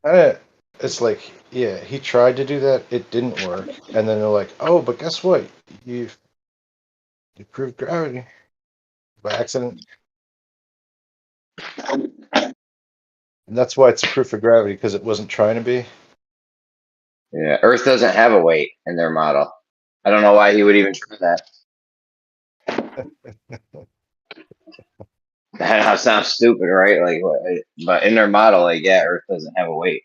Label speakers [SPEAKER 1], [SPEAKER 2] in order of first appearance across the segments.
[SPEAKER 1] It's like, yeah, he tried to do that, it didn't work, and then they're like, oh, but guess what? You you proved gravity by accident, and that's why it's a proof of gravity because it wasn't trying to be.
[SPEAKER 2] Yeah, Earth doesn't have a weight in their model. I don't know why he would even try that. That sounds stupid, right? Like, but in their model, like, yeah, Earth doesn't have a weight.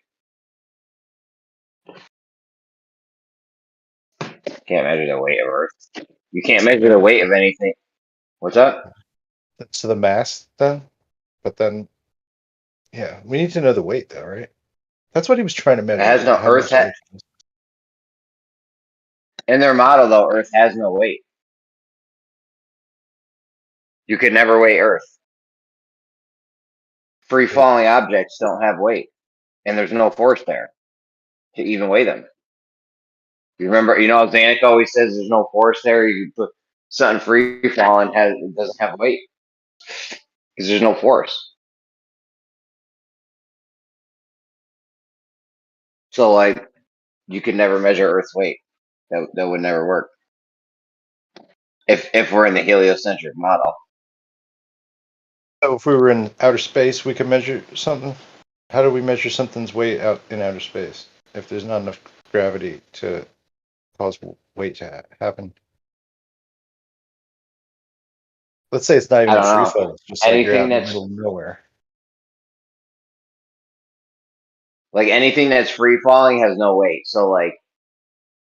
[SPEAKER 2] Can't measure the weight of Earth. You can't measure the weight of anything. What's up?
[SPEAKER 1] That's the mass then, but then yeah, we need to know the weight though, right? That's what he was trying to
[SPEAKER 2] It has
[SPEAKER 1] measure.
[SPEAKER 2] no
[SPEAKER 1] How
[SPEAKER 2] Earth.
[SPEAKER 1] much Earth?
[SPEAKER 2] In their model, though, Earth has no weight. You could never weigh Earth. Free
[SPEAKER 1] Wait,
[SPEAKER 2] falling objects don't have weight, and there's no force there to even weigh them. You remember, Zanuck always says there's no force there. You put something free falling it doesn't have weight because there's no force. So like you could never measure Earth's weight. That would never work if we're in the heliocentric model.
[SPEAKER 1] so if we were in outer space, we could measure something. How do we measure something's weight out in outer space if there's not enough gravity to cause weight to happen? Let's say it's not
[SPEAKER 2] I
[SPEAKER 1] even in
[SPEAKER 2] don't
[SPEAKER 1] free
[SPEAKER 2] know.
[SPEAKER 1] fall. It's just like you're out
[SPEAKER 2] Anything
[SPEAKER 1] in the
[SPEAKER 2] that's
[SPEAKER 1] middle of nowhere.
[SPEAKER 2] anything that's free falling has no weight. So like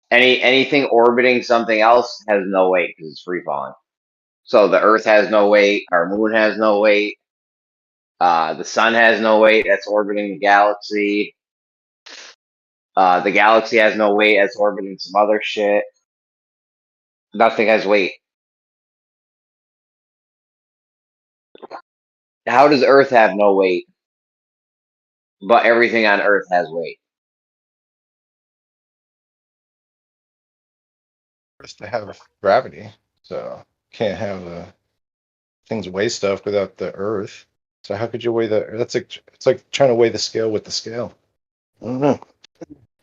[SPEAKER 2] anything orbiting something else has no weight because it's free falling. So the Earth has no weight. Our moon has no weight. The sun has no weight. That's orbiting the galaxy. The galaxy has no weight. That's orbiting some other shit. Nothing has weight. How does Earth have no weight, but everything on Earth has weight?
[SPEAKER 1] First, to have gravity, so can't have things weigh stuff without the Earth. So how could you weigh the? That's like it's like trying to weigh the scale with the scale. I don't know.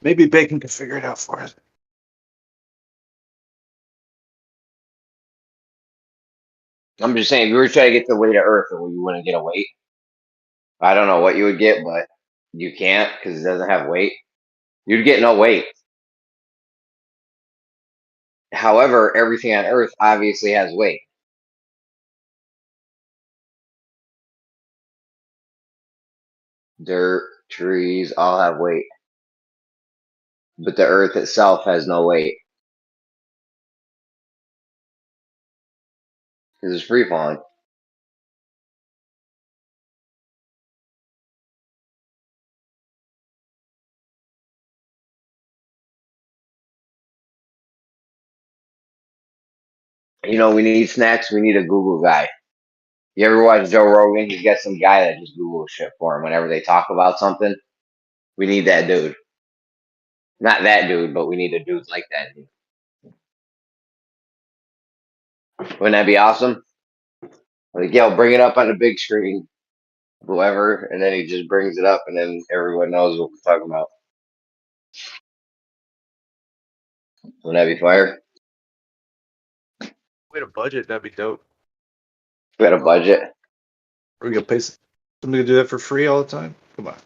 [SPEAKER 1] Maybe Bacon can figure it out for us.
[SPEAKER 2] I'm just saying, if you were trying to get the weight of Earth, you wouldn't get a weight. I don't know what you would get, but you can't because it doesn't have weight. You'd get no weight. However, everything on Earth obviously has weight. Dirt, trees, all have weight. But the Earth itself has no weight because it's free falling. We need snacks. We need a Google guy. You ever watch Joe Rogan? He's got some guy that just Google shit for him whenever they talk about something. We need that dude. Not that dude, but we need a dude like that dude. Wouldn't that be awesome? Like, yo, bring it up on the big screen, whoever, and then he just brings it up, and then everyone knows what we're talking about. Wouldn't that be fire?
[SPEAKER 1] Wait a budget, that'd be dope.
[SPEAKER 2] We had a budget.
[SPEAKER 1] Are we gonna pay somebody to do that for free all the time? Come on.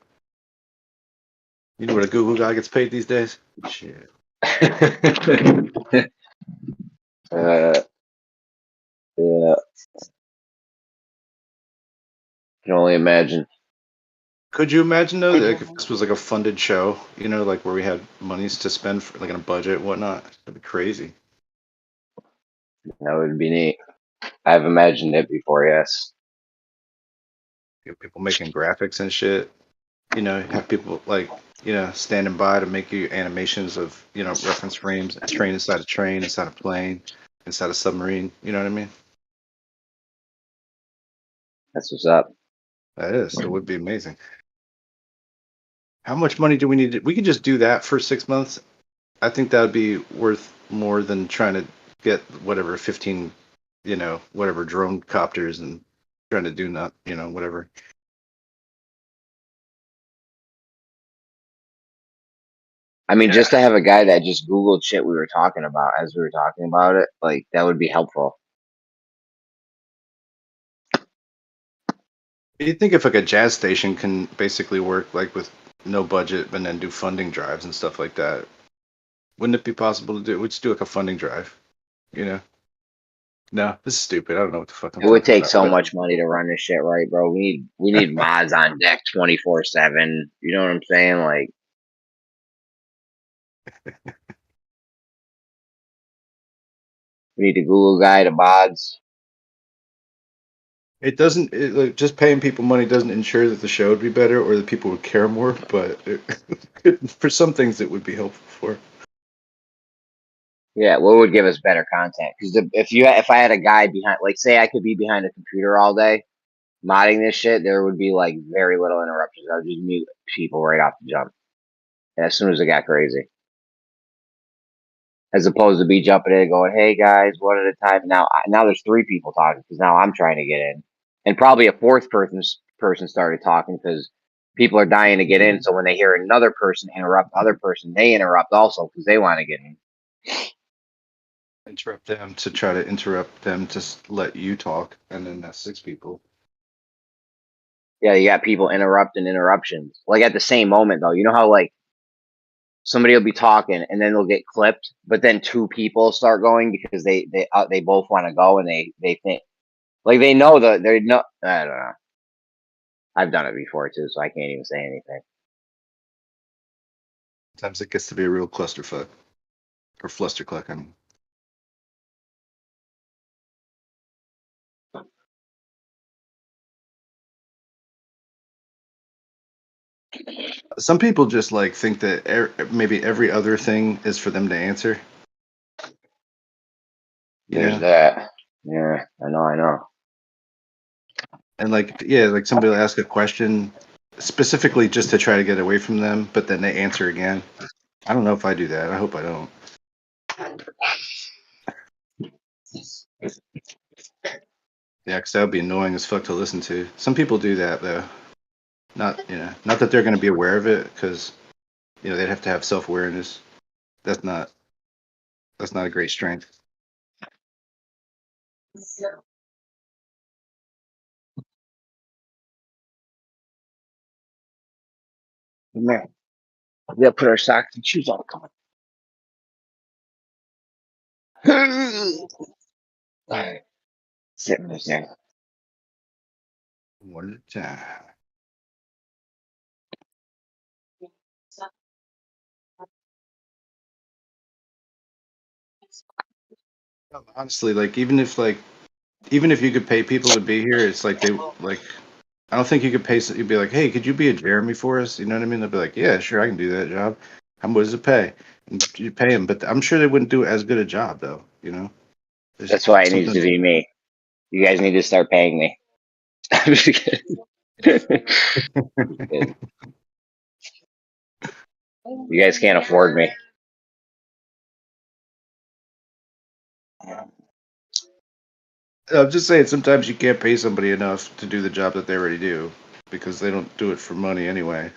[SPEAKER 1] You know what a Google guy gets paid these days? Shit.
[SPEAKER 2] Yeah, can only imagine.
[SPEAKER 1] Could you imagine though, like if this was like a funded show, like where we had monies to spend for like in a budget, and whatnot? That'd be crazy.
[SPEAKER 2] That would be neat. I've imagined it before, yes.
[SPEAKER 1] People making graphics and shit. Have people like, standing by to make you animations of, reference frames, a train, inside a plane, inside a submarine. You know what I mean?
[SPEAKER 2] That's what's up.
[SPEAKER 1] That is. It would be amazing. How much money do we need? We could just do that for 6 months. I think that would be worth more than trying to get whatever 15, whatever drone copters and trying to do not, whatever.
[SPEAKER 2] I mean,
[SPEAKER 1] Yeah.
[SPEAKER 2] just to have a guy that just Googled shit we were talking about as we were talking about it, like that would be helpful.
[SPEAKER 1] You'd think if like a jazz station can basically work like with no budget and then do funding drives and stuff like that, wouldn't it be possible to do? We just do like a funding drive, you know? No, this is stupid. I don't know what the fuck I'm
[SPEAKER 2] It would
[SPEAKER 1] talking
[SPEAKER 2] take
[SPEAKER 1] about.
[SPEAKER 2] so
[SPEAKER 1] But
[SPEAKER 2] much money to run this shit right, bro. We need mods on deck 24/7. You know what I'm saying? Like we need the Google guy, the mods.
[SPEAKER 1] it doesn't. Like, just paying people money doesn't ensure that the show would be better or that people would care more. But for some things, it would be helpful for.
[SPEAKER 2] Yeah, what would give us better content? Because if I had a guy behind, like, say I could be behind a computer all day modding this shit, there would be like very little interruptions. I would just mute people right off the jump as soon as it got crazy, as opposed to be jumping in and going, "Hey guys, one at a time." Now there's three people talking because now I'm trying to get in, and probably a fourth person started talking because people are dying to get in. So when they hear another person interrupt the other person, they interrupt also because they want to get in.
[SPEAKER 1] Interrupt them to try to interrupt them to let you talk, and then that's six people.
[SPEAKER 2] Yeah, you got people interrupting interruptions. Like at the same moment though, you know how like somebody will be talking and then they'll get clipped, but then two people start going because they both want to go and they think like they know they're no I don't know. I've done it before too, so I can't even say anything.
[SPEAKER 1] Sometimes it gets to be a real clusterfuck or flustercluck. I mean, some people just like think that maybe every other thing is for them to answer. You
[SPEAKER 2] There's
[SPEAKER 1] know,
[SPEAKER 2] that. Yeah, I know.
[SPEAKER 1] and like yeah, like somebody will ask a question specifically just to try to get away from them, but then they answer again. I don't know if I do that. I hope I don't. Yeah, because that would be annoying as fuck to listen to. Some people do that though. Not that they're going to be aware of it, because they'd have to have self awareness. That's not that's not a great strength.
[SPEAKER 2] Man, we gotta put our socks and shoes on. Come on. All right, sit in this there.
[SPEAKER 1] One at a time. Honestly, like even if you could pay people to be here, it's like they like. I don't think you could pay. You'd be like, hey, could you be a Jeremy for us? You know what I mean? They'd be like, yeah, sure, I can do that job. How much does it pay? And you pay them, but I'm sure they wouldn't do as good a job though. There's
[SPEAKER 2] That's why it needs
[SPEAKER 1] something.
[SPEAKER 2] to be me. You guys need to start paying me. I'm just kidding. Kidding. You guys can't afford me.
[SPEAKER 1] I'm just saying, sometimes you can't pay somebody enough to do the job that they already do because they don't do it for money anyway.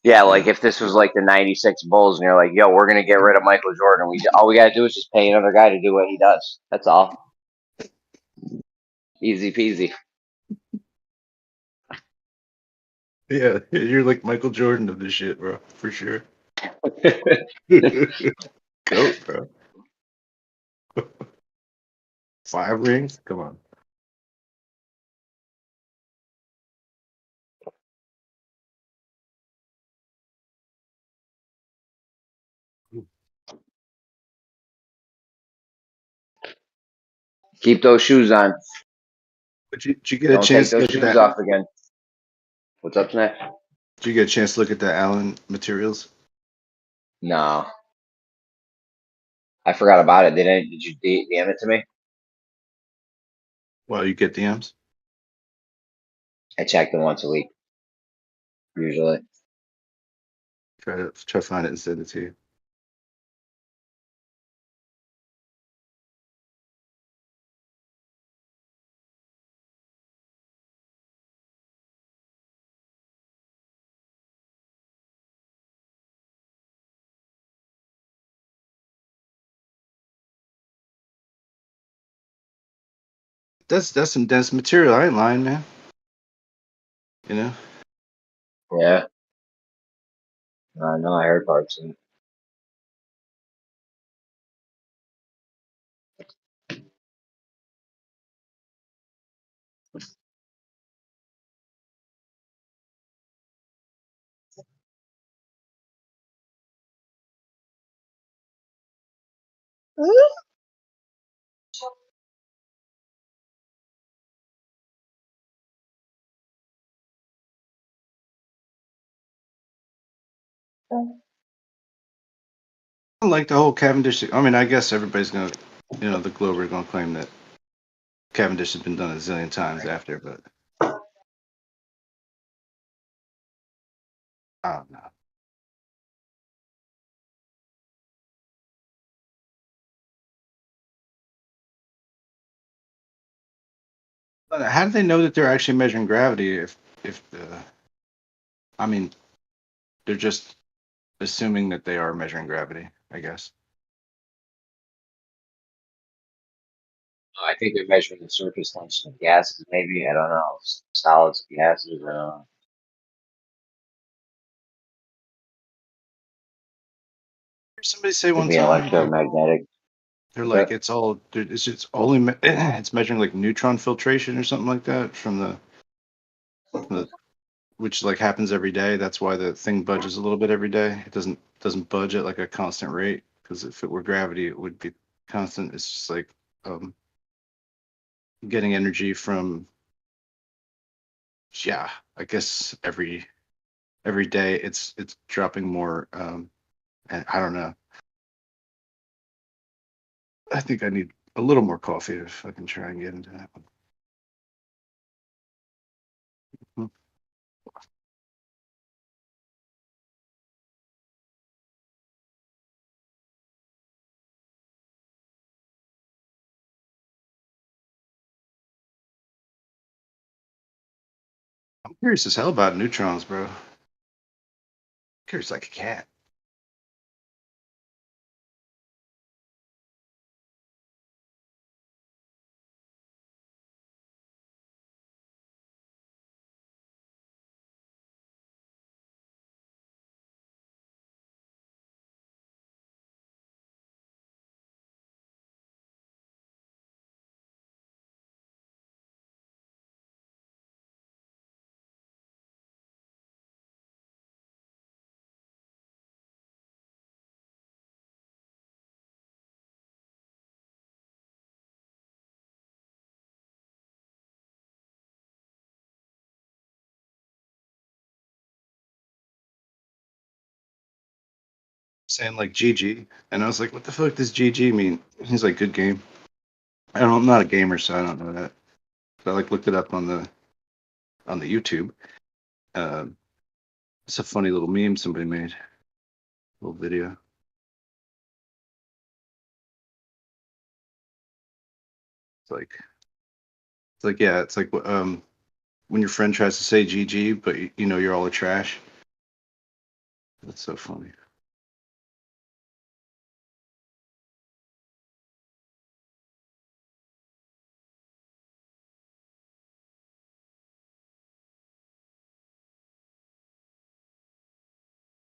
[SPEAKER 2] Yeah,
[SPEAKER 1] You
[SPEAKER 2] like
[SPEAKER 1] know,
[SPEAKER 2] if this was like the '96 Bulls, and you're like, "Yo, we're gonna get rid of Michael Jordan. All we gotta do is just pay another guy to do what he does. That's all. Easy peasy."
[SPEAKER 1] yeah, you're like Michael Jordan of this shit, bro, for sure. Goat, bro. 5 rings? Come on.
[SPEAKER 2] Keep those shoes on.
[SPEAKER 1] But did you get a
[SPEAKER 2] Don't take
[SPEAKER 1] chance to
[SPEAKER 2] those
[SPEAKER 1] look at
[SPEAKER 2] shoes
[SPEAKER 1] that?
[SPEAKER 2] off again. What's up, Snap?
[SPEAKER 1] Did you get a chance to look at the Allen materials?
[SPEAKER 2] No, I forgot about it. Did you DM it to me?
[SPEAKER 1] Well, you get DMs.
[SPEAKER 2] I check them once a week usually.
[SPEAKER 1] Try to find it and send it to you. That's some dense material. I ain't lying, man. You know.
[SPEAKER 2] Yeah. No, I heard parts of it.
[SPEAKER 1] I like the whole Cavendish. I mean, I guess everybody's gonna, the Glober gonna claim that Cavendish has been done a zillion times after, but I don't know. How do they know that they're actually measuring gravity if the I mean, they're just assuming that they are measuring gravity, I guess.
[SPEAKER 2] I think they're measuring the surface tension of gases, maybe. I don't know. Solids, gases, I don't know.
[SPEAKER 1] Somebody say
[SPEAKER 2] Could
[SPEAKER 1] one
[SPEAKER 2] be
[SPEAKER 1] time,
[SPEAKER 2] electromagnetic.
[SPEAKER 1] they're
[SPEAKER 2] What's
[SPEAKER 1] like
[SPEAKER 2] that?
[SPEAKER 1] it's all it's only it's measuring like neutron filtration or something like that from the which like happens every day. That's why the thing budges a little bit every day. It doesn't budge at like a constant rate because if it were gravity, it would be constant. It's just like um, getting energy from yeah, I guess every day it's dropping more. And I don't know. I think I need a little more coffee if I can try and get into that one. I'm curious as hell about neutrons, bro. Curious like a cat. Saying like GG, and I was like, "What the fuck does GG mean?" He's like, "Good game." I don't. I'm not a gamer, so I don't know that. But I like looked it up on the YouTube. Um, it's a funny little meme somebody made, little video. It's like yeah, it's like when your friend tries to say GG, but you know you're all a trash. That's so funny.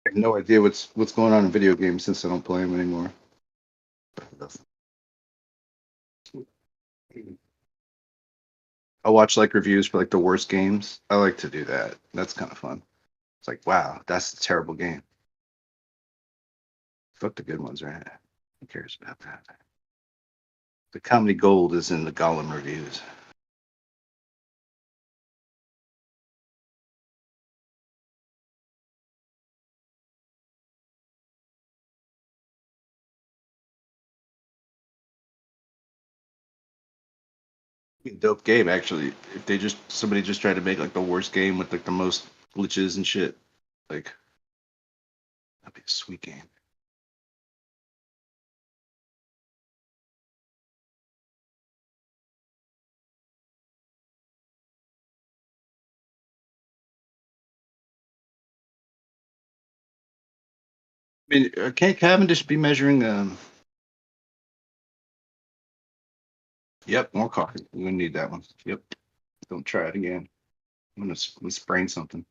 [SPEAKER 1] I have no idea what's going on in video games since I don't play them anymore. I watch like reviews for like the worst games. I like to do that. That's kind of fun. It's like, wow, that's a terrible game. Fuck the good ones, right? Who cares about that? The comedy gold is in the Gollum reviews. Dope game, actually. If somebody just tried to make like the worst game with like the most glitches and shit, like that'd be a sweet game. I mean, can't Cavendish be measuring Yep, more coffee. You're gonna need that one. Yep. Don't try it again. I'm gonna sprain something.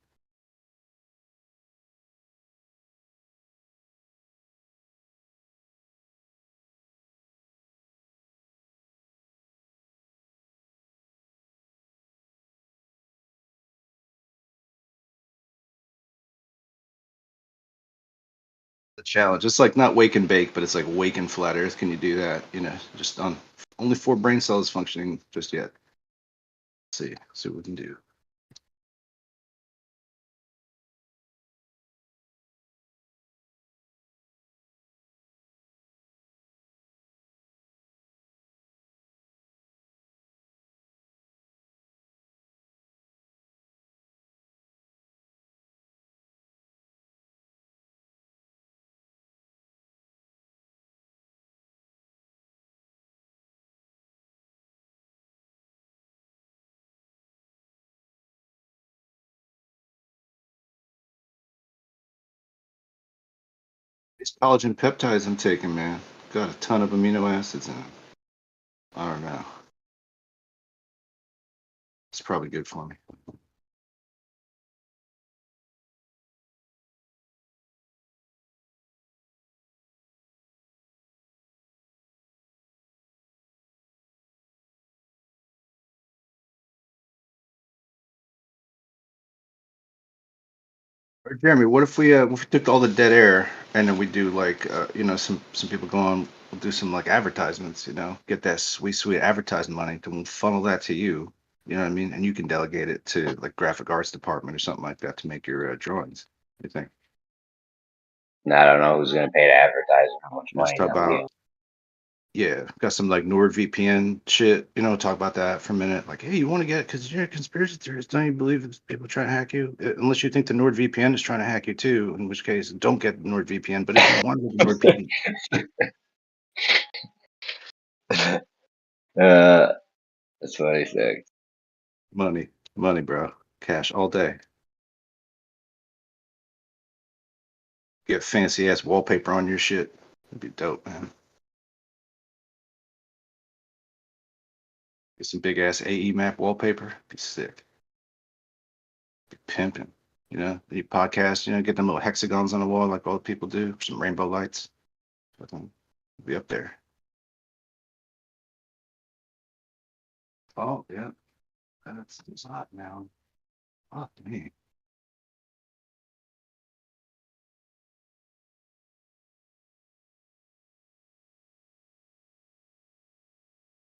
[SPEAKER 1] The challenge. It's like not wake and bake, but it's like wake and flat earth. Can you do that? You know, just on only 4 brain cells functioning just yet. See what we can do. These collagen peptides I'm taking, man, got a ton of amino acids in them. I don't know. It's probably good for me. Or Jeremy, what if we took all the dead air and then we do like some people go on, we'll do some like advertisements, get that sweet advertising money to funnel that to you, you know what I mean, and you can delegate it to like graphic arts department or something like that to make your drawings. What do you think?
[SPEAKER 2] And I don't know who's going to pay to advertise and how much
[SPEAKER 1] Let's
[SPEAKER 2] money
[SPEAKER 1] talk
[SPEAKER 2] that we.
[SPEAKER 1] about Yeah, got some like NordVPN shit. Talk about that for a minute. Like, hey, you want to get because you're a conspiracy theorist, don't you believe that people trying to hack you? Unless you think the NordVPN is trying to hack you too, in which case, don't get NordVPN. But if you want to get NordVPN,
[SPEAKER 2] uh, that's what I think.
[SPEAKER 1] money, money, bro, cash all day. Get fancy ass wallpaper on your shit. That'd be dope, man. Get some big ass AE map wallpaper. Be sick. Be pimping. You podcast. Get them little hexagons on the wall like all the people do. Some rainbow lights. But be up there. Oh yeah. That's it's hot now. Fuck me.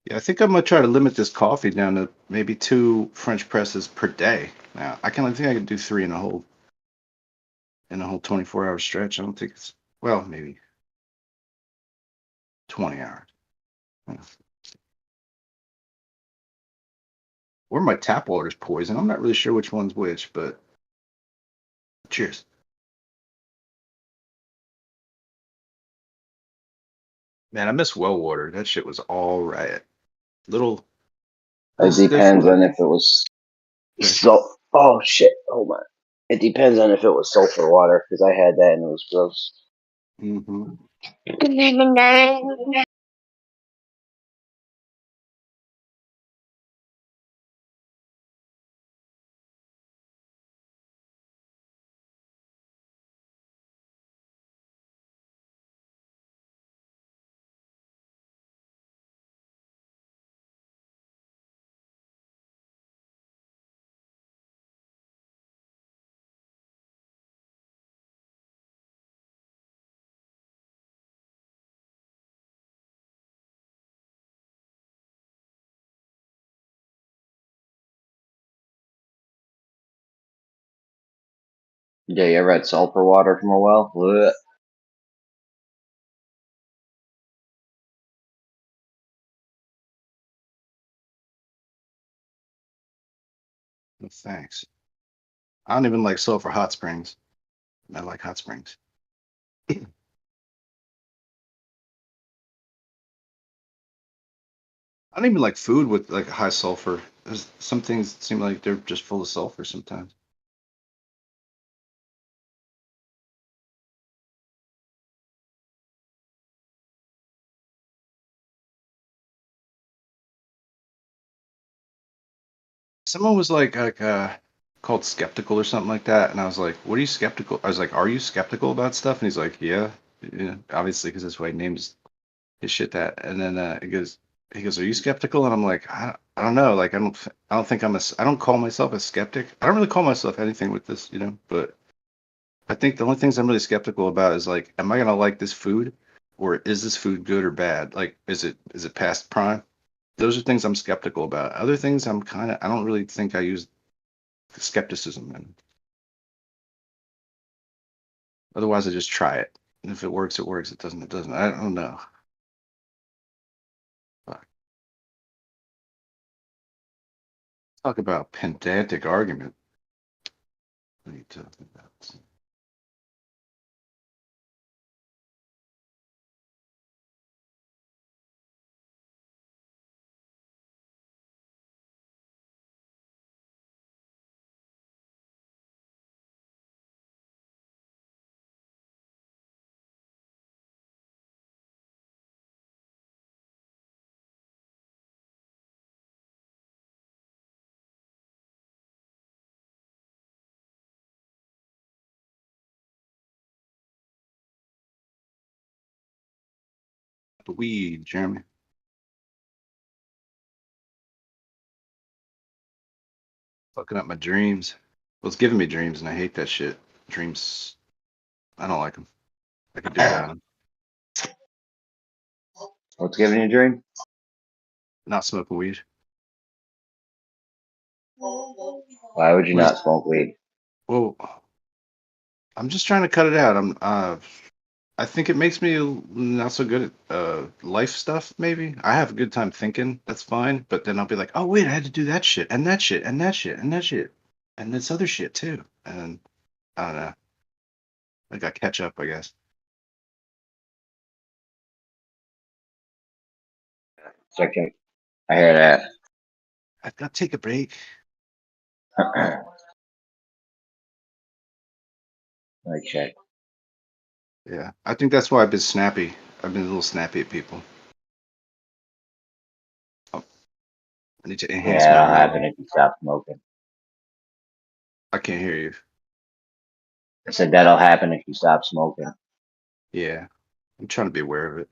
[SPEAKER 1] Yeah, I think I'm gonna try to limit this coffee down to maybe 2 French presses per day. Now, I think I can do 3 in a whole 24-hour stretch. I don't think it's well, maybe 20 hours. Yeah. Or my tap water's poison. I'm not really sure which one's which, but cheers. Man, I miss well water. That shit was all right. Little little
[SPEAKER 2] It
[SPEAKER 1] stiff
[SPEAKER 2] depends
[SPEAKER 1] with
[SPEAKER 2] on
[SPEAKER 1] it.
[SPEAKER 2] if it was
[SPEAKER 1] Okay.
[SPEAKER 2] so. Oh shit! Hold on. It depends on if it was sulfur water because I had that and it was gross.
[SPEAKER 1] Mm-hmm.
[SPEAKER 2] Yeah, you ever had sulfur water from a well? Blech.
[SPEAKER 1] No thanks. I don't even like sulfur hot springs. I like hot springs. I don't even like food with like high sulfur. There's some things seem like they're just full of sulfur sometimes. Someone was called skeptical or something like that, and I was like, "What are you skeptical?" I was like, "Are you skeptical about stuff?" And he's like, "Yeah, yeah, obviously, because that's why he names his shit that." And then he goes, "Are you skeptical?" And I'm like, I don't know. Like, I don't think I don't call myself a skeptic. I don't really call myself anything with this, you know. But I think the only things I'm really skeptical about is like, am I gonna like this food, or is this food good or bad? Like, is it past prime? Those are things I'm skeptical about. Other things I don't really think I use skepticism in. Otherwise, I just try it. And if it works, it works. It doesn't, it doesn't. I don't know. Fuck. Talk about pedantic argument. What are you talking about? The weed, Jeremy. Fucking up my dreams. Well, it's giving me dreams, and I hate that shit. Dreams, I don't like them. I could do without them.
[SPEAKER 2] What's giving you a dream?
[SPEAKER 1] Not smoking weed.
[SPEAKER 2] Why would you
[SPEAKER 1] What is?
[SPEAKER 2] not smoke weed?
[SPEAKER 1] Well, I'm just trying to cut it out. I think it makes me not so good at life stuff, maybe. I have a good time thinking, that's fine, but then I'll be like, oh wait, I had to do that shit, and that shit, and that shit, and that shit, and this other shit too. And I don't know. I got catch up, I guess.
[SPEAKER 2] Second, I hear that.
[SPEAKER 1] I've got to take a break.
[SPEAKER 2] Like check.
[SPEAKER 1] Yeah. I think that's why I've been snappy. I've been a little snappy at people. Oh, I need to enhance
[SPEAKER 2] Yeah,
[SPEAKER 1] my
[SPEAKER 2] that'll
[SPEAKER 1] ring.
[SPEAKER 2] happen if you stop smoking.
[SPEAKER 1] I can't hear you.
[SPEAKER 2] I said that'll happen if you stop smoking.
[SPEAKER 1] Yeah. I'm trying to be aware of it.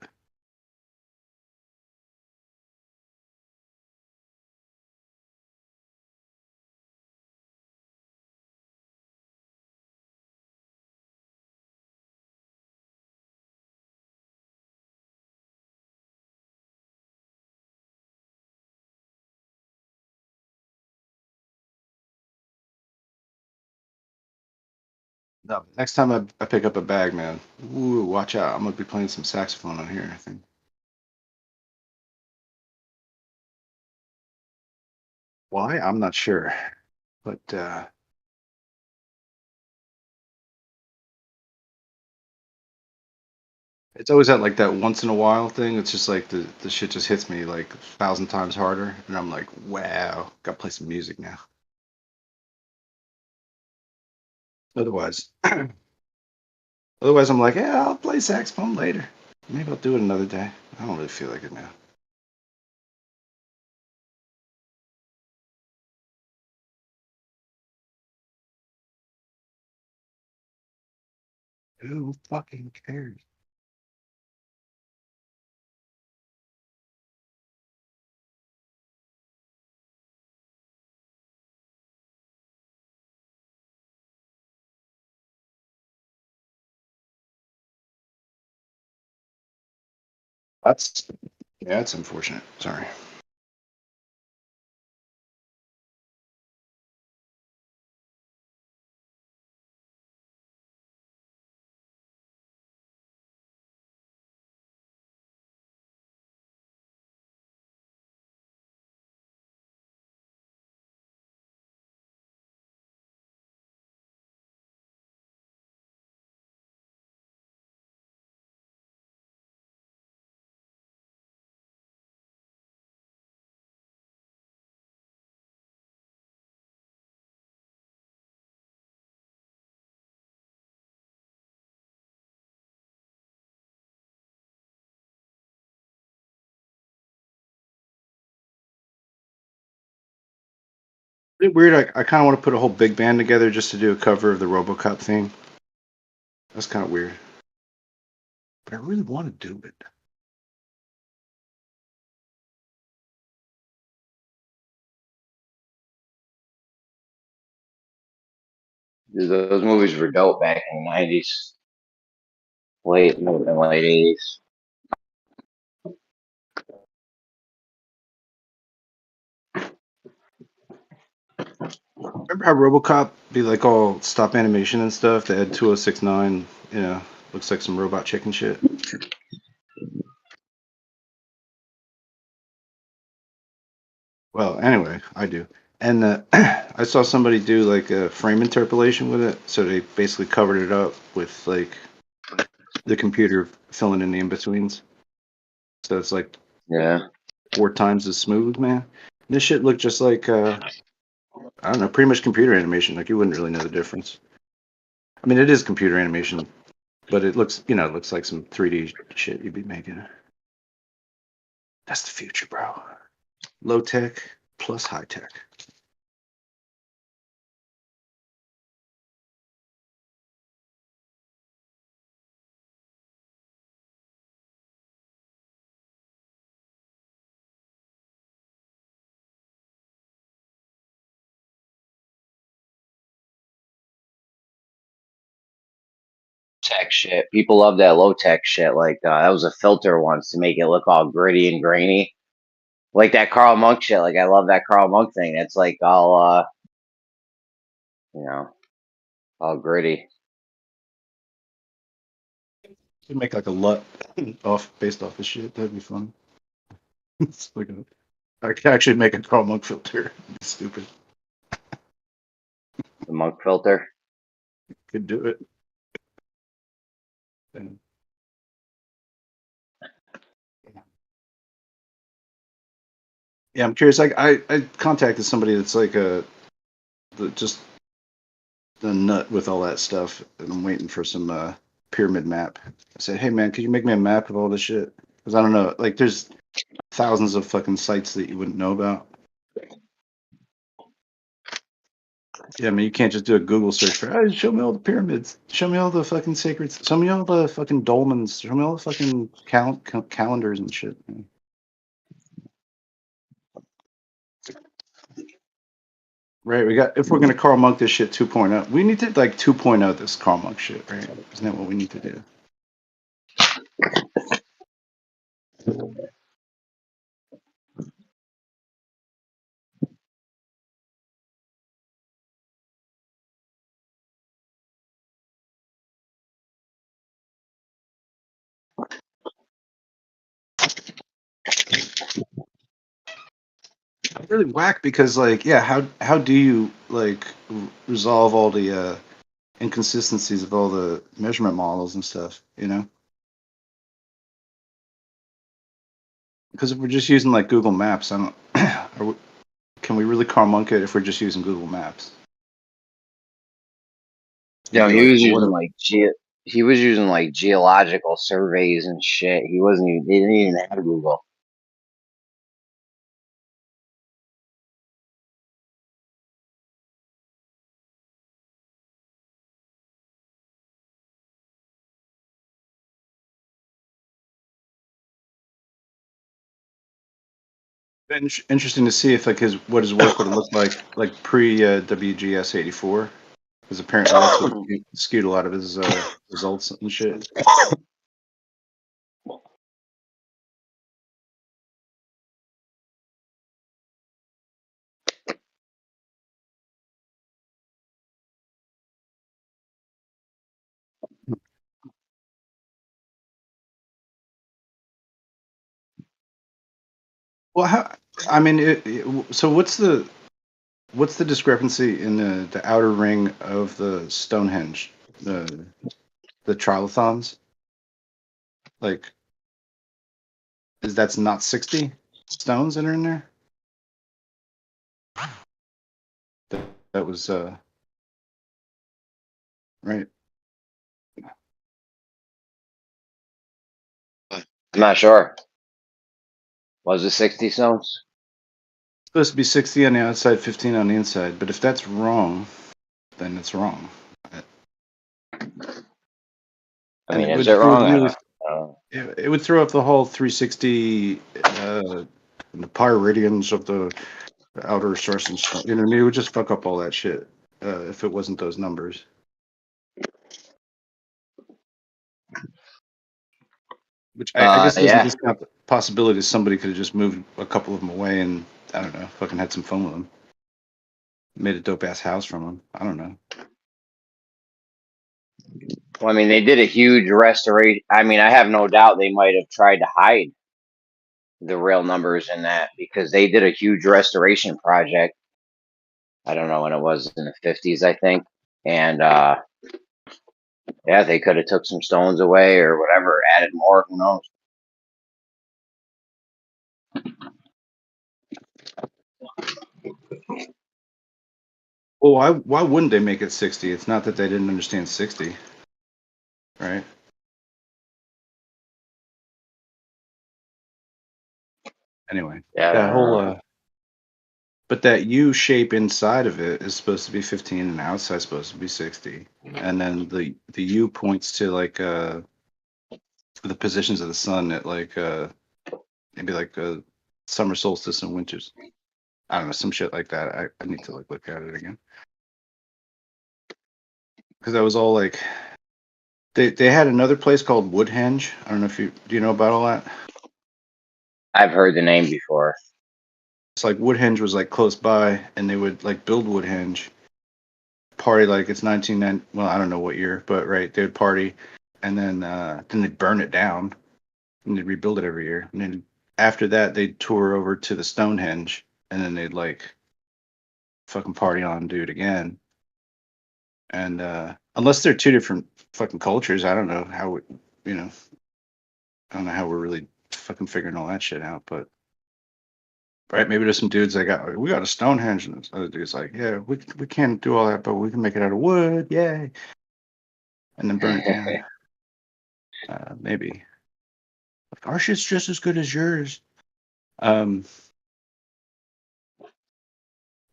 [SPEAKER 1] No, next time I pick up a bag, man, ooh, watch out. I'm gonna be playing some saxophone on here, I think. Why? I'm not sure. But it's always at like that once in a while thing. It's just like the shit just hits me like 1,000 times harder. And I'm like, wow, gotta play some music now. Otherwise, otherwise I'm like, yeah, I'll play saxophone later. Maybe I'll do it another day. I don't really feel like it now. Who fucking cares? That's yeah, that's unfortunate. Sorry. Is it weird? I kind of want to put a whole big band together just to do a cover of the RoboCop theme. That's kind of weird. But I really want to do it.
[SPEAKER 2] Dude, those movies were dope back in the 90s. Late 80s.
[SPEAKER 1] Remember how RoboCop be like all stop animation and stuff? They had 2069, you know, looks like some robot chicken shit. Well, anyway, I do. And I saw somebody do like a frame interpolation with it. So they basically covered it up with like the computer filling in the in-betweens. So it's like
[SPEAKER 2] Yeah.
[SPEAKER 1] 4 times as smooth, man. This shit looked just like, I don't know, pretty much computer animation. Like you wouldn't really know the difference. I mean, it is computer animation, but it looks, you know, it looks like some 3D shit you'd be making. That's the future, bro. Low tech plus high tech.
[SPEAKER 2] Tech shit. People love that low tech shit. Like that was a filter once to make it look all gritty and grainy. Like that Carl Monk shit. Like I love that Carl Monk thing. It's like all you know, all gritty.
[SPEAKER 1] You make like a LUT off based off this shit. That'd be fun. It's like I could actually make a Carl Monk filter. Stupid.
[SPEAKER 2] The Monk filter.
[SPEAKER 1] Could do it. And, yeah, I'm curious. Like I contacted somebody that's like just the nut with all that stuff, and I'm waiting for some pyramid map. I said, hey man, could you make me a map of all this shit? Because I don't know. Like there's thousands of fucking sites that you wouldn't know about. Yeah, I mean, you can't just do a Google search for, hey, show me all the pyramids. Show me all the fucking sacred. Show me all the fucking dolmens. Show me all the fucking calendars and shit. Man. Right, we got, if we're going to Karl Monk this shit 2.0, we need to like 2.0 this Karl Monk shit, right? Isn't that what we need to do? Really whack because, like, yeah, how do you, like, resolve all the inconsistencies of all the measurement models and stuff, you know? Because if we're just using, like, Google Maps, I don't, can we really Karl Monk it if we're just using Google Maps?
[SPEAKER 2] You
[SPEAKER 1] It'd
[SPEAKER 2] know,
[SPEAKER 1] be
[SPEAKER 2] he
[SPEAKER 1] like,
[SPEAKER 2] was
[SPEAKER 1] well, what
[SPEAKER 2] using
[SPEAKER 1] if,
[SPEAKER 2] like he was using like geological surveys and shit. He wasn't even, he didn't even have Google.
[SPEAKER 1] interesting to see if like what his work would have looked like pre WGS 84, because apparently that's what skewed a lot of his results and shit. Well, how, I mean, so what's the discrepancy in the outer ring of the Stonehenge, the trilithons? Like, is that's not 60 stones that are in there? That, that was right.
[SPEAKER 2] I'm not sure. Was it 60 stones?
[SPEAKER 3] supposed to be 60 on the outside, 15 on the inside. But if that's wrong, then it's wrong.
[SPEAKER 2] I
[SPEAKER 3] And
[SPEAKER 2] mean,
[SPEAKER 3] it
[SPEAKER 2] is
[SPEAKER 3] would
[SPEAKER 2] it
[SPEAKER 3] it would
[SPEAKER 2] wrong?
[SPEAKER 3] really
[SPEAKER 2] Uh,
[SPEAKER 3] it would throw up the whole 360 the pyradians of the outer source and stuff. You know what I mean? It would just fuck up all that shit if it wasn't those numbers. Which I guess doesn't
[SPEAKER 2] yeah.
[SPEAKER 3] discount the possibility somebody could have just moved a couple of them away and I don't know, fucking had some fun with them. Made a dope ass house from them. I don't know.
[SPEAKER 2] Well, I mean, they did a huge restoration. I mean, I have no doubt they might have tried to hide the real numbers in that because they did a huge restoration project. I don't know when it was, in the 50s, I think. And yeah, they could have took some stones away or whatever, added more. Who knows?
[SPEAKER 3] Well, why wouldn't they make it 60? It's not that they didn't understand 60, right? Anyway,
[SPEAKER 2] Yeah, I
[SPEAKER 3] that
[SPEAKER 2] don't
[SPEAKER 3] whole
[SPEAKER 2] know.
[SPEAKER 3] but that U shape inside of it is supposed to be 15 and the outside supposed to be 60. And then the U points to like the positions of the sun at like maybe like summer solstice and winters. I don't know, some shit like that. I need to like look at it again. Because I was all like they had another place called Woodhenge. I don't know if do you know about all that?
[SPEAKER 2] I've heard the name before.
[SPEAKER 3] It's like Woodhenge was like close by and they would like build Woodhenge party like it's 1990, well I don't know what year, but right, they would party and then they'd burn it down and they'd rebuild it every year. And then after that they'd tour over to the Stonehenge and then they'd like fucking party on and do it again. And unless they're two different fucking cultures, I don't know how you know, I don't know how we're really fucking figuring all that shit out, but right, maybe there's some dudes that we got a Stonehenge, and this other dude's like, yeah, we can't do all that, but we can make it out of wood, yay, and then burn it down. Maybe like our shit's just as good as yours. Um,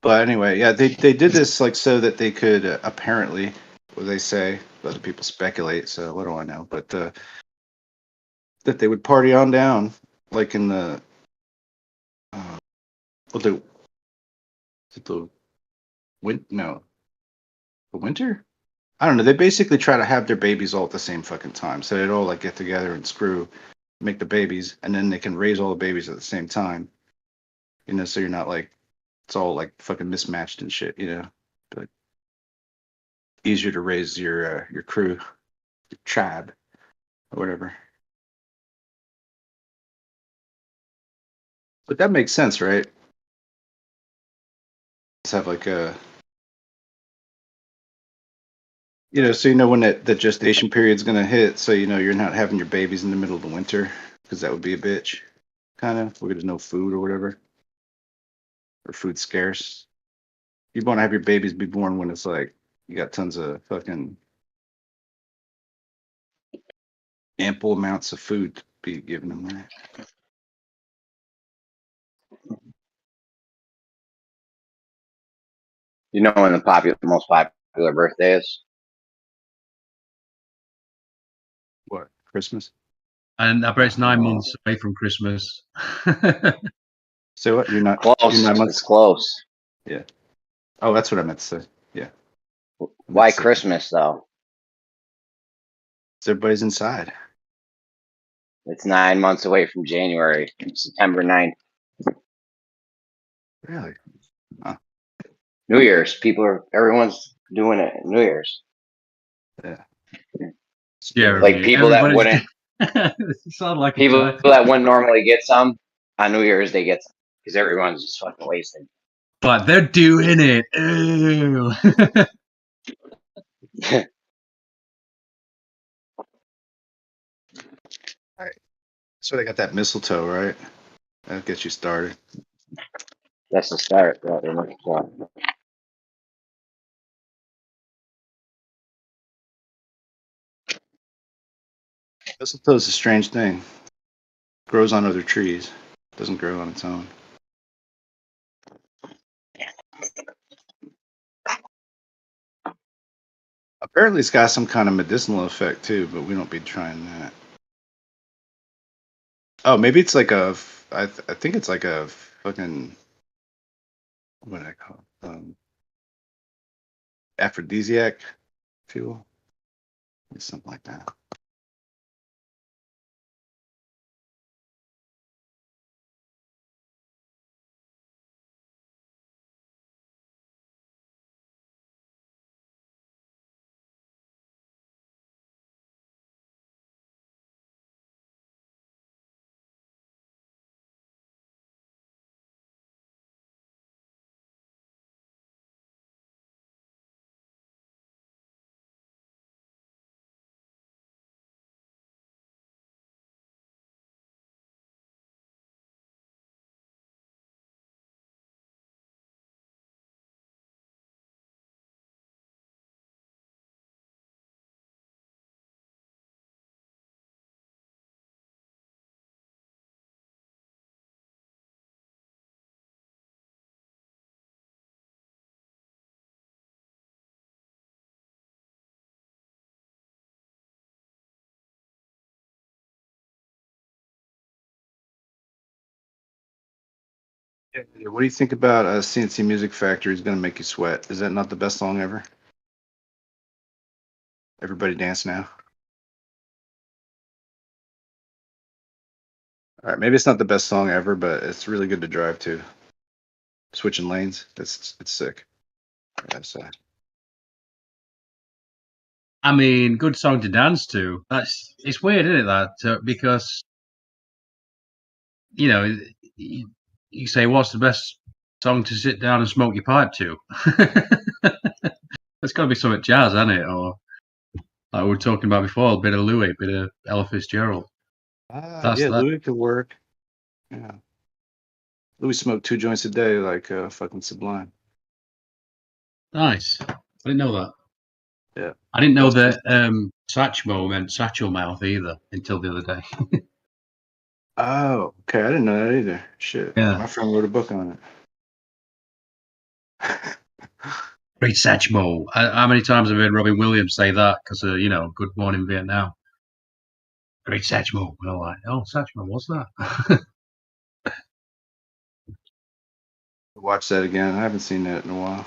[SPEAKER 3] but anyway, yeah, they did this like so that they could apparently, what they say, other people speculate, so what do I know? But that they would party on down, like in the well, the no, the winter. I don't know. They basically try to have their babies all at the same fucking time, so they'd all like get together and screw, make the babies, and then they can raise all the babies at the same time. You know, so you're not like it's all like fucking mismatched and shit. You know, but easier to raise your crew, your tribe, or whatever. But that makes sense, right? Let's have like a so you know when that gestation period's gonna hit, so you know you're not having your babies in the middle of the winter because that would be a bitch, kind of. Where there's no food or whatever, or food scarce. You want to have your babies be born when it's like you got tons of fucking ample amounts of food to be given them, right?
[SPEAKER 2] You know when the most popular birthday is?
[SPEAKER 3] What, Christmas?
[SPEAKER 4] And I bet it's 9
[SPEAKER 2] Uh,
[SPEAKER 4] months away from Christmas.
[SPEAKER 3] So what? You're
[SPEAKER 2] Close.
[SPEAKER 3] 9 months?
[SPEAKER 2] It's close.
[SPEAKER 3] Yeah. Oh, that's what I meant to say. Yeah. I meant
[SPEAKER 2] Why
[SPEAKER 3] to say,
[SPEAKER 2] Christmas though?
[SPEAKER 3] so everybody's inside.
[SPEAKER 2] It's 9 months away from January, September 9th.
[SPEAKER 3] Really?
[SPEAKER 2] New Year's. Everyone's doing it. New Year's.
[SPEAKER 3] Yeah.
[SPEAKER 2] Like people that
[SPEAKER 4] everybody's.
[SPEAKER 2] wouldn't,
[SPEAKER 4] It sounds like a
[SPEAKER 2] people
[SPEAKER 4] joke.
[SPEAKER 2] that wouldn't normally get some on New Year's, they get some because everyone's just fucking wasted.
[SPEAKER 4] But they're doing it. Ooh.
[SPEAKER 3] All right. So they got that mistletoe, right? That gets you started.
[SPEAKER 2] That's the start. So,
[SPEAKER 3] Mistletoe's a strange thing. Grows on other trees. Doesn't grow on its own. Apparently, it's got some kind of medicinal effect too, but we don't be trying that. Oh, maybe it's like I think it's like a fucking what do I call it? Aphrodisiac fuel, something like that. Yeah, what do you think about CNC Music Factory is going to make you sweat? Is that not the best song ever? Everybody dance now. All right, maybe it's not the best song ever, but it's really good to drive to. Switching lanes, it's sick. That's
[SPEAKER 4] I mean, good song to dance to. It's weird, isn't it? Because you know you say what's the best song to sit down and smoke your pipe to? It's got to be something jazz, hasn't it? Or like we were talking about before, a bit of Louis, a bit of Ella Fitzgerald. That's
[SPEAKER 3] yeah,
[SPEAKER 4] that.
[SPEAKER 3] Louis could work. Yeah, Louis smoked 2 joints a day, like fucking Sublime.
[SPEAKER 4] Nice. I didn't know that.
[SPEAKER 3] Yeah,
[SPEAKER 4] I didn't know
[SPEAKER 3] that's
[SPEAKER 4] that Satchmo meant satchel mouth either until the other day.
[SPEAKER 3] Oh, okay. I didn't know that either. Shit,
[SPEAKER 4] Yeah.
[SPEAKER 3] my friend wrote a book on it.
[SPEAKER 4] Great Satchmo. How many times have I heard Robin Williams say that? Because, Good Morning Vietnam. Great Satchmo. And I'm like, oh, Satchmo, what's that?
[SPEAKER 3] Watch that again. I haven't seen that in a while.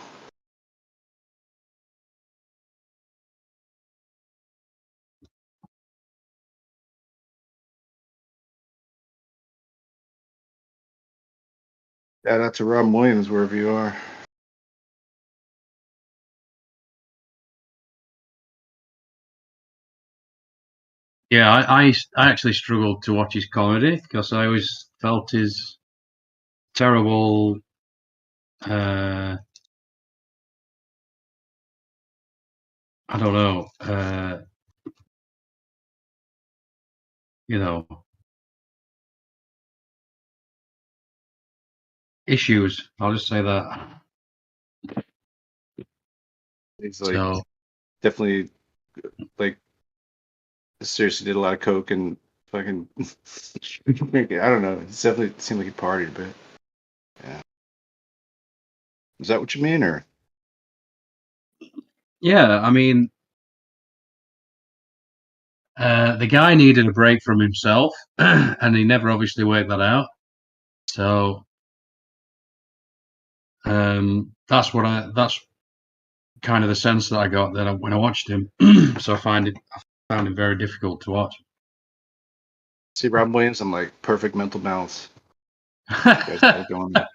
[SPEAKER 3] Shout out to Robin Williams wherever you are.
[SPEAKER 4] Yeah, I actually struggled to watch his comedy because I always felt his terrible. I don't know. You know, issues. I'll just say that.
[SPEAKER 3] He's like
[SPEAKER 4] So
[SPEAKER 3] definitely like seriously did a lot of coke and fucking. I don't know. It definitely seemed like he partied a bit. Yeah. Is that what you mean, or?
[SPEAKER 4] yeah, I mean, the guy needed a break from himself, and he never obviously worked that out. So that's kind of the sense that I got when I watched him. So I found it very difficult to watch.
[SPEAKER 3] See Robin Williams, I'm like perfect mental balance. You guys got it going on.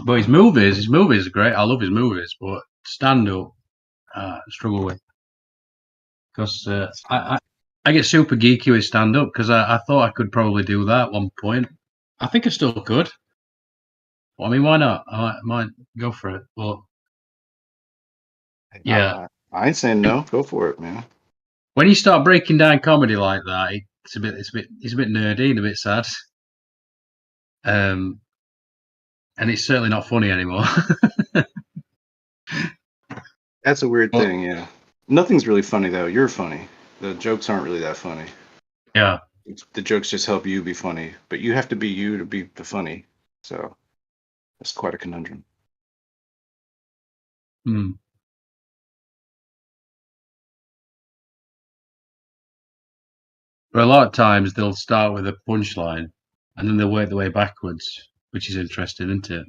[SPEAKER 4] But his movies are great. I love his movies, but stand up, struggle with because I get super geeky with stand up because I thought I could probably do that at one point. I think I still could. Well, I mean, why not? I might go for it. But yeah,
[SPEAKER 3] I ain't saying no. Go for it, man.
[SPEAKER 4] when you start breaking down comedy like that, it's a bit nerdy and a bit sad. And it's certainly not funny anymore.
[SPEAKER 3] That's a weird
[SPEAKER 4] But
[SPEAKER 3] thing, yeah. Nothing's really funny though. You're funny. The jokes aren't really that funny.
[SPEAKER 4] yeah,
[SPEAKER 3] The jokes just help you be funny, but you have to be you to be the funny. So that's quite a conundrum.
[SPEAKER 4] Hmm. But a lot of times they'll start with a punchline and then they'll work their way backwards, which is interesting, isn't it?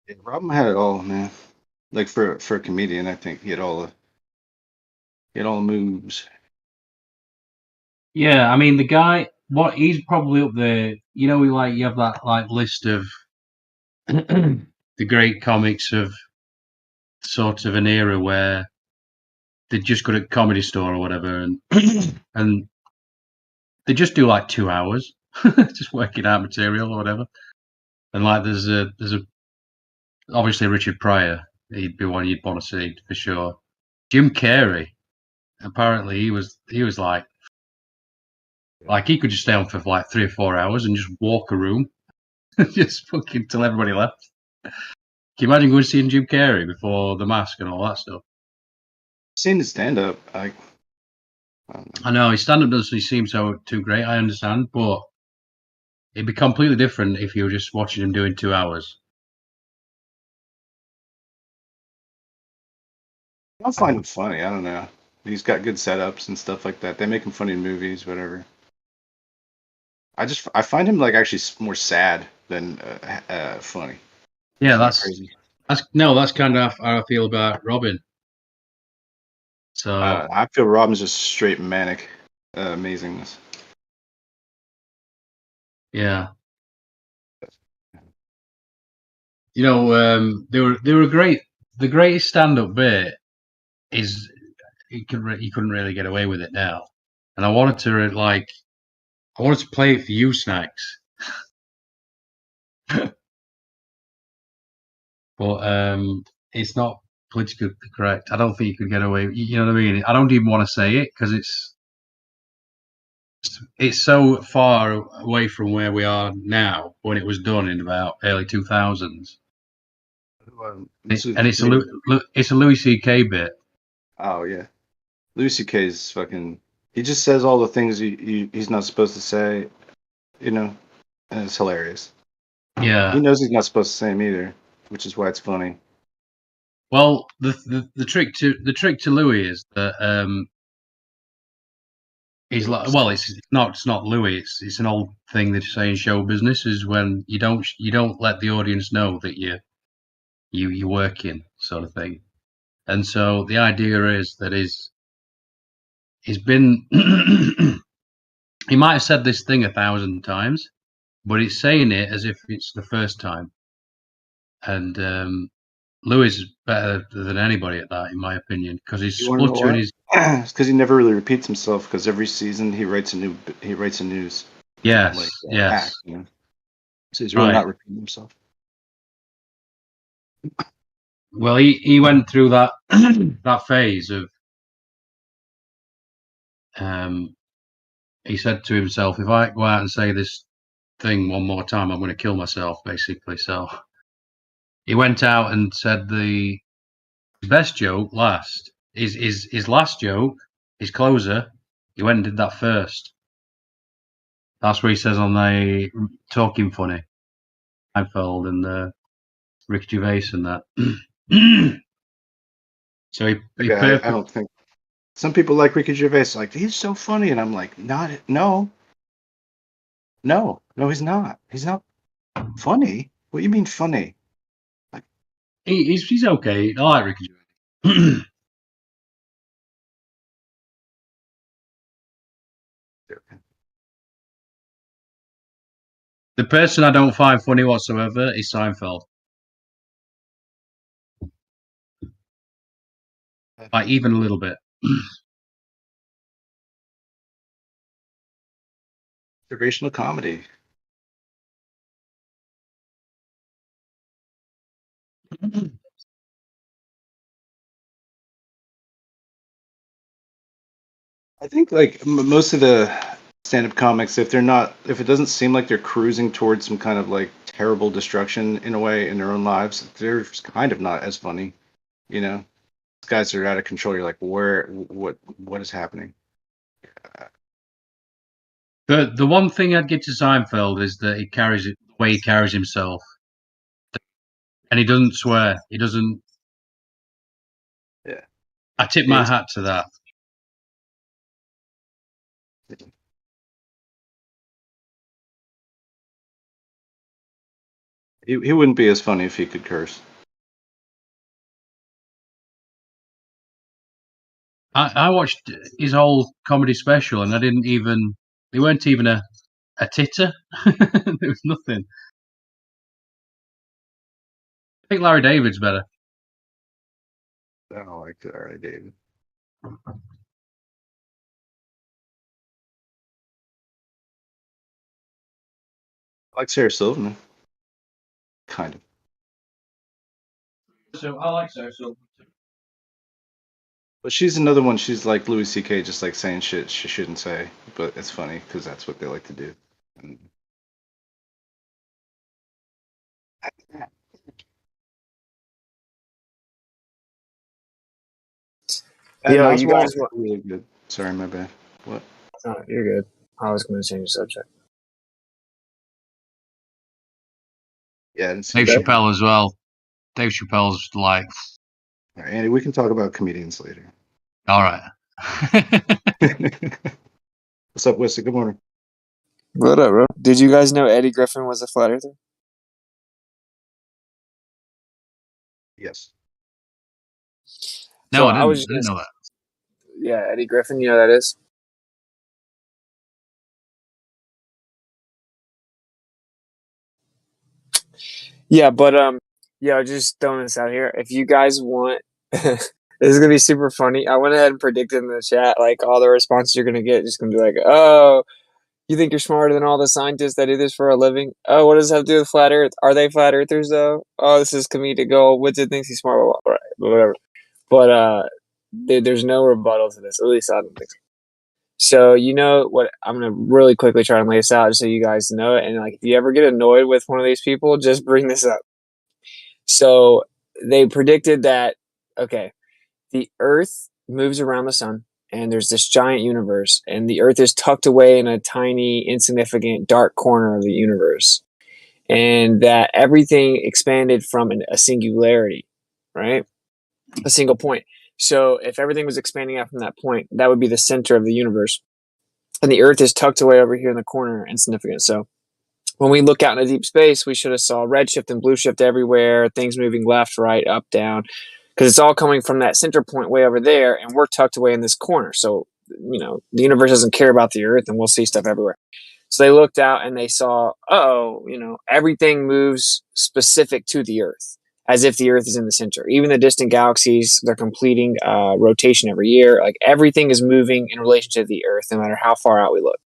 [SPEAKER 3] Yeah, Robin had it all, man. Like for a comedian, I think he had all the moves.
[SPEAKER 4] Yeah, I mean the guy, what he's probably up there. You know, you have that like list of the great comics of sort of an era where they just go to Comedy Store or whatever, and and they just do like 2 hours, just working out material or whatever. And like there's a obviously Richard Pryor, he'd be one you'd want to see for sure. Jim Carrey, apparently he was like he could just stay on for like 3 or 4 hours and just walk a room, just fucking till everybody left. Can you imagine going to see Jim Carrey before The Mask and all that stuff?
[SPEAKER 3] Seen his stand up, I don't know.
[SPEAKER 4] I know his stand-up doesn't seem so too great. I understand, but it'd be completely different if you were just watching him doing 2 hours.
[SPEAKER 3] I find him funny. I don't know. He's got good setups and stuff like that. They make him funny in movies, whatever. I find him like actually more sad than funny.
[SPEAKER 4] Yeah,
[SPEAKER 3] Isn't that crazy.
[SPEAKER 4] that's kind of how I feel about Robin. So
[SPEAKER 3] I feel Robin's just straight manic amazingness.
[SPEAKER 4] yeah, you know, they were great. The greatest stand-up bit is he couldn't really get away with it now, and I wanted to play it for you, Snacks. But it's not politically correct. I don't think you could get away. You know what I mean? I don't even want to say it because it's so far away from where we are now when it was done in about early 2000s. And it's a Louis C.K. bit.
[SPEAKER 3] Oh yeah, Louis C.K.'s fucking. He just says all the things he's not supposed to say, you know, and it's hilarious.
[SPEAKER 4] Yeah.
[SPEAKER 3] He knows he's not supposed to say them either, which is why it's funny.
[SPEAKER 4] Well, the trick to Louis is that he's like, well, it's not Louis. It's an old thing they say in show business is when you don't let the audience know that you're working, sort of thing. And so the idea is that he's been he might have said this thing 1,000 times, but he's saying it as if it's the first time. And Louis is better than anybody at that, in my opinion, because he's
[SPEAKER 3] You want to know
[SPEAKER 4] spluttering
[SPEAKER 3] why?
[SPEAKER 4] his.
[SPEAKER 3] It's because he never really repeats himself. Because every season he writes a news
[SPEAKER 4] Yes, yes.
[SPEAKER 3] act. You know? So he's really
[SPEAKER 4] Right.
[SPEAKER 3] not repeating himself.
[SPEAKER 4] Well, he went through that that phase of he said to himself, if I go out and say this thing one more time, I'm going to kill myself, basically. So he went out and said the best joke last. His last joke, his closer, he went and did that first. That's what he says on the Talking Funny, Seinfeld and Rick Gervais and that. So he
[SPEAKER 3] I don't think some people like Ricky Gervais. Like he's so funny, and I'm like, no, he's not. He's not funny. What do you mean funny?
[SPEAKER 4] he's okay. I like Ricky Gervais. The person I don't find funny whatsoever is Seinfeld. Like even a little bit.
[SPEAKER 3] Observational comedy. I think like most of the stand-up comics, if it doesn't seem like they're cruising towards some kind of like terrible destruction in a way in their own lives, they're kind of not as funny, you know. guys are out of control. You're like, what is happening?
[SPEAKER 4] The one thing I'd give to Seinfeld is that he carries it the way he carries himself, and he doesn't swear. He doesn't.
[SPEAKER 3] Yeah.
[SPEAKER 4] I tip my hat to that.
[SPEAKER 3] He wouldn't be as funny if he could curse.
[SPEAKER 4] I watched his whole comedy special, and I didn't even. They weren't even a titter. There was nothing. I think Larry David's better.
[SPEAKER 3] I don't like that, right, David? I like Sarah Silverman. Kind of.
[SPEAKER 4] So I like Sarah Silverman.
[SPEAKER 3] But she's another one. She's like Louis C.K., just like saying shit she shouldn't say. But it's funny because that's what they like to do. And
[SPEAKER 5] Yo, you guys
[SPEAKER 3] were really good. Sorry, my bad. What?
[SPEAKER 5] Oh, you're good. I was going to change the subject.
[SPEAKER 3] Yeah, I didn't see
[SPEAKER 4] Dave
[SPEAKER 3] that.
[SPEAKER 4] Chappelle as well. Dave Chappelle's like,
[SPEAKER 3] All right, Andy, we can talk about comedians later.
[SPEAKER 4] all right.
[SPEAKER 3] What's up, Wissa? Good morning.
[SPEAKER 5] What up, bro? Did you guys know Eddie Griffin was a flat earther?
[SPEAKER 3] Yes.
[SPEAKER 4] No,
[SPEAKER 5] So
[SPEAKER 4] I
[SPEAKER 5] was
[SPEAKER 4] didn't. I didn't know that.
[SPEAKER 5] Yeah, Eddie Griffin, you know who that is? Yeah, but yeah, just throwing this out here. If you guys want, this is gonna be super funny. I went ahead and predicted in the chat like all the responses you're gonna get. Just gonna be like, oh, you think you're smarter than all the scientists that do this for a living? Oh, what does that have to do with flat Earth? Are they flat earthers though? Oh, this is comedic gold. Wizard thinks he's smart. Blah, blah, blah, whatever. But there's no rebuttal to this. At least I don't think so. So you know what? I'm gonna really quickly try and lay this out just so you guys know it. And like, if you ever get annoyed with one of these people, just bring this up. So they predicted that okay, the Earth moves around the sun, and there's this giant universe, and the Earth is tucked away in a tiny, insignificant, dark corner of the universe, and that everything expanded from a singularity, right? A single point. So if everything was expanding out from that point, that would be the center of the universe. And the Earth is tucked away over here in the corner, insignificant. So when we look out into deep space, we should have saw redshift and blue shift everywhere, things moving left, right, up, down, because it's all coming from that center point way over there, and we're tucked away in this corner. So, you know, the universe doesn't care about the Earth, and we'll see stuff everywhere. So they looked out and they saw, oh, you know, everything moves specific to the Earth, as if the Earth is in the center. Even the distant galaxies, they're completing rotation every year. Like everything is moving in relation to the Earth, no matter how far out we look.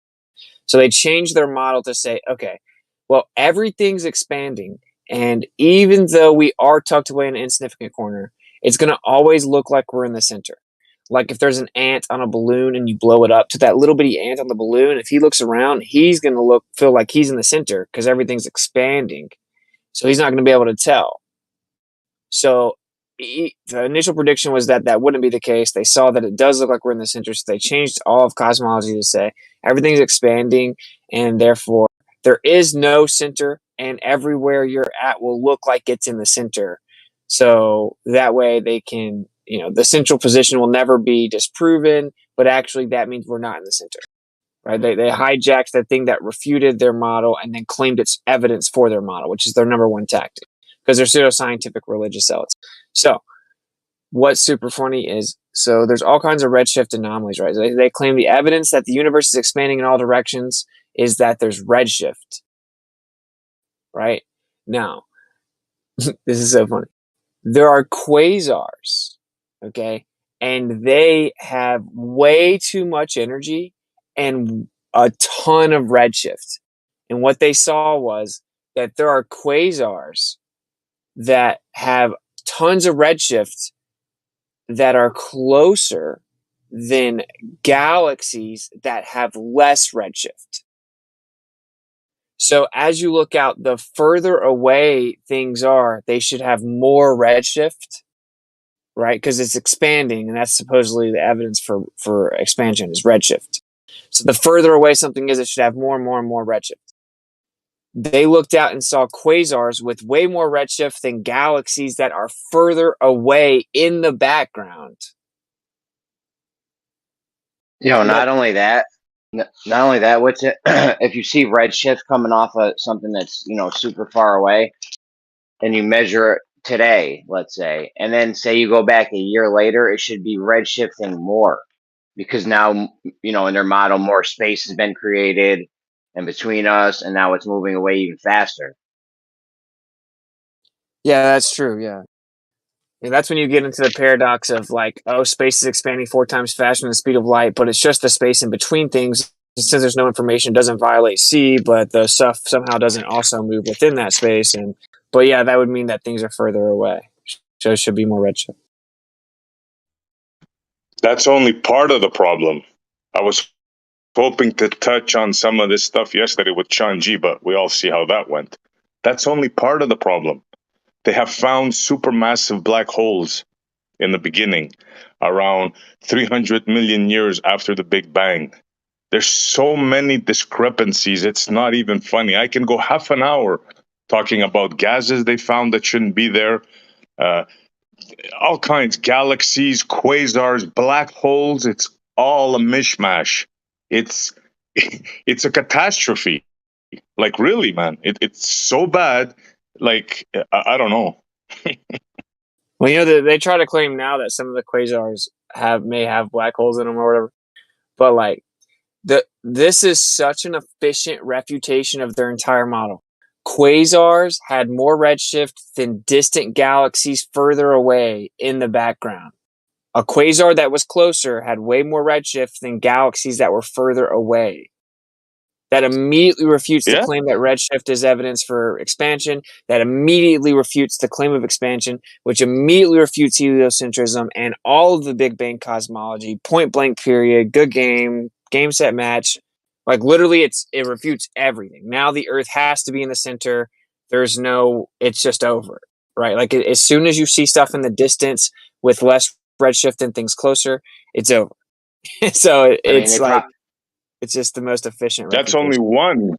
[SPEAKER 5] So they changed their model to say, okay, well, everything's expanding. And even though we are tucked away in an insignificant corner, it's going to always look like we're in the center. Like if there's an ant on a balloon and you blow it up to that little bitty ant on the balloon, if he looks around, he's going to feel like he's in the center because everything's expanding. So he's not going to be able to tell. So the initial prediction was that that wouldn't be the case. They saw that it does look like we're in the center, so they changed all of cosmology to say everything's expanding, and therefore there is no center, and everywhere you're at will look like it's in the center. So that way they can, you know, the central position will never be disproven, but actually that means we're not in the center. Right? They hijacked the thing that refuted their model and then claimed it's evidence for their model, which is their number one tactic because they're pseudoscientific religious zealots. So what's super funny is, so there's all kinds of redshift anomalies, right? They claim the evidence that the universe is expanding in all directions is that there's redshift, right? Now, this is so funny. There are quasars, okay? And they have way too much energy and a ton of redshift. And what they saw was that there are quasars that have tons of redshift that are closer than galaxies that have less redshift. So as you look out, the further away things are, they should have more redshift. right? Because it's expanding, and that's supposedly the evidence for expansion is redshift. So the further away something is, it should have more and more and more redshift. They looked out and saw quasars with way more redshift than galaxies that are further away in the background.
[SPEAKER 2] Not only that, what's it? If you see redshift coming off of something that's super far away, and you measure it today, let's say, and then say you go back a year later, it should be redshifting more because now in their model more space has been created in between us, and now it's moving away even faster.
[SPEAKER 5] Yeah, that's true. Yeah. And that's when you get into the paradox of like, oh, space is expanding 4 times faster than the speed of light, but it's just the space in between things. Since there's no information, it doesn't violate C, but the stuff somehow doesn't also move within that space. But yeah, that would mean that things are further away. So it should be more redshift.
[SPEAKER 6] That's only part of the problem. I was hoping to touch on some of this stuff yesterday with Chanji, but we all see how that went. That's only part of the problem. They have found supermassive black holes in the beginning, around 300 million years after the Big Bang. There's so many discrepancies, it's not even funny. I can go half an hour talking about gases they found that shouldn't be there, all kinds, galaxies, quasars, black holes. It's all a mishmash. It's it's a catastrophe. Like, really, man, it's so bad. Like, I don't know.
[SPEAKER 5] Well, they try to claim now that some of the quasars may have black holes in them or whatever, but like this is such an efficient refutation of their entire model. Quasars had more redshift than distant galaxies further away in the background. A quasar that was closer had way more redshift than galaxies that were further away. That immediately refutes the claim that redshift is evidence for expansion. That immediately refutes the claim of expansion, which immediately refutes heliocentrism and all of the Big Bang cosmology. Point blank period. Good game. Game, set, match. Like literally, it refutes everything. Now the Earth has to be in the center. It's just over, right? Like as soon as you see stuff in the distance with less redshift than things closer, it's over. So it's just the most efficient.
[SPEAKER 6] That's only one.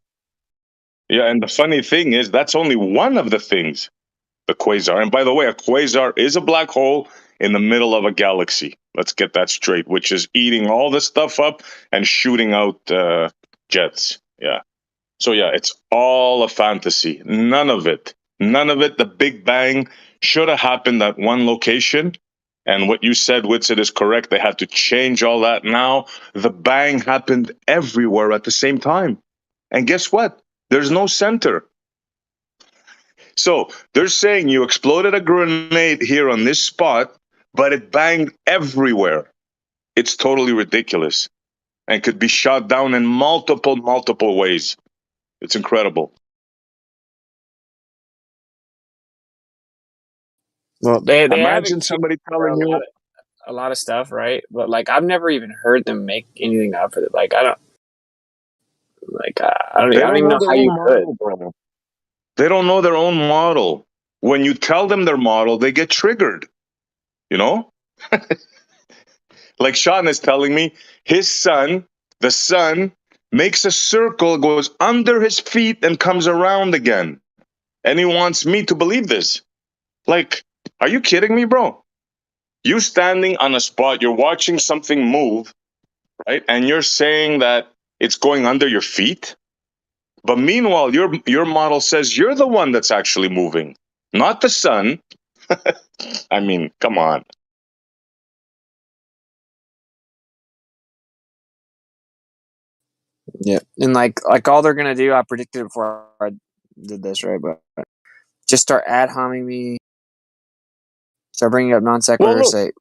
[SPEAKER 6] Yeah, and the funny thing is, that's only one of the things, the quasar. And by the way, a quasar is a black hole in the middle of a galaxy. Let's get that straight, which is eating all the stuff up and shooting out jets. Yeah. So yeah, it's all a fantasy. None of it. The Big Bang should have happened at one location. And what you said, Witsit, is correct. They had to change all that now. The bang happened everywhere at the same time. And guess what? There's no center. So they're saying you exploded a grenade here on this spot, but it banged everywhere. It's totally ridiculous and could be shot down in multiple ways. It's incredible.
[SPEAKER 5] Well, they
[SPEAKER 6] imagine somebody telling you
[SPEAKER 5] a lot of stuff, right? But like, I've never even heard them make anything up for it. Like, I don't even know how you could.
[SPEAKER 6] Bro. They don't know their own model. When you tell them their model, they get triggered. Like Sean is telling me, his son, the sun, makes a circle, goes under his feet, and comes around again. And he wants me to believe this. Like, are you kidding me, bro? You standing on a spot, you're watching something move, right? And you're saying that it's going under your feet? But meanwhile, your model says you're the one that's actually moving, not the sun. I mean, come on.
[SPEAKER 5] Yeah, and like all they're gonna do, I predicted it before I did this, right? But just start ad homing me, start bringing up non sequiturs. Say,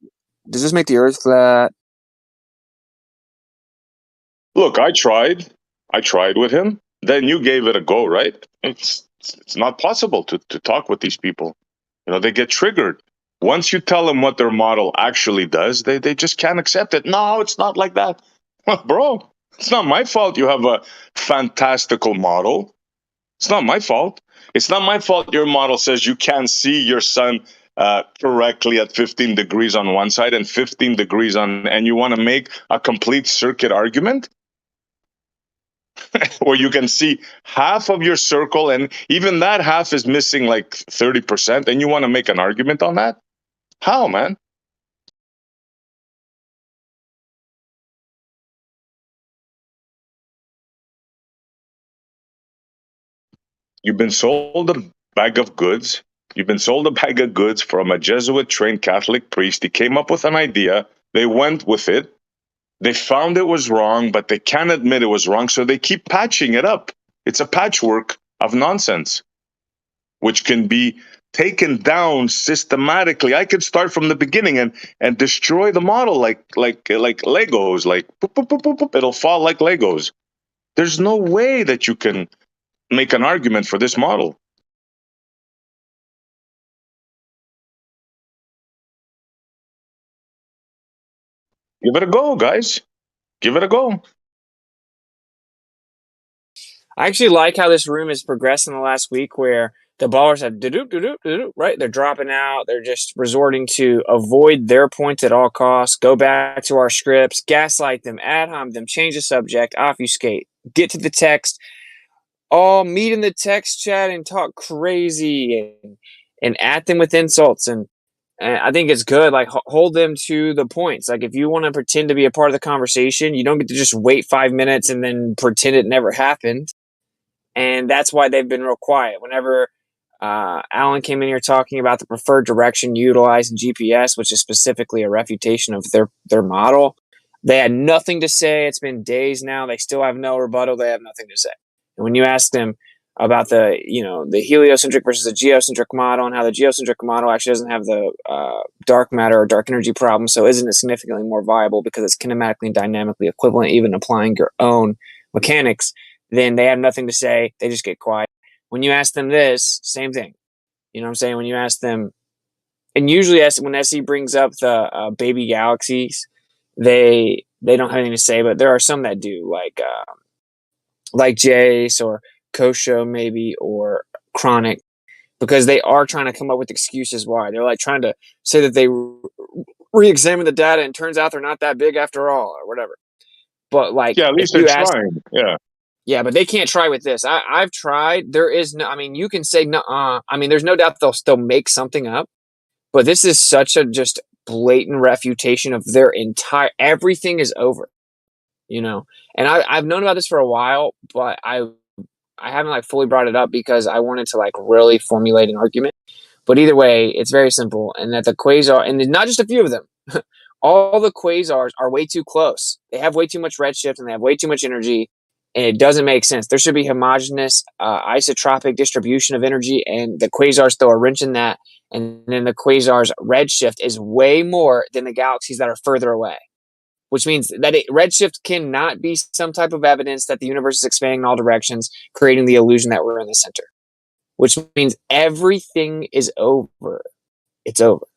[SPEAKER 5] does this make the Earth flat?
[SPEAKER 6] Look, I tried with him. Then you gave it a go, right? It's not possible to talk with these people. They get triggered. Once you tell them what their model actually does, they just can't accept it. No, it's not like that. Bro, it's not my fault you have a fantastical model. It's not my fault. It's not my fault your model says you can't see your sun correctly at 15 degrees on one side and 15 degrees on, and you want to make a complete circuit argument where you can see half of your circle, and even that half is missing like 30%, and you want to make an argument on that? How, man? You've been sold a bag of goods. You've been sold a bag of goods from a Jesuit trained Catholic priest. He came up with an idea. They went with it. They found it was wrong, but they can't admit it was wrong. So they keep patching it up. It's a patchwork of nonsense, which can be taken down systematically. I could start from the beginning and destroy the model like Legos, like boop, boop, boop, boop, boop. It'll fall like Legos. There's no way that you can make an argument for this model. Give it a go, guys. Give it a go.
[SPEAKER 5] I actually like how this room has progressed in the last week, where the ballers have right. They're dropping out. They're just resorting to avoid their points at all costs. Go back to our scripts, gaslight them, ad hom them, change the subject, obfuscate, get to the text. All meet in the text chat and talk crazy and at them with insults. And I think it's good. Like, hold them to the points. Like, if you want to pretend to be a part of the conversation, you don't get to just wait 5 minutes and then pretend it never happened. And that's why they've been real quiet. Whenever Alan came in here talking about the preferred direction utilized in GPS, which is specifically a refutation of their model, they had nothing to say. It's been days now. They still have no rebuttal. They have nothing to say. And when you ask them about the heliocentric versus the geocentric model, and how the geocentric model actually doesn't have the dark matter or dark energy problem, so isn't it significantly more viable because it's kinematically and dynamically equivalent, even applying your own mechanics, then they have nothing to say. They just get quiet. When you ask them this, same thing. You know what I'm saying? When you ask them, and usually when SE brings up the baby galaxies, they don't have anything to say, but there are some that do, like Jace or Kosho maybe, or Chronic, because they are trying to come up with excuses why. They're like trying to say that they re-examine the data and turns out they're not that big after all, or whatever. But like,
[SPEAKER 6] Yeah, at
[SPEAKER 5] if
[SPEAKER 6] least they're
[SPEAKER 5] you ask,
[SPEAKER 6] trying. Yeah.
[SPEAKER 5] yeah, but they can't try with this. I've tried. There is no, I mean, you can say no. I mean, there's no doubt they'll still make something up, but this is such a just blatant refutation of their entire, everything is over, And I've known about this for a while, but I haven't like fully brought it up because I wanted to like really formulate an argument. But either way, it's very simple, and that the quasar, and not just a few of them, all the quasars are way too close. They have way too much redshift and they have way too much energy, and it doesn't make sense. There should be homogeneous, isotropic distribution of energy, and the quasars throw a wrench in that. And then the quasar's redshift is way more than the galaxies that are further away, which means that redshift cannot be some type of evidence that the universe is expanding in all directions, creating the illusion that we're in the center, which means everything is over. It's over.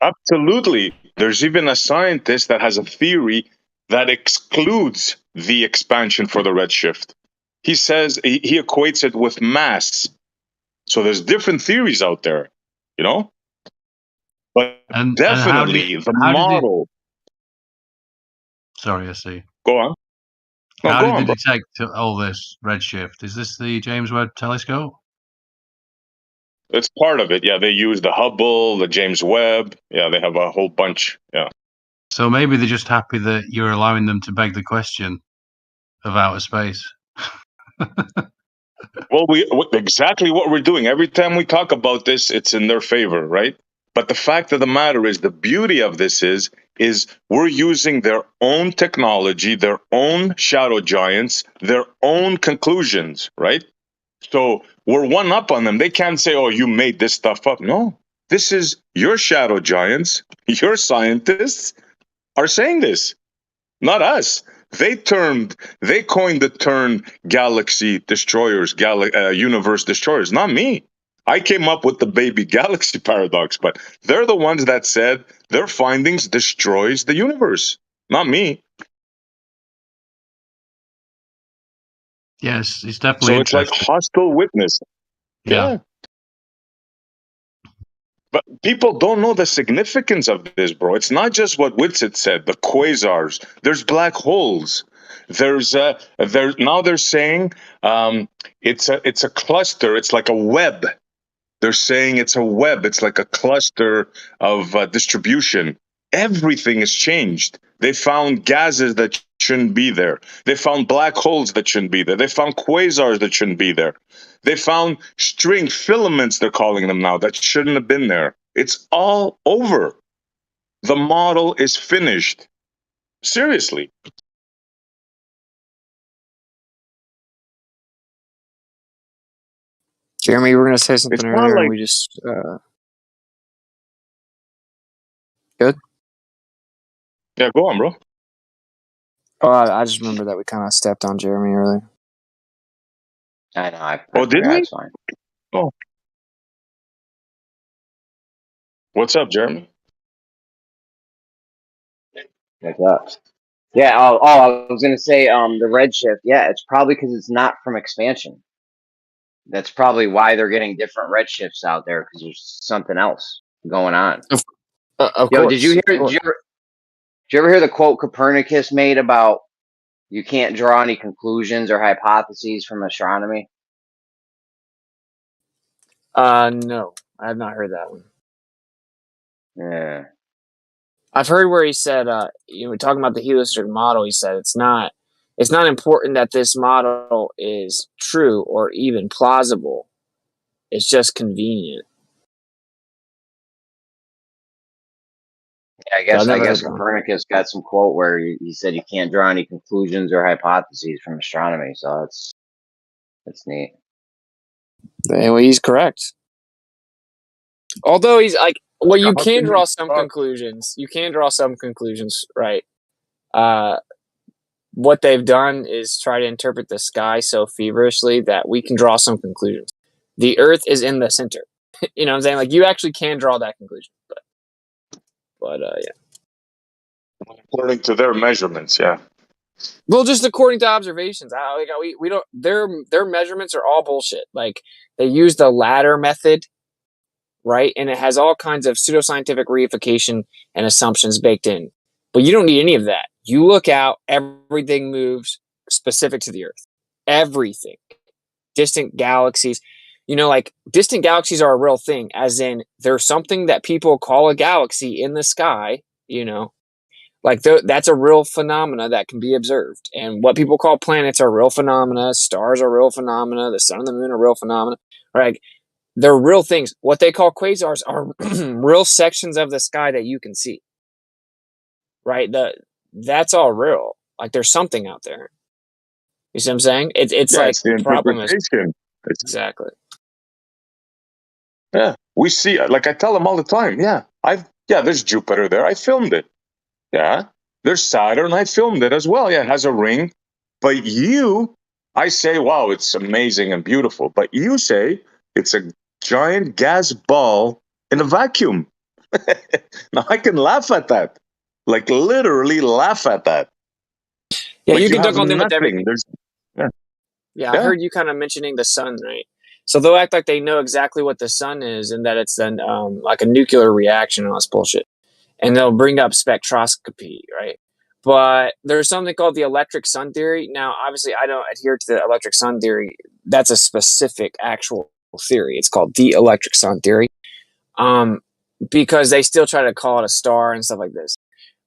[SPEAKER 6] Absolutely. There's even a scientist that has a theory that excludes the expansion for the redshift. He says he equates it with mass. So there's different theories out there, But
[SPEAKER 4] And
[SPEAKER 6] definitely the model.
[SPEAKER 4] Sorry, I see.
[SPEAKER 6] Go on. No,
[SPEAKER 4] How
[SPEAKER 6] go
[SPEAKER 4] did
[SPEAKER 6] on,
[SPEAKER 4] they
[SPEAKER 6] bro.
[SPEAKER 4] detect all this redshift? Is this the James Webb Telescope?
[SPEAKER 6] It's part of it. Yeah, they use the Hubble, the James Webb. Yeah, they have a whole bunch. Yeah.
[SPEAKER 4] So maybe they're just happy that you're allowing them to beg the question of outer space.
[SPEAKER 6] Well, exactly what we're doing. Every time we talk about this, it's in their favor, right? But the fact of the matter is, the beauty of this is we're using their own technology, their own shadow giants, their own conclusions, right? So we're one up on them. They can't say, "Oh, you made this stuff up." No, this is your shadow giants, your scientists are saying this, not us. They coined the term galaxy destroyers, universe destroyers, not me. I came up with the baby galaxy paradox, but they're the ones that said their findings destroys the universe, not me.
[SPEAKER 4] Yes, it's definitely
[SPEAKER 6] So it's like
[SPEAKER 4] interesting.
[SPEAKER 6] hostile witness.
[SPEAKER 4] Yeah.
[SPEAKER 6] Yeah. But people don't know the significance of this, bro. It's not just what Whitsitt said, the quasars. There's black holes. There's now they're saying it's a cluster. It's like a web. They're saying it's a web. It's like a cluster of distribution. Everything has changed. They found gases that shouldn't be there. They found black holes that shouldn't be there. They found quasars that shouldn't be there. They found string filaments, they're calling them now, that shouldn't have been there. It's all over. The model is finished. Seriously.
[SPEAKER 5] Jeremy, you were going to say something
[SPEAKER 6] It's not
[SPEAKER 5] earlier, and
[SPEAKER 6] like,
[SPEAKER 5] we just good.
[SPEAKER 6] yeah, go on, bro.
[SPEAKER 5] Oh, I just remember that we kind of stepped on Jeremy earlier.
[SPEAKER 2] I know. I
[SPEAKER 6] Oh, did
[SPEAKER 2] forgot.
[SPEAKER 6] we?
[SPEAKER 2] It's fine.
[SPEAKER 6] Oh. What's up, Jeremy?
[SPEAKER 2] What's up? Yeah. I was gonna say, the redshift. Yeah, it's probably because it's not from expansion. That's probably why they're getting different redshifts out there, because there's something else going on.
[SPEAKER 5] Of
[SPEAKER 2] Yo,
[SPEAKER 5] course.
[SPEAKER 2] did you hear?
[SPEAKER 5] Of course.
[SPEAKER 2] Did you ever hear the quote Copernicus made about you can't draw any conclusions or hypotheses from astronomy?
[SPEAKER 5] No, I have not heard that one.
[SPEAKER 2] Yeah.
[SPEAKER 5] I've heard where he said, talking about the heliocentric model, he said it's not important that this model is true or even plausible. It's just convenient.
[SPEAKER 2] I
[SPEAKER 5] So I've
[SPEAKER 2] guess
[SPEAKER 5] never heard that.
[SPEAKER 2] Copernicus got some quote where he said you can't draw any conclusions or hypotheses from astronomy. So that's neat.
[SPEAKER 5] Well, he's correct. Although he's like, well, you
[SPEAKER 6] How
[SPEAKER 5] can
[SPEAKER 6] can
[SPEAKER 5] draw
[SPEAKER 6] you
[SPEAKER 5] some
[SPEAKER 6] talk?
[SPEAKER 5] conclusions. You can draw some conclusions, right? What they've done is try to interpret the sky so feverishly that we can draw some conclusions. The Earth is in the center. You know what I'm saying? Like, you actually can draw that conclusion. But yeah.
[SPEAKER 6] According to their measurements, yeah.
[SPEAKER 5] Well, just according to observations, we don't. Their measurements are all bullshit. Like, they use the ladder method, right? And it has all kinds of pseudoscientific reification and assumptions baked in. But you don't need any of that. You look out, everything moves specific to the Earth. Everything. Distant galaxies. Like, distant galaxies are a real thing, as in there's something that people call a galaxy in the sky, like that's a real phenomena that can be observed. And what people call planets are real phenomena. Stars are real phenomena. The sun and the moon are real phenomena. Right? They're real things. What they call quasars are real sections of the sky that you can see. Right? That's all real. Like, there's something out there. You see what I'm saying? It's
[SPEAKER 6] Yeah,
[SPEAKER 5] like
[SPEAKER 6] it's the
[SPEAKER 5] the problem is
[SPEAKER 6] interpretation.
[SPEAKER 5] exactly.
[SPEAKER 6] Yeah, we see. Like I tell them all the time. Yeah, there's Jupiter there. I filmed it. Yeah, there's Saturn. I filmed it as well. Yeah, it has a ring. But I say, wow, it's amazing and beautiful. But you say it's a giant gas ball in a vacuum. Now I can laugh at that. Like literally laugh at that.
[SPEAKER 5] Yeah,
[SPEAKER 6] Like
[SPEAKER 5] you
[SPEAKER 6] you
[SPEAKER 5] can
[SPEAKER 6] have
[SPEAKER 5] dunk on them with
[SPEAKER 6] nothing.
[SPEAKER 5] everything.
[SPEAKER 6] Yeah.
[SPEAKER 5] Yeah, I heard you kind of mentioning the sun, right? So they'll act like they know exactly what the sun is and that it's then like a nuclear reaction and all this bullshit. And they'll bring up spectroscopy, right? But there's something called the electric sun theory. Now, obviously, I don't adhere to the electric sun theory. That's a specific actual theory. It's called the electric sun theory, because they still try to call it a star and stuff like this.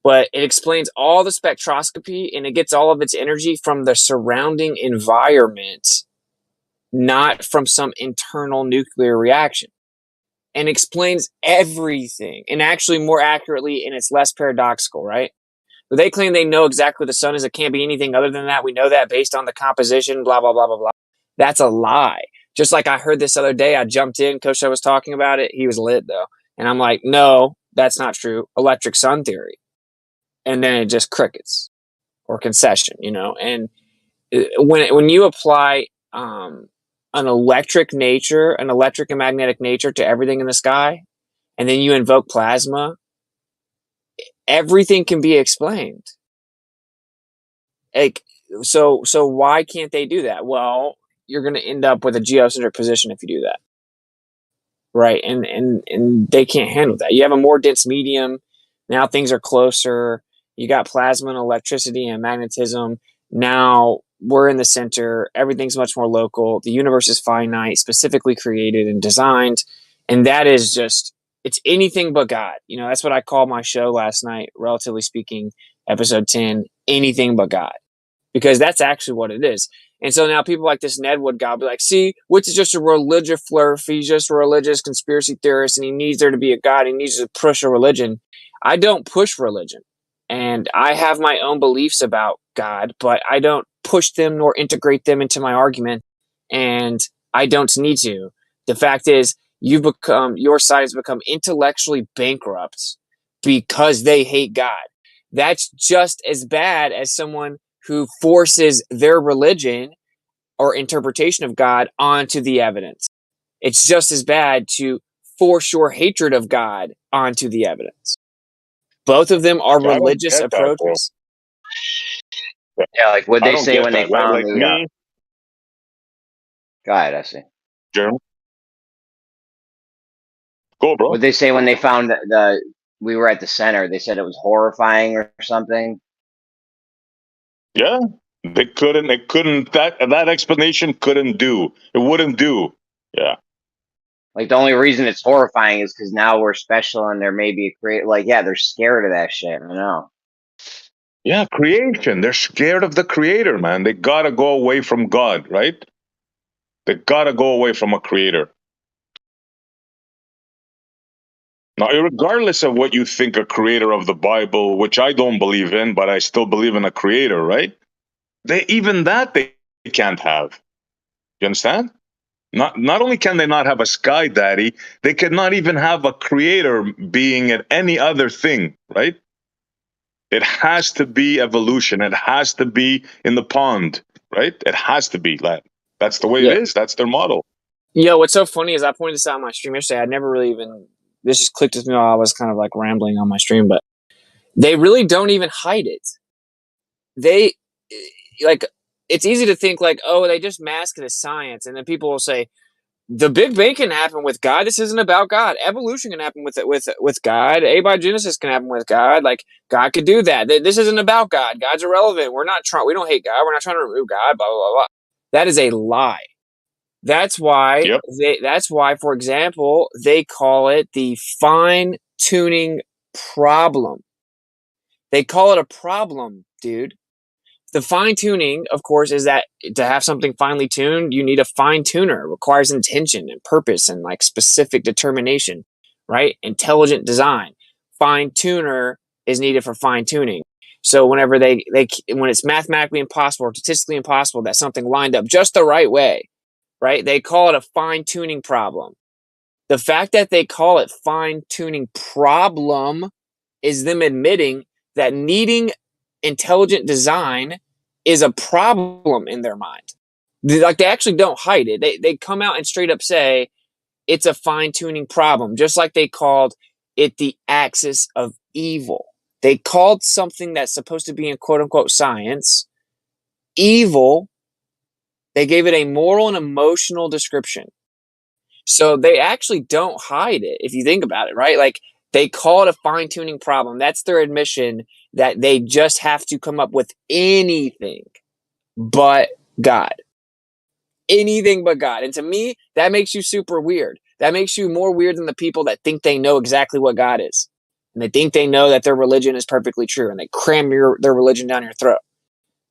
[SPEAKER 5] But it explains all the spectroscopy, and it gets all of its energy from the surrounding environment, not from some internal nuclear reaction, and explains everything, and actually more accurately, and it's less paradoxical, right? But they claim they know exactly what the sun is. It can't be anything other than that. We know that based on the composition, blah, blah, blah, blah, blah. That's a lie. Just like I heard this other day, I jumped in, Coach was talking about it. He was lit, though. And I'm like, no, that's not true. Electric sun theory. And then it just crickets or concession, And when you apply an electric and magnetic nature to everything in the sky, and then you invoke plasma, everything can be explained. Like, so why can't they do that? Well, you're going to end up with a geocentric position if you do that. right? And they can't handle that. You have a more dense medium. Now things are closer. You got plasma and electricity and magnetism. Now we're in the center. Everything's much more local. The universe is finite, specifically created and designed. And that is just, it's anything but God. You know, that's what I called my show last night, relatively speaking, episode 10, anything but God, because that's actually what it is. And so now people like this Nedwood guy will be like, see, Witch is just a religious flirt. He's just a religious conspiracy theorist, and he needs there to be a God. He needs to push a religion. I don't push religion. And I have my own beliefs about God, but I don't push them nor integrate them into my argument. And I don't need to. The fact is, your side has become intellectually bankrupt because they hate God. That's just as bad as someone who forces their religion or interpretation of God onto the evidence. It's just as bad to force your hatred of God onto the evidence. Both of them are
[SPEAKER 6] I don't
[SPEAKER 5] religious
[SPEAKER 6] get that, bro.
[SPEAKER 5] approaches.
[SPEAKER 2] Yeah, like what
[SPEAKER 6] I
[SPEAKER 2] they
[SPEAKER 6] don't
[SPEAKER 2] say
[SPEAKER 6] get
[SPEAKER 2] when they
[SPEAKER 6] that. Like,
[SPEAKER 2] found
[SPEAKER 6] like
[SPEAKER 2] the.
[SPEAKER 6] me,
[SPEAKER 2] Go ahead, I see.
[SPEAKER 6] Jeremy. Go, bro.
[SPEAKER 2] What they say when they found the we were at the center. They said it was horrifying or something.
[SPEAKER 6] Yeah, they couldn't. It couldn't. That explanation couldn't do. It wouldn't do. Yeah.
[SPEAKER 2] Like the only reason it's horrifying is because now we're special and there may be a create. Like yeah, they're scared of that shit. I know.
[SPEAKER 6] Yeah, creation. They're scared of the creator, man. They gotta go away from God, right? They gotta go away from a creator. Now, regardless of what you think a creator of the Bible, which I don't believe in, but I still believe in a creator, right? Even that they can't have. You understand? Not only can they not have a sky daddy, they cannot even have a creator being at any other thing, right? It has to be evolution. It has to be in the pond, right? It has to be that. That's the way it
[SPEAKER 5] Yeah.
[SPEAKER 6] is. That's their model.
[SPEAKER 5] You know, what's so funny is I pointed this out on my stream yesterday. I never really even, this just clicked with me while I was kind of like rambling on my stream, but they really don't even hide it. They, like, it's easy to think like, oh, they just mask it as science. And then people will say, the Big Bang can happen with God. This isn't about God. Evolution can happen with God. Abiogenesis can happen with God. Like God could do that. This isn't about God. God's irrelevant. We're not trying. We don't hate God. We're not trying to remove God. Blah blah blah. That is a lie. That's why
[SPEAKER 6] Yep.
[SPEAKER 5] That's why, for example, they call it the fine tuning problem. They call it a problem, dude. The fine tuning, of course, is that to have something finely tuned, you need a fine tuner. It requires intention and purpose and like specific determination, right? Intelligent design. Fine tuner is needed for fine tuning. So whenever when it's mathematically impossible or statistically impossible that something lined up just the right way, right? They call it a fine tuning problem. The fact that they call it fine tuning problem is them admitting that needing intelligent design is a problem in their mind. Like they actually don't hide it. They come out and straight up say it's a fine tuning problem, just like they called it the axis of evil. They called something that's supposed to be in quote unquote science evil. They gave it a moral and emotional description. So they actually don't hide it if you think about it, right? Like they call it a fine tuning problem. That's their admission that they just have to come up with anything but God. Anything but God. And to me, that makes you super weird. That makes you more weird than the people that think they know exactly what God is. And they think they know that their religion is perfectly true and they cram their religion down your throat.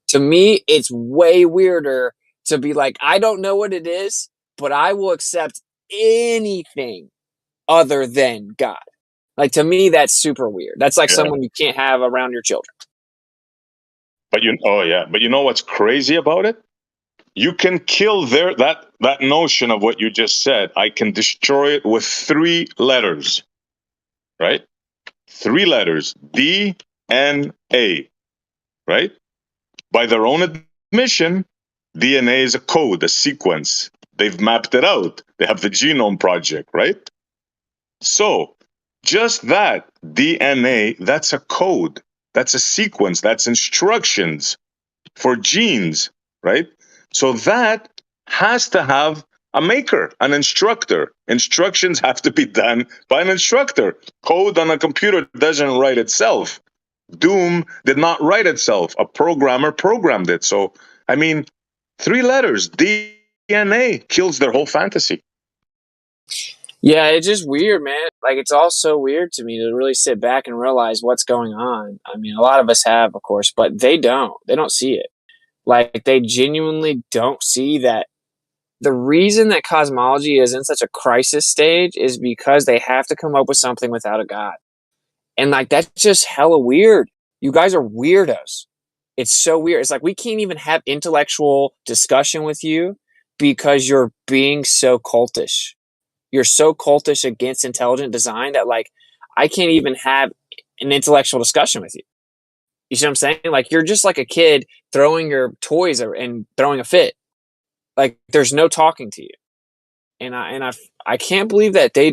[SPEAKER 5] To me, it's way weirder to be like, I don't know what it is, but I will accept anything other than God. Like to me, that's super weird. That's like
[SPEAKER 6] Yeah.
[SPEAKER 5] someone you can't have around your children.
[SPEAKER 6] But you know what's crazy about it? You can kill that notion of what you just said. I can destroy it with 3 letters, right? 3 letters, DNA, right? By their own admission, DNA is a code, a sequence. They've mapped it out. They have the Genome Project, right? So, just that DNA, that's a code. That's a sequence. That's instructions for genes, right? So that has to have A maker, an instructor. Instructions have to be done by an instructor. Code on a computer doesn't write itself. Doom did not write itself. A programmer programmed it. So, I mean, 3 letters, DNA, kills their whole fantasy.
[SPEAKER 5] Yeah, it's just weird, man. Like, it's all so weird to me to really sit back and realize what's going on. I mean, a lot of us have, of course, but they don't. They don't see it. Like, they genuinely don't see that the reason that cosmology is in such a crisis stage is because they have to come up with something without a god. And, like, that's just hella weird. You guys are weirdos. It's so weird. It's like we can't even have intellectual discussion with you because you're being so cultish. You're so cultish against intelligent design that, like, I can't even have an intellectual discussion with you. You see what I'm saying? Like, you're just like a kid throwing your toys and throwing a fit. Like, there's no talking to you. And I can't believe that they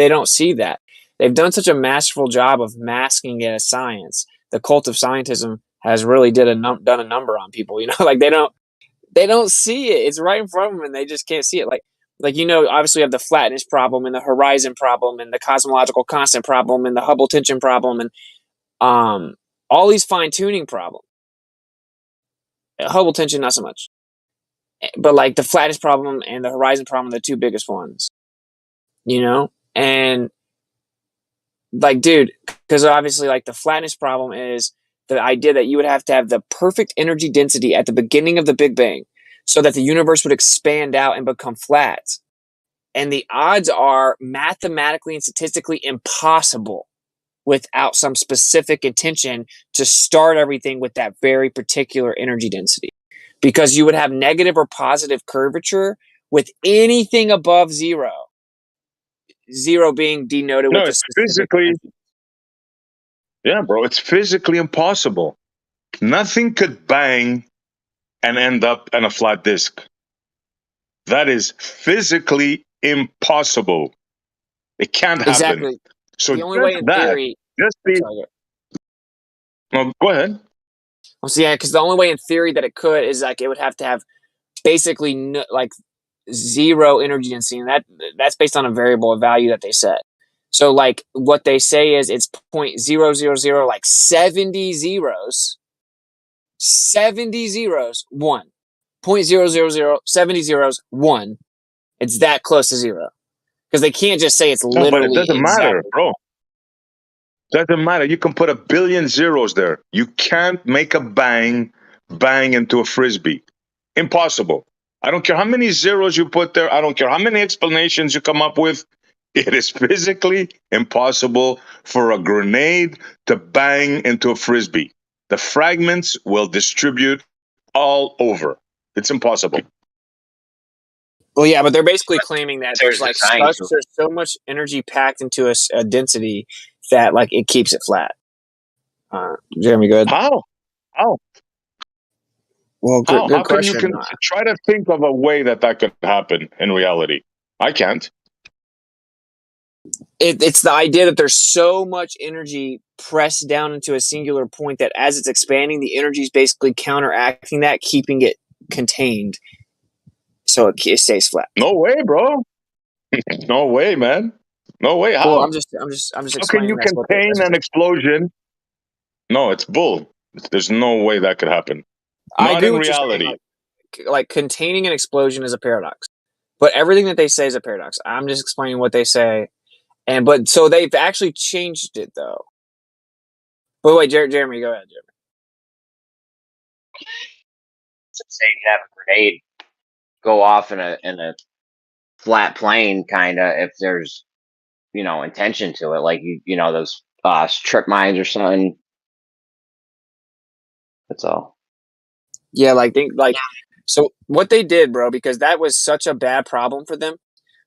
[SPEAKER 5] don't see that. They've done such a masterful job of masking it as science. The cult of scientism has really done a number on people. You know, like they don't see it. It's right in front of them, and they just can't see it. Like you know, obviously, you have the flatness problem and the horizon problem and the cosmological constant problem and the Hubble tension problem and all these fine tuning problems. Hubble tension, not so much, but like the flatness problem and the horizon problem are the two biggest ones. You know, and like, dude, because obviously, like the flatness problem is the idea that you would have to have the perfect energy density at the beginning of the Big Bang so that the universe would expand out and become flat. And the odds are mathematically and statistically impossible without some specific intention to start everything with that very particular energy density. Because you would have negative or positive curvature with anything above zero. Zero being denoted
[SPEAKER 6] No,
[SPEAKER 5] with a
[SPEAKER 6] it's
[SPEAKER 5] specific
[SPEAKER 6] physically,
[SPEAKER 5] energy.
[SPEAKER 6] yeah, bro, it's physically impossible. Nothing could bang and end up in a flat disk. That is physically impossible. It can't happen.
[SPEAKER 5] Exactly.
[SPEAKER 6] So
[SPEAKER 5] The only way in theory.
[SPEAKER 6] just the,
[SPEAKER 5] Sorry.
[SPEAKER 6] well, go ahead.
[SPEAKER 5] Well, so yeah, because the only way in theory that it could is like it would have to have basically like zero energy density, and that's based on a variable, a value that they set. So like what they say is it's 0.000 like 70 zeros, 1. 0.000 70 zeros 1. It's that close to zero because they can't just say it's
[SPEAKER 6] No, but it
[SPEAKER 5] literally
[SPEAKER 6] doesn't matter,
[SPEAKER 5] exactly.
[SPEAKER 6] bro. Doesn't matter. You can put 1 billion zeros there. You can't make a bang into a frisbee. Impossible. I don't care how many zeros you put there. I don't care how many explanations you come up with. It is physically impossible for a grenade to bang into a frisbee. The fragments will distribute all over. It's impossible.
[SPEAKER 5] Well, yeah, but they're basically claiming that
[SPEAKER 2] There's
[SPEAKER 5] there's
[SPEAKER 2] the science.
[SPEAKER 5] so much energy packed into a density that like it keeps it flat. Jeremy, good.
[SPEAKER 6] How? How?
[SPEAKER 5] Well,
[SPEAKER 6] How?
[SPEAKER 5] good
[SPEAKER 6] How can you
[SPEAKER 5] question.
[SPEAKER 6] try to think of a way that could happen in reality? I can't.
[SPEAKER 5] It's the idea that there's so much energy pressed down into a singular point that as it's expanding, the energy is basically counteracting that, keeping it contained, so it stays flat.
[SPEAKER 6] No way, bro. No way, man. No way. How?
[SPEAKER 5] Well, I'm just
[SPEAKER 6] How can
[SPEAKER 5] explaining
[SPEAKER 6] you
[SPEAKER 5] that's what
[SPEAKER 6] contain an explosion? No, it's bull. There's no way that could happen.
[SPEAKER 5] I
[SPEAKER 6] Not
[SPEAKER 5] agree
[SPEAKER 6] in
[SPEAKER 5] with what you're
[SPEAKER 6] reality.
[SPEAKER 5] saying. Like containing an explosion is a paradox, but everything that they say is a paradox. I'm just explaining what they say, but so they've actually changed it though. But wait, Jeremy, go ahead, Jeremy.
[SPEAKER 2] Say you have a grenade go off in a flat plane, kind of, if there's intention to it, like those strip mines or something. That's all.
[SPEAKER 5] Yeah, so what they did, bro, because that was such a bad problem for them,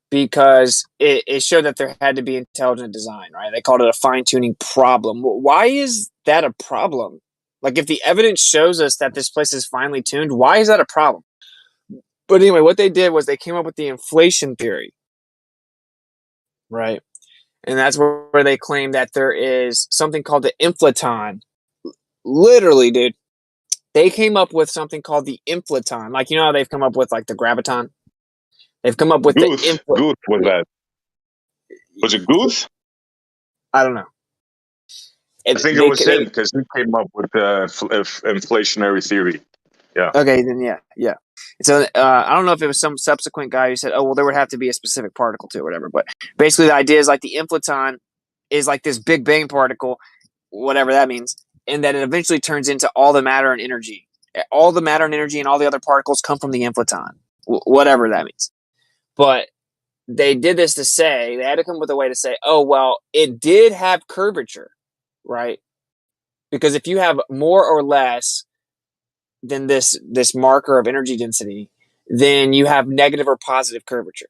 [SPEAKER 5] because it showed that there had to be intelligent design, right? They called it a fine tuning problem. Why is that a problem? Like, if the evidence shows us that this place is finely tuned, why is that a problem? But anyway, what they did was they came up with the inflation theory, right? And that's where they claim that there is something called the inflaton. Literally, dude, they came up with something called the inflaton. Like, how they've come up with like the graviton? They've come up with the
[SPEAKER 6] Guth.
[SPEAKER 5] input.
[SPEAKER 6] Guth was that. Was it Guth?
[SPEAKER 5] I don't know.
[SPEAKER 6] I think it was him because he came up with the inflationary theory. Yeah.
[SPEAKER 5] Okay, then yeah. So I don't know if it was some subsequent guy who said, "Oh, well, there would have to be a specific particle to it, or whatever." But basically, the idea is like the inflaton is like this Big Bang particle, whatever that means, and that it eventually turns into all the matter and energy. All the matter and energy and all the other particles come from the inflaton, whatever that means. But they did this to say they had to come up with a way to say, "Oh, well, it did have curvature, right?" Because if you have more or less than this marker of energy density, then you have negative or positive curvature.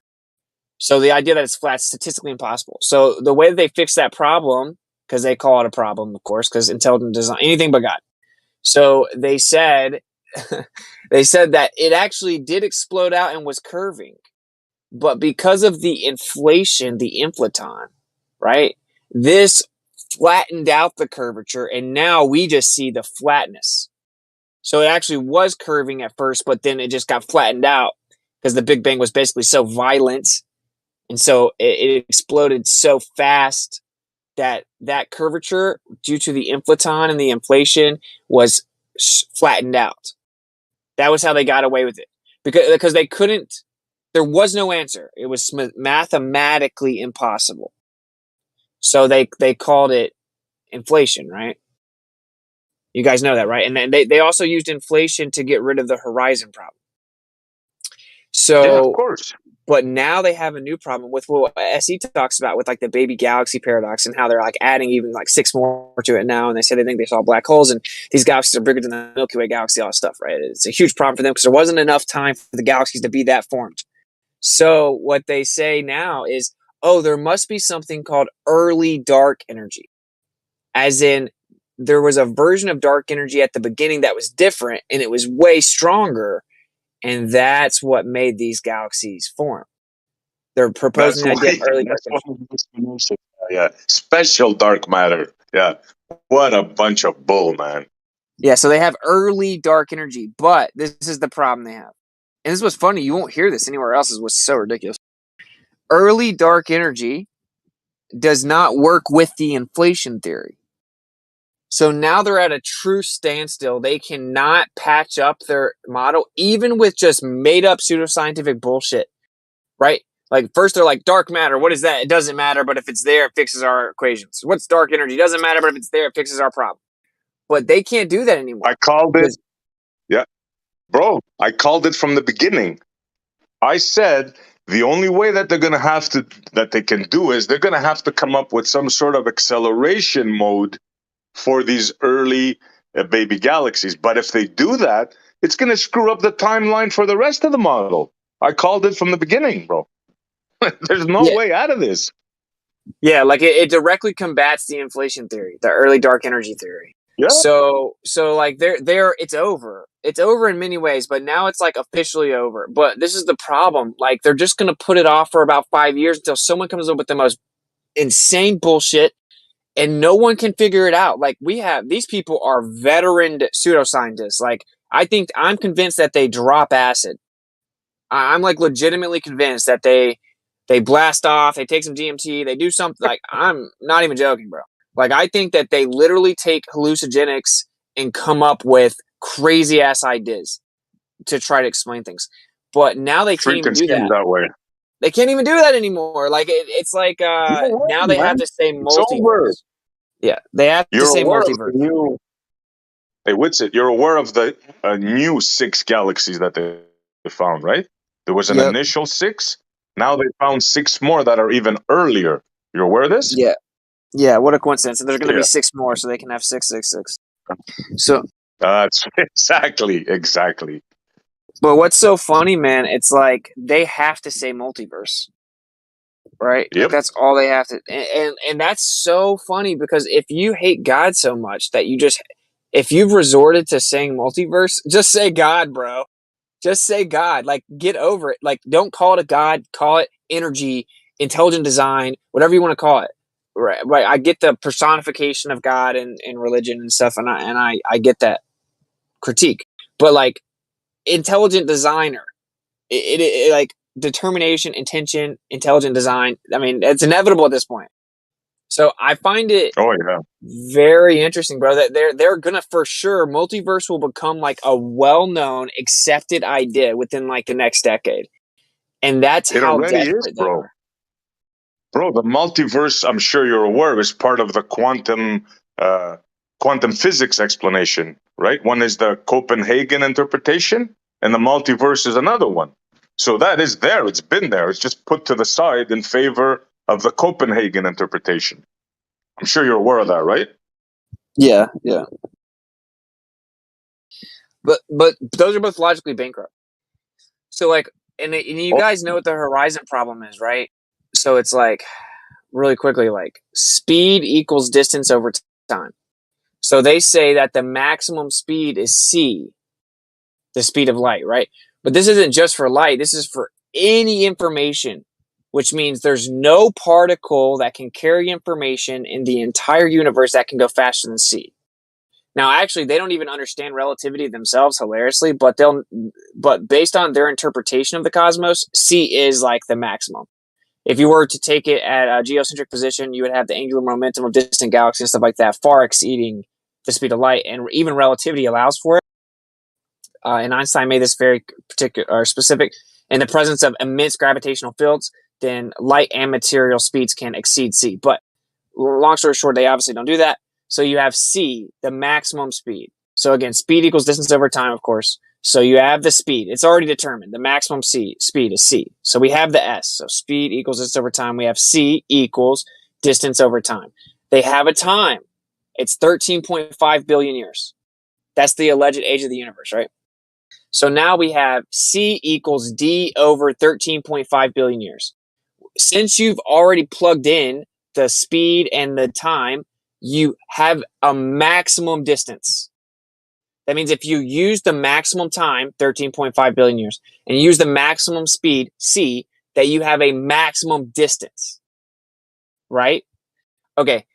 [SPEAKER 5] So the idea that it's flat is statistically impossible. So the way that they fix that problem, because they call it a problem, of course, because intelligent design, anything but God. So they said that it actually did explode out and was curving, but because of the inflation, the inflaton, right? This flattened out the curvature, and now we just see the flatness. So it actually was curving at first, but then it just got flattened out because the Big Bang was basically so violent, and so it exploded so fast that curvature, due to the inflaton and the inflation, was flattened out. That was how they got away with it, because they couldn't. There was no answer. It was mathematically impossible. So they called it inflation, right? You guys know that, right? And then they also used inflation to get rid of the horizon problem. So,
[SPEAKER 6] Yeah, of course.
[SPEAKER 5] But now they have a new problem with what SE talks about with like the baby galaxy paradox, and how they're like adding even like 6 more to it now. And they say they think they saw black holes, and these galaxies are bigger than the Milky Way galaxy, all that stuff, right? It's a huge problem for them because there wasn't enough time for the galaxies to be that formed. So what they say now is, oh, there must be something called early dark energy. As in, there was a version of dark energy at the beginning that was different, and it was way stronger, and that's what made these galaxies form. They're proposing the idea of early dark energy.
[SPEAKER 6] Yeah, special dark matter. Yeah, what a bunch of bull, man.
[SPEAKER 5] Yeah, so they have early dark energy, but this is the problem they have. And this was funny. You won't hear this anywhere else. It was so ridiculous. Early dark energy does not work with the inflation theory. So now they're at a true standstill. They cannot patch up their model, even with just made up pseudoscientific bullshit, right? Like first they're like, dark matter, what is that? It doesn't matter, but if it's there, it fixes our equations. What's dark energy? It doesn't matter, but if it's there, it fixes our problem. But they can't do that anymore.
[SPEAKER 6] I called it. Yeah, bro, I called it from the beginning. I said the only way that they can do is they're going to have to come up with some sort of acceleration mode for these early baby galaxies. But if they do that, it's going to screw up the timeline for the rest of the model. I called it from the beginning, bro. There's no way out of this.
[SPEAKER 5] Yeah, like it directly combats the inflation theory, the early dark energy theory.
[SPEAKER 6] Yeah.
[SPEAKER 5] So like it's over. It's over in many ways, but now it's like officially over. But this is the problem. Like they're just gonna put it off for about 5 years until someone comes up with the most insane bullshit, and no one can figure it out. Like these people are veteran pseudoscientists. Like I'm convinced that they drop acid. I'm like legitimately convinced that they blast off, they take some DMT, they do something. Like I'm not even joking, bro. Like I think that they literally take hallucinogenics and come up with crazy ass ideas to try to explain things. But now they can't even do that.
[SPEAKER 6] way.
[SPEAKER 5] They can't even do that anymore. Like it's like now they have to say multiverse. Yeah, they have to say multiverse.
[SPEAKER 6] Hey, Witsit, you're aware of the new 6 galaxies that they found, right? There was an initial 6. Now they found 6 more that are even earlier. You're aware of this?
[SPEAKER 5] Yeah. Yeah, what a coincidence. And there's going to be 6 more, so they can have 666. So
[SPEAKER 6] that's exactly.
[SPEAKER 5] But what's so funny, man, it's like they have to say multiverse. Right?
[SPEAKER 6] Yep.
[SPEAKER 5] Like that's all they have to, and that's so funny, because if you hate God so much that if you've resorted to saying multiverse, just say God, bro. Just say God. Like, get over it. Like, don't call it a God. Call it energy, intelligent design, whatever you want to call it. Right. I get the personification of God and religion and stuff, and I get that critique. But like, intelligent designer, it like determination, intention, intelligent design. I mean, it's inevitable at this point. So I find it
[SPEAKER 6] Oh yeah.
[SPEAKER 5] very interesting, bro, that they're gonna, for sure, multiverse will become like a well-known, accepted idea within like the next decade. And that's
[SPEAKER 6] It
[SPEAKER 5] how
[SPEAKER 6] already is,
[SPEAKER 5] desperate they
[SPEAKER 6] bro.
[SPEAKER 5] are.
[SPEAKER 6] Bro, the multiverse, I'm sure you're aware, is part of the quantum physics explanation, right? One is the Copenhagen interpretation, and the multiverse is another one. So that is there. It's been there. It's just put to the side in favor of the Copenhagen interpretation. I'm sure you're aware of that, right?
[SPEAKER 5] Yeah. But those are both logically bankrupt. So like, and you guys know what the horizon problem is, right? So it's like, really quickly, like speed equals distance over time. So they say that the maximum speed is c, the speed of light, right? But this isn't just for light. This is for any information, which means there's no particle that can carry information in the entire universe that can go faster than c. Now, actually, they don't even understand relativity themselves, hilariously, but based on their interpretation of the cosmos, c is like the maximum. If you were to take it at a geocentric position, you would have the angular momentum of distant galaxies and stuff like that far exceeding the speed of light, and even relativity allows for it. And Einstein made this very particular or specific. In the presence of immense gravitational fields, then light and material speeds can exceed c. But long story short, they obviously don't do that. So you have c, the maximum speed. So again, speed equals distance over time, of course. So you have the speed. It's already determined. The maximum speed is c. So we have the s. So speed equals distance over time. We have c equals distance over time. They have a time. It's 13.5 billion years. That's the alleged age of the universe, right? So now we have c equals d over 13.5 billion years. Since you've already plugged in the speed and the time, you have a maximum distance. That means if you use the maximum time, 13.5 billion years, and you use the maximum speed, c, that you have a maximum distance, right? Okay,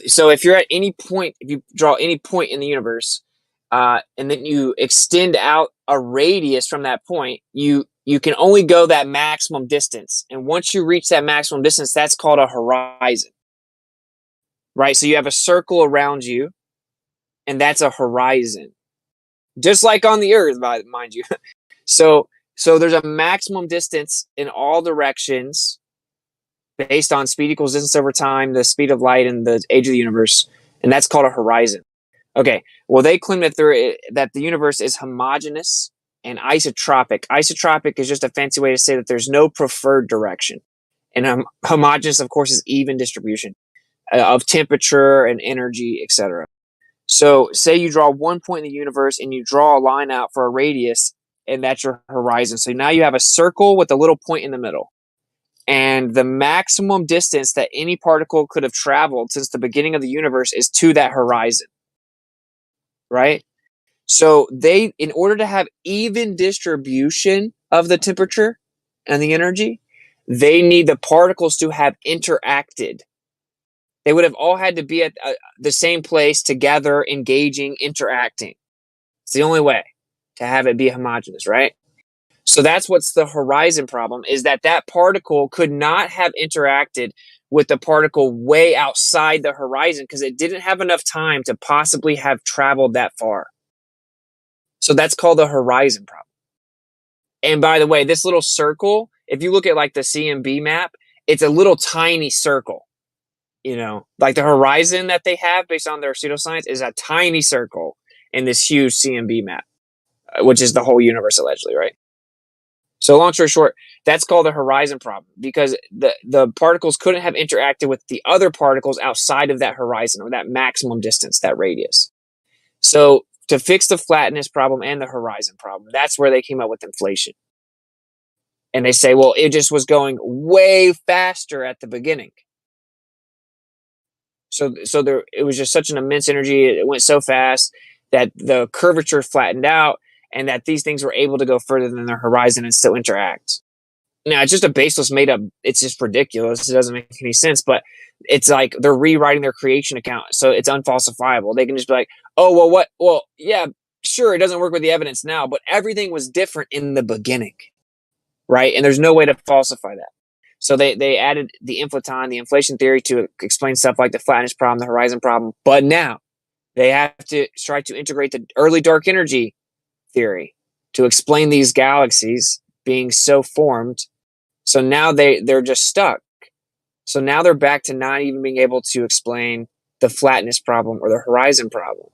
[SPEAKER 5] so if you're at any point, if you draw any point in the universe, and then you extend out a radius from that point, you can only go that maximum distance. And once you reach that maximum distance, that's called a horizon, right? So you have a circle around you, and that's a horizon. Just like on the Earth, mind you. So there's a maximum distance in all directions based on speed equals distance over time, the speed of light, and the age of the universe, and that's called a horizon. Okay, well, they claim that the universe is homogeneous and isotropic. Isotropic is just a fancy way to say that there's no preferred direction. And homogeneous, of course, is even distribution of temperature and energy, etc. So say you draw one point in the universe and you draw a line out for a radius, and that's your horizon. So now you have a circle with a little point in the middle. And the maximum distance that any particle could have traveled since the beginning of the universe is to that horizon. Right? So in order to have even distribution of the temperature and the energy, they need the particles to have interacted. They would have all had to be at the same place together, engaging, interacting. It's the only way to have it be homogeneous, right? So that's what's the horizon problem, is that particle could not have interacted with the particle way outside the horizon because it didn't have enough time to possibly have traveled that far. So that's called the horizon problem. And by the way, this little circle, if you look at like the CMB map, it's a little tiny circle. You know, like the horizon that they have based on their pseudoscience is a tiny circle in this huge CMB map, which is the whole universe allegedly, right? So long story short, that's called the horizon problem because the particles couldn't have interacted with the other particles outside of that horizon or that maximum distance, that radius. So to fix the flatness problem and the horizon problem, that's where they came up with inflation. And they say, well, it just was going way faster at the beginning. So it was just such an immense energy. It went so fast that the curvature flattened out and that these things were able to go further than their horizon and still interact. Now, it's just a baseless made up. It's just ridiculous. It doesn't make any sense, but it's like they're rewriting their creation account. So it's unfalsifiable. They can just be like, oh, well, what? Well, yeah, sure. It doesn't work with the evidence now, but everything was different in the beginning. right? And there's no way to falsify that. So they added the inflaton, the inflation theory, to explain stuff like the flatness problem, the horizon problem. But now they have to try to integrate the early dark energy theory to explain these galaxies being so formed. So now they're just stuck. So now they're back to not even being able to explain the flatness problem or the horizon problem,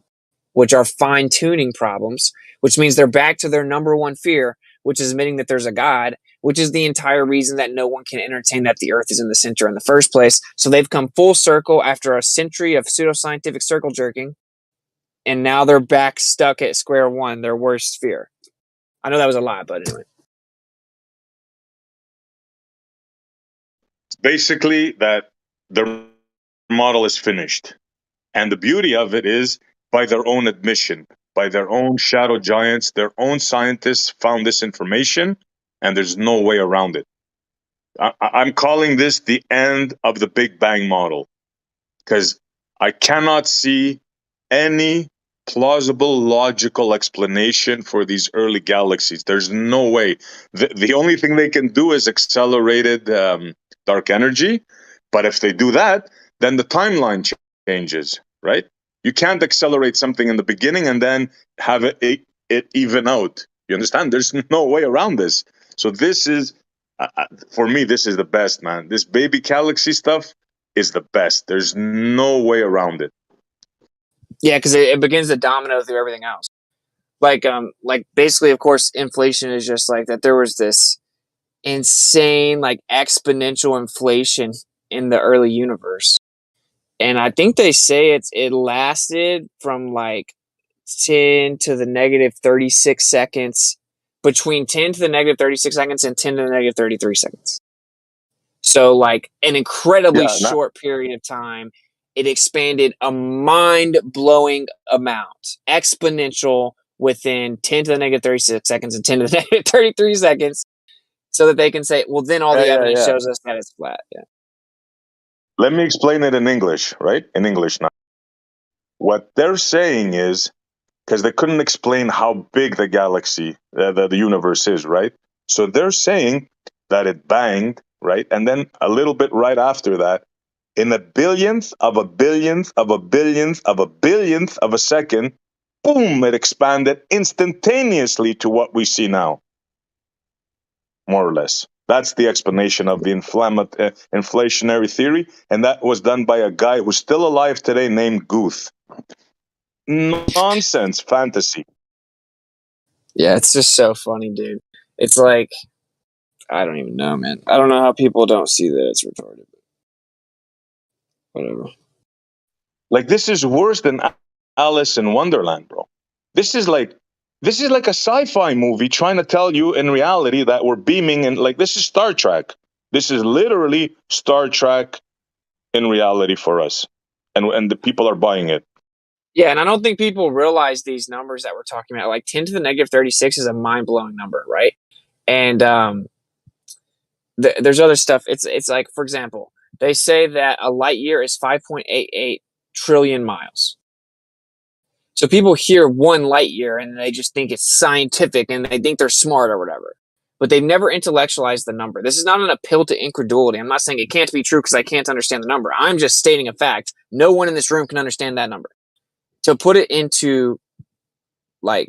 [SPEAKER 5] which are fine-tuning problems, which means they're back to their number one fear, which is admitting that there's a God, which is the entire reason that no one can entertain that the Earth is in the center in the first place. So they've come full circle after a century of pseudoscientific circle jerking, and now they're back stuck at square one, their worst fear. I know that was a lot, but anyway.
[SPEAKER 6] Basically, that their model is finished. And the beauty of it is, by their own admission, by their own shadow giants, their own scientists found this information, and there's no way around it. I'm calling this the end of the Big Bang model, because I cannot see any plausible, logical explanation for these early galaxies. There's no way. The only thing they can do is accelerated dark energy. But if they do that, then the timeline changes, right? You can't accelerate something in the beginning and then have it even out. You understand? There's no way around this. So this is, for me, this is the best, man. This baby galaxy stuff is the best. There's no way around it.
[SPEAKER 5] Yeah, because it begins to domino through everything else. Like basically, of course, inflation is just like that. There was this insane, like, exponential inflation in the early universe, and I think they say it lasted from like 10 to the negative 36 seconds, between 10 to the negative 36 seconds and 10 to the negative 33 seconds. So, like, an incredibly short period of time, it expanded a mind-blowing amount, exponential, within 10 to the negative 36 seconds and 10 to the negative 33 seconds, so that they can say, well, then all the evidence shows us that it's flat. Yeah.
[SPEAKER 6] Let me explain it in English, right? In English now. What they're saying is, because they couldn't explain how big the galaxy, the universe is, right? So they're saying that it banged, right? And then a little bit right after that, in a billionth of a billionth of a billionth of a billionth of a second, boom, it expanded instantaneously to what we see now, more or less. That's the explanation of the inflationary theory, and that was done by a guy who's still alive today named Guth. Nonsense, fantasy.
[SPEAKER 5] Yeah, it's just so funny, dude. It's like, I don't even know, man. I don't know how people don't see that it's retarded. Whatever.
[SPEAKER 6] Like, this is worse than Alice in Wonderland, bro. This is like a sci-fi movie trying to tell you in reality that we're beaming, and like, this is Star Trek. This is literally Star Trek in reality for us, and the people are buying it.
[SPEAKER 5] Yeah, and I don't think people realize these numbers that we're talking about. Like 10 to the negative 36 is a mind-blowing number, right? And there's other stuff. It's like, for example, they say that a light year is 5.88 trillion miles. So people hear one light year and they just think it's scientific and they think they're smart or whatever. But they've never intellectualized the number. This is not an appeal to incredulity. I'm not saying it can't be true because I can't understand the number. I'm just stating a fact. No one in this room can understand that number. To put it into a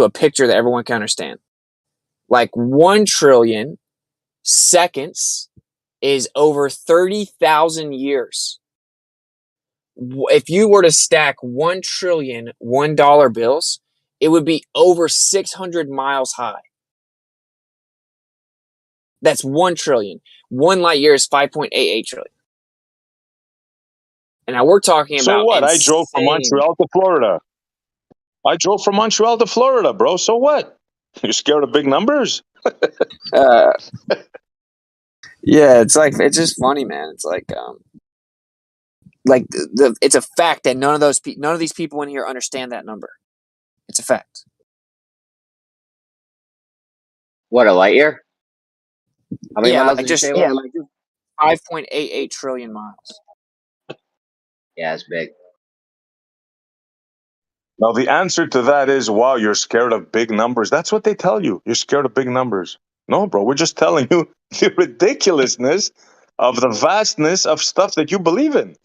[SPEAKER 5] picture that everyone can understand. Like 1 trillion seconds is over 30,000 years. If you were to stack 1 trillion $1 bills, it would be over 600 miles high. That's 1 trillion. 1 light year is 5.88 trillion. And now we're talking
[SPEAKER 6] So
[SPEAKER 5] about
[SPEAKER 6] what?
[SPEAKER 5] insane.
[SPEAKER 6] I drove from Montreal to Florida, bro. So what? You scared of big numbers?
[SPEAKER 5] Yeah, it's just funny, man. It's like it's a fact that none of these people in here understand that number. It's a fact.
[SPEAKER 2] What, a light year? How many miles
[SPEAKER 5] like
[SPEAKER 2] did you
[SPEAKER 5] just
[SPEAKER 2] say?
[SPEAKER 5] 5.88 trillion miles.
[SPEAKER 2] Yeah, it's big.
[SPEAKER 6] Now, the answer to that is, wow, you're scared of big numbers. That's what they tell you. You're scared of big numbers. No, bro, we're just telling you the ridiculousness of the vastness of stuff that you believe in.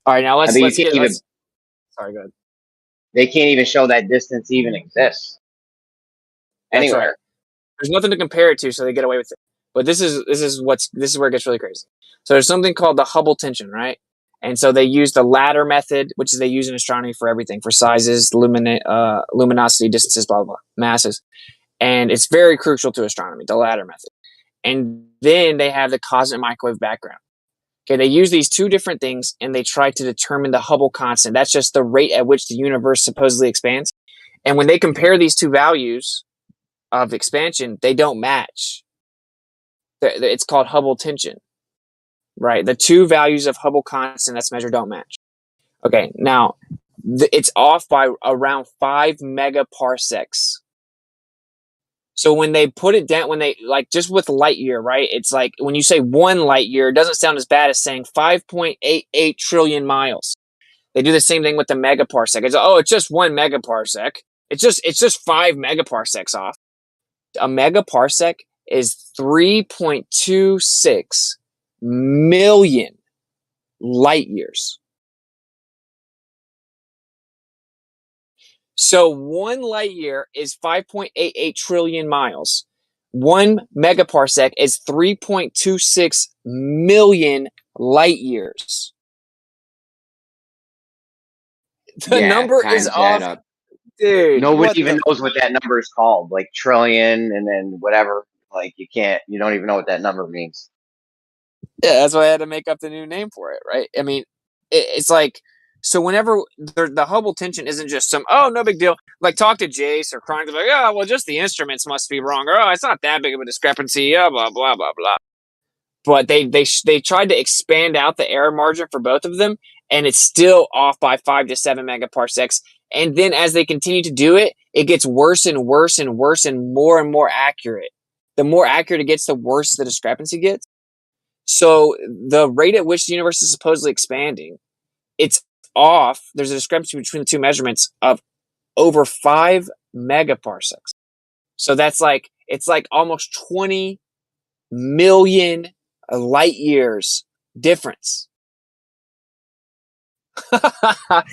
[SPEAKER 5] All right, now
[SPEAKER 2] I
[SPEAKER 5] let's
[SPEAKER 2] mean,
[SPEAKER 5] get let's. Sorry, go ahead.
[SPEAKER 2] they can't even show that distance even exists
[SPEAKER 5] That's right.
[SPEAKER 2] anywhere.
[SPEAKER 5] There's nothing to compare it to, so they get away with it. But this is where it gets really crazy. So there's something called the Hubble tension, right? And so they use the ladder method, which is they use in astronomy for everything, for sizes, luminosity, distances, blah, blah, blah, masses. And it's very crucial to astronomy, the ladder method. And then they have the cosmic microwave background. Okay, they use these two different things and they try to determine the Hubble constant. That's just the rate at which the universe supposedly expands. And when they compare these two values of expansion, they don't match. It's called Hubble tension, right? The two values of Hubble constant that's measured don't match. Okay, now it's off by around 5 megaparsecs. So when they put it down, when they like just with light year, right? It's like when you say 1 light year, it doesn't sound as bad as saying 5.88 trillion miles. They do the same thing with the megaparsec. It's just 1 megaparsec. It's just 5 megaparsecs off. A megaparsec is 3.26 million light years. So 1 light year is 5.88 trillion miles. 1 megaparsec is 3.26 million light years. The number is off,
[SPEAKER 2] Up.
[SPEAKER 5] dude.
[SPEAKER 2] Nobody even knows what that number is called, like trillion and then whatever. Like you don't even know what that number means.
[SPEAKER 5] Yeah, that's why I had to make up the new name for it, right? I mean, it's like, so whenever the Hubble tension isn't just some, no big deal. Like talk to Jace or Cronk, like, well, just the instruments must be wrong, or it's not that big of a discrepancy, blah blah blah blah. But they tried to expand out the error margin for both of them, and it's still off by 5 to 7 megaparsecs. And then as they continue to do it, it gets worse and worse and worse and more accurate. The more accurate it gets, the worse the discrepancy gets. So the rate at which the universe is supposedly expanding, it's off. There's a discrepancy between the two measurements of over 5 megaparsecs. So that's like, it's like almost 20 million light years difference.
[SPEAKER 6] Are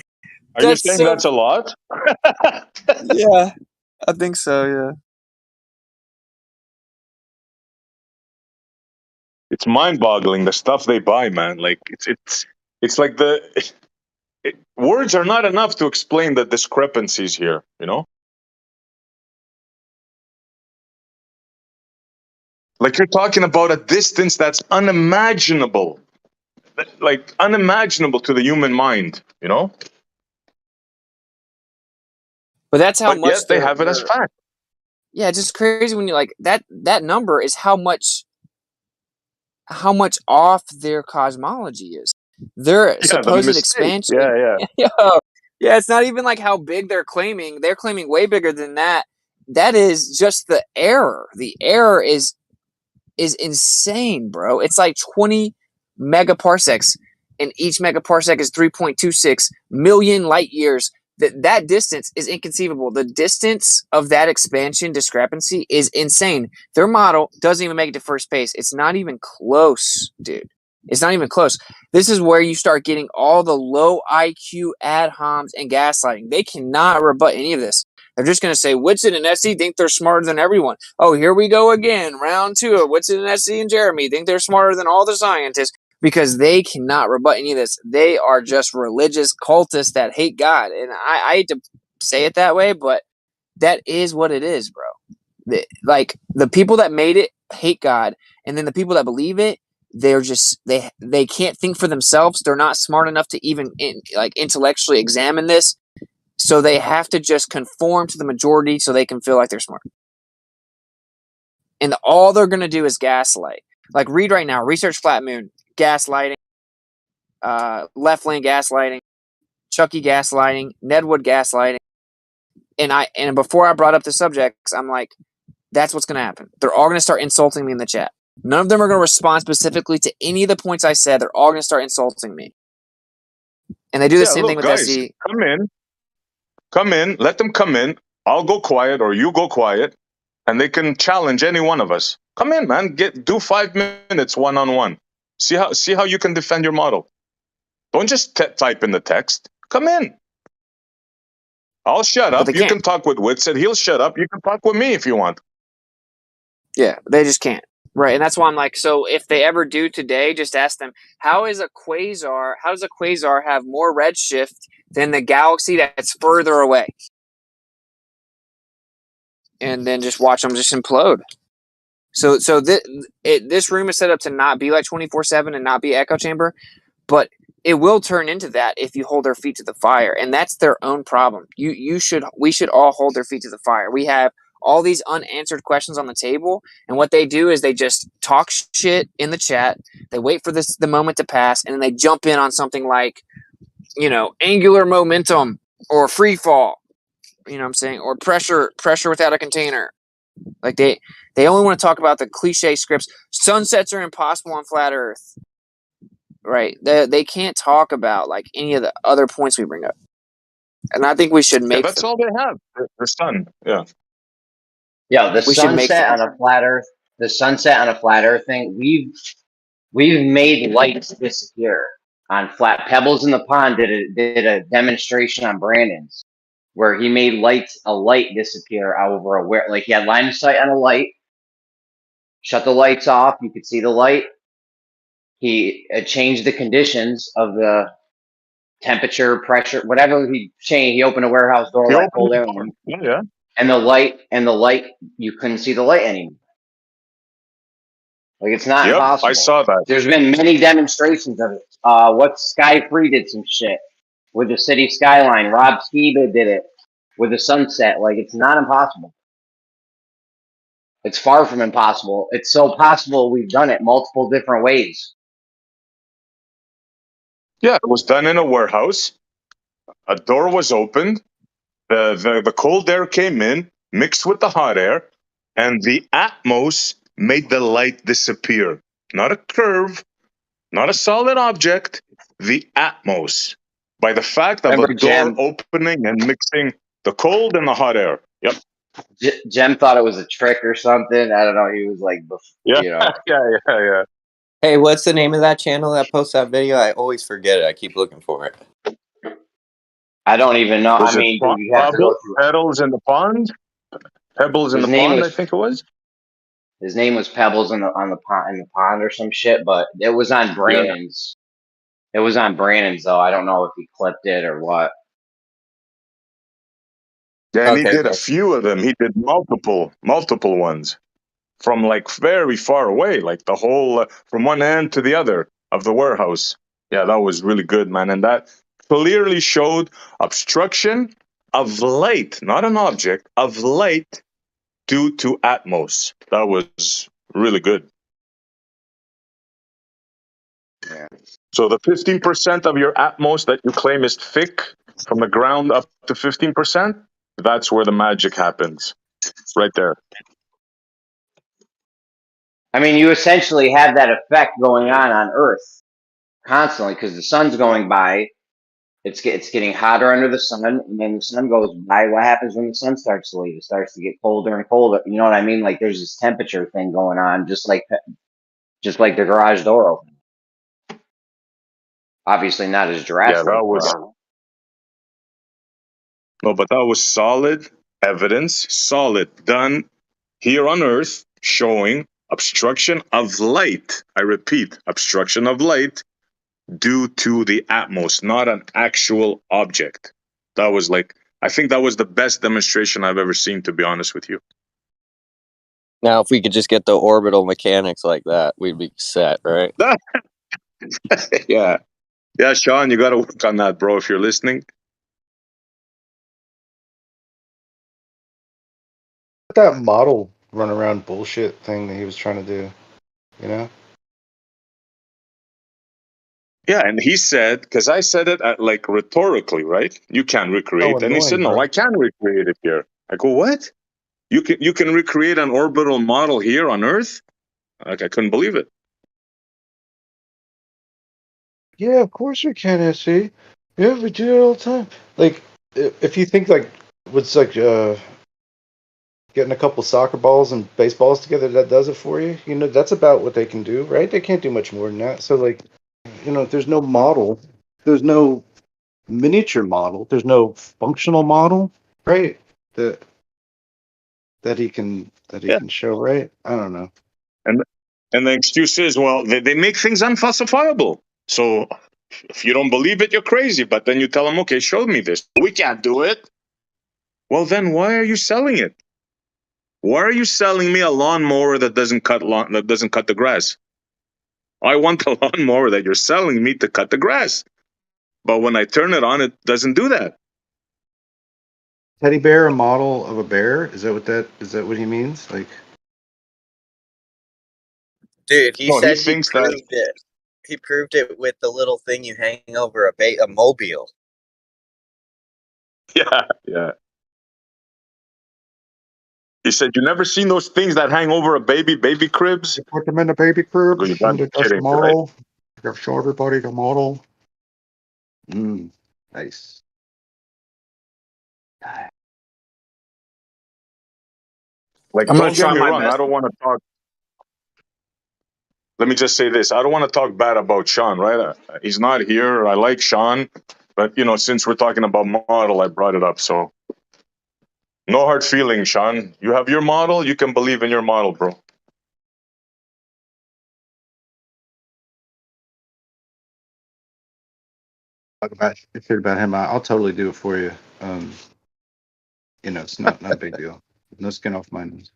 [SPEAKER 6] you saying that's a lot?
[SPEAKER 5] Yeah, I think so. Yeah.
[SPEAKER 6] It's mind-boggling the stuff they buy, man. Like it's like words are not enough to explain the discrepancies here. You know, like you're talking about a distance that's unimaginable, like unimaginable to the human mind. You know,
[SPEAKER 5] But that's how much
[SPEAKER 6] yet they have it as fact.
[SPEAKER 5] Yeah, it's just crazy when you like that number is how much off their cosmology is. Their supposed expansion.
[SPEAKER 6] Yeah.
[SPEAKER 5] Yeah, it's not even like how big they're claiming. They're claiming way bigger than that. That is just the error. The error is insane, bro. It's like 20 megaparsecs, and each megaparsec is 3.26 million light years. That distance is inconceivable. The distance of that expansion discrepancy is insane. Their model doesn't even make it to first base. It's not even close, dude. It's not even close. This is where you start getting all the low IQ ad homs and gaslighting. They cannot rebut any of this. They're just going to say, Whitson and SE think they're smarter than everyone. Oh, here we go again. Round 2 of Whitson and SE and Jeremy think they're smarter than all the scientists, because they cannot rebut any of this. They are just religious cultists that hate God. And I hate to say it that way, but that is what it is, bro. The people that made it hate God, and then the people that believe it, they're just they can't think for themselves. They're not smart enough to even intellectually examine this. So they have to just conform to the majority so they can feel like they're smart. And all they're going to do is gaslight. Like read right now, research flat moon, gaslighting, left lane gaslighting, Chucky gaslighting, Nedwood gaslighting. And before I brought up the subjects, I'm like, that's what's going to happen. They're all going to start insulting me in the chat. None of them are going to respond specifically to any of the points I said. They're all going to start insulting me. And they do the same thing with
[SPEAKER 6] guys,
[SPEAKER 5] SE.
[SPEAKER 6] Come in, let them come in. I'll go quiet or you go quiet, and they can challenge any one of us. Come in, man. Do 5 minutes one-on-one. See how you can defend your model. Don't just type in the text. Come in. I'll shut
[SPEAKER 5] But
[SPEAKER 6] up.
[SPEAKER 5] they
[SPEAKER 6] You
[SPEAKER 5] can't.
[SPEAKER 6] can talk with Witsit. He'll shut up. You can talk with me if you want.
[SPEAKER 5] Yeah, they just can't. Right, and that's why I'm like, so if they ever do today, just ask them, how does a quasar have more redshift than the galaxy that's further away? And then just watch them just implode. So this room is set up to not be like 24/7 and not be echo chamber, but it will turn into that if you hold their feet to the fire, and that's their own problem. We should all hold their feet to the fire. We have all these unanswered questions on the table, and what they do is they just talk shit in the chat. They wait for the moment to pass, and then they jump in on something like, angular momentum or free fall. You know what I'm saying? Or pressure without a container. Like they only want to talk about the cliche scripts. Sunsets are impossible on flat Earth. Right. They can't talk about like any of the other points we bring up. And I think we should
[SPEAKER 6] Yeah,
[SPEAKER 5] make
[SPEAKER 6] that's
[SPEAKER 5] them.
[SPEAKER 6] all they have. The sun. Yeah.
[SPEAKER 2] Yeah, the
[SPEAKER 5] We should make
[SPEAKER 2] sunset
[SPEAKER 5] them.
[SPEAKER 2] on a flat Earth. The sunset on a flat Earth thing. We've made lights disappear on flat. Pebbles in the Pond did a demonstration on Brandon's where he made a light disappear over like he had line of sight on a light, shut the lights off, you could see the light. He changed the conditions of the temperature, pressure, whatever he changed. He opened a warehouse door,
[SPEAKER 6] He
[SPEAKER 2] like
[SPEAKER 6] opened
[SPEAKER 2] cold
[SPEAKER 6] the
[SPEAKER 2] air,
[SPEAKER 6] door. Yeah.
[SPEAKER 2] and the light, you couldn't see the light anymore. Like it's not
[SPEAKER 6] Yep. I
[SPEAKER 2] impossible.
[SPEAKER 6] saw that.
[SPEAKER 2] There's been many demonstrations of it. What Sky Free did some shit with the city skyline. Rob Skiba did it with the sunset. Like it's not impossible. It's far from impossible. It's so possible we've done it multiple different ways.
[SPEAKER 6] Yeah, it was done in a warehouse. A door was opened. The cold air came in, mixed with the hot air, and the Atmos made the light disappear. Not a curve, not a solid object, the Atmos. By the fact of
[SPEAKER 2] Remember
[SPEAKER 6] a door
[SPEAKER 2] Jem?
[SPEAKER 6] opening and mixing the cold and the hot air. Yep.
[SPEAKER 2] Jem thought it was a trick or something. I don't know. He was like,
[SPEAKER 6] Yeah.
[SPEAKER 2] you know.
[SPEAKER 6] Yeah.
[SPEAKER 7] Hey, what's the name of that channel that posts that video? I always forget it. I keep looking for it.
[SPEAKER 2] I don't even know.
[SPEAKER 6] Was
[SPEAKER 2] I
[SPEAKER 6] it
[SPEAKER 2] mean, dude, you have to go through.
[SPEAKER 6] Petals in the Pond? Pebbles in
[SPEAKER 2] His
[SPEAKER 6] the
[SPEAKER 2] name
[SPEAKER 6] Pond,
[SPEAKER 2] was
[SPEAKER 6] I think it was.
[SPEAKER 2] His name was Pebbles in the pond or some shit, but it was on Brandon's. It was on Brandon's though. I don't know if he clipped it or what.
[SPEAKER 6] Yeah, and he
[SPEAKER 7] Okay,
[SPEAKER 6] did a
[SPEAKER 7] okay.
[SPEAKER 6] few of them. He did multiple ones from like very far away, like the whole from one end to the other of the warehouse. Yeah, that was really good, man. And that clearly showed obstruction of light, not an object, of light due to Atmos. That was really good.
[SPEAKER 2] Yeah.
[SPEAKER 6] So the 15% of your Atmos that you claim is thick from the ground up to 15%, that's where the magic happens. Right there.
[SPEAKER 2] I mean, you essentially have that effect going on Earth constantly because the sun's going by. It's getting hotter under the sun, and then the sun goes by. What happens when the sun starts to leave? It starts to get colder and colder. You know what I mean? Like there's this temperature thing going on, just like the garage door open. Obviously, not as
[SPEAKER 6] Yeah,
[SPEAKER 2] drastic.
[SPEAKER 6] that was no, but that was solid evidence, solid done here on Earth, showing obstruction of light. I repeat, obstruction of light due to the Atmos, not an actual object. That was like, I think that was the best demonstration I've ever seen, to be honest with you.
[SPEAKER 7] Now, if we could just get the orbital mechanics like that, we'd be set, right?
[SPEAKER 6] Yeah. Yeah, Sean, you got to work on that, bro, if you're listening.
[SPEAKER 1] That model run around bullshit thing that he was trying to do, you know?
[SPEAKER 6] Yeah, and he said, because I said it like rhetorically, right? You can't recreate. And he said,
[SPEAKER 1] annoying,
[SPEAKER 6] no,
[SPEAKER 1] bro.
[SPEAKER 6] I can recreate it here. I go, what? You can recreate an orbital model here on Earth? Like, I couldn't believe it.
[SPEAKER 1] Yeah, of course we can, SC. Yeah, we do it all the time. Like, if you think like what's like getting a couple soccer balls and baseballs together, that does it for you. You know, that's about what they can do, right? They can't do much more than that. So, like, you know, there's no model, there's no miniature model, there's no functional model, right? That he can
[SPEAKER 6] Yeah.
[SPEAKER 1] show, right? I don't know.
[SPEAKER 6] And the excuse is, well, they make things unfalsifiable. So if you don't believe it, you're crazy. But then you tell them, okay, show me this. We can't do it. Well, then why are you selling it? Why are you selling me a lawnmower that doesn't cut the grass? I want the lawnmower that you're selling me to cut the grass. But when I turn it on, it doesn't do that.
[SPEAKER 3] Teddy bear, a model of a bear? Is that what he means? Like,
[SPEAKER 7] Dude, he
[SPEAKER 6] No, he
[SPEAKER 7] said he
[SPEAKER 6] thinks that.
[SPEAKER 7] proved it. He proved it with the little thing you hang over a mobile.
[SPEAKER 6] Yeah. He said, "You never seen those things that hang over a baby cribs?"
[SPEAKER 3] you put them in the baby crib,
[SPEAKER 6] You gotta
[SPEAKER 3] and
[SPEAKER 6] be
[SPEAKER 3] that's the
[SPEAKER 6] kidding me, right?
[SPEAKER 3] model. You gotta show everybody the model. Nice.
[SPEAKER 6] Like,
[SPEAKER 5] I'm gonna
[SPEAKER 6] don't get
[SPEAKER 5] try
[SPEAKER 6] me
[SPEAKER 5] my
[SPEAKER 6] wrong. I
[SPEAKER 5] best.
[SPEAKER 6] don't want to talk. Let me just say this: I don't want to talk bad about Sean. Right? He's not here. I like Sean, but you know, since we're talking about model, I brought it up. So no hard feelings, Sean. You have your model. You can believe in your model, bro.
[SPEAKER 3] If you're about him, I'll totally do it for you. You know, it's not a big deal. No skin off my nose.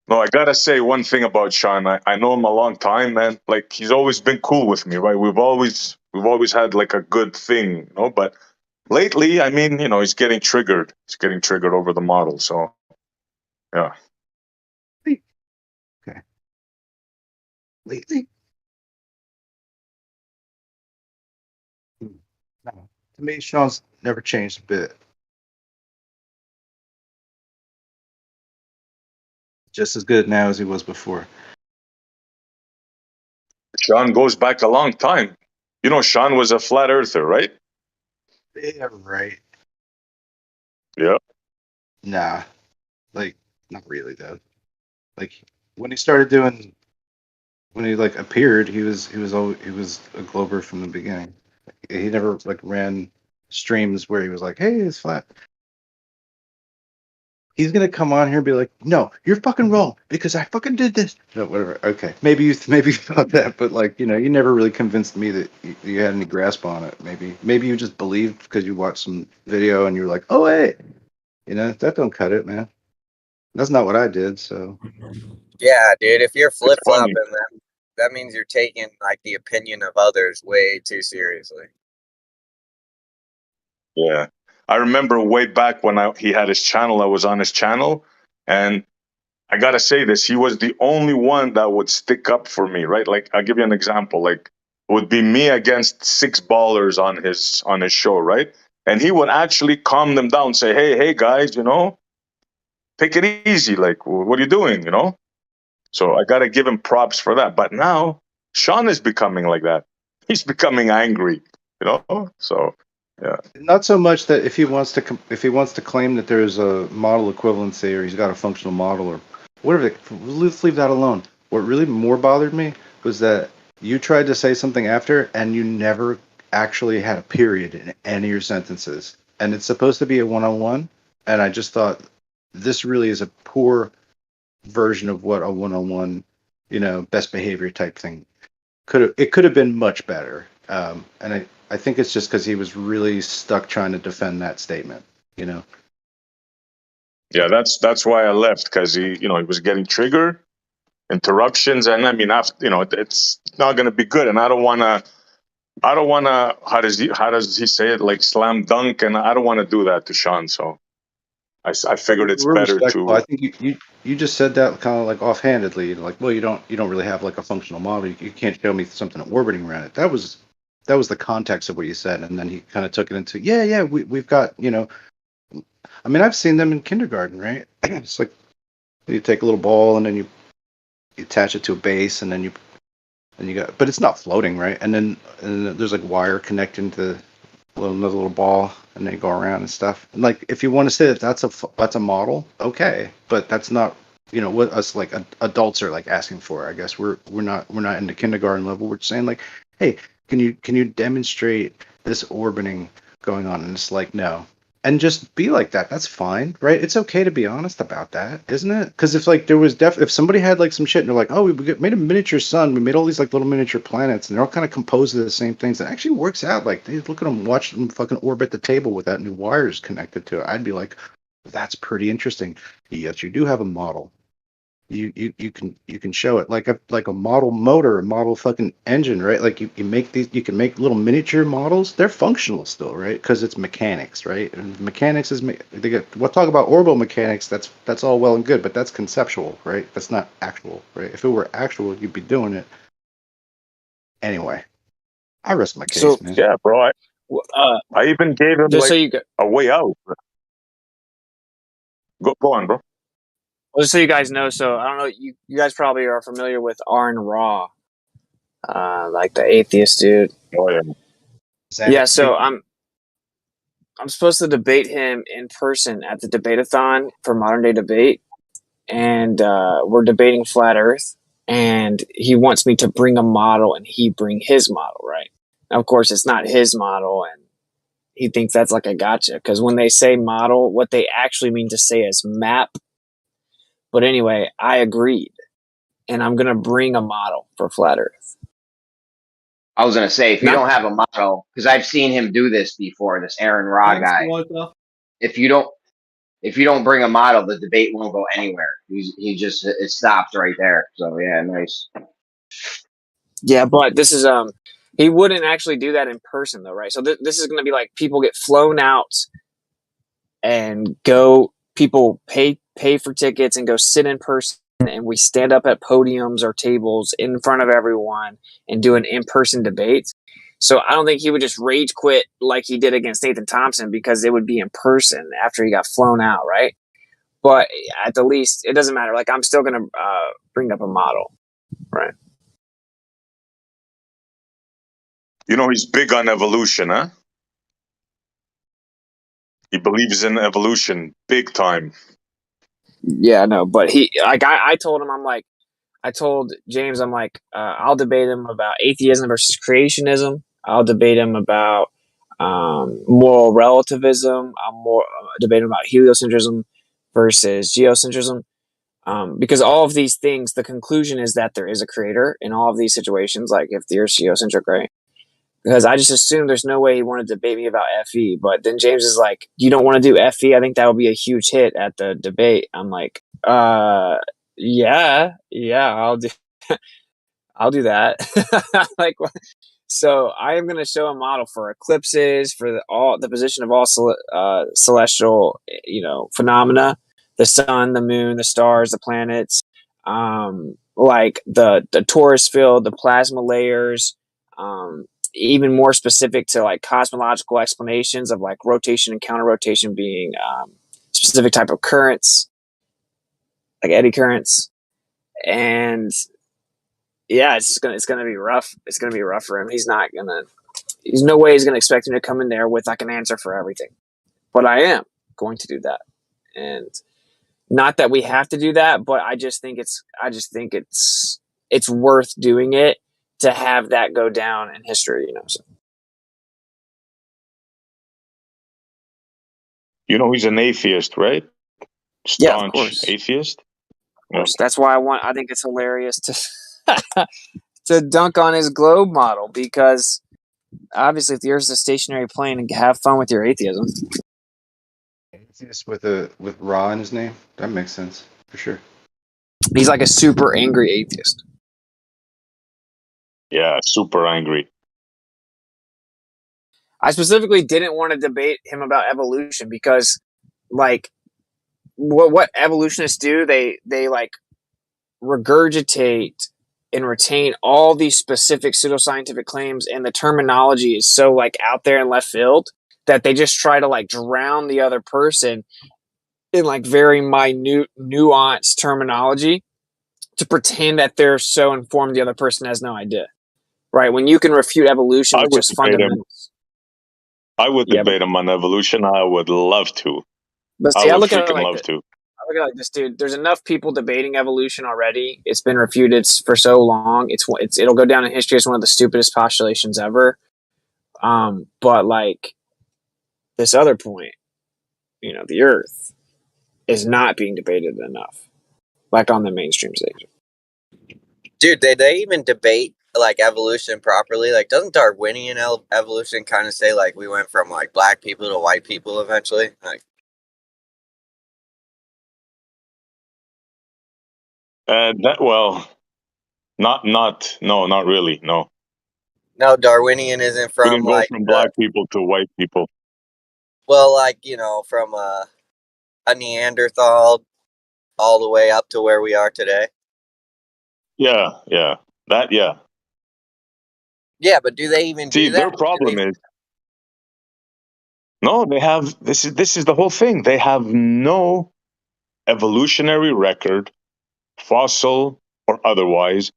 [SPEAKER 6] No, I gotta say one thing about Sean. I know him a long time, man. Like, he's always been cool with me, right? We've always had like a good thing, you know. But lately, I mean, you know, he's getting triggered. He's getting triggered over the model. So yeah.
[SPEAKER 3] Okay. Lately? No. To me, Sean's never changed a bit. Just as good now as he was before.
[SPEAKER 6] Sean goes back a long time. You know, Sean was a flat earther, right?
[SPEAKER 3] Yeah, right.
[SPEAKER 6] Yeah.
[SPEAKER 3] Nah, like not really though. Like when he started doing, when he like appeared, he was a Glober from the beginning. He never like ran streams where he was like, "Hey, it's flat." He's gonna come on here and be like, "No, you're fucking wrong because I fucking did this." No, whatever. Okay, maybe you thought that, but like, you know, you never really convinced me that you had any grasp on it. Maybe you just believed because you watched some video and you're like, "Oh wait, you know, that don't cut it, man." That's not what I did. So
[SPEAKER 7] Yeah, dude. If you're flip
[SPEAKER 6] It's funny.
[SPEAKER 7] flopping them, that means you're taking like the opinion of others way too seriously.
[SPEAKER 6] Yeah. I remember way back when he had his channel, I was on his channel, and I gotta say this, he was the only one that would stick up for me, right? Like, I'll give you an example. Like, it would be me against six ballers on his show, right? And he would actually calm them down, say, hey guys, you know, take it easy. Like, what are you doing? You know? So I gotta give him props for that. But now Sean is becoming like that. He's becoming angry, you know? So yeah.
[SPEAKER 3] not so much that if he wants to claim that there's a model equivalency or he's got a functional model or whatever, let's leave that alone. What really more bothered me was that you tried to say something after and you never actually had a period in any of your sentences. And it's supposed to be a one-on-one. And I just thought this really is a poor version of what a one-on-one, you know, best behavior type thing could have been much better. And I think it's just because he was really stuck trying to defend that statement, you know.
[SPEAKER 6] Yeah, that's why I left, because he was getting triggered, interruptions, and I mean, after, it's not going to be good, and I don't want to. How does he say it? Like slam dunk, and I don't want to do that to Sean. So I figured it's
[SPEAKER 3] We're
[SPEAKER 6] better
[SPEAKER 3] respectful. I
[SPEAKER 6] to.
[SPEAKER 3] think you just said that kind of like offhandedly, like, well, you don't really have like a functional model. You can't show me something orbiting around it. That was the context of what you said, and then he kind of took it into we've got, you know. I mean, I've seen them in kindergarten, right? It's like you take a little ball and then you attach it to a base, and then you got, but it's not floating, right? And then there's like wire connecting to another little ball, and they go around and stuff. And like, if you want to say that that's a model, okay, but that's not, what us like adults are like asking for. I guess we're not in the kindergarten level. We're just saying like, hey, can you demonstrate this orbiting going on? And it's like, no. And just be like that. That's fine, right? It's okay to be honest about that, isn't it? Because if like there was if somebody had like some shit and they're like, oh, made a miniature sun, we made all these like little miniature planets, and they're all kind of composed of the same things. It actually works out. Like, they look at them, watch them fucking orbit the table without new wires connected to it. I'd be like, that's pretty interesting. Yes, you do have a model. You can show it like a model motor, a model fucking engine, right? Like you make these, you can make little miniature models. They're functional still, right? Because it's mechanics, right? And mechanics is they get, we'll talk about orbital mechanics. That's all well and good, but that's conceptual, right? That's not actual, right? If it were actual, you'd be doing it anyway. I rest my case,
[SPEAKER 5] So,
[SPEAKER 3] man.
[SPEAKER 6] Yeah, bro. I even gave him
[SPEAKER 5] just so
[SPEAKER 6] like
[SPEAKER 5] you
[SPEAKER 6] a way out. Go on, bro.
[SPEAKER 5] just so you guys know, so I don't know, you guys probably are familiar with Arn Ra, like the atheist dude.
[SPEAKER 6] Oh yeah.
[SPEAKER 5] Yeah, so I'm supposed to debate him in person at the debate-a-thon for modern day debate, and we're debating flat Earth, and he wants me to bring a model, and he bring his model, right? Now, of course, it's not his model, and he thinks that's like a gotcha, because when they say model, what they actually mean to say is map. But anyway, I agreed, and I'm gonna bring a model for flat Earth.
[SPEAKER 2] I was gonna say, if you
[SPEAKER 5] Not
[SPEAKER 2] don't have a model, because I've seen him do this before, this Aaron Ra guy. If you don't bring a model, the debate won't go anywhere. It stops right there. So yeah, nice.
[SPEAKER 5] Yeah, but this is he wouldn't actually do that in person though, right? So this is going to be like people get flown out and people pay for tickets and go sit in person, and we stand up at podiums or tables in front of everyone and do an in-person debate. So I don't think he would just rage quit like he did against Nathan Thompson, because it would be in person after he got flown out, right? But at the least, it doesn't matter. Like, I'm still going to bring up a model, right?
[SPEAKER 6] He's big on evolution, huh? He believes in evolution big time.
[SPEAKER 5] Yeah, no, but I told him, I told James, I'll debate him about atheism versus creationism. I'll debate him about moral relativism. Debate him about heliocentrism versus geocentrism. Because all of these things, the conclusion is that there is a creator in all of these situations, like if the Earth's geocentric, right? Because I just assumed there's no way he wanted to debate me about FE. But then James is like, you don't want to do FE? I think that would be a huge hit at the debate. I'm like, yeah, I'll do that. Like, so I am going to show a model for eclipses, for the position of all celestial, phenomena, the sun, the moon, the stars, the planets, like the torus field, the plasma layers, even more specific to like cosmological explanations of like rotation and counter rotation being specific type of currents, like eddy currents. And yeah, it's gonna be rough. It's gonna be rough for him. There's no way he's gonna expect him to come in there with like an answer for everything. But I am going to do that. And not that we have to do that, but I just think it's worth doing it to have that go down in history, so.
[SPEAKER 6] He's an atheist, right?
[SPEAKER 5] Yeah, of
[SPEAKER 6] Staunch
[SPEAKER 5] course.
[SPEAKER 6] atheist.
[SPEAKER 5] Of course. That's why I think it's hilarious to dunk on his globe model, because obviously if the Earth's a stationary plane, and have fun with your atheism.
[SPEAKER 3] Atheist with Ra in his name. That makes sense for sure.
[SPEAKER 5] He's like a super angry atheist.
[SPEAKER 6] Yeah, super angry.
[SPEAKER 5] I specifically didn't want to debate him about evolution because, like, what evolutionists do, they like regurgitate and retain all these specific pseudoscientific claims, and the terminology is so like out there in left field that they just try to like drown the other person in like very minute, nuanced terminology to pretend that they're so informed the other person has no idea. Right? When you can refute evolution
[SPEAKER 6] I
[SPEAKER 5] with
[SPEAKER 6] would
[SPEAKER 5] just
[SPEAKER 6] debate him.
[SPEAKER 5] fundamentals.
[SPEAKER 6] I would
[SPEAKER 5] Yeah,
[SPEAKER 6] debate him on evolution. I would love to.
[SPEAKER 5] but
[SPEAKER 6] I
[SPEAKER 5] see, I
[SPEAKER 6] would
[SPEAKER 5] look at it
[SPEAKER 6] freaking
[SPEAKER 5] like
[SPEAKER 6] love
[SPEAKER 5] this.
[SPEAKER 6] to.
[SPEAKER 5] I look at it like this, dude. There's enough people debating evolution already. It's been refuted for so long. It'll go down in history as one of the stupidest postulations ever. But like this other point, the Earth is not being debated enough, like on the mainstream stage.
[SPEAKER 7] Dude, did they even debate like evolution properly? Like, doesn't Darwinian evolution kind of say like we went from like black people to white people eventually? Like,
[SPEAKER 6] Not really. No,
[SPEAKER 7] no, Darwinian isn't
[SPEAKER 6] we
[SPEAKER 7] from
[SPEAKER 6] didn't go
[SPEAKER 7] like
[SPEAKER 6] from black people to white people.
[SPEAKER 7] like from a Neanderthal all the way up to where we are today.
[SPEAKER 6] Yeah, yeah.
[SPEAKER 7] Yeah, but do they even
[SPEAKER 6] See,
[SPEAKER 7] do
[SPEAKER 6] their
[SPEAKER 7] that?
[SPEAKER 6] problem is no. They have this is the whole thing. They have no evolutionary record, fossil or otherwise,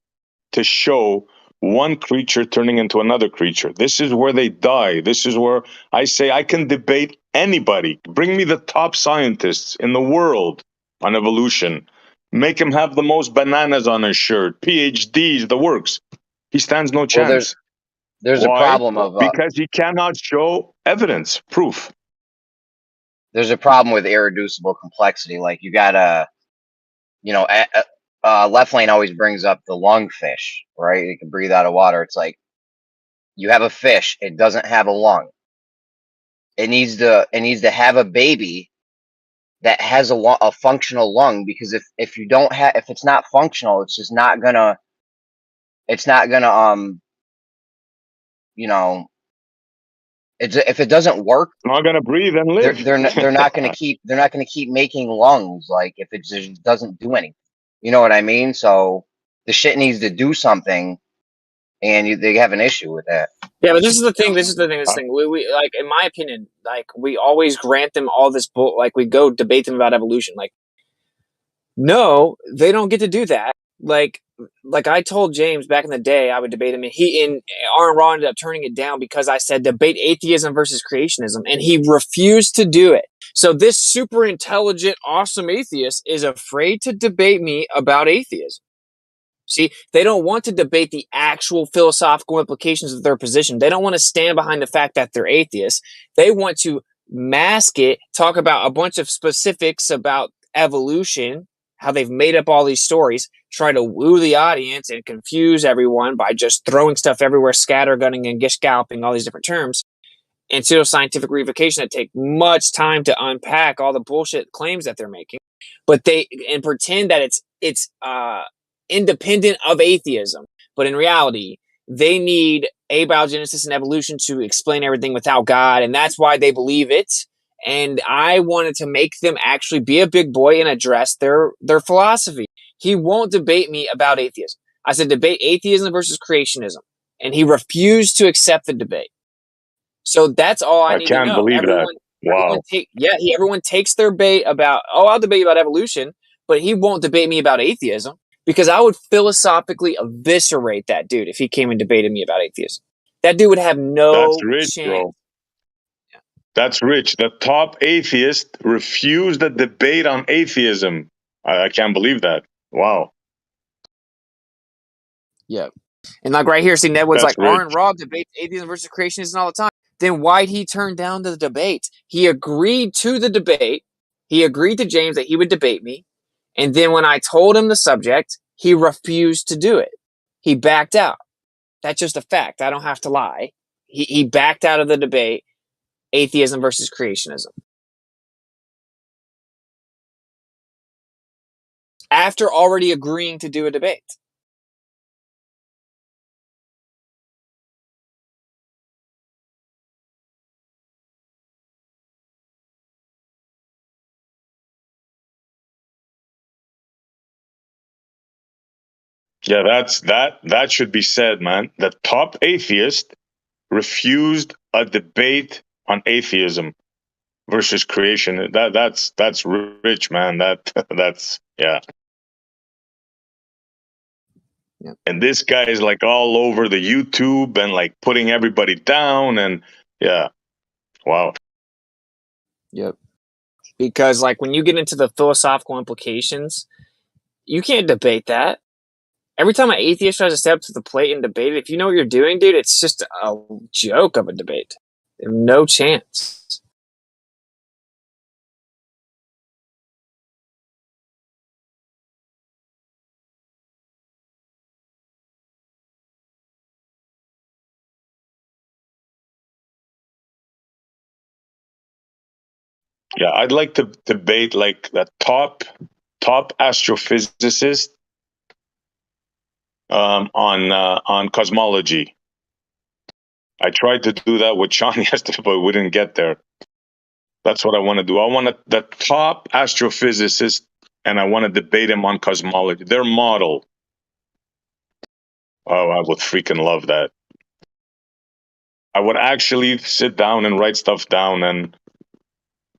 [SPEAKER 6] to show one creature turning into another creature. This is where they die. This is where I say I can debate anybody. Bring me the top scientists in the world on evolution. Make him have the most bananas on his shirt, PhDs, the works. He stands no
[SPEAKER 2] Well,
[SPEAKER 6] chance.
[SPEAKER 2] there's a
[SPEAKER 6] Why?
[SPEAKER 2] problem of
[SPEAKER 6] Because he cannot show evidence, proof.
[SPEAKER 2] there's a problem with irreducible complexity. Like you gotta, Left Lane always brings up the lungfish, right? It can breathe out of water. It's like you have a fish, it doesn't have a lung. It needs to have a baby that has a functional lung, because if it's not functional, it's not gonna you know if it doesn't work,
[SPEAKER 6] Not gonna breathe and
[SPEAKER 2] they're
[SPEAKER 6] live.
[SPEAKER 2] they're not gonna keep making lungs, like if it just doesn't do anything. You know what I mean? So the shit needs to do something, and they have an issue with that.
[SPEAKER 5] Yeah, but this is the thing. This thing. We like, in my opinion, like we always grant them all this bull. Like we go debate them about evolution. Like, no, they don't get to do that. Like I told James back in the day, I would debate him, and Aaron Raw ended up turning it down because I said debate atheism versus creationism, and he refused to do it. So this super intelligent, awesome atheist is afraid to debate me about atheism. See, they don't want to debate the actual philosophical implications of their position. They don't want to stand behind the fact that they're atheists. They want to mask it, talk about a bunch of specifics about evolution, how they've made up all these stories, try to woo the audience and confuse everyone by just throwing stuff everywhere, scattergunning and scalping, all these different terms, and pseudoscientific reification that take much time to unpack all the bullshit claims that they're making. But they and pretend that it's independent of atheism. But in reality, they need abiogenesis and evolution to explain everything without God, and that's why they believe it. And I wanted to make them actually be a big boy and address their philosophy. He won't debate me about atheism. I said debate atheism versus creationism, and he refused to accept the debate. So that's all I
[SPEAKER 6] I
[SPEAKER 5] need to
[SPEAKER 6] can't
[SPEAKER 5] know.
[SPEAKER 6] believe that. Wow.
[SPEAKER 5] Everyone takes their bait about, I'll debate you about evolution, but he won't debate me about atheism, because I would philosophically eviscerate that dude if he came and debated me about atheism. That dude would have
[SPEAKER 6] That's
[SPEAKER 5] no
[SPEAKER 6] rich,
[SPEAKER 5] chance.
[SPEAKER 6] bro. That's rich. The top atheist refused a debate on atheism. I can't believe that. Wow.
[SPEAKER 5] Yeah. And like right here, see, Ned was
[SPEAKER 6] That's
[SPEAKER 5] like,
[SPEAKER 6] rich.
[SPEAKER 5] Aaron Robb debates atheism versus creationism all the time. Then why'd he turn down the debate? He agreed to the debate. He agreed to James that he would debate me. And then when I told him the subject, he refused to do it. He backed out. That's just a fact. I don't have to lie. He backed out of the debate, atheism versus creationism, after already agreeing to do a debate.
[SPEAKER 6] Yeah, that should be said, man. The top atheist refused a debate on atheism versus creation. That's rich, man. That's yeah.
[SPEAKER 5] Yeah.
[SPEAKER 6] And this guy is like all over the YouTube and like putting everybody down, and yeah. Wow.
[SPEAKER 5] Yep. Because like when you get into the philosophical implications, you can't debate that. Every time an atheist tries to step up to the plate and debate it, if you know what you're doing, dude, it's just a joke of a debate. They have no chance.
[SPEAKER 6] Yeah, I'd like to debate like the top astrophysicist on cosmology. I tried to do that with Sean yesterday, but we didn't get there. That's what I want to do. I want the top astrophysicist, and I want to debate him on cosmology, their model. Oh, I would freaking love that. I would actually sit down and write stuff down, and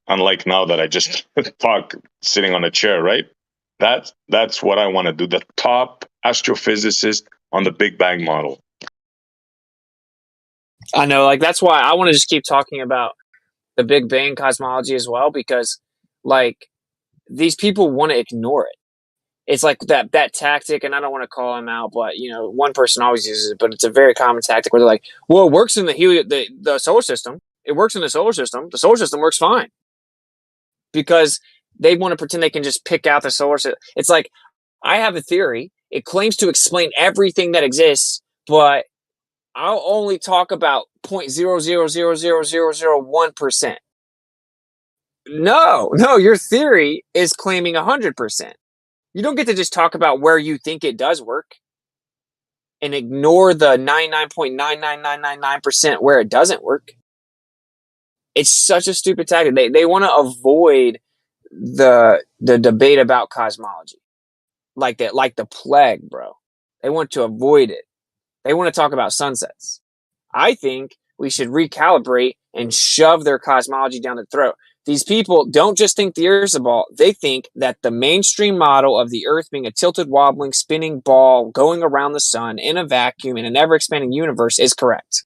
[SPEAKER 6] unlike now that I just talk sitting on a chair, right? That's what I want to do. The top astrophysicist on the Big Bang model.
[SPEAKER 5] I know, like that's why I want to just keep talking about the Big Bang cosmology as well, because like these people want to ignore it. It's like that tactic, and I don't want to call him out, but you know, one person always uses it, but it's a very common tactic where they're like, "Well, it works in the solar system. It works in the solar system. The solar system works fine," because they want to pretend they can just pick out the solar system. It's like I have a theory. It claims to explain everything that exists, but I'll only talk about 0.0000001%. No, your theory is claiming 100%. You don't get to just talk about where you think it does work and ignore the 99.99999% where it doesn't work. It's such a stupid tactic. They want to avoid the debate about cosmology like that, like the plague, bro. They want to avoid it. They want to talk about sunsets. I think we should recalibrate and shove their cosmology down their throat. These people don't just think the Earth's a ball. They think that the mainstream model of the Earth being a tilted, wobbling, spinning ball going around the sun in a vacuum in an ever-expanding universe is correct.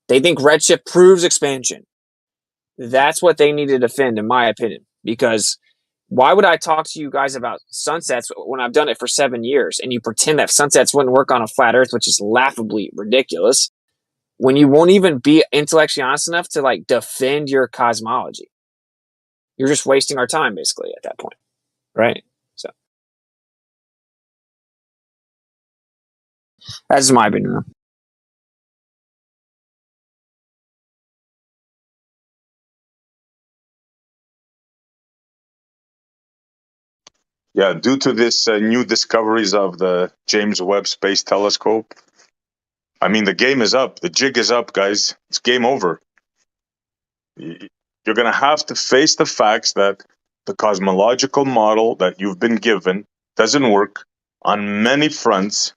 [SPEAKER 5] They think redshift proves expansion. That's what they need to defend, in my opinion, because why would I talk to you guys about sunsets when I've done it for 7 years and you pretend that sunsets wouldn't work on a flat Earth, which is laughably ridiculous, when you won't even be intellectually honest enough to like defend your cosmology? You're just wasting our time basically at that point, right? So that's my opinion though.
[SPEAKER 6] Yeah, due to this new discoveries of the James Webb Space Telescope, I mean, the game is up. The jig is up, guys. It's game over. You're going to have to face the facts that the cosmological model that you've been given doesn't work on many fronts.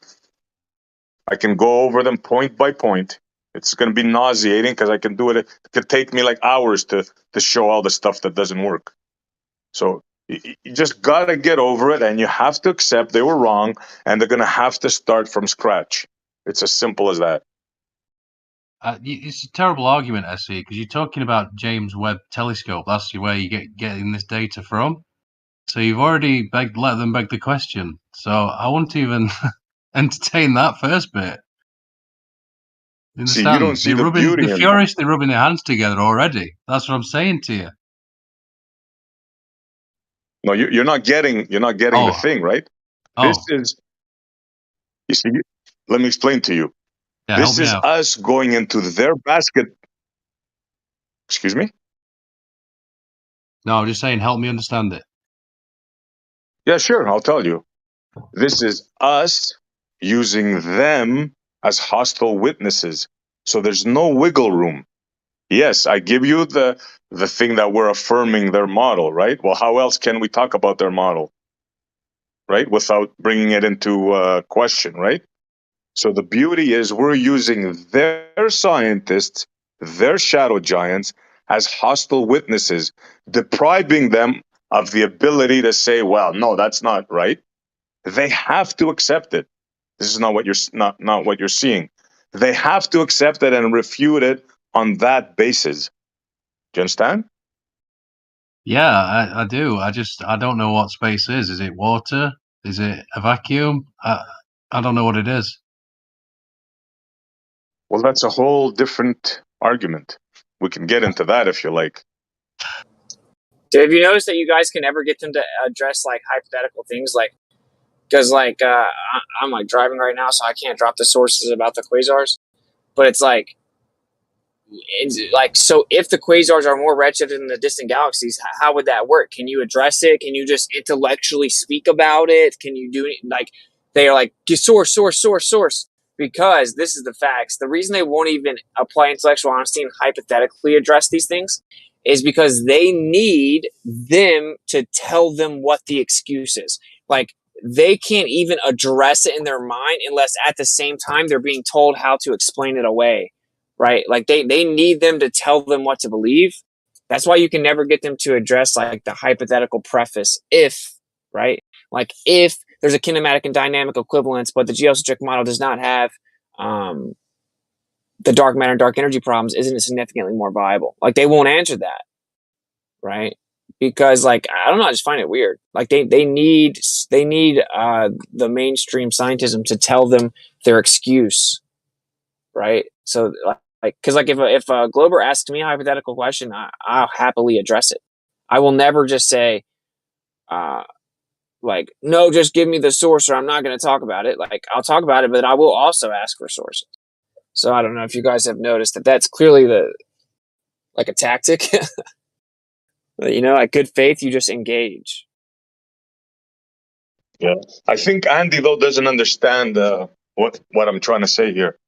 [SPEAKER 6] I can go over them point by point. It's going to be nauseating because I can do it. It could take me like hours to show all the stuff that doesn't work. So you just got to get over it, and you have to accept they were wrong, and they're going to have to start from scratch. It's as simple as that.
[SPEAKER 4] It's a terrible argument, I see, because you're talking about James Webb Telescope. That's where you getting this data from. So you've already let them beg the question. So I won't even entertain that first bit. You understand?
[SPEAKER 6] See, you don't see the beauty in
[SPEAKER 4] they're furiously rubbing their hands together already. That's what I'm saying to you.
[SPEAKER 6] No, you're not getting the thing, right? This is, you see, let me explain to you.
[SPEAKER 4] Yeah,
[SPEAKER 6] this is us going into their basket. Excuse me?
[SPEAKER 4] No, I'm just saying, help me understand it.
[SPEAKER 6] Yeah, sure, I'll tell you. This is us using them as hostile witnesses. So there's no wiggle room. Yes, I give you the thing that we're affirming their model, right? Well, how else can we talk about their model, right? Without bringing it into question, right? So the beauty is we're using their scientists, their shadow giants, as hostile witnesses, depriving them of the ability to say, well, no, that's not right. They have to accept it. This is not what you're not what you're seeing. They have to accept it and refute it on that basis. Do you understand?
[SPEAKER 4] Yeah, I do. I don't know what space is. Is it water? Is it a vacuum? I don't know what it is.
[SPEAKER 6] Well, that's a whole different argument. We can get into that if you like.
[SPEAKER 5] Dude, have you noticed that you guys can never get them to address like hypothetical things, like because like I'm like driving right now, so I can't drop the sources about the quasars, but it's like so if the quasars are more redshift than the distant galaxies, how would that work? Can you address it? Can you just intellectually speak about it? Can you do like they are like source, because this is the facts. The reason they won't even apply intellectual honesty and hypothetically address these things is because they need them to tell them what the excuse is. Like they can't even address it in their mind unless at the same time they're being told how to explain it away. Right? Like they need them to tell them what to believe. That's why you can never get them to address like the hypothetical preface if, right? Like if there's a kinematic and dynamic equivalence, but the geocentric model does not have the dark matter and dark energy problems, isn't it significantly more viable? Like they won't answer that, right? Because like I don't know, I just find it weird. Like they need the mainstream scientism to tell them their excuse, right? So like because like if a Glober asks me a hypothetical question, I'll happily address it. I will never just say, like, no, just give me the source or I'm not going to talk about it. Like I'll talk about it, but I will also ask for sources. So I don't know if you guys have noticed that that's clearly like a tactic. You know, like good faith, you just engage.
[SPEAKER 6] Yeah, I think Andy though doesn't understand what I'm trying to say here.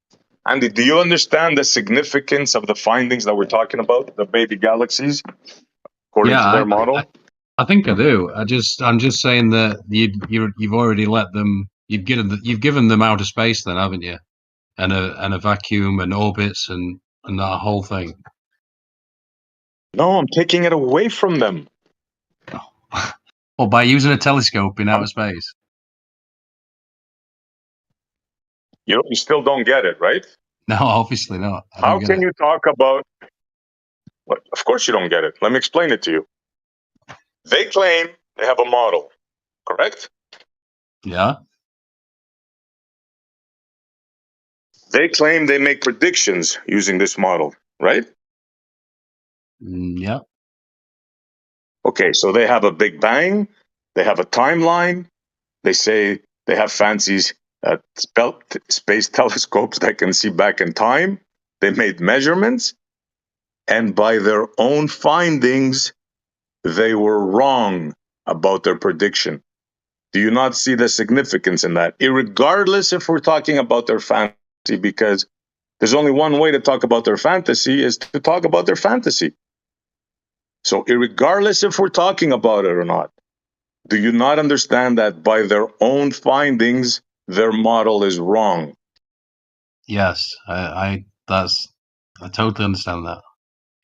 [SPEAKER 6] Andy, do you understand the significance of the findings that we're talking about, the baby galaxies, according to their model?
[SPEAKER 4] I think I do. I'm just saying that you've already let them. You've given them outer space, then, haven't you? And a vacuum and orbits and that whole thing.
[SPEAKER 6] No, I'm taking it away from them.
[SPEAKER 4] Well, by using a telescope in outer space.
[SPEAKER 6] You still don't get it, right?
[SPEAKER 4] No, obviously not.
[SPEAKER 6] How can you talk about? Well, of course you don't get it. Let me explain it to you. They claim they have a model, correct?
[SPEAKER 4] Yeah.
[SPEAKER 6] They claim they make predictions using this model, right?
[SPEAKER 4] Yeah.
[SPEAKER 6] Okay, so they have a Big Bang, they have a timeline, they say they have fancy space telescopes that can see back in time, they made measurements, and by their own findings, they were wrong about their prediction. Do you not see the significance in that? Irregardless if we're talking about their fantasy, because there's only one way to talk about their fantasy is to talk about their fantasy. So irregardless if we're talking about it or not, do you not understand that by their own findings, their model is wrong?
[SPEAKER 4] Yes, I totally understand that.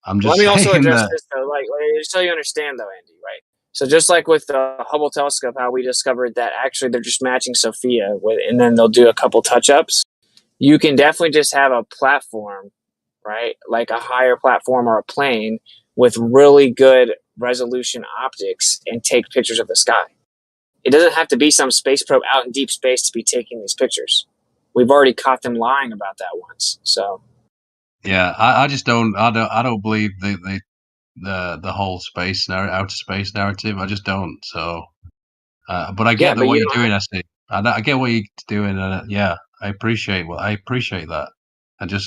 [SPEAKER 4] I'm just
[SPEAKER 5] Let me also
[SPEAKER 4] saying
[SPEAKER 5] address
[SPEAKER 4] that.
[SPEAKER 5] this though, like just so you understand though, Andy, right? So just like with the Hubble telescope, how we discovered that actually they're just matching Sophia with, and then they'll do a couple touch-ups. You can definitely just have a platform, right? Like a higher platform or a plane with really good resolution optics and take pictures of the sky. It doesn't have to be some space probe out in deep space to be taking these pictures. We've already caught them lying about that once. So
[SPEAKER 4] Yeah, I just don't believe the whole outer space narrative. I just don't. So, but I get what you're doing. I get what you're doing. Yeah, I appreciate that.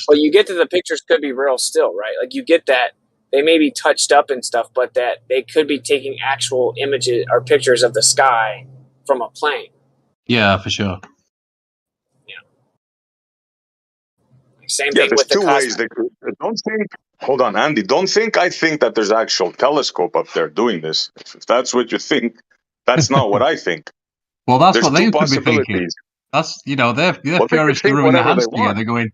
[SPEAKER 5] Well, you get that the pictures could be real still, right? Like you get that they may be touched up and stuff, but that they could be taking actual images or pictures of the sky from a plane.
[SPEAKER 4] Yeah, for sure.
[SPEAKER 5] Yeah. Same thing with
[SPEAKER 6] there's
[SPEAKER 5] the
[SPEAKER 6] two ways. Don't think. Hold on, Andy. Don't think I think that there's actual telescope up there doing this. If that's what you think, that's not what I think.
[SPEAKER 4] Well, that's
[SPEAKER 6] there's
[SPEAKER 4] what they could be thinking.
[SPEAKER 6] possibilities.
[SPEAKER 4] That's they're
[SPEAKER 6] Well, they
[SPEAKER 4] furious
[SPEAKER 6] can
[SPEAKER 4] to
[SPEAKER 6] think
[SPEAKER 4] rubbing their
[SPEAKER 6] whatever
[SPEAKER 4] hands
[SPEAKER 6] they
[SPEAKER 4] together.
[SPEAKER 6] want.
[SPEAKER 4] They're going,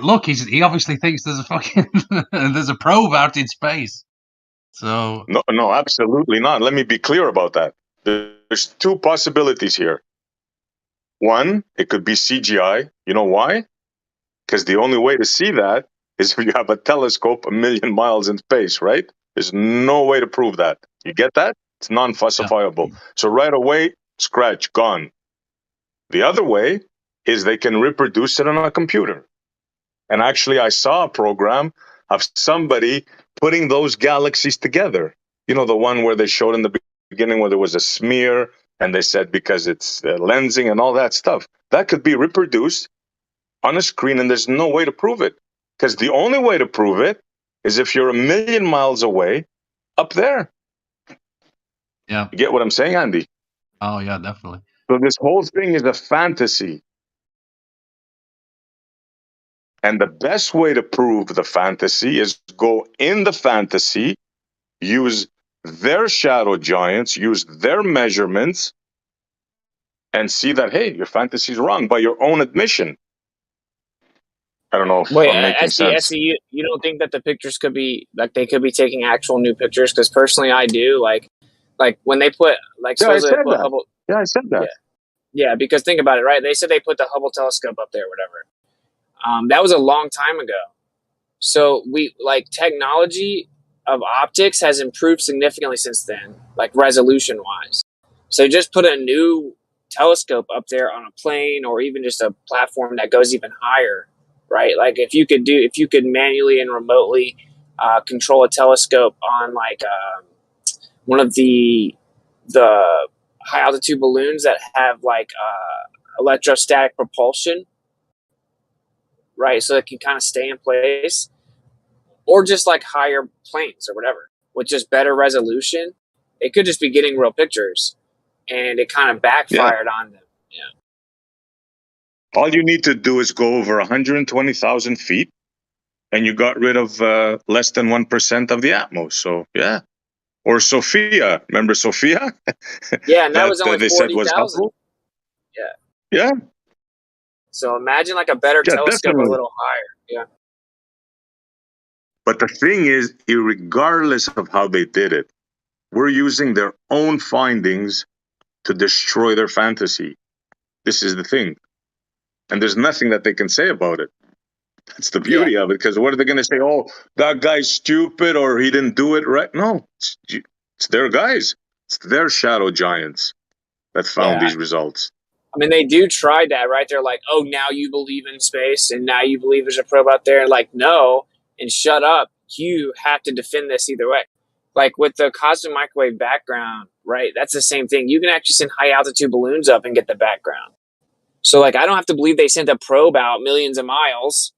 [SPEAKER 4] look, he obviously thinks there's a fucking there's a probe out in space. So
[SPEAKER 6] No, absolutely not. Let me be clear about that. There's two possibilities here. One, it could be CGI. You know why? Because the only way to see that is if you have a telescope a million miles in space, right? There's no way to prove that. You get that? It's non-falsifiable. So right away, scratch, gone. The other way is they can reproduce it on a computer. And actually, I saw a program of somebody putting those galaxies together. You know, the one where they showed in the beginning where there was a smear and they said because it's lensing and all that stuff. That could be reproduced on a screen, and there's no way to prove it. Because the only way to prove it is if you're a million miles away up there.
[SPEAKER 4] Yeah.
[SPEAKER 6] You get what I'm saying, Andy?
[SPEAKER 4] Oh, yeah, definitely.
[SPEAKER 6] So this whole thing is a fantasy. And the best way to prove the fantasy is go in the fantasy, use their shadow giants, use their measurements, and see that, hey, your fantasy is wrong by your own admission. I don't know if
[SPEAKER 5] Wait,
[SPEAKER 6] I'm making sense.
[SPEAKER 5] you don't think that the pictures could be like they could be taking actual new pictures? Because personally, I do. Like when they put like
[SPEAKER 6] Yeah, I
[SPEAKER 5] supposedly
[SPEAKER 6] said
[SPEAKER 5] they put
[SPEAKER 6] that.
[SPEAKER 5] Hubble.
[SPEAKER 6] Yeah, I said that.
[SPEAKER 5] Yeah, because think about it, right? They said they put the Hubble telescope up there, whatever. That was a long time ago. So we like technology of optics has improved significantly since then, like resolution wise. So just put a new telescope up there on a plane or even just a platform that goes even higher, right? Like if you could manually and remotely control a telescope on like one of the high altitude balloons that have like electrostatic propulsion, right? So it can kind of stay in place, or just like higher planes or whatever with just better resolution. It could just be getting real pictures, and it kind of backfired on them. Yeah.
[SPEAKER 6] All you need to do is go over 120,000 feet, and you got rid of less than 1% of the atmos. So, yeah. Or Sophia. Remember Sophia?
[SPEAKER 5] Yeah, and that was only
[SPEAKER 6] they said was
[SPEAKER 5] 40,000.
[SPEAKER 6] helpful?
[SPEAKER 5] Yeah.
[SPEAKER 6] Yeah.
[SPEAKER 5] So imagine like a better
[SPEAKER 6] Yeah,
[SPEAKER 5] telescope
[SPEAKER 6] definitely.
[SPEAKER 5] a little higher. Yeah.
[SPEAKER 6] But the thing is, regardless of how they did it, we're using their own findings to destroy their fantasy. This is the thing. And there's nothing that they can say about it. That's the beauty of it. Because what are they going to say? Oh, that guy's stupid or he didn't do it right. No, it's their guys. It's their shadow giants that found
[SPEAKER 5] Yeah.
[SPEAKER 6] these results.
[SPEAKER 5] I mean, they do try that, right? They're like, oh, now you believe in space and now you believe there's a probe out there. Like, no, and shut up. You have to defend this either way. Like with the cosmic microwave background, right? That's the same thing. You can actually send high altitude balloons up and get the background. So, like, I don't have to believe they sent a probe out millions of miles.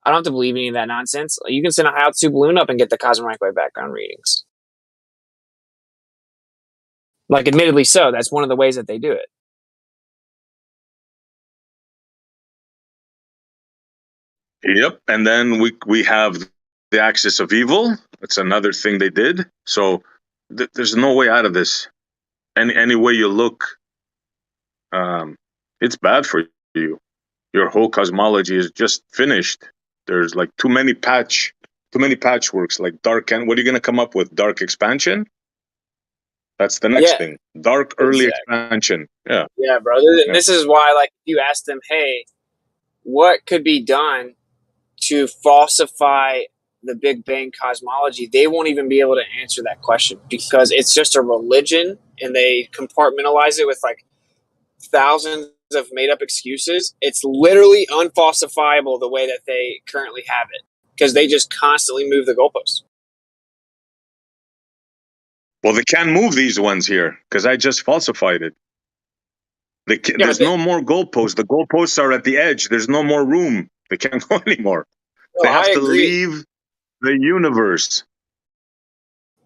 [SPEAKER 5] I don't have to believe any of that nonsense. You can send a high altitude balloon up and get the cosmic microwave background readings. Like, admittedly so. That's one of the ways that they do it.
[SPEAKER 6] Yep. And then we have the axis of evil. That's another thing they did. So there's no way out of this. Any way you look, it's bad for you. Your whole cosmology is just finished. There's like too many patchworks, like dark. And what are you going to come up with? Dark expansion? That's the next thing. Dark early expansion. Yeah.
[SPEAKER 5] Yeah, bro. And this is why, like, if you ask them, hey, what could be done to falsify the Big Bang cosmology, they won't even be able to answer that question because it's just a religion and they compartmentalize it with like thousands of made up excuses. It's literally unfalsifiable the way that they currently have it because they just constantly move the goalposts.
[SPEAKER 6] Well, they can't move these ones here because I just falsified it. There's no more goalposts. The goalposts are at the edge. There's no more room. They can't go anymore.
[SPEAKER 5] No,
[SPEAKER 6] they have to leave the universe.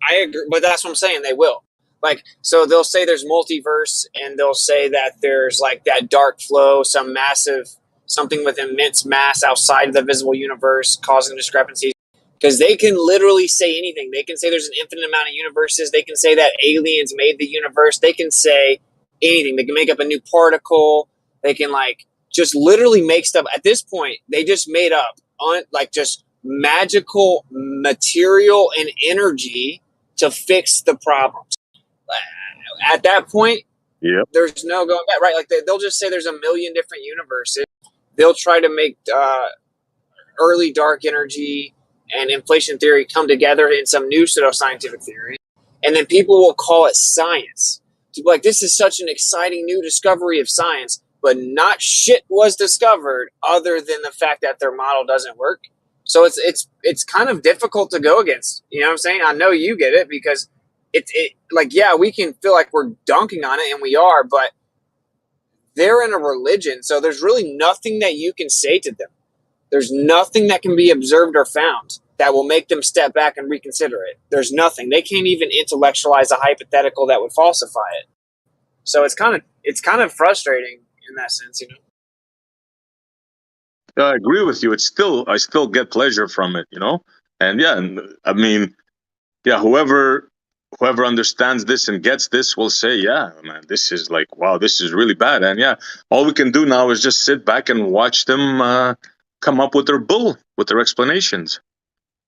[SPEAKER 5] I agree, but that's what I'm saying. They will. Like, so they'll say there's multiverse, and they'll say that there's like that dark flow, some massive something with immense mass outside of the visible universe causing discrepancies. Because they can literally say anything. They can say there's an infinite amount of universes. They can say that aliens made the universe. They can say anything. They can make up a new particle. They can like just literally make stuff. At this point, they just made up like just magical material and energy to fix the problems. At that point, there's no going back, right? Like they'll just say there's a million different universes. They'll try to make early dark energy and inflation theory come together in some new pseudoscientific theory, and then people will call it science. To be like, this is such an exciting new discovery of science, but not shit was discovered other than the fact that their model doesn't work. So it's kind of difficult to go against. You know what I'm saying? I know you get it because it like, yeah, we can feel like we're dunking on it, and we are, but they're in a religion, so there's really nothing that you can say to them. There's nothing that can be observed or found that will make them step back and reconsider it. There's nothing. They can't even intellectualize a hypothetical that would falsify it. So it's kind of frustrating in that sense, you know.
[SPEAKER 6] I agree with you. I still get pleasure from it, you know. And yeah, I mean, yeah, whoever understands this and gets this will say, yeah, man, this is like, wow, this is really bad. And yeah, all we can do now is just sit back and watch them come up with their explanations,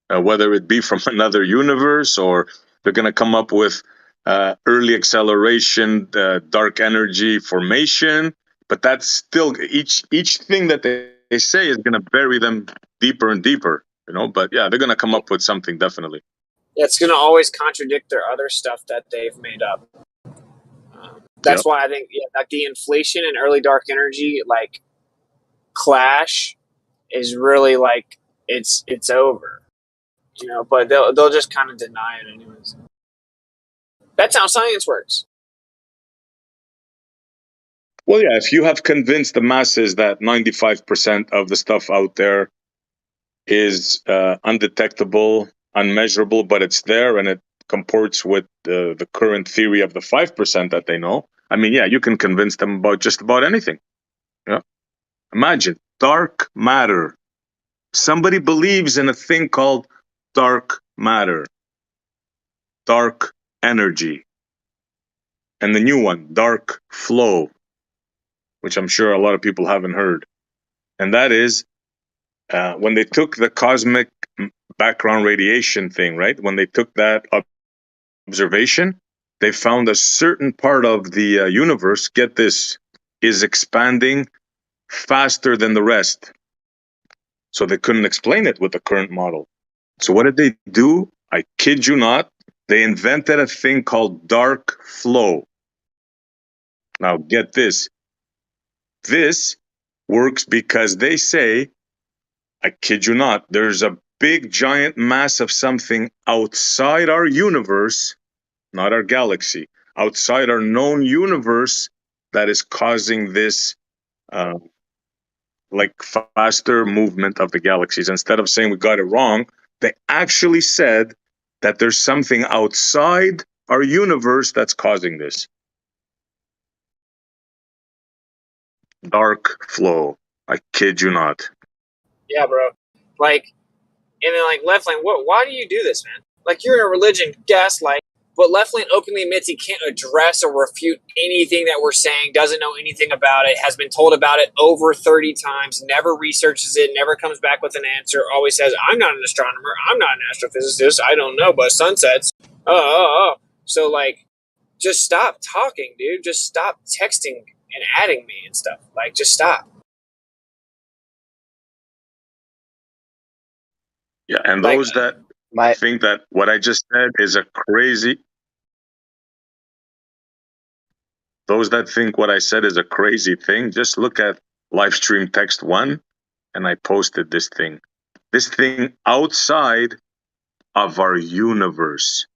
[SPEAKER 6] whether it be from another universe or they're going to come up with early acceleration, dark energy formation. But that's still each thing that they say is going to bury them deeper and deeper, you know. But yeah, they're going to come up with something definitely.
[SPEAKER 5] It's going to always contradict their other stuff that they've made up. That's why I think like the inflation and early dark energy like clash is really like it's over, you know. But they'll just kind of deny it anyways. That's how science works.
[SPEAKER 6] Well, yeah, if you have convinced the masses that 95% of the stuff out there is undetectable, unmeasurable, but it's there and it comports with the current theory of the 5% that they know, I mean, yeah, you can convince them about just about anything. Yeah. Imagine dark matter. Somebody believes in a thing called dark matter, dark energy, and the new one, dark flow, which I'm sure a lot of people haven't heard. And that is when they took the cosmic background radiation thing, right? When they took that observation, they found a certain part of the universe, get this, is expanding faster than the rest. So they couldn't explain it with the current model. So what did they do? I kid you not. They invented a thing called dark flow. Now get this. This works because they say, I kid you not, there's a big giant mass of something outside our universe, not our galaxy, outside our known universe that is causing this like faster movement of the galaxies. Instead of saying we got it wrong, they actually said that there's something outside our universe that's causing this. Dark flow. I kid you not.
[SPEAKER 5] Yeah, bro. Like, and then like Left Lane, why do you do this, man? Like, you're in a religion, gaslight, but Left Lane openly admits he can't address or refute anything that we're saying, doesn't know anything about it, has been told about it over 30 times, never researches it, never comes back with an answer, always says, I'm not an astronomer, I'm not an astrophysicist, I don't know, but sunsets. So, like, just stop talking, dude. Just stop texting and adding me and stuff. Like, just stop.
[SPEAKER 6] Yeah, and
[SPEAKER 5] Like,
[SPEAKER 6] those that
[SPEAKER 2] My
[SPEAKER 6] think that what I just said is a crazy, those that think what I said is a crazy thing, just look at Livestream text 1, and I posted this thing. This thing outside of our universe.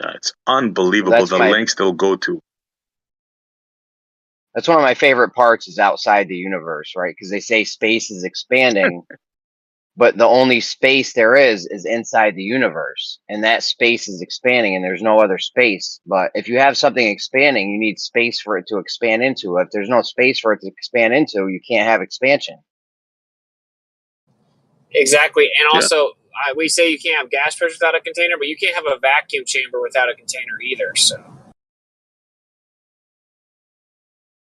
[SPEAKER 6] Yeah, it's unbelievable
[SPEAKER 2] That's
[SPEAKER 6] the
[SPEAKER 2] my-
[SPEAKER 6] lengths they'll go to.
[SPEAKER 2] That's one of my favorite parts is outside the universe, right? Because they say space is expanding, but the only space there is inside the universe, and that space is expanding, and there's no other space. But if you have something expanding, you need space for it to expand into. If there's no space for it to expand into, you can't have expansion.
[SPEAKER 5] exactly. And
[SPEAKER 6] Yeah.
[SPEAKER 5] also, we say you can't have gas pressure without a container, but you can't have a vacuum chamber without a container either. So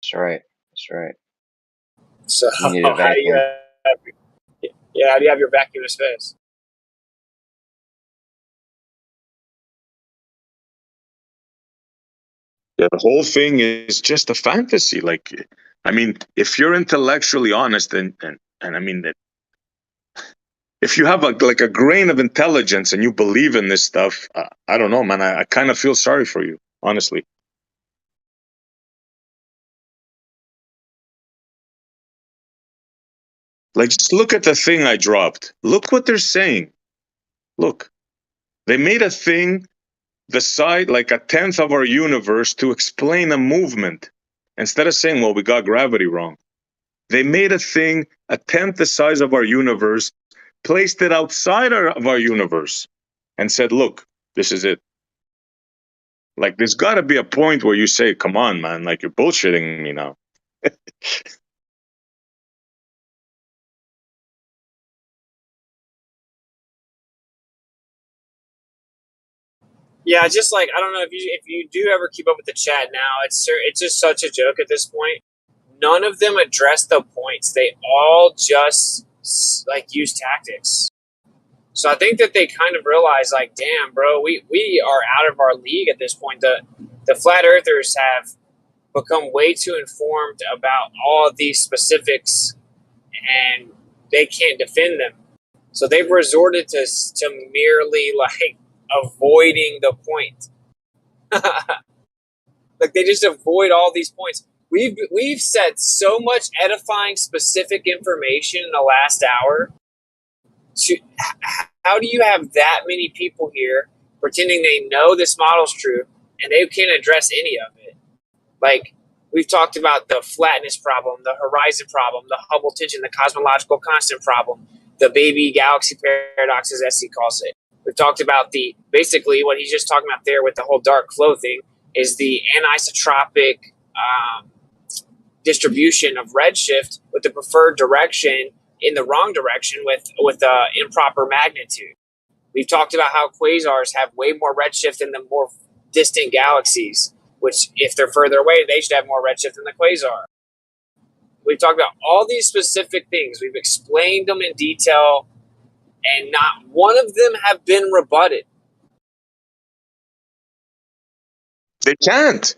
[SPEAKER 2] That's right. That's right.
[SPEAKER 5] So
[SPEAKER 2] You need a
[SPEAKER 5] how do you
[SPEAKER 2] vacuum.
[SPEAKER 5] how do you have your vacuum to space?
[SPEAKER 6] The whole thing is just a fantasy. Like, I mean, if you're intellectually honest, and I mean, if you have like a grain of intelligence and you believe in this stuff, I don't know, man. I kind of feel sorry for you, honestly. Like, just look at the thing I dropped. Look what they're saying. Look, they made a thing the size, like a tenth of our universe, to explain a movement. Instead of saying, well, we got gravity wrong. They made a thing a tenth the size of our universe, placed it outside of our universe, and said, look, this is it. Like, there's got to be a point where you say, come on, man, like, you're bullshitting me now.
[SPEAKER 5] Yeah, just like I don't know if you do ever keep up with the chat now, it's just such a joke at this point. None of them address the points. They all just like use tactics. So I think that they kind of realize, like, damn, bro, we are out of our league at this point. The flat earthers have become way too informed about all of these specifics, and they can't defend them. So they've resorted to merely like avoiding the point. Like they just avoid all these points. We've said so much edifying specific information in the last hour. How do you have that many people here pretending they know this model's true and they can't address any of it? Like, we've talked about the flatness problem, the horizon problem, the Hubble tension, the cosmological constant problem, the baby galaxy paradox, as SC calls it. We've talked about basically what he's just talking about there with the whole dark flow thing is the anisotropic distribution of redshift with the preferred direction in the wrong direction with improper magnitude. We've talked about how quasars have way more redshift than the more distant galaxies, which if they're further away, they should have more redshift than the quasar. We've talked about all these specific things. We've explained them in detail, and not one of them have been rebutted.
[SPEAKER 6] They can't.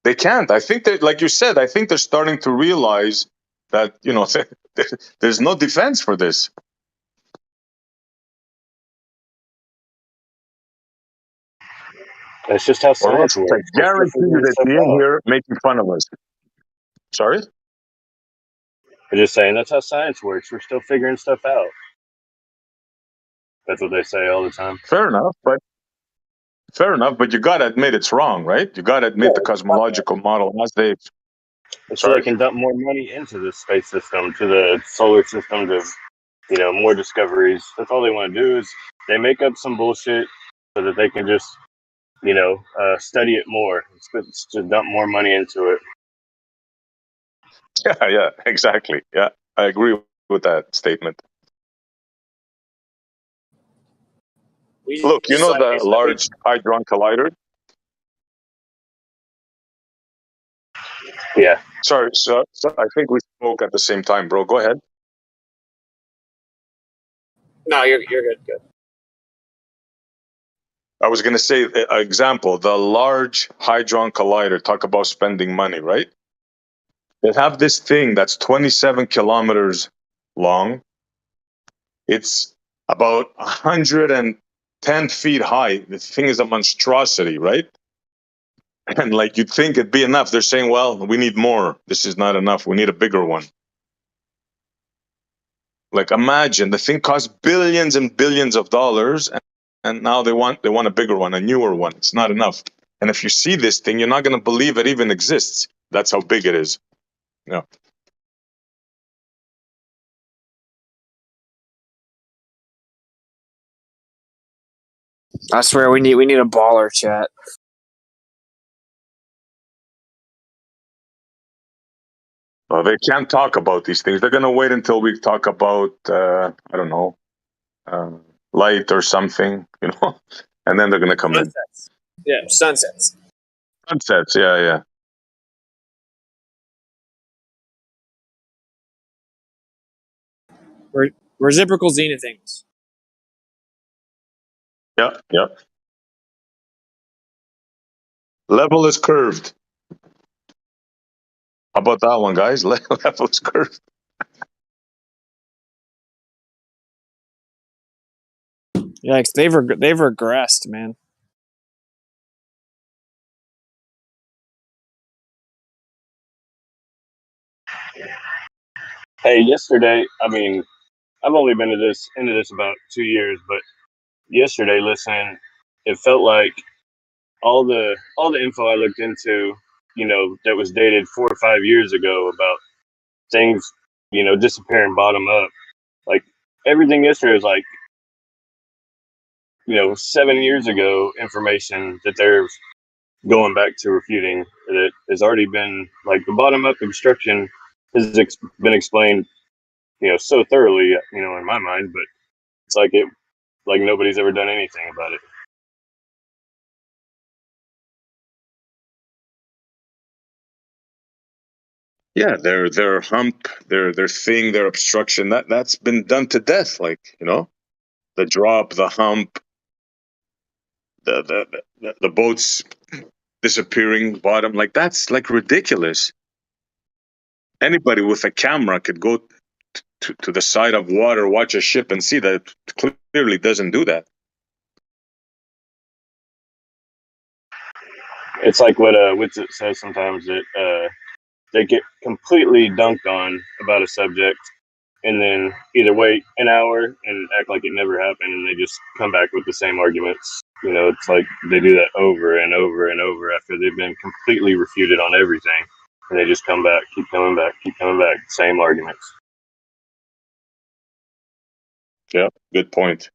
[SPEAKER 6] They can't. I think that, like you said, I think they're starting to realize that, you know, there's no defense for this.
[SPEAKER 8] That's just how
[SPEAKER 6] Or
[SPEAKER 8] science
[SPEAKER 6] else, I
[SPEAKER 8] works.
[SPEAKER 6] guarantee you that you're in here making fun of us. Sorry?
[SPEAKER 8] I'm just saying that's how science works. We're still figuring stuff out. That's what they say all the time.
[SPEAKER 6] Fair enough, but you got to admit it's wrong, right? You got to admit the cosmological model as they.
[SPEAKER 8] So they can dump more money into the space system, to the solar system, to, you know, more discoveries. That's all they want to do is they make up some bullshit so that they can just, you know, study it more. It's to dump more money into it.
[SPEAKER 6] Yeah, exactly. Yeah, I agree with that statement. Look, you know the Large Hadron Collider?
[SPEAKER 8] Yeah.
[SPEAKER 6] Sorry, so I think we spoke at the same time, bro. Go ahead.
[SPEAKER 5] No, you're good.
[SPEAKER 6] I was going to say, example, the Large Hadron Collider, talk about spending money, right? They have this thing that's 27 kilometers long. It's about 110 feet high. The thing is a monstrosity, right? And like you'd think it'd be enough. They're saying, well, we need more. This is not enough. We need a bigger one. Like imagine the thing costs billions and billions of dollars, and now they want a bigger one, a newer one. It's not enough. And if you see this thing, you're not going to believe it even exists. That's how big it is. Yeah.
[SPEAKER 5] I swear we need a baller chat.
[SPEAKER 6] Well, they can't talk about these things. They're going to wait until we talk about, I don't know, light or something, you know, and then they're going to come
[SPEAKER 5] Sunsets. Yeah, sunsets.
[SPEAKER 6] Sunsets, yeah.
[SPEAKER 5] Reciprocal zenith angles.
[SPEAKER 6] Yeah. Level is curved. How about that one, guys? Level is curved.
[SPEAKER 5] Yikes, they've regressed, man.
[SPEAKER 8] Hey, yesterday, I mean, I've only been into this about 2 years, but yesterday, listening, it felt like all the info I looked into, that was dated 4 or 5 years ago about things, disappearing bottom up. Like everything yesterday was like, 7 years ago information that they're going back to refuting that has already been like the bottom up obstruction has been explained, so thoroughly, in my mind, but it's like nobody's ever done anything about it.
[SPEAKER 6] Yeah, their hump, their thing, their obstruction, that's been done to death. Like, the drop, the hump, the boats disappearing bottom, like that's like ridiculous. Anybody with a camera could go to the side of water, watch a ship, and see that it clearly doesn't do that.
[SPEAKER 8] It's like what Witsit says sometimes that they get completely dunked on about a subject and then either wait an hour and act like it never happened and they just come back with the same arguments. It's like they do that over and over and over after they've been completely refuted on everything. And they just come back, keep coming back, same arguments.
[SPEAKER 6] Yeah, good point.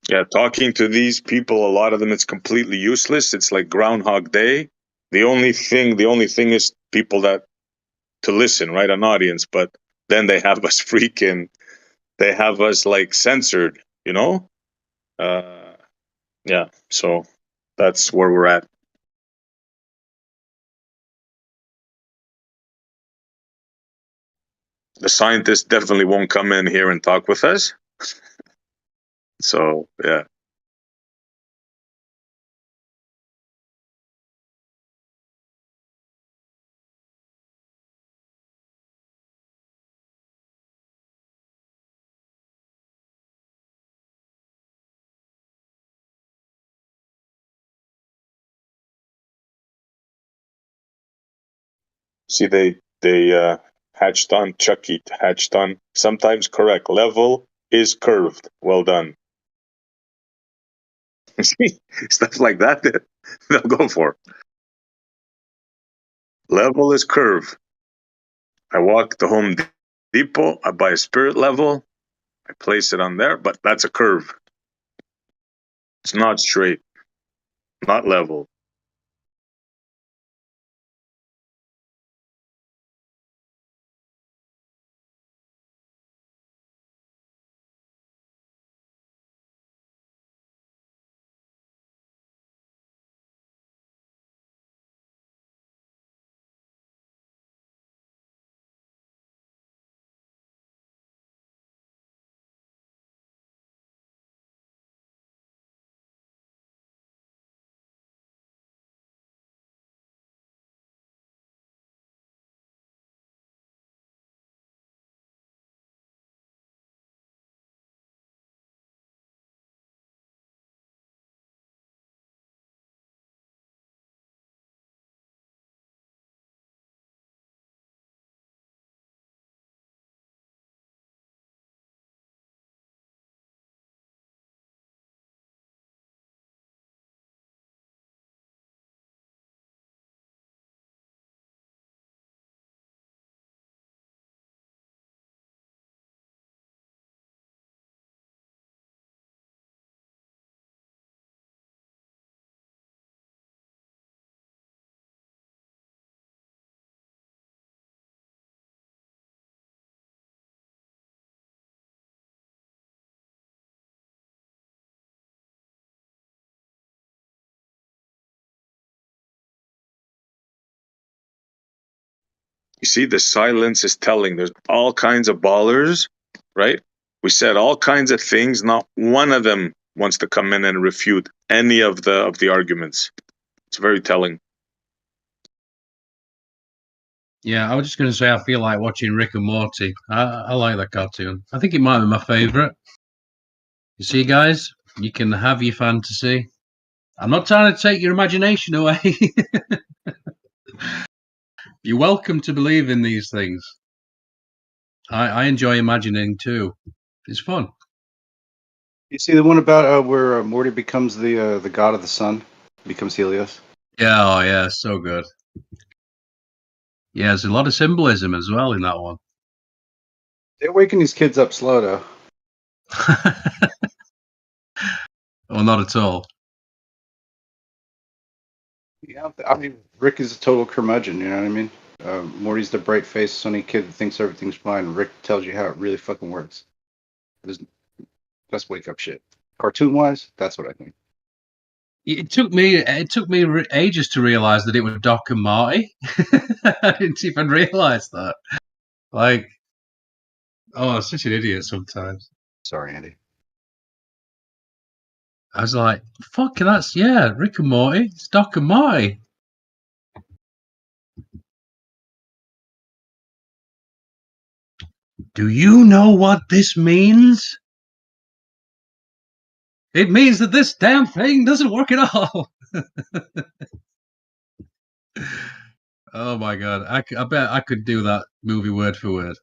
[SPEAKER 6] Yeah, talking to these people, a lot of them, it's completely useless. It's like Groundhog Day. The only thing is people that to listen, right? An audience, but then they have us they have us like censored, yeah. So that's where we're at. The scientists definitely won't come in here and talk with us. So yeah. See, they hatched on Chucky, hatched on sometimes correct. Level is curved. Well done. See, stuff like that they'll go for. Level is curve. I walk to Home Depot, I buy a spirit level, I place it on there, but that's a curve. It's not straight, not level. You see, the silence is telling. There's all kinds of ballers, right? We said all kinds of things. Not one of them wants to come in and refute any of the arguments. It's very telling.
[SPEAKER 4] Yeah, I was just going to say I feel like watching Rick and Morty. I like that cartoon. I think it might be my favourite. You see, guys, you can have your fantasy. I'm not trying to take your imagination away. You're welcome to believe in these things. I enjoy imagining too. It's fun.
[SPEAKER 3] You see the one about where Morty becomes the god of the sun, becomes Helios.
[SPEAKER 4] Yeah, oh yeah, so good. Yeah, there's a lot of symbolism as well in that one.
[SPEAKER 3] They're waking these kids up slow though.
[SPEAKER 4] Well, not at all.
[SPEAKER 3] Yeah, I mean, Rick is a total curmudgeon. You know what I mean? Morty's the bright faced, sunny kid that thinks everything's fine. Rick tells you how it really fucking works. That's wake up shit. Cartoon wise, that's what I think.
[SPEAKER 4] It took me ages to realize that it was Doc and Marty. I didn't even realize that. Like, oh, I'm such an idiot sometimes.
[SPEAKER 3] Sorry, Andy.
[SPEAKER 4] I was like, fucking that's, yeah, Rick and Morty. It's Doc and Marty. Do you know what this means? It means that this damn thing doesn't work at all. Oh my god, I bet I could do that movie word for word.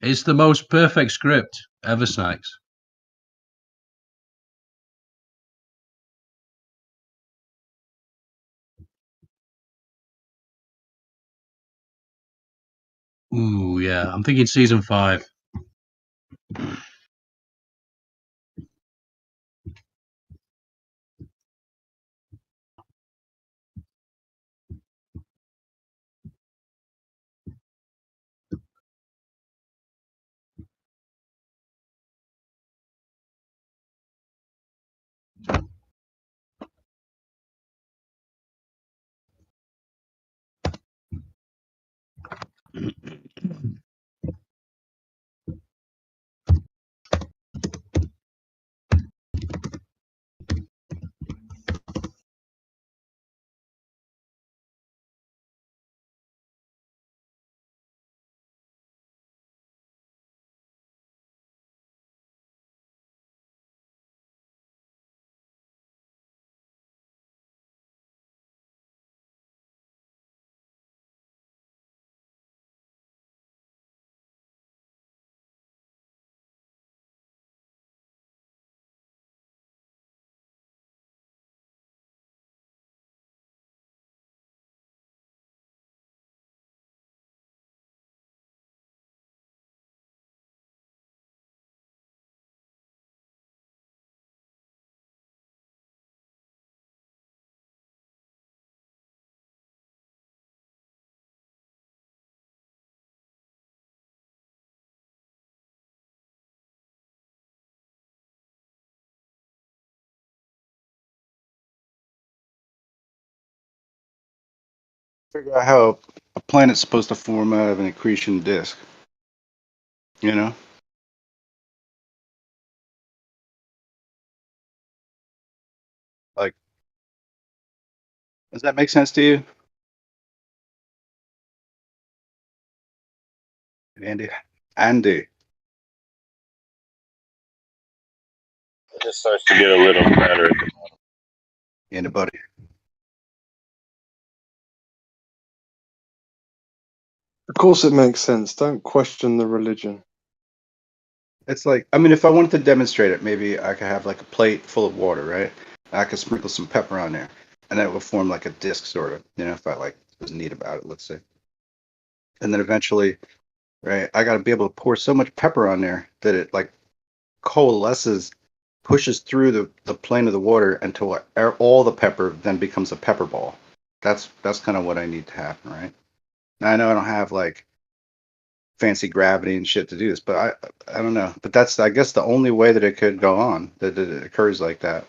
[SPEAKER 4] It's the most perfect script ever, Snacks. Ooh, yeah, I'm thinking season 5.
[SPEAKER 3] Figure out how a planet's supposed to form out of an accretion disk. You know? Like, does that make sense to you, Andy? Andy.
[SPEAKER 8] It just starts to get a little better.
[SPEAKER 3] Anybody?
[SPEAKER 9] Of course, it makes sense. Don't question the religion.
[SPEAKER 3] It's like, I mean, if I wanted to demonstrate it, maybe I could have like a plate full of water, right? I could sprinkle some pepper on there, and that would form like a disc, sort of. You know, if I like was neat about it, let's say. And then eventually, right, I got to be able to pour so much pepper on there that it like coalesces, pushes through the plane of the water until all the pepper then becomes a pepper ball. That's kind of what I need to happen, right? Now I know I don't have like fancy gravity and shit to do this, but I don't know. But that's, I guess, the only way that it could go on, that it occurs like that.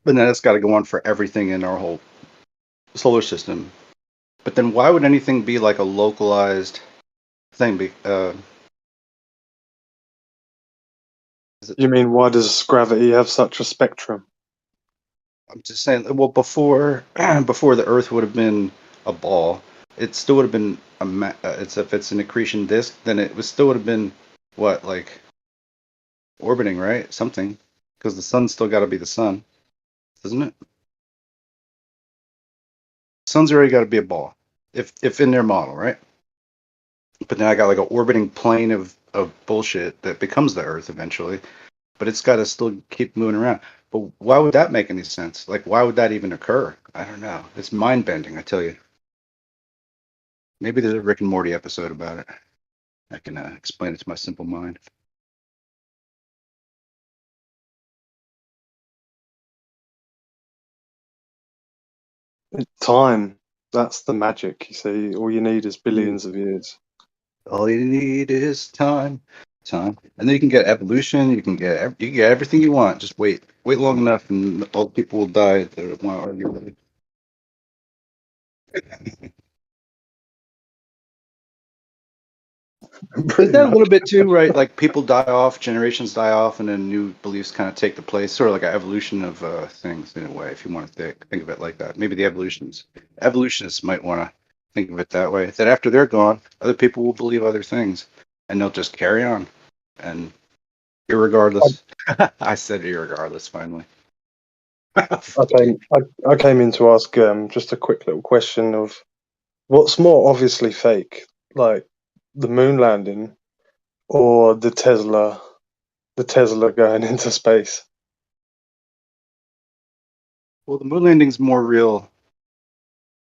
[SPEAKER 3] But then it's got to go on for everything in our whole solar system. But then why would anything be like a localized thing.
[SPEAKER 9] You mean why does gravity have such a spectrum?
[SPEAKER 3] I'm just saying. Well, before before the Earth would have been a ball, it still would have been it's if it's an accretion disk, then it would still would have been what, like orbiting, right? Something, because the sun's still got to be the sun, doesn't it? Sun's already got to be a ball, if in their model, right? But then I got like an orbiting plane of bullshit that becomes the Earth eventually, but it's got to still keep moving around. But why would that make any sense? Like, why would that even occur? I don't know. It's mind bending, I tell you. Maybe there's a Rick and Morty episode about it. I can explain it to my simple mind.
[SPEAKER 9] Time. That's the magic, you see. All you need is billions of years.
[SPEAKER 3] All you need is time, time, and then you can get evolution. You can get everything you want. Just wait long enough, and all the people will die that want to argue with you. Is that a little bit too, right? Like people die off, generations die off, and then new beliefs kind of take the place, sort of like an evolution of things in a way, if you want to think of it like that. Maybe the evolutionists might want to think of it that way. That after they're gone, other people will believe other things, and they'll just carry on. And irregardless, I said irregardless finally.
[SPEAKER 9] I came in to ask just a quick little question of what's more obviously fake, like the moon landing or the Tesla going into space.
[SPEAKER 3] Well, the moon landing's more real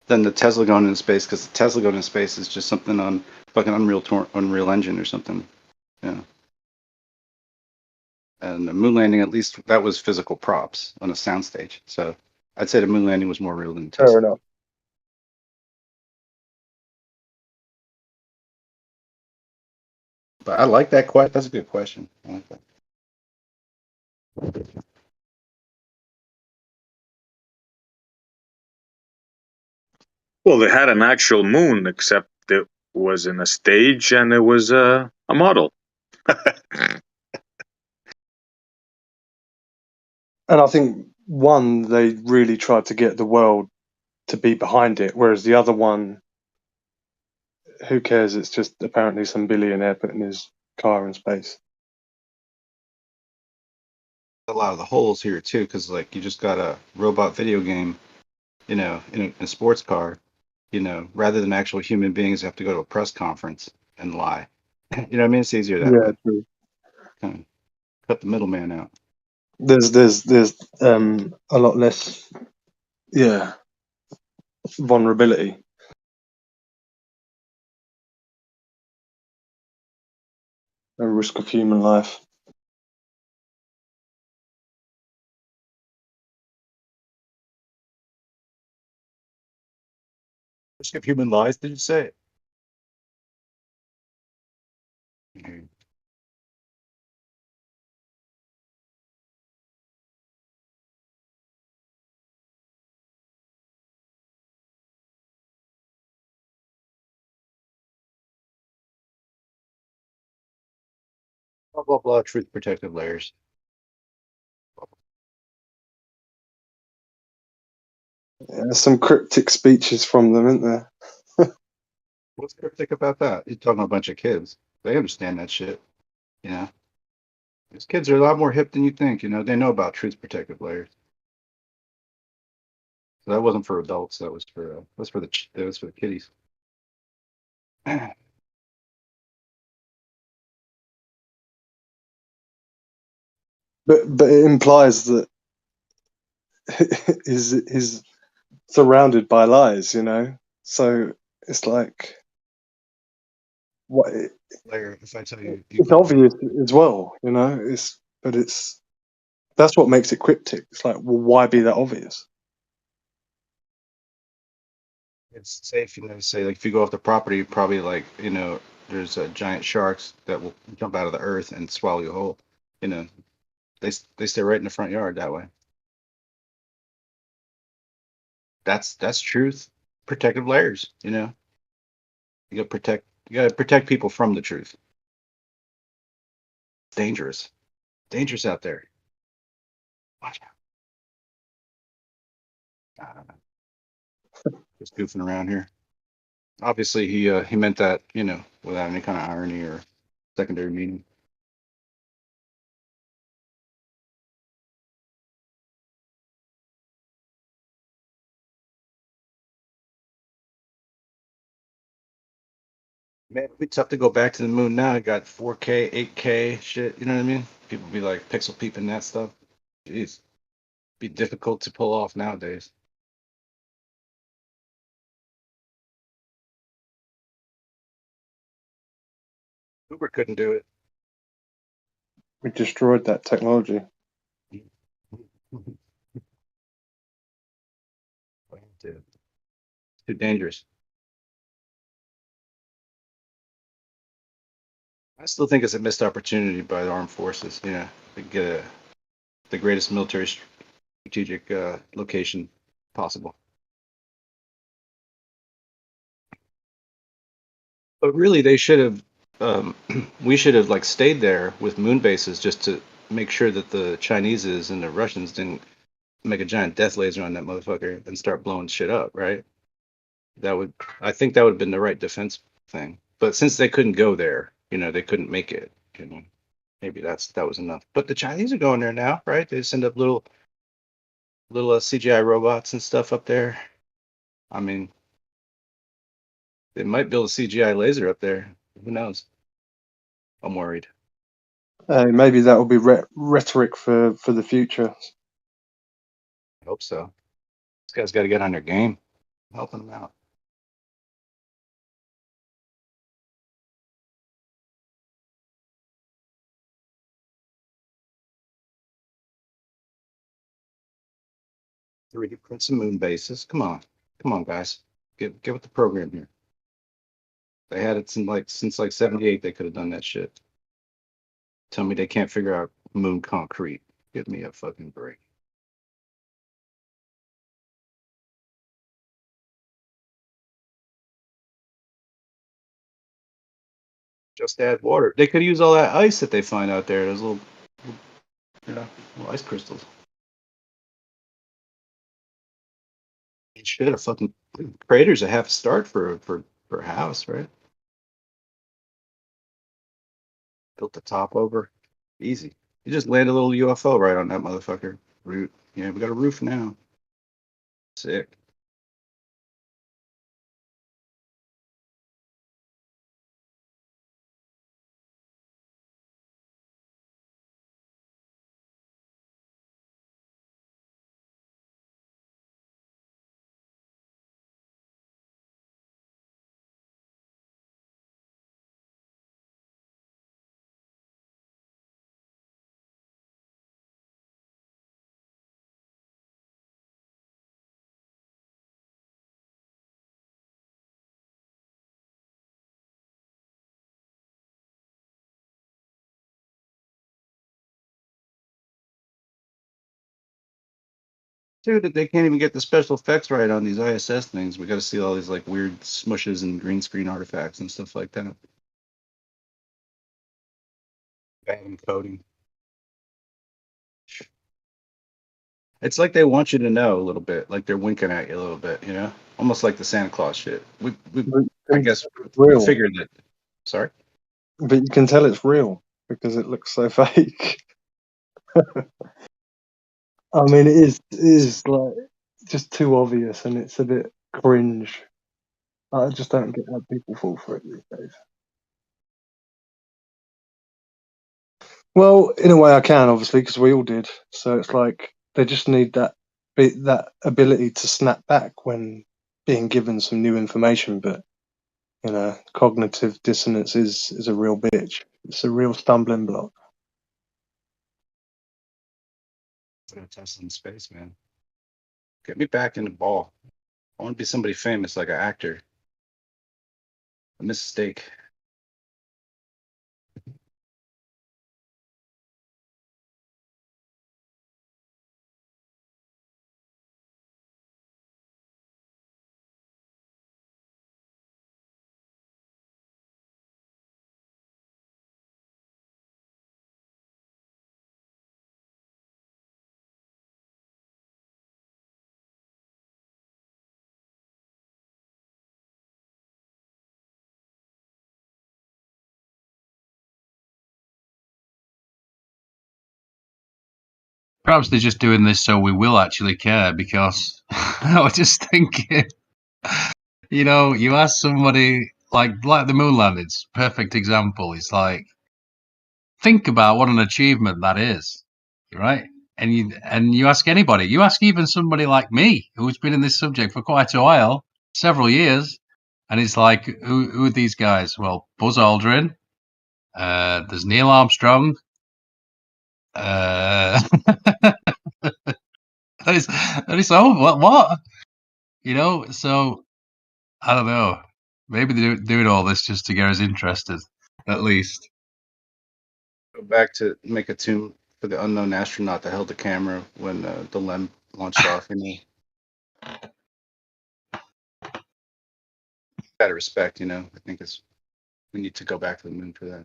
[SPEAKER 3] than the Tesla going into space, because the Tesla going into space is just something on fucking Unreal Engine or something. Yeah. And the moon landing, at least that was physical props on a soundstage. So I'd say the moon landing was more real than
[SPEAKER 9] Fair
[SPEAKER 3] Tesla.
[SPEAKER 9] enough.
[SPEAKER 3] But I like that question. That's a good question. I like that.
[SPEAKER 6] Well, they had an actual moon, except it was in a stage and it was a model.
[SPEAKER 9] And I think one, they really tried to get the world to be behind it, whereas the other one, who cares? It's just apparently some billionaire putting his car in space.
[SPEAKER 3] A lot of the holes here too, because like you just got a robot video game, in a sports car, rather than actual human beings have to go to a press conference and lie. You know what I mean? It's easier that
[SPEAKER 9] Yeah,
[SPEAKER 3] way.
[SPEAKER 9] true.
[SPEAKER 3] Kind of cut the middleman out.
[SPEAKER 9] There's a lot less, yeah, vulnerability. A risk of human life.
[SPEAKER 3] Risk of human lives, did you say? Mhm. Blah blah blah. Truth protective layers.
[SPEAKER 9] Yeah, there's some cryptic speeches from them, isn't there?
[SPEAKER 3] What's cryptic about that? You're talking to a bunch of kids. They understand that shit. You know, these kids are a lot more hip than you think. They know about truth protective layers. So that wasn't for adults. That was for the kiddies.
[SPEAKER 9] But it implies that he's surrounded by lies, So it's like what
[SPEAKER 3] Layer. If I tell you, you
[SPEAKER 9] it's
[SPEAKER 3] believe it.
[SPEAKER 9] obvious as well, It's that's what makes it cryptic. It's like, well, why be that obvious?
[SPEAKER 3] It's safe. Say like if you go off the property, probably like there's giant sharks that will jump out of the earth and swallow you whole. You know, they stay right in the front yard that way. That's truth. Protective layers. You got to You gotta protect people from the truth. It's dangerous. Dangerous out there. Watch out. I don't know. Just goofing around here. Obviously, he meant that, without any kind of irony or secondary meaning. Man, it'd be tough to go back to the moon now. I got 4K, 8K shit. You know what I mean? People be like pixel peeping that stuff. Jeez, be difficult to pull off nowadays. Uber couldn't do it.
[SPEAKER 9] We destroyed that technology.
[SPEAKER 3] Too dangerous. I still think it's a missed opportunity by the armed forces. To get the greatest military strategic location possible. But really, they should have. We should have like stayed there with moon bases just to make sure that the Chineses and the Russians didn't make a giant death laser on that motherfucker and start blowing shit up, right? I think that would have been the right defense thing. But since they couldn't go there, they couldn't make it. Maybe that was enough. But the Chinese are going there now, right? They send up little CGI robots and stuff up there. I mean, they might build a CGI laser up there. Who knows? I'm worried.
[SPEAKER 9] Maybe that will be rhetoric for the future.
[SPEAKER 3] I hope so. This guy's got to get on their game. I'm helping them out. Three D print some moon bases. Come on, guys. Get with the program here. They had it since like '78. They could have done that shit. Tell me they can't figure out moon concrete. Give me a fucking break. Just add water. They could use all that ice that they find out there. Those little ice crystals. Shit, a fucking crater's a half start for a house, right? Built the top over. Easy. You just land a little UFO right on that motherfucker. Root. Yeah, we got a roof now. Sick. Dude, they can't even get the special effects right on these ISS things. We got to see all these like weird smushes and green screen artifacts and stuff like that. Bad encoding. It's like they want you to know a little bit, like they're winking at you a little bit, almost like the Santa Claus shit. I guess we
[SPEAKER 9] Real,
[SPEAKER 3] figured that. Sorry.
[SPEAKER 9] but you can tell it's real because it looks so fake. I mean, it is like just too obvious, and it's a bit cringe. I just don't get how people fall for it these days. Well, in a way, I can obviously because we all did. So it's like they just need that ability to snap back when being given some new information. But cognitive dissonance is a real bitch. It's a real stumbling block.
[SPEAKER 3] Tesla in space, man. Get me back in the ball. I want to be somebody famous, like an actor. A mistake.
[SPEAKER 4] Perhaps they're just doing this so we will actually care, because I was just thinking, you ask somebody like the moon landings, perfect example. It's like, think about what an achievement that is, right? And you ask anybody, you ask even somebody like me who's been in this subject for quite a while, several years, and it's like, who are these guys? Well, Buzz Aldrin, there's Neil Armstrong, uh, and it's oh, what? So I don't know. Maybe they're doing all this just to get us interested, at least.
[SPEAKER 3] Go back to make a tomb for the unknown astronaut that held the camera when the LEM launched off. Out of respect, I think we need to go back to the moon for that.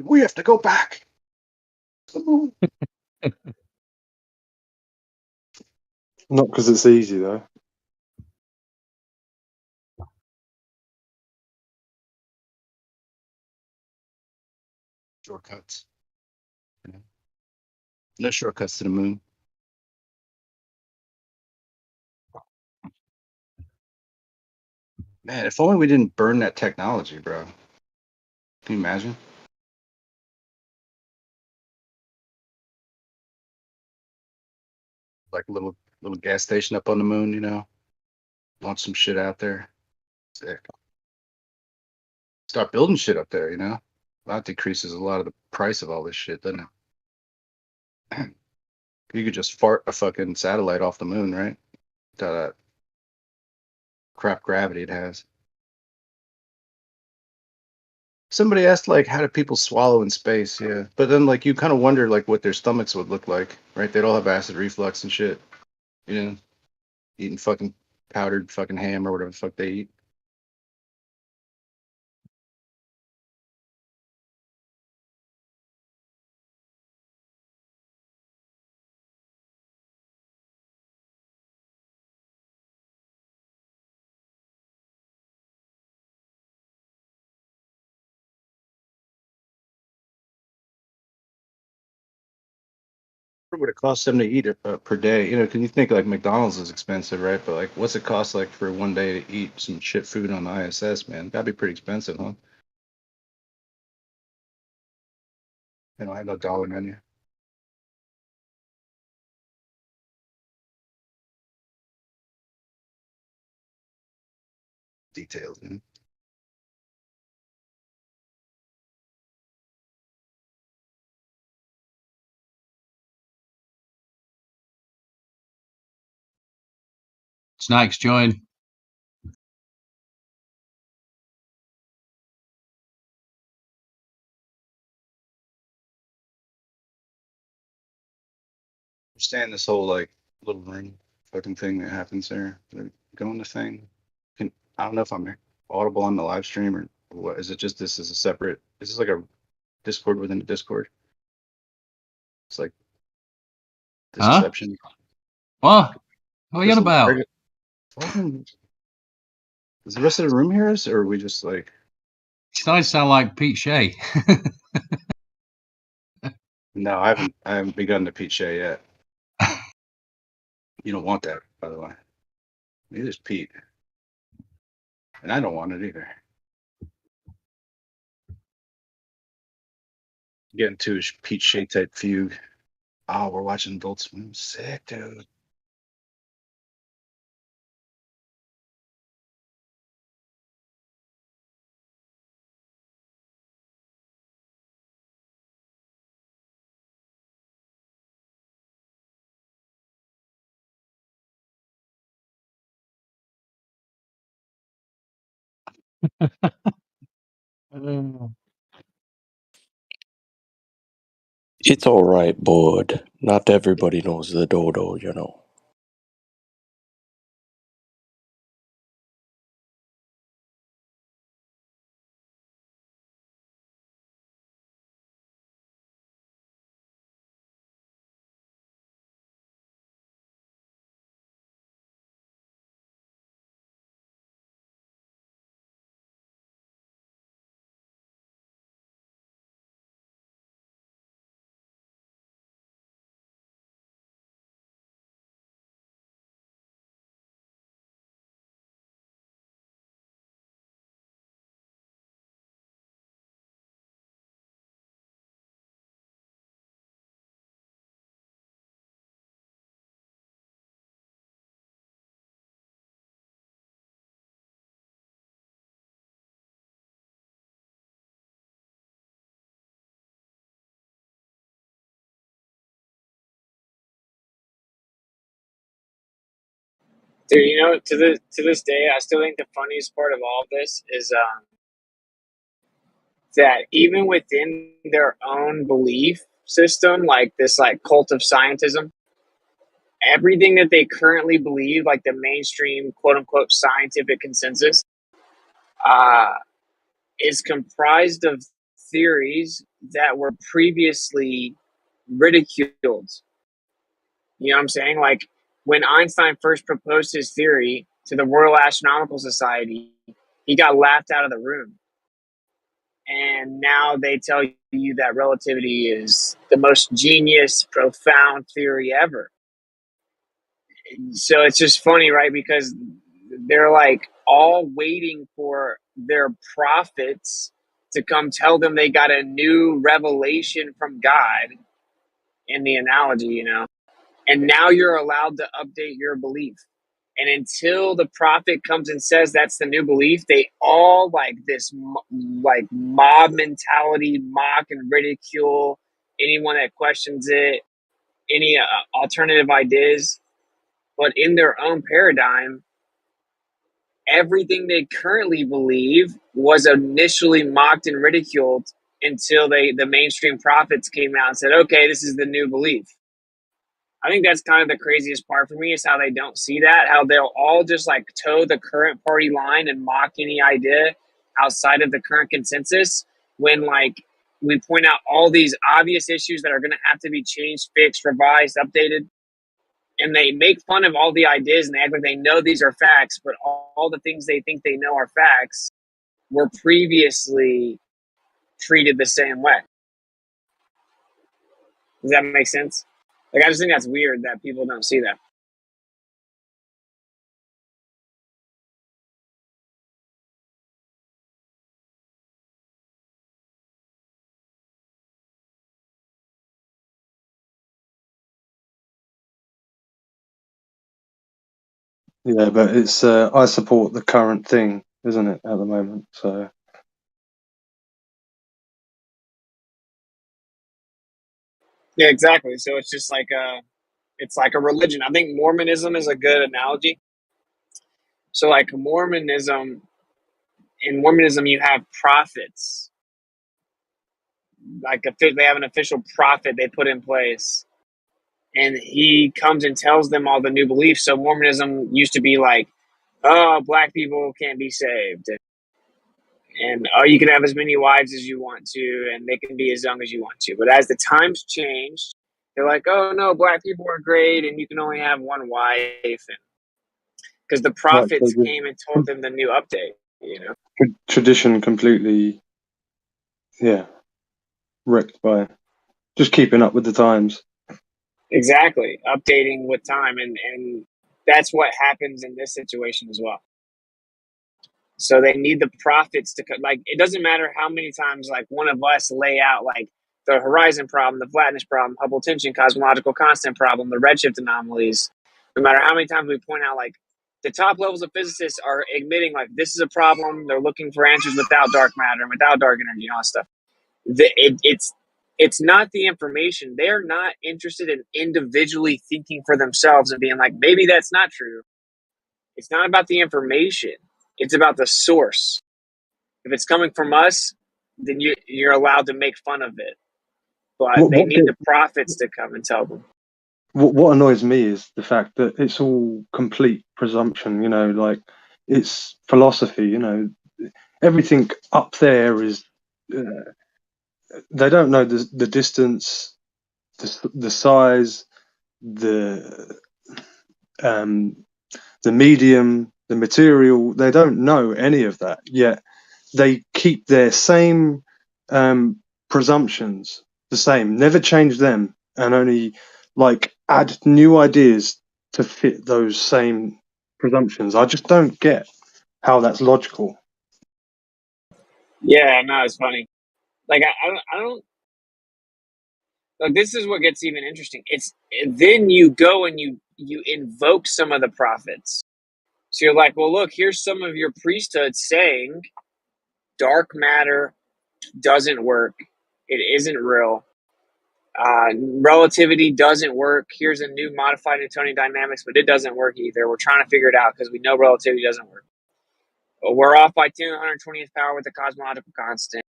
[SPEAKER 3] We have to go back to the moon.
[SPEAKER 9] Not because it's easy though.
[SPEAKER 3] Shortcuts. No shortcuts to the moon. Man, if only we didn't burn that technology, bro. Can you imagine? Like a little gas station up on the moon, launch some shit out there. Sick. Start building shit up there, That decreases a lot of the price of all this shit, doesn't it? You could just fart a fucking satellite off the moon, right? That crap gravity it has. Somebody asked, like, how do people swallow in space? Yeah, but then, like, you kind of wonder, like, what their stomachs would look like, right? They'd all have acid reflux and shit, eating fucking powdered fucking ham or whatever the fuck they eat. What would it cost them to eat per day? Can you think like McDonald's is expensive, right? But like, what's it cost like for one day to eat some shit food on the ISS, man? That'd be pretty expensive, huh? I have no dollar menu details.
[SPEAKER 4] Snakes join.
[SPEAKER 3] Understand this whole like little ring fucking thing that happens there. Like, go on the thing. I don't know if I'm audible on the live stream or what. Is it just this is a separate? Is this like a Discord within a Discord? It's like
[SPEAKER 4] Huh?
[SPEAKER 3] Disception.
[SPEAKER 4] What? What are you on
[SPEAKER 3] Just
[SPEAKER 4] about?
[SPEAKER 3] fucking. Does the rest of the room hear us, or are we just like?
[SPEAKER 4] You starting to sound like Pete Shea.
[SPEAKER 3] No, I haven't begun to Pete Shea yet. You don't want that, by the way. Neither's Pete. And I don't want it either. Getting to a Pete Shea type fugue. Oh, we're watching Adult Swim. Sick, dude.
[SPEAKER 10] It's alright, bud. Not everybody knows the dodo.
[SPEAKER 5] Dude, you know, to this day, I still think the funniest part of all of this is that even within their own belief system, like this, like cult of scientism, everything that they currently believe, like the mainstream quote unquote scientific consensus, uh, is comprised of theories that were previously ridiculed. You know what I'm saying? Like when Einstein first proposed his theory to the Royal Astronomical Society, he got laughed out of the room. And now they tell you that relativity is the most genius, profound theory ever. So it's just funny, right? Because they're like all waiting for their prophets to come tell them they got a new revelation from God in the analogy, you know. And now you're allowed to update your belief. And until the prophet comes and says that's the new belief, they all like this like mob mentality, mock and ridicule anyone that questions it, any alternative ideas. But in their own paradigm, everything they currently believe was initially mocked and ridiculed until the mainstream prophets came out and said, okay, this is the new belief. I think that's kind of the craziest part for me is how they don't see that, how they'll all just like toe the current party line and mock any idea outside of the current consensus when like we point out all these obvious issues that are going to have to be changed, fixed, revised, updated. And they make fun of all the ideas and they act like they know these are facts, but all the things they think they know are facts were previously treated the same way. Does that make sense? Like, I just think that's weird that people don't see that.
[SPEAKER 9] Yeah, but it's I support the current thing, isn't it, at the moment? So
[SPEAKER 5] Yeah, exactly. So it's just like it's like a religion. I think Mormonism is a good analogy. So like Mormonism, in Mormonism you have prophets. Like they have an official prophet they put in place. And he comes and tells them all the new beliefs. So Mormonism used to be like, oh, black people can't be saved. And oh, you can have as many wives as you want to, and they can be as young as you want to. But as the times changed, they're like, oh no, black people are great, and you can only have one wife, because the
[SPEAKER 9] like
[SPEAKER 5] prophets came and told them the new update. You know,
[SPEAKER 9] tradition completely, yeah, wrecked by just keeping up with the times.
[SPEAKER 5] exactly, updating with time, and that's what happens in this situation as well. So they need the prophets to like. It doesn't matter how many times like one of us lay out like the horizon problem, the flatness problem, Hubble tension, cosmological constant problem, the redshift anomalies. No matter how many times we point out like the top levels of physicists are admitting like this is a problem. They're looking for answers without dark matter and without dark energy and all that stuff. It's not the information. They're not interested in individually thinking for themselves and being like maybe that's not true. It's not about the information. It's about the source. If it's coming from us, then you're allowed to make fun of it. But they need the prophets to come and tell them.
[SPEAKER 9] What annoys me is the fact that it's all complete presumption. You know, like it's philosophy. You know, everything up there is. They don't know the distance, the size, the medium, the material. They don't know any of that yet. They keep their same presumptions the same, never change them, and only like add new ideas to fit those same presumptions. I just don't get how that's logical.
[SPEAKER 5] Yeah, no, it's funny. Like I don't. Like this is what gets even interesting. It's then you go and you invoke some of the prophets. So you're like, well, look, here's some of your priesthood saying dark matter doesn't work. It isn't real. Relativity doesn't work. Here's a new modified Newtonian dynamics, but it doesn't work either. We're trying to figure it out because we know relativity doesn't work. But we're off by 10 120th power with the cosmological constant.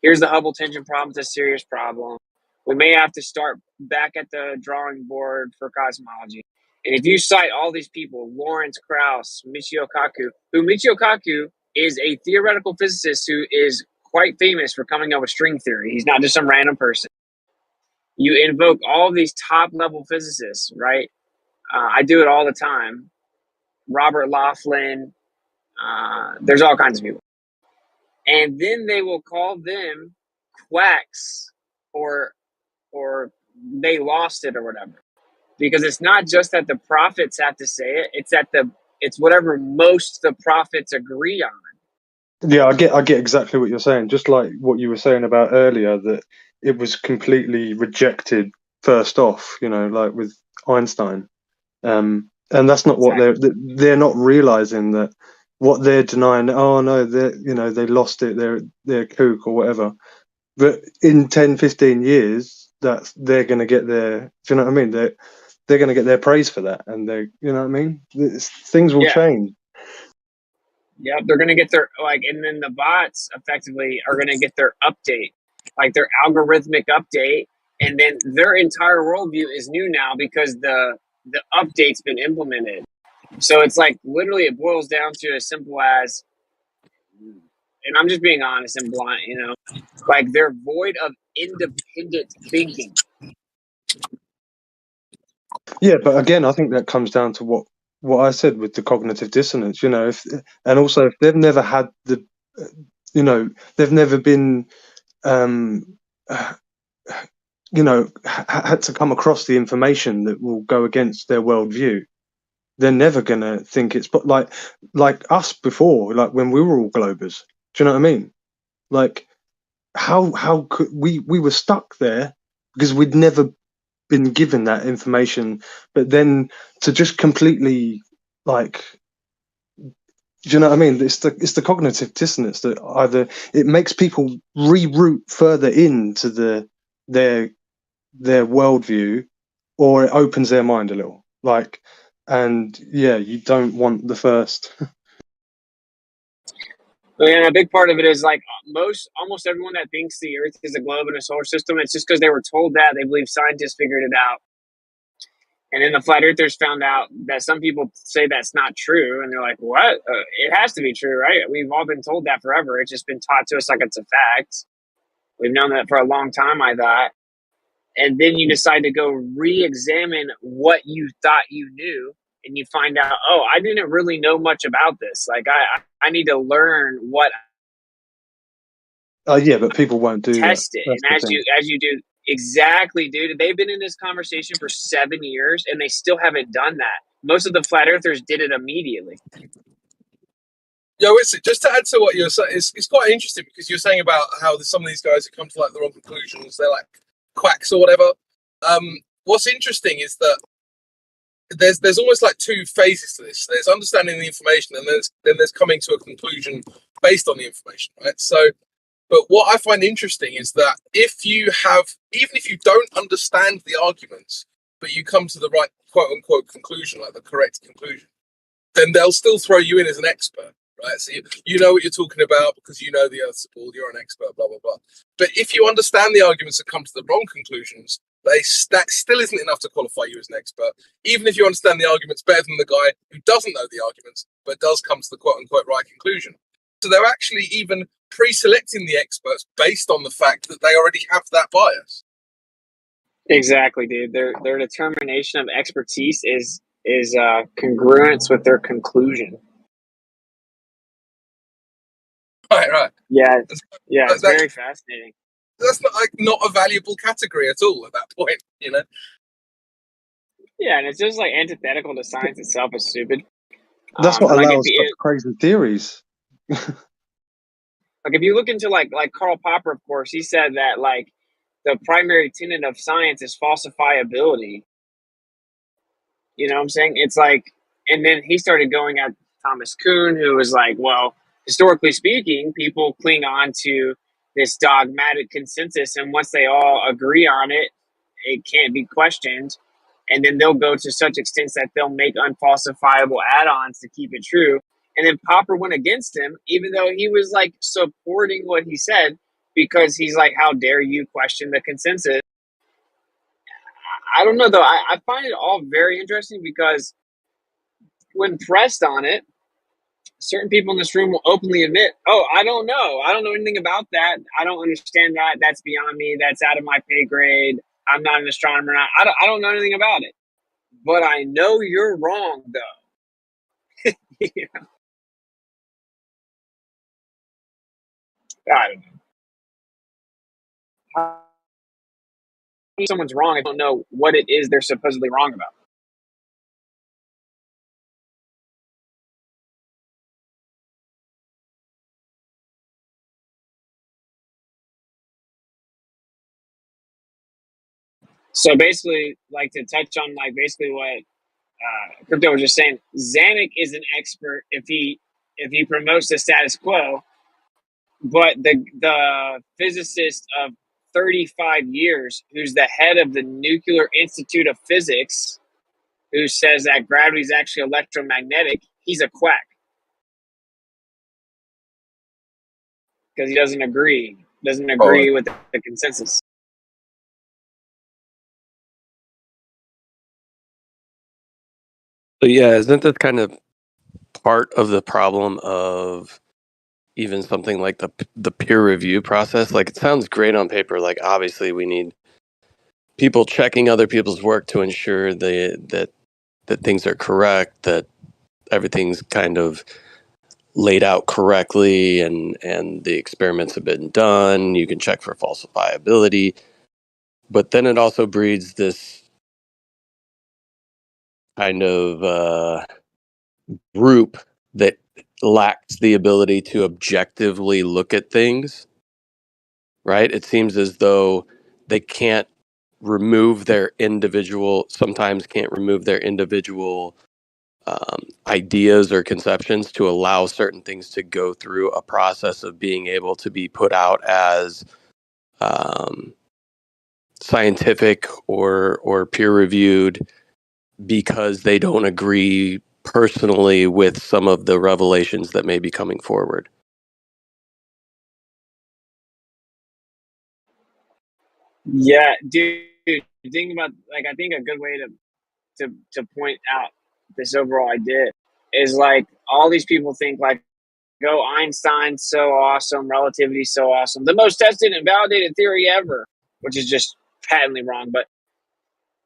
[SPEAKER 5] Here's the Hubble tension problem. It's a serious problem. We may have to start back at the drawing board for cosmology. And if you cite all these people, Lawrence Krauss, Michio Kaku, Michio Kaku is a theoretical physicist who is quite famous for coming up with string theory. He's not just some random person. You invoke all of these top level physicists, right? I do it all the time. Robert Laughlin, there's all kinds of people. And then they will call them quacks or they lost it or whatever. Because it's not just that the prophets have to say it, it's whatever most the prophets agree on.
[SPEAKER 9] Yeah, I get exactly what you're saying. Just like what you were saying about earlier, that it was completely rejected first off, like with Einstein. And that's not what they're not realizing, that what they're denying. Oh no, they lost it. They're kook or whatever. But in 10, 15 years, they're going to get their. Do you know what I mean? They're going to get their praise for that, and you know what I mean. Things will change.
[SPEAKER 5] Yep, they're going to get their and then the bots effectively are going to get their update, like their algorithmic update, and then their entire worldview is new now because the update's been implemented. So it's like literally it boils down to as simple as, and I'm just being honest and blunt, like they're void of independent thinking.
[SPEAKER 9] Yeah, but again, I think that comes down to what I said with the cognitive dissonance. And also if they've never had they've never been, had to come across the information that will go against their worldview. They're never gonna think it's like us before, like when we were all globers. Do you know what I mean? Like how could we were stuck there because we'd never been given that information, but then to just completely do you know what I mean? It's the cognitive dissonance that either it makes people reroute further into their worldview, or it opens their mind a little. And yeah, you don't want the first.
[SPEAKER 5] And a big part of it is like almost everyone that thinks the Earth is a globe in a solar system, it's just because they were told that. They believe scientists figured it out. And then the flat earthers found out that some people say that's not true. And they're like, what? It has to be true, right? We've all been told that forever. It's just been taught to us like it's a fact. We've known that for a long time, I thought. And then you decide to go re-examine what you thought you knew. And you find out, oh, I didn't really know much about this. Like, I need to learn what.
[SPEAKER 9] Yeah, but people won't do
[SPEAKER 5] test
[SPEAKER 9] that.
[SPEAKER 5] it. And as you do, exactly, dude. They've been in this conversation for 7 years, and they still haven't done that. Most of the flat earthers did it immediately.
[SPEAKER 11] Yo, just to add to what you're saying, it's quite interesting because you're saying about how some of these guys have come to like the wrong conclusions. They're like quacks or whatever. What's interesting is that there's almost like two phases to this. There's understanding the information, and then there's coming to a conclusion based on the information, right? So, but what I find interesting is that even if you don't understand the arguments, but you come to the right quote unquote conclusion, like the correct conclusion, then they'll still throw you in as an expert, right? So you know what you're talking about because you know the Earth's a ball, you're an expert, blah blah blah. But if you understand the arguments that come to the wrong conclusions, that still isn't enough to qualify you as an expert, even if you understand the arguments better than the guy who doesn't know the arguments but does come to the quote unquote right conclusion. So they're actually even pre-selecting the experts based on the fact that they already have that bias.
[SPEAKER 5] Exactly, dude. Their determination of expertise is congruence with their conclusion.
[SPEAKER 11] Right.
[SPEAKER 5] Yeah, it's very fascinating.
[SPEAKER 11] That's not a valuable category at all at that point,
[SPEAKER 5] Yeah, and it's just like antithetical to science itself is stupid.
[SPEAKER 9] That's what allows such crazy theories.
[SPEAKER 5] Like if you look into like Karl Popper, of course, he said that like the primary tenet of science is falsifiability. You know what I'm saying? It's like, and then he started going at Thomas Kuhn, who was like, well, historically speaking, people cling on to this dogmatic consensus, and once they all agree on it, it can't be questioned. And then they'll go to such extents that they'll make unfalsifiable add-ons to keep it true. And then Popper went against him, even though he was like supporting what he said, because he's like, how dare you question the consensus? I don't know though. I find it all very interesting because when pressed on it, certain people in this room will openly admit, oh, I don't know. I don't know anything about that. I don't understand that. That's beyond me. That's out of my pay grade. I'm not an astronomer. I don't know anything about it. But I know you're wrong, though. Yeah. I don't know. How someone's wrong, I don't know what it is they're supposedly wrong about. So basically, like to touch on like basically what Crypto was just saying, Zanuck is an expert if he promotes the status quo, but the physicist of 35 years, who's the head of the Nuclear Institute of Physics, who says that gravity is actually electromagnetic, he's a quack because he doesn't agree with the consensus.
[SPEAKER 10] But yeah, isn't that kind of part of the problem of even something like the peer review process? Like, it sounds great on paper. Like, obviously, we need people checking other people's work to ensure that things are correct, that everything's kind of laid out correctly, and the experiments have been done. You can check for falsifiability, but then it also breeds this kind of group that lacks the ability to objectively look at things, right? It seems as though they can't sometimes can't remove their individual ideas or conceptions to allow certain things to go through a process of being able to be put out as scientific or peer reviewed, because they don't agree personally with some of the revelations that may be coming forward.
[SPEAKER 5] Yeah, dude. Think about I think a good way to point out this overall idea is like all these people think like, oh, Einstein's so awesome, relativity's so awesome, the most tested and validated theory ever, which is just patently wrong. But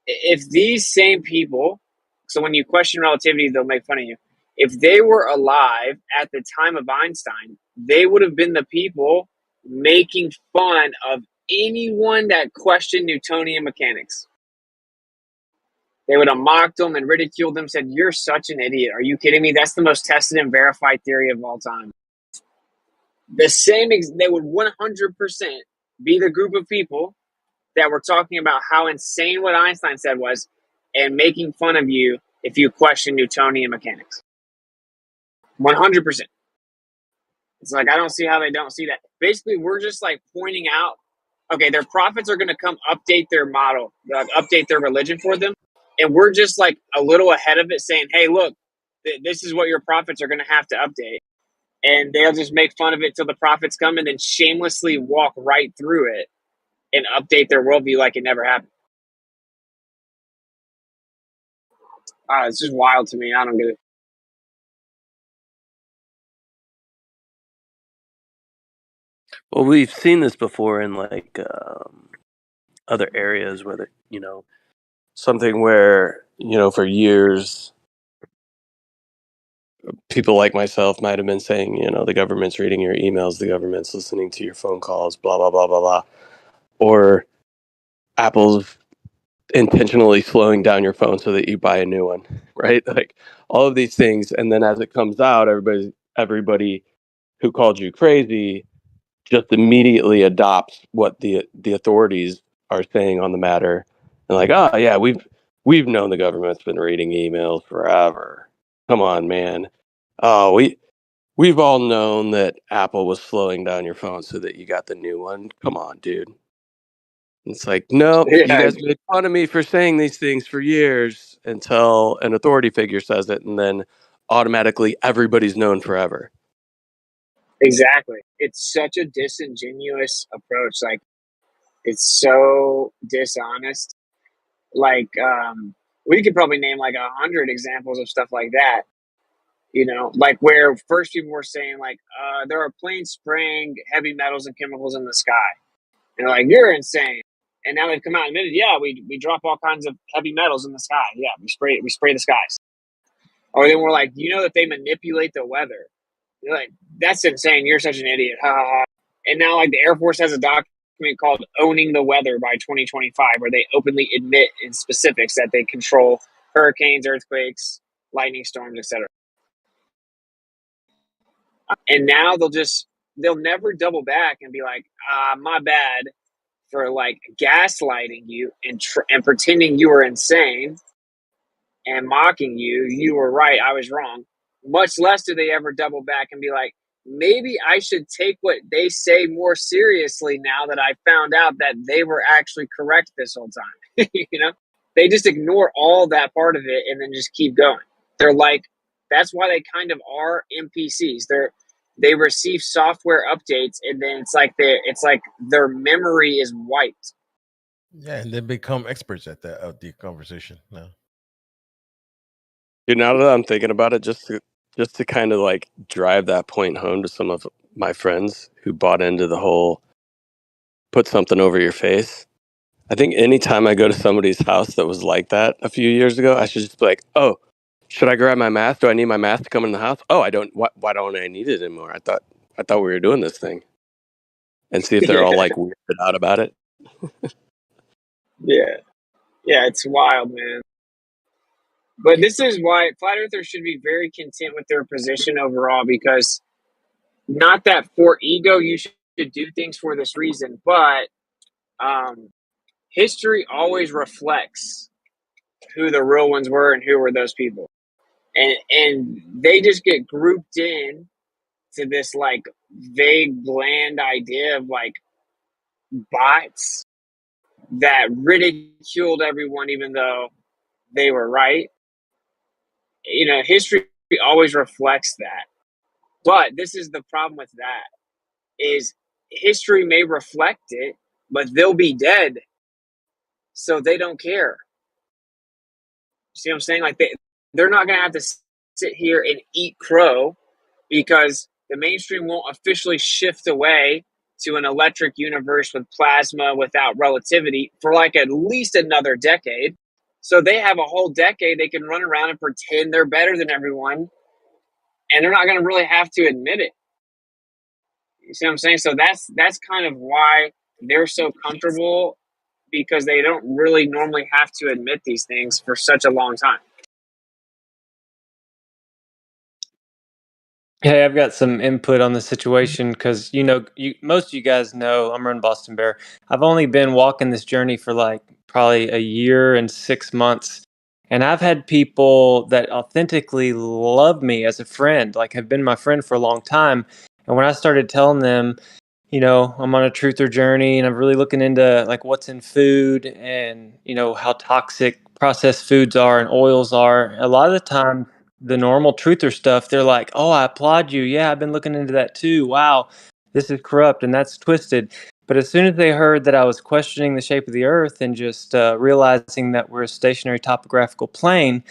[SPEAKER 5] if these same people, so when you question relativity, they'll make fun of you. If they were alive at the time of Einstein, they would have been the people making fun of anyone that questioned Newtonian mechanics. They would have mocked them and ridiculed them, said, "You're such an idiot. Are you kidding me? That's the most tested and verified theory of all time." They would 100% be the group of people that were talking about how insane what Einstein said was and making fun of you if you question Newtonian mechanics. 100%. It's like, I don't see how they don't see that. Basically, we're just like pointing out, okay, their prophets are going to come update their model, update their religion for them. And we're just like a little ahead of it saying, hey, look, this is what your prophets are going to have to update. And they'll just make fun of it till the prophets come and then shamelessly walk right through it and update their worldview like it never happened. It's just wild to me. I don't get it.
[SPEAKER 10] Well, we've seen this before in like other areas, whether something where for years people like myself might have been saying, the government's reading your emails, the government's listening to your phone calls, blah blah blah blah blah, or Apple's intentionally slowing down your phone so that you buy a new one, right? Like all of these things, and then as it comes out, everybody who called you crazy just immediately adopts what the authorities are saying on the matter, and like, oh yeah, we've known the government's been reading emails forever. Come on, man. Oh, we've all known that Apple was slowing down your phone so that you got the new one. Come on, dude. It's like, nope, you
[SPEAKER 5] Yeah,
[SPEAKER 10] guys made fun of me for saying these things for years until an authority figure says it, and then automatically everybody's known forever.
[SPEAKER 5] exactly. It's such a disingenuous approach. Like, it's so dishonest. Like, we could probably name like 100 examples of stuff like that. You know, like where first people were saying like, there are planes spraying heavy metals and chemicals in the sky, and they're like, you're insane. And now they've come out and admitted, yeah, we drop all kinds of heavy metals in the sky. Yeah, we spray the skies. Or then we're like, you know that they manipulate the weather. You're like, that's insane. You're such an idiot. Ha ha ha. And now like the Air Force has a document called Owning the Weather by 2025, where they openly admit in specifics that they control hurricanes, earthquakes, lightning storms, etc. And now they'll never double back and be like, my bad for like gaslighting you and pretending you were insane and mocking you. You were right. I was wrong. Much less do they ever double back and be like, maybe I should take what they say more seriously now that I found out that they were actually correct this whole time. You know, they just ignore all that part of it and then just keep going. They're like, that's why they kind of are NPCs. They receive software updates and then it's like their memory is wiped.
[SPEAKER 12] Yeah, and they become experts at that of the conversation now.
[SPEAKER 10] Dude, now that I'm thinking about it, just to kind of like drive that point home to some of my friends who bought into the whole put something over your face. I think anytime I go to somebody's house that was like that a few years ago, I should just be like, oh, should I grab my mask? Do I need my mask to come in the house? Oh, I don't. Why don't I need it anymore? I thought we were doing this thing. And see if they're all like weirded out about it.
[SPEAKER 5] Yeah. Yeah, it's wild, man. But this is why flat earthers should be very content with their position overall, because not that for ego you should do things for this reason, but history always reflects who the real ones were and who were those people. And they just get grouped in to this like vague, bland idea of like bots that ridiculed everyone even though they were right. You know, history always reflects that. But this is the problem with that is history may reflect it, but they'll be dead. So they don't care. See what I'm saying? Like they're not going to have to sit here and eat crow because the mainstream won't officially shift away to an electric universe with plasma without relativity for like at least another decade. So they have a whole decade they can run around and pretend they're better than everyone, and they're not going to really have to admit it. You see what I'm saying? So that's kind of why they're so comfortable, because they don't really normally have to admit these things for such a long time.
[SPEAKER 13] Hey, I've got some input on the situation because most of you guys know I'm running Boston Bear. I've only been walking this journey for like probably a year and 6 months, and I've had people that authentically love me as a friend, like have been my friend for a long time. And when I started telling them, I'm on a truther journey and I'm really looking into like what's in food and how toxic processed foods are and oils are, a lot of the time the normal truther stuff, they're like, oh, I applaud you. Yeah, I've been looking into that too. Wow, this is corrupt and that's twisted. But as soon as they heard that I was questioning the shape of the earth and just realizing that we're a stationary topographical plane,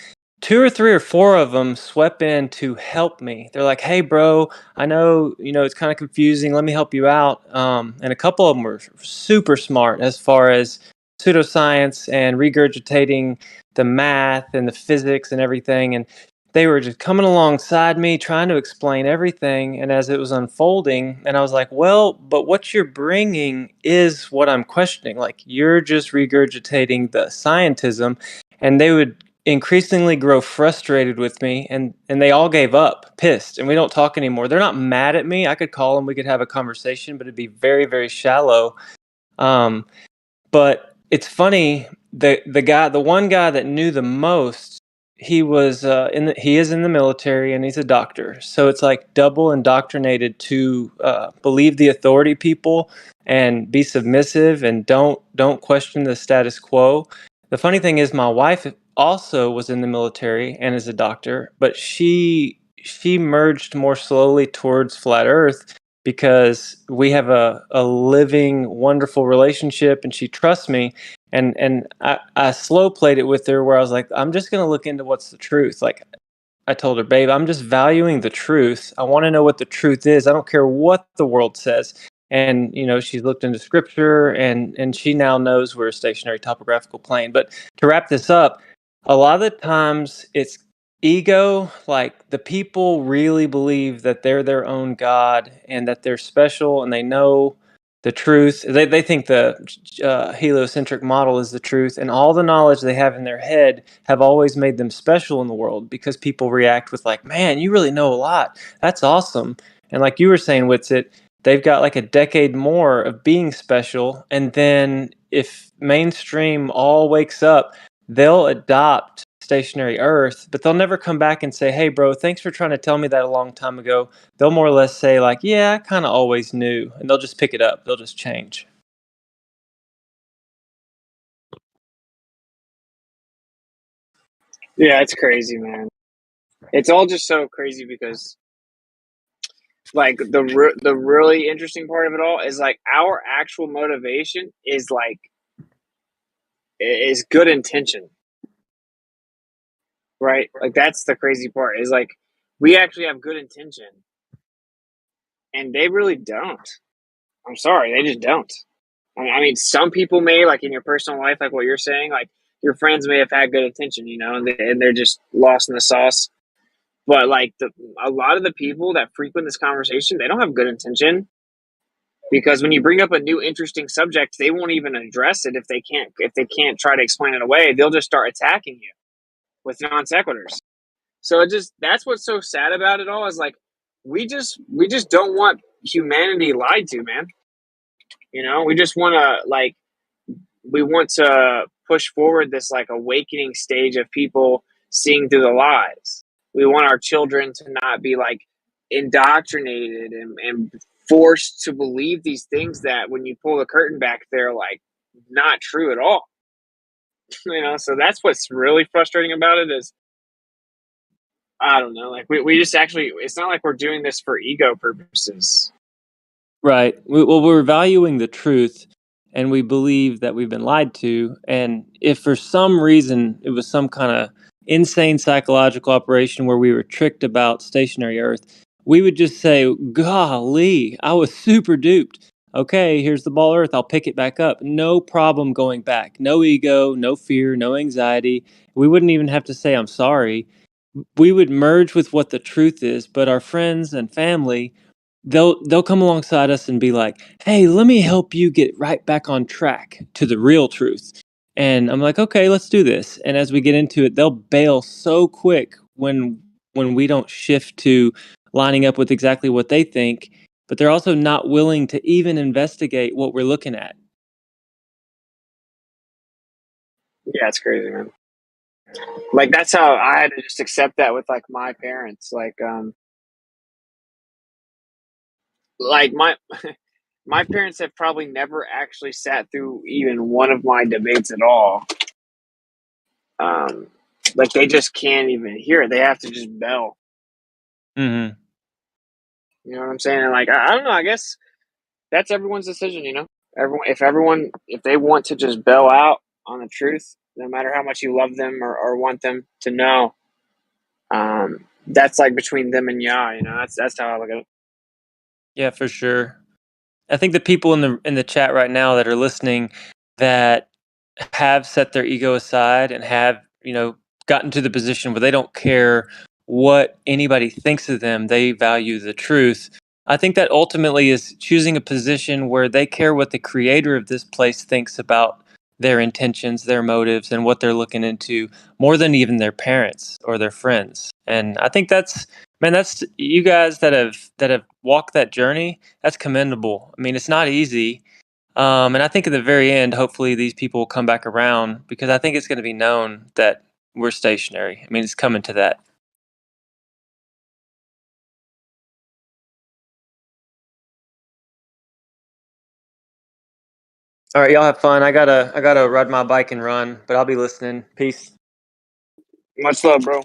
[SPEAKER 13] 2 or 3 or 4 of them swept in to help me. They're like, hey, bro, I know, it's kind of confusing. Let me help you out. And a couple of them were super smart as far as pseudoscience and regurgitating the math and the physics and everything. And they were just coming alongside me, trying to explain everything. And as it was unfolding, and I was like, well, but what you're bringing is what I'm questioning. Like, you're just regurgitating the scientism. And they would increasingly grow frustrated with me, and they all gave up, pissed, and we don't talk anymore. They're not mad at me. I could call them, we could have a conversation, but it'd be very, very shallow. But it's funny, the one guy that knew the most, he was he is in the military and he's a doctor, so it's like double indoctrinated to believe the authority people and be submissive and don't question the status quo. The funny thing is, my wife also was in the military and is a doctor, but she merged more slowly towards flat Earth because we have a living, wonderful relationship, and she trusts me. And I slow played it with her where I was like, I'm just gonna look into what's the truth. Like I told her, babe, I'm just valuing the truth. I want to know what the truth is. I don't care what the world says. And she's looked into scripture, and she now knows we're a stationary topographical plane. But to wrap this up, a lot of the times it's ego. Like the people really believe that they're their own God and that they're special and they know the truth. They think the heliocentric model is the truth, and all the knowledge they have in their head have always made them special in the world because people react with like, man, you really know a lot. That's awesome. And like you were saying, Witsit, they've got like a decade more of being special. And then if mainstream all wakes up, they'll adopt stationary Earth, but they'll never come back and say, hey, bro, thanks for trying to tell me that a long time ago. They'll more or less say like, yeah, I kind of always knew. And they'll just pick it up. They'll just change.
[SPEAKER 5] Yeah, it's crazy, man. It's all just so crazy because, like, the really interesting part of it all is like our actual motivation is good intention, right? Like that's the crazy part is like we actually have good intention, and they really don't. I'm sorry, they just don't. I mean, some people may, like in your personal life, like what you're saying, like your friends may have had good intention, and they're just lost in the sauce. But like a lot of the people that frequent this conversation, they don't have good intention because when you bring up a new interesting subject, they won't even address it if they can't try to explain it away. They'll just start attacking you with non sequiturs. So that's what's so sad about it all is like we just don't want humanity lied to, man. We just want to we want to push forward this like awakening stage of people seeing through the lies. We want our children to not be like indoctrinated and forced to believe these things that when you pull the curtain back, they're like not true at all. So that's what's really frustrating about it is I don't know, like we just actually, it's not like we're doing this for ego purposes.
[SPEAKER 13] Right. We're valuing the truth, and we believe that we've been lied to. And if for some reason it was some kind of insane psychological operation where we were tricked about stationary Earth, we would just say, golly, I was super duped. Okay, here's the ball Earth. I'll pick it back up. No problem going back. No ego, no fear, no anxiety. We wouldn't even have to say, I'm sorry. We would merge with what the truth is, but our friends and family, they'll come alongside us and be like, hey, let me help you get right back on track to the real truth. And I'm like, okay, let's do this. And as we get into it, they'll bail so quick when we don't shift to lining up with exactly what they think, but they're also not willing to even investigate what we're looking at.
[SPEAKER 5] Yeah, it's crazy, man. Like that's how I had to just accept that with like my parents. Like my parents have probably never actually sat through even one of my debates at all. Like they just can't even hear it. They have to just bell.
[SPEAKER 13] Mm-hmm.
[SPEAKER 5] You know what I'm saying? And like I don't know. I guess that's everyone's decision. If they want to just bell out on the truth, no matter how much you love them or want them to know, that's like between them and Yah. That's how I look at it.
[SPEAKER 13] Yeah, for sure. I think the people in the chat right now that are listening that have set their ego aside and have, gotten to the position where they don't care what anybody thinks of them, they value the truth. I think that ultimately is choosing a position where they care what the creator of this place thinks about their intentions, their motives, and what they're looking into more than even their parents or their friends. And I think that's you guys that have walked that journey. That's commendable. I mean, it's not easy. And I think at the very end, hopefully these people will come back around because I think it's going to be known that we're stationary. I mean, it's coming to that. All right, y'all have fun. I gotta ride my bike and run, but I'll be listening. Peace.
[SPEAKER 5] Much love, bro.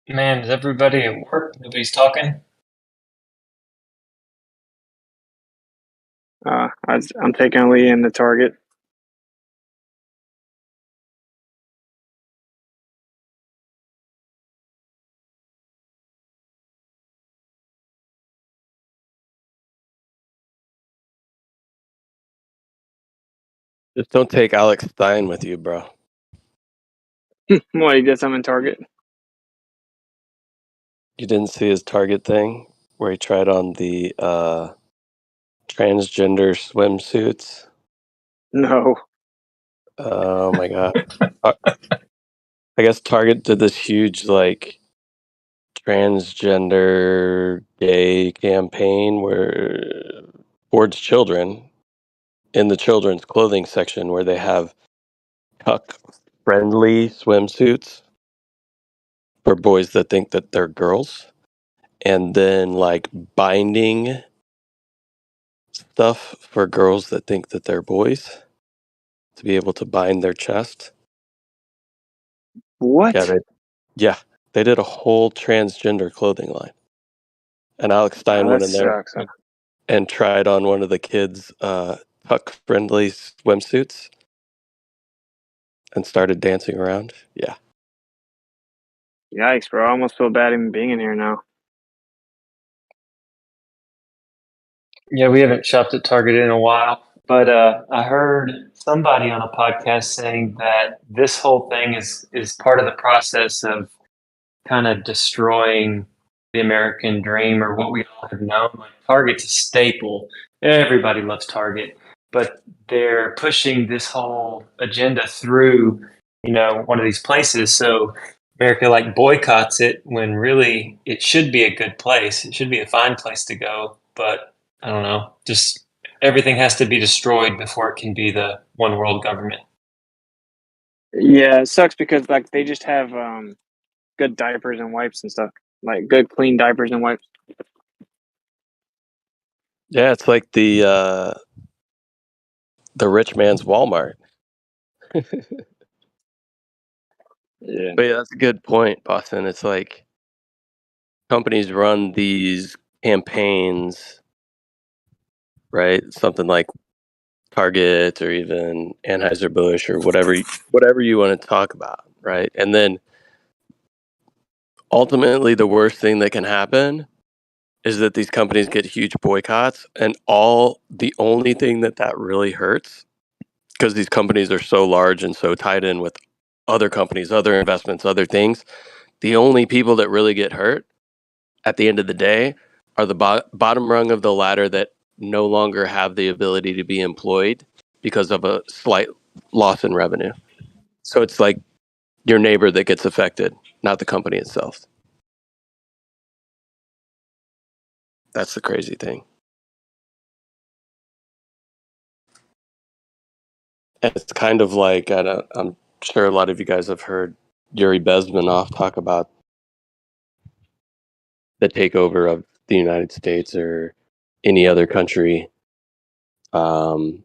[SPEAKER 13] Man, is everybody at work? Nobody's talking?
[SPEAKER 5] I'm taking Lee in the target.
[SPEAKER 10] Just don't take Alex Stein with you, bro.
[SPEAKER 5] Well, he did something in target.
[SPEAKER 10] You didn't see his Target thing where he tried on the transgender swimsuits?
[SPEAKER 5] No.
[SPEAKER 10] Oh my god. I guess Target did this huge like transgender gay campaign where towards children in the children's clothing section where they have tuck friendly swimsuits for boys that think that they're girls, and then like binding stuff for girls that think that they're boys to be able to bind their chest.
[SPEAKER 5] What?
[SPEAKER 10] Yeah, they did a whole transgender clothing line. And Alex Stein
[SPEAKER 5] Oh,
[SPEAKER 10] went
[SPEAKER 5] that
[SPEAKER 10] in there
[SPEAKER 5] sucks. Huh?
[SPEAKER 10] and tried on one of the kids' tuck friendly swimsuits and started dancing around. Yeah.
[SPEAKER 5] Yikes, bro! I almost feel bad even being in here now.
[SPEAKER 13] Yeah, we haven't shopped at Target in a while, but I heard somebody on a podcast saying that this whole thing is part of the process of kind of destroying the American dream or what we all have known. Like Target's a staple. Everybody loves Target, but they're pushing this whole agenda through, one of these places. So America like boycotts it when really it should be a good place. It should be a fine place to go, but I don't know. Just everything has to be destroyed before it can be the one world government.
[SPEAKER 5] Yeah, it sucks because like they just have good diapers and wipes and stuff, like good clean diapers and wipes.
[SPEAKER 10] Yeah, it's like the rich man's Walmart.
[SPEAKER 5] Yeah.
[SPEAKER 10] But yeah, that's a good point, Boston. It's like companies run these campaigns, right? Something like Target or even Anheuser-Busch or whatever you want to talk about, right? And then ultimately the worst thing that can happen is that these companies get huge boycotts, and the only thing that really hurts, because these companies are so large and so tied in with other companies, other investments, other things, the only people that really get hurt at the end of the day are the bottom rung of the ladder that no longer have the ability to be employed because of a slight loss in revenue. So it's like your neighbor that gets affected, not the company itself. That's the crazy thing. And it's kind of like, I'm sure a lot of you guys have heard Yuri Bezmenov talk about the takeover of the United States or any other country, to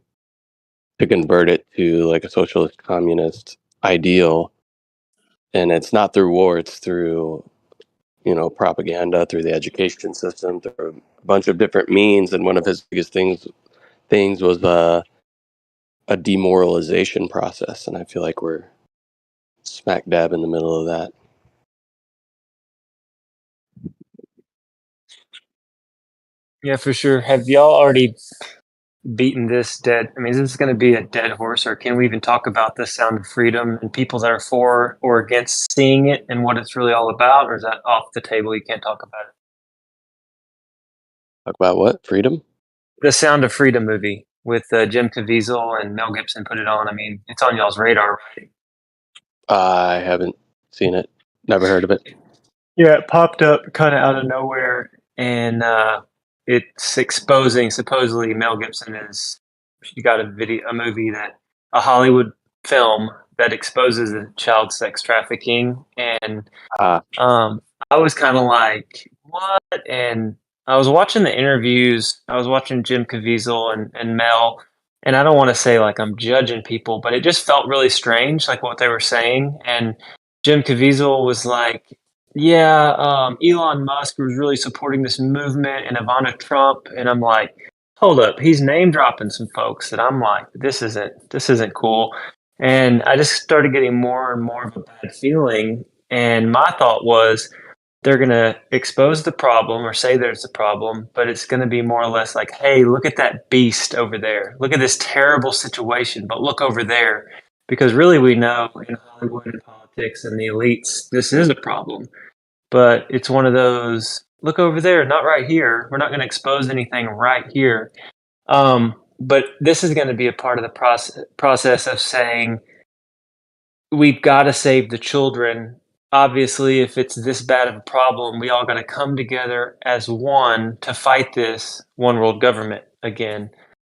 [SPEAKER 10] convert it to like a socialist communist ideal. And it's not through war, it's through, propaganda, through the education system, through a bunch of different means. And one of his biggest things was a demoralization process. And I feel like we're smack dab in the middle of that.
[SPEAKER 13] Yeah, for sure. Have y'all already beaten this dead? I mean, is this going to be a dead horse, or can we even talk about the Sound of Freedom and people that are for or against seeing it and what it's really all about, or is that off the table? You can't talk about it.
[SPEAKER 10] Talk about what? Freedom?
[SPEAKER 13] The Sound of Freedom movie with Jim Caviezel and Mel Gibson put it on. I mean, it's on y'all's radar, right?
[SPEAKER 10] I haven't seen it. Never heard of it.
[SPEAKER 13] Yeah, it popped up kind of out of nowhere, and it's exposing. Supposedly, Mel Gibson is. You got a movie a Hollywood film that exposes the child sex trafficking, and
[SPEAKER 10] Ah,
[SPEAKER 13] I was kind of like, what? And I was watching the interviews. I was watching Jim Caviezel and Mel, and I don't want to say like I'm judging people, but it just felt really strange, like what they were saying. And Jim Caviezel was like, yeah, Elon Musk was really supporting this movement and Ivana Trump. And I'm like, hold up, he's name dropping some folks that I'm like, this isn't cool. And I just started getting more and more of a bad feeling. And my thought was, they're going to expose the problem or say there's a problem, but it's going to be more or less like, hey, look at that beast over there. Look at this terrible situation, but look over there. Because really, we know in Hollywood and politics and the elites, this is a problem. But it's one of those, look over there, not right here. We're not going to expose anything right here. but this is going to be a part of the process of saying we've got to save the children. Obviously, if it's this bad of a problem, we all got to come together as one to fight this one world government again.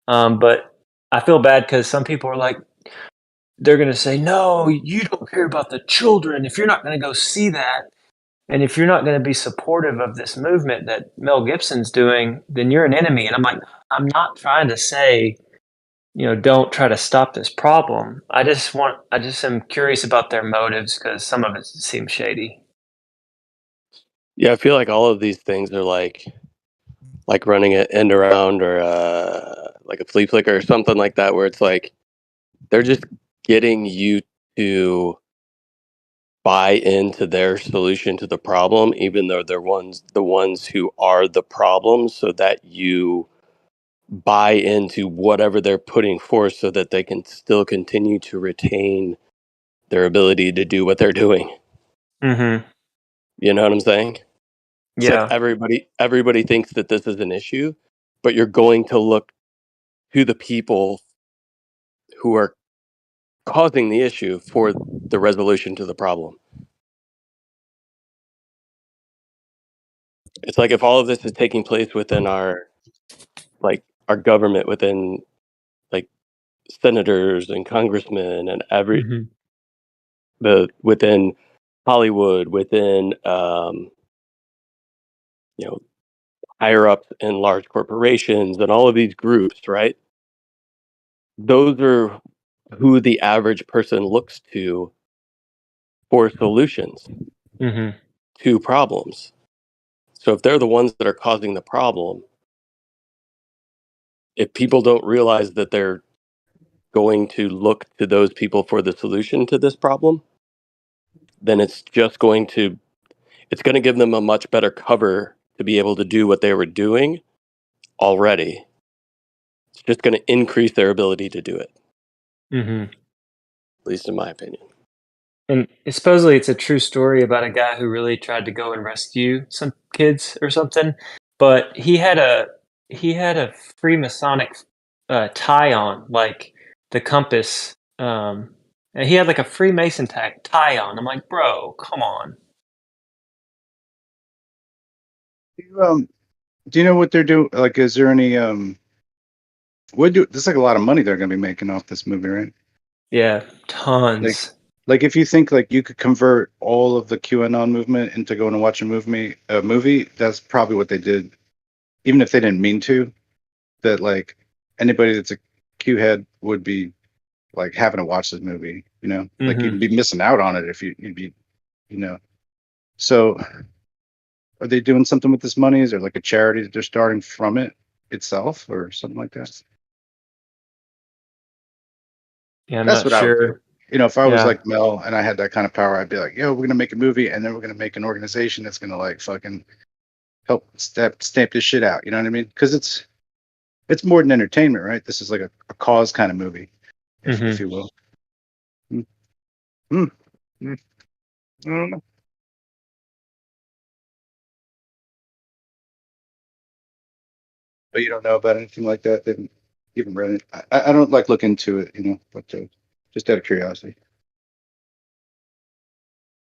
[SPEAKER 13] But I feel bad because some people are like, they're going to say, no, you don't care about the children if you're not going to go see that. And if you're not going to be supportive of this movement that Mel Gibson's doing, then you're an enemy. And I'm like, I'm not trying to say, don't try to stop this problem. I just am curious about their motives because some of it seems shady.
[SPEAKER 10] Yeah, I feel like all of these things are like running an end around or like a flea flicker or something like that, where it's like they're just getting you to buy into their solution to the problem, even though they're the ones who are the problem, so that you buy into whatever they're putting forth so that they can still continue to retain their ability to do what they're doing.
[SPEAKER 13] Mm-hmm.
[SPEAKER 10] You know what I'm saying? It's
[SPEAKER 13] Yeah.
[SPEAKER 10] like everybody thinks that this is an issue, but you're going to look to the people who are causing the issue for the resolution to the problem. It's like if all of this is taking place within our government, within like senators and congressmen and within Hollywood, within higher up in large corporations and all of these groups, right? Those are who the average person looks to for solutions to problems. So if they're the ones that are causing the problem, if people don't realize that they're going to look to those people for the solution to this problem, then it's going to give them a much better cover to be able to do what they were doing already. It's just going to increase their ability to do it. At least in my opinion.
[SPEAKER 13] And supposedly it's a true story about a guy who really tried to go and rescue some kids or something, but he had a Freemasonic tie on, like the compass. And he had like a Freemason tie on. I'm like, bro, come on.
[SPEAKER 3] Do you know what they're doing? Like, is there any there's like a lot of money they're going to be making off this movie, right?
[SPEAKER 13] Yeah, tons.
[SPEAKER 3] Like if you think like you could convert all of the QAnon movement into going to watch a movie, that's probably what they did, even if they didn't mean to. That like anybody that's a Q head would be like having to watch this movie, like you'd be missing out on it if you'd be, So, are they doing something with this money? Is there like a charity that they're starting from it itself, or something like that?
[SPEAKER 13] Yeah, I'm
[SPEAKER 3] That's
[SPEAKER 13] not
[SPEAKER 3] what I would do.
[SPEAKER 13] sure.
[SPEAKER 3] If I was like Mel and I had that kind of power, I'd be like, yo, we're gonna make a movie and then we're gonna make an organization that's gonna like fucking help stamp this shit out. You know what I mean? Because it's more than entertainment, right? This is like a cause kind of movie, if you will. I don't know. But you don't know about anything like that? They haven't even read it. I don't like look into it, but just out of curiosity.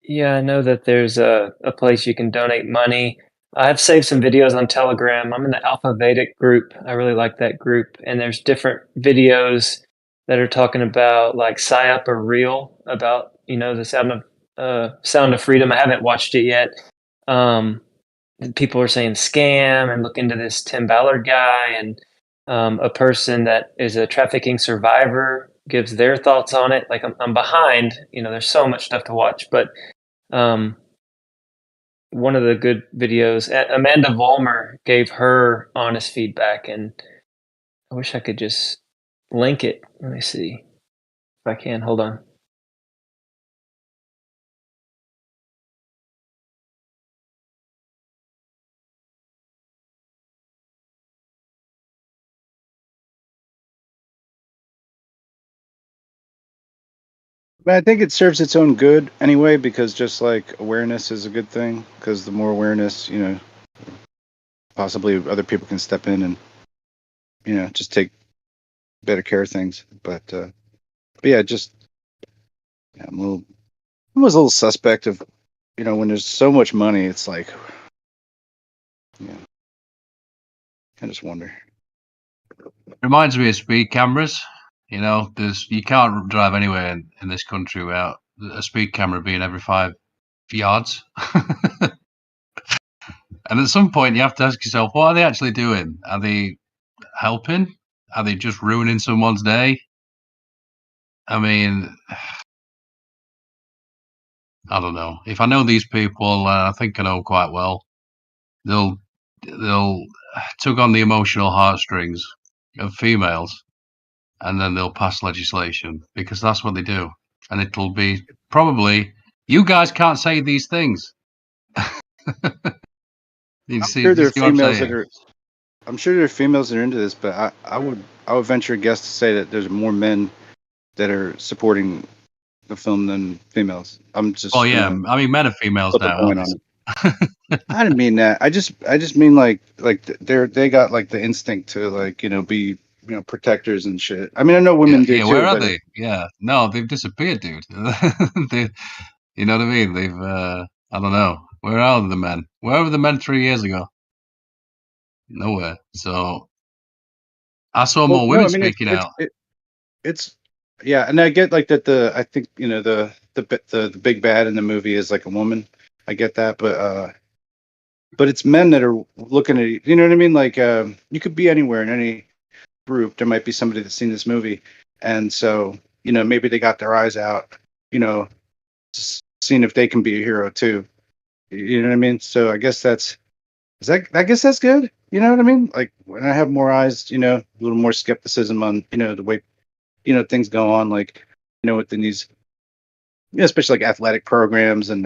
[SPEAKER 13] Yeah, I know that there's a place you can donate money. I've saved some videos on Telegram. I'm in the Alpha Vedic group. I really like that group. And there's different videos that are talking about like PSYOP or real, about, the Sound of Freedom. I haven't watched it yet. People are saying scam, and look into this Tim Ballard guy, and a person that is a trafficking survivor gives their thoughts on it. Like I'm behind, there's so much stuff to watch, but one of the good videos, Amanda Vollmer gave her honest feedback, and I wish I could just link it. Let me see if I can. Hold on.
[SPEAKER 3] But I think it serves its own good anyway, because just like awareness is a good thing, because the more awareness, possibly other people can step in and, just take Medicare things. But yeah, just yeah, I was a little suspect of, when there's so much money, it's like, yeah, I just wonder.
[SPEAKER 4] Reminds me of speed cameras. You can't drive anywhere in this country without a speed camera being every 5 yards. And at some point, you have to ask yourself, what are they actually doing? Are they helping? Are they just ruining someone's day? I mean, I don't know. If I know these people, I think I know quite well. They'll tug on the emotional heartstrings of females, and then they'll pass legislation because that's what they do. And it'll be probably, you guys can't say these things. You see
[SPEAKER 3] Sure, there are
[SPEAKER 4] what I'm
[SPEAKER 3] females that
[SPEAKER 4] saying?
[SPEAKER 3] are. I'm sure there are females that are into this, but I would venture a guess to say that there's more men that are supporting the film than females. I'm just
[SPEAKER 4] Oh yeah,
[SPEAKER 3] gonna
[SPEAKER 4] I mean, men and females
[SPEAKER 3] flip a
[SPEAKER 4] now,
[SPEAKER 3] coin
[SPEAKER 4] aren't
[SPEAKER 3] on it.
[SPEAKER 4] they?
[SPEAKER 3] I didn't mean that. I just mean like they got like the instinct to like be protectors and shit. I mean, I know women do
[SPEAKER 4] Yeah. Where
[SPEAKER 3] too,
[SPEAKER 4] are
[SPEAKER 3] but
[SPEAKER 4] they? Yeah, no, they've disappeared, dude. You know what I mean? They've, I don't know. Where are the men? Where were the men 3 years ago? Nowhere. So I saw
[SPEAKER 3] well,
[SPEAKER 4] more
[SPEAKER 3] no,
[SPEAKER 4] women
[SPEAKER 3] I mean
[SPEAKER 4] speaking out.
[SPEAKER 3] it's yeah, and I get like that I think the big bad in the movie is like a woman. I get that, but it's men that are looking at you know what I mean? Like you could be anywhere in any group. There might be somebody that's seen this movie, and so maybe they got their eyes out, seeing if they can be a hero too. You know what I mean? So I guess I guess that's good. You know what I mean? Like when I have more eyes, a little more skepticism on the way things go on, like within these, especially like athletic programs and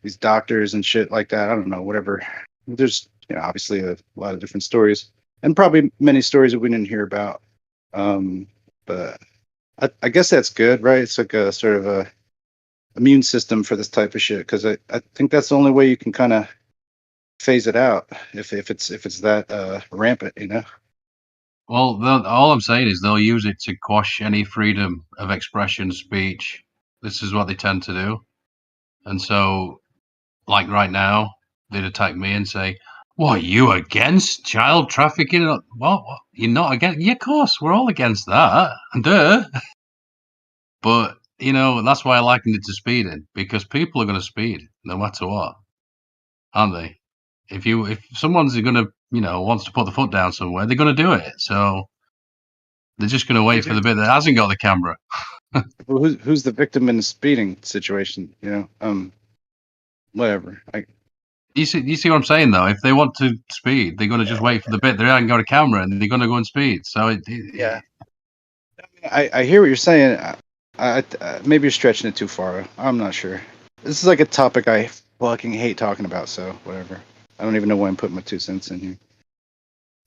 [SPEAKER 3] these doctors and shit like that. I don't know, whatever. There's obviously a lot of different stories, and probably many stories that we didn't hear about. But I guess that's good, right? It's like a sort of a immune system for this type of shit because I think that's the only way you can kind of phase it out if it's that rampant,
[SPEAKER 4] Well, all I'm saying is they'll use it to quash any freedom of expression, speech. This is what they tend to do. And so, like right now, they'd attack me and say, "What, you against child trafficking?" What? You're not against? Yeah, of course, we're all against that. Duh. But that's why I likened it to speeding because people are going to speed no matter what, aren't they? If someone's going to wants to put the foot down somewhere, they're going to do it. So they're just going to wait for the bit that hasn't got the camera.
[SPEAKER 3] Well, who's the victim in the speeding situation? Whatever.
[SPEAKER 4] You see what I'm saying though? If they want to speed, they're going to just wait for the bit that hasn't got a camera, and they're going to go and speed. So
[SPEAKER 3] Yeah, I hear what you're saying. Maybe you're stretching it too far. I'm not sure. This is like a topic I fucking hate talking about. So whatever. I don't even know why I'm putting my 2 cents in here.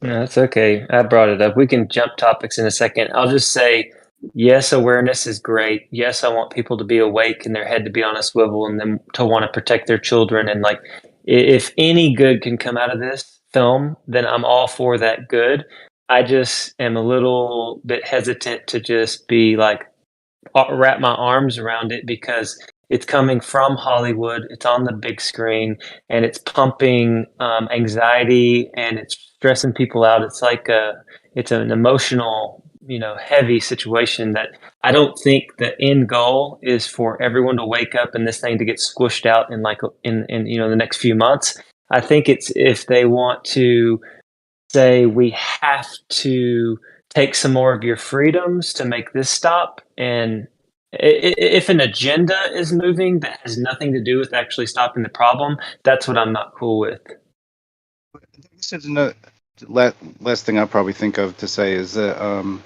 [SPEAKER 13] No, that's okay. I brought it up. We can jump topics in a second. I'll just say, yes, awareness is great. Yes, I want people to be awake and their head to be on a swivel and them to want to protect their children. And like, if any good can come out of this film, then I'm all for that good. I just am a little bit hesitant to just be like, wrap my arms around it because it's coming from Hollywood. It's on the big screen and it's pumping anxiety and it's stressing people out. It's like it's an emotional, heavy situation that I don't think the end goal is for everyone to wake up and this thing to get squished out in the next few months. I think it's if they want to say we have to take some more of your freedoms to make this stop. And if an agenda is moving that has nothing to do with actually stopping the problem, that's what I'm not cool with.
[SPEAKER 3] This is another last thing I probably think of to say is that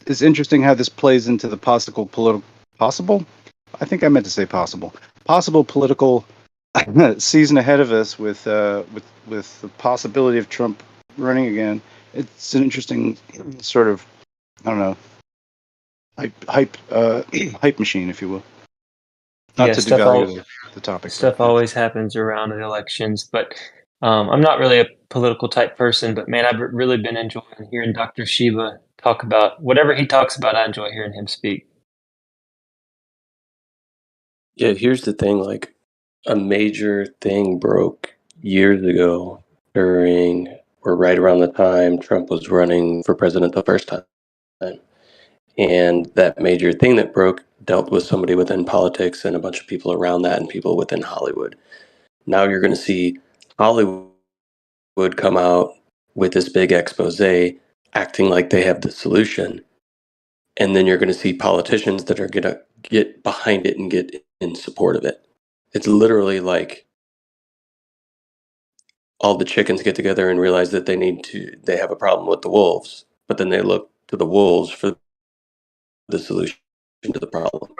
[SPEAKER 3] it's interesting how this plays into the possible. I think I meant to say possible political season ahead of us with the possibility of Trump running again. It's an interesting sort of, I don't know, hype machine, if you will. Not to devalue the topic.
[SPEAKER 13] Stuff always happens around the elections, but I'm not really a political type person. But man, I've really been enjoying hearing Dr. Shiva talk about whatever he talks about. I enjoy hearing him speak.
[SPEAKER 10] Yeah, here's the thing, like a major thing broke years ago during or right around the time Trump was running for president the first time. And that major thing that broke dealt with somebody within politics and a bunch of people around that and people within Hollywood. Now you're going to see Hollywood come out with this big expose acting like they have the solution. And then you're going to see politicians that are going to get behind it and get in support of it. It's literally like all the chickens get together and realize that they have a problem with the wolves, but then they look to the wolves for the solution to the problem.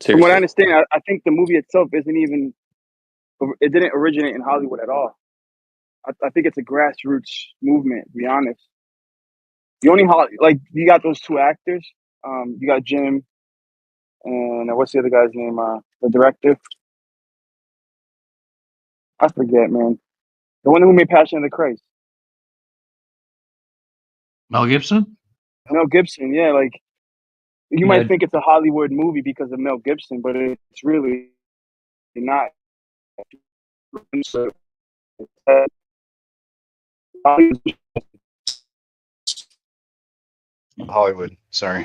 [SPEAKER 14] From what I
[SPEAKER 10] Seriously.
[SPEAKER 14] understand, I think the movie itself it didn't originate in Hollywood at all. I think it's a grassroots movement, to be honest. The only you got those two actors. You got Jim and what's the other guy's name? The director. I forget, man. The one who made Passion of the Christ.
[SPEAKER 4] Mel Gibson?
[SPEAKER 14] Mel Gibson, yeah. Like you
[SPEAKER 13] Yeah.
[SPEAKER 14] might think it's a Hollywood movie because of Mel Gibson, but it's really not.
[SPEAKER 1] Hollywood. Sorry.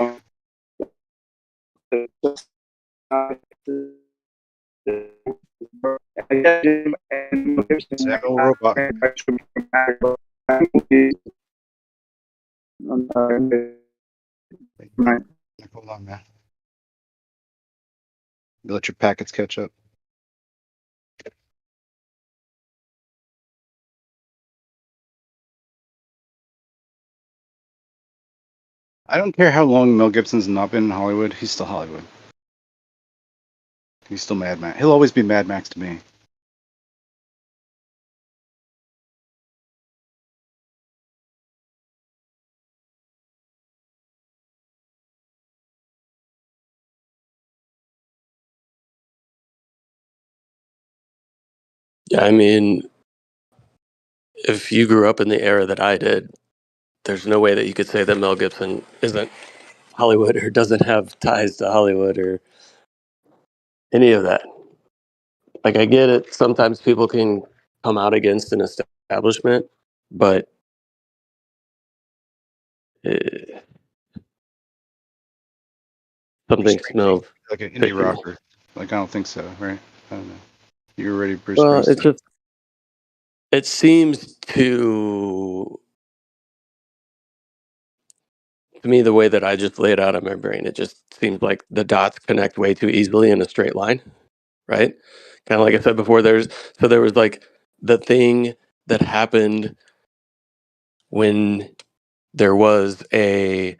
[SPEAKER 1] Samuel Robot. Hold on, man. You let your packets catch up. I don't care how long Mel Gibson's not been in Hollywood. He's still Hollywood. He's still Mad Max. He'll always be Mad Max to me.
[SPEAKER 10] Yeah, I mean, if you grew up in the era that I did, there's no way that you could say that Mel Gibson isn't Hollywood or doesn't have ties to Hollywood or any of that. Like, I get it. Sometimes people can come out against an establishment, but something smells
[SPEAKER 1] like an indie
[SPEAKER 10] fishy.
[SPEAKER 1] rocker. Like I don't think so, right? I don't know. You're ready, Bruce
[SPEAKER 10] Well,
[SPEAKER 1] Springsteen.
[SPEAKER 10] it seems to me, the way that I just lay it out in my brain, it just seems like the dots connect way too easily in a straight line, right? Kind of like I said before, there was like the thing that happened when there was a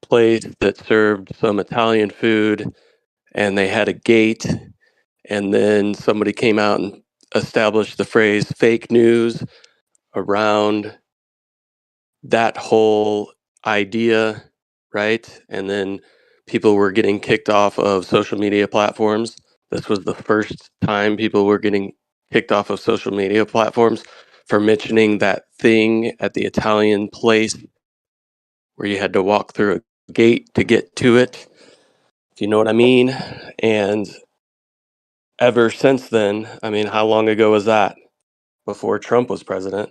[SPEAKER 10] place that served some Italian food and they had a gate, and then somebody came out and established the phrase fake news around that whole idea, right? And then people were getting kicked off of social media platforms. This was the first time people were getting kicked off of social media platforms for mentioning that thing at the Italian place where you had to walk through a gate to get to it. Do you know what I mean? And ever since then, I mean, how long ago was that? Before Trump was president.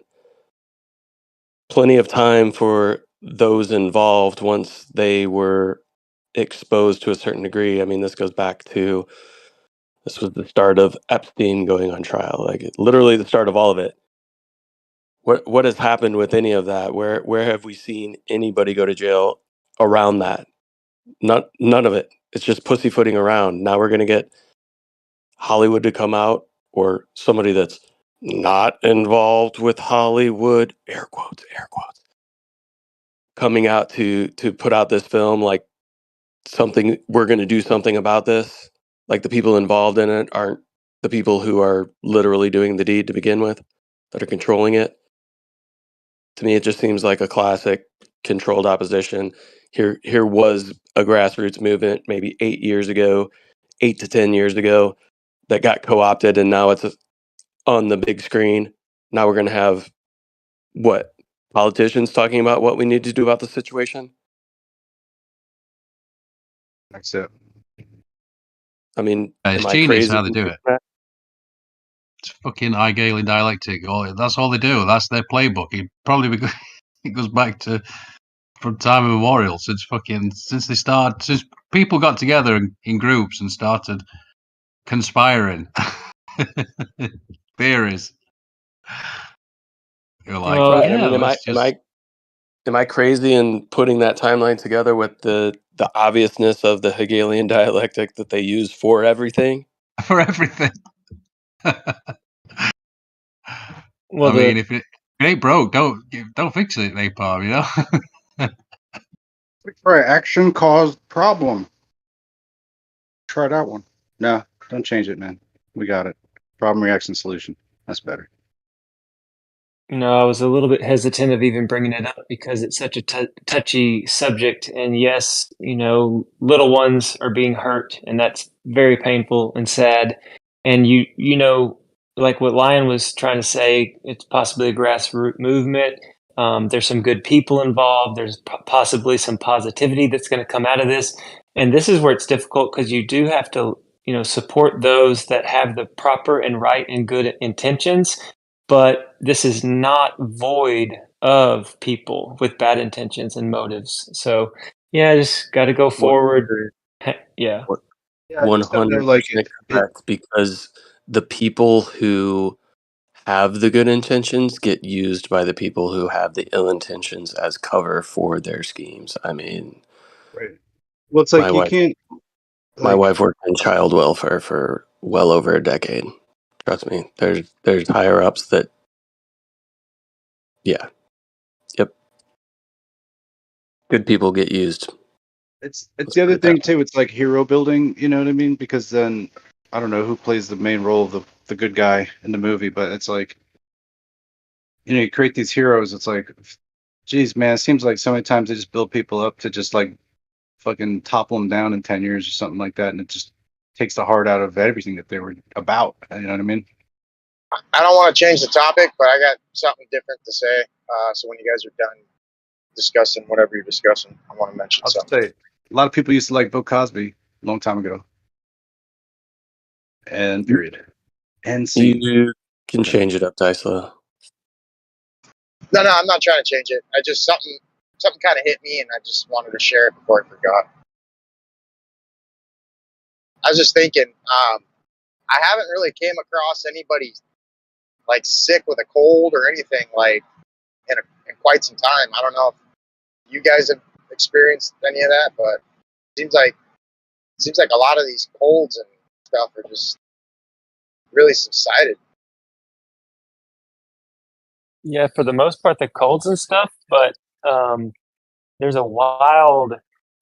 [SPEAKER 10] Plenty of time for those involved once they were exposed to a certain degree. I mean, this was the start of Epstein going on trial, like literally the start of all of it. What has happened with any of that? Where have we seen anybody go to jail around that? None of it. It's just pussyfooting around. Now we're going to get Hollywood to come out, or somebody that's not involved with Hollywood, air quotes, coming out to put out this film like something, we're going to do something about this. Like the people involved in it aren't the people who are literally doing the deed to begin with, that are controlling it. To me, it just seems like a classic controlled opposition. Here was a grassroots movement maybe 8 years ago, 8 to 10 years ago, that got co-opted, and now it's on the big screen. Now we're going to have what, politicians talking about what we need to do about the situation.
[SPEAKER 3] That's it.
[SPEAKER 10] I mean,
[SPEAKER 4] It's
[SPEAKER 10] am I
[SPEAKER 4] genius
[SPEAKER 10] crazy?
[SPEAKER 4] how they do it. It's fucking Higalian dialectic. That's all they do. That's their playbook. It goes back to from time immemorial since people got together in groups and started conspiring theories. You're like,
[SPEAKER 13] Well,
[SPEAKER 10] Right. I
[SPEAKER 4] yeah,
[SPEAKER 10] mean,
[SPEAKER 4] let's just.
[SPEAKER 10] am I crazy in putting that timeline together with the obviousness of the Hegelian dialectic that they use for everything?
[SPEAKER 4] For everything.
[SPEAKER 13] well,
[SPEAKER 4] I mean, if it ain't broke, don't fix it, napalm. You know.
[SPEAKER 3] For action caused problem. Try that one. No, don't change it, man. We got it. Problem, reaction, solution. That's better.
[SPEAKER 13] I was a little bit hesitant of even bringing it up because it's such a touchy subject. And yes, little ones are being hurt, and that's very painful and sad. And like what Lion was trying to say, it's possibly a grassroots movement. There's some good people involved. There's possibly some positivity that's going to come out of this. And this is where it's difficult because you do have to, support those that have the proper and right and good intentions. But this is not void of people with bad intentions and motives. So, yeah, just got to go forward. Yeah.
[SPEAKER 3] Yeah, I just don't know.
[SPEAKER 10] 100% correct, because the people who have the good intentions get used by the people who have the ill intentions as cover for their schemes. I mean,
[SPEAKER 3] right. Well, it's
[SPEAKER 10] my
[SPEAKER 3] like you
[SPEAKER 10] wife
[SPEAKER 3] can't.
[SPEAKER 10] my
[SPEAKER 3] Like,
[SPEAKER 10] wife worked in child welfare for well over a decade. Trust me, there's higher ups that, yeah, yep, good people get used.
[SPEAKER 3] it's
[SPEAKER 10] Let's
[SPEAKER 3] the
[SPEAKER 10] put
[SPEAKER 3] other
[SPEAKER 10] it that
[SPEAKER 3] thing too. It's like hero building. You know what I mean? Because then I don't know who plays the main role of the good guy in the movie, but it's like, you create these heroes. It's like, geez, man, it seems like so many times they just build people up to just like fucking topple them down in 10 years or something like that, and it just takes the heart out of everything that they were about. You know what I mean?
[SPEAKER 15] I don't want to change the topic, but I got something different to say. So when you guys are done discussing whatever you're discussing, I want to mention
[SPEAKER 3] I'll just
[SPEAKER 15] something.
[SPEAKER 3] say, a lot of people used to like Bill Cosby a long time ago. And period. And scene.
[SPEAKER 10] You can change it up, Dysla.
[SPEAKER 15] No, I'm not trying to change it. I just something kind of hit me, and I just wanted to share it before I forgot. I was just thinking, I haven't really came across anybody like sick with a cold or anything like in quite some time. I don't know if you guys have experienced any of that, but it seems like a lot of these colds and stuff are just really subsided.
[SPEAKER 13] Yeah, for the most part, the colds and stuff, but there's a wild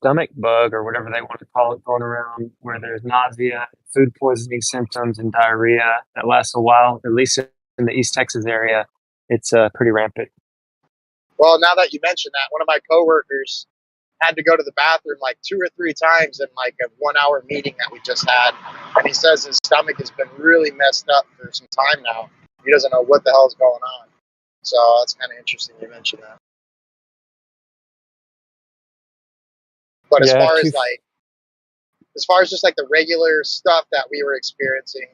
[SPEAKER 13] stomach bug or whatever they want to call it going around where there's nausea, food poisoning symptoms, and diarrhea that lasts a while, at least in the East Texas area. It's pretty rampant.
[SPEAKER 15] Well, now that you mention that, one of my coworkers had to go to the bathroom like 2 or 3 times in like a 1-hour meeting that we just had. And he says his stomach has been really messed up for some time now. He doesn't know what the hell is going on. So it's kind of interesting you mentioned that. But
[SPEAKER 13] Yeah,
[SPEAKER 15] as far as just like the regular stuff that we were experiencing,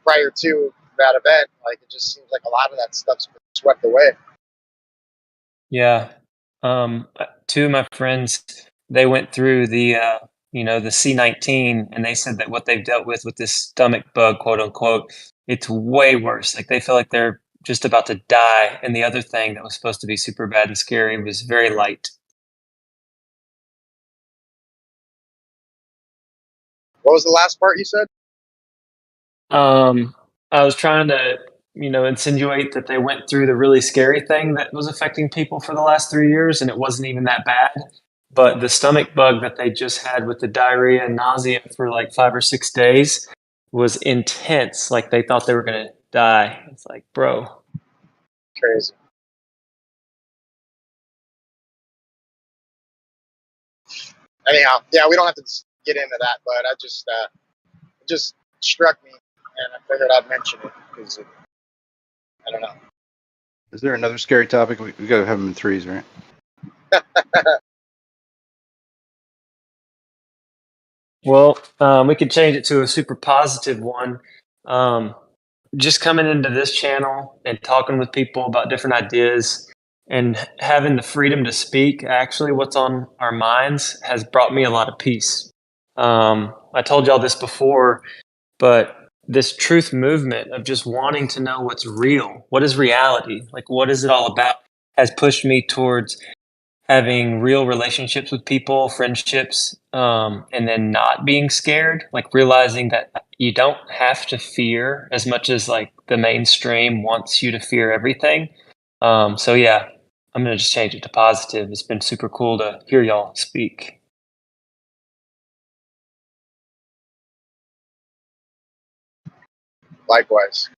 [SPEAKER 15] prior to that event, like it just seems like a lot of that stuff's been swept away.
[SPEAKER 13] Yeah. Two of my friends, they went through the C19, and they said that what they've dealt with this stomach bug, quote unquote, it's way worse. Like they feel like they're just about to die. And the other thing that was supposed to be super bad and scary was very light.
[SPEAKER 15] What was the last part you said?
[SPEAKER 13] I was trying to, insinuate that they went through the really scary thing that was affecting people for the last 3 years, and it wasn't even that bad. But the stomach bug that they just had with the diarrhea and nausea for like 5 or 6 days was intense. Like they thought they were going to die. It's like, bro.
[SPEAKER 15] Crazy. Anyhow, yeah, we don't have to get into that, but I just it just struck me, and I figured I'd mention it because I don't know.
[SPEAKER 3] Is there another scary topic? We gotta have them in threes, right?
[SPEAKER 13] Well, we could change it to a super positive one. Just coming into this channel and talking with people about different ideas and having the freedom to speak actually what's on our minds has brought me a lot of peace. I told y'all this before, but this truth movement of just wanting to know what's real, what is reality, like what is it all about, has pushed me towards having real relationships with people, friendships, and then not being scared, like realizing that you don't have to fear as much as like the mainstream wants you to fear everything. So yeah, I'm gonna just change it to positive. It's been super cool to hear y'all speak.
[SPEAKER 15] Likewise.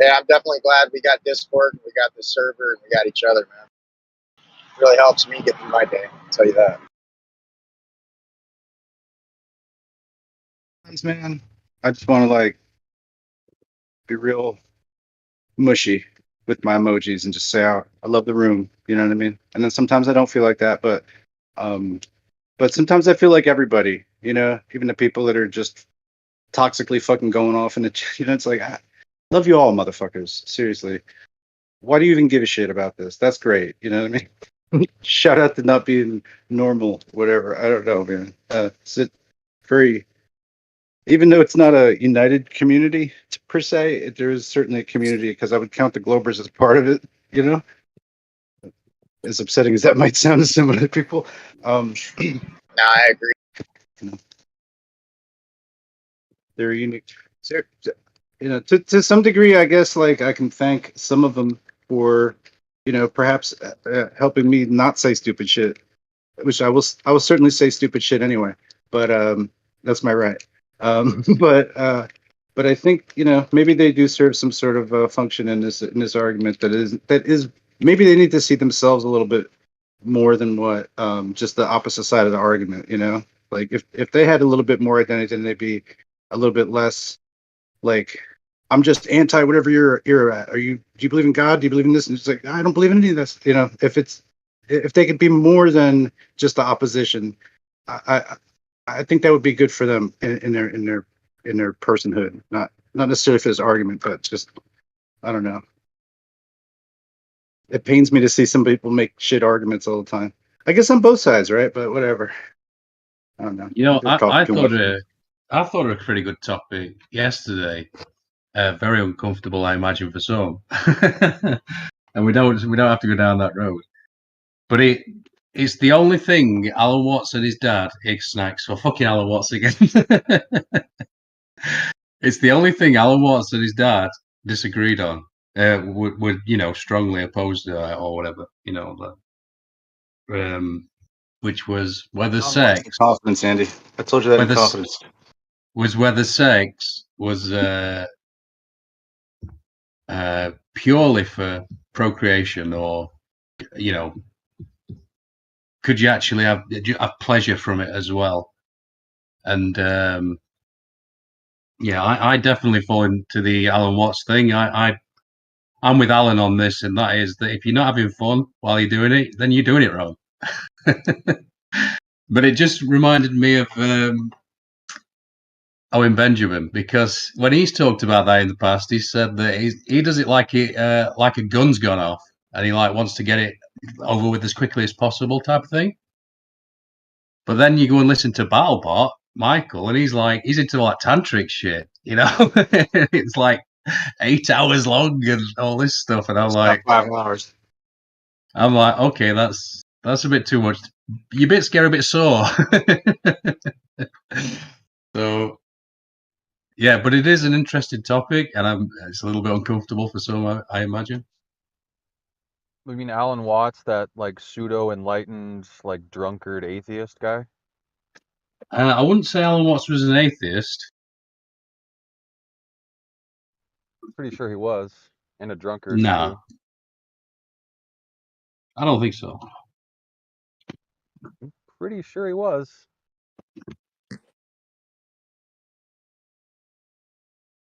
[SPEAKER 15] Yeah, I'm definitely glad we got Discord and we got this server and we got each other, man. It really helps me get through my day, I'll tell you that.
[SPEAKER 3] Thanks, man. I just want to like be real mushy with my emojis and just say, "Oh, I love the room." You know what I mean? And then sometimes I don't feel like that, but sometimes I feel like everybody, you know, even the people that are just toxically fucking going off in the, you know, it's like, I love you all, motherfuckers. Seriously. Why do you even give a shit about this? That's great. You know what I mean? Shout out to not being normal, whatever. I don't know, man. It's very, even though it's not a united community per se, there is certainly a community because I would count the Globers as part of it, you know, as upsetting as that might sound to some other people.
[SPEAKER 15] No, I agree.
[SPEAKER 3] You know, they're unique. So, you know, to some degree, I guess, like I can thank some of them for, you know, perhaps helping me not say stupid shit, which I will certainly say stupid shit anyway, but that's my right. But I think, you know, maybe they do serve some sort of function in this argument that is maybe they need to see themselves a little bit more than what just the opposite side of the argument, you know? Like if they had a little bit more identity, then they'd be a little bit less like, I'm just anti whatever you're at. Do you believe in God? Do you believe in this? And it's like, I don't believe in any of this. You know, if they could be more than just the opposition, I I think that would be good for them in their personhood. Not necessarily for this argument, but just, I don't know. It pains me to see some people make shit arguments all the time. I guess on both sides, right? But whatever. I don't know.
[SPEAKER 4] You know,
[SPEAKER 3] They're talking too much.
[SPEAKER 4] I thought it a pretty good topic yesterday. Very uncomfortable, I imagine, for some. And we don't have to go down that road. But it's the only thing Alan Watts and his dad, snacks for fucking Alan Watts again. It's the only thing Alan Watts and his dad disagreed on. Would you know, strongly opposed to it or whatever, you know, which was whether sex,
[SPEAKER 3] Confidence, Andy. I told you that in
[SPEAKER 4] whether
[SPEAKER 3] confidence.
[SPEAKER 4] whether sex was purely for procreation, or, you know, could you actually have pleasure from it as well? And yeah, I definitely fall into the Alan Watts thing. I'm with Alan on this, and that is that if you're not having fun while you're doing it, then you're doing it wrong. But it just reminded me of Owen Benjamin, because when he's talked about that in the past, he said that he does it like a gun's gone off, and he like wants to get it over with as quickly as possible, type of thing. But then you go and listen to BattleBot Michael, and he's into like tantric shit, you know. It's like 8 hours long and all this stuff, and
[SPEAKER 3] It's about 5 hours.
[SPEAKER 4] I'm like, okay, that's a bit too much. You're a bit scared, a bit sore. So yeah, but it is an interesting topic, and it's a little bit uncomfortable for some, I imagine.
[SPEAKER 16] I mean, Alan Watts, that like pseudo enlightened, like drunkard atheist guy.
[SPEAKER 4] I wouldn't say Alan Watts was an atheist.
[SPEAKER 16] Pretty sure he was. And a drunkard,
[SPEAKER 4] Nah,
[SPEAKER 16] too.
[SPEAKER 4] I don't think so.
[SPEAKER 16] Pretty sure he was.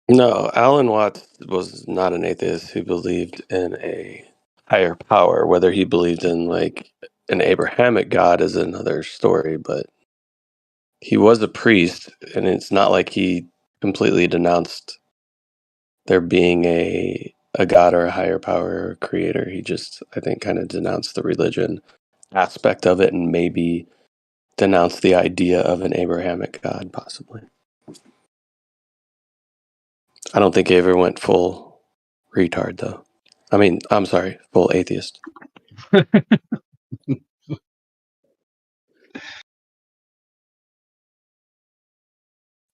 [SPEAKER 10] No, Alan Watts was not an atheist who believed in a higher power. Whether he believed in like an Abrahamic God is another story, but he was a priest, and it's not like he completely denounced there being a god or a higher power or a creator. He just, I think, kind of denounced the religion aspect of it and maybe denounced the idea of an Abrahamic God, possibly. I don't think he ever went full retard, though. I mean, I'm sorry, full atheist.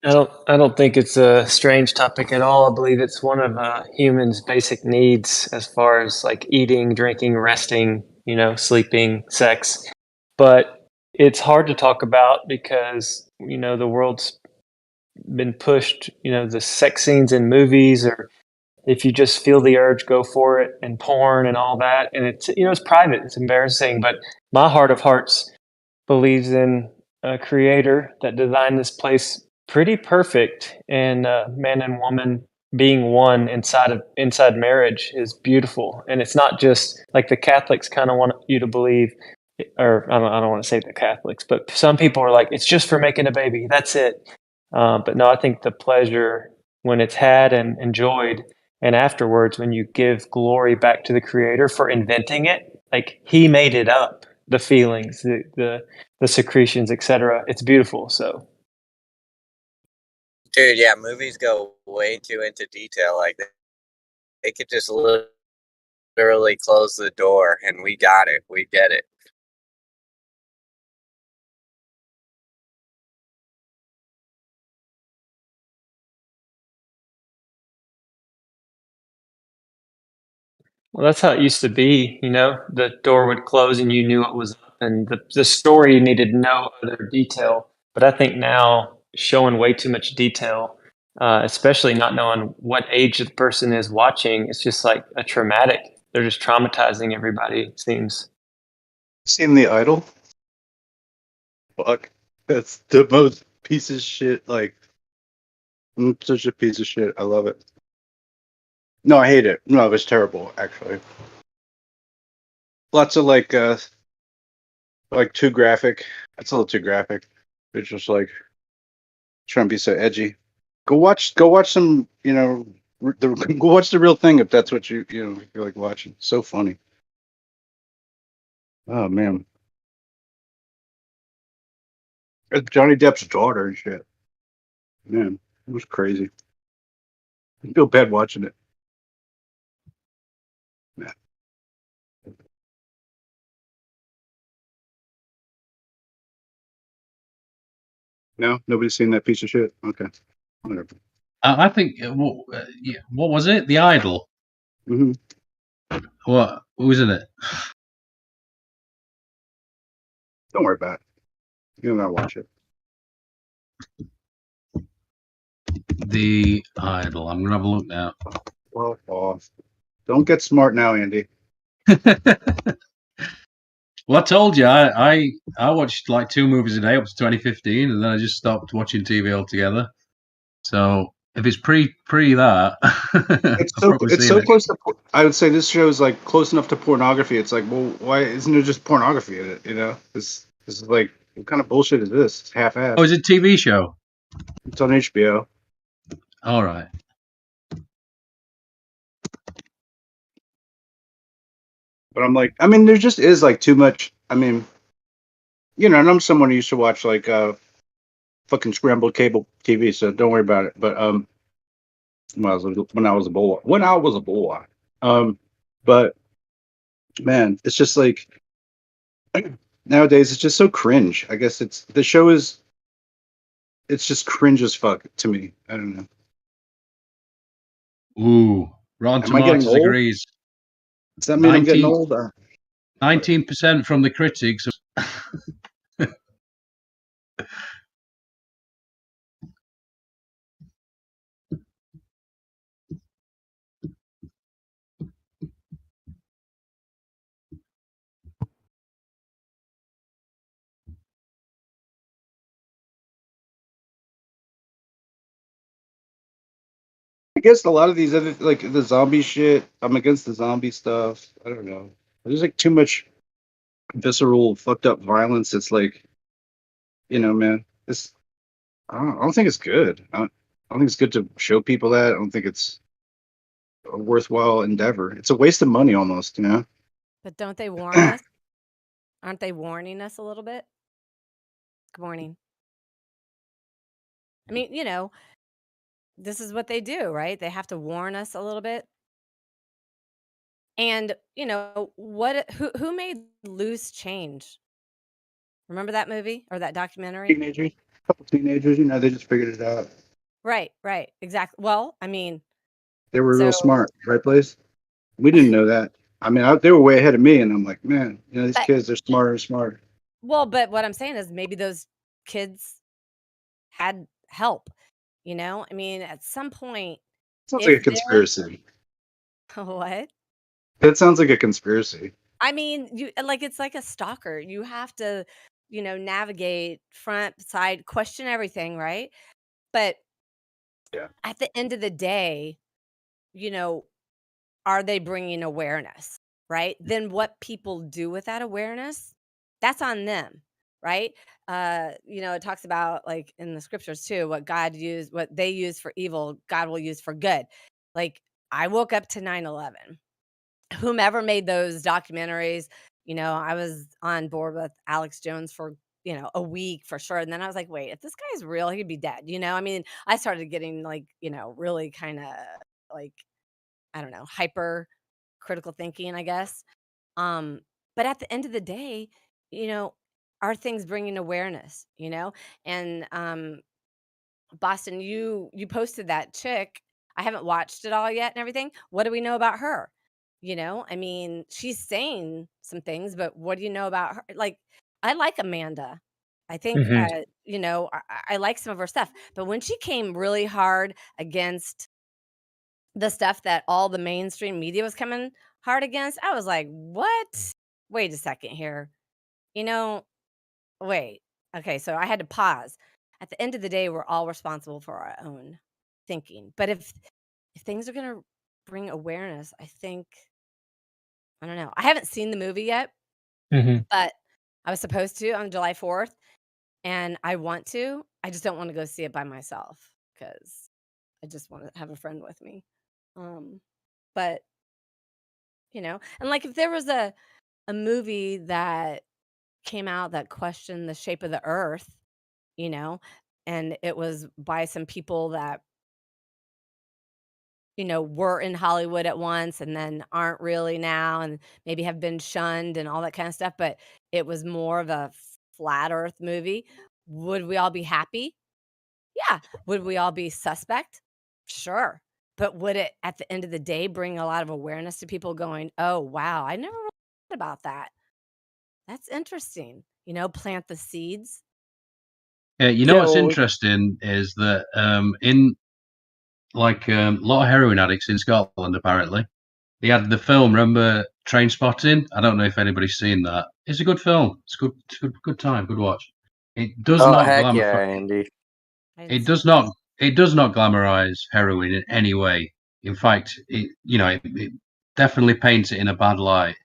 [SPEAKER 13] I don't think it's a strange topic at all. I believe it's one of humans' basic needs as far as like eating, drinking, resting, sleeping, sex. But it's hard to talk about because, the world's been pushed, the sex scenes in movies, or if you just feel the urge, go for it, and porn and all that. And it's private, it's embarrassing, but my heart of hearts believes in a creator that designed this place pretty perfect, and man and woman being one inside marriage is beautiful. And it's not just like the Catholics kind of want you to believe, or I don't want to say the Catholics, but some people are like, it's just for making a baby, that's it. But no, I think the pleasure when it's had and enjoyed, and afterwards when you give glory back to the creator for inventing it, like he made it up, the feelings, the secretions, etc. It's beautiful. So
[SPEAKER 7] Dude, yeah, movies go way too into detail. Like they could just literally close the door and we got it. We get it.
[SPEAKER 13] well, that's how it used to be. The door would close and you knew it was up, and the story needed no other detail. But I think now showing way too much detail, especially not knowing what age the person is watching, it's just like a traumatic. They're just traumatizing everybody, it seems.
[SPEAKER 3] Seen The Idol? Fuck. That's the most piece of shit. Like, such a piece of shit. I love it. No, I hate it. No, it was terrible, actually. Lots of like too graphic. That's a little too graphic. It's just like trying to be so edgy. Go watch some, go watch the real thing if that's what you like watching. So funny. Oh man, it's Johnny Depp's daughter and shit. Man, it was crazy. I feel bad watching it. Man. No, nobody's seen that piece of shit. Okay, whatever.
[SPEAKER 4] I think what was it? The Idol.
[SPEAKER 3] Mm-hmm.
[SPEAKER 4] What? Who was in it?
[SPEAKER 3] Don't worry about it. You don't gotta watch it.
[SPEAKER 4] The Idol. I'm gonna have a look now.
[SPEAKER 3] Well, don't get smart now, Andy.
[SPEAKER 4] Well, I told you, I watched like 2 movies a day up to 2015, and then I just stopped watching TV altogether. So if it's pre that, I've probably
[SPEAKER 3] It's
[SPEAKER 4] seen
[SPEAKER 3] so
[SPEAKER 4] it.
[SPEAKER 3] close to. I would say this show is like close enough to pornography. It's like, well, why isn't there just pornography in it? This is like, what kind of bullshit is this? It's half-assed.
[SPEAKER 4] Oh, is it a TV show?
[SPEAKER 3] It's on HBO.
[SPEAKER 4] All right.
[SPEAKER 3] But I'm like, I mean, there just is like too much. I mean, and I'm someone who used to watch like fucking scrambled cable TV, so don't worry about it. But when I was a boy, but man, it's just like nowadays it's just so cringe. I guess it's just cringe as fuck to me. I don't know.
[SPEAKER 4] Ooh, Rotten
[SPEAKER 3] Am I getting
[SPEAKER 4] Tomatoes
[SPEAKER 3] old?
[SPEAKER 4] agrees.
[SPEAKER 3] Does that mean I'm getting
[SPEAKER 4] 19
[SPEAKER 3] old?
[SPEAKER 4] 19% from the critics.
[SPEAKER 3] against a lot of these other like the zombie shit. I'm against the zombie stuff. I don't know. There's like too much visceral, fucked up violence. It's like, man, this. I don't think it's good. I don't think it's good to show people that. I don't think it's a worthwhile endeavor. It's a waste of money almost.
[SPEAKER 17] But don't they warn us? Aren't they warning us a little bit? Good morning. I mean, this is what they do, right? They have to warn us a little bit. And, who made Loose Change? Remember that movie or that documentary?
[SPEAKER 3] Teenagers, a couple teenagers, they just figured it out.
[SPEAKER 17] Right, exactly. Well, I mean,
[SPEAKER 3] They were
[SPEAKER 17] so
[SPEAKER 3] real smart, right, Blaze? We didn't know that. I mean, they were way ahead of me, and I'm like, man, these
[SPEAKER 17] but
[SPEAKER 3] kids are smarter and smarter.
[SPEAKER 17] well, but what I'm saying is maybe those kids had help, I mean, at some point,
[SPEAKER 3] Sounds like
[SPEAKER 17] if
[SPEAKER 3] a
[SPEAKER 17] they're
[SPEAKER 3] conspiracy.
[SPEAKER 17] what?
[SPEAKER 3] That sounds like a conspiracy.
[SPEAKER 17] I mean, it's like a stalker. You have to, navigate front, side, question everything, right? But
[SPEAKER 3] Yeah.
[SPEAKER 17] at the end of the day, you know, are they bringing awareness, right? Then what people do with that awareness, that's on them, right? It talks about like in the scriptures too, what they use for evil, God will use for good. Like I woke up to 9/11. Whomever made those documentaries, I was on board with Alex Jones for, a week for sure. And then I was like, wait, if this guy's real, he'd be dead. I mean, I started getting like, really kind of like, I don't know, hyper critical thinking, I guess. Um, but at the end of the day, you know, are things bringing awareness, And Boston, you posted that chick. I haven't watched it all yet and everything. What do we know about her? I mean, she's saying some things, but what do you know about her? Like, I like Amanda. I think,
[SPEAKER 13] Hmm.
[SPEAKER 17] I like some of her stuff, but when she came really hard against the stuff that all the mainstream media was coming hard against, I was like, what? Wait a second here. You know, Wait. Okay, so I had to pause. At the end of the day, we're all responsible for our own thinking. But if things are gonna bring awareness, I don't know. I haven't seen the movie yet,
[SPEAKER 13] Hmm.
[SPEAKER 17] but I was supposed to on July 4th, and I want to. I just don't want to go see it by myself because I just want to have a friend with me. Um, but and like if there was a movie that came out that questioned the shape of the earth, you know, and it was by some people that, were in Hollywood at once and then aren't really now and maybe have been shunned and all that kind of stuff, but it was more of a flat earth movie. Would we all be happy? Yeah. Would we all be suspect? Sure. But would it at the end of the day bring a lot of awareness to people going, "Oh, wow, I never really thought about that. That's interesting." Plant the seeds.
[SPEAKER 4] You know
[SPEAKER 5] Yeah,
[SPEAKER 4] what's
[SPEAKER 5] well,
[SPEAKER 4] interesting is that in like a lot of heroin addicts in Scotland, apparently, they had the film. Remember Train Spotting? I don't know if anybody's seen that. It's a good film. It's good. It's good time. Good watch. It does
[SPEAKER 7] Oh
[SPEAKER 4] not
[SPEAKER 7] heck
[SPEAKER 4] glamour.
[SPEAKER 7] yeah, Andy.
[SPEAKER 17] I didn't
[SPEAKER 4] It
[SPEAKER 17] see
[SPEAKER 4] does not. It does not glamorize heroin in any way. In fact, it definitely paints it in a bad light.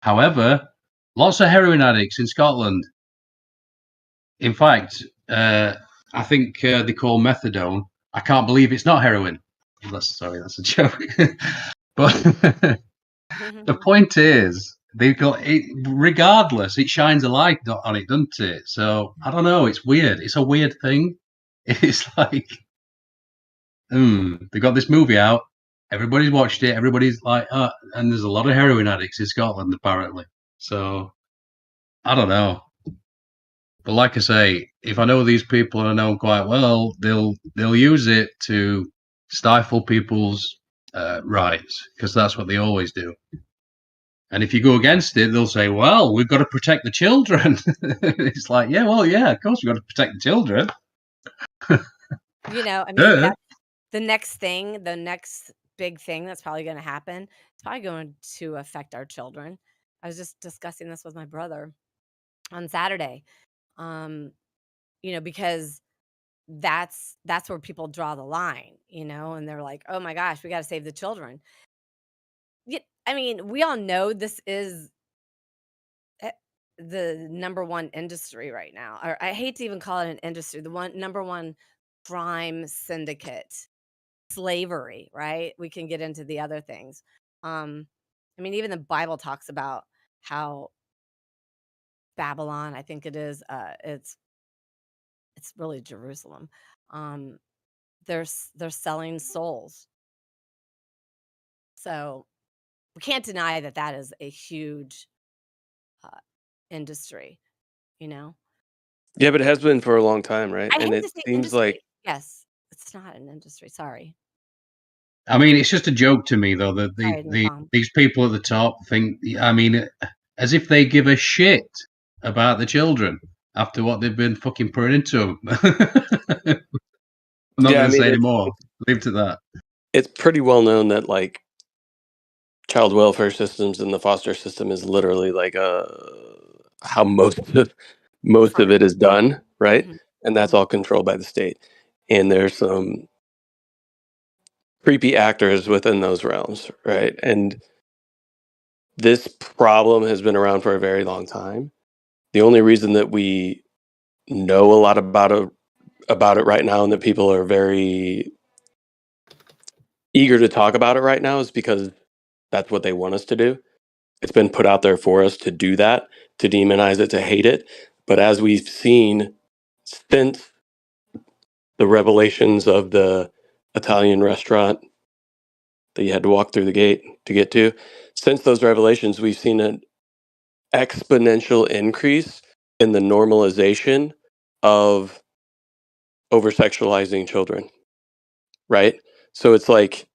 [SPEAKER 4] However, lots of heroin addicts in Scotland. In fact, I think they call methadone. I can't believe it's not heroin. That's a joke. But the
[SPEAKER 17] it.
[SPEAKER 4] point is, they've got it. Regardless, it shines a light on it, doesn't it? So I don't know. It's weird. It's a weird thing. It's like, they got this movie out. Everybody's watched it. Everybody's like, and there's a lot of heroin addicts in Scotland apparently. So I don't know. But like I say, if I know these people and I know them quite well, they'll use it to stifle people's rights because that's what they always do. And if you go against it, they'll say, "Well, we've got to protect the children." It's like, yeah, well, yeah, of course we've got to protect the children.
[SPEAKER 17] I mean,
[SPEAKER 4] Yeah.
[SPEAKER 17] that's the next thing, the next big thing that's probably going to happen. It's probably going to affect our children. I was just discussing this with my brother on Saturday. Um, because that's where people draw the line, and they're like, oh my gosh, we got to save the children. I mean, we all know this is the number one industry right now, or I hate to even call it an industry, the number one crime syndicate, slavery, right? We can get into the other things. I mean, even the Bible talks about how Babylon, I think it is, it's really Jerusalem. They're selling souls. So we can't deny that is a huge industry,
[SPEAKER 10] Yeah, but it has been for a long time, right?
[SPEAKER 17] I
[SPEAKER 10] And
[SPEAKER 17] hate
[SPEAKER 10] it
[SPEAKER 17] to say
[SPEAKER 10] seems
[SPEAKER 17] industry.
[SPEAKER 10] like
[SPEAKER 17] Yes, it's not an industry. Sorry.
[SPEAKER 4] I mean, it's just a joke to me, though, that
[SPEAKER 17] Sorry, Napalm.
[SPEAKER 4] these people at the top think, I mean, as if they give a shit about the children after what they've been fucking putting into them. I'm not
[SPEAKER 10] yeah, I
[SPEAKER 4] going to
[SPEAKER 10] mean,
[SPEAKER 4] say anymore. Leave it to that.
[SPEAKER 10] it's pretty well known that like child welfare systems and the foster system is literally like how most of it is done, right?
[SPEAKER 17] Mhm.
[SPEAKER 10] And that's all controlled by the state. And there's some creepy actors within those realms, right? And this problem has been around for a very long time. The only reason that we know a lot about it right now and that people are very eager to talk about it right now is because that's what they want us to do. It's been put out there for us to do that, to demonize it, to hate it. But as we've seen since the revelations of the Italian restaurant that you had to walk through the gate to get to, since those revelations, we've seen an exponential increase in the normalization of over sexualizing children, right? So it's like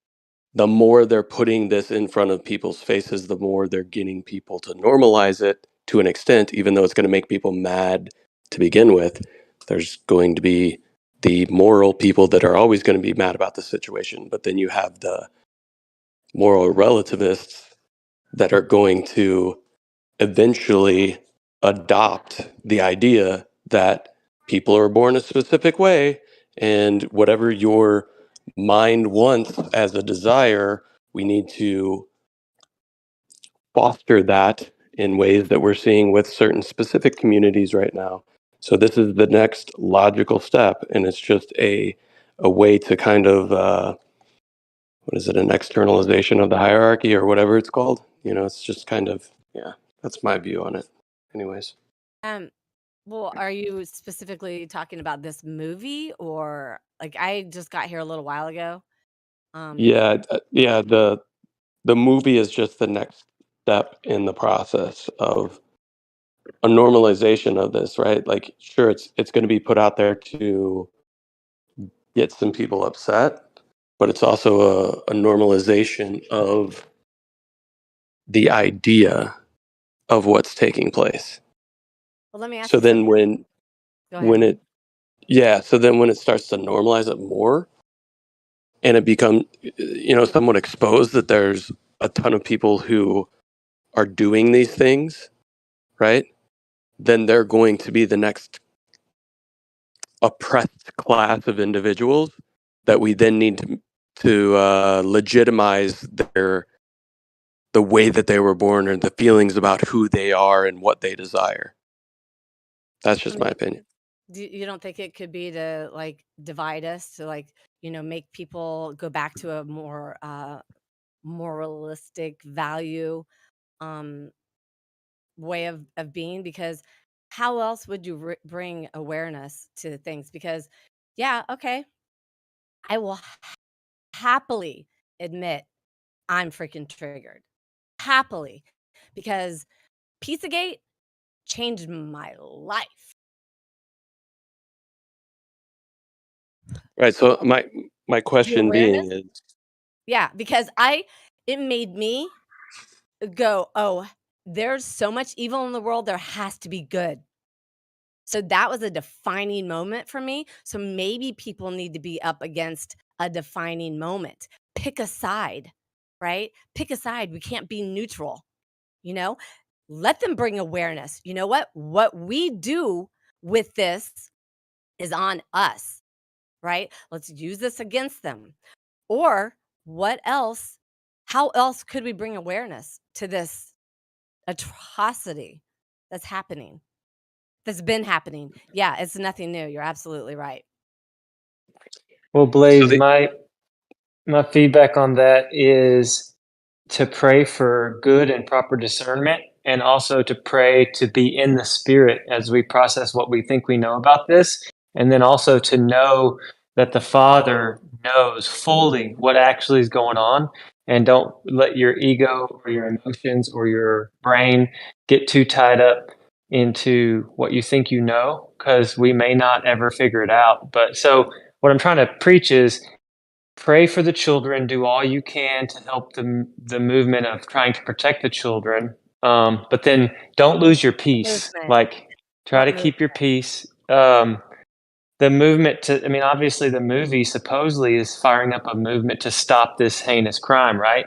[SPEAKER 10] the more they're putting this in front of people's faces, the more they're getting people to normalize it to an extent, even though it's going to make people mad to begin with. There's going to be the moral people that are always going to be mad about the situation, but then you have the moral relativists that are going to eventually adopt the idea that people are born a specific way and whatever your mind wants as a desire, we need to foster that in ways that we're seeing with certain specific communities right now. So this is the next logical step, and it's just a way to kind of what is it, an externalization of the hierarchy or whatever it's called. It's just kind of, yeah, that's my view on it. Anyways.
[SPEAKER 17] Well, are you specifically talking about this movie, or like I just got here a little while ago?
[SPEAKER 10] Yeah, the movie is just the next step in the process of a normalization of this, right? Like, sure, it's going to be put out there to get some people upset, but it's also a normalization of the idea of what's taking place.
[SPEAKER 17] Well, let me ask
[SPEAKER 10] So
[SPEAKER 17] you
[SPEAKER 10] then
[SPEAKER 17] something. Go ahead.
[SPEAKER 10] so then when it starts to normalize it more and it becomes, somewhat exposed that there's a ton of people who are doing these things, right? Then they're going to be the next oppressed class of individuals that we then need to legitimize the way that they were born and the feelings about who they are and what they desire. That's
[SPEAKER 17] I
[SPEAKER 10] just my
[SPEAKER 17] mean,
[SPEAKER 10] opinion.
[SPEAKER 17] you don't think it could be to like divide us, to like make people go back to a more moralistic value way of being? Because how else would you bring awareness to things? Because yeah, okay, I will happily admit I'm freaking triggered, happily, because Pizzagate changed my life.
[SPEAKER 10] Right. So my
[SPEAKER 17] The
[SPEAKER 10] question
[SPEAKER 17] awareness,
[SPEAKER 10] being is,
[SPEAKER 17] yeah, because it made me go, oh, there's so much evil in the world, there has to be good. So that was a defining moment for me. So maybe people need to be up against a defining moment. Pick a side, right? Pick a side. We can't be neutral, you know? Let them bring awareness. You know what? What we do with this is on us. right? Let's use this against them. Or what else? How else could we bring awareness to this atrocity that's happening? That's been happening. Yeah, it's nothing new. You're absolutely right.
[SPEAKER 13] Well,
[SPEAKER 10] So
[SPEAKER 13] Blaze,
[SPEAKER 10] the
[SPEAKER 13] my feedback on that is to pray for good and proper discernment, and also to pray to be in the spirit as we process what we think we know about this, and then also to know that the Father knows fully what actually is going on, and don't let your ego or your emotions or your brain get too tied up into what you think you know, because we may not ever figure it out. But so what I'm trying to preach is pray for the children, do all you can to help the movement of trying to protect the children, but then don't lose your peace.
[SPEAKER 17] Movement.
[SPEAKER 13] Like, try
[SPEAKER 17] What
[SPEAKER 13] to
[SPEAKER 17] movement?
[SPEAKER 13] keep your peace. The movement to, I mean, obviously the movie supposedly is firing up a movement to stop this heinous crime, right?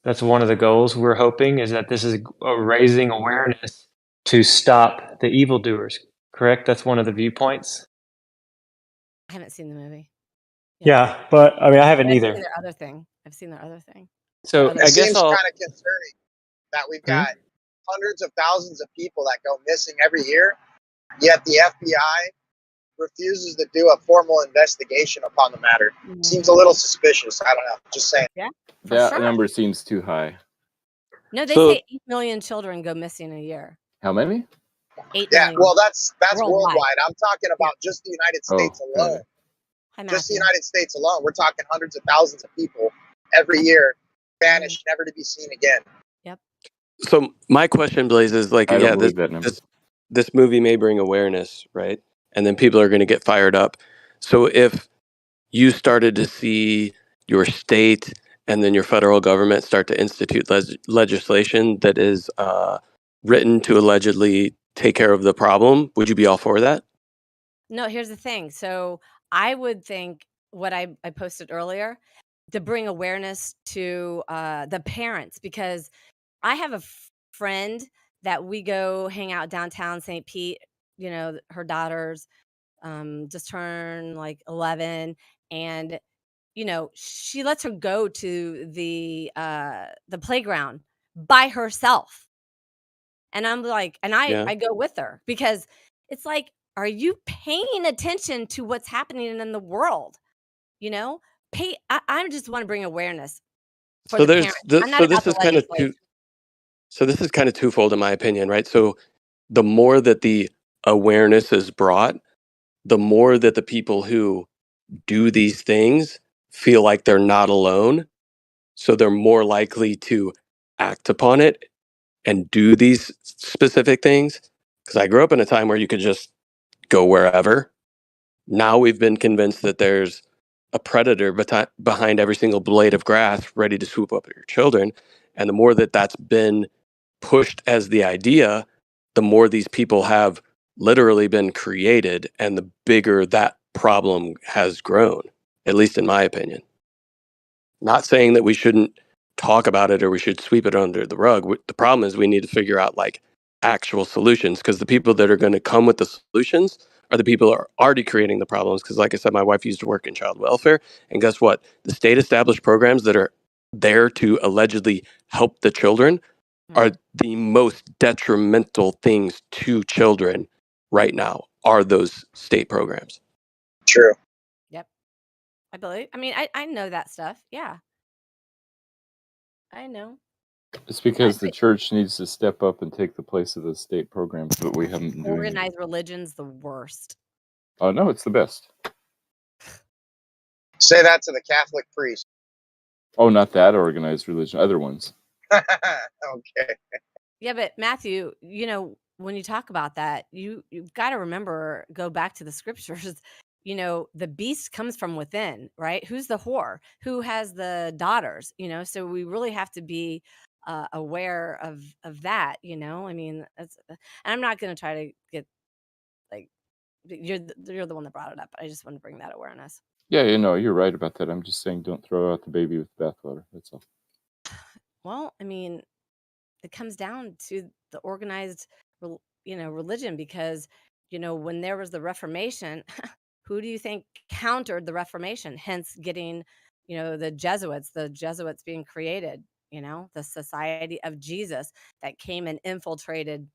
[SPEAKER 13] That's one of the goals we're hoping, is that this is raising awareness to stop the evildoers, correct? That's one of the viewpoints.
[SPEAKER 17] I haven't seen the movie.
[SPEAKER 13] Yeah, but I mean, I haven't
[SPEAKER 17] But I've seen
[SPEAKER 13] either.
[SPEAKER 17] their other thing. I've seen their other thing. Their
[SPEAKER 13] So
[SPEAKER 17] other
[SPEAKER 13] I
[SPEAKER 15] It
[SPEAKER 13] guess
[SPEAKER 15] seems
[SPEAKER 13] I'll.
[SPEAKER 15] kind of concerning that we've
[SPEAKER 13] Hmm?
[SPEAKER 15] got hundreds of thousands of people that go missing every year, yet the FBI refuses to do a formal investigation upon the matter. Seems a little suspicious. I don't know. Just saying.
[SPEAKER 17] Yeah, for
[SPEAKER 18] That
[SPEAKER 17] sure.
[SPEAKER 18] number seems too high.
[SPEAKER 17] No, they
[SPEAKER 10] so
[SPEAKER 17] say 8 million children go missing a year.
[SPEAKER 18] How many?
[SPEAKER 17] 8
[SPEAKER 15] Yeah,
[SPEAKER 17] million
[SPEAKER 15] well, that's
[SPEAKER 17] worldwide.
[SPEAKER 15] worldwide. I'm talking
[SPEAKER 17] Yeah.
[SPEAKER 15] about just the United
[SPEAKER 18] Oh,
[SPEAKER 15] States
[SPEAKER 18] got
[SPEAKER 15] alone.
[SPEAKER 18] it.
[SPEAKER 17] Hi,
[SPEAKER 15] Just the
[SPEAKER 17] Matthew.
[SPEAKER 15] United States alone. We're talking hundreds of thousands of people every year vanish, never to be seen again.
[SPEAKER 17] Yep.
[SPEAKER 10] so my question, Blaze, is like,
[SPEAKER 18] I don't
[SPEAKER 10] yeah,
[SPEAKER 18] believe that number.
[SPEAKER 10] this movie may bring awareness, right? And then people are going to get fired up. So if you started to see your state and then your federal government start to institute legislation that is written to allegedly take care of the problem, would you be all for that?
[SPEAKER 17] No, here's the thing. So I would think what I posted earlier, to bring awareness to the parents, because I have a friend that we go hang out downtown St. Pete. You know, her daughters just turned like 11, and you know, she lets her go to the playground by herself. And I'm like, and
[SPEAKER 10] Yeah.
[SPEAKER 17] I go with her, because it's like, are you paying attention to what's happening in the world? You know, I just want to bring awareness for
[SPEAKER 10] So
[SPEAKER 17] the
[SPEAKER 10] there's
[SPEAKER 17] parents.
[SPEAKER 10] this.
[SPEAKER 17] I'm not
[SPEAKER 10] So
[SPEAKER 17] about
[SPEAKER 10] this
[SPEAKER 17] the
[SPEAKER 10] is kind of
[SPEAKER 17] legislation.
[SPEAKER 10] So this is kind of twofold in my opinion, right? So the more that the awareness is brought, the more that the people who do these things feel like they're not alone. So they're more likely to act upon it and do these specific things. Because I grew up in a time where you could just go wherever. Now we've been convinced that there's a predator behind every single blade of grass ready to swoop up at your children. And the more that that's been pushed as the idea, the more these people have literally been created and the bigger that problem has grown, at least in my opinion. Not saying that we shouldn't talk about it or we should sweep it under the rug. The problem is we need to figure out like actual solutions, because the people that are going to come with the solutions are the people who are already creating the problems. Because like I said, my wife used to work in child welfare, and guess what? The state established programs that are there to allegedly help the children are the most detrimental things to children right now, are those state programs.
[SPEAKER 15] True.
[SPEAKER 17] Yep. I believe. I mean, I know that stuff. Yeah. I know.
[SPEAKER 18] It's because the church needs to step up and take the place of the state programs, but we haven't been doing it.
[SPEAKER 17] Organized religion's the worst.
[SPEAKER 18] Oh no, it's the best.
[SPEAKER 15] Say that to the Catholic priest.
[SPEAKER 18] Oh, not that organized religion, other ones.
[SPEAKER 15] Okay.
[SPEAKER 17] Yeah, but Matthew, you know, when you talk about that, you've got to remember, go back to the scriptures. You know, the beast comes from within, right? Who's the whore? Who has the daughters? You know, so we really have to be aware of that. You know, I mean, that's, and I'm not going to try to get like you're the one that brought it up. I just want to bring that awareness.
[SPEAKER 18] Yeah, you know, you're right about that. I'm just saying, don't throw out the baby with the bathwater. That's all.
[SPEAKER 17] Well, I mean, it comes down to the organized, religion, because, you know, when there was the Reformation, Who do you think countered the Reformation? Hence getting, the Jesuits being created, the Society of Jesus that came and infiltrated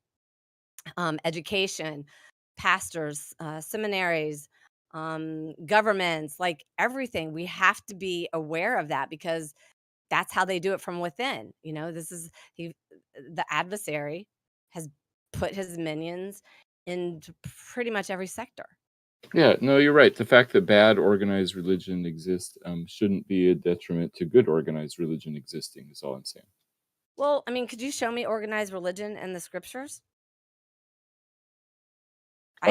[SPEAKER 17] education, pastors, seminaries, governments, like everything. We have to be aware of that because that's how they do it from within. This is the adversary has put his minions into pretty much every sector.
[SPEAKER 18] Yeah, no, you're right. The fact that bad organized religion exists shouldn't be a detriment to good organized religion existing, is all I'm saying.
[SPEAKER 17] Well, I mean, could you show me organized religion in the scriptures? I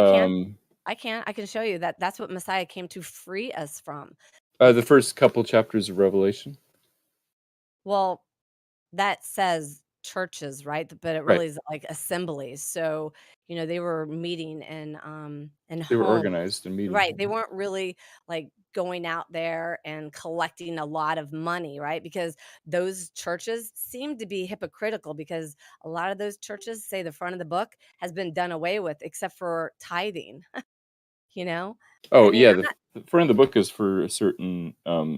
[SPEAKER 17] can. I can show you that that's what Messiah came to free us from.
[SPEAKER 18] The first couple chapters of Revelation.
[SPEAKER 17] Well, that says churches, right? But it
[SPEAKER 18] Right.
[SPEAKER 17] really is like assemblies. So, they were meeting in
[SPEAKER 18] They were
[SPEAKER 17] homes.
[SPEAKER 18] organized and meeting.
[SPEAKER 17] Right. They weren't really like going out there and collecting a lot of money, right? Because those churches seem to be hypocritical because a lot of those churches say the front of the book has been done away with except for tithing.
[SPEAKER 18] Oh,
[SPEAKER 17] I mean,
[SPEAKER 18] yeah,
[SPEAKER 17] I'm
[SPEAKER 18] the front of the book is for a certain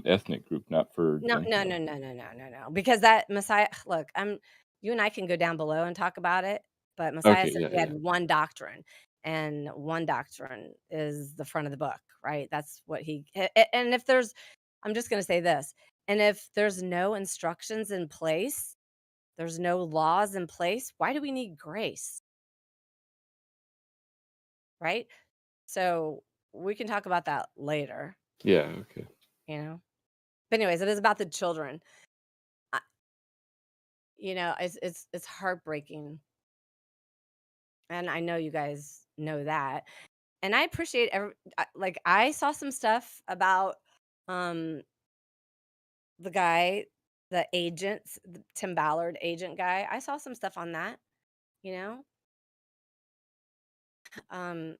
[SPEAKER 18] ethnic group, not for
[SPEAKER 17] No,
[SPEAKER 18] Gentiles.
[SPEAKER 17] because that Messiah, look, you and I can go down below and talk about it, but Messiah
[SPEAKER 18] Okay,
[SPEAKER 17] said
[SPEAKER 18] yeah,
[SPEAKER 17] he had
[SPEAKER 18] yeah.
[SPEAKER 17] one doctrine, and one doctrine is the front of the book, right? That's what and if there's, I'm just going to say this, and if there's no instructions in place, there's no laws in place, why do we need grace? Right? So we can talk about that later,
[SPEAKER 18] Yeah, okay.
[SPEAKER 17] But anyways, it is about the children. It's heartbreaking. And I know you guys know that. And I appreciate like I saw some stuff about um the guy, the agents, the Tim Ballard agent guy. I saw some stuff on that, you know? Um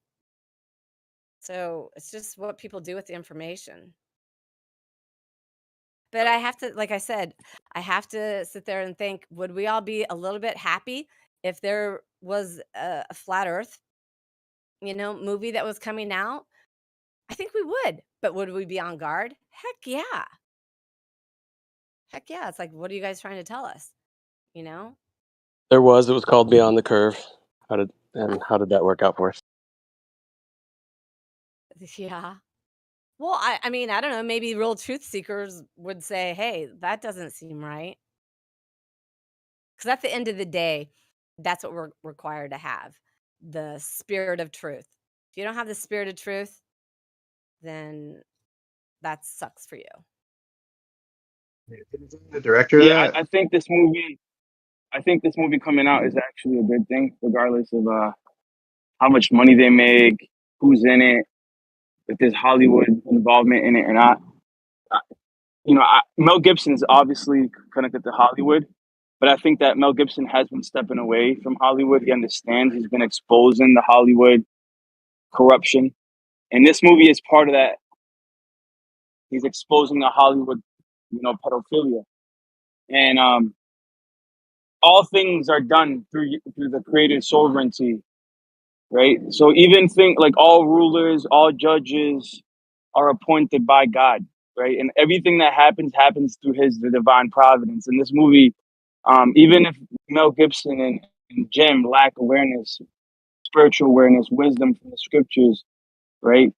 [SPEAKER 17] so it's just what people do with the information. But I have to, like I said, I have to sit there and think, would we all be a little bit happy if there was a flat earth, movie that was coming out? I think we would, but would we be on guard? Heck yeah. Heck yeah. It's like, what are you guys trying to tell us? You know?
[SPEAKER 10] There was. It was called Beyond the Curve. How did that work out for us?
[SPEAKER 17] Yeah. Well, I mean, I don't know. Maybe real truth seekers would say, hey, that doesn't seem right. Because at the end of the day, that's what we're required to have, the spirit of truth. If you don't have the spirit of truth, then that sucks for you.
[SPEAKER 1] The director of
[SPEAKER 14] Yeah,
[SPEAKER 1] that?
[SPEAKER 14] I think this movie. I think this movie coming out is actually a good thing, regardless of how much money they make, who's in it, if there's Hollywood involvement in it or not. Mel Gibson is obviously connected to Hollywood, but I think that Mel Gibson has been stepping away from Hollywood. He understands he's been exposing the Hollywood corruption, and this movie is part of that. He's exposing the Hollywood, pedophilia, and all things are done through the creative sovereignty, right? So even think like all rulers, all judges are appointed by God, right? And everything that happens through the divine providence. In this movie, even if Mel Gibson and Jim lack awareness, spiritual awareness, wisdom from the scriptures, right?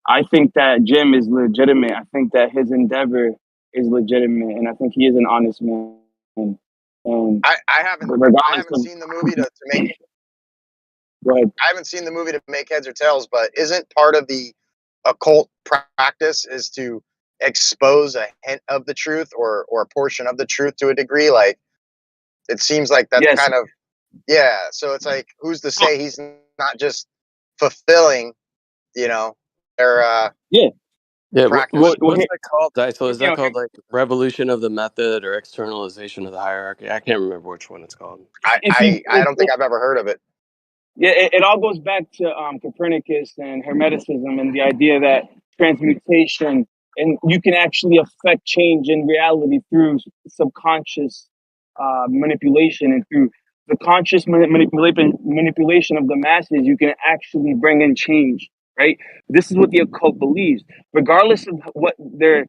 [SPEAKER 14] I think that Jim is legitimate. I think that his endeavor is legitimate, and I think he is an honest man. And
[SPEAKER 15] I haven't
[SPEAKER 14] regardless of,
[SPEAKER 15] seen the movie to make
[SPEAKER 14] go ahead.
[SPEAKER 15] I haven't seen the movie to make heads or tails, but isn't part of the occult practice is to expose a hint of the truth or a portion of the truth to a degree? Like it seems like that's
[SPEAKER 14] Yes.
[SPEAKER 15] kind of so it's like who's to say he's not just fulfilling, their
[SPEAKER 14] Yeah.
[SPEAKER 10] Yeah,
[SPEAKER 15] practice.
[SPEAKER 10] what's that called, Dysel? Is that
[SPEAKER 14] You know,
[SPEAKER 10] called like revolution of the method or externalization of the hierarchy? I can't remember which one it's called.
[SPEAKER 15] I don't think I've ever heard of it.
[SPEAKER 14] Yeah, it all goes back to Copernicus and Hermeticism and the idea that transmutation and you can actually affect change in reality through subconscious manipulation and through the conscious manipulation of the masses. You can actually bring in change, right? This is what the occult believes, regardless of what their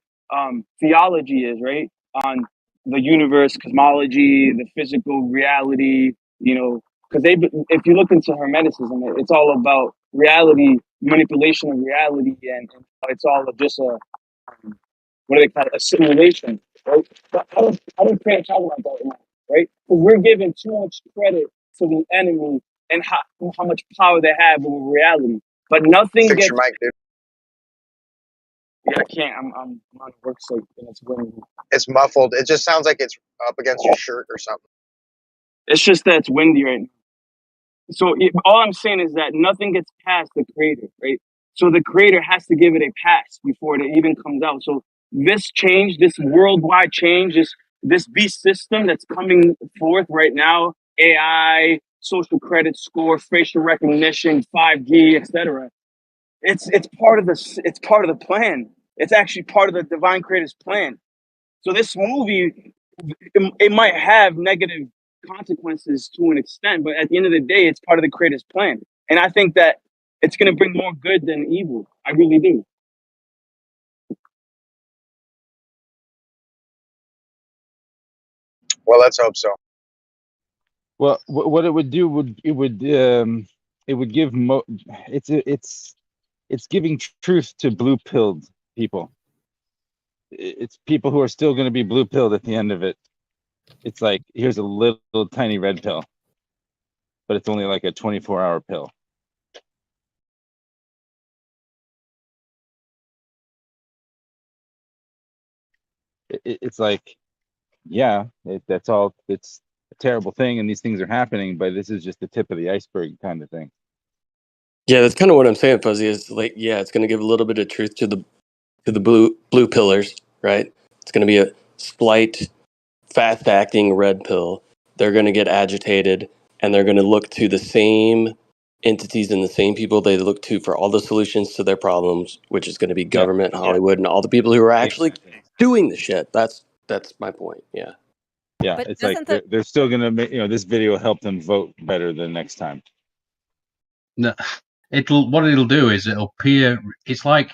[SPEAKER 14] theology is, right? On the universe, cosmology, the physical reality, you know, because if you look into Hermeticism, it's all about reality, manipulation of reality, and it's all just a what do they call it? A simulation, right? But I don't care talk about that now, right? Because we're giving too much credit to the enemy and how much power they have over reality. But nothing
[SPEAKER 15] Fix your
[SPEAKER 14] gets.
[SPEAKER 15] mic, dude.
[SPEAKER 14] Yeah, I can't. I'm on work site and it's windy.
[SPEAKER 15] It's muffled. It just sounds like it's up against your shirt or something.
[SPEAKER 14] It's just that it's windy right now. So all I'm saying is that nothing gets past the creator, right? So the creator has to give it a pass before it even comes out. So this change, this worldwide change, this beast system that's coming forth right now, AI, social credit score, facial recognition, 5G, etc. It's part of the plan. It's actually part of the divine creator's plan. So this movie, it might have negative consequences to an extent, but at the end of the day, it's part of the creator's plan. And I think that it's going to bring more good than evil. I really do.
[SPEAKER 15] Well, let's hope so.
[SPEAKER 3] Well, what it would do would it would give it's giving truth to blue pilled people. It's people who are still going to be blue pilled at the end of it. It's like, here's a little tiny red pill, but it's only like a 24-hour pill. It's like, yeah, that's all. It's a terrible thing, and these things are happening, but this is just the tip of the iceberg kind of thing.
[SPEAKER 10] Yeah, that's kind of what I'm saying, Fuzzy. Is like, yeah, it's going to give a little bit of truth to the blue pillars, right? It's going to be a slight, fast-acting red pill. They're going to get agitated, and they're going to look to the same entities and the same people they look to for all the solutions to their problems, which is going to be government, Hollywood, and all the people who are actually doing the shit. That's my point. Yeah.
[SPEAKER 3] Yeah,
[SPEAKER 17] But
[SPEAKER 3] it's like
[SPEAKER 17] doesn't the
[SPEAKER 3] they're still gonna make, this video help them vote better the next time.
[SPEAKER 4] No, what it'll do is it's like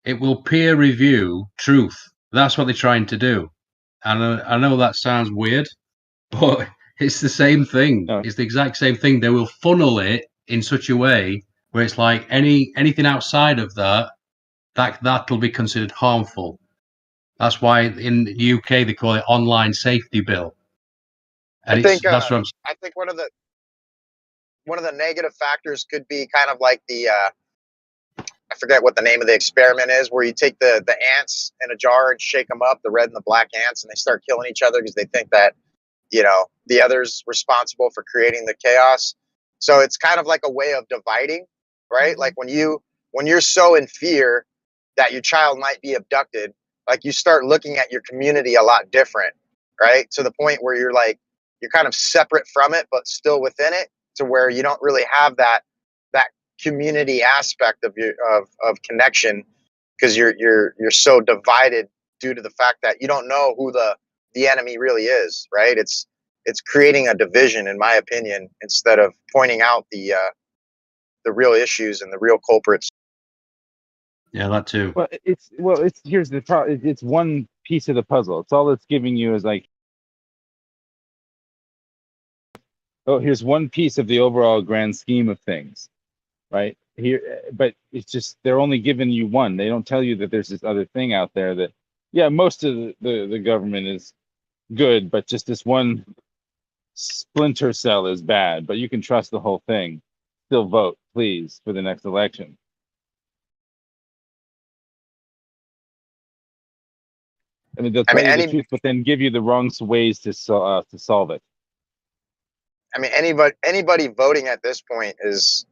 [SPEAKER 4] it will peer review truth. That's what they're trying to do. And I know that sounds weird, but it's the same thing.
[SPEAKER 3] No.
[SPEAKER 4] It's the exact same thing. They will funnel it in such a way where it's like anything outside of that'll be considered harmful. That's why in the UK they call it online safety bill. And that's what I'm.
[SPEAKER 15] I think one of the negative factors could be kind of like the I forget what the name of the experiment is, where you take the ants in a jar and shake them up, the red and the black ants, and they start killing each other because they think that the other's responsible for creating the chaos. So it's kind of like a way of dividing, right?
[SPEAKER 17] Mhm.
[SPEAKER 15] Like when you're so in fear that your child might be abducted, like you start looking at your community a lot different, right? To the point where you're kind of separate from it, but still within it, to where you don't really have that community aspect of connection, because you're so divided due to the fact that you don't know who the enemy really is, right? It's creating a division, in my opinion, instead of pointing out the real issues and the real culprits.
[SPEAKER 4] Yeah, that too.
[SPEAKER 3] Well, it's here's the problem. It's one piece of the puzzle. It's all it's giving you is like, oh, here's one piece of the overall grand scheme of things, right? Here, but it's just they're only giving you one. They don't tell you that there's this other thing out there that, yeah, most of the government is good, but just this one splinter cell is bad. But you can trust the whole thing. Still vote, please, for the next election. I mean, they'll tell you the truth, but then give you the wrong ways to solve it.
[SPEAKER 15] I mean, anybody voting at this point is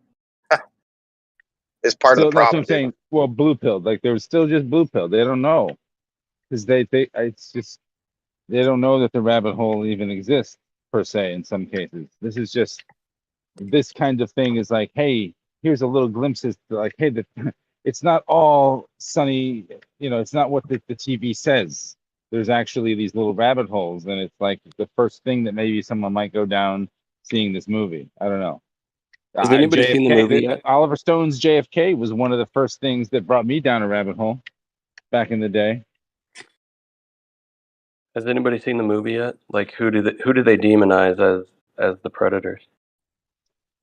[SPEAKER 15] part of the problem.
[SPEAKER 3] That's what I'm saying. Well, blue pill, like they're still just blue pill. They don't know, because it's just they don't know that the rabbit hole even exists per se. In some cases, this is just this kind of thing is like, hey, here's a little glimpses to like, hey, it's not all sunny. It's not what the TV says. There's actually these little rabbit holes, and it's like the first thing that maybe someone might go down seeing this movie. I don't know.
[SPEAKER 10] Has anybody seen the movie yet?
[SPEAKER 19] Oliver Stone's JFK was one of the first things that brought me down a rabbit hole back in the day.
[SPEAKER 10] Has anybody seen the movie yet? Like, who do they demonize as the predators?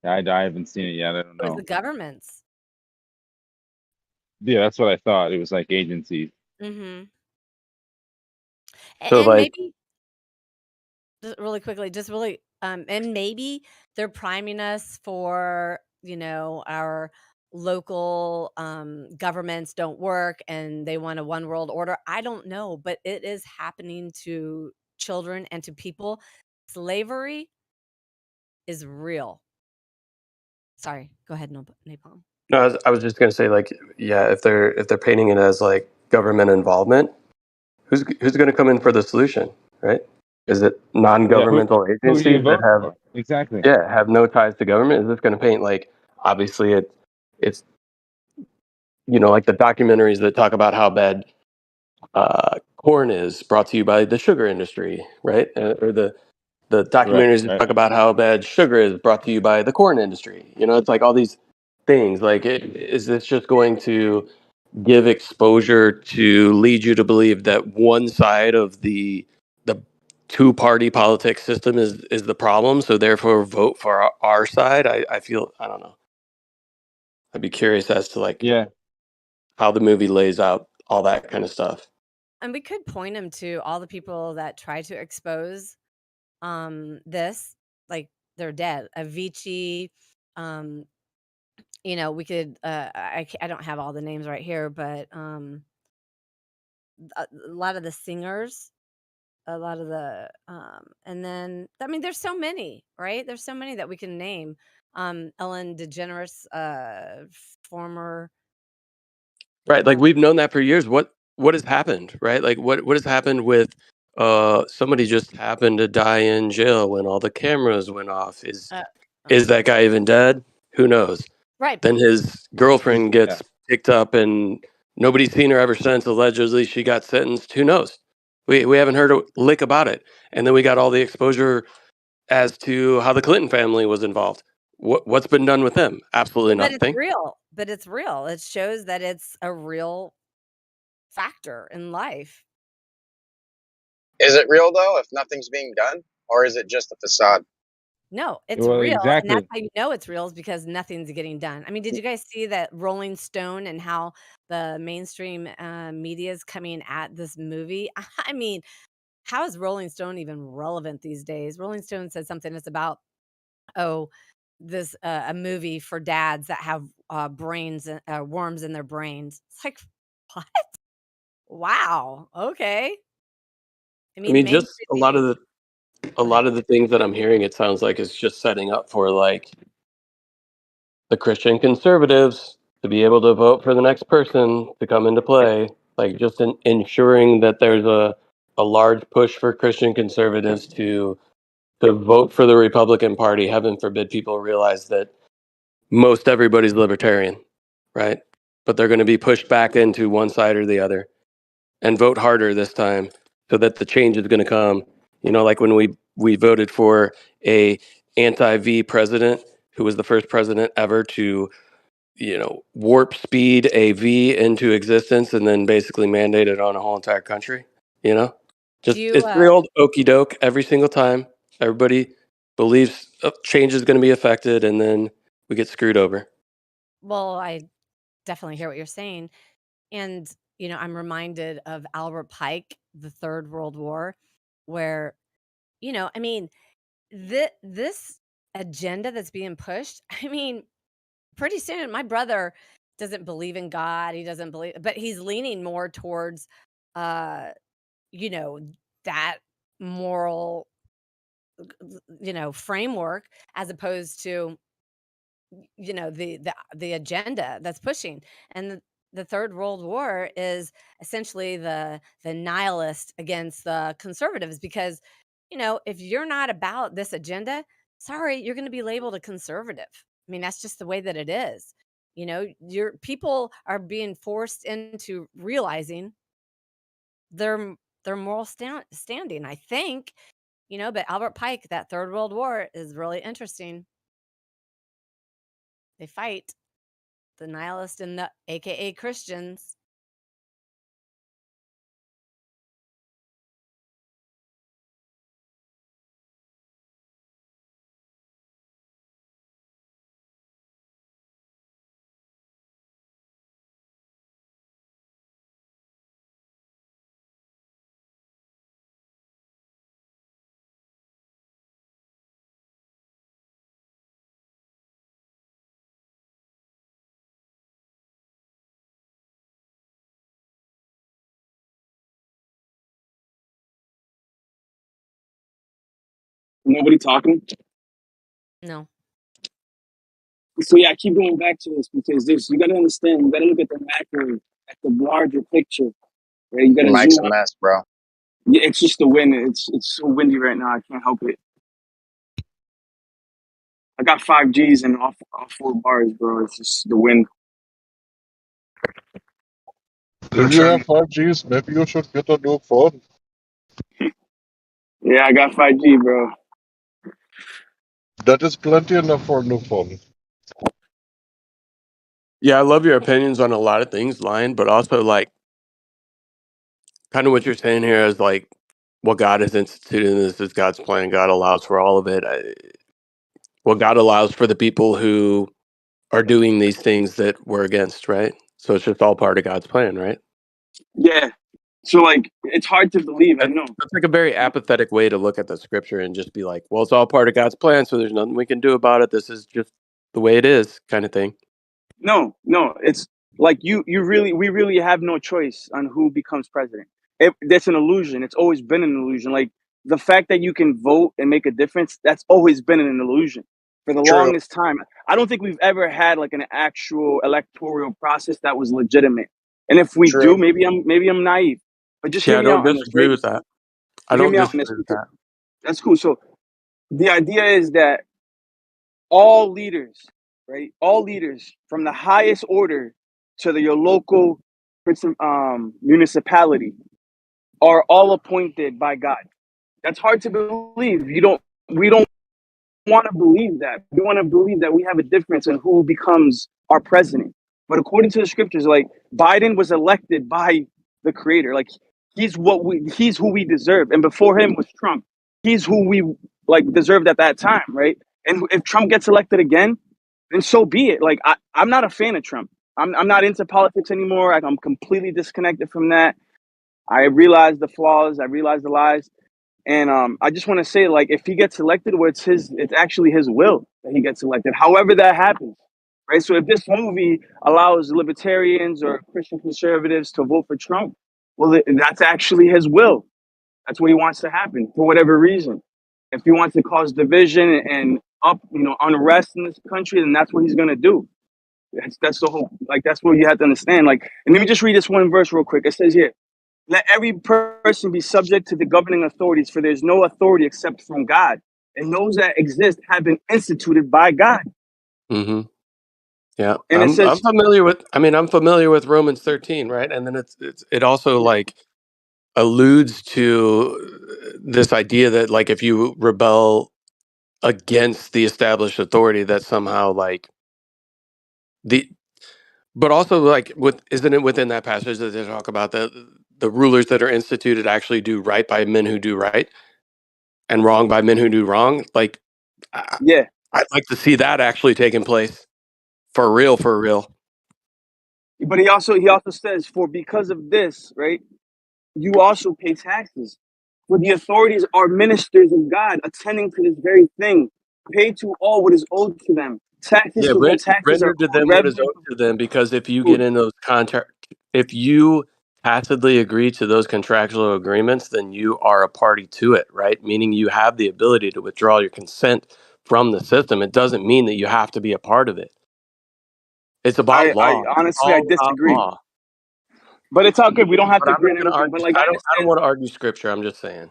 [SPEAKER 19] I haven't seen it yet. I don't
[SPEAKER 17] It was
[SPEAKER 19] know.
[SPEAKER 17] the governments.
[SPEAKER 19] Yeah, that's what I thought. It was like agencies.
[SPEAKER 17] Mm-hmm.
[SPEAKER 10] So,
[SPEAKER 17] And
[SPEAKER 10] like,
[SPEAKER 17] maybe just really quickly, and maybe they're priming us for, our local governments don't work and they want a one world order. I don't know, but it is happening to children and to people. Slavery is real. Sorry, go ahead, Napalm.
[SPEAKER 10] no, I was just gonna say, like, yeah, if they're painting it as like government involvement, who's gonna come in for the solution, right? Is it non-governmental
[SPEAKER 19] Who are you
[SPEAKER 10] agencies that
[SPEAKER 19] voting
[SPEAKER 10] have
[SPEAKER 19] for? Exactly.
[SPEAKER 10] have no ties to government? Is this gonna paint like obviously it's like the documentaries that talk about how bad corn is brought to you by the sugar industry, right? Or the documentaries that talk about how bad sugar is brought to you by the corn industry. It's like all these things. Like, is this just going to give exposure to lead you to believe that one side of the two-party politics system is the problem? So therefore, vote for our side. I feel, I don't know. I'd be curious as to like how the movie lays out all that kind of stuff.
[SPEAKER 17] And we could point them to all the people that try to expose this, like they're dead. Avicii, we could I don't have all the names right here, but a lot of the singers, a lot of the and then I mean there's so many, right? There's so many that we can name. Ellen DeGeneres, former
[SPEAKER 10] Right, like we've known that for years. What has happened, right? Like what has happened with somebody just happened to die in jail when all the cameras went off. Is that guy even dead? Who knows?
[SPEAKER 17] right.
[SPEAKER 10] Then his girlfriend gets picked up and nobody's seen her ever since. Allegedly she got sentenced. Who knows? We haven't heard a lick about it. And then we got all the exposure as to how the Clinton family was involved. What's been done with them? Absolutely
[SPEAKER 17] But it's
[SPEAKER 10] nothing.
[SPEAKER 17] real. But it's real. It shows that it's a real factor in life.
[SPEAKER 15] Is it real though if nothing's being done, or is it just a facade?
[SPEAKER 17] No, it's
[SPEAKER 19] Well,
[SPEAKER 17] real, and that's
[SPEAKER 19] exactly.
[SPEAKER 17] how you know it's real is because nothing's getting done. I mean, did you guys see that Rolling Stone and how the mainstream media is coming at this movie? I mean, how is Rolling Stone even relevant these days? Rolling Stone said something that's about, this a movie for dads that have brains, worms in their brains. It's like, what? Wow. Okay. I
[SPEAKER 10] I
[SPEAKER 17] mean,
[SPEAKER 10] mean, just
[SPEAKER 17] mainstream
[SPEAKER 10] a lot
[SPEAKER 17] media.
[SPEAKER 10] of the
[SPEAKER 17] Go ahead.
[SPEAKER 10] things that I'm hearing, it sounds like it's just setting up for like the Christian conservatives to be able to vote for the next person to come into play. Like just ensuring that there's a large push for Christian conservatives to vote for the Republican Party. Heaven forbid people realize that most everybody's libertarian, right? But they're going to be pushed back into one side or the other and vote harder this time so that the change is going to come. Like when we voted for a anti-V president who was the first president ever to, warp speed a V into existence and then basically mandate it on a whole entire country.
[SPEAKER 17] Do
[SPEAKER 10] Just
[SPEAKER 17] you
[SPEAKER 10] it's the old okey doke every single time. Everybody believes change is going to be affected, and then we get screwed over.
[SPEAKER 17] well, I definitely hear what you're saying. And, I'm reminded of Albert Pike, the Third World War, where, I mean, this agenda that's being pushed, I mean, pretty soon my brother doesn't believe in God. He doesn't believe, but he's leaning more towards, uh, you know, that moral, framework as opposed to the agenda that's pushing. And the Third World War is essentially the nihilist against the conservatives because if you're not about this agenda, sorry, you're going to be labeled a conservative. I mean, that's just the way that it is. Your people are being forced into realizing their moral standing, I think. But Albert Pike, that Third World War is really interesting. They fight the nihilists and the AKA Christians.
[SPEAKER 14] Nobody talking.
[SPEAKER 17] No.
[SPEAKER 14] So yeah, I keep going back to this because this you gotta understand. You gotta look at the macro, at the larger picture. Right? You
[SPEAKER 15] Your
[SPEAKER 14] gotta
[SPEAKER 15] mic's
[SPEAKER 14] zoom
[SPEAKER 15] a
[SPEAKER 14] out.
[SPEAKER 15] mess, bro.
[SPEAKER 14] Yeah, it's just the wind. It's so windy right now. I can't help it. I got 5Gs and off 4 bars, bro. It's just the wind.
[SPEAKER 20] If you have 5Gs, maybe you should get a new phone.
[SPEAKER 14] Yeah, I got 5G, bro.
[SPEAKER 20] That is plenty enough for a new phone.
[SPEAKER 10] Yeah, I love your opinions on a lot of things, Lion, but also like kind of what you're saying here is like what God has instituted in this is God's plan. God allows for all of it. What God allows for the people who are doing these things that we're against, right? So it's just all part of God's plan, right?
[SPEAKER 14] Yeah. So like, it's hard to believe. I know.
[SPEAKER 10] That's like a very apathetic way to look at the scripture and just be like, well, it's all part of God's plan, so there's nothing we can do about it. This is just the way it is, kind of thing.
[SPEAKER 14] No, it's like we really have no choice on who becomes president. That's an illusion. It's always been an illusion. Like the fact that you can vote and make a difference, that's always been an illusion for the
[SPEAKER 15] True.
[SPEAKER 14] longest time. I don't think we've ever had like an actual electoral process that was legitimate. And if we do,
[SPEAKER 15] True.
[SPEAKER 14] maybe I'm naive, but just
[SPEAKER 10] Yeah,
[SPEAKER 14] hear
[SPEAKER 10] I
[SPEAKER 14] me
[SPEAKER 10] don't
[SPEAKER 14] out on this,
[SPEAKER 10] disagree
[SPEAKER 14] right?
[SPEAKER 10] with that. I
[SPEAKER 14] Hear
[SPEAKER 10] don't
[SPEAKER 14] me out on this
[SPEAKER 10] disagree with
[SPEAKER 14] because
[SPEAKER 10] that.
[SPEAKER 14] that's cool. So the idea is that all leaders, right? All leaders from the highest order to your local municipality are all appointed by God. That's hard to believe. We don't want to believe that. We want to believe that we have a difference in who becomes our president. But according to the scriptures, like Biden was elected by the creator. Like he's who we deserve. And before him was Trump. He's who we like deserved at that time, right? And if Trump gets elected again, then so be it. Like I'm not a fan of Trump. I'm not into politics anymore. I'm completely disconnected from that. I realize the flaws. I realize the lies. And I just want to say, like, if he gets elected, well, it's actually his will that he gets elected. However that happens, right? So if this movie allows libertarians or Christian conservatives to vote for Trump, well, that's actually his will. That's what he wants to happen for whatever reason. If he wants to cause division and unrest in this country, then that's what he's gonna do. That's the whole that's what you have to understand. Like, and let me just read this one verse real quick. It says here, let every person be subject to the governing authorities, for there's no authority except from God. And those that exist have been instituted by God.
[SPEAKER 10] Mm-hmm. Yeah,
[SPEAKER 14] And it
[SPEAKER 10] I'm
[SPEAKER 14] says,
[SPEAKER 10] familiar with. I mean, I'm familiar with Romans 13, right? And then it also like alludes to this idea that like if you rebel against the established authority, that somehow like the but also like isn't it within that passage that they talk about the rulers that are instituted actually do right by men who do right and wrong by men who do wrong? Like,
[SPEAKER 14] yeah.
[SPEAKER 10] I'd like to see that actually taking place for real, for real.
[SPEAKER 14] But he also says, for because of this, right, you also pay taxes. For the authorities are ministers of God, attending to this very thing. Pay to all what is owed to them. Taxes
[SPEAKER 10] Yeah,
[SPEAKER 14] to whom taxes are
[SPEAKER 10] render to
[SPEAKER 14] owed.
[SPEAKER 10] them what is
[SPEAKER 14] Revenue.
[SPEAKER 10] owed to them, because if you get in those if you tacitly agree to those contractual agreements, then you are a party to it, right? Meaning you have the ability to withdraw your consent from the system. It doesn't mean that you have to be a part of it. It's about
[SPEAKER 14] I
[SPEAKER 10] law. It's
[SPEAKER 14] honestly, I
[SPEAKER 10] all about
[SPEAKER 14] disagree.
[SPEAKER 10] law.
[SPEAKER 14] But it's all good. We don't have
[SPEAKER 10] But
[SPEAKER 14] to
[SPEAKER 10] I'm
[SPEAKER 14] agree
[SPEAKER 10] not
[SPEAKER 14] on
[SPEAKER 10] going to
[SPEAKER 14] everything. But
[SPEAKER 10] argue.
[SPEAKER 14] like, I
[SPEAKER 10] I don't
[SPEAKER 14] understand.
[SPEAKER 10] want to argue scripture. I'm just saying.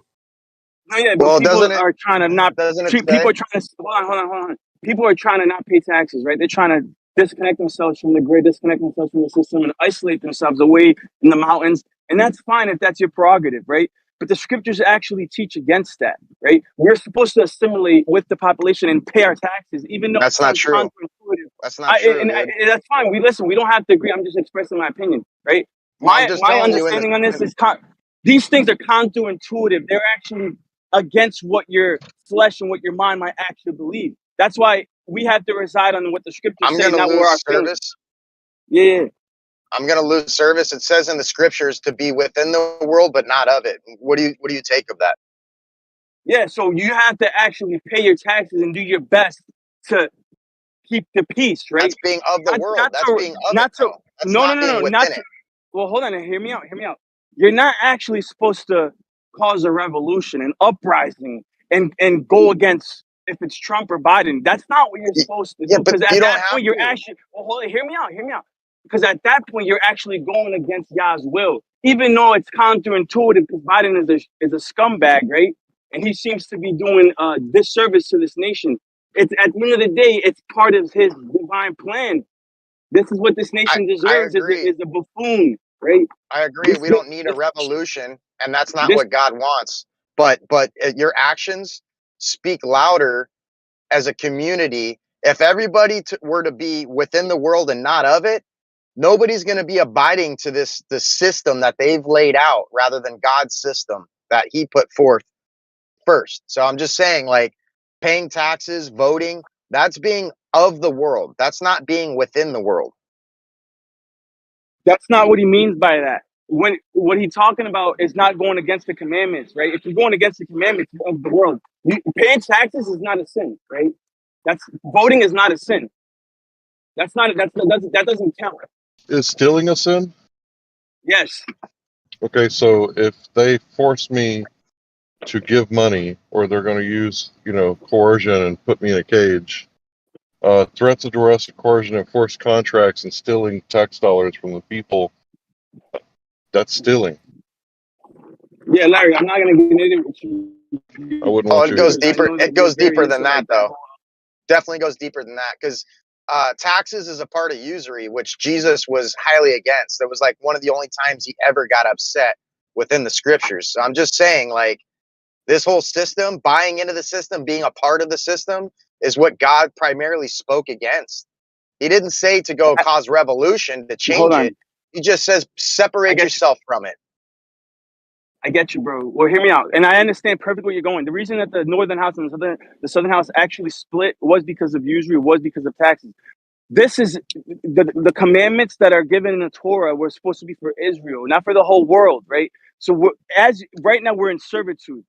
[SPEAKER 14] No, yeah, but
[SPEAKER 15] Well,
[SPEAKER 14] people
[SPEAKER 15] doesn't it
[SPEAKER 14] are trying to not treat.
[SPEAKER 15] say?
[SPEAKER 14] People are trying to hold on. People are trying to not pay taxes, right? They're trying to disconnect themselves from the grid, disconnect themselves from the system, and isolate themselves away in the mountains. And that's fine if that's your prerogative, right? But the scriptures actually teach against that, right? We're supposed to assimilate with the population and pay our taxes, even though it
[SPEAKER 15] That's not
[SPEAKER 14] sounds
[SPEAKER 15] true.
[SPEAKER 14] counterintuitive.
[SPEAKER 15] That's not true, dude.
[SPEAKER 14] And that's fine. We listen. We don't have to agree. I'm just expressing my opinion, right?
[SPEAKER 15] Well, I'm just
[SPEAKER 14] My
[SPEAKER 15] telling you,
[SPEAKER 14] understanding on this is these things are counterintuitive. They're actually against what your flesh and what your mind might actually believe. That's why we have to reside on what the scriptures
[SPEAKER 15] I'm
[SPEAKER 14] say,
[SPEAKER 15] going to
[SPEAKER 14] not where our
[SPEAKER 15] lose
[SPEAKER 14] feelings.
[SPEAKER 15] service.
[SPEAKER 14] Yeah.
[SPEAKER 15] I'm going to lose service. It says in the scriptures to be within the world, but not of it. What do you take of that?
[SPEAKER 14] Yeah, so you have to actually pay your taxes and do your best to keep the peace, right?
[SPEAKER 15] That's being of the world. That's being of it, though. That's
[SPEAKER 14] No,
[SPEAKER 15] not being
[SPEAKER 14] not
[SPEAKER 15] within
[SPEAKER 14] to.
[SPEAKER 15] it.
[SPEAKER 14] Well, hold on, hear me out. Hear me out. You're not actually supposed to cause a revolution, an uprising, and go against if it's Trump or Biden. That's not what you're supposed to
[SPEAKER 15] Yeah,
[SPEAKER 14] do.
[SPEAKER 15] but
[SPEAKER 14] Because
[SPEAKER 15] you
[SPEAKER 14] at
[SPEAKER 15] don't
[SPEAKER 14] that
[SPEAKER 15] have
[SPEAKER 14] point, you're
[SPEAKER 15] to.
[SPEAKER 14] actually. Well, hold on, hear me out. Hear me out. Because at that point, you're actually going against Yah's will, even though it's counterintuitive. Because Biden is a scumbag, right? And he seems to be doing disservice to this nation. It's at the end of the day, it's part of his divine plan. This is what this nation
[SPEAKER 15] I
[SPEAKER 14] deserves
[SPEAKER 15] agree.
[SPEAKER 14] is a buffoon, right?
[SPEAKER 15] I agree. We don't need a revolution, and that's not what God wants. But your actions speak louder as a community. If everybody were to be within the world and not of it, nobody's going to be abiding to the system that they've laid out rather than God's system that he put forth first. So I'm just saying, like, paying taxes, voting, that's being of the world. That's not being within the world.
[SPEAKER 14] That's not what he means by that. When what he's talking about is not going against the commandments, right? If you're going against the commandments of the world, paying taxes is not a sin, right? That's voting is not a sin. That doesn't count.
[SPEAKER 20] Is stealing a sin?
[SPEAKER 14] Yes.
[SPEAKER 20] Okay, so if they force me to give money, or they're going to use, coercion and put me in a cage, threats of duress, coercion, and forced contracts and stealing tax dollars from the people, that's stealing.
[SPEAKER 14] Yeah, Larry, I'm not gonna get into it with you.
[SPEAKER 20] I wouldn't
[SPEAKER 15] Oh,
[SPEAKER 20] want
[SPEAKER 15] it
[SPEAKER 20] you
[SPEAKER 15] goes
[SPEAKER 20] either.
[SPEAKER 15] deeper. It goes deeper than that, though. Definitely goes deeper than that, because taxes is a part of usury, which Jesus was highly against. It was like one of the only times he ever got upset within the scriptures. So I'm just saying, like, this whole system, buying into the system, being a part of the system, is what God primarily spoke against. He didn't say to go cause revolution to change it. He just says separate yourself from it.
[SPEAKER 14] I get you, bro. Well, hear me out, and I understand perfectly where you're going. The reason that the northern house and the southern house actually split was because of usury, was because of taxes. This is the commandments that are given in the Torah were supposed to be for Israel, not for the whole world, right? So as right now we're in servitude,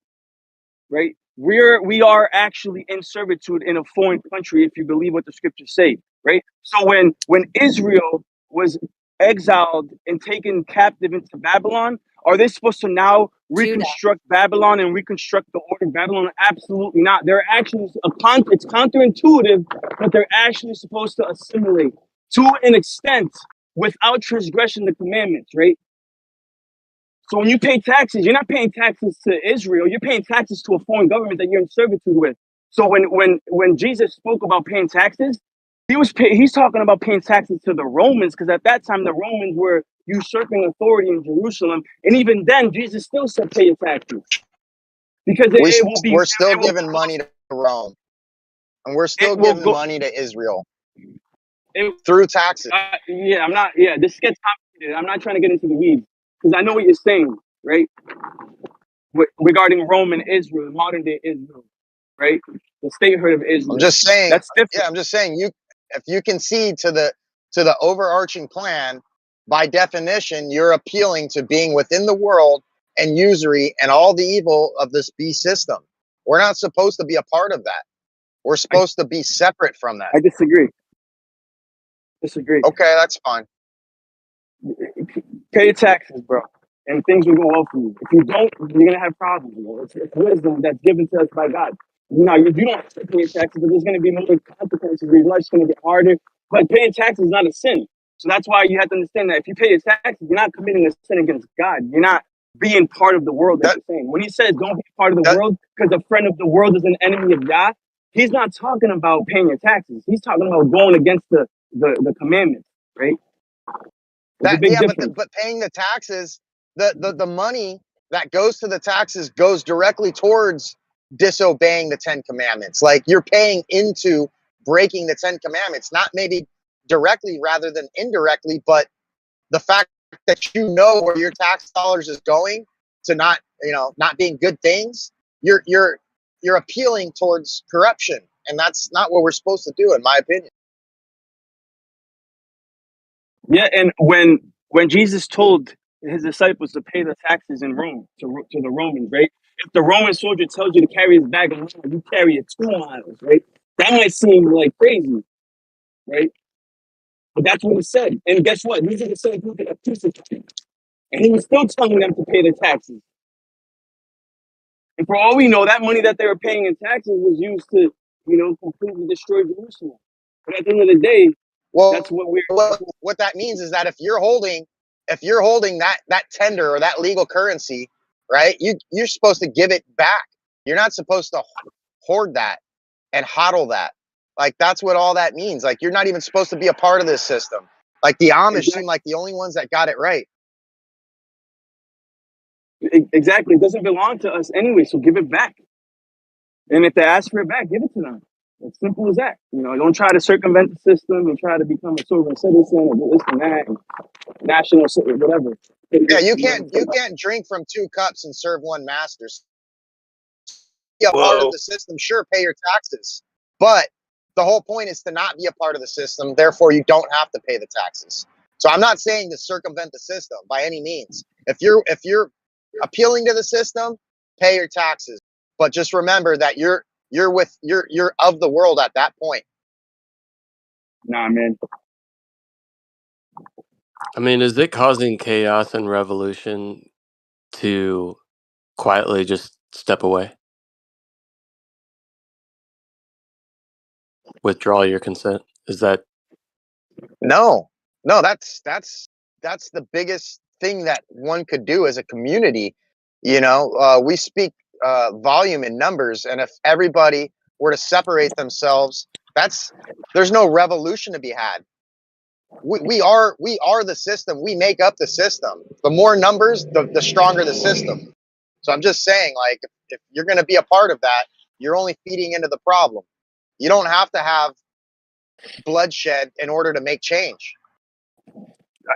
[SPEAKER 14] right? We are actually in servitude in a foreign country, if you believe what the scriptures say, right? So when Israel was exiled and taken captive into Babylon, are they supposed to now reconstruct Babylon and reconstruct the order of Babylon? Absolutely not. They're actually it's counterintuitive, but they're actually supposed to assimilate to an extent without transgression the commandments, right? So when you pay taxes, you're not paying taxes to Israel. You're paying taxes to a foreign government that you're in servitude with. So when Jesus spoke about paying taxes, he's talking about paying taxes to the Romans, because at that time the Romans were usurping authority in Jerusalem, and even then Jesus still said pay your taxes because it will be.
[SPEAKER 15] We're still giving money to Rome, and we're still giving money to Israel through taxes.
[SPEAKER 14] Yeah, I'm not. Yeah, this gets complicated. I'm not trying to get into the weeds because I know what you're saying, right? Regarding Rome and Israel, modern day Israel, right? The statehood of Israel.
[SPEAKER 15] I'm just saying.
[SPEAKER 14] That's different.
[SPEAKER 15] Yeah, I'm just saying. If you concede to the overarching plan, by definition, you're appealing to being within the world and usury and all the evil of this beast system. We're not supposed to be a part of that. We're supposed to be separate from that.
[SPEAKER 14] I disagree. Disagree.
[SPEAKER 15] Okay, that's fine.
[SPEAKER 14] Pay your taxes, bro, and things will go well for you. If you don't, you're gonna have problems. You know? It's wisdom that's given to us by God. Now, if you don't have to pay your taxes, but there's gonna be more consequences. Your life's gonna get harder. But paying taxes is not a sin. So that's why you have to understand that if you pay your taxes, you're not committing a sin against God. You're not being part of the world. That's the saying. When he says don't be part of the world because a friend of the world is an enemy of God, he's not talking about paying your taxes. He's talking about going against the commandments, right?
[SPEAKER 15] But paying the taxes, the money that goes to the taxes goes directly towards disobeying the 10 commandments. Like you're paying into breaking the 10 commandments, not maybe directly rather than indirectly, but the fact that you know where your tax dollars is going to not, not being good things, you're appealing towards corruption. And that's not what we're supposed to do, in my opinion.
[SPEAKER 14] Yeah, and when Jesus told his disciples to pay the taxes in Rome to the Romans, right? If the Roman soldier tells you to carry his bag along, you carry it 2 miles, right? That might seem like crazy, right? But that's what he said. And guess what? These are the same people that crucified him. And he was still telling them to pay the taxes. And for all we know, that money that they were paying in taxes was used to, completely destroy Jerusalem. But at the end of the day, that's
[SPEAKER 15] Well,
[SPEAKER 14] what
[SPEAKER 15] what that means is that if you're holding that tender or that legal currency, right, you're supposed to give it back. You're not supposed to hoard that and hodl that. Like that's what all that means. Like you're not even supposed to be a part of this system. Like the Amish seem like the only ones that got it right.
[SPEAKER 14] Exactly. It doesn't belong to us anyway, so give it back. And if they ask for it back, give it to them. It's simple as that. Don't try to circumvent the system and try to become a sovereign citizen or this and that, and national, whatever.
[SPEAKER 15] Yeah, you can't drink from 2 cups and serve 1 master. Be a part of the system, sure, pay your taxes, but the whole point is to not be a part of the system. Therefore, you don't have to pay the taxes. So I'm not saying to circumvent the system by any means. If you're appealing to the system, pay your taxes, but just remember that you're of the world at that point.
[SPEAKER 14] Nah, man.
[SPEAKER 10] I mean, is it causing chaos and revolution to quietly just step away? Withdraw your consent? Is that
[SPEAKER 15] No, that's the biggest thing that one could do as a community. We speak volume in numbers, and if everybody were to separate themselves, there's no revolution to be had. We are the system. We make up the system. The more numbers, the stronger the system. So I'm just saying, like, if you're going to be a part of that, you're only feeding into the problem. You don't have to have bloodshed in order to make change.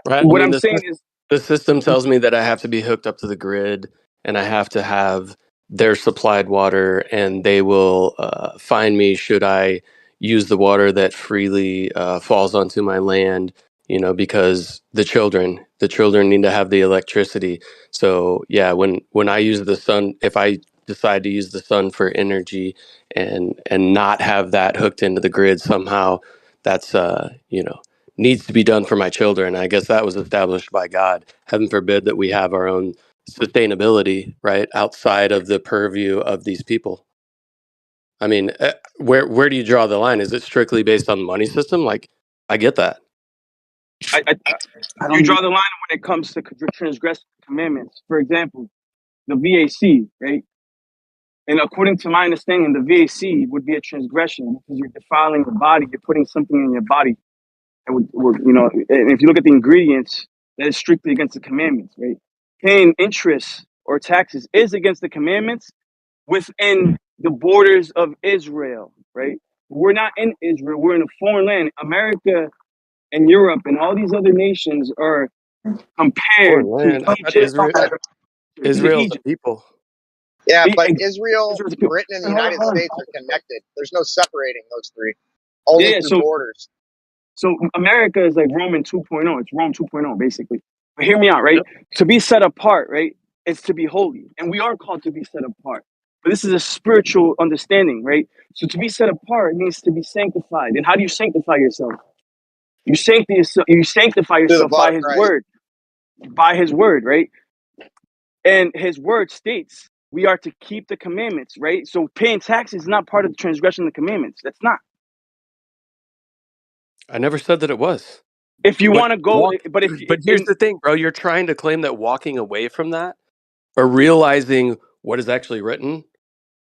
[SPEAKER 10] right?
[SPEAKER 14] What I'm saying is,
[SPEAKER 10] the system tells me that I have to be hooked up to the grid and I have to have their supplied water, and they will find me should I use the water that freely falls onto my land, because the children need to have the electricity. So yeah, when I use the sun, if I decide to use the sun for energy and not have that hooked into the grid somehow, that's needs to be done for my children. I guess that was established by God. Heaven forbid that we have our own sustainability, right, outside of the purview of these people. I mean, where do you draw the line? Is it strictly based on the money system? Like, I get that.
[SPEAKER 14] you draw the line when it comes to transgressing commandments. For example, the VAC, right? And according to my understanding, the VAC would be a transgression because you're defiling the body. You're putting something in your body. And and if you look at the ingredients, that is strictly against the commandments, right? Paying interest or taxes is against the commandments within the borders of Israel, right? We're not in Israel. We're in a foreign land. America and Europe and all these other nations are compared
[SPEAKER 10] Man,
[SPEAKER 14] to Egypt.
[SPEAKER 10] Israel's the people.
[SPEAKER 15] Yeah, but Israel, Britain, and the United States are connected. There's no separating those 3. Only through borders.
[SPEAKER 14] So America is like Roman 2.0. It's Rome 2.0, basically. But hear me out, right? Yep. To be set apart, right? It's to be holy. And we are called to be set apart. But this is a spiritual understanding, right? So to be set apart means to be sanctified. And how do you sanctify yourself? You sanctify yourself by his word. By his word, right? And his word states we are to keep the commandments, right? So paying taxes is not part of the transgression of the commandments. That's not.
[SPEAKER 10] I never said that it was.
[SPEAKER 14] If you want to go, but
[SPEAKER 10] here's the thing, bro. You're trying to claim that walking away from that or realizing what is actually written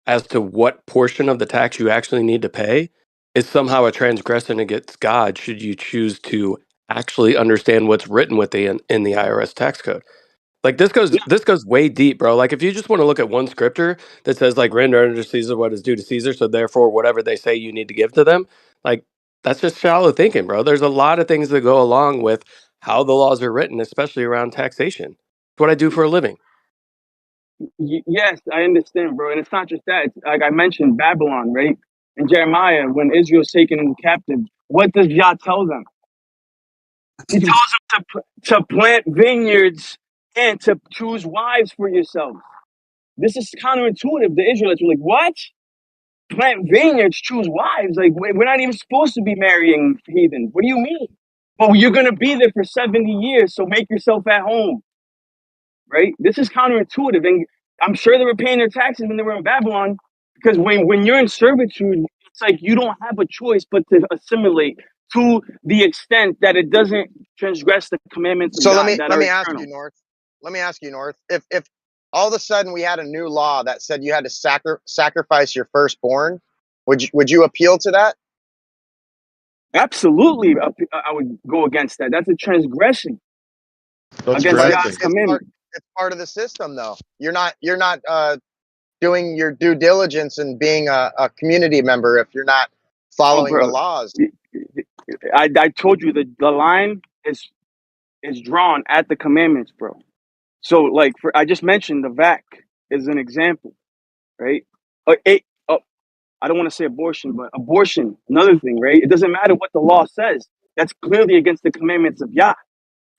[SPEAKER 10] as to what portion of the tax you actually need to pay is somehow a transgression against God should you choose to actually understand what's written in the IRS tax code. Like this goes way deep, bro. Like if you just want to look at one scripture that says like render unto Caesar what is due to Caesar, so therefore whatever they say you need to give to them, like that's just shallow thinking, bro. There's a lot of things that go along with how the laws are written, especially around taxation. It's what I do for a living.
[SPEAKER 14] Yes, I understand, bro. And it's not just that. It's, like I mentioned, Babylon, right? And Jeremiah, when Israel's taken into captive, what does Yah tell them? He tells them to plant vineyards and to choose wives for yourselves. This is counterintuitive. The Israelites were like, what? Plant vineyards, choose wives? Like, we're not even supposed to be marrying heathens. What do you mean? Well, you're going to be there for 70 years, so make yourself at home, right? This is counterintuitive. And I'm sure they were paying their taxes when they were in Babylon, because when you're in servitude, it's like you don't have a choice but to assimilate to the extent that it doesn't transgress the commandments of
[SPEAKER 15] So
[SPEAKER 14] God that
[SPEAKER 15] let
[SPEAKER 14] are
[SPEAKER 15] me ask
[SPEAKER 14] eternal.
[SPEAKER 15] you, North. Let me ask you, North. If all of a sudden we had a new law that said you had to sacrifice your firstborn, would you appeal to that?
[SPEAKER 14] Absolutely, I would go against that. That's a transgression
[SPEAKER 20] That's
[SPEAKER 14] against
[SPEAKER 15] But
[SPEAKER 14] God's commandment.
[SPEAKER 15] it's part of the system, though. You're not doing your due diligence and being a community member if you're not
[SPEAKER 14] Oh,
[SPEAKER 15] following the
[SPEAKER 14] bro,
[SPEAKER 15] laws.
[SPEAKER 14] I told you the line is drawn at the commandments, bro. So, like, I just mentioned the VAC is an example, right? I don't want to say abortion, but abortion, another thing, right? It doesn't matter what the law says. That's clearly against the commandments of Yah.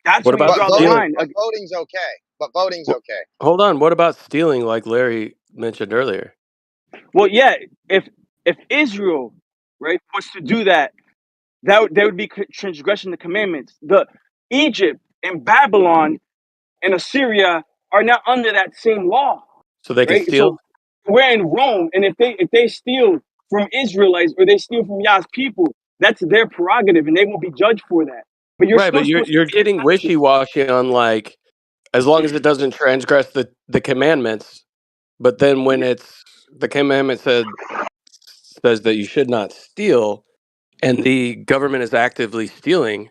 [SPEAKER 14] That's
[SPEAKER 10] What
[SPEAKER 14] where you
[SPEAKER 10] about
[SPEAKER 14] draw the
[SPEAKER 10] stealing?
[SPEAKER 14] line.
[SPEAKER 15] But voting's okay. But voting's okay.
[SPEAKER 10] Hold on. What about stealing, like Larry mentioned earlier?
[SPEAKER 14] Well, yeah, if Israel, right, was to do that, there would be transgression of the commandments. The Egypt and Babylon and Assyria are not under that same law,
[SPEAKER 10] So they can
[SPEAKER 14] right?
[SPEAKER 10] steal?
[SPEAKER 14] So we're in Rome, and if they steal from Israelites or they steal from Yah's people, that's their prerogative, and they won't be judged for that. But you're
[SPEAKER 10] Right,
[SPEAKER 14] still
[SPEAKER 10] but you're
[SPEAKER 14] supposed to
[SPEAKER 10] you're
[SPEAKER 14] pay your
[SPEAKER 10] getting
[SPEAKER 14] taxes.
[SPEAKER 10] wishy-washy on like as long as it doesn't transgress the commandments, but then when it's the commandment says that you should not steal and the government is actively stealing,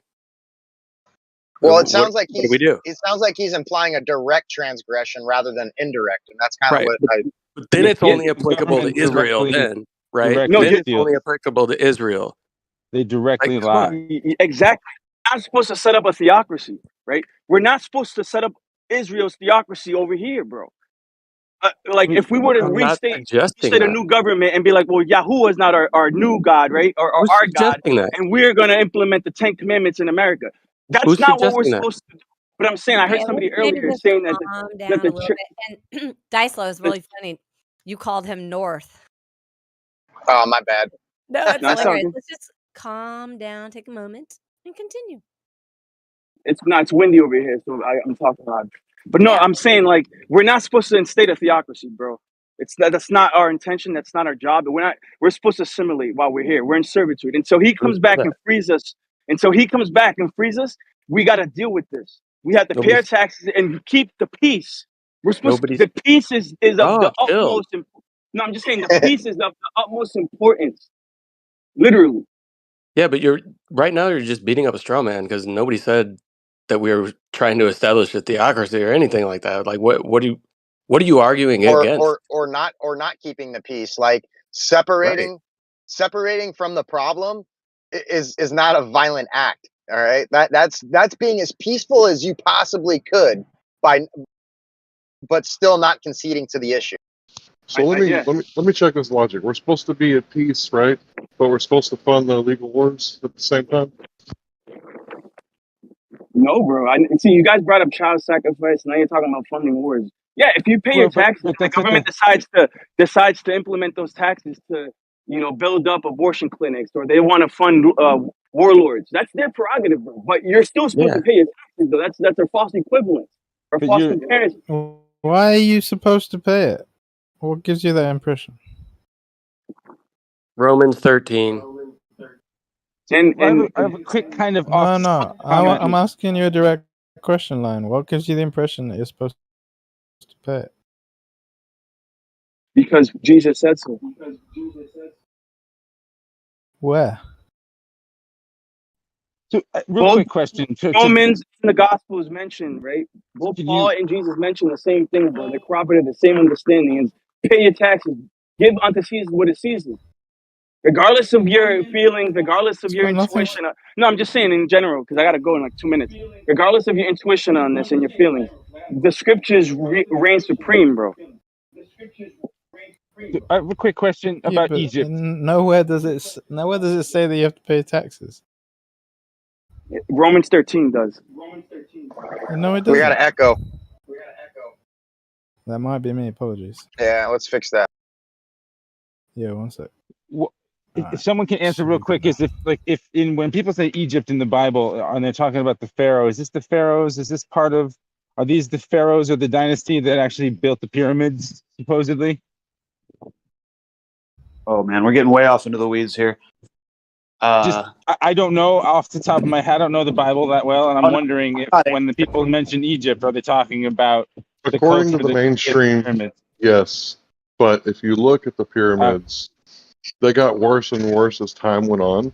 [SPEAKER 15] Well,
[SPEAKER 10] what do we do?
[SPEAKER 15] it sounds like he's implying a direct transgression rather than indirect, and that's kind of
[SPEAKER 10] Right.
[SPEAKER 15] what I.
[SPEAKER 10] But then
[SPEAKER 14] Yeah,
[SPEAKER 10] it's
[SPEAKER 14] yeah,
[SPEAKER 10] only applicable to
[SPEAKER 19] Government
[SPEAKER 10] Israel then, right?
[SPEAKER 14] no,
[SPEAKER 10] Then
[SPEAKER 19] directly
[SPEAKER 14] just
[SPEAKER 10] it's only
[SPEAKER 19] steals.
[SPEAKER 10] applicable to Israel.
[SPEAKER 19] They
[SPEAKER 10] Like
[SPEAKER 19] directly
[SPEAKER 14] no,
[SPEAKER 19] lie.
[SPEAKER 14] exactly. We're not supposed to set up a theocracy, right? We're not supposed to set up Israel's theocracy over here, bro. Like if we were to
[SPEAKER 10] I'm not
[SPEAKER 14] restate
[SPEAKER 10] suggesting
[SPEAKER 14] a
[SPEAKER 10] that.
[SPEAKER 14] new government and be like, well, Yahuwah is not our new God, right? Or
[SPEAKER 10] Who's
[SPEAKER 14] our God,
[SPEAKER 10] suggesting that?
[SPEAKER 14] and we're gonna implement the 10 Commandments in America. That's
[SPEAKER 10] Who's
[SPEAKER 14] not what we're
[SPEAKER 10] suggesting that?
[SPEAKER 14] supposed to do. But I'm saying I heard
[SPEAKER 17] Okay, let's
[SPEAKER 14] somebody
[SPEAKER 17] maybe
[SPEAKER 14] earlier
[SPEAKER 17] just
[SPEAKER 14] saying that
[SPEAKER 17] calm
[SPEAKER 14] that
[SPEAKER 17] down a
[SPEAKER 14] the
[SPEAKER 17] little bit. And Dicelo is really funny. You called him North.
[SPEAKER 15] Oh, my bad.
[SPEAKER 17] No, it's
[SPEAKER 14] no, it's all
[SPEAKER 17] hilarious.
[SPEAKER 14] good.
[SPEAKER 17] Let's just calm down, take a moment, and continue.
[SPEAKER 14] It's windy over here, so I'm talking loud. But no,
[SPEAKER 17] Yeah.
[SPEAKER 14] I'm saying like we're not supposed to instate a theocracy, bro. That's not our intention. That's not our job. We're supposed to assimilate while we're here. We're in servitude. And so he
[SPEAKER 10] Who
[SPEAKER 14] comes
[SPEAKER 10] said
[SPEAKER 14] back
[SPEAKER 10] that?
[SPEAKER 14] and frees us. And so he comes back and frees us. We got to deal with this. We have to pay our
[SPEAKER 10] Nobody's
[SPEAKER 14] taxes and keep the peace.
[SPEAKER 10] nobody's
[SPEAKER 14] The peace is of
[SPEAKER 10] oh
[SPEAKER 14] the
[SPEAKER 10] chill.
[SPEAKER 14] utmost. No, I'm just saying the peace is of the utmost importance. Literally.
[SPEAKER 10] Yeah, but you're right now you're just beating up a straw man because nobody said that we were trying to establish a theocracy or anything like that. Like what are you arguing against?
[SPEAKER 15] Or not keeping the peace, like
[SPEAKER 10] Right.
[SPEAKER 15] separating from the problem is not a violent act. All right, that's being as peaceful as you possibly could but still not conceding to the issue.
[SPEAKER 20] So let me check this logic. We're supposed to be at peace, right? But we're supposed to fund the illegal wars at the same time.
[SPEAKER 14] No, bro. I see you guys brought up child sacrifice. Now you're talking about funding wars. Yeah, if you pay your
[SPEAKER 19] Well,
[SPEAKER 14] taxes,
[SPEAKER 19] but
[SPEAKER 14] and the
[SPEAKER 19] that's at
[SPEAKER 14] government
[SPEAKER 19] the
[SPEAKER 14] decides to implement those taxes to, build up abortion clinics, or they want to fund warlords. That's their prerogative, bro. But you're still supposed
[SPEAKER 10] Yeah.
[SPEAKER 14] to pay your taxes, though. That's a false equivalence or
[SPEAKER 19] but
[SPEAKER 14] false
[SPEAKER 19] you're
[SPEAKER 14] comparison.
[SPEAKER 2] Why are you supposed to pay it? What gives you that impression?
[SPEAKER 10] Romans 13.
[SPEAKER 14] And
[SPEAKER 19] I have a quick kind of
[SPEAKER 2] No,
[SPEAKER 19] off
[SPEAKER 2] no.
[SPEAKER 19] comment.
[SPEAKER 2] I'm asking you a direct question, line. What gives you the impression that you're supposed to pay it?
[SPEAKER 14] because Jesus said so.
[SPEAKER 2] Where?
[SPEAKER 19] So, real
[SPEAKER 14] Both
[SPEAKER 19] quick question.
[SPEAKER 14] Romans and the Gospels mentioned, right? Both
[SPEAKER 19] Can
[SPEAKER 14] Paul
[SPEAKER 19] you-
[SPEAKER 14] and Jesus mentioned the same thing, bro. They corroborated the same understanding: is pay your taxes, give unto Caesar what is Caesar, regardless of your feelings, regardless of
[SPEAKER 2] It's
[SPEAKER 14] your
[SPEAKER 2] got nothing.
[SPEAKER 14] intuition. No, I'm just saying in general because I gotta go in like 2 minutes. Regardless of your intuition on this and your feelings, the scriptures reign supreme, bro.
[SPEAKER 19] a quick question
[SPEAKER 2] Yeah,
[SPEAKER 19] about
[SPEAKER 2] but
[SPEAKER 19] Egypt.
[SPEAKER 2] nowhere does it say that you have to pay taxes.
[SPEAKER 14] Romans 13 does.
[SPEAKER 2] No, it
[SPEAKER 15] We got
[SPEAKER 2] doesn't.
[SPEAKER 15] an echo.
[SPEAKER 2] That might be me. Apologies.
[SPEAKER 15] Yeah, let's fix that.
[SPEAKER 2] Yeah, one sec.
[SPEAKER 19] If someone can answer
[SPEAKER 2] should
[SPEAKER 19] real
[SPEAKER 2] be
[SPEAKER 19] quick, is if when people say Egypt in the Bible and they're talking about the Pharaoh, is this the pharaohs? Is this part of? Are these the pharaohs or the dynasty that actually built the pyramids supposedly?
[SPEAKER 3] Oh man, we're getting way off into the weeds here.
[SPEAKER 19] I don't know off the top of my head. I don't know the Bible that well, and I'm wondering if when the people mention Egypt, are they talking about the
[SPEAKER 20] According
[SPEAKER 19] culture
[SPEAKER 20] to the
[SPEAKER 19] that built the
[SPEAKER 20] mainstream,
[SPEAKER 19] pyramids?
[SPEAKER 20] yes. But if you look at the pyramids, they got worse and worse as time went on.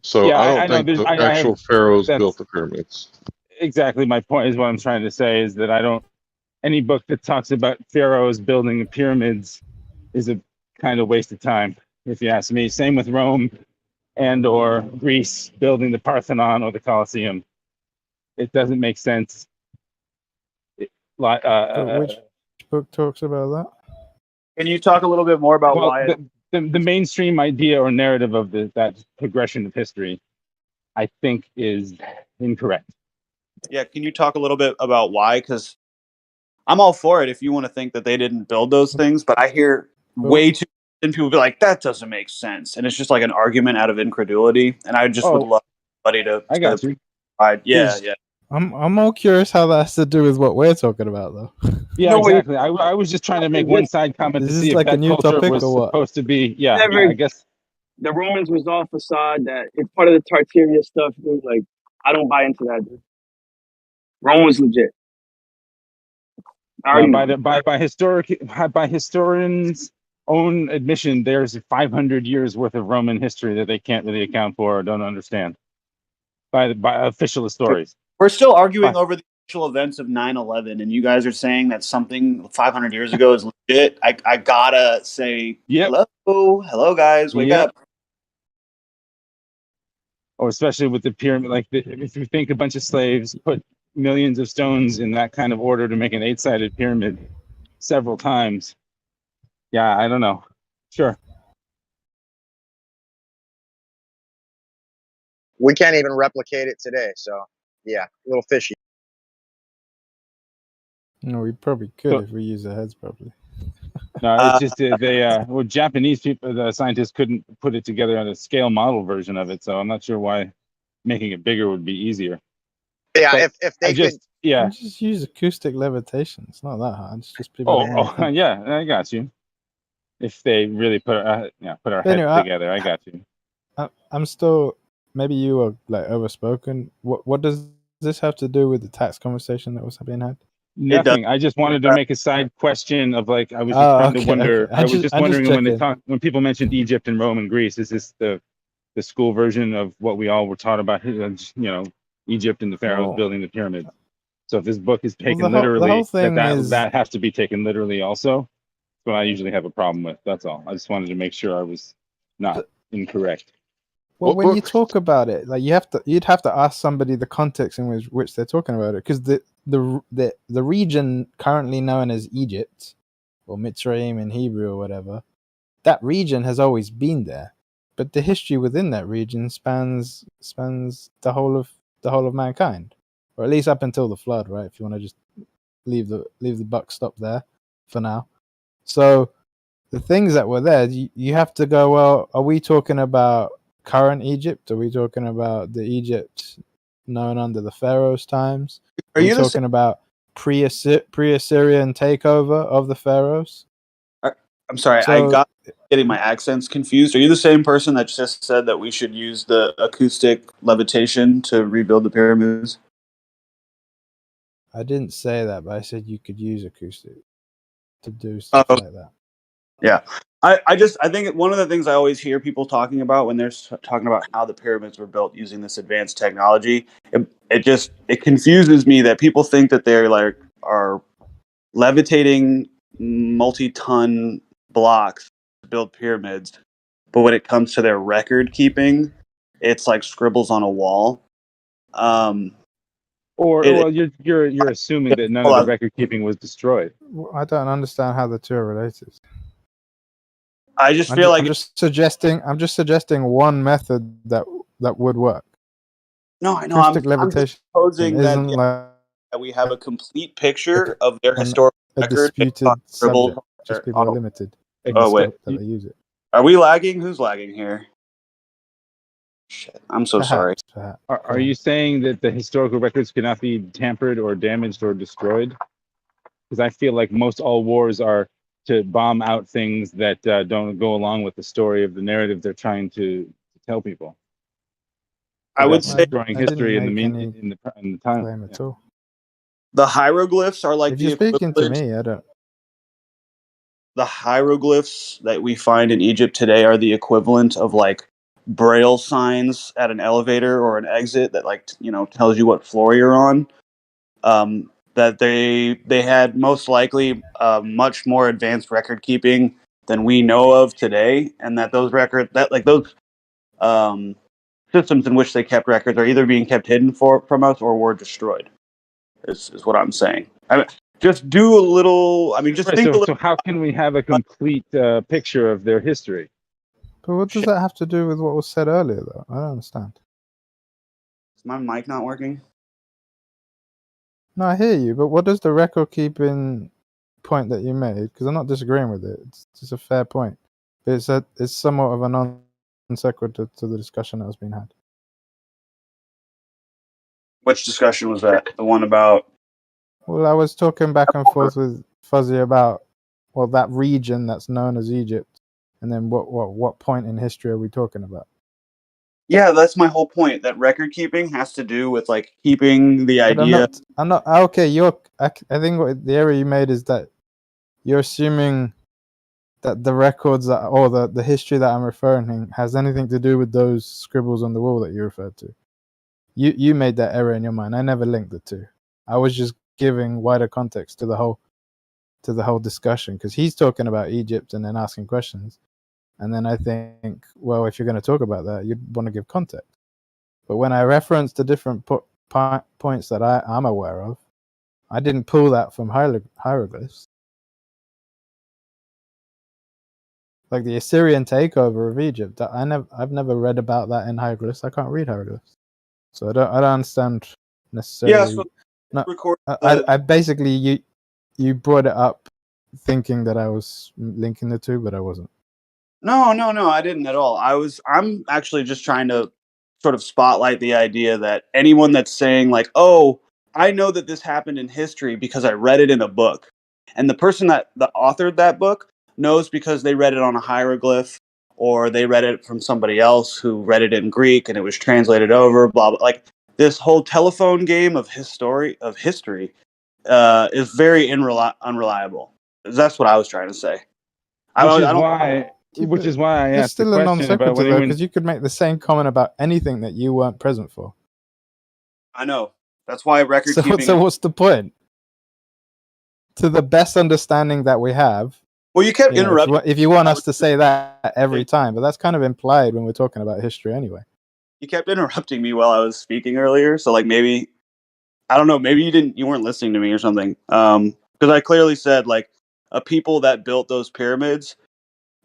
[SPEAKER 20] So
[SPEAKER 19] Yeah,
[SPEAKER 20] I
[SPEAKER 19] I
[SPEAKER 20] don't
[SPEAKER 19] know.
[SPEAKER 20] think
[SPEAKER 19] There's,
[SPEAKER 20] the
[SPEAKER 19] I
[SPEAKER 20] actual
[SPEAKER 19] have.
[SPEAKER 20] pharaohs
[SPEAKER 19] That's
[SPEAKER 20] built the pyramids.
[SPEAKER 19] exactly my point. Is what I'm trying to say is that I don't. Any book that talks about pharaohs building the pyramids is a kind of waste of time, if you ask me. Same with Rome and or Greece building the Parthenon or the Colosseum. It doesn't make sense.
[SPEAKER 2] But which book talks about that?
[SPEAKER 3] Can you talk a little bit more about
[SPEAKER 19] Well,
[SPEAKER 3] why?
[SPEAKER 19] the mainstream idea or narrative of that progression of history, I think, is incorrect.
[SPEAKER 3] Yeah, can you talk a little bit about why? Because I'm all for it if you want to think that they didn't build those things, but I hear way too many people be like, that doesn't make sense. And it's just like an argument out of incredulity. And I just would
[SPEAKER 19] Oh,
[SPEAKER 3] love somebody
[SPEAKER 19] I got you.
[SPEAKER 3] Yeah, yeah.
[SPEAKER 2] I'm all curious how that has to do with what we're talking about, though.
[SPEAKER 19] Yeah,
[SPEAKER 14] No, wait.
[SPEAKER 19] exactly. I was just trying to make one side comment
[SPEAKER 2] Is
[SPEAKER 19] to
[SPEAKER 2] this
[SPEAKER 19] see if
[SPEAKER 2] like a
[SPEAKER 19] that
[SPEAKER 2] new
[SPEAKER 19] culture
[SPEAKER 2] topic
[SPEAKER 19] was
[SPEAKER 2] or what?
[SPEAKER 19] supposed to be. Yeah,
[SPEAKER 14] Never.
[SPEAKER 19] I guess.
[SPEAKER 14] The Romans was all facade. That it's part of the Tartaria stuff, dude. Like, I don't buy into that, dude. Rome was legit. I already know.
[SPEAKER 19] By historians' own admission, there's 500 years worth of Roman history that they can't really account for or don't understand by official stories.
[SPEAKER 3] We're still arguing over the actual events of 9/11, and you guys are saying that something 500 years ago is legit. I gotta say, hello, guys, wake up.
[SPEAKER 19] Or especially with the pyramid, like if you think a bunch of slaves put millions of stones in that kind of order to make an 8-sided pyramid several times. Yeah, I don't know. Sure.
[SPEAKER 15] We can't even replicate it today. So yeah, a little fishy.
[SPEAKER 2] No, we probably could if we use our heads properly.
[SPEAKER 19] No, it's just Japanese people, the scientists couldn't put it together on a scale model version of it, so I'm not sure why making it bigger would be easier.
[SPEAKER 15] Yeah,
[SPEAKER 19] But
[SPEAKER 15] if they could.
[SPEAKER 19] Yeah.
[SPEAKER 2] Just use acoustic levitation. It's not that hard. It's just people don't want to think.
[SPEAKER 19] Yeah, I got you. If they really put our heads
[SPEAKER 2] Anyway,
[SPEAKER 19] together, I got you.
[SPEAKER 2] I'm still. Maybe you are like overspoken. What does this have to do with the tax conversation that was being had?
[SPEAKER 19] Nothing. I just wanted to make a side question of like I was just trying to wonder.
[SPEAKER 2] Okay.
[SPEAKER 19] I was just wondering
[SPEAKER 2] checking.
[SPEAKER 19] when people mentioned Egypt and Rome and Greece, is this the school version of what we all were taught about? Egypt and the pharaohs building the pyramids. So if this book is taken literally,
[SPEAKER 2] the whole thing
[SPEAKER 19] that has to be taken literally also. That's what I usually have a problem with. That's all. I just wanted to make sure I was not incorrect.
[SPEAKER 2] Well, when you talk about it, like you'd have to ask somebody the context in which they're talking about it, because the region currently known as Egypt, or Mitzrayim in Hebrew or whatever, that region has always been there, but the history within that region spans the whole of mankind, or at least up until the flood, right? If you want to just leave the buck stop there for now. So the things that were there, you have to go, well, are we talking about current Egypt? Are we talking about the Egypt known under the Pharaoh's times? Are you talking about pre-Assyrian takeover of the Pharaohs?
[SPEAKER 3] I'm sorry, I got getting my accents confused. Are you the same person that just said that we should use the acoustic levitation to rebuild the pyramids?
[SPEAKER 2] I didn't say that, but I said you could use acoustic to do stuff like that.
[SPEAKER 3] Yeah.
[SPEAKER 2] I think one of the things I always hear people talking about when they're talking about how the pyramids were built using this advanced technology, it confuses me that people think that they're like are levitating multi-ton blocks to build pyramids, but when it comes to their record keeping, it's like scribbles on a wall.
[SPEAKER 19] Or you're assuming that none of the record keeping was destroyed.
[SPEAKER 21] I don't understand how the two are related.
[SPEAKER 2] I just feel like
[SPEAKER 21] I'm just suggesting one method that would work.
[SPEAKER 2] No, I know.
[SPEAKER 21] Acoustic
[SPEAKER 2] I'm just
[SPEAKER 21] levitation
[SPEAKER 2] proposing that,
[SPEAKER 21] isn't like
[SPEAKER 2] that we have a complete picture of their historical
[SPEAKER 21] a
[SPEAKER 2] record.
[SPEAKER 21] disputed subject. Just people are limited in the
[SPEAKER 2] Oh wait,
[SPEAKER 21] scope that they use it.
[SPEAKER 2] are we lagging? Who's lagging here? Shit, I'm so sorry.
[SPEAKER 19] Are you saying that the historical records cannot be tampered or damaged or destroyed? Because I feel like most all wars are to bomb out things that don't go along with the story of the narrative they're trying to tell people.
[SPEAKER 2] I would
[SPEAKER 19] That's
[SPEAKER 2] say
[SPEAKER 19] destroying history in the time.
[SPEAKER 21] Claim at all.
[SPEAKER 2] The hieroglyphs are like
[SPEAKER 21] If
[SPEAKER 2] the
[SPEAKER 21] you're speaking to
[SPEAKER 2] equivalent.
[SPEAKER 21] me, I don't.
[SPEAKER 2] The hieroglyphs that we find in Egypt today are the equivalent of like braille signs at an elevator or an exit that like tells you what floor you're on. That they had most likely much more advanced record keeping than we know of today, and that those systems in which they kept records are either being kept hidden from us or were destroyed. Is what I'm saying. I mean, just do a little. I mean, just think a little.
[SPEAKER 19] So how can we have a complete picture of their history?
[SPEAKER 21] But what does that have to do with what was said earlier, though? I don't understand.
[SPEAKER 2] Is my mic not working?
[SPEAKER 21] No, I hear you, but what does the record keeping point that you made? Because I'm not disagreeing with it. It's just a fair point. It's somewhat of a non sequitur to the discussion that was being had.
[SPEAKER 2] Which discussion was that? The one about?
[SPEAKER 21] Well, I was talking back and forth with Fuzzy about that region that's known as Egypt, and then what point in history are we talking about?
[SPEAKER 2] Yeah, that's my whole point. That record keeping has to do with like keeping the idea.
[SPEAKER 21] I'm not okay. I think what the error you made is that you're assuming that the records or the history that I'm referring to has anything to do with those scribbles on the wall that you referred to. You made that error in your mind. I never linked the two. I was just giving wider context to the whole discussion, because he's talking about Egypt and then asking questions, and then I think, well, if you're going to talk about that, you'd want to give context. But when I referenced the different points that I'm aware of, I didn't pull that from hieroglyphs. Like the Assyrian takeover of Egypt, I've never read about that in hieroglyphs. I can't read hieroglyphs, so I don't understand necessarily.
[SPEAKER 2] Yeah, so
[SPEAKER 21] I basically you brought it up thinking that I was linking the two, but I wasn't.
[SPEAKER 2] No, I didn't at all. I'm actually just trying to sort of spotlight the idea that anyone that's saying like, oh, I know that this happened in history because I read it in a book, and the person that authored that book knows because they read it on a hieroglyph, or they read it from somebody else who read it in Greek and it was translated over, blah blah. Like this whole telephone game of history is very unreliable. That's what I was trying to say.
[SPEAKER 19] Which is why I
[SPEAKER 21] It's
[SPEAKER 19] asked the
[SPEAKER 21] still a non
[SPEAKER 19] question about
[SPEAKER 21] sequitur though,
[SPEAKER 19] when
[SPEAKER 21] because you could make the same comment about anything that you weren't present for.
[SPEAKER 2] I know. That's why record keeping.
[SPEAKER 21] So what's the point? To the best understanding that we have.
[SPEAKER 2] Well, you kept interrupting.
[SPEAKER 21] If you want us to say that every time, but that's kind of implied when we're talking about history anyway.
[SPEAKER 2] You kept interrupting me while I was speaking earlier, so like maybe I don't know, maybe you weren't listening to me or something. Because I clearly said like a people that built those pyramids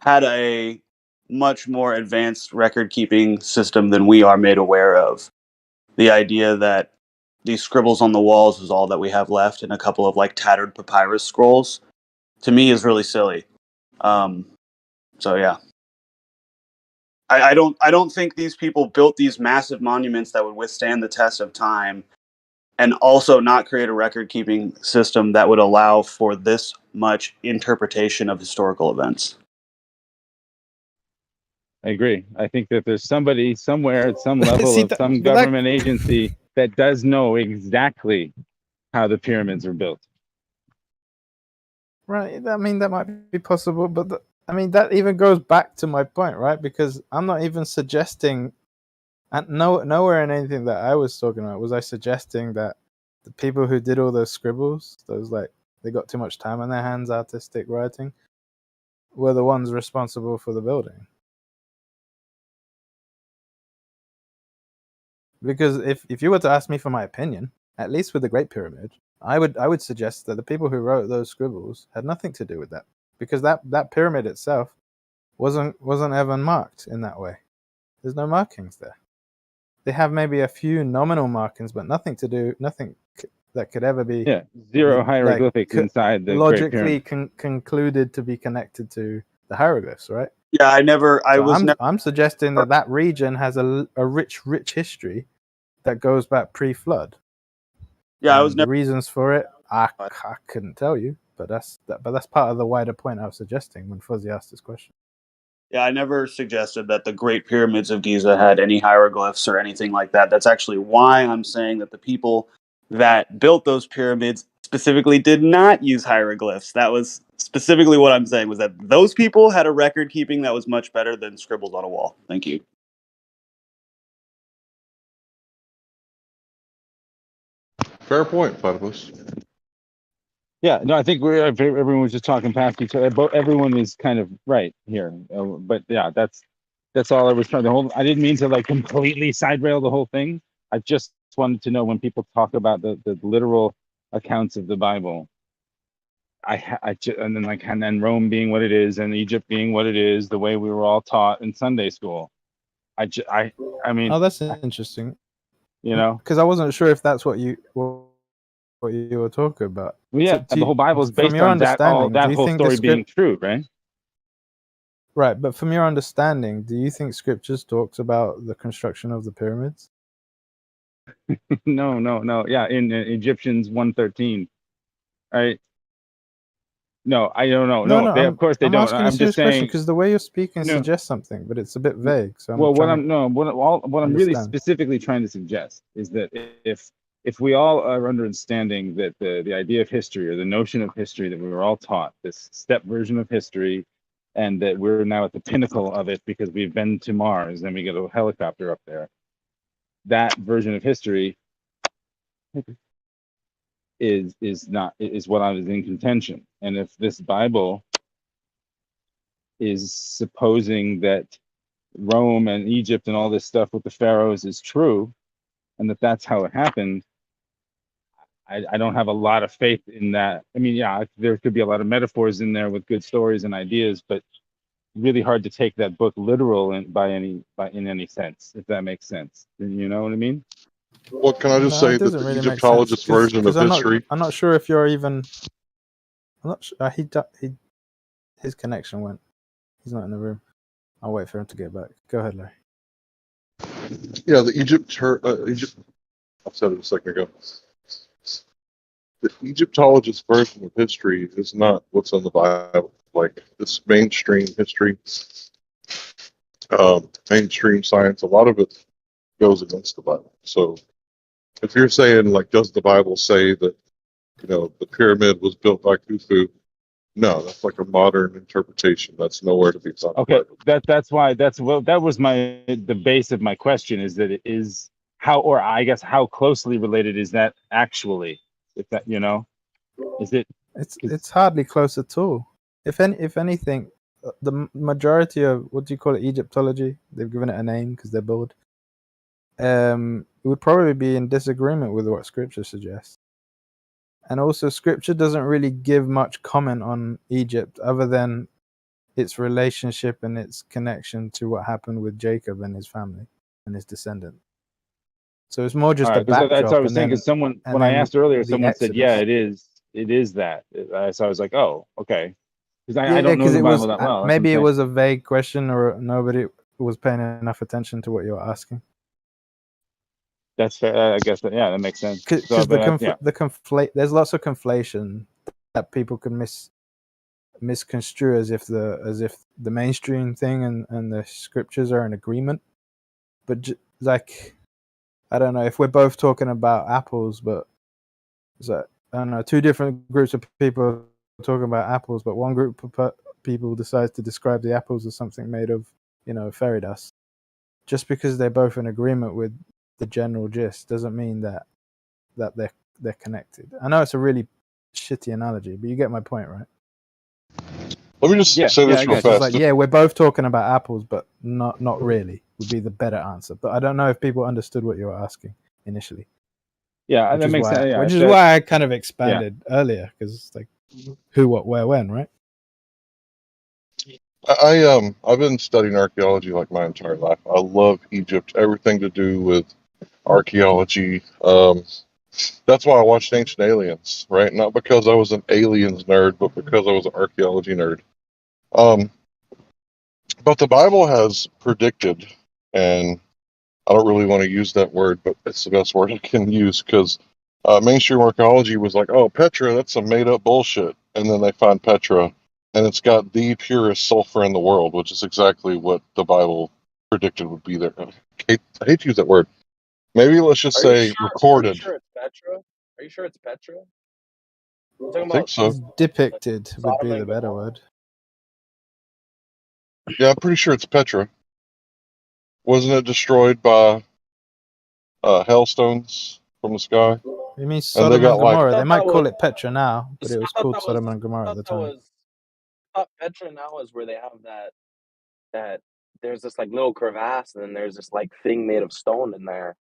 [SPEAKER 2] had a much more advanced record keeping system than we are made aware of. The idea that these scribbles on the walls is all that we have left, and a couple of like tattered papyrus scrolls, to me is really silly. So yeah, I don't think these people built these massive monuments that would withstand the test of time, and also not create a record keeping system that would allow for this much interpretation of historical events.
[SPEAKER 19] I agree. I think that there's somebody somewhere at some level of some government agency that does know exactly how the pyramids are built.
[SPEAKER 21] Right. I mean, that might be possible, but I mean, that even goes back to my point, right? Because I'm not even suggesting, and nowhere in anything that I was talking about was I suggesting that the people who did all those scribbles, those like they got too much time on their hands, artistic writing, were the ones responsible for the building. Because if you were to ask me for my opinion, at least with the Great Pyramid, I would suggest that the people who wrote those scribbles had nothing to do with that, because that pyramid itself wasn't ever marked in that way. There's no markings there. They have maybe a few nominal markings, but nothing that could ever be
[SPEAKER 19] zero hieroglyphics inside the Great
[SPEAKER 21] logically
[SPEAKER 19] Pyramid.
[SPEAKER 21] concluded to be connected to the hieroglyphs, right?
[SPEAKER 8] Yeah,
[SPEAKER 21] I'm suggesting that region has a rich history that goes back pre-flood.
[SPEAKER 8] Yeah, I was
[SPEAKER 21] the reasons for it. I couldn't tell you, but that's part of the wider point I was suggesting when Fuzzy asked this question.
[SPEAKER 8] Yeah, I never suggested that the Great Pyramids of Giza had any hieroglyphs or anything like that. That's actually why I'm saying that the people that built those pyramids specifically did not use hieroglyphs. That was specifically what I'm saying, was that those people had a record keeping that was much better than scribbles on a wall. Thank you.
[SPEAKER 20] Fair point, Platypus.
[SPEAKER 19] Yeah, no, I think everyone was just talking past each other. But everyone is kind of right here. But yeah, that's all I was trying to. I didn't mean to like completely side rail the whole thing. I just wanted to know when people talk about the literal accounts of the Bible. And then Rome being what it is, and Egypt being what it is, the way we were all taught in Sunday school. I mean,
[SPEAKER 21] oh, that's interesting.
[SPEAKER 19] You know,
[SPEAKER 21] because I wasn't sure if that's what you were talking about.
[SPEAKER 19] Well, yeah, the whole Bible is based on that whole story being true, right?
[SPEAKER 21] Right, but from your understanding, do you think Scriptures talks about the construction of the pyramids?
[SPEAKER 19] No. Yeah, in Egyptians 1:13, right? No, I don't know. No, of course they don't.
[SPEAKER 21] I'm asking a serious question because the way you're speaking
[SPEAKER 19] No.
[SPEAKER 21] suggests something, but it's a bit vague. So
[SPEAKER 19] what I'm really specifically trying to suggest is that if we all are understanding that the idea of history or the notion of history that we were all taught, this step version of history, and that we're now at the pinnacle of it because we've been to Mars and we get a helicopter up there, that version of history is what I was in contention. And if this Bible is supposing that Rome and Egypt and all this stuff with the pharaohs is true, and that's how it happened, I don't have a lot of faith in that. I mean, yeah, there could be a lot of metaphors in there with good stories and ideas, but really hard to take that book literal in any sense, if that makes sense. You know what I mean?
[SPEAKER 20] Well, can I just say that the Egyptologist version of history?
[SPEAKER 21] I'm not sure if you're even. I'm not sure. His connection went. He's not in the room. I'll wait for him to get back. Go ahead, Larry.
[SPEAKER 20] Yeah, the Egypt. I said it a second ago. The Egyptologist version of history is not what's in the Bible. Like this mainstream history, mainstream science, a lot of it goes against the Bible. So if you're saying, like, does the Bible say that, the pyramid was built by Khufu? No, that's like a modern interpretation. That's nowhere to be found.
[SPEAKER 19] Okay, that's why that was the base of my question, is that it is how closely related is that actually? If that, is it?
[SPEAKER 21] It's hardly close at all. If anything, the majority of, what do you call it, Egyptology, they've given it a name because they're bored. It would probably be in disagreement with what Scripture suggests. And also, Scripture doesn't really give much comment on Egypt other than its relationship and its connection to what happened with Jacob and his family and his descendant. So it's more just a backdrop.
[SPEAKER 19] That's what I was saying. Because when I asked earlier, someone said, "Yeah, it is that." So I was like, "Oh, okay." Because I don't know the Bible that well.
[SPEAKER 21] Maybe it was a vague question, or nobody was paying enough attention to what you were asking.
[SPEAKER 19] That's fair. I guess that makes sense.
[SPEAKER 21] Because there's lots of conflation that people can misconstrue as if the mainstream thing and the Scriptures are in agreement. But like, I don't know if we're both talking about apples, but I don't know, two different groups of people talking about apples, but one group people decide to describe the apples as something made of, fairy dust. Just because they're both in agreement with the general gist doesn't mean that they're connected. I know it's a really shitty analogy, but you get my point, right?
[SPEAKER 20] Let me just say
[SPEAKER 16] I
[SPEAKER 20] this real
[SPEAKER 16] got you.
[SPEAKER 21] It's
[SPEAKER 20] fast.
[SPEAKER 21] like, yeah, we're both talking about apples, but not really would be the better answer. But I don't know if people understood what you were asking initially.
[SPEAKER 16] Yeah,
[SPEAKER 21] Which
[SPEAKER 16] that
[SPEAKER 21] is
[SPEAKER 16] makes
[SPEAKER 21] why,
[SPEAKER 16] sense. Yeah,
[SPEAKER 21] which is why I kind of expanded earlier, because it's like who, what, where, when, right?
[SPEAKER 20] I've been studying archaeology like my entire life. I love Egypt. Everything to do with archaeology. That's why I watched Ancient Aliens, right? Not because I was an aliens nerd, but because I was an archaeology nerd. But the Bible has predicted, and I don't really want to use that word, but it's the best word I can use because mainstream archaeology was like, oh, Petra, that's some made up bullshit. And then they find Petra, and it's got the purest sulfur in the world, which is exactly what the Bible predicted would be there. I hate to use that word. Maybe let's just say recorded.
[SPEAKER 10] Are you sure it's Petra? Are you sure it's Petra? We're talking
[SPEAKER 20] I think
[SPEAKER 10] about
[SPEAKER 20] so.
[SPEAKER 21] Depicted would
[SPEAKER 10] Sodom
[SPEAKER 21] be the
[SPEAKER 10] and
[SPEAKER 21] better
[SPEAKER 10] Gomorrah.
[SPEAKER 21] word.
[SPEAKER 20] Yeah, I'm pretty sure it's Petra. Wasn't it destroyed by hailstones from the sky?
[SPEAKER 21] You mean
[SPEAKER 20] And they
[SPEAKER 21] Sodom
[SPEAKER 20] got
[SPEAKER 21] and
[SPEAKER 20] like,
[SPEAKER 21] Gomorrah? They
[SPEAKER 10] thought
[SPEAKER 21] might
[SPEAKER 10] that
[SPEAKER 21] call
[SPEAKER 10] was.
[SPEAKER 21] it Petra now, but it was
[SPEAKER 10] I thought
[SPEAKER 21] called
[SPEAKER 10] that
[SPEAKER 21] Sodom
[SPEAKER 10] was.
[SPEAKER 21] and Gomorrah
[SPEAKER 10] I
[SPEAKER 21] at the
[SPEAKER 10] thought that
[SPEAKER 21] time.
[SPEAKER 10] was. I thought Petra now is where they have that there's this like little crevasse and then there's this like thing made of stone in there.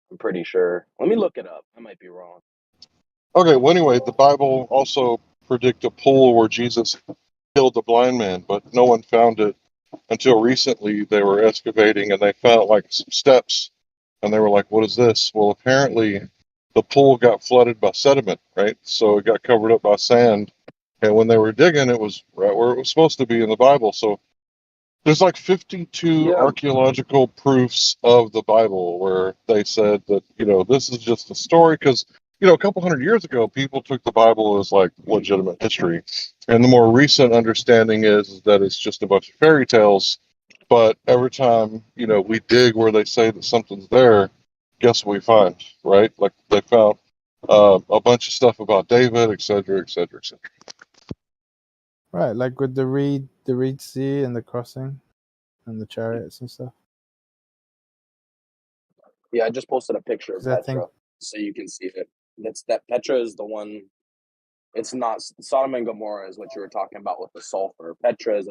[SPEAKER 10] I'm pretty sure. Let me look it up. I might be wrong.
[SPEAKER 20] okay, well, anyway, the Bible also predict a pool where Jesus killed the blind man, but no one found it until recently. They were excavating and they found like some steps, and they were like, what is this? Well, apparently the pool got flooded by sediment, right? So it got covered up by sand, and when they were digging, it was right where it was supposed to be in the Bible. So there's like 52
[SPEAKER 10] Yeah.
[SPEAKER 20] archaeological proofs of the Bible where they said that, this is just a story because, a couple hundred years ago, people took the Bible as like legitimate history. And the more recent understanding is that it's just a bunch of fairy tales. But every time, we dig where they say that something's there, guess what we find, right? Like they found a bunch of stuff about David, et cetera, et cetera, et cetera.
[SPEAKER 21] Right, like with the Reed Sea and the crossing and the chariots and stuff.
[SPEAKER 10] Yeah, I just posted a picture of
[SPEAKER 21] Because I think
[SPEAKER 10] Petra so you can see it. That Petra is the one. It's not Sodom and Gomorrah is what you were talking about with the sulfur. Petra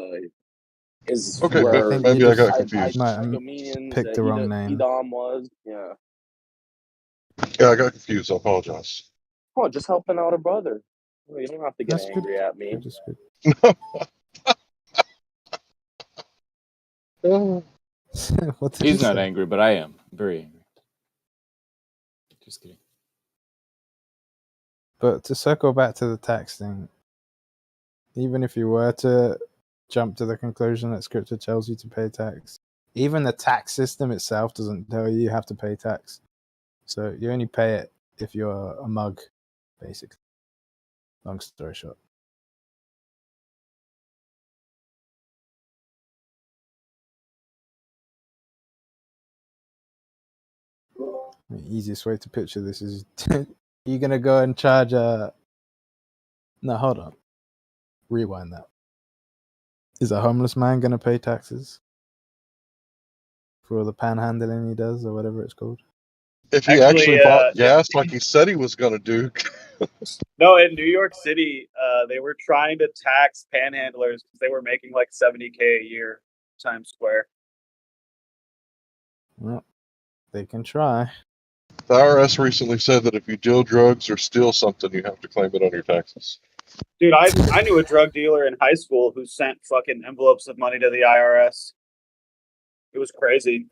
[SPEAKER 10] is
[SPEAKER 20] Okay,
[SPEAKER 21] I
[SPEAKER 10] where
[SPEAKER 21] think you
[SPEAKER 20] maybe I got
[SPEAKER 21] just
[SPEAKER 20] confused.
[SPEAKER 21] might have
[SPEAKER 10] Idumeans,
[SPEAKER 21] picked the wrong name.
[SPEAKER 10] Edom was. Yeah.
[SPEAKER 20] Yeah, I got confused. I apologize.
[SPEAKER 10] Oh, just helping out a brother. Well, you don't have to get
[SPEAKER 21] That's good.
[SPEAKER 10] angry at me.
[SPEAKER 21] That's good. What did
[SPEAKER 18] He's
[SPEAKER 21] you
[SPEAKER 18] not
[SPEAKER 21] say?
[SPEAKER 18] angry, but I am very angry. Just kidding.
[SPEAKER 21] But to circle back to the tax thing, even if you were to jump to the conclusion that scripture tells you to pay tax, even the tax system itself doesn't tell you have to pay tax. So you only pay it if you're a mug, basically. Long story short. The easiest way to picture this is you're going to go and charge a... No, hold on. Rewind that. Is a homeless man going to pay taxes for the panhandling he does or whatever it's called?
[SPEAKER 20] If he actually bought gas like he said he was going to do.
[SPEAKER 8] No, in New York City, they were trying to tax panhandlers because they were making like $70K a year, Times Square.
[SPEAKER 21] Well, they can try.
[SPEAKER 20] The IRS recently said that if you deal drugs or steal something, you have to claim it on your taxes.
[SPEAKER 8] Dude, I knew a drug dealer in high school who sent fucking envelopes of money to the IRS. It was crazy.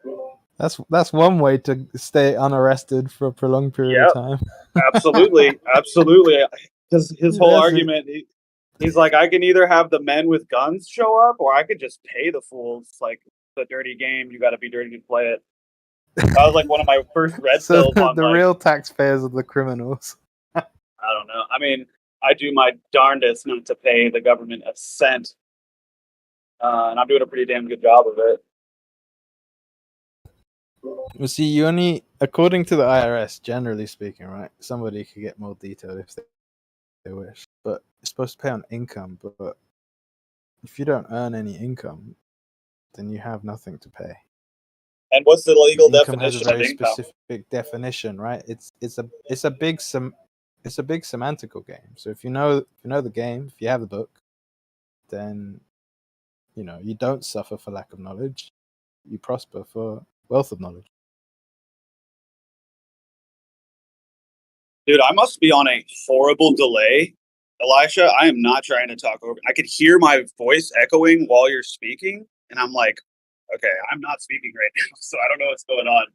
[SPEAKER 21] That's one way to stay unarrested for a prolonged period of time.
[SPEAKER 8] Absolutely, absolutely. Because his whole
[SPEAKER 21] That's it.
[SPEAKER 8] argument, he's like, I can either have the men with guns show up, or I could just pay the fools. Like, it's a dirty game. You got to be dirty to play it. That was like one of my first red
[SPEAKER 21] So
[SPEAKER 8] pills on
[SPEAKER 21] the
[SPEAKER 8] like,
[SPEAKER 21] real taxpayers are the criminals.
[SPEAKER 8] I don't know. I mean, I do my darndest not to pay the government a cent, and I'm doing a pretty damn good job of it.
[SPEAKER 21] Well, see, you only, according to the IRS, generally speaking, right? Somebody could get more detailed if they wish, but it's supposed to pay on income. But if you don't earn any income, then you have nothing to pay.
[SPEAKER 8] And what's the legal
[SPEAKER 21] Income has a
[SPEAKER 8] definition of
[SPEAKER 21] very
[SPEAKER 8] income?
[SPEAKER 21] specific definition, right? It's a big semantical game. So if you know the game, if you have the book, then you don't suffer for lack of knowledge. You prosper for wealth of knowledge.
[SPEAKER 8] Dude, I must be on a horrible delay. Elisha, I am not trying to talk over. I could hear my voice echoing while you're speaking, and I'm like, okay, I'm not speaking right now, so I don't know what's going on.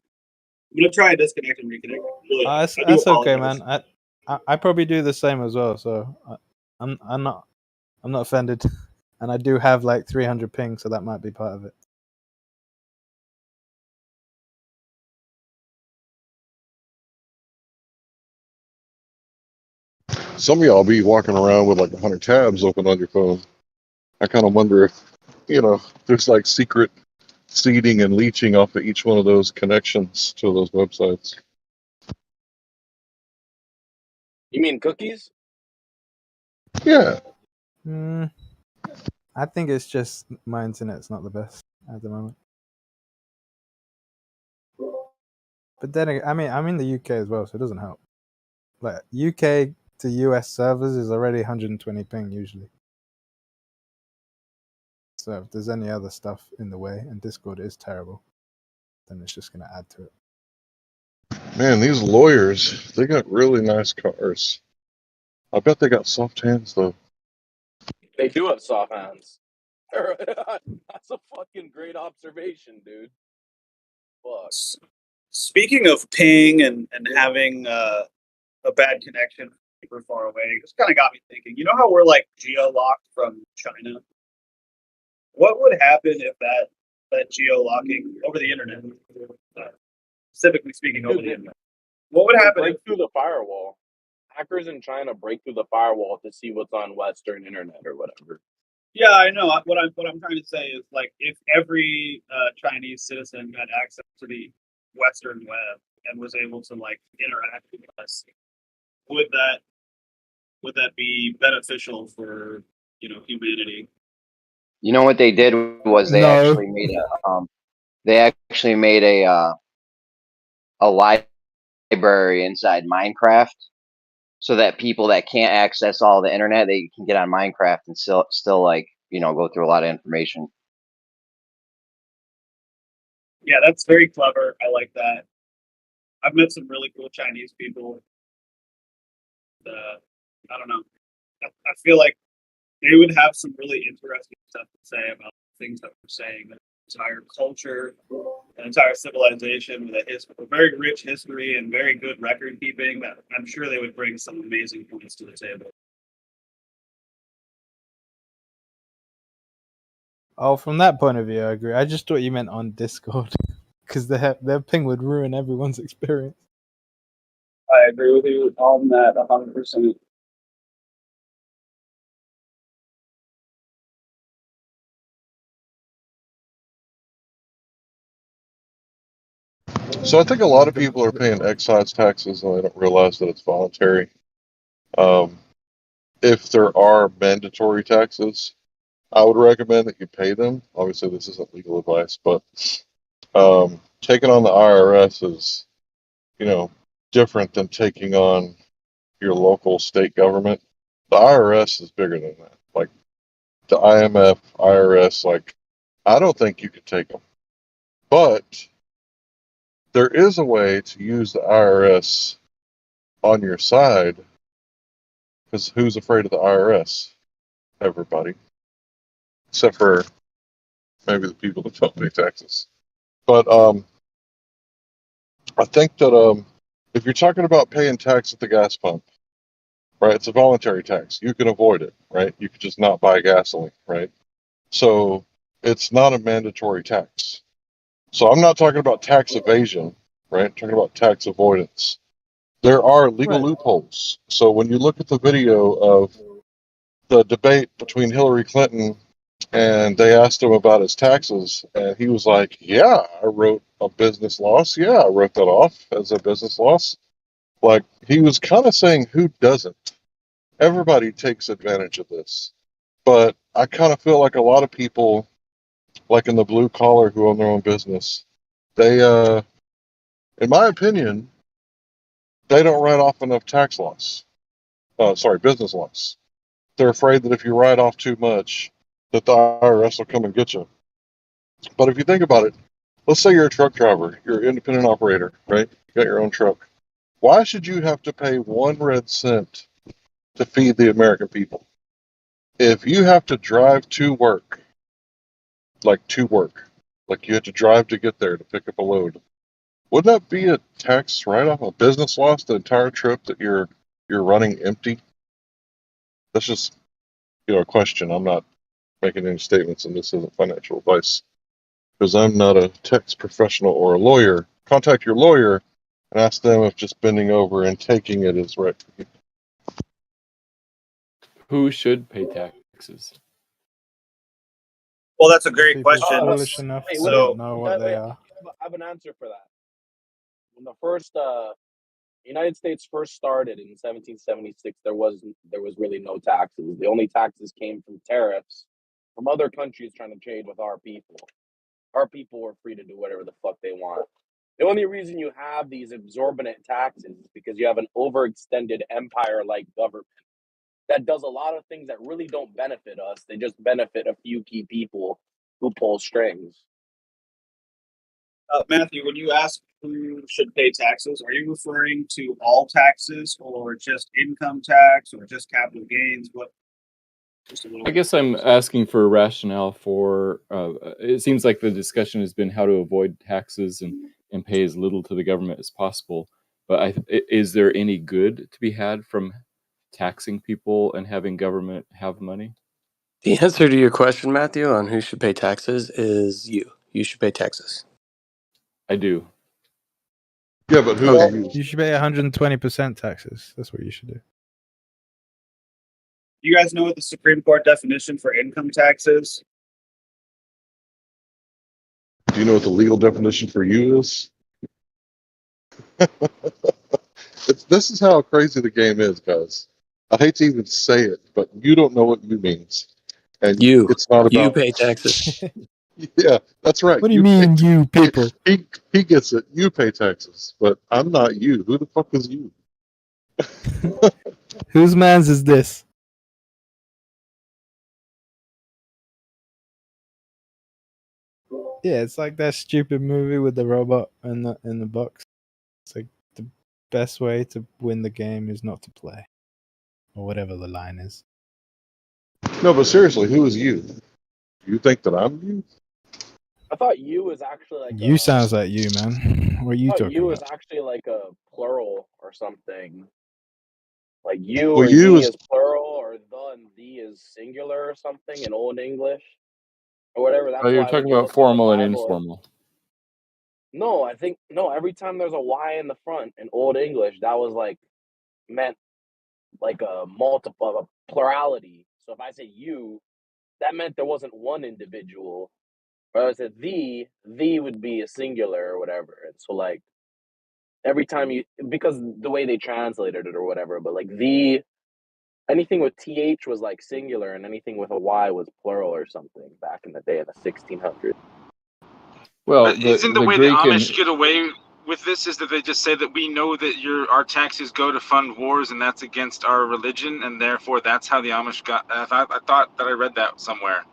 [SPEAKER 8] I'm gonna try and disconnect and reconnect. Really, I do
[SPEAKER 21] That's okay,
[SPEAKER 8] apologize.
[SPEAKER 21] man. I probably do the same as well. So I'm not offended, and I do have like 300 ping, so that might be part of it.
[SPEAKER 20] Some of y'all be walking around with like 100 tabs open on your phone. I kind of wonder if, there's like secret seeding and leeching off of each one of those connections to those websites.
[SPEAKER 10] You mean cookies?
[SPEAKER 20] Yeah.
[SPEAKER 21] I think it's just my internet's not the best at the moment. But then I mean, I'm in the UK as well, so it doesn't help. Like UK to US servers is already 120 ping usually. So if there's any other stuff in the way, and Discord is terrible, then it's just going to add to it.
[SPEAKER 20] Man, these lawyers, they got really nice cars. I bet they got soft hands, though.
[SPEAKER 10] They do have soft hands. That's a fucking great observation, dude. Fuck.
[SPEAKER 8] Speaking of ping and having a bad connection super far away, this kind of got me thinking. You know how we're like geo-locked from China? What would happen if that geo-locking over the internet, specifically speaking over the internet, what would happen
[SPEAKER 10] break
[SPEAKER 8] if
[SPEAKER 10] through the firewall? Hackers in China break through the firewall to see what's on Western internet or whatever.
[SPEAKER 8] Yeah, I know. What I'm trying to say is, like, if every Chinese citizen had access to the Western web and was able to like interact with us, would that be beneficial for humanity?
[SPEAKER 2] You know what they did was they
[SPEAKER 21] No.
[SPEAKER 2] actually made a library inside Minecraft, so that people that can't access all the internet, they can get on Minecraft and still like go through a lot of information.
[SPEAKER 8] Yeah, that's very clever. I like that. I've met some really cool Chinese people. I don't know. I feel like they would have some really interesting stuff to say about things that we're saying. The entire culture, an entire civilization with a very rich history and very good record keeping. That I'm sure they would bring some amazing points to the table.
[SPEAKER 21] Oh, from that point of view, I agree. I just thought you meant on Discord, because their ping would ruin everyone's experience.
[SPEAKER 8] I agree with you on that 100%.
[SPEAKER 20] So I think a lot of people are paying excise taxes and they don't realize that it's voluntary. If there are mandatory taxes, I would recommend that you pay them. Obviously, this isn't legal advice, but taking on the IRS is, different than taking on your local state government. The IRS is bigger than that. Like the IMF, IRS, like I don't think you could take them. But there is a way to use the IRS on your side, because who's afraid of the IRS? Everybody. Except for maybe the people that don't pay taxes. But I think that if you're talking about paying tax at the gas pump, right, it's a voluntary tax. You can avoid it, right? You could just not buy gasoline, right? So it's not a mandatory tax. So I'm not talking about tax evasion, right? I'm talking about tax avoidance. There are legal loopholes. So when you look at the video of the debate between Hillary Clinton and they asked him about his taxes, and he was like, yeah, I wrote a business loss. Yeah, I wrote that off as a business loss. Like, he was kind of saying, who doesn't? Everybody takes advantage of this. But I kind of feel like a lot of people, like in the blue collar who own their own business, they, in my opinion, they don't write off enough tax loss. Business loss. They're afraid that if you write off too much, that the IRS will come and get you. But if you think about it, let's say you're a truck driver, you're an independent operator, right? You got your own truck. Why should you have to pay 1 red cent to feed the American people? If you have to drive to work, like you have to drive to get there to pick up a load, wouldn't that be a tax write-off, a business loss, the entire trip that you're running empty? That's just, a question. I'm not making any statements, and this isn't financial advice because I'm not a tax professional or a lawyer. Contact your lawyer and ask them if just bending over and taking it is right.
[SPEAKER 18] Who should pay taxes?
[SPEAKER 8] Well, that's a great
[SPEAKER 21] People
[SPEAKER 8] question.
[SPEAKER 21] foolish enough
[SPEAKER 6] Wait,
[SPEAKER 21] to
[SPEAKER 6] wait,
[SPEAKER 21] not
[SPEAKER 8] So,
[SPEAKER 21] know what they are.
[SPEAKER 6] I have an answer for that. When the first United States first started in 1776, there was really no taxes. The only taxes came from tariffs from other countries trying to trade with our people. Our people were free to do whatever the fuck they want. The only reason you have these exorbitant taxes is because you have an overextended empire-like government that does a lot of things that really don't benefit us. They just benefit a few key people who pull strings.
[SPEAKER 8] Matthew, when you ask who should pay taxes, are you referring to all taxes or just income tax or just capital gains? What?
[SPEAKER 18] I guess I'm asking for a rationale for. It seems like the discussion has been how to avoid taxes and pay as little to the government as possible. But is there any good to be had from taxing people and having government have money?
[SPEAKER 10] The answer to your question, Matthew, on who should pay taxes is you. You should pay taxes.
[SPEAKER 18] I do.
[SPEAKER 20] Yeah, but who?
[SPEAKER 10] Okay.
[SPEAKER 21] You should pay 120% taxes. That's what you should do.
[SPEAKER 8] You guys know what the Supreme Court definition for income tax is?
[SPEAKER 20] Do you know what the legal definition for you is? This is how crazy the game is, guys. I hate to even say it, but you don't know what you means. And it's not
[SPEAKER 10] You
[SPEAKER 20] about
[SPEAKER 10] pay taxes.
[SPEAKER 20] Yeah, that's right.
[SPEAKER 21] What do you mean, you people?
[SPEAKER 20] He gets it. You pay taxes, but I'm not you. Who the fuck is you?
[SPEAKER 21] Whose man's is this? Yeah, it's like that stupid movie with the robot in the box. It's like the best way to win the game is not to play, or whatever the line is.
[SPEAKER 20] No, but seriously, who is you? You think that I'm you?
[SPEAKER 6] I thought you is actually like
[SPEAKER 21] You sounds like you, man. What are you
[SPEAKER 6] I thought
[SPEAKER 21] talking
[SPEAKER 6] you
[SPEAKER 21] about?
[SPEAKER 6] is actually like a plural or something. Like you
[SPEAKER 20] Well,
[SPEAKER 6] or
[SPEAKER 20] you
[SPEAKER 6] ye
[SPEAKER 20] is
[SPEAKER 6] is plural or the and thee is singular or something in Old English or whatever.
[SPEAKER 18] Oh,
[SPEAKER 6] That's
[SPEAKER 18] you're
[SPEAKER 6] why when
[SPEAKER 18] talking
[SPEAKER 6] you
[SPEAKER 18] about
[SPEAKER 6] look in the
[SPEAKER 18] formal and
[SPEAKER 6] Bible,
[SPEAKER 18] informal.
[SPEAKER 6] no, I think no. Every time there's a y in the front in Old English, that was like meant like a multiple, a plurality. So if I say you, that meant there wasn't one individual. Or if I said thee would be a singular or whatever. And so like every time you, because the way they translated it or whatever, but like anything with th was like singular and anything with a y was plural or something back in the day in the 1600s.
[SPEAKER 18] Well,
[SPEAKER 22] But isn't the
[SPEAKER 18] the
[SPEAKER 22] way the
[SPEAKER 18] Greek
[SPEAKER 22] Amish
[SPEAKER 18] and
[SPEAKER 22] get away with this is that they just say that we know that our taxes go to fund wars and that's against our religion, and therefore that's how the Amish got. I thought that I read that somewhere,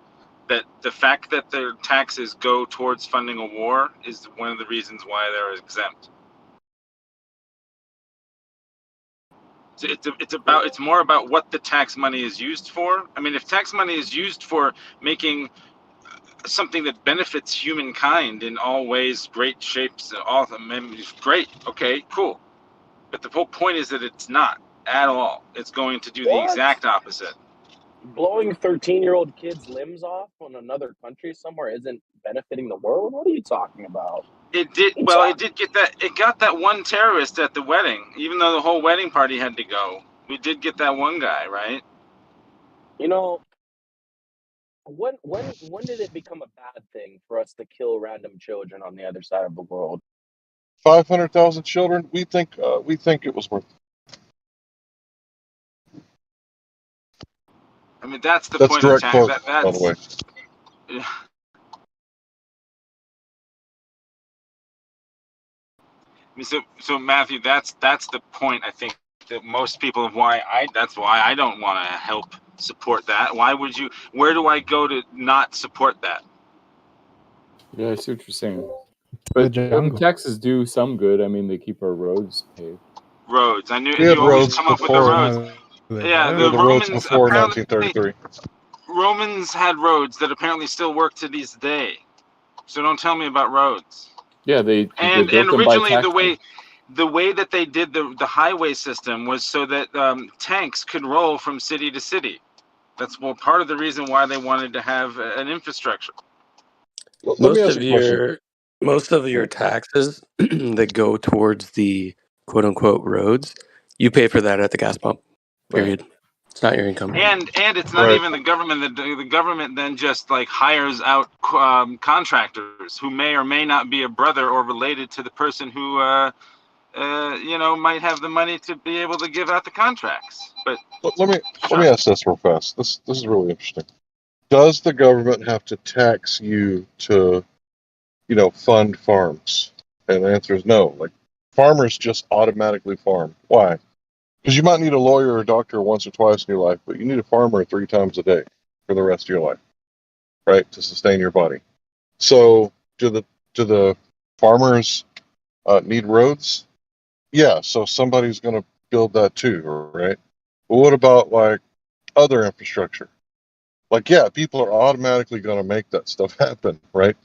[SPEAKER 22] that the fact that their taxes go towards funding a war is one of the reasons why they're exempt. So it's more about what the tax money is used for. I mean, if tax money is used for making something that benefits humankind in all ways, great shapes, all great. Okay, cool. But the whole point is that it's not at all. It's going to do the
[SPEAKER 6] What?
[SPEAKER 22] exact opposite.
[SPEAKER 6] Blowing 13-year-old kids' limbs off on another country somewhere isn't benefiting the world? What are you talking about?
[SPEAKER 22] It did well. It did get that. It got that one terrorist at the wedding, even though the whole wedding party had to go. We did get that one guy, right?
[SPEAKER 6] You know, when did it become a bad thing for us to kill random children on the other side of the world?
[SPEAKER 20] 500,000 children. We think it was worth.
[SPEAKER 22] I mean, that's the
[SPEAKER 20] That's
[SPEAKER 22] point of
[SPEAKER 20] direct
[SPEAKER 22] tax.
[SPEAKER 20] quote, by the way.
[SPEAKER 22] So Matthew, that's the point. I think that most people that's why I don't want to help support that. Why would you? Where do I go to not support that?
[SPEAKER 18] Yeah, I see what you're saying.
[SPEAKER 21] The
[SPEAKER 18] But the
[SPEAKER 21] jungle.
[SPEAKER 18] taxes do some good. I mean, they keep our roads paved.
[SPEAKER 22] Roads. I knew
[SPEAKER 20] We had
[SPEAKER 22] you always
[SPEAKER 20] roads
[SPEAKER 22] come up with the
[SPEAKER 20] before.
[SPEAKER 22] roads.
[SPEAKER 21] No, they
[SPEAKER 22] Yeah,
[SPEAKER 20] We had
[SPEAKER 22] the
[SPEAKER 20] the
[SPEAKER 21] don't.
[SPEAKER 20] roads
[SPEAKER 22] Romans
[SPEAKER 20] before
[SPEAKER 22] apparently
[SPEAKER 20] 1933.
[SPEAKER 22] Romans had roads that apparently still work to this day. So don't tell me about roads.
[SPEAKER 18] Yeah, they
[SPEAKER 22] And
[SPEAKER 18] built them by
[SPEAKER 22] originally
[SPEAKER 18] taxing.
[SPEAKER 22] the way that they did the highway system was so that tanks could roll from city to city. That's part of the reason why they wanted to have an infrastructure.
[SPEAKER 20] Let me ask a question.
[SPEAKER 10] Most of your taxes that go towards the quote unquote roads, you pay for that at the gas pump. Period. It's not your income.
[SPEAKER 22] And it's not
[SPEAKER 20] Right.
[SPEAKER 22] even the government. The government then just like hires out contractors who may or may not be a brother or related to the person who might have the money to be able to give out the contracts. But
[SPEAKER 20] Let me ask this real fast. This is really interesting. Does the government have to tax you to, fund farms? And the answer is no. Like, farmers just automatically farm. Why? Because you might need a lawyer or a doctor once or twice in your life, but you need a farmer 3 times a day for the rest of your life, right? To sustain your body. So do the farmers need roads? Yeah. So somebody's going to build that too, right? But what about like other infrastructure? Like, yeah, people are automatically going to make that stuff happen, right?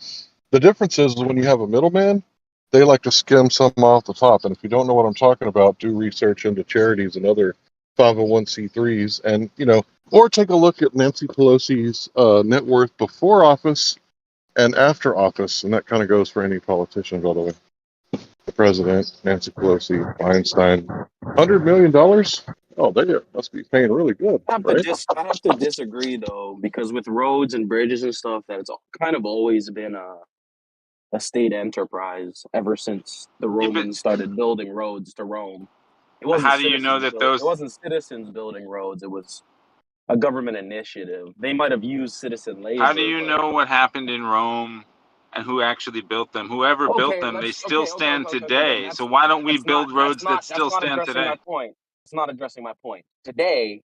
[SPEAKER 20] The difference is when you have a middleman, they like to skim some off the top. And if you don't know what I'm talking about, do research into charities and other 501c3s, and or take a look at Nancy Pelosi's net worth before office and after office, and that kind of goes for any politician, by the way. The president, Nancy Pelosi, Einstein, $100 million. Oh, they must be paying really good, right?
[SPEAKER 6] I have to disagree though, because with roads and bridges and stuff, that it's kind of always been a state enterprise ever since the Romans started building roads to Rome. It wasn't
[SPEAKER 22] how do you know
[SPEAKER 6] citizens
[SPEAKER 22] that
[SPEAKER 6] build, it
[SPEAKER 22] those?
[SPEAKER 6] wasn't citizens building roads. It was a government initiative. They might have used citizen
[SPEAKER 22] How do
[SPEAKER 6] labor,
[SPEAKER 22] you
[SPEAKER 6] but
[SPEAKER 22] know what happened in Rome and who actually built them? Whoever built
[SPEAKER 6] okay,
[SPEAKER 22] them, they
[SPEAKER 6] let's
[SPEAKER 22] still stand
[SPEAKER 6] okay. Then
[SPEAKER 22] today. So why don't we build roads that
[SPEAKER 6] that's
[SPEAKER 22] still
[SPEAKER 6] not
[SPEAKER 22] stand
[SPEAKER 6] addressing
[SPEAKER 22] today?
[SPEAKER 6] my point. It's not addressing my point. Today,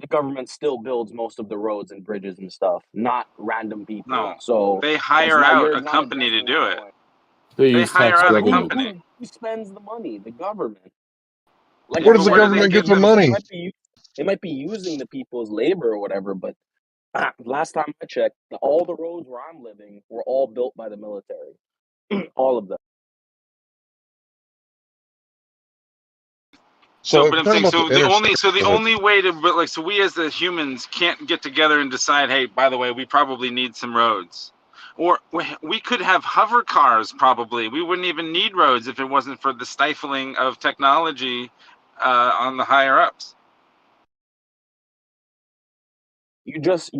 [SPEAKER 6] the government still builds most of the roads and bridges and stuff, not random people.
[SPEAKER 22] No,
[SPEAKER 6] So
[SPEAKER 22] they
[SPEAKER 6] it's
[SPEAKER 22] hire
[SPEAKER 6] not
[SPEAKER 22] out
[SPEAKER 6] you're
[SPEAKER 22] a
[SPEAKER 6] not
[SPEAKER 22] company to
[SPEAKER 6] addressing my
[SPEAKER 22] do it.
[SPEAKER 6] point.
[SPEAKER 18] They
[SPEAKER 22] They
[SPEAKER 18] use
[SPEAKER 22] hire
[SPEAKER 18] tax
[SPEAKER 22] out a
[SPEAKER 18] revenue.
[SPEAKER 22] company.
[SPEAKER 6] Who spends the money? The government. Like
[SPEAKER 20] Where
[SPEAKER 22] Yeah,
[SPEAKER 20] does
[SPEAKER 22] but
[SPEAKER 20] the
[SPEAKER 22] what do they
[SPEAKER 20] government get
[SPEAKER 22] give
[SPEAKER 20] the
[SPEAKER 22] them?
[SPEAKER 20] money?
[SPEAKER 6] they might be using the people's labor or whatever, but last time I checked, all the roads where I'm living were all built by the military. All of them.
[SPEAKER 20] So if
[SPEAKER 22] But
[SPEAKER 20] you're
[SPEAKER 22] I'm
[SPEAKER 20] talking
[SPEAKER 22] saying,
[SPEAKER 20] about the interstate,
[SPEAKER 22] the
[SPEAKER 20] go ahead.
[SPEAKER 22] only way to, but like, so we as the humans can't get together and decide, hey, by the way, we probably need some roads, or we could have hover cars. Probably we wouldn't even need roads if it wasn't for the stifling of technology on the higher ups.
[SPEAKER 6] You just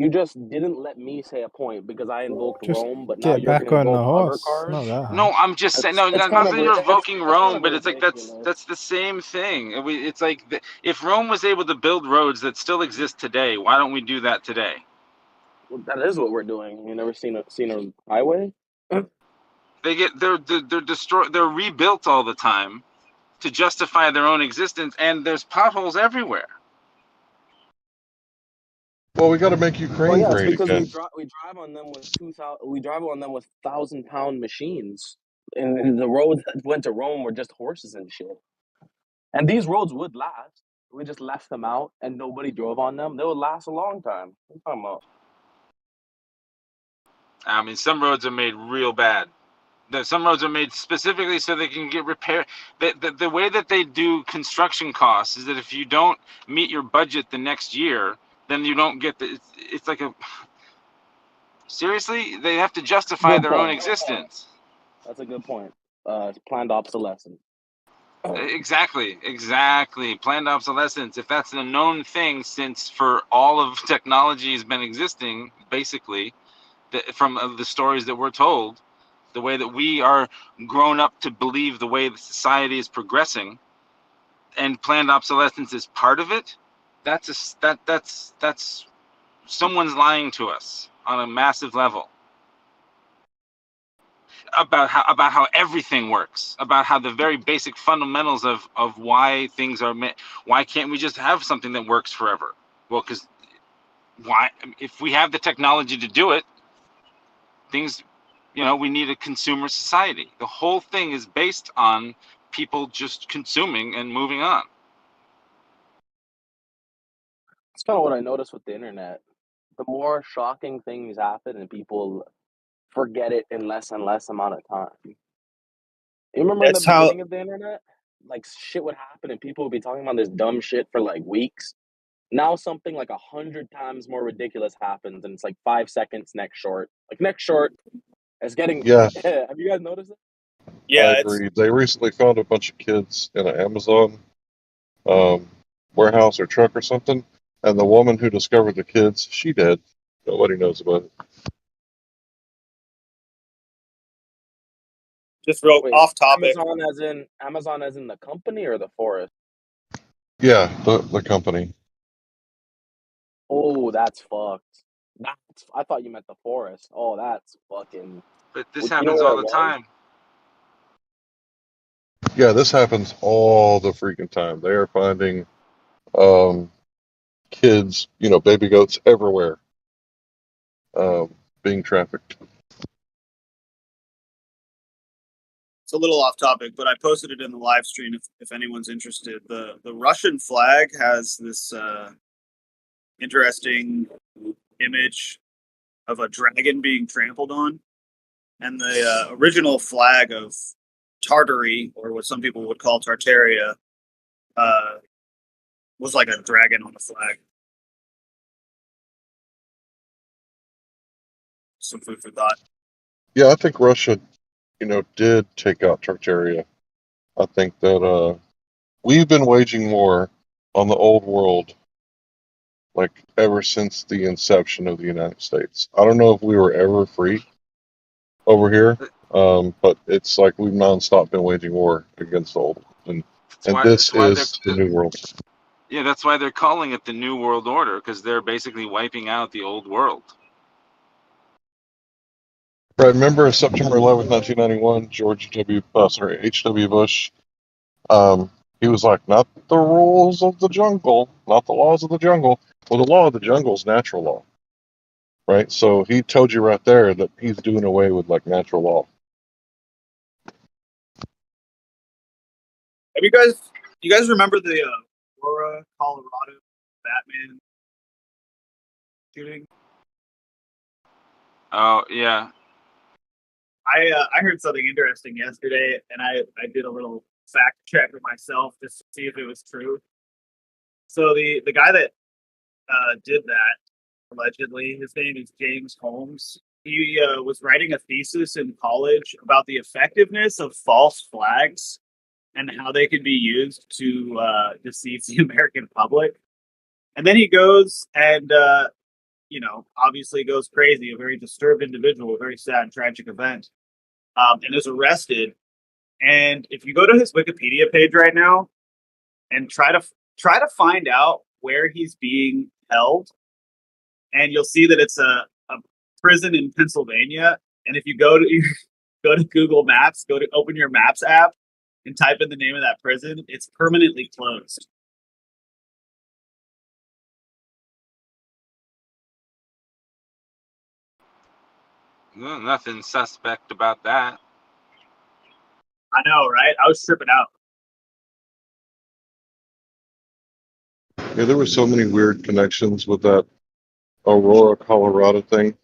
[SPEAKER 6] didn't let me say a point because I invoked
[SPEAKER 21] Just
[SPEAKER 6] Rome, but now
[SPEAKER 21] get
[SPEAKER 6] you're
[SPEAKER 21] back
[SPEAKER 6] gonna
[SPEAKER 21] on the
[SPEAKER 6] invoke hover
[SPEAKER 21] horse. Not
[SPEAKER 6] cars.
[SPEAKER 21] that
[SPEAKER 22] No,
[SPEAKER 21] hard.
[SPEAKER 22] I'm just saying. No,
[SPEAKER 6] It's
[SPEAKER 22] not
[SPEAKER 6] kind
[SPEAKER 22] that
[SPEAKER 6] of
[SPEAKER 22] you're invoking
[SPEAKER 6] that's kind
[SPEAKER 22] Rome,
[SPEAKER 6] of
[SPEAKER 22] but it's like that's
[SPEAKER 6] ridiculous.
[SPEAKER 22] the same thing. It's like if Rome was able to build roads that still exist today, why don't we do that today?
[SPEAKER 6] Well, that is what we're doing. You never seen a highway?
[SPEAKER 22] They're destroyed. They're rebuilt all the time to justify their own existence, and there's potholes everywhere.
[SPEAKER 20] Well, we got to make
[SPEAKER 6] Well,
[SPEAKER 20] Ukraine
[SPEAKER 6] yeah, it's
[SPEAKER 20] great
[SPEAKER 6] because
[SPEAKER 20] again.
[SPEAKER 6] we drive on them with 2,000. We drive on them with 1,000-pound machines, and the roads that went to Rome were just horses and shit. And these roads would last. We just left them out, and nobody drove on them. They would last a long time. What are you talking about?
[SPEAKER 22] I mean, some roads are made real bad. Some roads are made specifically so they can get repaired. The way that they do construction costs is that if you don't meet your budget the next year, then you don't get the. It's like a. Seriously, they have to justify
[SPEAKER 6] Good
[SPEAKER 22] their own
[SPEAKER 6] point.
[SPEAKER 22] existence.
[SPEAKER 6] That's a good point. Planned obsolescence.
[SPEAKER 22] Exactly. Planned obsolescence. If that's a known thing, since for all of technology has been existing, basically, from the stories that we're told, the way that we are grown up to believe the way that society is progressing, and planned obsolescence is part of it. That's someone's lying to us on a massive level about how everything works, about how the very basic fundamentals of why things are made. Why can't we just have something that works forever? Well, because why? If we have the technology to do it, things, we need a consumer society. The whole thing is based on people just consuming and moving on.
[SPEAKER 6] That's kind of what I noticed with the internet. The more shocking things happen and people forget it in less and less amount of time. You remember in the
[SPEAKER 8] That's how.
[SPEAKER 6] beginning of the internet? Like shit would happen and people would be talking about this dumb shit for like weeks. Now something like 100 times more ridiculous happens and it's like 5 seconds next short. Like next short is getting
[SPEAKER 20] Yeah,
[SPEAKER 6] have you guys noticed it?
[SPEAKER 20] I
[SPEAKER 8] Yeah, it's
[SPEAKER 20] agree. They recently found a bunch of kids in an Amazon um, warehouse or truck or something, and the woman who discovered the kids, she dead. Nobody knows about it.
[SPEAKER 8] just real
[SPEAKER 6] Wait,
[SPEAKER 8] off topic.
[SPEAKER 6] Amazon as in the company or the forest?
[SPEAKER 20] Yeah, the company.
[SPEAKER 6] Oh, that's fucked. I thought you meant the forest. Oh, that's fucking.
[SPEAKER 22] But this
[SPEAKER 6] You know
[SPEAKER 22] happens
[SPEAKER 6] where
[SPEAKER 22] all
[SPEAKER 6] it
[SPEAKER 22] the
[SPEAKER 6] was?
[SPEAKER 22] time.
[SPEAKER 20] Yeah, this happens all the freaking time. They are finding um, kids, baby goats everywhere, being trafficked.
[SPEAKER 8] It's a little off topic, but I posted it in the live stream if anyone's interested. The Russian flag has this interesting image of a dragon being trampled on, and the original flag of Tartary, or what some people would call Tartaria, was like a dragon on the flag. Some food for thought.
[SPEAKER 20] Yeah, I think Russia, did take out Tartaria. I think that we've been waging war on the old world like ever since the inception of the United States. I don't know if we were ever free over here, but it's like we've nonstop been waging war against the old, and
[SPEAKER 22] That's
[SPEAKER 20] this
[SPEAKER 22] why they're
[SPEAKER 20] is the new world.
[SPEAKER 22] yeah, that's why they're calling it the New World Order, because they're basically wiping out the old world.
[SPEAKER 20] Right, remember September 11th, 1991, H.W. Bush, he was like, not the rules of the jungle, not the laws of the jungle. Well, the law of the jungle is natural law, right? So he told you right there that he's doing away with like natural law.
[SPEAKER 8] Have you guys remember the Aurora, Colorado Batman shooting?
[SPEAKER 22] Oh yeah,
[SPEAKER 8] I heard something interesting yesterday, and I did a little fact check of myself just to see if it was true. So the guy that did that allegedly, his name is James Holmes. He was writing a thesis in college about the effectiveness of false flags and how they could be used to deceive the American public. And then he goes and obviously goes crazy, a very disturbed individual, a very sad, tragic event, and is arrested. And if you go to his Wikipedia page right now and try to find out where he's being held, and you'll see that it's a prison in Pennsylvania. And if you go to Google Maps, go to open your Maps app and type in the name of that prison, it's permanently closed.
[SPEAKER 22] well, nothing suspect about that.
[SPEAKER 8] I know, right? I was tripping out.
[SPEAKER 20] Yeah, there were so many weird connections with that Aurora, Colorado thing.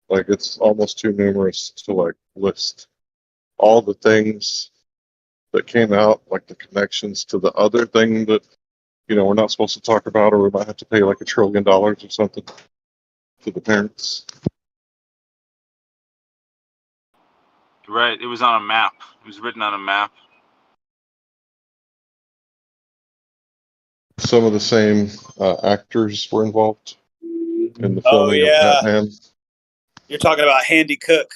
[SPEAKER 20] Like it's almost too numerous to like list all the things that came out, like the connections to the other thing that we're not supposed to talk about, or we might have to pay like $1 trillion or something to the parents.
[SPEAKER 22] Right, it was on a map. It was written on a map.
[SPEAKER 20] Some of the same actors were involved in the
[SPEAKER 8] Oh
[SPEAKER 20] filming of
[SPEAKER 8] yeah,
[SPEAKER 20] Batman.
[SPEAKER 8] you're talking about Handy Cook.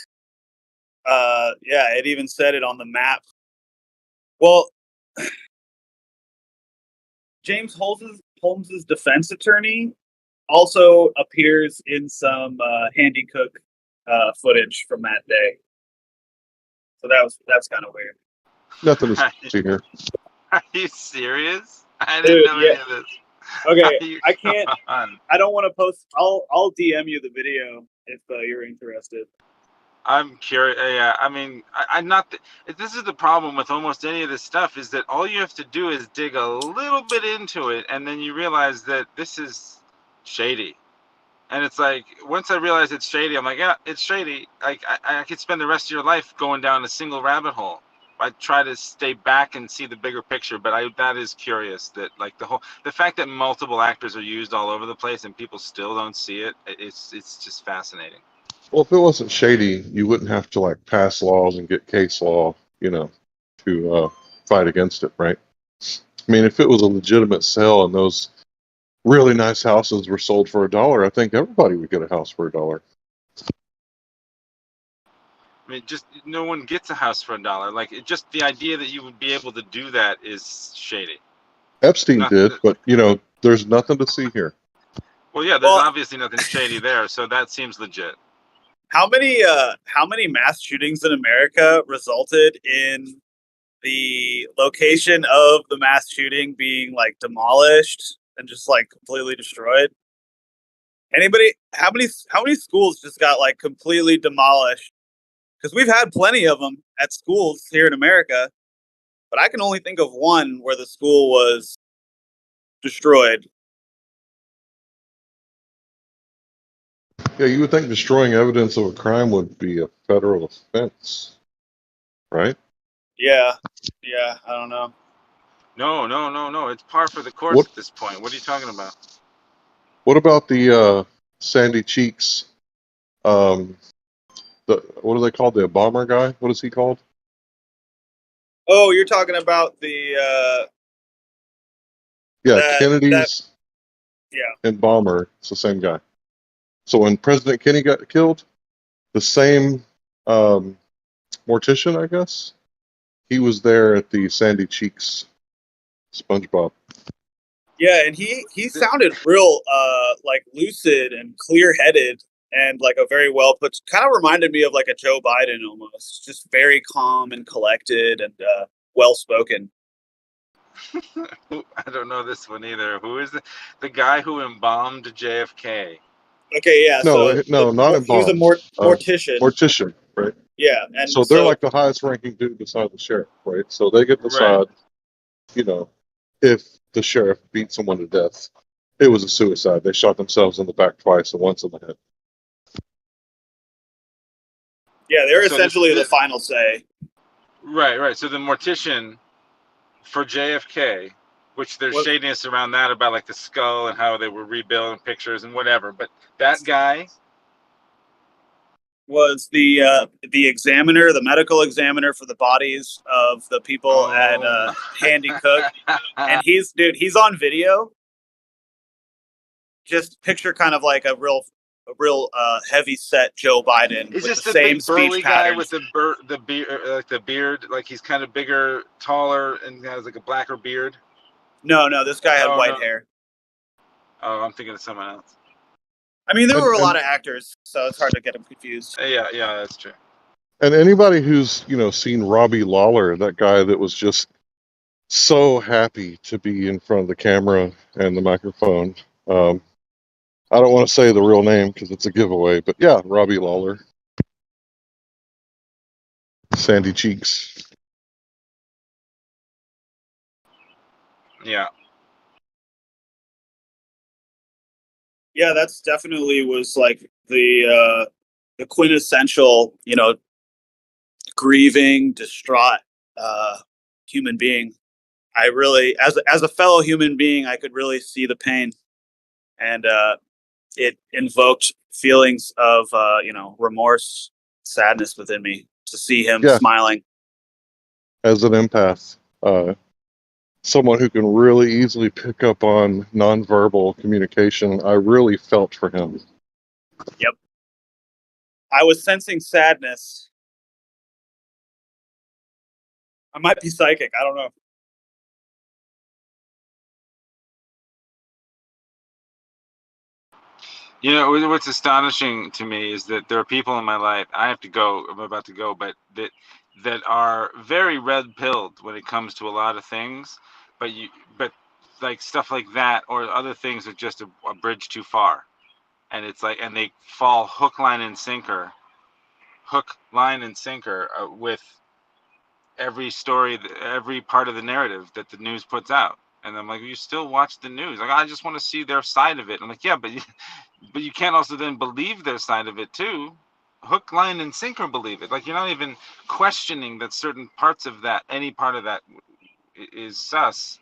[SPEAKER 8] Yeah, it even said it on the map. Well, James Holmes's defense attorney also appears in some Handy Cook footage from that day. So that's kind of weird.
[SPEAKER 20] Nothing to see here.
[SPEAKER 22] Are you serious? I didn't
[SPEAKER 8] Dude,
[SPEAKER 22] know
[SPEAKER 8] yeah.
[SPEAKER 22] any of this.
[SPEAKER 8] Okay,
[SPEAKER 22] Are you-
[SPEAKER 8] I can't.
[SPEAKER 22] come on.
[SPEAKER 8] I don't want to post. I'll DM you the video if you're interested.
[SPEAKER 22] I'm curious. Yeah, I mean, I'm not. This is the problem with almost any of this stuff is that all you have to do is dig a little bit into it, and then you realize that this is shady. And it's like once I realize it's shady, I'm like, yeah, it's shady. Like I could spend the rest of your life going down a single rabbit hole. I try to stay back and see the bigger picture, but that is curious that like the fact that multiple actors are used all over the place and people still don't see it. It's just fascinating.
[SPEAKER 20] Well, if it wasn't shady, you wouldn't have to like pass laws and get case law, to fight against it, right? I mean, if it was a legitimate sale and those really nice houses were sold for $1, I think everybody would get a house for $1.
[SPEAKER 22] I mean, just no one gets a house for $1. Like just the idea that you would be able to do that is shady.
[SPEAKER 20] Epstein did, but there's nothing to see here.
[SPEAKER 22] Well, yeah, there's obviously nothing shady there, so that seems legit.
[SPEAKER 8] How many mass shootings in America resulted in the location of the mass shooting being like demolished and just like completely destroyed? Anybody? How many schools just got like completely demolished? Because we've had plenty of them at schools here in America, but I can only think of one where the school was destroyed.
[SPEAKER 20] Yeah, you would think destroying evidence of a crime would be a federal offense, right?
[SPEAKER 8] Yeah, I don't know.
[SPEAKER 22] No. It's par for the course
[SPEAKER 20] What
[SPEAKER 22] at this point. What are you talking about?
[SPEAKER 20] What about the Sandy Cheeks? What are they called? The bomber guy? What is he called?
[SPEAKER 8] Oh, you're talking about the
[SPEAKER 20] Yeah,
[SPEAKER 8] that
[SPEAKER 20] Kennedy's
[SPEAKER 8] yeah.
[SPEAKER 20] and bomber. It's the same guy. So when President Kennedy got killed, the same mortician, I guess, he was there at the Sandy Cheeks SpongeBob.
[SPEAKER 8] Yeah, and he sounded real like lucid and clear headed and like a very well put, kind of reminded me of like a Joe Biden almost, just very calm and collected and well spoken.
[SPEAKER 22] I don't know this one either. Who is the guy who embalmed JFK?
[SPEAKER 8] Okay, yeah. So
[SPEAKER 20] No, not
[SPEAKER 8] he was a
[SPEAKER 20] embalmed.
[SPEAKER 8] mortician.
[SPEAKER 20] Mortician, right?
[SPEAKER 8] Yeah, and
[SPEAKER 20] So they're like the highest ranking dude beside the sheriff, right? So they get to
[SPEAKER 22] Right.
[SPEAKER 20] decide, if the sheriff beat someone to death. It was a suicide. They shot themselves in the back twice and once in the head.
[SPEAKER 8] yeah, they're
[SPEAKER 22] So
[SPEAKER 8] essentially the final say.
[SPEAKER 22] Right. So the mortician for JFK, which there's shadiness around that about like the skull and how they were rebuilding pictures and whatever, but that guy
[SPEAKER 8] Was the examiner, the medical examiner for the bodies of the people at Handy Cook, and he's on video. Just picture kind of like a real heavy set Joe Biden
[SPEAKER 22] is
[SPEAKER 8] with
[SPEAKER 22] this
[SPEAKER 8] the
[SPEAKER 22] the
[SPEAKER 8] same
[SPEAKER 22] big
[SPEAKER 8] speech
[SPEAKER 22] burly guy
[SPEAKER 8] patterns.
[SPEAKER 22] with the beard, like he's kind of bigger, taller, and has like a blacker beard?
[SPEAKER 8] No, this guy had white
[SPEAKER 22] no.
[SPEAKER 8] hair.
[SPEAKER 22] Oh, I'm thinking of someone else.
[SPEAKER 8] I mean, there were a
[SPEAKER 20] And-
[SPEAKER 8] lot of actors, so it's hard to get them confused.
[SPEAKER 22] Yeah, that's true.
[SPEAKER 20] And anybody who's, seen Robbie Lawler, that guy that was just so happy to be in front of the camera and the microphone. I don't want to say the real name because it's a giveaway, but yeah, Robbie Lawler. Sandy Cheeks.
[SPEAKER 22] Yeah.
[SPEAKER 8] Yeah, that's definitely was like the quintessential, grieving, distraught human being. I really, as a fellow human being, I could really see the pain, and it invoked feelings of remorse, sadness within me to see him smiling.
[SPEAKER 20] As an empath, someone who can really easily pick up on nonverbal communication, I really felt for him.
[SPEAKER 8] Yep. I was sensing sadness. I might be psychic. I don't know.
[SPEAKER 22] You know, what's astonishing to me is that there are people in my life. I have to go. I'm about to go, but that are very red pilled when it comes to a lot of things. But like stuff like that or other things are just a bridge too far, and it's like, and they fall hook, line, and sinker with every story, every part of the narrative that the news puts out. And I'm like, you still watch the news? Like, I just want to see their side of it. I'm like, yeah, but you can't also then believe their side of it too. Hook, line, and sinker believe it. Like, you're not even questioning that certain parts of that, any part of that is sus.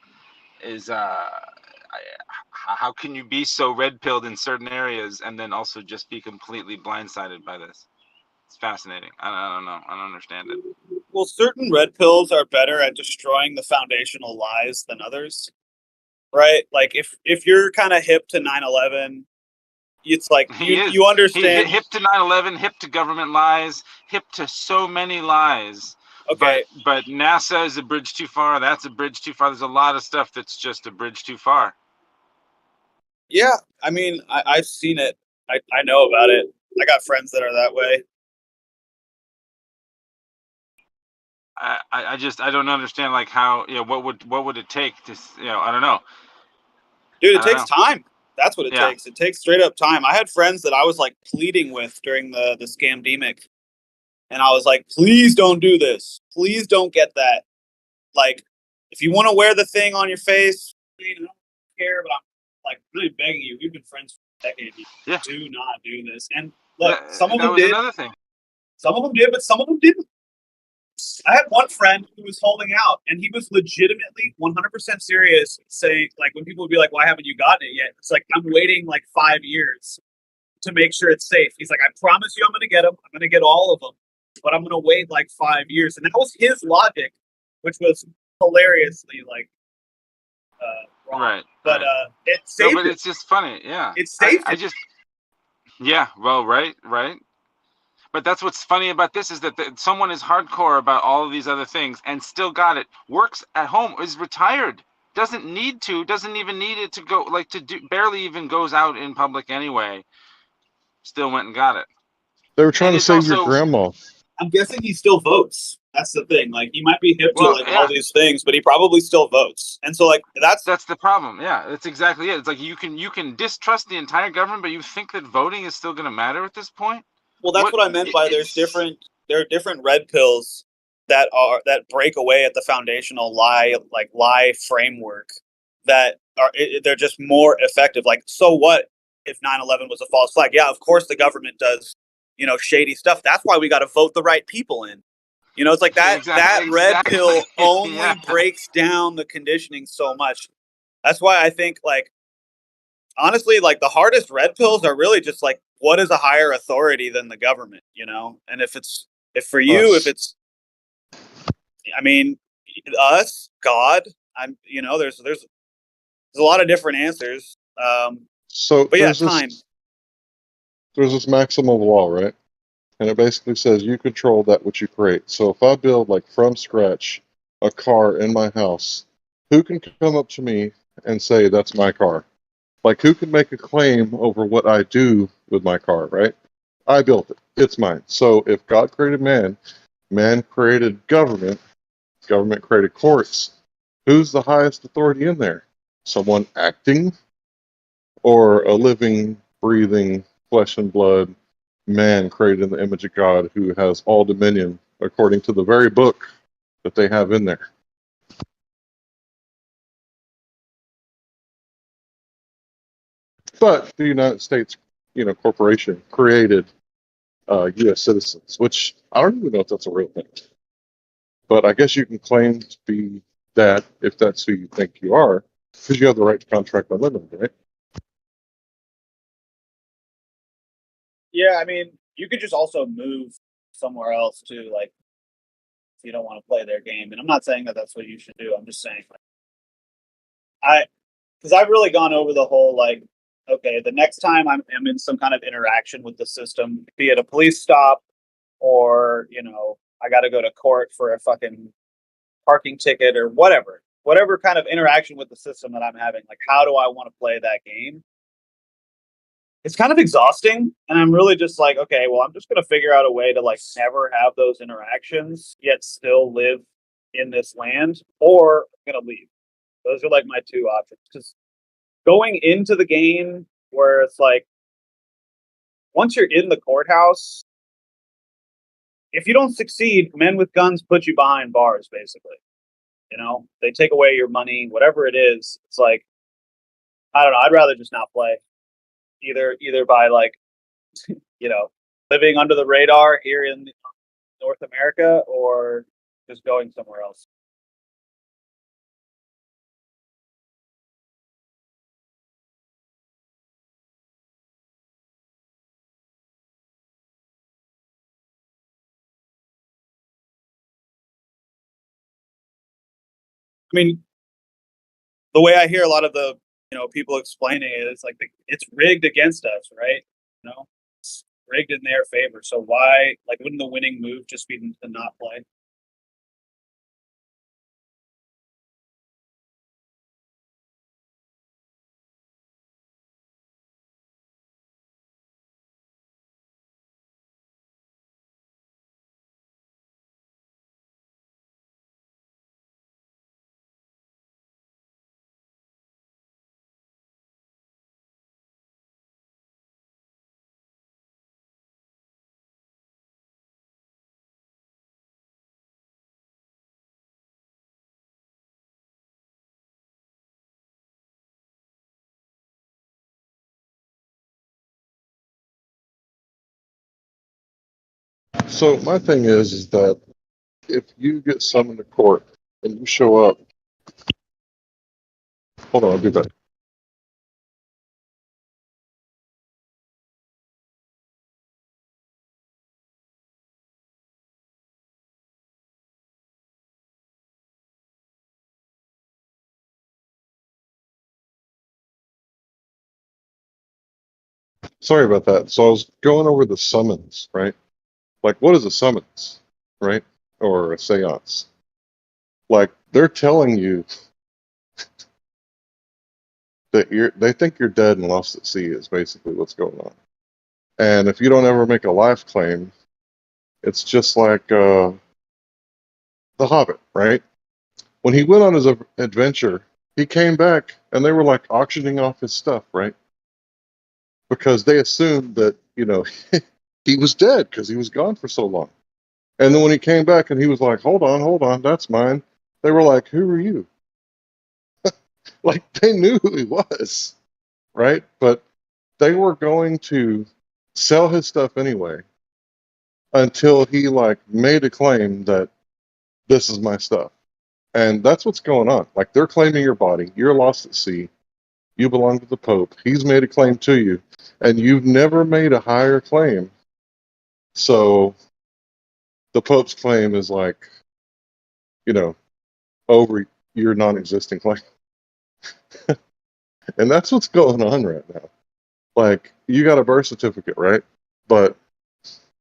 [SPEAKER 22] Is how can you be so red pilled in certain areas and then also just be completely blindsided by this? It's fascinating. I don't know. I don't understand it.
[SPEAKER 8] Well, certain red pills are better at destroying the foundational lies than others, right? Like if you're kind of hip to 9/11, it's like
[SPEAKER 22] He is.
[SPEAKER 8] you understand.
[SPEAKER 22] Hip to 9/11, hip to government lies, hip to so many lies.
[SPEAKER 8] Okay.
[SPEAKER 22] But NASA is a bridge too far. That's a bridge too far. There's a lot of stuff that's just a bridge too far.
[SPEAKER 8] Yeah, I mean, I've seen it. I know about it. I got friends that are that way.
[SPEAKER 22] I don't understand, like, how, you know, what would it take to, you know, I don't know.
[SPEAKER 8] Dude, it
[SPEAKER 22] I don't
[SPEAKER 8] takes
[SPEAKER 22] know.
[SPEAKER 8] time. That's what it
[SPEAKER 22] Yeah.
[SPEAKER 8] takes. It takes straight up time. I had friends that I was like pleading with during the scamdemic, and I was like, please don't do this. Please don't get that. Like, if you want to wear the thing on your face, I don't care, but I'm like really begging you. We've been friends for a decade.
[SPEAKER 22] Yeah.
[SPEAKER 8] Do not do this. And look,
[SPEAKER 22] That,
[SPEAKER 8] some of
[SPEAKER 22] that
[SPEAKER 8] them
[SPEAKER 22] was
[SPEAKER 8] did.
[SPEAKER 22] another thing.
[SPEAKER 8] Some of them did, but some of them didn't. I had one friend who was holding out, and he was legitimately 100% serious, saying, like, when people would be like, why haven't you gotten it yet? It's like, I'm waiting like 5 years to make sure it's safe. He's like, I promise you I'm going to get them. I'm going to get all of them, but I'm going to wait like 5 years. And that was his logic, which was hilariously like wrong.
[SPEAKER 22] Right.
[SPEAKER 8] But
[SPEAKER 22] right.
[SPEAKER 8] it saved
[SPEAKER 22] No, but
[SPEAKER 8] it.
[SPEAKER 22] it's just funny. Yeah.
[SPEAKER 8] It saved
[SPEAKER 22] I
[SPEAKER 8] it.
[SPEAKER 22] just, yeah, well, right. But that's what's funny about this is that someone is hardcore about all of these other things and still got it. Works at home, is retired, doesn't even need it to go, like, to do, barely even goes out in public anyway. Still went and got it.
[SPEAKER 20] They were trying
[SPEAKER 22] And
[SPEAKER 20] to
[SPEAKER 22] it's
[SPEAKER 20] save your
[SPEAKER 22] also,
[SPEAKER 20] grandma.
[SPEAKER 8] I'm guessing he still votes. That's the thing. Like, he might be hip to
[SPEAKER 22] well,
[SPEAKER 8] like
[SPEAKER 22] yeah,
[SPEAKER 8] all these things, but he probably still votes. And so, like,
[SPEAKER 22] that's the problem. Yeah, that's exactly it. It's like you can distrust the entire government, but you think that voting is still going to matter at this point.
[SPEAKER 8] Well, that's what I meant by there are different red pills that break away at the foundational lie framework that are they're just more effective. Like, so what if 9/11 was a false flag? Yeah, of course the government does, shady stuff. That's why we got to vote the right people in. It's like that red pill only
[SPEAKER 22] Yeah.
[SPEAKER 8] breaks down the conditioning so much. That's why I think, like, honestly, like, the hardest red pills are really just like, what is a higher authority than the government, And if for you,
[SPEAKER 20] Us.
[SPEAKER 8] if it's, I mean, us, God, there's a lot of different answers.
[SPEAKER 20] So
[SPEAKER 8] But yeah, time.
[SPEAKER 20] there's this maximum law, right? And it basically says you control that which you create. So if I build, like, from scratch a car in my house, who can come up to me and say that's my car? Like, who can make a claim over what I do with my car, right? I built it. It's mine. So if God created man, man created government, government created courts. Who's the highest authority in there? Someone acting, or a living, breathing, flesh and blood man created in the image of God who has all dominion according to the very book that they have in there? But the United States, corporation created U.S. citizens, which I don't even know if that's a real thing. But I guess you can claim to be that if that's who you think you are, because you have the right to contract unlimited, right?
[SPEAKER 8] Yeah, I mean, you could just also move somewhere else too, like, if you don't want to play their game. And I'm not saying that that's what you should do. I'm just saying, like, because I've really gone over the whole, like, okay, the next time I'm in some kind of interaction with the system, be it a police stop or, I got to go to court for a fucking parking ticket or whatever kind of interaction with the system that I'm having, like, how do I want to play that game? it's kind of exhausting, and I'm really just like, okay, well, I'm just gonna figure out a way to like never have those interactions, yet still live in this land, or I'm gonna leave. Those are like my two options. Because going into the game where it's like, once you're in the courthouse, if you don't succeed, men with guns put you behind bars, basically. You know, they take away your money, whatever it is. It's like, I don't know. I'd rather just not play. Either by like, you know, living under the radar here in North America, or just going somewhere else. I mean, the way I hear a lot of the people explaining it, it's like it's rigged against us, right? You know, it's rigged in their favor. So why, like, wouldn't the winning move just be to not play?
[SPEAKER 20] So my thing is that if you get summoned to court and you show up, hold on, I'll do that. Sorry about that. So I was going over the summons, right? Like, what is a summons, right? Or a seance? Like, they're telling you that they think you're dead and lost at sea is basically what's going on. And if you don't ever make a life claim, it's just like The Hobbit, right? When he went on his adventure, he came back and they were like auctioning off his stuff, right? Because they assumed that, he was dead because he was gone for so long. And then when he came back and he was like, hold on, that's mine. They were like, who are you? Like, they knew who he was, right? But they were going to sell his stuff anyway until he like made a claim that this is my stuff. And that's what's going on. Like, they're claiming your body. You're lost at sea. You belong to the Pope. He's made a claim to you, and you've never made a higher claim. So the Pope's claim is like, over your non-existent claim. And that's what's going on right now. Like, you got a birth certificate, right? But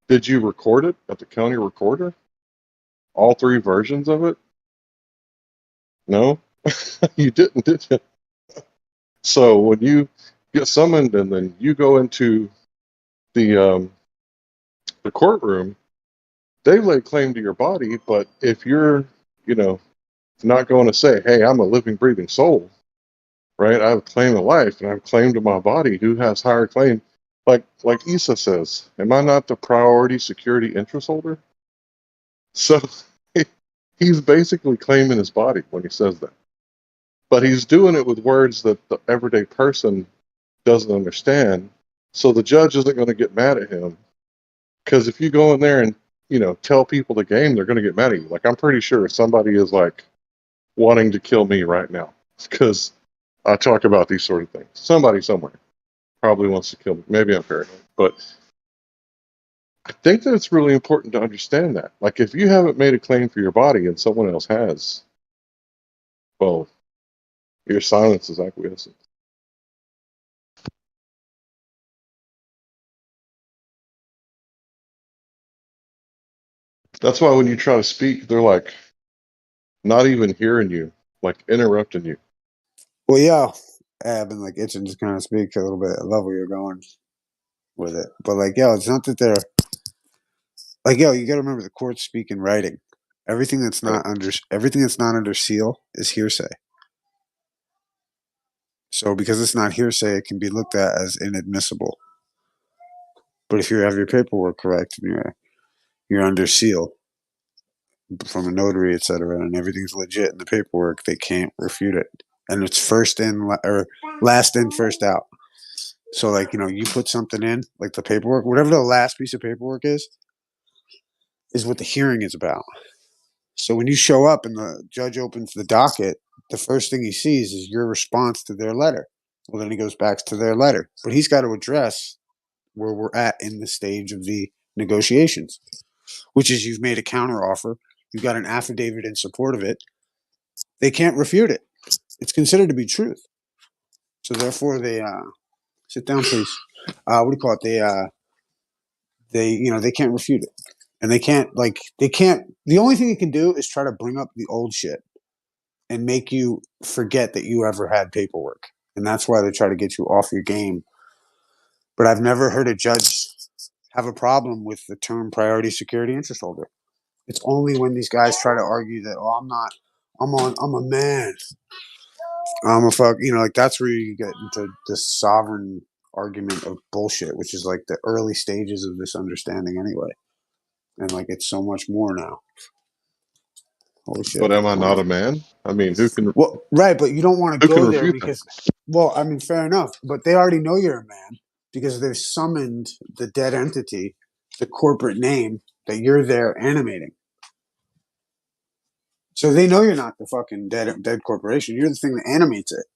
[SPEAKER 20] did you record it at the county recorder? All three versions of it? No, you didn't, did you? So when you get summoned and then you go into the courtroom, they lay claim to your body. But if you're, not going to say, "Hey, I'm a living, breathing soul," right? I have a claim to life, and I have claim to my body. Who has higher claim? Like Issa says, "Am I not the priority security interest holder?" So he's basically claiming his body when he says that. But he's doing it with words that the everyday person doesn't understand. So the judge isn't going to get mad at him. Because if you go in there and, tell people the game, they're going to get mad at you. Like, I'm pretty sure somebody is like wanting to kill me right now because I talk about these sort of things. Somebody somewhere probably wants to kill me. Maybe I'm paranoid. But I think that it's really important to understand that. Like, if you haven't made a claim for your body and someone else has, well, your silence is acquiescence. That's why when you try to speak, they're like not even hearing you, like interrupting you.
[SPEAKER 9] Well, yeah, I've been like itching to kind of speak a little bit. I love where you're going. with it. But like, yo, it's not that they're like, yo, you got to remember the courts speak in writing. Everything that's not under seal is hearsay. So because it's not hearsay, it can be looked at as inadmissible. But if you have your paperwork correct and you're under seal from a notary, etc., and everything's legit in the paperwork, they can't refute it. And it's first in or last in, first out. So like, you put something in, like the paperwork, whatever the last piece of paperwork is what the hearing is about. So when you show up and the judge opens the docket, the first thing he sees is your response to their letter. Well, then he goes back to their letter. But he's got to address where we're at in the stage of the negotiations, which is you've made a counteroffer. You've got an affidavit in support of it. They can't refute it. It's considered to be truth. So therefore they sit down, please. What do you call it? They can't refute it. And they can't, the only thing you can do is try to bring up the old shit and make you forget that you ever had paperwork. And that's why they try to get you off your game. But I've never heard a judge have a problem with the term priority security interest holder. It's only when these guys try to argue that, I'm a man. I'm a fuck, that's where you get into this sovereign argument of bullshit, which is like the early stages of this understanding anyway. And like, it's so much more now. Holy shit.
[SPEAKER 20] But am I not a man? I mean, who can?
[SPEAKER 9] Well, right, but you don't want to
[SPEAKER 20] Who can
[SPEAKER 9] go there
[SPEAKER 20] refute that?
[SPEAKER 9] because, well, I mean, fair enough, but they already know you're a man because they've summoned the dead entity, the corporate name that you're there animating. So they know you're not the fucking dead corporation. You're the thing that animates it.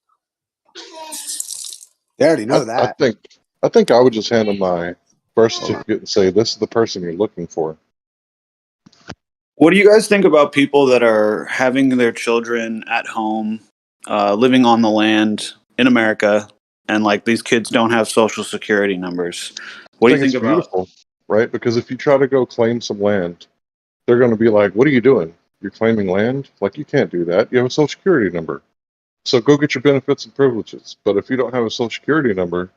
[SPEAKER 9] They already know that.
[SPEAKER 20] I think I would just hand them my birth certificate and say, "This is the person you're looking for."
[SPEAKER 8] What do you guys think about people that are having their children at home, living on the land in America, and like these kids don't have social security numbers? What do you think
[SPEAKER 20] It's
[SPEAKER 8] about?
[SPEAKER 20] beautiful, right? Because if you try to go claim some land, they're going to be like, "What are you doing? You're claiming land? Like, you can't do that. You have a social security number. So go get your benefits and privileges." But if you don't have a social security number,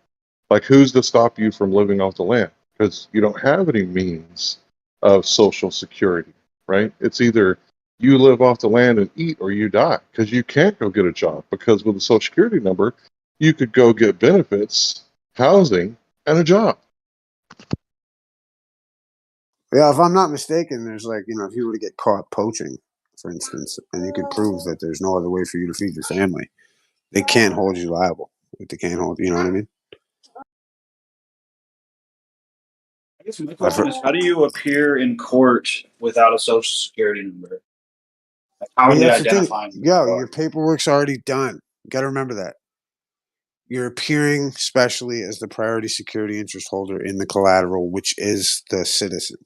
[SPEAKER 20] like, who's to stop you from living off the land? Because you don't have any means of social security, right? It's either you live off the land and eat or you die, because you can't go get a job. Because with a social security number, you could go get benefits, housing, and a job.
[SPEAKER 9] Yeah, if I'm not mistaken, there's like, if you were to get caught poaching, for instance, and you could prove that there's no other way for you to feed your family, they can't hold you liable. They can't hold, you know what I mean?
[SPEAKER 8] I guess my question is, how do you appear in court without a social security number? Like, how
[SPEAKER 9] Well,
[SPEAKER 8] are they
[SPEAKER 9] that's the thing.
[SPEAKER 8] identifying who
[SPEAKER 9] Yo,
[SPEAKER 8] you are?
[SPEAKER 9] your paperwork's already done. You got to remember that. You're appearing specially as the priority security interest holder in the collateral, which is the citizen.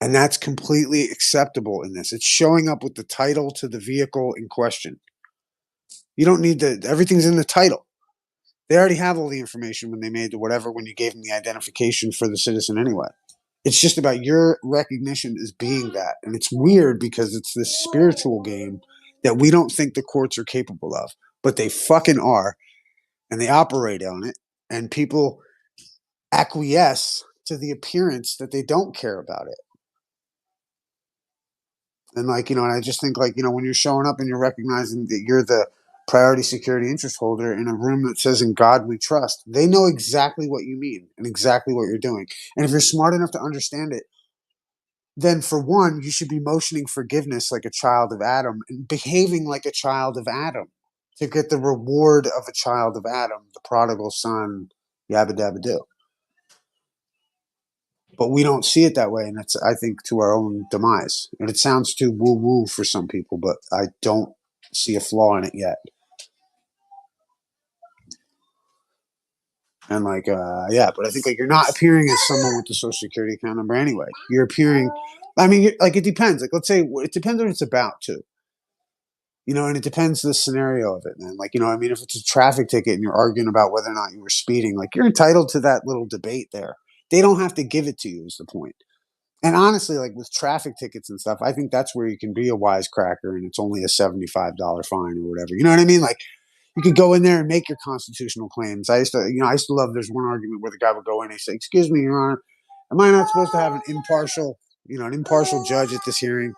[SPEAKER 9] And that's completely acceptable in this. It's showing up with the title to the vehicle in question. You don't need everything's in the title. They already have all the information when they made when you gave them the identification for the citizen anyway. It's just about your recognition as being that. And it's weird because it's this spiritual game that we don't think the courts are capable of, but they fucking are. And they operate on it. And people acquiesce to the appearance that they don't care about it. And and I just think when you're showing up and you're recognizing that you're the priority security interest holder in a room that says "In God We Trust," they know exactly what you mean and exactly what you're doing. And if you're smart enough to understand it, then for one, you should be motioning forgiveness like a child of Adam and behaving like a child of Adam to get the reward of a child of Adam, the prodigal son, yabba dabba do. But we don't see it that way, and it's, I think, to our own demise. And it sounds too woo-woo for some people, but I don't see a flaw in it yet. And but I think you're not appearing as someone with the social security account number anyway. You're appearing, it depends. Like, let's say it depends what it's about too. And it depends the scenario of it, man. If it's a traffic ticket and you're arguing about whether or not you were speeding, you're entitled to that little debate there. They don't have to give it to you is the point. And honestly, with traffic tickets and stuff, I think that's where you can be a wisecracker and it's only a $75 fine or whatever. You know what I mean? you could go in there and make your constitutional claims. I used to love. There's one argument where the guy would go in and he'd say, "Excuse me, Your Honor, am I not supposed to have an impartial judge at this hearing?"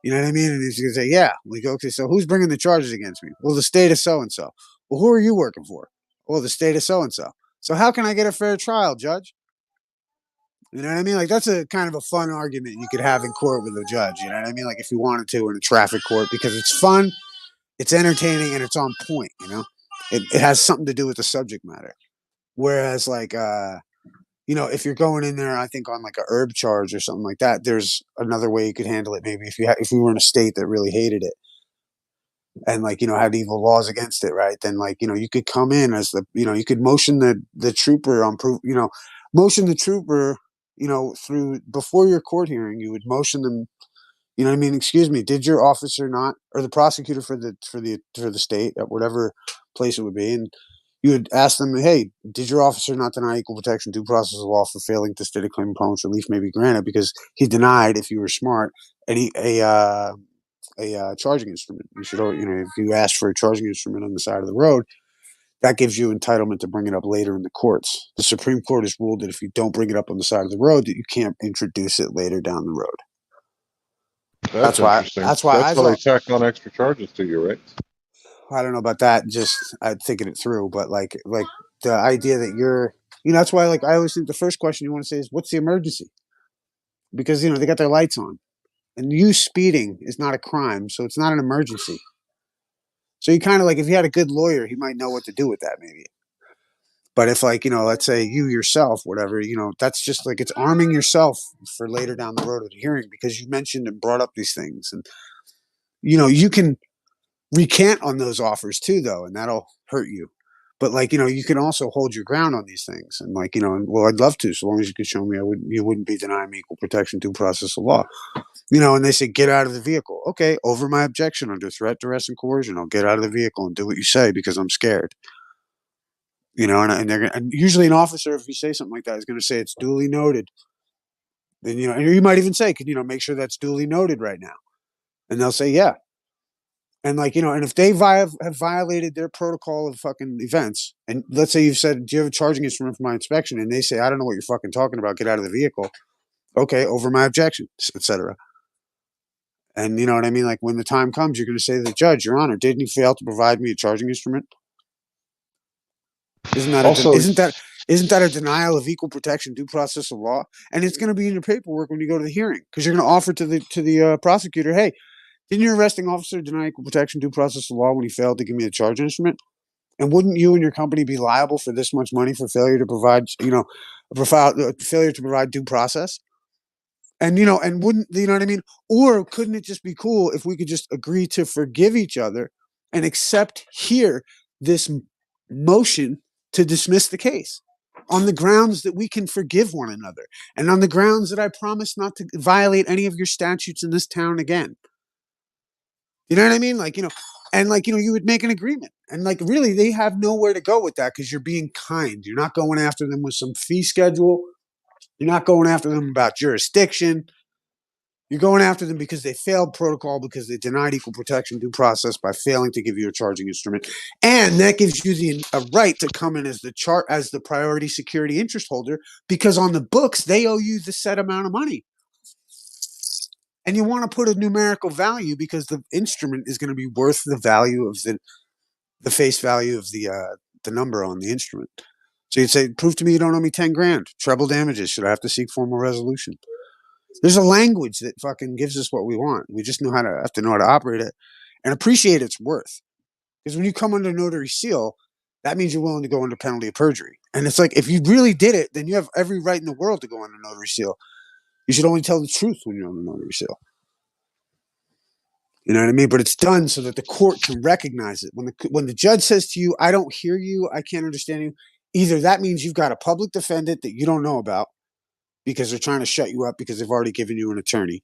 [SPEAKER 9] You know what I mean? And he's going to say, "Yeah." We go, "Okay, so who's bringing the charges against me?" "Well, the state of so and so." "Well, who are you working for?" "Well, the state of so and so." "So how can I get a fair trial, Judge?" You know what I mean? Like, that's a kind of a fun argument you could have in court with a judge. You know what I mean? Like, if you wanted to in a traffic court, because it's fun, it's entertaining, and it's on point. It has something to do with the subject matter. Whereas, like, if you're going in there, I think on like a herb charge or something like that, there's another way you could handle it. Maybe if we were in a state that really hated it and like had evil laws against it, right? Then like you could come in as you could motion the trooper on proof, motion the trooper, through before your court hearing, you would motion them. You know what I mean? Excuse me, did your officer not, or the prosecutor for the state at whatever place it would be, and you would ask them, hey, did your officer not deny equal protection due process of law for failing to state a claim upon which relief may be granted? Because he denied, if you were smart, a charging instrument. You should, if you ask for a charging instrument on the side of the road, that gives you entitlement to bring it up later in the courts. The Supreme Court has ruled that if you don't bring it up on the side of the road, that you can't introduce it later down the road.
[SPEAKER 20] That's interesting. That's why they tack on extra charges to you, right?
[SPEAKER 9] I don't know about that. Just thinking it through, but like the idea that you're, that's why I always think the first question you want to say is, what's the emergency? Because they got their lights on, and you speeding is not a crime, so it's not an emergency. So you kind of if you had a good lawyer, he might know what to do with that, maybe. But if let's say you yourself, whatever, that's just it's arming yourself for later down the road of the hearing, because you mentioned and brought up these things, and you can recant on those offers too, though, and that'll hurt you. But you can also hold your ground on these things, and well, I'd love to, so long as you could show me you wouldn't be denying me equal protection due process of law. And they say, get out of the vehicle. Okay, over my objection, under threat, duress, and coercion, I'll get out of the vehicle and do what you say because I'm scared. And they're and usually an officer, if you say something like that, is going to say it's duly noted. Then and you might even say, could make sure that's duly noted right now, and they'll say, yeah. And and if they have violated their protocol of fucking events, and let's say you've said, do you have a charging instrument for my inspection? And they say, I don't know what you're fucking talking about. Get out of the vehicle. Okay, over my objection, etc. And you know what I mean? Like, when the time comes, you're going to say to the judge, Your Honor, didn't you fail to provide me a charging instrument? Isn't that a denial of equal protection due process of law? And it's going to be in your paperwork when you go to the hearing, because you're going to offer to the prosecutor, hey, didn't your arresting officer deny equal protection due process of law when he failed to give me a charge instrument? And wouldn't you and your company be liable for this much money for failure to provide, failure to provide due process? And and wouldn't what I mean? Or couldn't it just be cool if we could just agree to forgive each other and accept here this motion to dismiss the case on the grounds that we can forgive one another, and on the grounds that I promise not to violate any of your statutes in this town again? You know what I mean? And you would make an agreement, and really they have nowhere to go with that, because you're being kind. You're not going after them with some fee schedule. You're not going after them about jurisdiction. You're going after them because they failed protocol, because they denied equal protection due process by failing to give you a charging instrument, and that gives you a right to come in as the priority security interest holder, because on the books they owe you the set amount of money. And you want to put a numerical value, because the instrument is going to be worth the value of the face value of the number on the instrument. So you'd say, prove to me you don't owe me 10 grand. Treble damages. Should I have to seek formal resolution? There's a language that fucking gives us what we want. We just have to know how to operate it and appreciate its worth. Because when you come under notary seal, that means you're willing to go under penalty of perjury. And it's like, if you really did it, then you have every right in the world to go under notary seal. You should only tell the truth when you're under notary seal. You know what I mean? But it's done so that the court can recognize it. When the judge says to you, I don't hear you, I can't understand you, either that means you've got a public defendant that you don't know about, because they're trying to shut you up because they've already given you an attorney,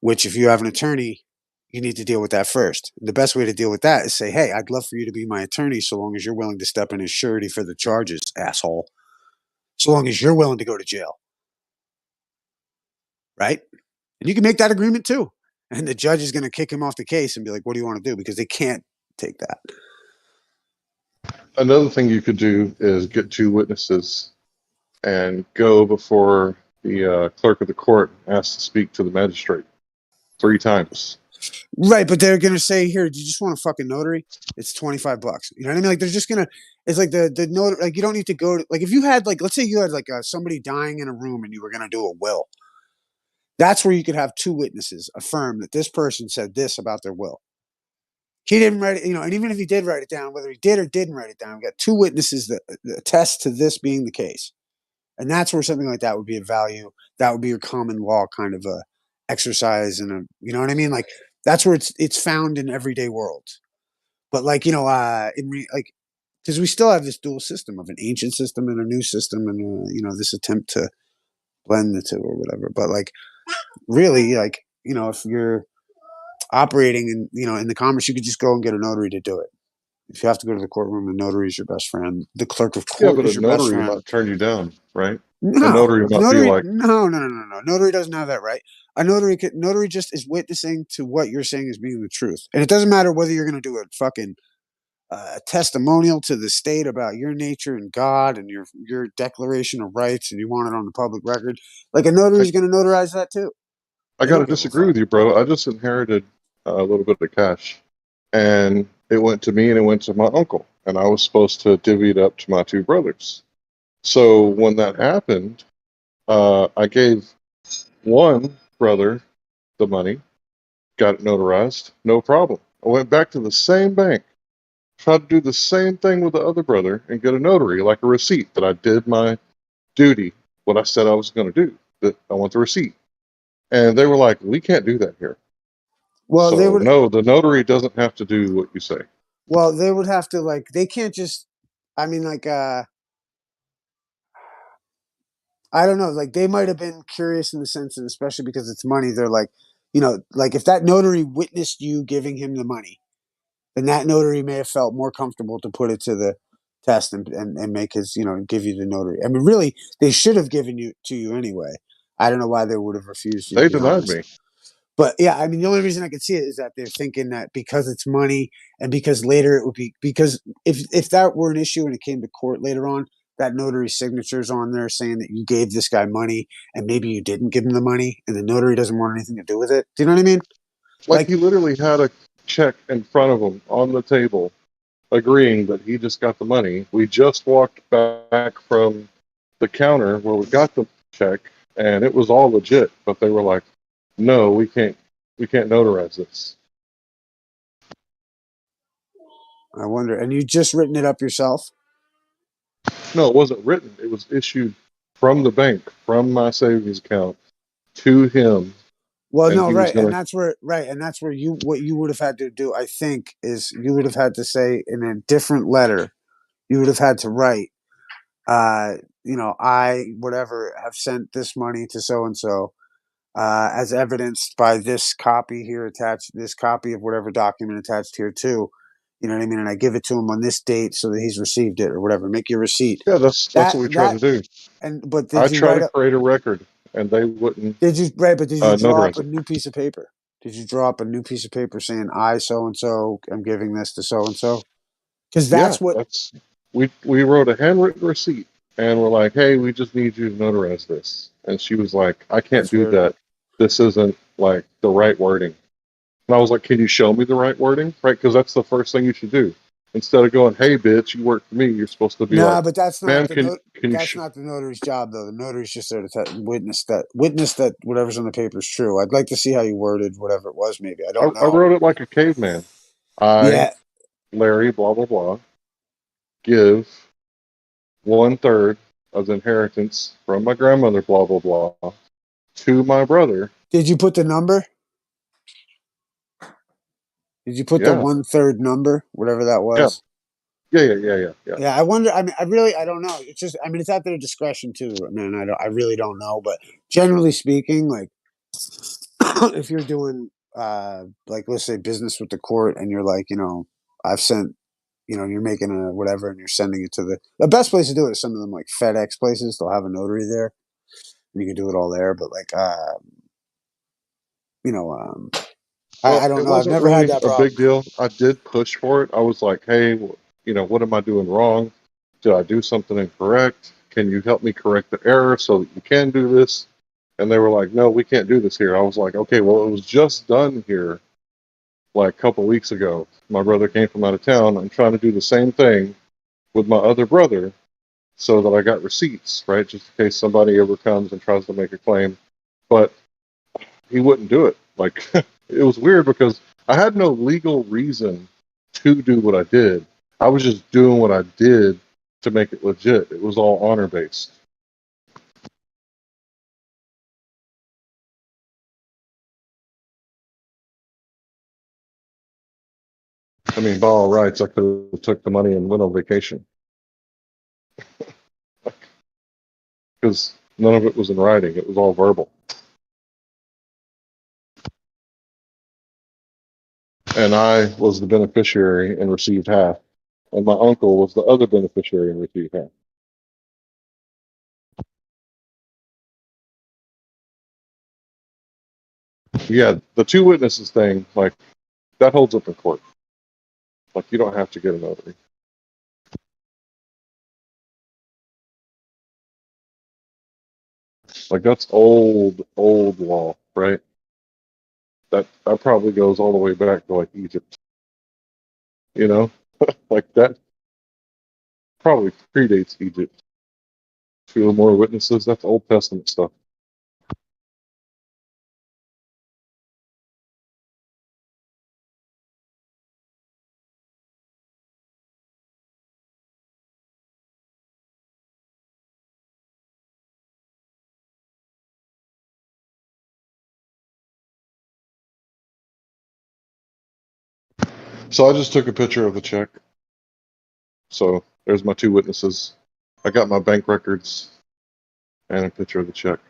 [SPEAKER 9] which, if you have an attorney, you need to deal with that first. The best way to deal with that is say, hey, I'd love for you to be my attorney, so long as you're willing to step in as surety for the charges, asshole. So long as you're willing to go to jail. Right? And you can make that agreement too. And the judge is going to kick him off the case and be like, what do you want to do? Because they can't take that.
[SPEAKER 20] Another thing you could do is get two witnesses and go before the clerk of the court and ask to speak to the magistrate 3 times.
[SPEAKER 9] Right, but they're gonna say, "Here, do you just want a fucking notary? It's $25." You know what I mean? Like they're just gonna. It's like the note. Like you don't need to go to. Like if you had like, let's say you had like somebody dying in a room and you were gonna do a will. That's where you could have two witnesses affirm that this person said this about their will. He didn't write it, and even if he did write it down, whether he did or didn't write it down, we got two witnesses that attest to this being the case. And that's where something like that would be of value. That would be your common law kind of a exercise, and you know what I mean? Like that's where it's found in everyday world. But like like because we still have this dual system of an ancient system and a new system, and this attempt to blend the two or whatever. But like really, like if you're operating in the commerce, you could just go and get a notary to do it. If you have to go to the courtroom, the notary is your best friend. The clerk of
[SPEAKER 20] Yeah,
[SPEAKER 9] court
[SPEAKER 20] but a
[SPEAKER 9] is your best
[SPEAKER 20] notary
[SPEAKER 9] friend.
[SPEAKER 20] might turn you down, right? A
[SPEAKER 9] No,
[SPEAKER 20] notary might be
[SPEAKER 9] notary,
[SPEAKER 20] like,
[SPEAKER 9] no. Notary doesn't have that right. A notary just is witnessing to what you're saying as being the truth, and it doesn't matter whether you're going to do a fucking testimonial to the state about your nature and God and your declaration of rights, and you want it on the public record. Like a notary
[SPEAKER 20] I,
[SPEAKER 9] is going to notarize that too.
[SPEAKER 20] I
[SPEAKER 9] They
[SPEAKER 20] got to
[SPEAKER 9] don't give a
[SPEAKER 20] disagree
[SPEAKER 9] fuck.
[SPEAKER 20] with you, bro. I just inherited a little bit of cash, and it went to me and it went to my uncle, and I was supposed to divvy it up to my 2 brothers. So when that happened, I gave one brother the money, got it notarized, no problem. I went back to the same bank, tried to do the same thing with the other brother and get a notary, like a receipt that I did my duty, what I said I was going to do, that I want the receipt. And they were like, we can't do that here.
[SPEAKER 9] Well, they
[SPEAKER 20] So
[SPEAKER 9] would.
[SPEAKER 20] no, the notary doesn't have to do what you say.
[SPEAKER 9] Well, they would have to like. They can't just. I mean, like. I don't know. Like they might have been curious in the sense, and especially because it's money, they're like, like if that notary witnessed you giving him the money, then that notary may have felt more comfortable to put it to the test and make his, give you the notary. I mean, really, they should have given you to you anyway. I don't know why they would have refused you, to
[SPEAKER 20] They
[SPEAKER 9] be
[SPEAKER 20] denied
[SPEAKER 9] honest.
[SPEAKER 20] me.
[SPEAKER 9] But yeah, I mean, the only reason I can see it is that they're thinking that because it's money and because later it would be because if that were an issue and it came to court later on, that notary signature's on there saying that you gave this guy money and maybe you didn't give him the money and the notary doesn't want anything to do with it. Do you know what I mean?
[SPEAKER 20] Like
[SPEAKER 9] Like,
[SPEAKER 20] he literally had a check in front of him on the table, agreeing that he just got the money. We just walked back from the counter where we got the check, and it was all legit. But they were like, "No, we can't notarize this."
[SPEAKER 9] I wonder, and you just written it up yourself?
[SPEAKER 20] No, it wasn't written. It was issued from the bank, from my savings account, to him,
[SPEAKER 9] Well,
[SPEAKER 20] and
[SPEAKER 9] no,
[SPEAKER 20] he was
[SPEAKER 9] right, and
[SPEAKER 20] gonna.
[SPEAKER 9] that's where what you would have had to do, I think, is you would have had to say in a different letter, you would have had to write, uh, I whatever have sent this money to so and so, as evidenced by this copy here attached, this copy of whatever document attached here too. You know what I mean? And I give it to him on this date so that he's received it or whatever. Make your receipt.
[SPEAKER 20] Yeah, that's
[SPEAKER 9] That
[SPEAKER 20] what we tried
[SPEAKER 9] that
[SPEAKER 20] to do.
[SPEAKER 9] but
[SPEAKER 20] I
[SPEAKER 9] did you
[SPEAKER 20] tried
[SPEAKER 9] write
[SPEAKER 20] to
[SPEAKER 9] up?
[SPEAKER 20] create a record, and they wouldn't
[SPEAKER 9] Did you right? But did you draw up
[SPEAKER 20] notarize
[SPEAKER 9] a
[SPEAKER 20] it.
[SPEAKER 9] new piece of paper? Did you draw up a new piece of paper saying I so and so am giving this to so and so? Because
[SPEAKER 20] Yeah,
[SPEAKER 9] that's what.
[SPEAKER 20] that's we wrote a handwritten receipt, and we're like, "Hey, we just need you to notarize this." And she was like, "I can't
[SPEAKER 9] That's
[SPEAKER 20] do
[SPEAKER 9] weird.
[SPEAKER 20] that. This isn't like the right wording." And I was like, "Can you show me the right wording? Right? Because that's the first thing you should do. Instead of going, 'Hey, bitch, you work for me,' you're supposed to be like,
[SPEAKER 9] No, but that's not
[SPEAKER 20] 'Ma'am,
[SPEAKER 9] the
[SPEAKER 20] can
[SPEAKER 9] note.
[SPEAKER 20] can you?'
[SPEAKER 9] That's not the notary's job, though. The notary's just there to witness that whatever's on the paper is true. I'd like to see how you worded whatever it was. Maybe I don't
[SPEAKER 20] I
[SPEAKER 9] know.
[SPEAKER 20] wrote it like a caveman. I,
[SPEAKER 9] Yeah.
[SPEAKER 20] Larry, blah blah blah, give 1/3 of the inheritance from my grandmother, blah blah blah, to my brother.
[SPEAKER 9] Did you put the number? Did you put the
[SPEAKER 20] Yeah,
[SPEAKER 9] 1/3 number, whatever that
[SPEAKER 20] yeah,
[SPEAKER 9] was?
[SPEAKER 20] yeah.
[SPEAKER 9] Yeah, I wonder. I mean, I don't know. It's just, I mean, it's at their discretion too. I mean, I really don't know. But generally speaking, like, if you're doing, like, let's say business with the court, and you're like, I've sent, you're making a whatever, and you're sending it to the best place to do it is some of them like FedEx places. They'll have a notary there, and you can do it all there. But like, you know, I
[SPEAKER 20] Well,
[SPEAKER 9] don't
[SPEAKER 20] it
[SPEAKER 9] know. I've
[SPEAKER 20] wasn't
[SPEAKER 9] never had
[SPEAKER 20] really
[SPEAKER 9] that
[SPEAKER 20] a
[SPEAKER 9] problem.
[SPEAKER 20] big deal. I did push for it. I was like, "Hey, what am I doing wrong? Did I do something incorrect? Can you help me correct the error so that you can do this? And they were like, no, we can't do this here. I was like, okay, well, it was just done here like a couple weeks ago. My brother came from out of town. I'm trying to do the same thing with my other brother so that I got receipts, right? Just in case somebody ever comes and tries to make a claim. But he wouldn't do it. Like, it was weird because I had no legal reason to do what I did. I was just doing what I did to make it legit. It was all honor based. I mean, by all rights, I could have took the money and went on vacation because none of it was in writing. It was all verbal. And I was the beneficiary and received half. And my uncle was the other beneficiary and received half. Yeah, the two witnesses thing, like, that holds up in court. Like, you don't have to get a notary. Like, that's old law, right? That probably goes all the way back to like Egypt. Like that probably predates Egypt. Two or more witnesses, that's Old Testament stuff. So I just took a picture of the check. So there's my two witnesses. I got my bank records and a picture of the check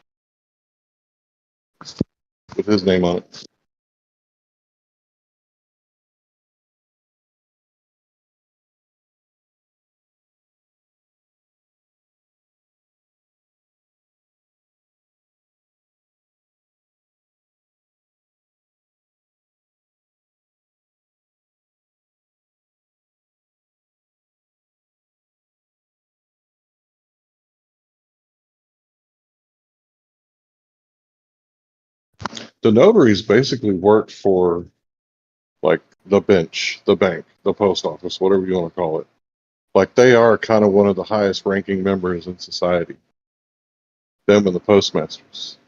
[SPEAKER 20] with his name on it. The notaries basically work for like the bench, the bank, the post office, whatever you want to call it. Like they are kind of one of the highest ranking members in society. Them and the postmasters.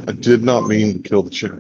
[SPEAKER 20] I did not mean to kill the chick.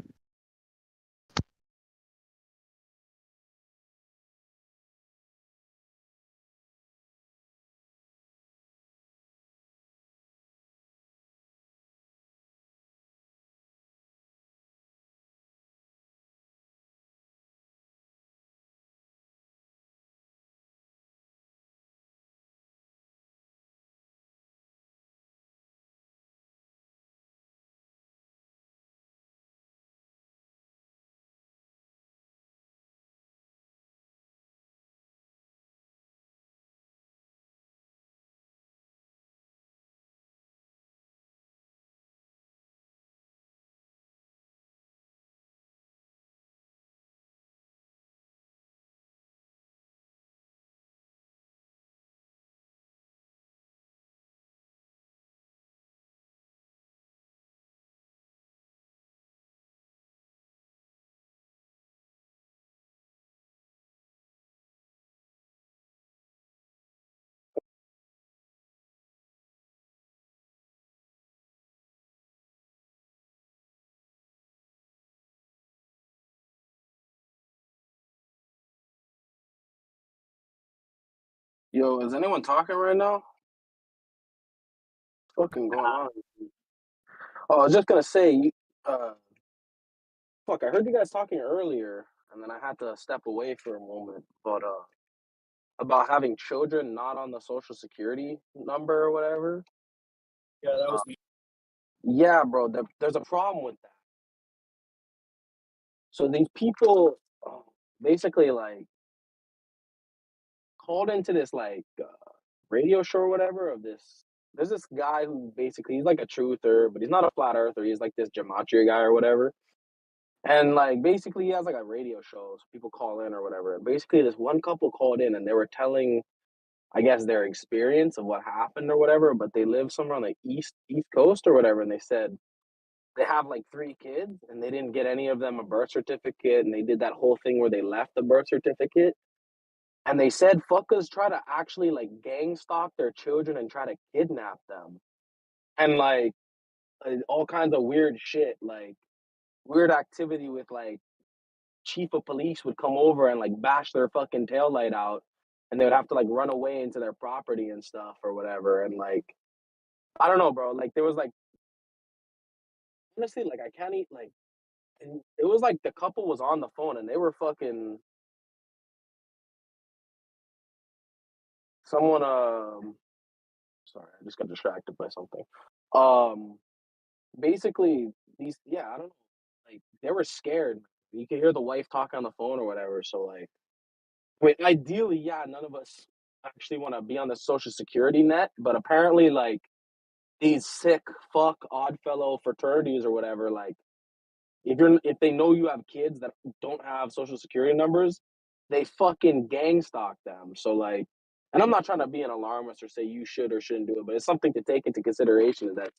[SPEAKER 6] Yo, is anyone talking right now? What's fucking going on? Oh, I was just gonna say, uh, fuck, I heard you guys talking earlier, and then I had to step away for a moment. But about having children not on the social security number or whatever.
[SPEAKER 8] Yeah, that
[SPEAKER 6] Uh,
[SPEAKER 8] was me.
[SPEAKER 6] yeah, bro, there's a problem with that. So these people basically like called into this like radio show or whatever of this. There's this guy who basically he's like a truther, but he's not a flat earther. He's like this gematria guy or whatever. And like basically he has like a radio show, so people call in or whatever. And basically this one couple called in and they were telling, I guess, their experience of what happened or whatever, but they live somewhere on the east coast or whatever, and they said they have like 3 kids and they didn't get any of them a birth certificate, and they did that whole thing where they left the birth certificate. And they said fuckers try to actually like gang stalk their children and try to kidnap them. And like all kinds of weird shit, like weird activity with like chief of police would come over and like bash their fucking tail light out, and they would have to like run away into their property and stuff or whatever. And like I don't know, bro. Like there was like honestly, like I can't eat like and it was like the couple was on the phone and they were fucking someone sorry, I just got distracted by something. Um basically these I don't know, like they were scared. You could hear the wife talk on the phone or whatever. So like wait, ideally, yeah, none of us actually want to be on the social security net, but apparently like these sick fuck odd fellow fraternities or whatever, like if they know you have kids that don't have social security numbers, they fucking gang stalk them. So like, and I'm not trying to be an alarmist or say you should or shouldn't do it, but it's something to take into consideration is that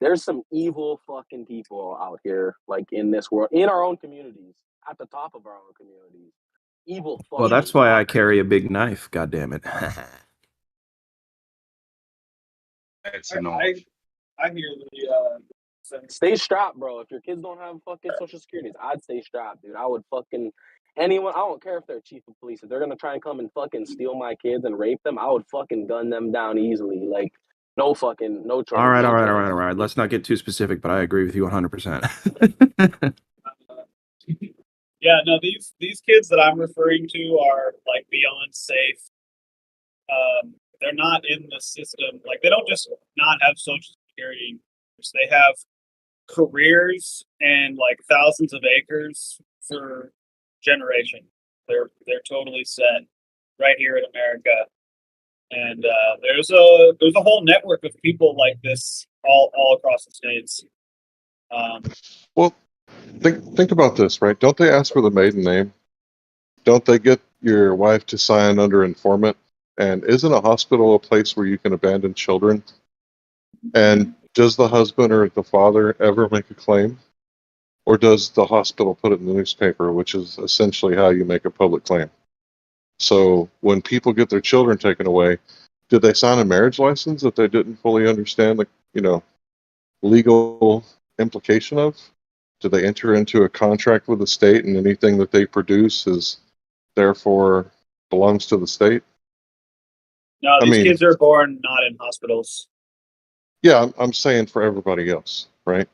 [SPEAKER 6] there's some evil fucking people out here, like in this world, in our own communities, at the top of our own communities. Evil
[SPEAKER 11] Well,
[SPEAKER 6] fuckers.
[SPEAKER 11] that's why I carry a big knife. God damn it.
[SPEAKER 3] It's annoying.
[SPEAKER 8] I hear the
[SPEAKER 6] Stay strapped, bro. If your kids don't have fucking social securities, I'd stay strapped, dude. I would fucking anyone. I don't care if they're chief of police. If they're gonna try and come and fucking steal my kids and rape them, I would fucking gun them down easily. Like no fucking no
[SPEAKER 11] All
[SPEAKER 6] trouble.
[SPEAKER 11] right, all right, all right, all right. Let's not get too specific, but I agree with you 100%.
[SPEAKER 8] yeah, no, these kids that I'm referring to are like beyond safe. They're not in the system. Like they don't just not have social security. They have careers and like thousands of acres for generation. They're totally set right here in America. And there's a whole network of people like this all across the states.
[SPEAKER 20] Well, think about this, right? Don't they ask for the maiden name? Don't they get your wife to sign under informant? And isn't a hospital a place where you can abandon children? And does the husband or the father ever make a claim? Or does the hospital put it in the newspaper, which is essentially how you make a public claim? So when people get their children taken away, did they sign a marriage license that they didn't fully understand the legal implication of? Do they enter into a contract with the state and anything that they produce is therefore belongs to the state?
[SPEAKER 8] No,
[SPEAKER 20] I
[SPEAKER 8] these
[SPEAKER 20] mean,
[SPEAKER 8] kids are born not in hospitals.
[SPEAKER 20] yeah, I'm saying for everybody else, right?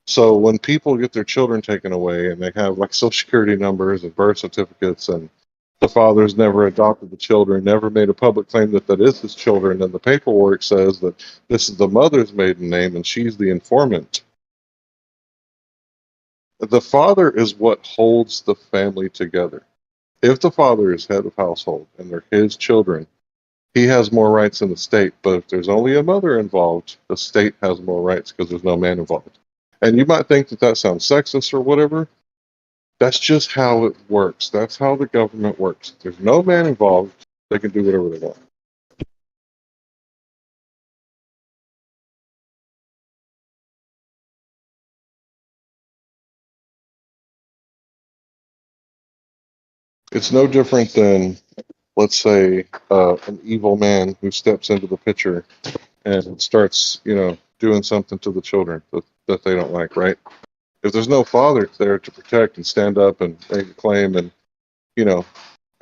[SPEAKER 20] So when people get their children taken away and they have like social security numbers and birth certificates and the father's never adopted the children, never made a public claim that that is his children, and the paperwork says that this is the mother's maiden name and she's the informant. The father is what holds the family together. If the father is head of household and they're his children, he has more rights than the state. But if there's only a mother involved, the state has more rights because there's no man involved. And you might think that that sounds sexist or whatever. That's just how it works. That's how the government works. If there's no man involved, they can do whatever they want. It's no different than, let's say, an evil man who steps into the picture and starts, doing something to the children that they don't like, right? If there's no father there to protect and stand up and make a claim and,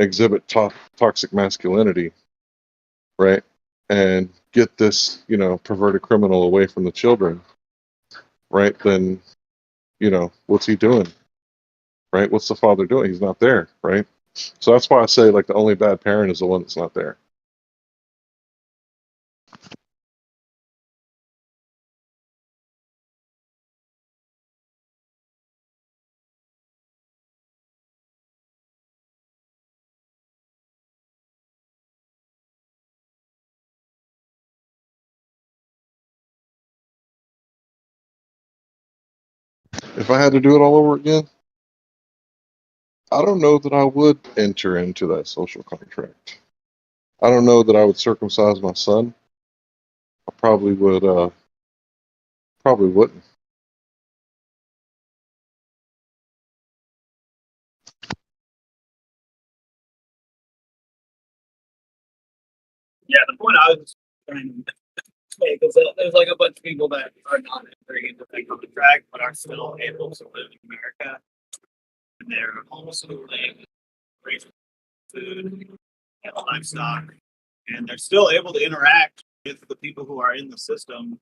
[SPEAKER 20] exhibit toxic masculinity, right? And get this, perverted criminal away from the children, right? Then, what's he doing, right? What's the father doing? He's not there, right? So that's why I say, like, the only bad parent is the one that's not there. If I had to do it all over again, I don't know that I would enter into that social contract. I don't know that I would circumcise my son. I probably would, probably wouldn't.
[SPEAKER 5] Yeah, the point I was trying to make is that there's like a bunch of people that are not entering into that contract but are still able to live in America. And they're homeschooling, raising food, and livestock, and they're still able to interact with the people who are in the system,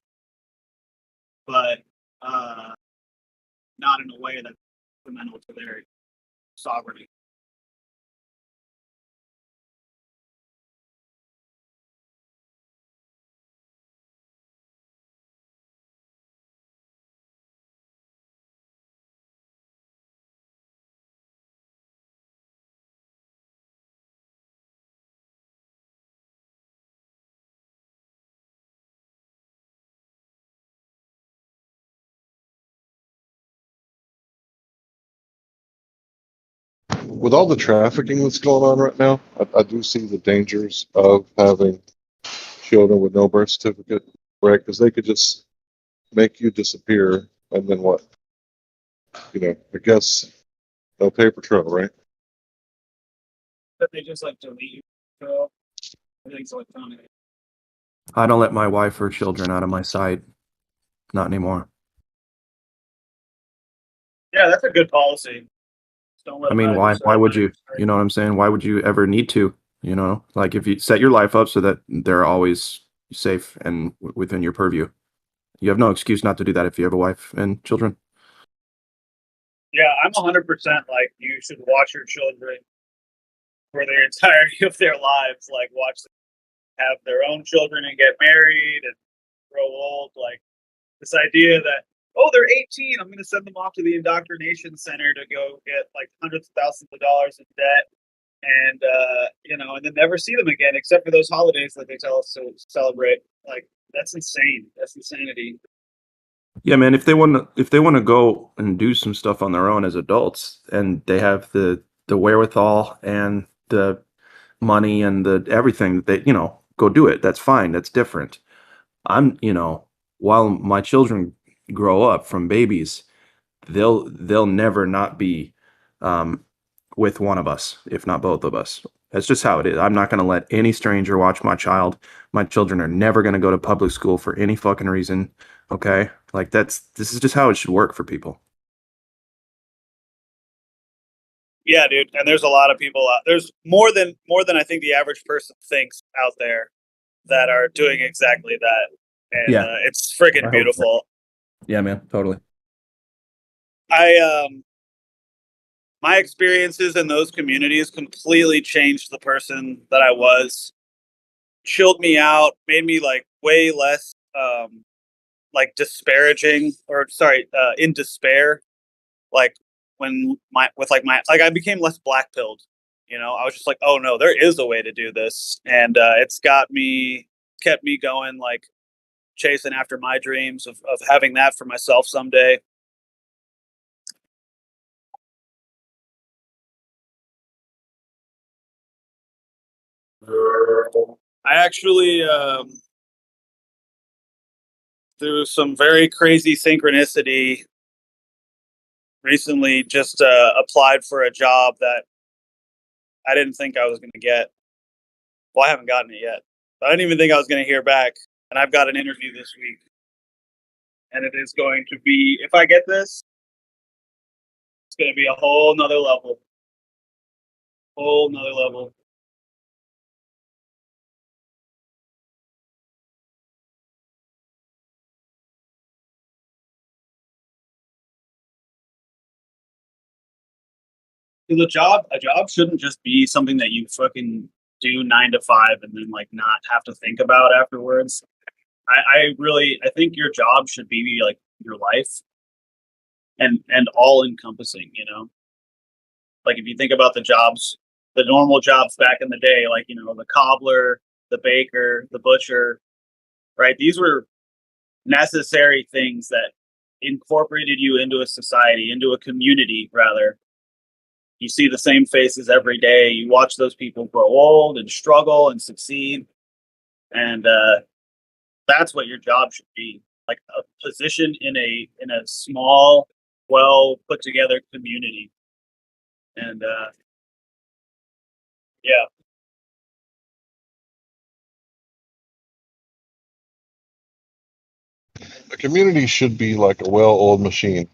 [SPEAKER 5] but not in a way that's fundamental to their sovereignty.
[SPEAKER 20] With all the trafficking that's going on right now, I do see the dangers of having children with no birth certificate, right? Because they could just make you disappear, and then what? I guess no paper trail, right?
[SPEAKER 5] But they just like delete you. So everything's electronic.
[SPEAKER 11] I don't let my wife or children out of my sight. Not anymore.
[SPEAKER 5] Yeah, that's a good policy. Just don't let
[SPEAKER 11] I
[SPEAKER 5] them
[SPEAKER 11] mean,
[SPEAKER 5] out of your
[SPEAKER 11] why
[SPEAKER 5] sight.
[SPEAKER 11] would you? You know what I'm saying? Why would you ever need to? Like if you set your life up so that they're always safe and within your purview, you have no excuse not to do that if you have a wife and children.
[SPEAKER 5] Yeah, I'm 100% like you should watch your children for the entirety of their lives. Like watch them have their own children and get married and grow old. Like this idea that, oh, they're 18, I'm going to send them off to the indoctrination center to go get like hundreds of thousands of dollars in debt, and and then never see them again except for those holidays that they tell us to celebrate. Like that's insane. That's insanity.
[SPEAKER 11] Yeah, man. If they want to go and do some stuff on their own as adults, and they have the wherewithal and the money and the everything, they go do it. That's fine. That's different. I'm while my children grow up from babies, they'll never not be with one of us, if not both of us. That's just how it is. I'm not going to let any stranger watch my child. My children are never going to go to public school for any fucking reason. Okay? Like this is just how it should work for people.
[SPEAKER 5] Yeah, dude. And there's a lot of people out there's more than I think the average person thinks out there that are doing exactly that. And
[SPEAKER 11] Yeah.
[SPEAKER 5] it's freaking
[SPEAKER 11] I hope so.
[SPEAKER 5] beautiful.
[SPEAKER 11] Yeah, man. Totally.
[SPEAKER 5] My experiences in those communities completely changed the person that I was, chilled me out, made me like way less like disparaging or sorry, in despair. Like when I became less black pilled. I was just like, oh no, there is a way to do this. And it's kept me going, like chasing after my dreams of having that for myself someday. I actually, through some very crazy synchronicity, recently just applied for a job that I didn't think I was going to get. Well, I haven't gotten it yet. But I didn't even think I was going to hear back. And I've got an interview this week. And it is going to be, if I get this, it's going to be a whole nother level. Whole nother level. Because a job shouldn't just be something that you fucking do 9 to 5 and then like not have to think about afterwards. I think your job should be like your life and all encompassing, you know? Like if you think about the normal jobs back in the day, like, you know, the cobbler, the baker, the butcher, right? These were necessary things that incorporated you into a society, into a community, rather. You see the same faces every day. You watch those people grow old and struggle and succeed. And that's what your job should be. Like a position in a small, well put together community. And yeah.
[SPEAKER 20] A community should be like a well-oiled machine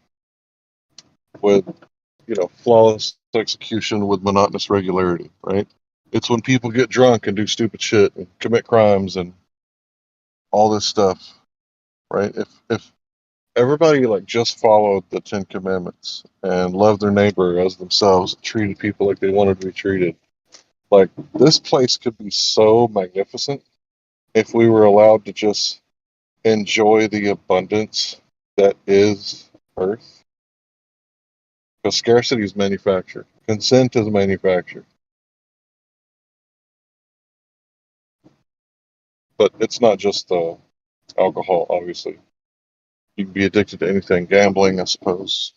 [SPEAKER 20] with, you know, flawless execution with monotonous regularity, right? It's when people get drunk and do stupid shit and commit crimes and all this stuff, right? If everybody like just followed the 10 Commandments and loved their neighbor as themselves, treated people like they wanted to be treated, like this place could be so magnificent if we were allowed to just enjoy the abundance that is Earth. Because scarcity is manufactured, consent is manufactured. But it's not just alcohol, obviously. You can be addicted to anything, gambling, I suppose.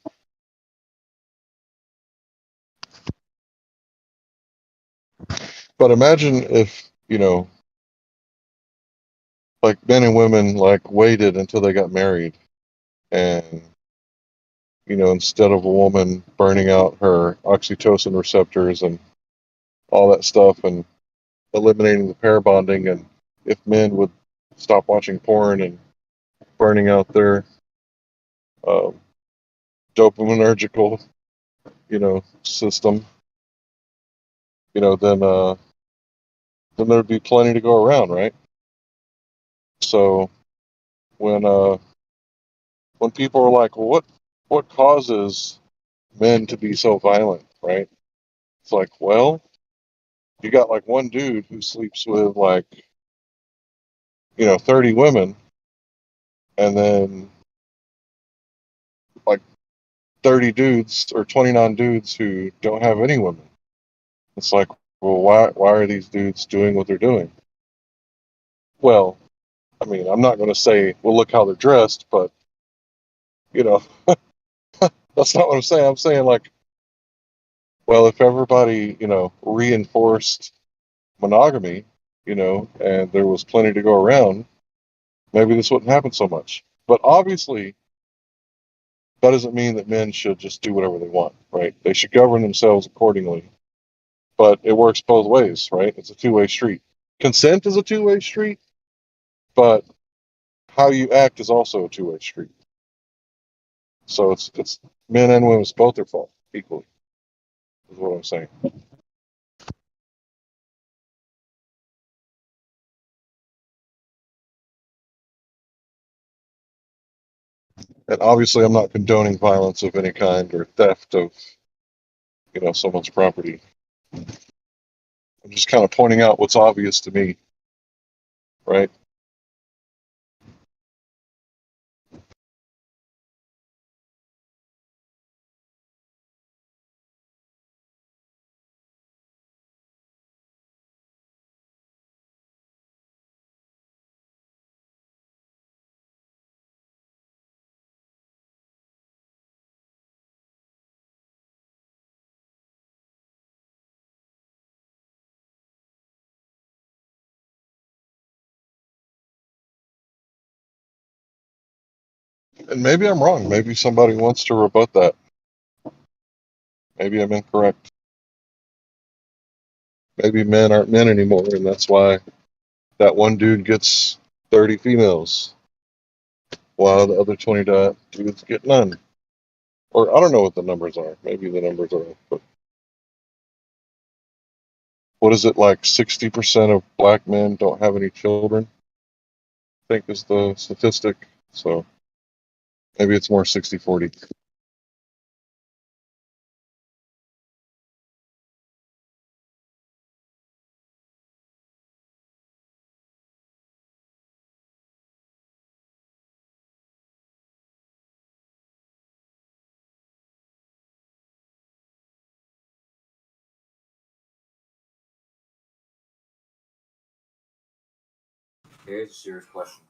[SPEAKER 20] But imagine if, you know, like men and women like waited until they got married and, you know, instead of a woman burning out her oxytocin receptors and all that stuff and eliminating the pair bonding, and if men would stop watching porn and burning out their um, dopaminergical, you know, system, you know, then there'd be plenty to go around, right? So when people are like, well, what causes men to be so violent, right? It's like, well, you got like one dude who sleeps with like, you know, 30 women, and then like 30 dudes or 29 dudes who don't have any women. It's like, well, why are these dudes doing what they're doing? Well, I mean, I'm not going to say, well, look how they're dressed, but you know, that's not what I'm saying. I'm saying like, well, if everybody, you know, reinforced monogamy, you know, and there was plenty to go around, maybe this wouldn't happen so much. But obviously, that doesn't mean that men should just do whatever they want, right? They should govern themselves accordingly. But it works both ways, right? It's a two-way street. Consent is a two-way street, but how you act is also a two-way street. So it's men and women's both their fault equally, is what I'm saying. And obviously, I'm not condoning violence of any kind or theft of, you know, someone's property. I'm just kind of pointing out what's obvious to me, right? And maybe I'm wrong. Maybe somebody wants to rebut that. Maybe I'm incorrect. Maybe men aren't men anymore, and that's why that one dude gets 30 females, while the other 20 dudes get none. Or I don't know what the numbers are. Maybe the numbers are, but what is it, like 60% of black men don't have any children, I think is the statistic. So maybe it's more 60-40.
[SPEAKER 7] Okay, it's a serious question.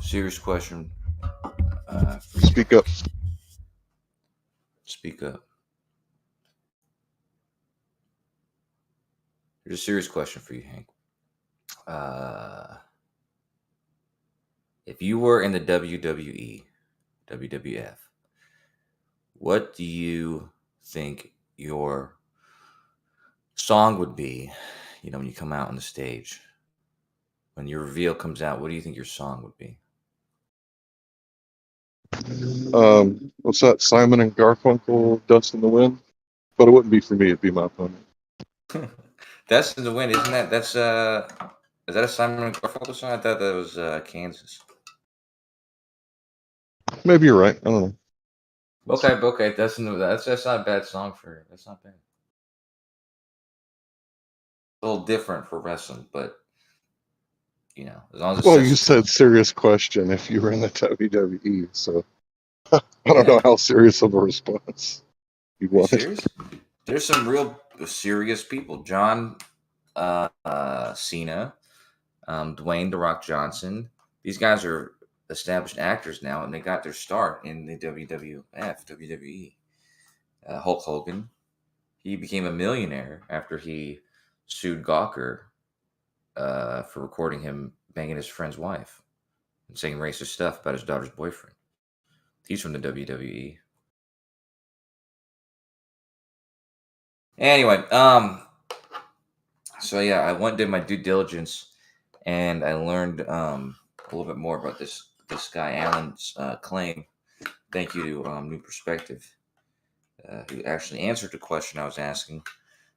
[SPEAKER 7] Serious question. For you.
[SPEAKER 20] Speak up.
[SPEAKER 7] Speak up. Here's a serious question for you, Hank. If you were in the WWE, WWF, what do you think your song would be? You know, when you come out on the stage, when your reveal comes out, what do you think your song would be?
[SPEAKER 20] What's that? Simon and Garfunkel, Dust in the Wind? But it wouldn't be for me, it'd be my opponent.
[SPEAKER 7] That's in the Wind, isn't that? That's is that a Simon and Garfunkel song? I thought that was Kansas.
[SPEAKER 20] Maybe you're right. I don't know.
[SPEAKER 7] Okay, that's not a bad song for that's not bad. A little different for wrestling, but you know, as long as it
[SPEAKER 20] Well,
[SPEAKER 7] sets
[SPEAKER 20] you
[SPEAKER 7] the
[SPEAKER 20] said
[SPEAKER 7] tone.
[SPEAKER 20] serious question if you were in the WWE, so I don't
[SPEAKER 7] Yeah.
[SPEAKER 20] know how serious of a response you
[SPEAKER 7] Are you
[SPEAKER 20] wanted.
[SPEAKER 7] serious? There's some real serious people. John Cena, Dwayne The Rock Johnson. These guys are established actors now, and they got their start in the WWF, WWE. Hulk Hogan, he became a millionaire after he sued Gawker for recording him banging his friend's wife and saying racist stuff about his daughter's boyfriend. He's from the WWE. Anyway, so yeah, I went and did my due diligence, and I learned a little bit more about this guy Alan's claim. Thank you to New Perspective, who actually answered the question I was asking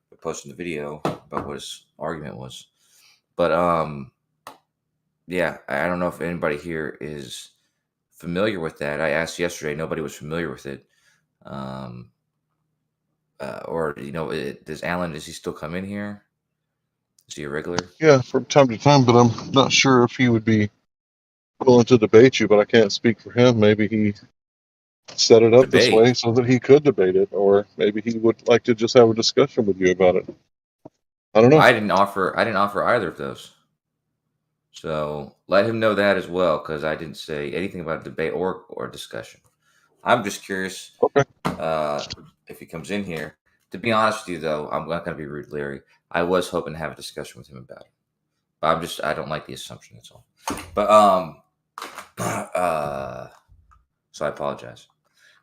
[SPEAKER 7] by posting the video about what his argument was. But yeah, I don't know if anybody here is familiar with that. I asked yesterday; nobody was familiar with it. Or you know, does Alan? Does he still come in here? Is he a regular?
[SPEAKER 20] Yeah, from time to time, but I'm not sure if he would be willing to debate you, but I can't speak for him. Maybe he set it up this
[SPEAKER 7] Debate?
[SPEAKER 20] way so that he could debate it, or maybe he would like to just have a discussion with you about it. I don't know.
[SPEAKER 7] Well, I didn't offer either of those. So let him know that as well, because I didn't say anything about a debate or discussion. I'm just curious if he comes in here. To be honest with you, though, I'm not going to be rude, Larry. I was hoping to have a discussion with him about it, but I don't like the assumption. That's all. But so I apologize.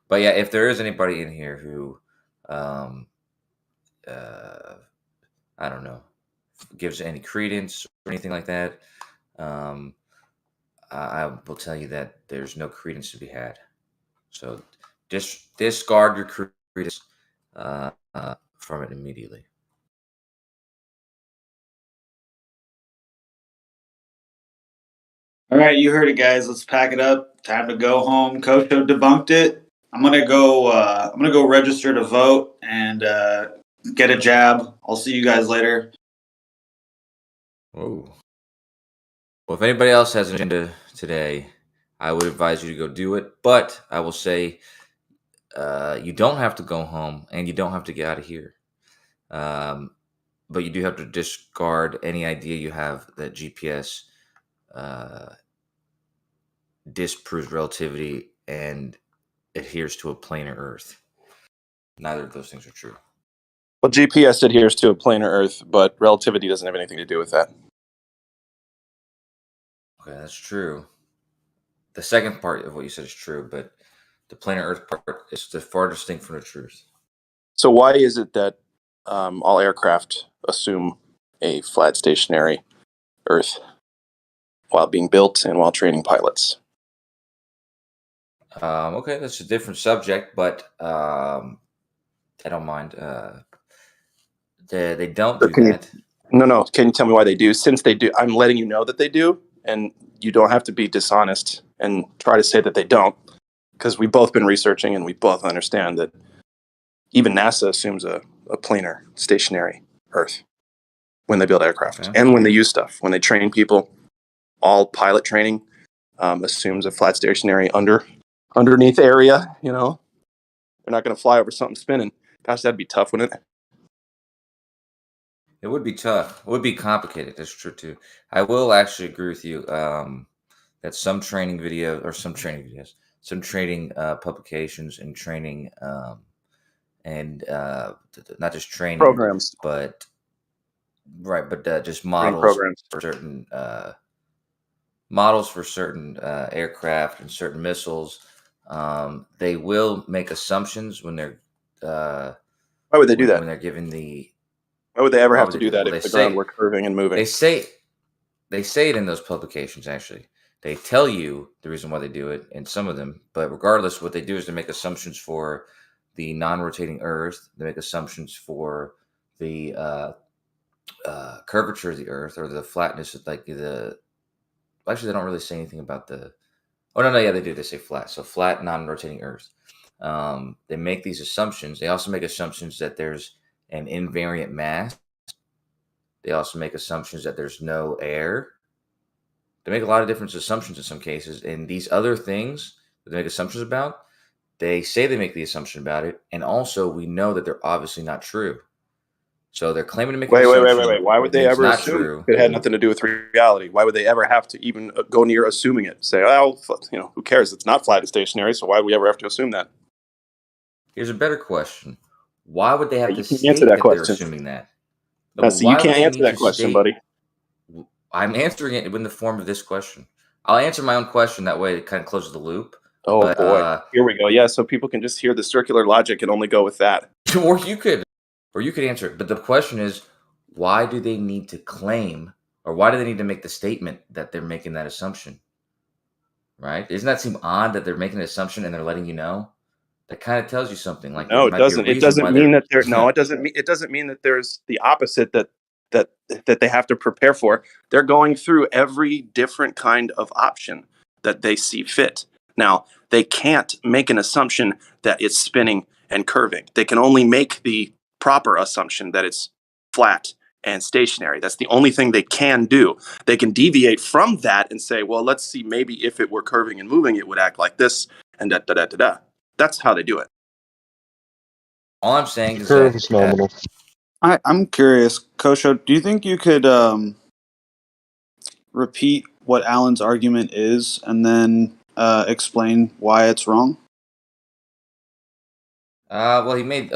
[SPEAKER 7] But yeah, if there is anybody in here who, I don't know, gives any credence or anything like that, I will tell you that there's no credence to be had. So discard your credence from it immediately.
[SPEAKER 8] All right, you heard it, guys. Let's pack it up. Time to go home. Kocho debunked it. I'm gonna go register to vote and get a jab. I'll see you guys later.
[SPEAKER 7] Whoa. Well, if anybody else has an agenda today, I would advise you to go do it. But I will say, you don't have to go home and you don't have to get out of here. But you do have to discard any idea you have that GPS disproves relativity and adheres to a planar Earth. Neither of those things are true.
[SPEAKER 11] Well, GPS adheres to a planar Earth, but relativity doesn't have anything to do with that.
[SPEAKER 7] Okay, that's true. The second part of what you said is true, but the planar Earth part is the farthest thing from the truth.
[SPEAKER 11] So why is it that all aircraft assume a flat stationary Earth while being built and while training pilots?
[SPEAKER 7] Okay, that's a different subject, but I don't mind. They don't do that.
[SPEAKER 11] No. Can you tell me why they do? Since they do, I'm letting you know that they do, and you don't have to be dishonest and try to say that they don't, because we've both been researching and we both understand that even NASA assumes a planar stationary Earth when they build aircraft and when they use stuff. When they train people, all pilot training assumes a flat stationary underneath area. You know, they're not going to fly over something spinning. Gosh, that'd be tough, wouldn't it?
[SPEAKER 7] It would be tough. It would be complicated. That's true too. I will actually agree with you that some training publications and training and not just training
[SPEAKER 12] Programs.
[SPEAKER 7] but just
[SPEAKER 12] Training
[SPEAKER 7] models
[SPEAKER 12] programs.
[SPEAKER 7] for certain aircraft and certain missiles. They will make assumptions when they're
[SPEAKER 12] Why would they do that?
[SPEAKER 7] when they're given the
[SPEAKER 12] Why would they ever
[SPEAKER 7] why
[SPEAKER 12] have
[SPEAKER 7] would
[SPEAKER 12] to
[SPEAKER 7] they
[SPEAKER 12] do
[SPEAKER 7] do that?
[SPEAKER 12] that
[SPEAKER 7] Well,
[SPEAKER 12] if the ground were curving and moving?
[SPEAKER 7] they say it in those publications. Actually, they tell you the reason why they do it in some of them. But regardless, what they do is they make assumptions for the non-rotating Earth. They make assumptions for the curvature of the Earth or the flatness of Actually, they don't really say anything about the. Oh no, yeah, they do. They say flat. So flat, non-rotating Earth. They make these assumptions. They also make assumptions that there's an invariant mass. They also make assumptions that there's no air. They make a lot of different assumptions in some cases. And these other things that they make assumptions about, they say they make the assumption about it. And also, we know that they're obviously not true. So they're claiming to make an assumption.
[SPEAKER 12] Wait. Why would they
[SPEAKER 7] and it's
[SPEAKER 12] ever
[SPEAKER 7] not
[SPEAKER 12] assume
[SPEAKER 7] true.
[SPEAKER 12] it had nothing to do with reality? Why would they ever have to even go near assuming it? Say, oh, who cares? It's not flat and stationary, so why would we ever have to assume that?
[SPEAKER 7] Here's a better question. Why would they have to
[SPEAKER 12] You can't
[SPEAKER 7] state
[SPEAKER 12] answer that
[SPEAKER 7] that they're
[SPEAKER 12] question.
[SPEAKER 7] assuming that? No,
[SPEAKER 12] Now, see, you can't answer that question, buddy.
[SPEAKER 7] I'm answering it in the form of this question. I'll answer my own question. That way it kind of closes the loop.
[SPEAKER 12] Oh,
[SPEAKER 7] But,
[SPEAKER 12] boy. Here we go. Yeah, so people can just hear the circular logic and only go with that.
[SPEAKER 7] or you could answer it. But the question is, why do they need to claim, or why do they need to make the statement that they're making that assumption? Right? Doesn't that seem odd that they're making an assumption and they're letting you know? That kind of tells you something. Like
[SPEAKER 12] No,
[SPEAKER 7] there
[SPEAKER 12] it
[SPEAKER 7] might be a
[SPEAKER 12] doesn't. It
[SPEAKER 7] reason
[SPEAKER 12] doesn't
[SPEAKER 7] why
[SPEAKER 12] mean
[SPEAKER 7] they're-
[SPEAKER 12] that there. No, it doesn't mean that there's the opposite that they have to prepare for. They're going through every different kind of option that they see fit. Now, they can't make an assumption that it's spinning and curving. They can only make the proper assumption that it's flat and stationary. That's the only thing they can do. They can deviate from that and say, well, let's see, maybe if it were curving and moving, it would act like this, and da da da da da. That's how they do it.
[SPEAKER 7] All I'm saying is
[SPEAKER 20] Curve
[SPEAKER 7] that
[SPEAKER 20] is nominal.
[SPEAKER 8] I'm curious, Kosho, do you think you could repeat what Alan's argument is and then explain why it's wrong?
[SPEAKER 7] Well, he made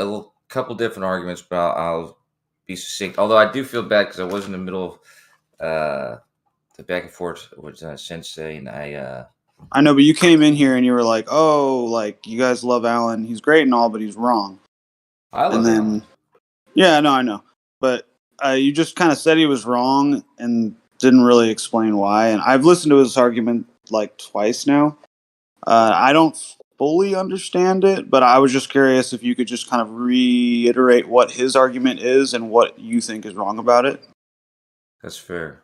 [SPEAKER 7] couple different arguments, but I'll be succinct. Although I do feel bad because I was in the middle of the back and forth with Sensei, and
[SPEAKER 8] I know, but you came in here and you were like, "Oh, like you guys love Alan. He's great and all, but he's wrong."
[SPEAKER 7] I love Alan.
[SPEAKER 8] Yeah, no, I know, but you just kind of said he was wrong and didn't really explain why. And I've listened to his argument like twice now. I don't fully understand it, but I was just curious if you could just kind of reiterate what his argument is and what you think is wrong about it.
[SPEAKER 7] That's fair.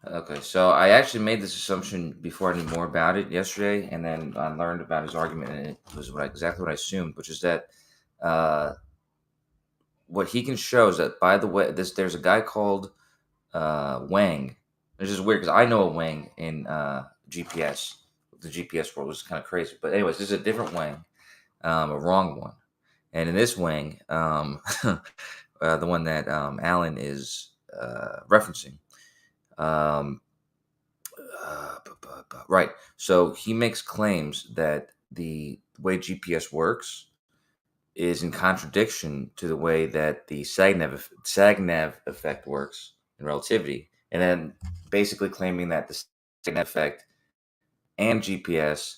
[SPEAKER 7] Okay, so I actually made this assumption before I knew more about it yesterday, and then I learned about his argument, and it was exactly what I assumed, which is that what he can show is that, by the way, there's a guy called Wang. This is weird because I know a Wang in GPS. The GPS world was kind of crazy, but anyways, this is a different Wang, a wrong one, and in this Wang, the one that Alan is referencing. Right. So he makes claims that the way GPS works is in contradiction to the way that the SAGNAV effect works in relativity, and then basically claiming that the SAGNAV effect and GPS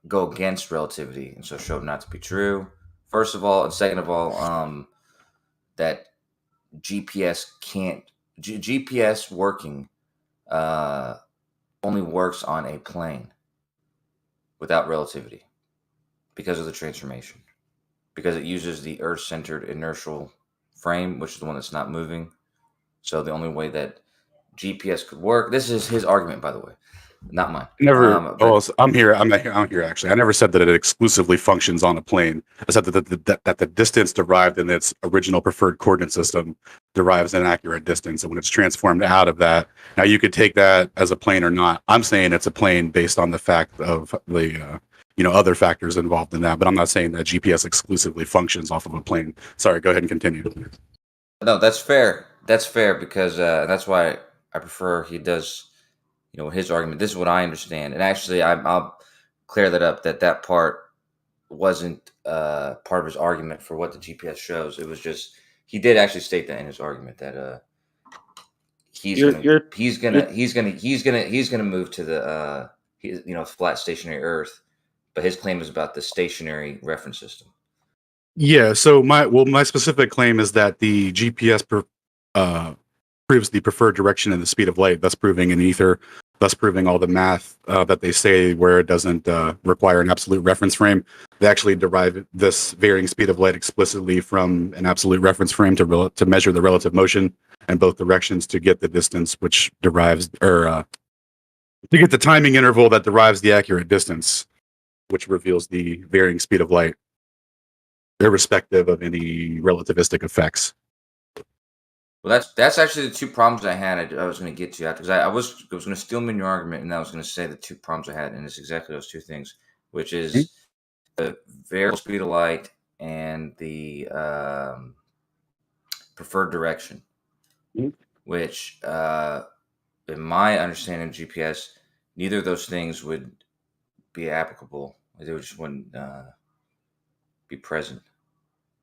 [SPEAKER 7] go against relativity, and so showed not to be true. First of all, and second of all, that GPS working only works on a plane without relativity because of the transformation, because it uses the Earth-centered inertial frame, which is the one that's not moving. So the only way that GPS could work, this is his argument, by the way, not mine.
[SPEAKER 13] I'm here actually. I never said that it exclusively functions on a plane. I said that the distance derived in its original preferred coordinate system derives an accurate distance, and when it's transformed out of that, now you could take that as a plane or not. I'm saying it's a plane based on the fact of the other factors involved in that. But I'm not saying that GPS exclusively functions off of a plane. Sorry, go ahead and continue.
[SPEAKER 7] No, that's fair. That's fair because that's why I prefer he does, his argument. This is what I understand, and actually, I'll clear that up. That part wasn't part of his argument for what the GPS shows. It was just he did actually state that in his argument that he's gonna move to the flat stationary Earth, but his claim is about the stationary reference system.
[SPEAKER 13] Yeah. So my specific claim is that the GPS proves the preferred direction and the speed of light, thus proving an ether, thus proving all the math that they say where it doesn't require an absolute reference frame. They actually derive this varying speed of light explicitly from an absolute reference frame to measure the relative motion in both directions to get the distance, which derives, or to get the timing interval that derives the accurate distance, which reveals the varying speed of light, irrespective of any relativistic effects.
[SPEAKER 7] Well, that's actually the two problems I had. I was going to get to because I was going to steal in your argument, and I was going to say the two problems I had, and it's exactly those two things, which is the variable speed of light and the preferred direction, which, in my understanding of GPS, neither of those things would be applicable. They just wouldn't be present.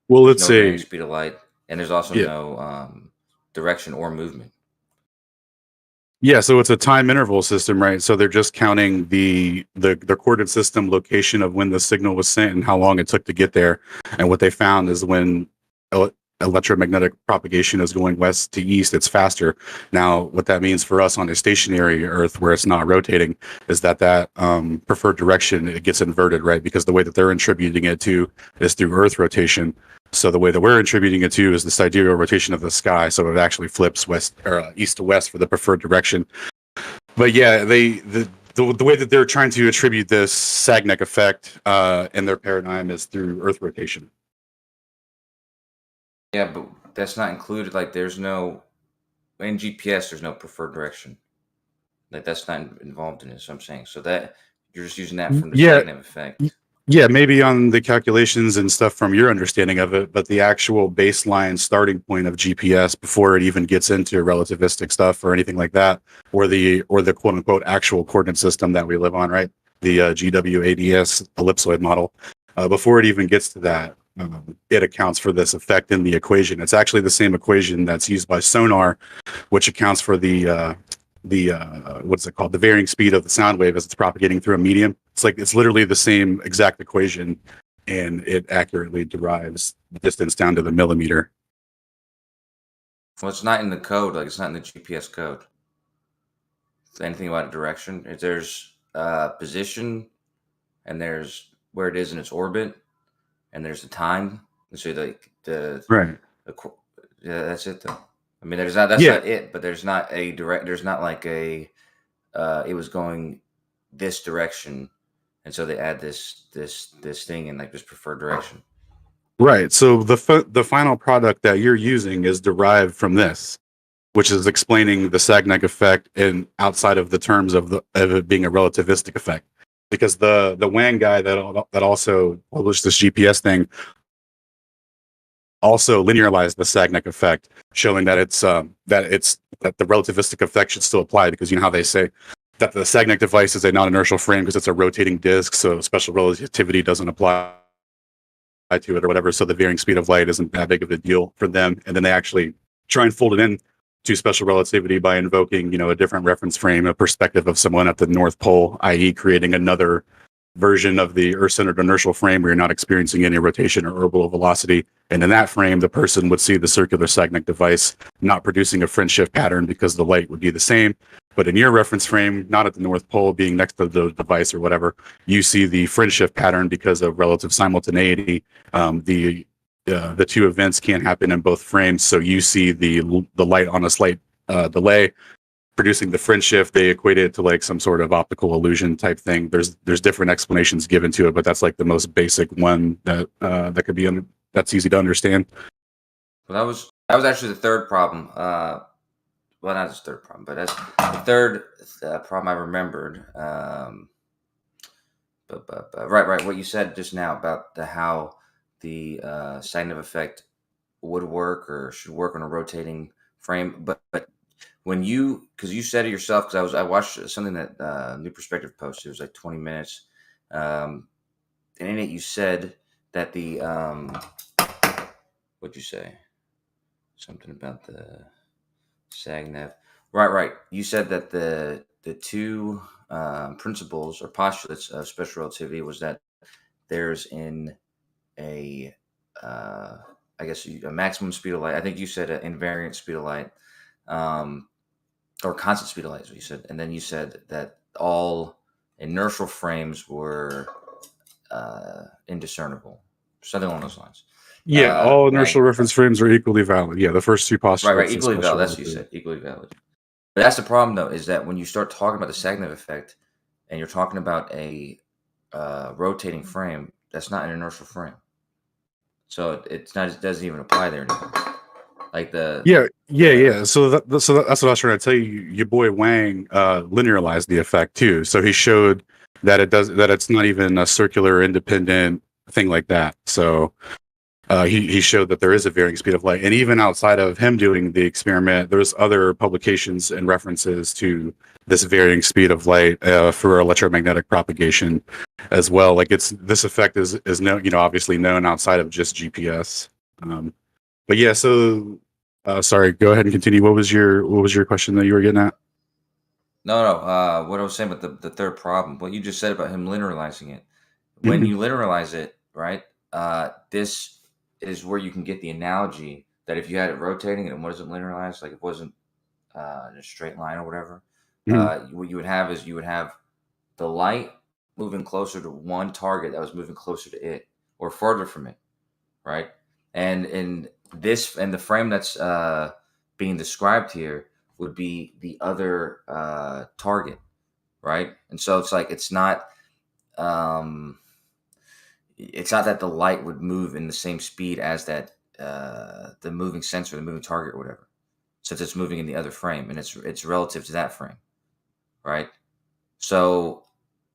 [SPEAKER 13] Well,
[SPEAKER 7] There's
[SPEAKER 13] let's
[SPEAKER 7] no
[SPEAKER 13] say
[SPEAKER 7] varying speed of light, and there's also no direction or movement.
[SPEAKER 13] Yeah, so it's a time interval system, right? So they're just counting the coordinate system location of when the signal was sent and how long it took to get there. And what they found is when electromagnetic propagation is going west to east, it's faster. Now, what that means for us on a stationary Earth where it's not rotating is that preferred direction, it gets inverted, right? Because the way that they're attributing it to is through Earth rotation. So the way that we're attributing it to is the sidereal rotation of the sky. So it actually flips west or east to west for the preferred direction. But yeah, the way that they're trying to attribute this Sagnac effect in their paradigm is through Earth rotation.
[SPEAKER 7] Yeah, but that's not included. Like, there's no in GPS. There's no preferred direction. Like, that's not involved in it. So I'm saying so that you're just using that from the Sagnac effect.
[SPEAKER 13] Yeah, maybe on the calculations and stuff from your understanding of it, but the actual baseline starting point of GPS before it even gets into relativistic stuff or anything like that, or the quote unquote actual coordinate system that we live on, right? The GWADS ellipsoid model. Before it even gets to that, it accounts for this effect in the equation. It's actually the same equation that's used by sonar, which accounts for the what's it called? The varying speed of the sound wave as it's propagating through a medium. It's literally the same exact equation, and it accurately derives the distance down to the millimeter.
[SPEAKER 7] Well, it's not in the code. Like, it's not in the GPS code. It's anything about direction. There's position, and there's where it is in its orbit, and there's the time. So
[SPEAKER 13] Right.
[SPEAKER 7] Yeah, that's it though. I mean, that's not it. But there's not a direct. There's not like a. It was going this direction, and so they add this thing in like this preferred direction.
[SPEAKER 13] Right. So the final product that you're using is derived from this, which is explaining the Sagnac effect and outside of the terms of it being a relativistic effect. Because the Wang guy that also published this GPS thing also linearized the Sagnac effect, showing that that the relativistic effect should still apply, because you know how they say that the Sagnac device is a non-inertial frame because it's a rotating disk, so special relativity doesn't apply to it or whatever. So the varying speed of light isn't that big of a deal for them, and then they actually try and fold it in to special relativity by invoking, a different reference frame, a perspective of someone at the North Pole, i.e., creating another version of the Earth-centered inertial frame where you're not experiencing any rotation or orbital velocity. And in that frame, the person would see the circular Sagnac device not producing a fringe shift pattern because the light would be the same. But in your reference frame, not at the North Pole, being next to the device or whatever, you see the fringe shift pattern because of relative simultaneity. The two events can't happen in both frames, so you see the light on a slight delay producing the fringe shift. They equate it to like some sort of optical illusion type thing. There's different explanations given to it, but that's like the most basic one that could be that's easy to understand.
[SPEAKER 7] Well, that was actually the third problem. Well, not the third problem, but that's the third problem I remembered. Right. What you said just now about how the Sagnev effect would work or should work on a rotating frame, but when because you said it yourself, because I watched something that New Perspective posted. It was like 20 minutes, and in it you said that the what'd you say? Something about the Sagnev. Right. You said that the two principles or postulates of special relativity was that there's in a I guess a maximum speed of light. I think you said an invariant speed of light, or constant speed of light is what you said. And then you said that all inertial frames were indiscernible, something along those lines.
[SPEAKER 13] Yeah, all inertial
[SPEAKER 7] Right.
[SPEAKER 13] reference frames are equally valid. Yeah, the first two postulates.
[SPEAKER 7] Equally valid. That's what you said. Equally valid. But that's the problem, though, is that when you start talking about the Sagnev effect, and you're talking about a rotating frame, that's not an inertial frame. So it's not. It doesn't even apply there anymore. Like
[SPEAKER 13] Yeah. So that's what I was trying to tell you. Your boy Wang linearized the effect too. So he showed that it's not even a circular independent thing like that. So he showed that there is a varying speed of light, and even outside of him doing the experiment, there's other publications and references to this varying speed of light for electromagnetic propagation as well. Like this effect is known, obviously known outside of just GPS. But yeah, so sorry, go ahead and continue. What was your question that you were getting at?
[SPEAKER 7] No. What I was saying about the third problem, what you just said about him linearizing it. When you linearize it, right? This is where you can get the analogy that if you had it rotating and it wasn't linearized, like it wasn't in a straight line or whatever, what you would have is you would have the light moving closer to one target that was moving closer to it or further from it, right? And the frame that's being described here would be the other target, right? And so it's like it's not that the light would move in the same speed as that the moving sensor, the moving target, or whatever, since it's moving in the other frame and it's relative to that frame, right? So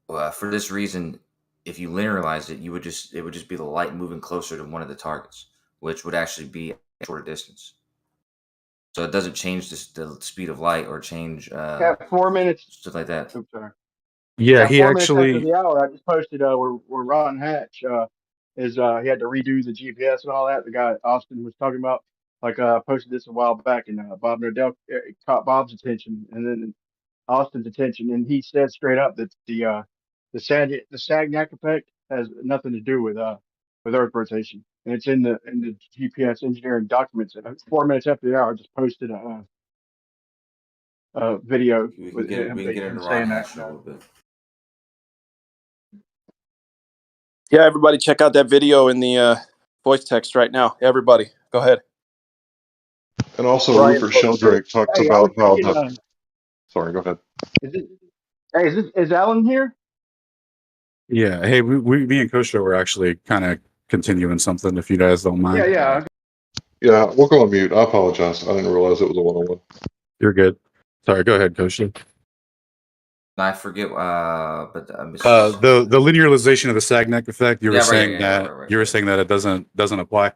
[SPEAKER 7] for this reason, if you linearize it, it would just be the light moving closer to one of the targets, which would actually be a shorter distance. So it doesn't change the speed of light or change
[SPEAKER 1] At 4 minutes,
[SPEAKER 7] stuff like that.
[SPEAKER 1] oops, sorry.
[SPEAKER 13] Yeah, he
[SPEAKER 1] 4 minutes after
[SPEAKER 13] actually.
[SPEAKER 1] the hour, I just posted where Ron Hatch he had to redo the GPS and all that. The guy Austin was talking about, posted this a while back, and Bob Nodell caught Bob's attention, and then Austin's attention, and he said straight up that the Sagnac effect has nothing to do with Earth rotation, and it's in the GPS engineering documents. And 4 minutes after the hour, I just posted a video with him saying that.
[SPEAKER 7] A little bit.
[SPEAKER 12] Yeah, everybody check out that video in the voice text right now. Everybody, go ahead.
[SPEAKER 20] And also,
[SPEAKER 1] Brian,
[SPEAKER 20] Rupert Sheldrake talks
[SPEAKER 1] hey,
[SPEAKER 20] about how
[SPEAKER 1] thinking,
[SPEAKER 20] sorry, go ahead.
[SPEAKER 1] Is Alan here?
[SPEAKER 13] Yeah. Hey, me and Kosho were actually kind of continuing something, if you guys don't mind.
[SPEAKER 20] Yeah, we'll go on mute. I apologize. I didn't realize it was a one-on-one.
[SPEAKER 13] You're good. Sorry, go ahead, Kosho.
[SPEAKER 7] I forget, but
[SPEAKER 13] the linearization of the Sagnac effect. You were saying that it doesn't apply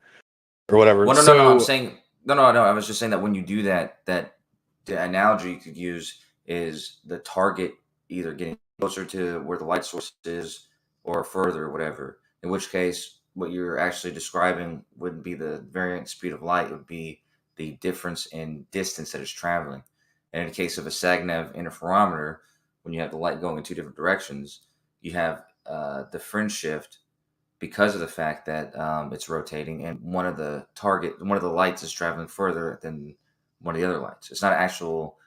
[SPEAKER 13] or whatever.
[SPEAKER 7] Well, no. I'm saying no. I was just saying that when you do that the analogy you could use is the target either getting closer to where the light source is or further or whatever. In which case, what you're actually describing wouldn't be the variant speed of light; it would be the difference in distance that it's traveling. And in the case of a Sagnev interferometer, when you have the light going in two different directions, you have the fringe shift because of the fact that it's rotating and one of the lights is traveling further than one of the other lights. It's not actual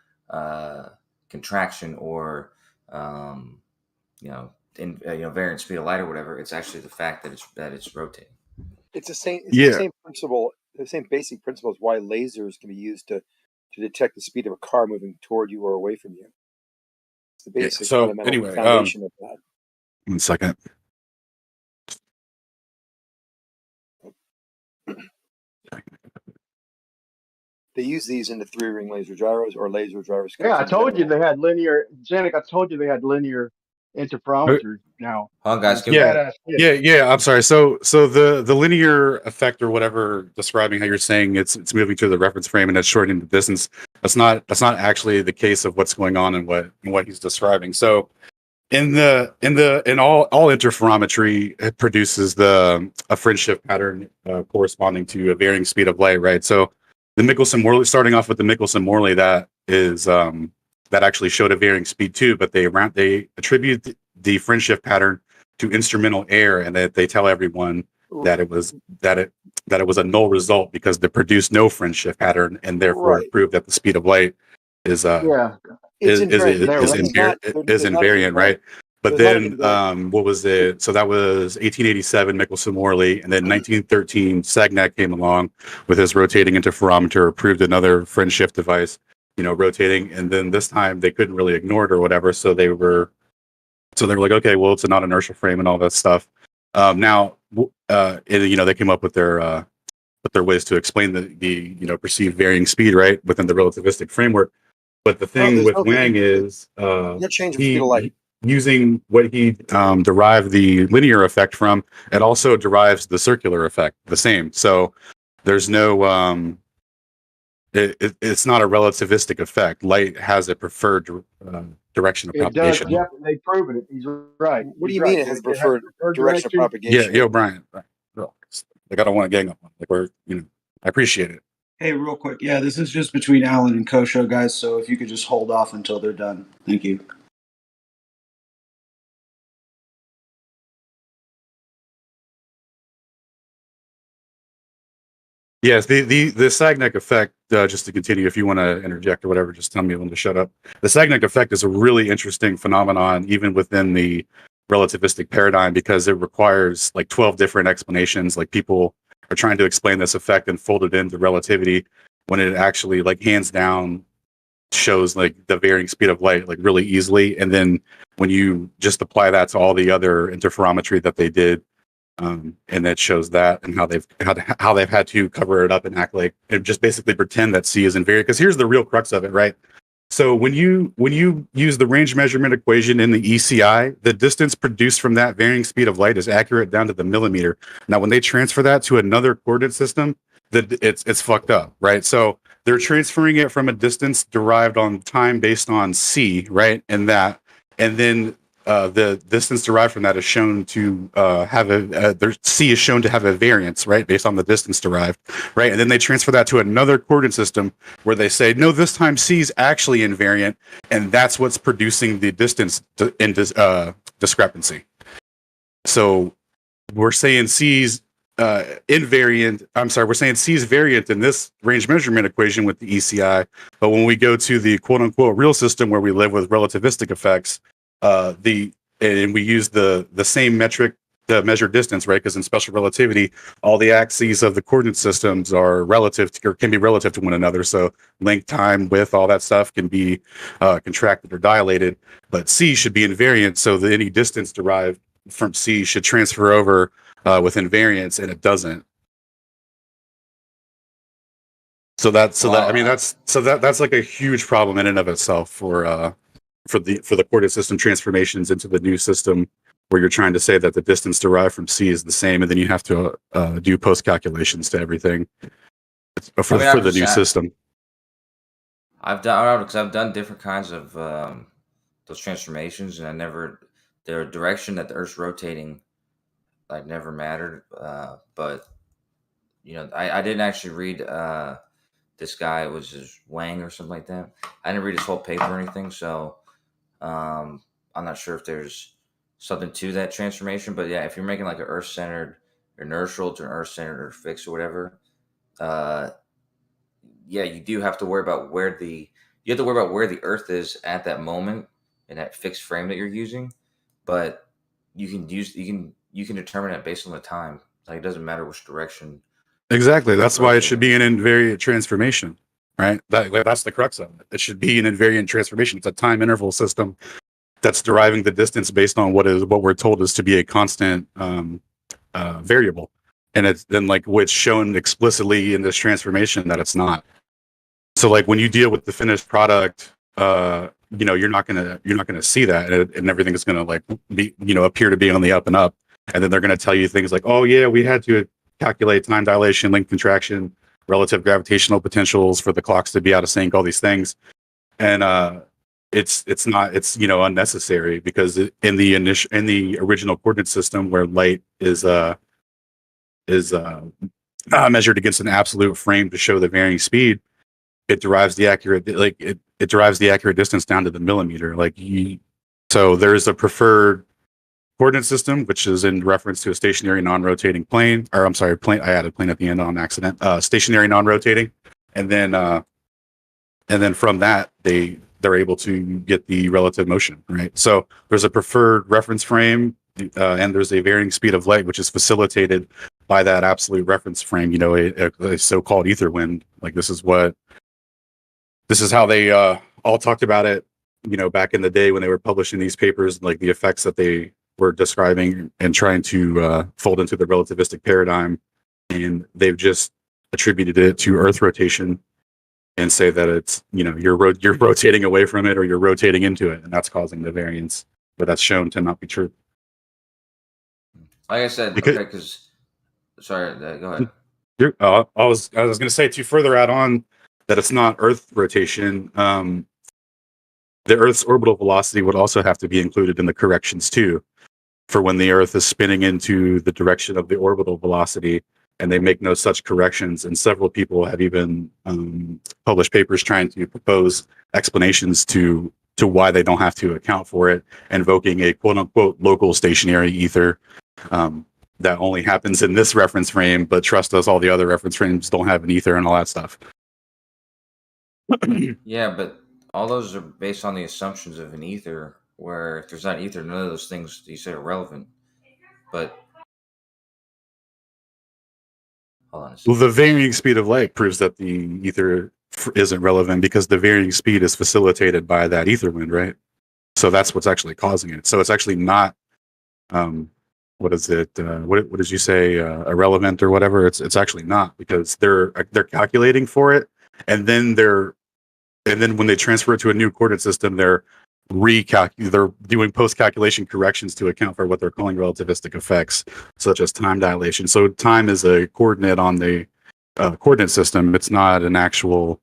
[SPEAKER 7] contraction or variant speed of light or whatever. It's actually the fact that it's rotating.
[SPEAKER 4] It's the same. It's the same principle. The same basic principle is why lasers can be used to detect the speed of a car moving toward you or away from you. It's the basic fundamental foundation of that.
[SPEAKER 13] 1 second.
[SPEAKER 4] They use these in the 3-ring laser gyros or laser gyroscopes.
[SPEAKER 1] Yeah, I told you they had linear. Janik, I told you they had linear interferometers now.
[SPEAKER 7] Hold on, guys.
[SPEAKER 1] It's badass shit.
[SPEAKER 13] Yeah. I'm sorry. So the linear effect or whatever, describing how you're saying it's moving to the reference frame and it's shortening the distance. That's not actually the case of what's going on and what he's describing. So in all interferometry, it produces a fringe shift pattern corresponding to a varying speed of light, right? So the Michelson-Morley, starting off with the Michelson-Morley, that is that actually showed a varying speed too, but they attribute the fringe shift pattern to instrumental error, and that they tell everyone that it was a null result because they produced no fringe shift pattern, and therefore it proved that the speed of light is invariant, right? But then what was it? So that was 1887 Michelson-Morley, and then 1913 Sagnac came along with his rotating interferometer, proved another fringe shift device, rotating, and then this time they couldn't really ignore it or whatever, so they were like, okay, well, it's a non-inertial frame and all that stuff. Now, they came up with their ways to explain the perceived varying speed, right, within the relativistic framework. But the thing with Wang is using what he derived the linear effect from, it also derives the circular effect the same. So there's no it's not a relativistic effect. Light has a preferred direction of propagation.
[SPEAKER 1] Yeah, they've proven it. He's right.
[SPEAKER 4] What do you mean it has preferred direction of propagation?
[SPEAKER 13] Yeah, Brian. Like, I don't want to gang up on. Like, I appreciate it.
[SPEAKER 8] Hey, real quick. Yeah, this is just between Alan and Kosho, guys. So if you could just hold off until they're done. Thank you.
[SPEAKER 13] Yes, the Sagnac effect, just to continue, if you want to interject or whatever, just tell me when to shut up. The Sagnac effect is a really interesting phenomenon, even within the relativistic paradigm, because it requires like 12 different explanations. Like, people are trying to explain this effect and fold it into relativity, when it actually, like, hands down shows like the varying speed of light like really easily. And then when you just apply that to all the other interferometry that they did, and that shows that, and how they've had to cover it up and act like, and just basically pretend that C is invariant. Because here's the real crux of it, right? So when you use the range measurement equation in the ECI, the distance produced from that varying speed of light is accurate down to the millimeter. Now, when they transfer that to another coordinate system, it's fucked up, right? So they're transferring it from a distance derived on time based on C, right? And then the distance derived from that is shown to C is shown to have a variance, right, based on the distance derived, right? And then they transfer that to another coordinate system where they say, no, this time C is actually invariant, and that's what's producing the distance discrepancy. So we're saying C's invariant. I'm sorry, we're saying C is variant in this range measurement equation with the ECI, but when we go to the quote unquote real system where we live with relativistic effects, and we use the same metric to measure distance, right? Because in special relativity, all the axes of the coordinate systems are relative to, or can be relative to one another. So length, time, width, all that stuff can be contracted or dilated. But C should be invariant, so that any distance derived from C should transfer over with invariance, and it doesn't. That's like a huge problem in and of itself for the coordinate system transformations into the new system, where you're trying to say that the distance derived from C is the same, and then you have to do post calculations to everything for the new system.
[SPEAKER 7] I've done different kinds of those transformations, and the direction that the Earth's rotating, like, never mattered. But I didn't actually read this guy. It was his Wang or something like that. I didn't read his whole paper or anything, so I'm not sure if there's something to that transformation. But yeah, if you're making like an Earth-centered inertial to an Earth-centered or fixed or whatever, yeah, you do have to worry about where the Earth is at that moment in that fixed frame that you're using. But you can determine it based on the time. Like, it doesn't matter which direction.
[SPEAKER 13] Exactly. That's why it should be an invariant transformation, right? That's the crux of it. It should be an invariant transformation. It's a time interval system that's deriving the distance based on what we're told is to be a constant variable, and it's then what's shown explicitly in this transformation that it's not. So like when you deal with the finished product you're not gonna see that, and everything is gonna like be appear to be on the up and up, and then they're gonna tell you things like, oh yeah, we had to calculate time dilation, length contraction, relative gravitational potentials for the clocks to be out of sync, all these things, and it's unnecessary, because in the original coordinate system where light is measured against an absolute frame to show the varying speed, it derives the accurate it derives the accurate distance down to the millimeter. So there's a preferred coordinate system, which is in reference to a stationary non-rotating plane, or I'm sorry, plane. I added plane at the end on accident. Stationary non-rotating, and then from that they're able to get the relative motion, right? So there's a preferred reference frame, and there's a varying speed of light, which is facilitated by that absolute reference frame. A so-called ether wind. Like this is how they all talked about it, back in the day when they were publishing these papers, like the effects that they were describing and trying to fold into the relativistic paradigm. And they've just attributed it to Earth rotation and say that it's, you're rotating away from it, or you're rotating into it, and that's causing the variance. But that's shown to not be true.
[SPEAKER 7] Like I said, because sorry, go ahead.
[SPEAKER 13] I was going to say, to further add on that it's not Earth rotation. The Earth's orbital velocity would also have to be included in the corrections too, for when the Earth is spinning into the direction of the orbital velocity, and they make no such corrections. And several people have even published papers trying to propose explanations to why they don't have to account for it, invoking a quote unquote local stationary ether that only happens in this reference frame, but trust us, all the other reference frames don't have an ether and all that stuff.
[SPEAKER 7] Yeah, but all those are based on the assumptions of an ether, where if there's not ether, none of those things you said are relevant. But hold on a second.
[SPEAKER 13] Well, the varying speed of light proves that the ether isn't relevant, because the varying speed is facilitated by that ether wind, right? So that's what's actually causing it. So it's actually not, what is it? What did you say? Irrelevant or whatever? It's actually not, because they're calculating for it, and then when they transfer it to a new coordinate system, they're doing post-calculation corrections to account for what they're calling relativistic effects, such as time dilation. So time is a coordinate on the coordinate system. It's not an actual,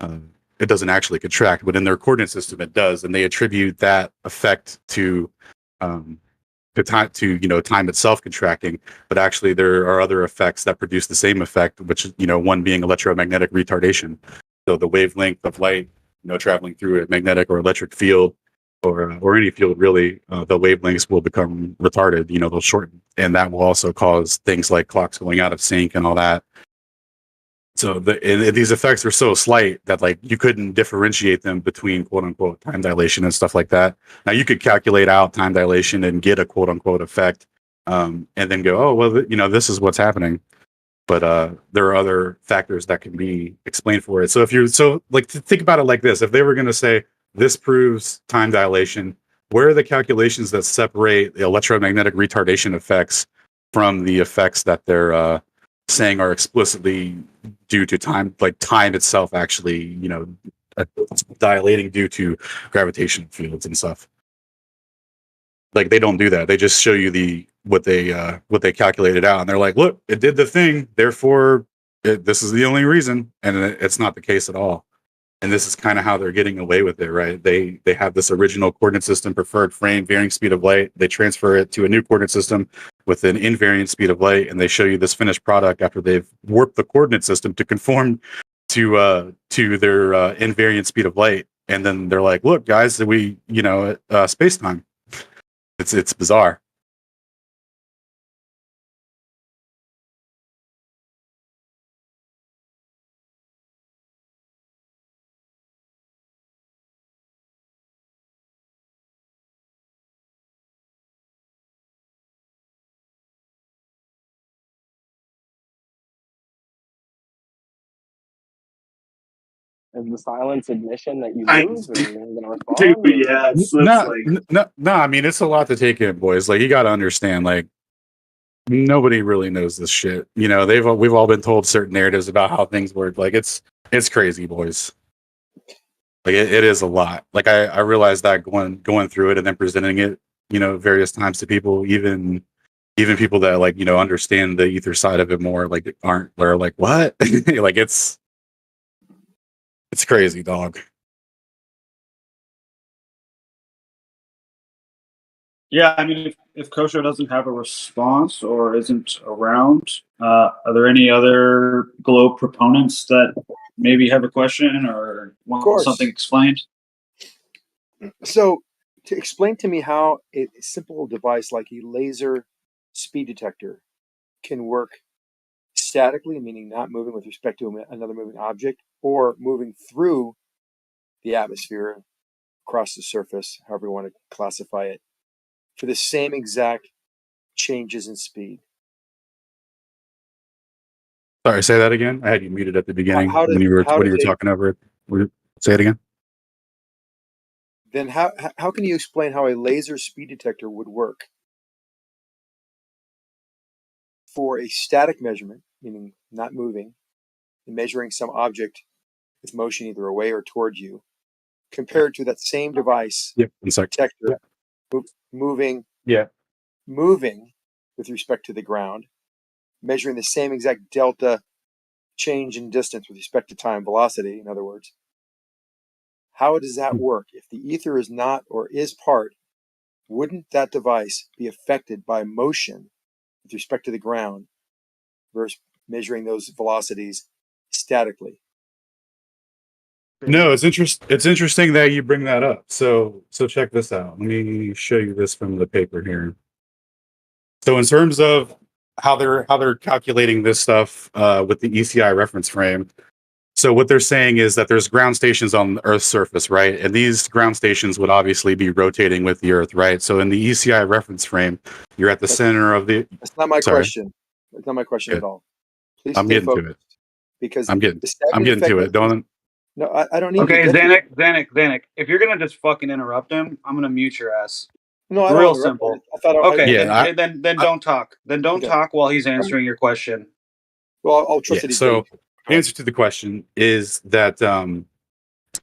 [SPEAKER 13] it doesn't actually contract, but in their coordinate system it does, and they attribute that effect to time itself contracting. But actually there are other effects that produce the same effect, which one being electromagnetic retardation. So the wavelength of light, traveling through a magnetic or electric field, or any field really, the wavelengths will become retarded. They'll shorten, and that will also cause things like clocks going out of sync and all that. So these effects are so slight that you couldn't differentiate them between quote unquote time dilation and stuff like that. Now you could calculate out time dilation and get a quote unquote effect, and then go, oh well, this is what's happening. But there are other factors that can be explained for it. So think about it like this: if they were going to say this proves time dilation, where are the calculations that separate the electromagnetic retardation effects from the effects that they're saying are explicitly due to time, like time itself actually, dilating due to gravitational fields and stuff? Like, they don't do that. They just show you what they calculated out, and they're like, look, it did the thing, therefore this is the only reason. And it's not the case at all. And this is kind of how they're getting away with it, right? They have this original coordinate system, preferred frame, varying speed of light. They transfer it to a new coordinate system with an invariant speed of light, and they show you this finished product after they've warped the coordinate system to conform to their invariant speed of light. And then they're like, look, guys, space time. It's bizarre.
[SPEAKER 6] Is the silence admission that you lose, or you're going to respond?
[SPEAKER 13] Dude, yeah, no. I mean, it's a lot to take in, boys. Like, you got to understand, like, nobody really knows this shit. We've all been told certain narratives about how things work. Like, it's crazy, boys. Like it is a lot. Like I realized that going through it and then presenting it, various times to people, even people that like, understand the ether side of it more, like are like, what? Like it's crazy, dog.
[SPEAKER 8] Yeah, I mean, if Kosho doesn't have a response or isn't around, are there any other globe proponents that maybe have a question or want something explained?
[SPEAKER 4] So, to explain to me how a simple device like a laser speed detector can work statically, meaning not moving with respect to another moving object, or moving through the atmosphere, across the surface, however you want to classify it, for the same exact changes in speed.
[SPEAKER 13] Sorry, say that again. I had you muted at the beginning
[SPEAKER 4] How
[SPEAKER 13] when you were
[SPEAKER 4] does a
[SPEAKER 13] talking over it. Say it again.
[SPEAKER 4] then how can you explain how a laser speed detector would work for a static measurement, meaning not moving, and measuring some object with motion either away or towards you, compared to that same device
[SPEAKER 13] Yep. One sec.
[SPEAKER 4] detector moving
[SPEAKER 13] Yeah.
[SPEAKER 4] with respect to the ground, measuring the same exact delta change in distance with respect to time velocity, in other words. How does that work? If the ether is not or is part, wouldn't that device be affected by motion with respect to the ground versus measuring those velocities statically?
[SPEAKER 13] No, it's interesting that you bring that up. So check this out. Let me show you this from the paper here. So in terms of how they're calculating this stuff with the ECI reference frame, so what they're saying is that there's ground stations on the Earth's surface, right? And these ground stations would obviously be rotating with the Earth, right? So in the ECI reference frame, you're at the center of the.
[SPEAKER 4] That's not my
[SPEAKER 13] Sorry.
[SPEAKER 4] question. That's not my question
[SPEAKER 13] Good.
[SPEAKER 4] at all. Please
[SPEAKER 13] I'm
[SPEAKER 4] stay
[SPEAKER 13] getting to
[SPEAKER 4] focused.
[SPEAKER 13] it.
[SPEAKER 4] Because
[SPEAKER 13] I'm getting
[SPEAKER 4] the staggered
[SPEAKER 13] to
[SPEAKER 4] effect
[SPEAKER 13] it. Don't.
[SPEAKER 4] No, I don't need to
[SPEAKER 8] Okay,
[SPEAKER 4] get to it.
[SPEAKER 8] Zanuck, if you're gonna just fucking interrupt him, I'm gonna mute your ass.
[SPEAKER 4] No, I don't
[SPEAKER 8] Real
[SPEAKER 4] want to interrupt.
[SPEAKER 8] simple.
[SPEAKER 4] I thought
[SPEAKER 8] Okay,
[SPEAKER 13] Yeah.
[SPEAKER 8] then don't talk. Then don't
[SPEAKER 4] Okay.
[SPEAKER 8] talk while he's answering your question.
[SPEAKER 4] Well, I'll trust
[SPEAKER 13] Yeah.
[SPEAKER 4] that he's getting
[SPEAKER 13] So the answer to the question is that the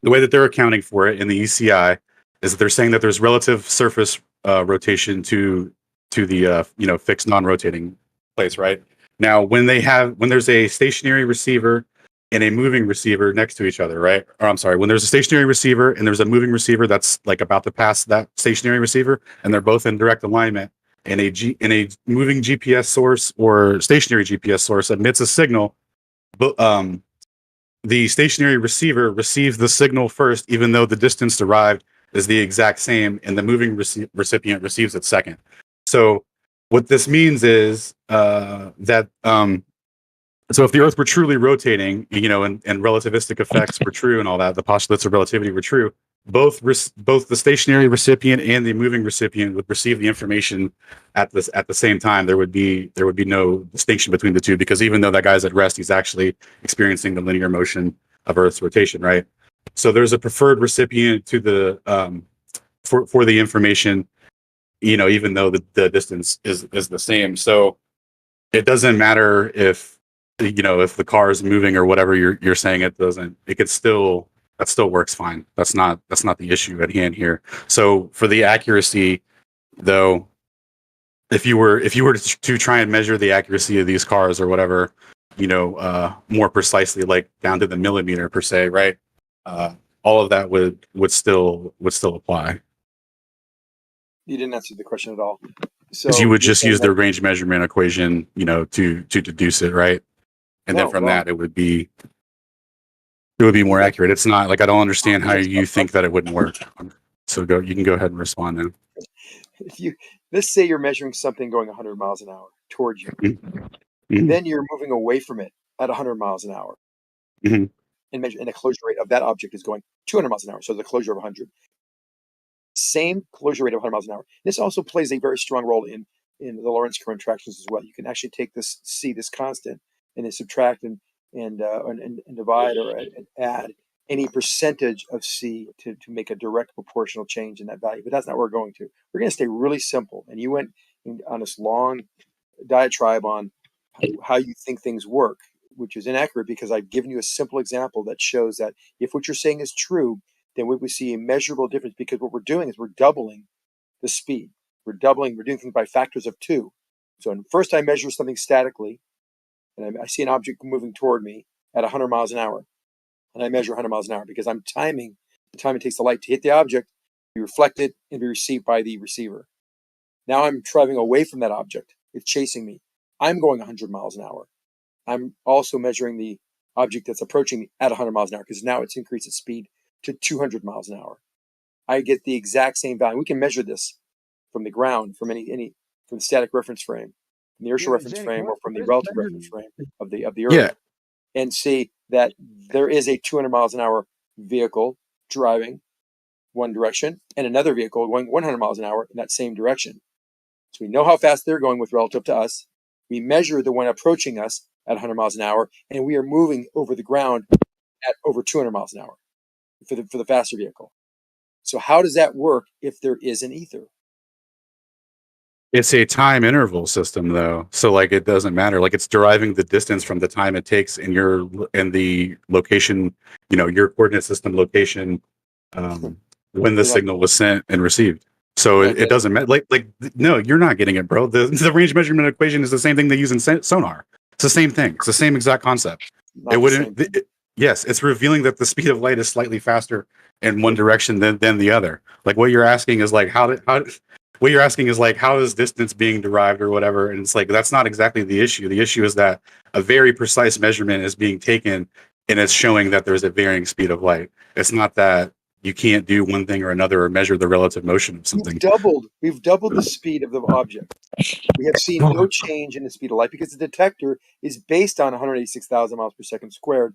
[SPEAKER 13] way that they're accounting for it in the ECI is that they're saying that there's relative surface rotation to the fixed non-rotating place, right? Now, when there's a stationary receiver and a moving receiver next to each other, right? Or I'm sorry, when there's a stationary receiver and there's a moving receiver that's like about to pass that stationary receiver, and they're both in direct alignment, and a moving GPS source or stationary GPS source emits a signal, but the stationary receiver receives the signal first, even though the distance derived is the exact same, and the moving recipient receives it second. So what this means is that so if the Earth were truly rotating, and relativistic effects were true, and all that, the postulates of relativity were true, both the stationary recipient and the moving recipient would receive the information at the same time. There would be no distinction between the two, because even though that guy's at rest, he's actually experiencing the linear motion of Earth's rotation, right? So there's a preferred recipient to the for the information, even though the distance is the same. So it doesn't matter if the car is moving or whatever you're saying. That still works fine. That's not the issue at hand here. So for the accuracy, though, if you were to try and measure the accuracy of these cars or whatever, more precisely, like down to the millimeter per se, right? All of that would still apply.
[SPEAKER 4] You didn't answer the question at all.
[SPEAKER 13] Because
[SPEAKER 4] So
[SPEAKER 13] you would
[SPEAKER 4] you're
[SPEAKER 13] just
[SPEAKER 4] saying
[SPEAKER 13] use the
[SPEAKER 4] that
[SPEAKER 13] range measurement equation, to deduce it, right? And then
[SPEAKER 4] no,
[SPEAKER 13] from
[SPEAKER 4] wrong.
[SPEAKER 13] that, it would be more accurate. It's not like I don't understand how you think that it wouldn't work. So you can go ahead and respond then.
[SPEAKER 4] If let's say you're measuring something going 100 miles an hour towards you,
[SPEAKER 13] Mhm.
[SPEAKER 4] then you're moving away from it at 100 miles an hour,
[SPEAKER 13] Mhm.
[SPEAKER 4] and the closure rate of that object is going 200 miles an hour. So the closure of 100, same closure rate of 100 miles an hour. This also plays a very strong role in the Lorentz current tractions as well. You can actually take this constant and then subtract and divide or add any percentage of C to make a direct proportional change in that value. But that's not what we're going to. We're going to stay really simple. And you went on this long diatribe on how you think things work, which is inaccurate because I've given you a simple example that shows that if what you're saying is true, then we would see a measurable difference, because what we're doing is we're doubling the speed. We're doing things by factors of 2. So first I measure something statically, and I see an object moving toward me at 100 miles an hour. And I measure 100 miles an hour because I'm timing the time it takes the light to hit the object, be reflected, and be received by the receiver. Now I'm traveling away from that object. It's chasing me. I'm going 100 miles an hour. I'm also measuring the object that's approaching me at 100 miles an hour, because now it's increased its speed to 200 miles an hour. I get the exact same value. We can measure this from the ground, from from the static reference frame, from the inertial reference frame, or from the relative reference frame of the Earth,
[SPEAKER 13] Yeah.
[SPEAKER 4] and see that there is a 200 miles an hour vehicle driving one direction and another vehicle going 100 miles an hour in that same direction. So we know how fast they're going with relative to us. We measure the one approaching us at 100 miles an hour, and we are moving over the ground at over 200 miles an hour for the faster vehicle. So how does that work if there is an ether?
[SPEAKER 13] It's a time interval system, though, so like it doesn't matter. Like it's deriving the distance from the time it takes in the location, your coordinate system location, when the signal was sent and received. So it doesn't matter. Like no, you're not getting it, bro. The range measurement equation is the same thing they use in sonar. It's the same thing. It's the same exact concept. It wouldn't. Yes, it's revealing that the speed of light is slightly faster in one direction than the other. Like what you're asking is like how is distance being derived or whatever, and it's like that's not exactly the issue. The issue is that a very precise measurement is being taken and it's showing that there's a varying speed of light. It's not that you can't do one thing or another or measure the relative motion of something.
[SPEAKER 4] We've doubled the speed of the object. We have seen no change in the speed of light because the detector is based on 186,000 miles per second squared,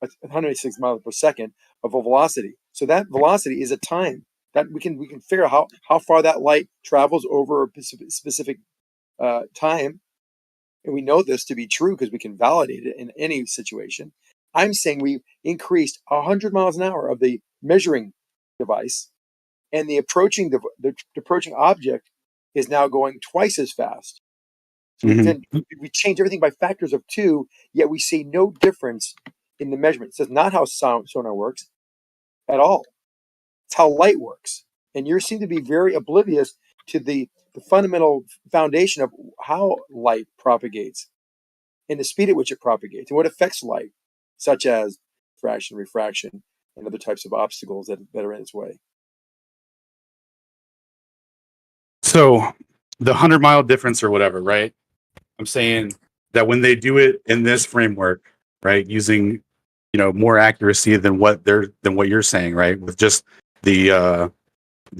[SPEAKER 4] 186 miles per second of a velocity. So that velocity is a time that we can figure out how far that light travels over a specific time, and we know this to be true because we can validate it in any situation. I'm saying we've increased 100 miles an hour of the measuring device, and the approaching object is now going twice as fast. So we change everything by factors of 2, yet we see no difference in the measurement. This is not how sonar works at all. It's how light works. And you seem to be very oblivious to the fundamental foundation of how light propagates and the speed at which it propagates and what affects light, such as diffraction, refraction, and other types of obstacles that are in its way.
[SPEAKER 13] So the 100-mile difference or whatever, right? I'm saying that when they do it in this framework, right, using more accuracy than what you're saying, right, with just the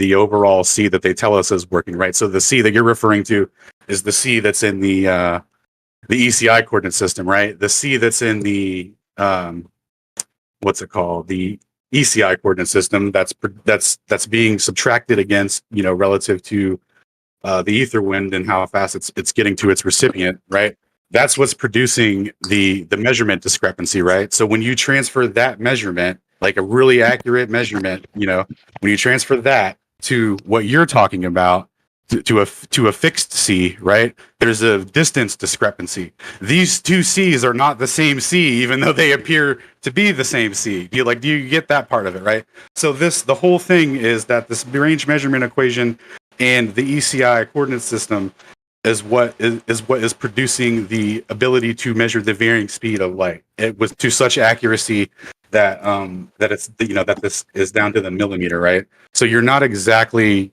[SPEAKER 13] overall C that they tell us is working, right? So the C that you're referring to is the C that's in the ECI coordinate system, right? The C that's in the what's it called? The ECI coordinate system that's being subtracted against, relative to the ether wind and how fast it's getting to its recipient, right? That's what's producing the measurement discrepancy, right? So when you transfer that measurement, like a really accurate measurement, when you transfer that to what you're talking about, to a fixed C, right? There's a distance discrepancy. These two C's are not the same C, even though they appear to be the same C. Do you get that part of it, right? So the whole thing is that this range measurement equation and the ECI coordinate system is what is producing the ability to measure the varying speed of light. It was to such accuracy that it's that this is down to the millimeter, right? So you're not exactly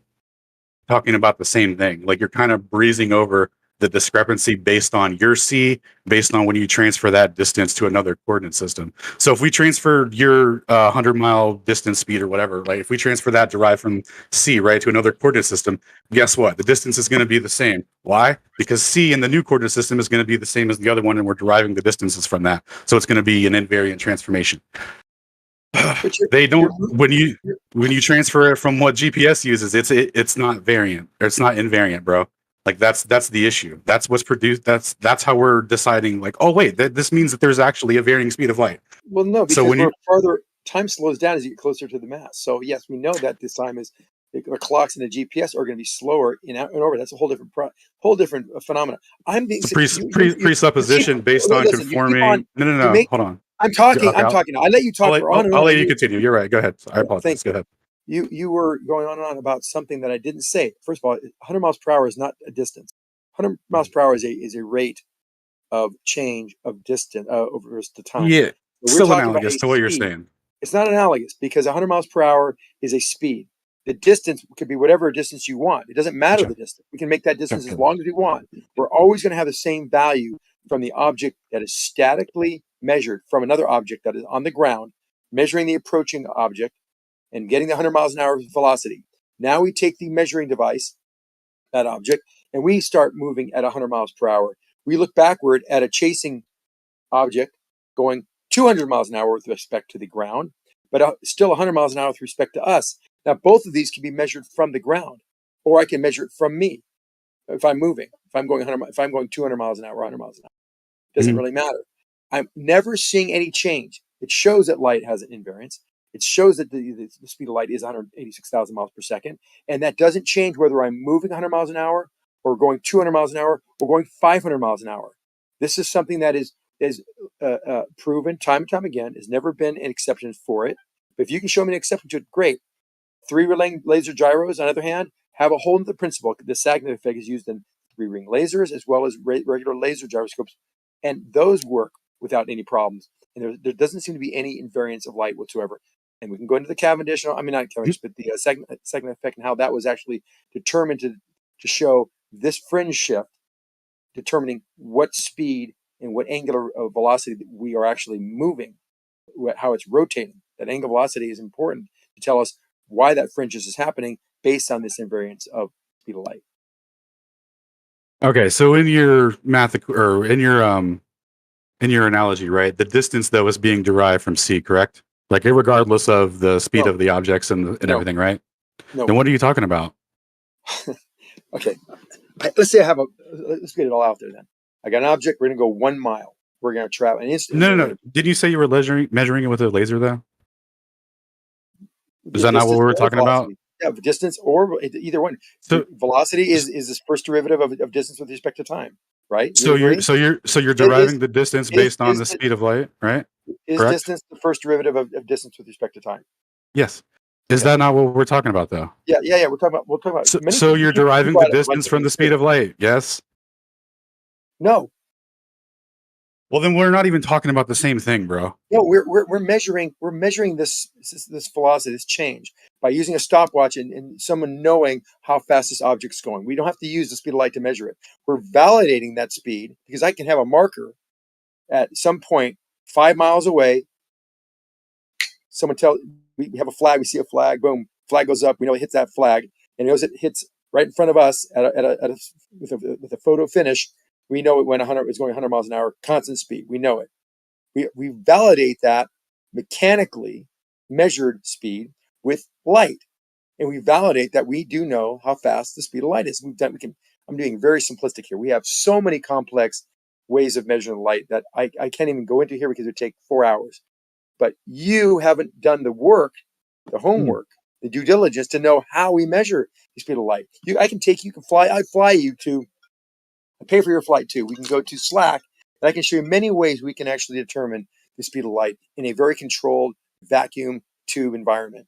[SPEAKER 13] talking about the same thing. Like you're kind of breezing over the discrepancy based on your C, based on when you transfer that distance to another coordinate system. So if we transfer your 100-mile distance speed or whatever, like if we transfer that derived from C, right, to another coordinate system, guess what? The distance is going to be the same. Why? Because C in the new coordinate system is going to be the same as the other one, and we're deriving the distances from that. So it's going to be an invariant transformation. They don't when you transfer it from what GPS uses, it's not variant, or it's not invariant, bro. Like that's the issue. That's what's produced. That's how we're deciding. Like, oh wait, this means that there's actually a varying speed of light.
[SPEAKER 4] Well, no, because we're farther. Time slows down as you get closer to the mass. So yes, we know that this time is the clocks in the GPS are going to be slower in orbit. That's a whole different phenomena. I'm being
[SPEAKER 13] presupposition based on conforming. No, hold on.
[SPEAKER 4] I'm talking.
[SPEAKER 13] Okay,
[SPEAKER 4] I'm talking. I let you talk for on and
[SPEAKER 13] I'll
[SPEAKER 4] on.
[SPEAKER 13] let you continue. You're right. Go ahead. I apologize.
[SPEAKER 4] Thank
[SPEAKER 13] Go
[SPEAKER 4] you.
[SPEAKER 13] ahead.
[SPEAKER 4] You were going on and on about something that I didn't say. First of all, 100 miles per hour is not a distance. 100 miles per hour is a rate of change of distance over the time.
[SPEAKER 13] Yeah,
[SPEAKER 4] So we're
[SPEAKER 13] still
[SPEAKER 4] talking about
[SPEAKER 13] analogous
[SPEAKER 4] a
[SPEAKER 13] to what you're
[SPEAKER 4] speed.
[SPEAKER 13] saying.
[SPEAKER 4] It's not analogous because 100 miles per hour is a speed. The distance could be whatever distance you want. It doesn't matter the distance. We can make that distance as long as we want. We're always going to have the same value from the object that is statically measured from another object that is on the ground, measuring the approaching object and getting the 100 miles an hour velocity. Now we take the measuring device, that object, and we start moving at 100 miles per hour. We look backward at a chasing object going 200 miles an hour with respect to the ground, but still 100 miles an hour with respect to us. Now, both of these can be measured from the ground, or I can measure it from me if I'm moving. If I'm going 200 miles an hour, 100 miles an hour, it doesn't really matter. I'm never seeing any change. It shows that light has an invariance. It shows that the speed of light is 186,000 miles per second, and that doesn't change whether I'm moving 100 miles an hour or going 200 miles an hour or going 500 miles an hour. This is something that is proven time and time again. There's never been an exception for it. But if you can show me an exception to it, great. 3-ring laser gyros, on the other hand, have a whole other principle. The Sagnet effect is used in 3-ring lasers as well as regular laser gyroscopes, and those work without any problems. And there doesn't seem to be any invariance of light whatsoever. And we can go into the Cavendish, not Cavendish, but the Sagnet effect and how that was actually determined to show this fringe shift, determining what speed and what angular velocity we are actually moving, how it's rotating. That angular velocity is important to tell us why that fringe is happening based on this invariance of speed of light.
[SPEAKER 13] Okay, so in your math or in your analogy, right? The distance though is being derived from c, correct? Like regardless of the speed of the objects and everything, right?
[SPEAKER 4] No.
[SPEAKER 13] Then what are you talking about?
[SPEAKER 4] Okay, let's say let's get it all out there then. I got an object. We're going to go 1 mile. We're going to travel an instant.
[SPEAKER 13] No. Didn't you say you were measuring it with a laser though? Is that not what we were talking about?
[SPEAKER 4] Yeah, distance or either one. So velocity is this first derivative of distance with respect to time, right?
[SPEAKER 13] So you're deriving the distance based on the speed of light, right?
[SPEAKER 4] Is
[SPEAKER 13] Correct?
[SPEAKER 4] distance the first derivative of distance with respect to time?
[SPEAKER 13] Yes. Is that not what we're talking about though?
[SPEAKER 4] Yeah. We're talking about.
[SPEAKER 13] So you're deriving the distance from the speed of light, yes?
[SPEAKER 4] No.
[SPEAKER 13] Well, then we're not even talking about the same thing, bro.
[SPEAKER 4] No, we're measuring this velocity, this change, by using a stopwatch and someone knowing how fast this object's going. We don't have to use the speed of light to measure it. We're validating that speed because I can have a marker at some point 5 miles away. We have a flag, we see a flag, boom, flag goes up, we know it hits that flag, and it hits right in front of us with a photo finish. We know it went 100. It's going 100 miles an hour, constant speed. We know it. We validate that mechanically measured speed with light, and we validate that we do know how fast the speed of light is. I'm doing very simplistic here. We have so many complex ways of measuring light that I can't even go into here because it would take 4 hours. But you haven't done the work, the homework, the due diligence to know how we measure the speed of light. I fly you to. I pay for your flight too. We can go to Slack, and I can show you many ways we can actually determine the speed of light in a very controlled vacuum tube environment.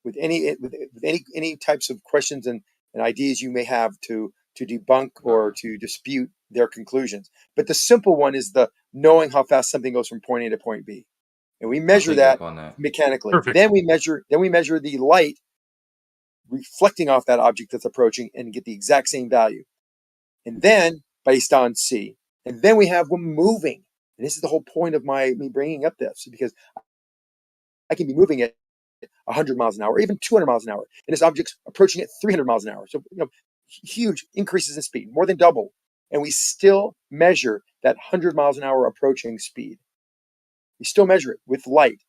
[SPEAKER 4] With any types of questions and ideas you may have to debunk or to dispute their conclusions. But the simple one is the knowing how fast something goes from point A to point B. And we measure that mechanically.
[SPEAKER 13] Perfect.
[SPEAKER 4] Then we measure the light reflecting off that object that's approaching and get the exact same value. And then based on C, and then we have them moving. And this is the whole point of me bringing up this, because I can be moving at 100 miles an hour, or even 200 miles an hour, and this object's approaching at 300 miles an hour. So huge increases in speed, more than double, and we still measure that 100 miles an hour approaching speed. We still measure it with light.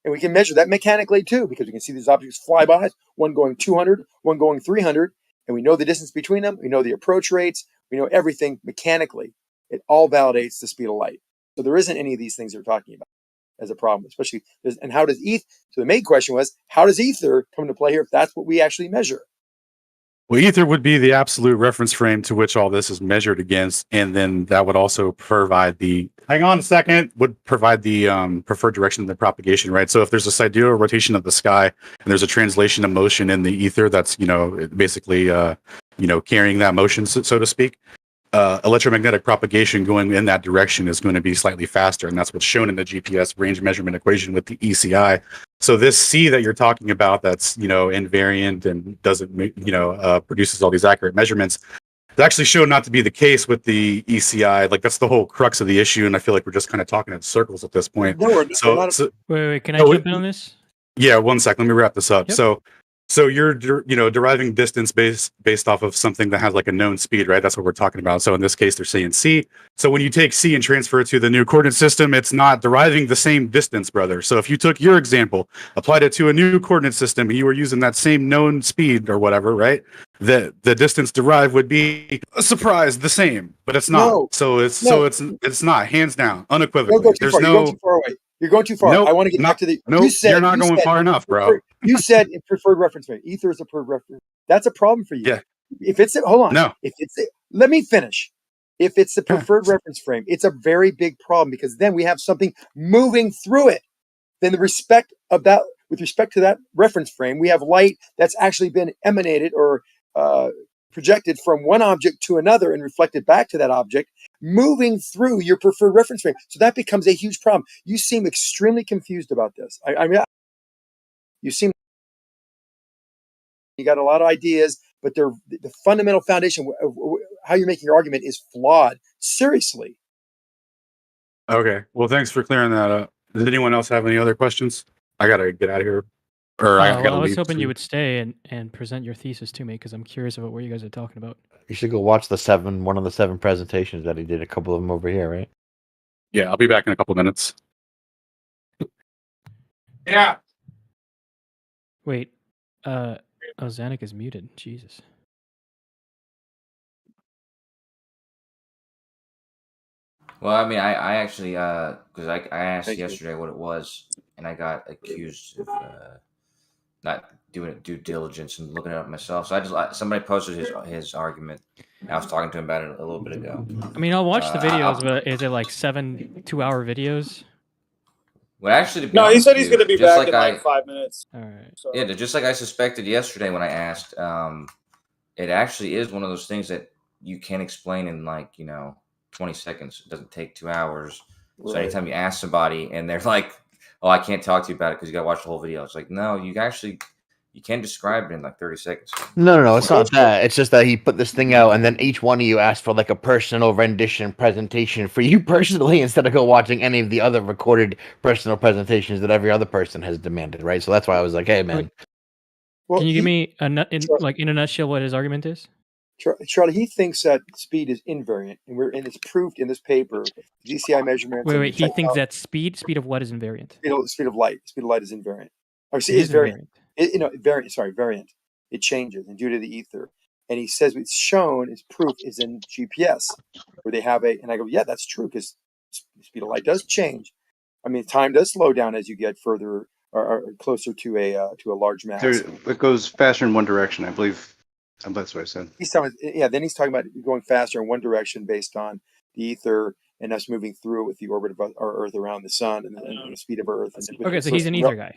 [SPEAKER 4] And we can measure that mechanically too, because we can see these objects fly by, one going 200, one going 300, and we know the distance between them. We know the approach rates. We know everything mechanically. It all validates the speed of light. So there isn't any of these things they're talking about as a problem, especially. And how does ether? So the main question was, how does ether come into play here if that's what we actually measure?
[SPEAKER 13] Well, ether would be the absolute reference frame to which all this is measured against, and then that would also provide the. Hang on a second. Would provide the preferred direction of the propagation, right? So if there's a sidereal rotation of the sky and there's a translation of motion in the ether, that's basically carrying that motion, so to speak. Electromagnetic propagation going in that direction is going to be slightly faster, and that's what's shown in the GPS range measurement equation with the ECI. So this C that you're talking about, that's invariant and doesn't produces all these accurate measurements, it's actually shown not to be the case with the ECI. Like that's the whole crux of the issue, and I feel like we're just kind of talking in circles at this point.
[SPEAKER 14] No, we're not. Wait, can I jump in on this?
[SPEAKER 13] Yeah, one sec. Let me wrap this up. Yep. So you're deriving distance based off of something that has like a known speed, right? That's what we're talking about. So in this case, they're saying C. So when you take C and transfer it to the new coordinate system, it's not deriving the same distance, brother. So if you took your example, applied it to a new coordinate system, and you were using that same known speed or whatever, right? The distance derived would be a surprise the same, but it's not.
[SPEAKER 4] No.
[SPEAKER 13] So it's not, hands down, unequivocally.
[SPEAKER 4] Don't go too far. You're going too far away. You're going too far.
[SPEAKER 13] Nope,
[SPEAKER 4] I want to get back to the.
[SPEAKER 13] Nope, you're not going far enough, bro.
[SPEAKER 4] You said in preferred reference frame. Ether is a preferred reference. That's a problem for you.
[SPEAKER 13] Yeah.
[SPEAKER 4] If it's hold on.
[SPEAKER 13] No.
[SPEAKER 4] Let me finish. If it's the preferred reference frame, it's a very big problem because then we have something moving through it. Then with respect to that reference frame, we have light that's actually been emanated or projected from one object to another and reflected back to that object, moving through your preferred reference frame. So that becomes a huge problem. You seem extremely confused about this. You got a lot of ideas, but the fundamental foundation of how you're making your argument is flawed. Seriously.
[SPEAKER 13] Okay. Well, thanks for clearing that up. Does anyone else have any other questions? I gotta get out of here. I
[SPEAKER 14] was hoping you would stay and present your thesis to me because I'm curious about what you guys are talking about.
[SPEAKER 17] You should go watch one of the 7 presentations that he did. A couple of them over here, right?
[SPEAKER 13] Yeah, I'll be back in a couple minutes. Yeah.
[SPEAKER 14] Wait. Zanuck is muted. Jesus.
[SPEAKER 7] Well, I mean, I actually, because I asked yesterday what it was, and I got accused of not doing due diligence and looking it up myself. So somebody posted his argument. I was talking to him about it a little bit ago.
[SPEAKER 14] I mean, I'll watch the videos, but is it like 7 2-hour videos?
[SPEAKER 7] Well, actually, to be
[SPEAKER 5] No, he
[SPEAKER 7] honest
[SPEAKER 5] said
[SPEAKER 7] with
[SPEAKER 5] he's
[SPEAKER 7] you,
[SPEAKER 5] going to be
[SPEAKER 7] just
[SPEAKER 5] back in like 5 minutes.
[SPEAKER 14] All right.
[SPEAKER 5] So.
[SPEAKER 7] Yeah, just like I suspected yesterday when I asked, it actually is one of those things that you can explain in 20 seconds. It doesn't take 2 hours. So anytime you ask somebody and they're like, "Oh, I can't talk to you about it because you got to watch the whole video," it's like, no, you can describe it in like 30 seconds.
[SPEAKER 17] No, it's not that. It's just that he put this thing out, and then each one of you asked for like a personal rendition presentation for you personally, instead of watching any of the other recorded personal presentations that every other person has demanded, right? So that's why I was like, hey, man.
[SPEAKER 14] Can you give me in a nutshell what his argument is?
[SPEAKER 4] Charlie, he thinks that speed is invariant, and it's proved in this paper. GCI measurements.
[SPEAKER 14] Wait. He thinks that speed of what is invariant?
[SPEAKER 4] Speed of light. Speed of light is invariant.
[SPEAKER 14] It's
[SPEAKER 4] variant. Variant. It changes and due to the ether. And he says it's shown, its proof is in GPS, where they have and I go, yeah, that's true because speed of light does change. I mean, time does slow down as you get further or closer to a large mass.
[SPEAKER 3] It goes faster in one direction, I believe. That's what I said.
[SPEAKER 4] Then he's talking about going faster in one direction based on the ether and us moving through it with the orbit of our Earth around the sun and the speed of Earth.
[SPEAKER 14] Okay, so he's an ether guy.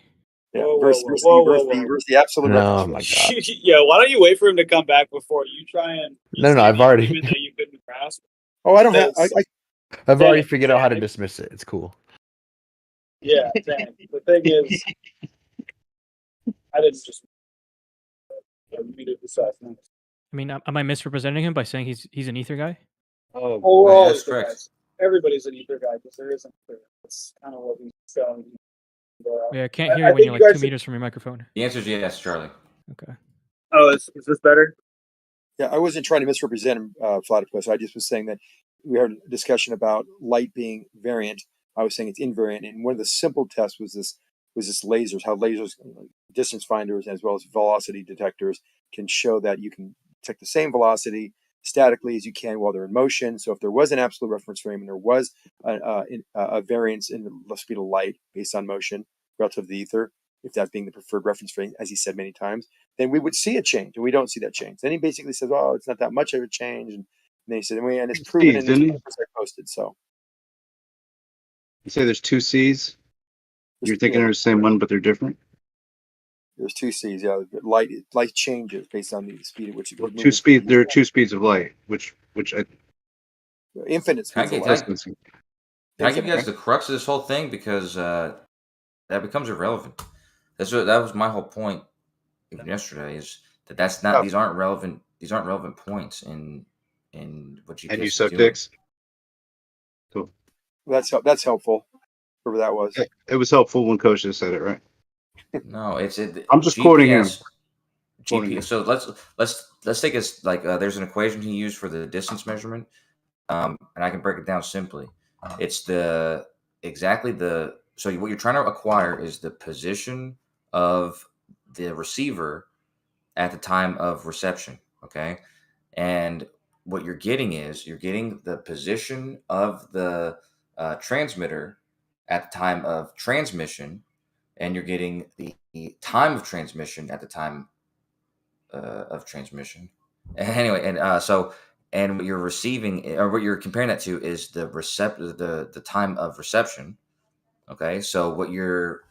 [SPEAKER 4] Yeah, versus the absolute.
[SPEAKER 17] Oh my god!
[SPEAKER 5] Yeah, why don't you wait for him to come back before you try and?
[SPEAKER 17] No, I've already.
[SPEAKER 5] That you couldn't grasp.
[SPEAKER 4] Oh, I don't have.
[SPEAKER 17] I've already figured out how to dismiss it. It's cool.
[SPEAKER 5] Yeah, dang. The thing is, I didn't just.
[SPEAKER 14] I mean, am I misrepresenting him by saying he's an ether guy?
[SPEAKER 5] Oh,
[SPEAKER 7] that's correct.
[SPEAKER 5] Everybody's an ether guy because there isn't. That's kind of what he's telling.
[SPEAKER 14] Yeah, I can't hear you when you're like 2 meters from your microphone.
[SPEAKER 7] The answer is yes, Charlie.
[SPEAKER 14] Okay.
[SPEAKER 5] Oh, is this better?
[SPEAKER 4] Yeah, I wasn't trying to misrepresent him, Platypus. I just was saying that we had a discussion about light being variant. I was saying it's invariant, and one of the simple tests was this lasers, how lasers, distance finders, as well as velocity detectors, can show that you can detect the same velocity statically as you can while they're in motion. So if there was an absolute reference frame and there was a variance in the speed of light based on motion relative to the ether, if that being the preferred reference frame, as he said many times, then we would see a change, and we don't see that change. Then he basically says, "Oh, it's not that much of a change," and then he said, "And it's proven in these
[SPEAKER 3] didn't he?
[SPEAKER 4] papers I posted." So
[SPEAKER 3] You say there's two C's. You're thinking
[SPEAKER 4] yeah,
[SPEAKER 3] they're the same one, but they're different.
[SPEAKER 4] there's two C's. Yeah, light changes based on the speed at which it's
[SPEAKER 3] Well,
[SPEAKER 4] moving.
[SPEAKER 3] there are two speeds of light, which
[SPEAKER 4] Infinite
[SPEAKER 7] Can I,
[SPEAKER 4] speeds of
[SPEAKER 7] get,
[SPEAKER 4] light.
[SPEAKER 7] can I give you guys the crux of this whole thing, because that becomes irrelevant. That was my whole point yesterday, is that's not these aren't relevant points in what GPS
[SPEAKER 3] and you
[SPEAKER 7] is
[SPEAKER 3] suck
[SPEAKER 7] doing.
[SPEAKER 3] dicks. Cool.
[SPEAKER 4] That's helpful. Whoever that was.
[SPEAKER 3] It was helpful when Coach just said it, right?
[SPEAKER 7] No,
[SPEAKER 3] I'm just
[SPEAKER 7] GPS,
[SPEAKER 3] quoting him.
[SPEAKER 7] GPS. So let's take this like there's an equation he used for the distance measurement, and I can break it down simply. It's so what you're trying to acquire is the position of the receiver at the time of reception, okay? And what you're getting is the position of the transmitter at the time of transmission, and you're getting the time of transmission at the time of transmission. Anyway, and what you're receiving, or what you're comparing that to, is the time of reception. Okay, so what you're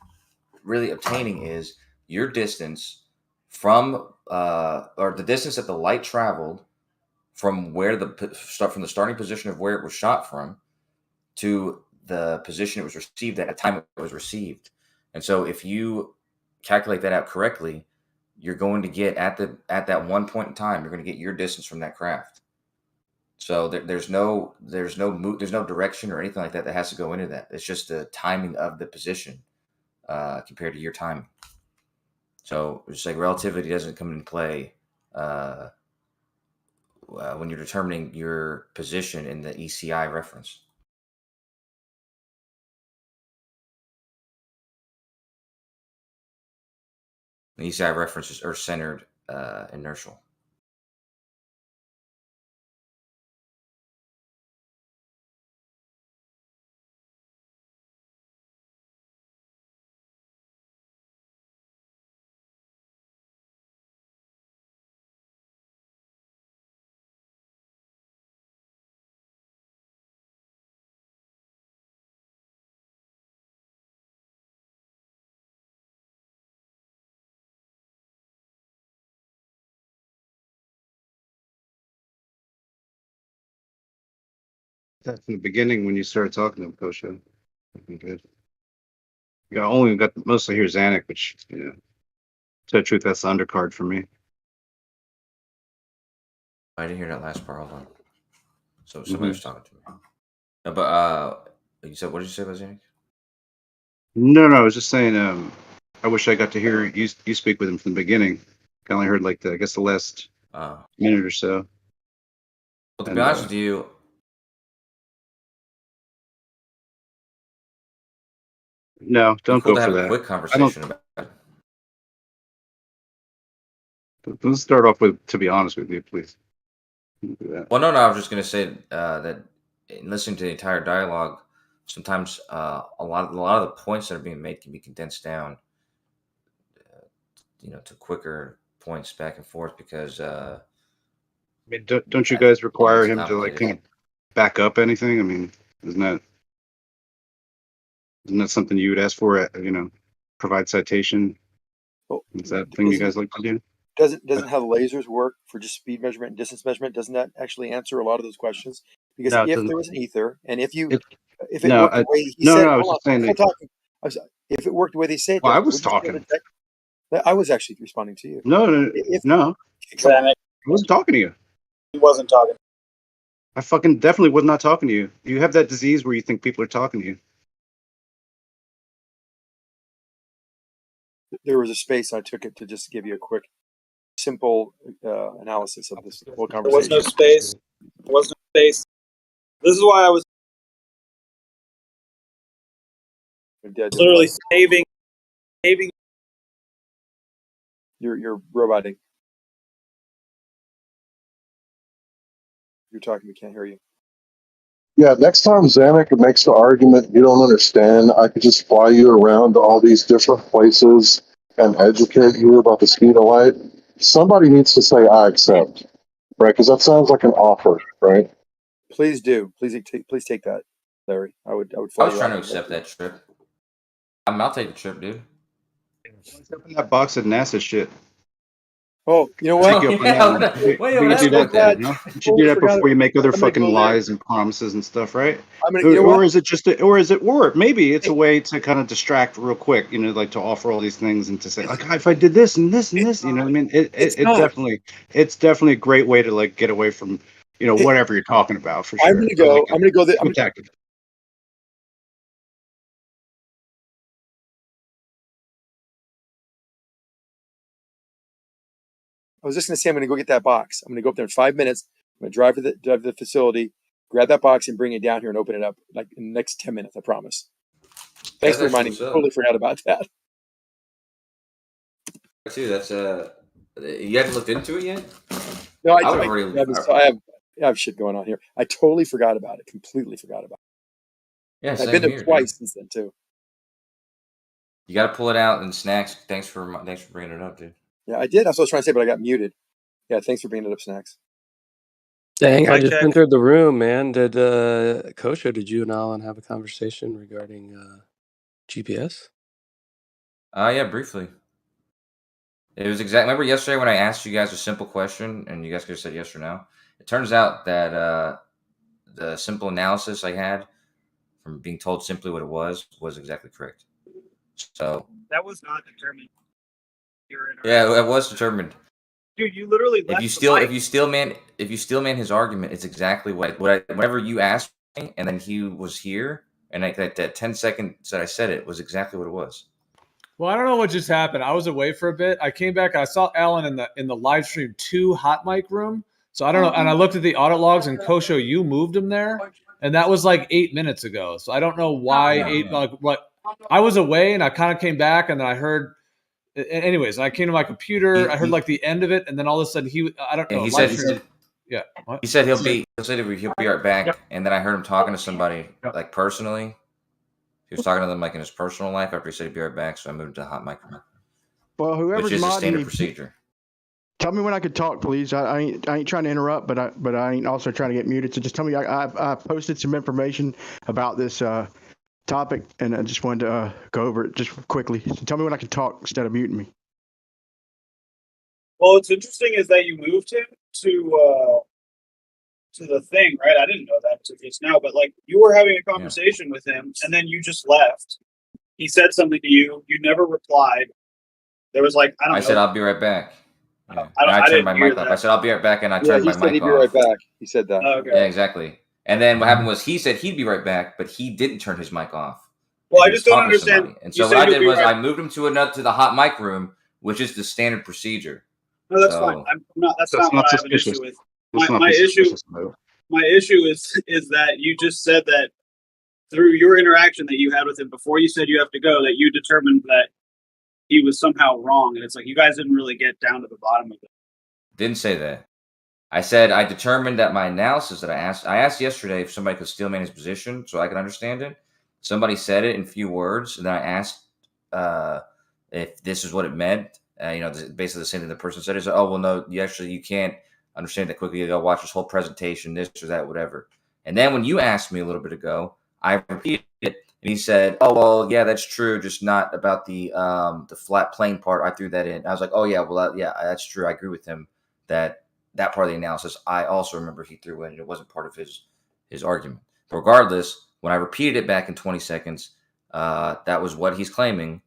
[SPEAKER 7] really obtaining is your distance from or the distance that the light traveled from from the starting position of where it was shot from to the position it was received at the time it was received. And so if you calculate that out correctly, you're going to get at that one point in time, you're going to get your distance from that craft. So there's no direction or anything like that has to go into that. It's just the timing of the position compared to your timing. So it's like relativity doesn't come into play when you're determining your position in the ECI reference. The ECI references are centered inertial.
[SPEAKER 3] That's in the beginning when you started talking to him, Coach. Good. Yeah, I only got mostly hear Zanuck, which, you know, to tell the truth, that's the undercard for me.
[SPEAKER 7] I didn't hear that last part. Hold on. So somebody was talking to me. No, but you said, what did you say about Zanuck?
[SPEAKER 3] No, I was just saying, I wish I got to hear you speak with him from the beginning. I only heard like the last minute or so.
[SPEAKER 7] Well, to be honest with you,
[SPEAKER 3] no, don't
[SPEAKER 7] cool
[SPEAKER 3] go
[SPEAKER 7] to
[SPEAKER 3] for
[SPEAKER 7] have
[SPEAKER 3] that.
[SPEAKER 7] a quick conversation about it.
[SPEAKER 3] Let's start off with, to be honest with you, please.
[SPEAKER 7] Well, no, I was just going to say that in listening to the entire dialogue, sometimes a lot of the points that are being made can be condensed down, to quicker points back and forth, because
[SPEAKER 3] I mean, don't you guys require him to like kind of back up anything? I mean, isn't that something you would ask for? Provide citation. Is that thing you guys like to do?
[SPEAKER 4] Doesn't how the lasers work for just speed measurement and distance measurement? Doesn't that actually answer a lot of those questions? Because
[SPEAKER 3] No, it
[SPEAKER 4] if
[SPEAKER 3] doesn't.
[SPEAKER 4] there was an ether, and if it
[SPEAKER 3] No,
[SPEAKER 4] worked the way he
[SPEAKER 3] no,
[SPEAKER 4] said,
[SPEAKER 3] I was
[SPEAKER 4] hold
[SPEAKER 3] just
[SPEAKER 4] on,
[SPEAKER 3] saying
[SPEAKER 4] I'm
[SPEAKER 3] that.
[SPEAKER 4] still talking. If it worked the way they say it
[SPEAKER 3] Well,
[SPEAKER 4] does,
[SPEAKER 3] I was
[SPEAKER 4] wouldn't you be able
[SPEAKER 3] talking.
[SPEAKER 4] to detect- I was actually responding to you.
[SPEAKER 3] No. I wasn't talking to you.
[SPEAKER 5] He wasn't talking.
[SPEAKER 3] I fucking definitely was not talking to you. You have that disease where you think people are talking to you.
[SPEAKER 4] There was a space. I took it to just give you a quick, simple analysis of this whole
[SPEAKER 5] There was
[SPEAKER 4] conversation.
[SPEAKER 5] no space. There was no space. This is why I was literally saving.
[SPEAKER 4] You're roboting. You're talking. We can't hear you.
[SPEAKER 20] Yeah, next time Zanuck makes the argument you don't understand, I could just fly you around to all these different places and educate you about the speed of light. Somebody needs to say, I accept, right? Because that sounds like an offer, right?
[SPEAKER 4] Please do. Please take that, Larry. I would
[SPEAKER 7] I
[SPEAKER 4] fly
[SPEAKER 7] was
[SPEAKER 4] you
[SPEAKER 7] trying
[SPEAKER 4] out.
[SPEAKER 7] to accept that trip. I'll take the trip, dude.
[SPEAKER 3] What's up in that box of NASA shit?
[SPEAKER 4] Oh, you know
[SPEAKER 3] I'll
[SPEAKER 4] what?
[SPEAKER 3] take you up on that one.
[SPEAKER 7] What
[SPEAKER 3] We can do
[SPEAKER 7] happened with
[SPEAKER 3] that then,
[SPEAKER 7] that?
[SPEAKER 3] huh? You should do
[SPEAKER 4] Totally
[SPEAKER 3] that
[SPEAKER 4] forgot.
[SPEAKER 3] before you make other
[SPEAKER 4] I'm gonna
[SPEAKER 3] fucking
[SPEAKER 4] go there.
[SPEAKER 3] lies and promises and stuff, right?
[SPEAKER 4] You know what?
[SPEAKER 3] Or is it just, or maybe it's a way to kind of distract real quick, like to offer all these things and to say, like, if I did this and this and this, you know what I mean?
[SPEAKER 4] It's
[SPEAKER 3] It
[SPEAKER 4] not.
[SPEAKER 3] it's definitely a great way to like get away from, whatever you're talking about for
[SPEAKER 4] I'm
[SPEAKER 3] sure.
[SPEAKER 4] gonna go. I'm gonna go there.
[SPEAKER 3] Good tactic.
[SPEAKER 4] I was just gonna say I'm gonna go get that box. I'm gonna go up there in 5 minutes. I'm gonna drive to the facility, grab that box, and bring it down here and open it up like in the next 10 minutes. I promise. Thanks for
[SPEAKER 7] That's
[SPEAKER 4] reminding me.
[SPEAKER 7] what's up.
[SPEAKER 4] Totally forgot about that.
[SPEAKER 7] Too. That's you haven't looked into it yet?
[SPEAKER 4] No,
[SPEAKER 7] I would already.
[SPEAKER 4] I have shit going on here. I totally forgot about it. Completely forgot about it.
[SPEAKER 7] Yeah,
[SPEAKER 4] I've
[SPEAKER 7] same
[SPEAKER 4] been there
[SPEAKER 7] here,
[SPEAKER 4] twice
[SPEAKER 7] dude.
[SPEAKER 4] since then too.
[SPEAKER 7] You got to pull it out and snacks. Thanks for bringing it up, dude.
[SPEAKER 4] Yeah, I did. That's what I was trying to say, but I got muted. Yeah, thanks for bringing it up, Snacks.
[SPEAKER 10] Dang, I
[SPEAKER 5] Mic
[SPEAKER 10] just
[SPEAKER 5] check.
[SPEAKER 10] entered the room, man. Did Kosho, did you and Alan have a conversation regarding GPS?
[SPEAKER 7] Yeah, briefly. It was remember yesterday when I asked you guys a simple question and you guys could have said yes or no? It turns out that the simple analysis I had from being told simply what it was exactly correct. So
[SPEAKER 5] That was not determined.
[SPEAKER 7] yeah, it was determined.
[SPEAKER 5] Dude, you literally left
[SPEAKER 7] If you steel man his argument, it's exactly whatever you asked me, and then he was here, and that 10 seconds that I said it was exactly what it was.
[SPEAKER 15] Well, I don't know what just happened. I was away for a bit. I came back. I saw Alan in the live stream 2 hot mic room. So I don't know. And I looked at the audit logs, and Kosho, you moved him there, and that was like 8 minutes ago. So I don't know why I was away, and I kind of came back, and then I heard. Anyways, I came to my computer. I heard like the end of it, and then all of a sudden I don't know.
[SPEAKER 7] He said
[SPEAKER 15] yeah. What?
[SPEAKER 7] He said he'll be right back, and then I heard him talking to somebody like personally. He was talking to them like in his personal life after he said he'd be right back, so I moved to hot mic room.
[SPEAKER 1] Well, whoever's
[SPEAKER 7] which is a
[SPEAKER 1] modding
[SPEAKER 7] standard
[SPEAKER 1] me,
[SPEAKER 7] procedure.
[SPEAKER 1] Tell me when I could talk, please. I ain't trying to interrupt, but I ain't also trying to get muted. So just tell me. I posted some information about this topic, and I just wanted to go over it just quickly. So tell me when I can talk instead of muting me.
[SPEAKER 5] Well, what's interesting is that you moved him to the thing, right? I didn't know that until just now, but like you were having a conversation with him, and then you just left. He said something to you. You never replied. There was like I
[SPEAKER 7] said I'll be right back. Yeah.
[SPEAKER 5] I
[SPEAKER 7] turned my
[SPEAKER 5] didn't hear
[SPEAKER 7] mic off.
[SPEAKER 5] that.
[SPEAKER 7] I said I'll be right back, and I turned my mic off.
[SPEAKER 4] He'd be right back. He said that.
[SPEAKER 5] Oh, okay.
[SPEAKER 7] Yeah, exactly. And then what happened was he said he'd be right back, but he didn't turn his mic off.
[SPEAKER 5] Well, I just don't understand.
[SPEAKER 7] And so what I did was I moved him to the hot mic room, which is the standard procedure.
[SPEAKER 5] No, that's fine. I'm not. That's not what I have an issue with. My issue is that you just said that through your interaction that you had with him before you said you have to go, that you determined that he was somehow wrong, and it's like you guys didn't really get down to the bottom of it.
[SPEAKER 7] Didn't say that. I said I determined that my analysis that I asked yesterday if somebody could steel man his position so I could understand it. Somebody said it in few words, and then I asked if this is what it meant. Basically the same thing the person said is, oh, well, no, you can't understand that quickly. You got to watch this whole presentation, this or that, whatever. And then when you asked me a little bit ago, I repeated it, and he said, oh, well, yeah, that's true, just not about the flat plane part. I threw that in. I was like, oh, yeah, well, that's true. I agree with him that part of the analysis, I also remember he threw in. It wasn't part of his argument. But regardless, when I repeated it back in 20 seconds, that was what he's claiming.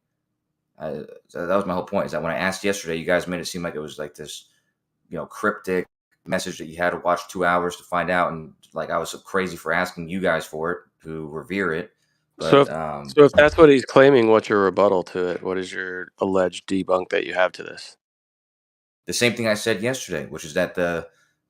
[SPEAKER 7] So that was my whole point, is that when I asked yesterday, you guys made it seem like it was like this, cryptic message that you had to watch 2 hours to find out. And like, I was so crazy for asking you guys for it, who revere it. But,
[SPEAKER 10] so if that's what he's claiming, what's your rebuttal to it? What is your alleged debunk that you have to this?
[SPEAKER 7] The same thing I said yesterday, which is that the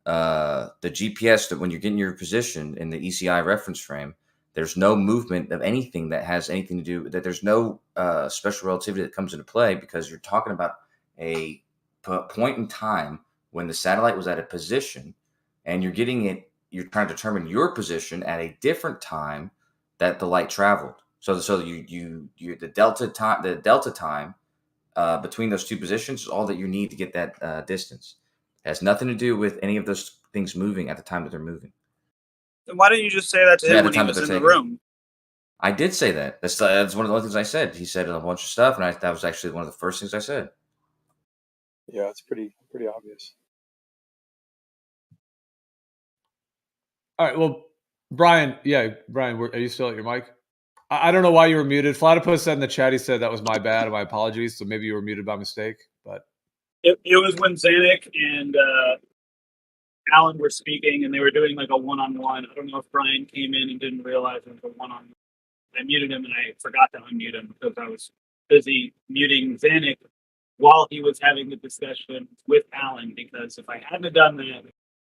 [SPEAKER 7] GPS, that when you're getting your position in the ECI reference frame, there's no movement of anything that has anything to do, that there's no special relativity that comes into play, because you're talking about a point in time when the satellite was at a position, and you're getting it, you're trying to determine your position at a different time that the light traveled. So you the delta time between those two positions is all that you need to get that distance. It has nothing to do with any of those things moving at the time that they're moving.
[SPEAKER 5] Then why didn't you just say that to him when he was in the room?
[SPEAKER 7] I did say that. That's one of the only things I said. He said a bunch of stuff, and that was actually one of the first things I said.
[SPEAKER 4] Yeah, it's pretty obvious.
[SPEAKER 15] All right. Well, Brian, are you still at your mic? I don't know why you were muted. Platypus said in the chat, he said that was my bad, my apologies. So maybe you were muted by mistake. But
[SPEAKER 5] it was when Zanuck and Alan were speaking, and they were doing like a one-on-one. I don't know if Brian came in and didn't realize it was a one-on-one. I muted him, and I forgot to unmute him because I was busy muting Zanuck while he was having the discussion with Alan. Because if I hadn't done that,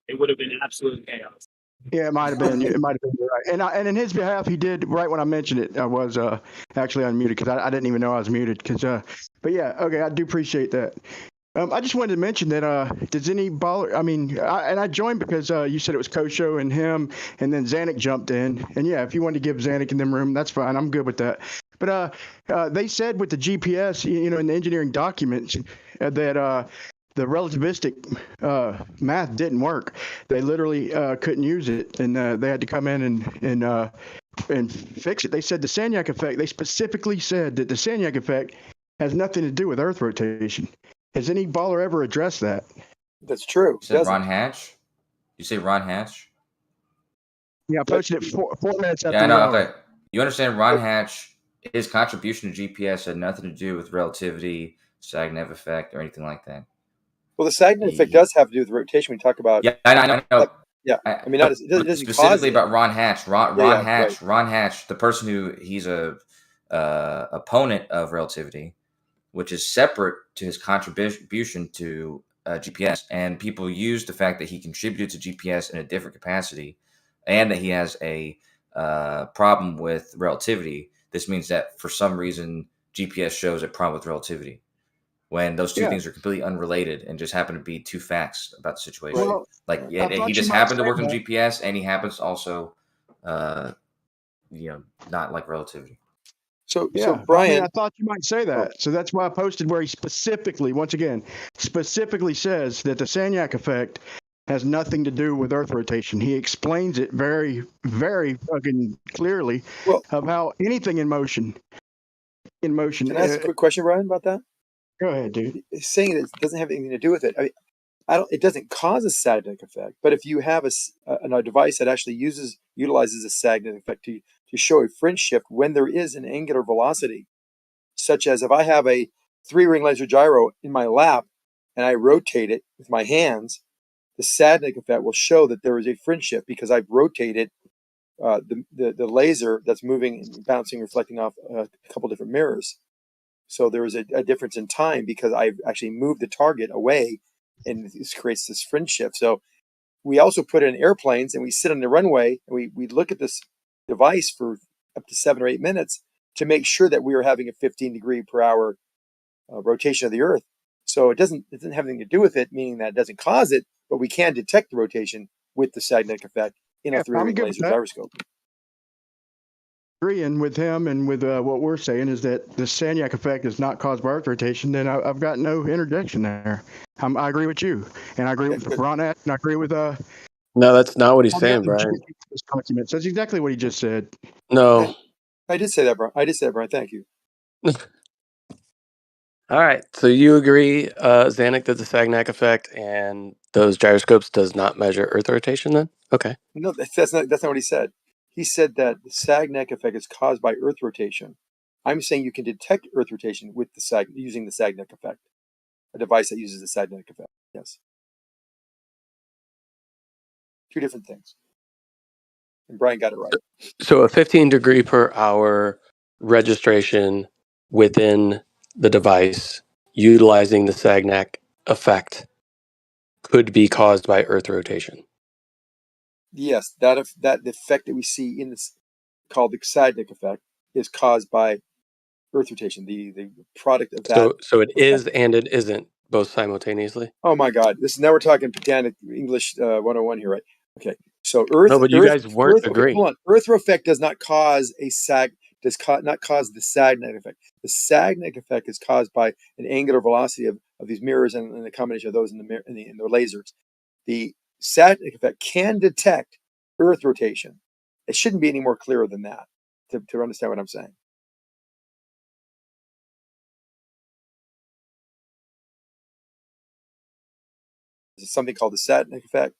[SPEAKER 5] it would have been absolute chaos.
[SPEAKER 1] Yeah, it might have been. It might have been right. And in his behalf, he did right when I mentioned it. I was actually unmuted because I didn't even know I was muted. But yeah, okay, I do appreciate that. I just wanted to mention that does any baller? I mean, I joined because you said it was Kosho and him, and then Zanuck jumped in. And yeah, if you wanted to give Zanuck in them room, that's fine. I'm good with that. But they said with the GPS, in the engineering documents, that the relativistic math didn't work. They literally couldn't use it, and they had to come in and fix it. They said the Sagnac effect. They specifically said that the Sagnac effect has nothing to do with Earth rotation. Has any baller ever addressed that?
[SPEAKER 4] That's true.
[SPEAKER 7] You said Ron Hatch? You say Ron Hatch?
[SPEAKER 1] Yeah, I posted it 4 minutes after.
[SPEAKER 7] Yeah, I know. Okay, you understand Ron Hatch? His contribution to GPS had nothing to do with relativity, Sagnac effect, or anything like that.
[SPEAKER 4] Well, the Sagnac effect does have to do with rotation. We talk about.
[SPEAKER 7] Yeah, I know.
[SPEAKER 4] Yeah, I mean, it doesn't
[SPEAKER 7] specifically about Ron Hatch. Ron Hatch.
[SPEAKER 4] Right.
[SPEAKER 7] Ron Hatch, the person he's a opponent of relativity, which is separate to his contribution to GPS. And people use the fact that he contributed to GPS in a different capacity, and that he has a problem with relativity. This means that for some reason GPS shows a problem with relativity, when those two things are completely unrelated and just happen to be two facts about the situation.
[SPEAKER 1] Well,
[SPEAKER 7] he just happened to work on GPS, and he happens to also, not like relativity.
[SPEAKER 4] So Brian,
[SPEAKER 1] I thought you might say that. So that's why I posted where he specifically says that the Sagnac effect has nothing to do with Earth rotation. He explains it very, very fucking clearly of how anything in motion.
[SPEAKER 4] Can I ask a quick question, Brian, about that?
[SPEAKER 1] Go ahead, dude.
[SPEAKER 4] He's saying that it doesn't have anything to do with it. I mean, it doesn't cause a Sagnac effect, but if you have a device that actually utilizes a Sagnac effect to show a fringe shift when there is an angular velocity, such as if I have a 3-ring laser gyro in my lap and I rotate it with my hands, the Sagnac effect will show that there is a fringe shift because I've rotated the laser that's moving and bouncing, reflecting off a couple different mirrors. So there is a difference in time because I've actually moved the target away, and this creates this fringe shift. So we also put it in airplanes, and we sit on the runway, and we look at this device for up to 7 or 8 minutes to make sure that we are having a 15 degree per hour rotation of the Earth. So it doesn't have anything to do with it, meaning that it doesn't cause it, but we can detect the rotation with the Sagnac effect in a 3-ring laser gyroscope.
[SPEAKER 1] Agreeing with him and with what we're saying is that the Sagnac effect is not caused by Earth rotation, then I've got no interjection there. I agree with you, and I agree with Ron Hatch, and I agree with
[SPEAKER 10] No, that's not what he's saying, Brian.
[SPEAKER 1] Documents. That's exactly what he just said.
[SPEAKER 10] No,
[SPEAKER 4] I did say that, Brian. Thank you.
[SPEAKER 10] All right, so you agree, Zanuck does the Sagnac effect, and those gyroscopes does not measure Earth rotation. Then, okay.
[SPEAKER 4] No, that's not what he said. He said that the Sagnac effect is caused by Earth rotation. I'm saying you can detect Earth rotation with using the Sagnac effect, a device that uses the Sagnac effect. Yes, 2 different things. And Brian got it right.
[SPEAKER 10] So a 15 degree per hour registration within the device utilizing the Sagnac effect could be caused by Earth rotation.
[SPEAKER 4] Yes, that the effect that we see in this, called the Sagnac effect, is caused by Earth rotation. The product of that.
[SPEAKER 10] So it is and it isn't both simultaneously.
[SPEAKER 4] Oh my God! Now we're talking pedantic English 101 here, right? Okay. So Earth,
[SPEAKER 10] No, but you
[SPEAKER 4] Earth,
[SPEAKER 10] guys weren't
[SPEAKER 4] Earth. Okay,
[SPEAKER 10] agreeing.
[SPEAKER 4] hold on. Earth effect does not cause a sag. Not cause the Sagnac effect. The Sagnac effect is caused by an angular velocity of these mirrors and the combination of those in the lasers. The Sagnac effect can detect Earth rotation. It shouldn't be any more clearer than that to understand what I'm saying. There's something called the Sagnac effect.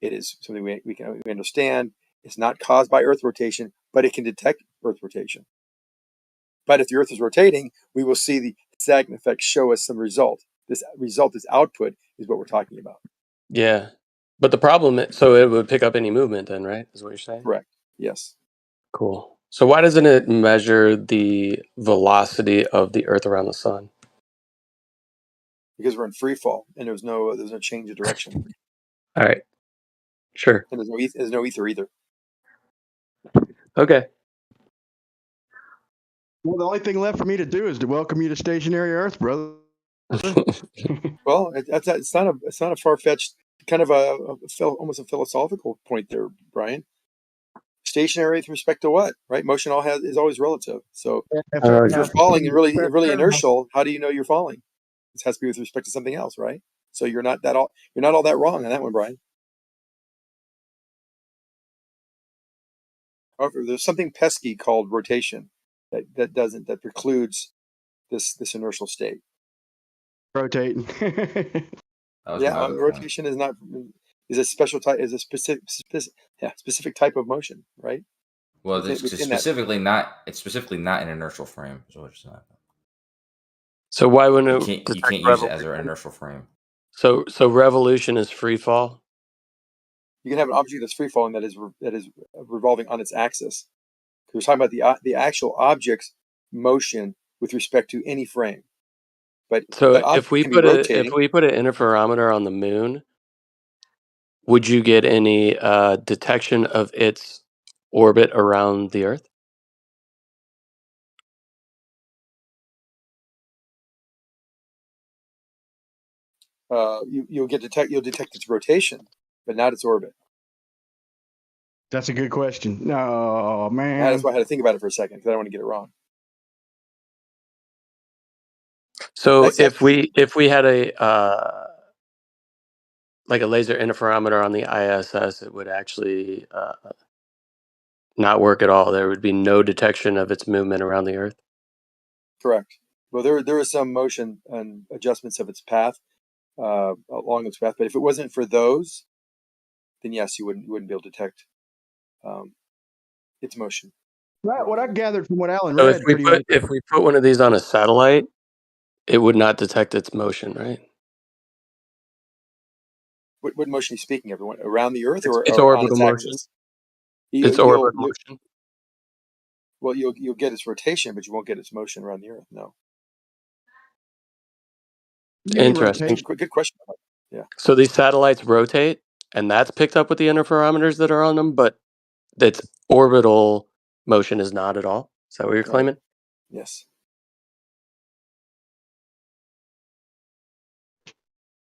[SPEAKER 4] It is something we understand. It's not caused by Earth rotation, but it can detect Earth rotation. But if the Earth is rotating, we will see the Sagnac effect show us some result. This result, this output, is what we're talking about.
[SPEAKER 10] Yeah. But the problem is, so it would pick up any movement then, right? Is what you're saying?
[SPEAKER 4] Correct. Yes.
[SPEAKER 10] Cool. So why doesn't it measure the velocity of the Earth around the sun?
[SPEAKER 4] Because we're in free fall and there's no change of direction.
[SPEAKER 10] All right. Sure.
[SPEAKER 4] And there's no ether either.
[SPEAKER 10] Okay.
[SPEAKER 1] Well, the only thing left for me to do is to welcome you to stationary Earth, brother.
[SPEAKER 4] Well, it's not a far-fetched kind of almost a philosophical point there, Brian. Stationary with respect to what, right? Motion is always relative. So if you're falling and really inertial, how do you know you're falling? It has to be with respect to something else, right? So you're not all that wrong on that one, Brian. However, there's something pesky called rotation that precludes this inertial state.
[SPEAKER 1] Rotating.
[SPEAKER 7] Yeah,
[SPEAKER 4] rotation is a special type, is a specific type of motion, right?
[SPEAKER 7] Well, it's specifically not an inertial frame. Is what you're saying.
[SPEAKER 10] So why wouldn't
[SPEAKER 7] you can't use it as an inertial frame?
[SPEAKER 10] So revolution is free fall.
[SPEAKER 4] You can have an object that's free falling that is revolving on its axis. We're talking about the actual object's motion with respect to any frame. But
[SPEAKER 10] so if we put an interferometer on the moon, would you get any detection of its orbit around the Earth?
[SPEAKER 4] You'll detect its rotation, but not its orbit.
[SPEAKER 1] That's a good question. No, man.
[SPEAKER 4] That's why I had to think about it for a second because I don't want to get it wrong.
[SPEAKER 10] So if we had a like a laser interferometer on the ISS, it would actually not work at all. There would be no detection of its movement around the Earth.
[SPEAKER 4] Correct. Well, there is some motion and adjustments of its path along its path, but if it wasn't for those, then yes, you wouldn't be able to detect its motion.
[SPEAKER 1] Right. What I gathered from what Alan
[SPEAKER 10] So
[SPEAKER 1] read,
[SPEAKER 10] if we put one of these on a satellite, it would not detect its motion, right?
[SPEAKER 4] What motion are you speaking of? Around the Earth or
[SPEAKER 10] it's
[SPEAKER 4] on
[SPEAKER 10] orbital
[SPEAKER 4] its
[SPEAKER 10] motion.
[SPEAKER 4] axis?
[SPEAKER 10] It's orbital motion.
[SPEAKER 4] Well, you'll get its rotation, but you won't get its motion around the Earth. No.
[SPEAKER 10] Interesting.
[SPEAKER 4] Good question. Yeah.
[SPEAKER 10] So these satellites rotate, and that's picked up with the interferometers that are on them, but its orbital motion is not at all. Is that what you're claiming?
[SPEAKER 4] Yes.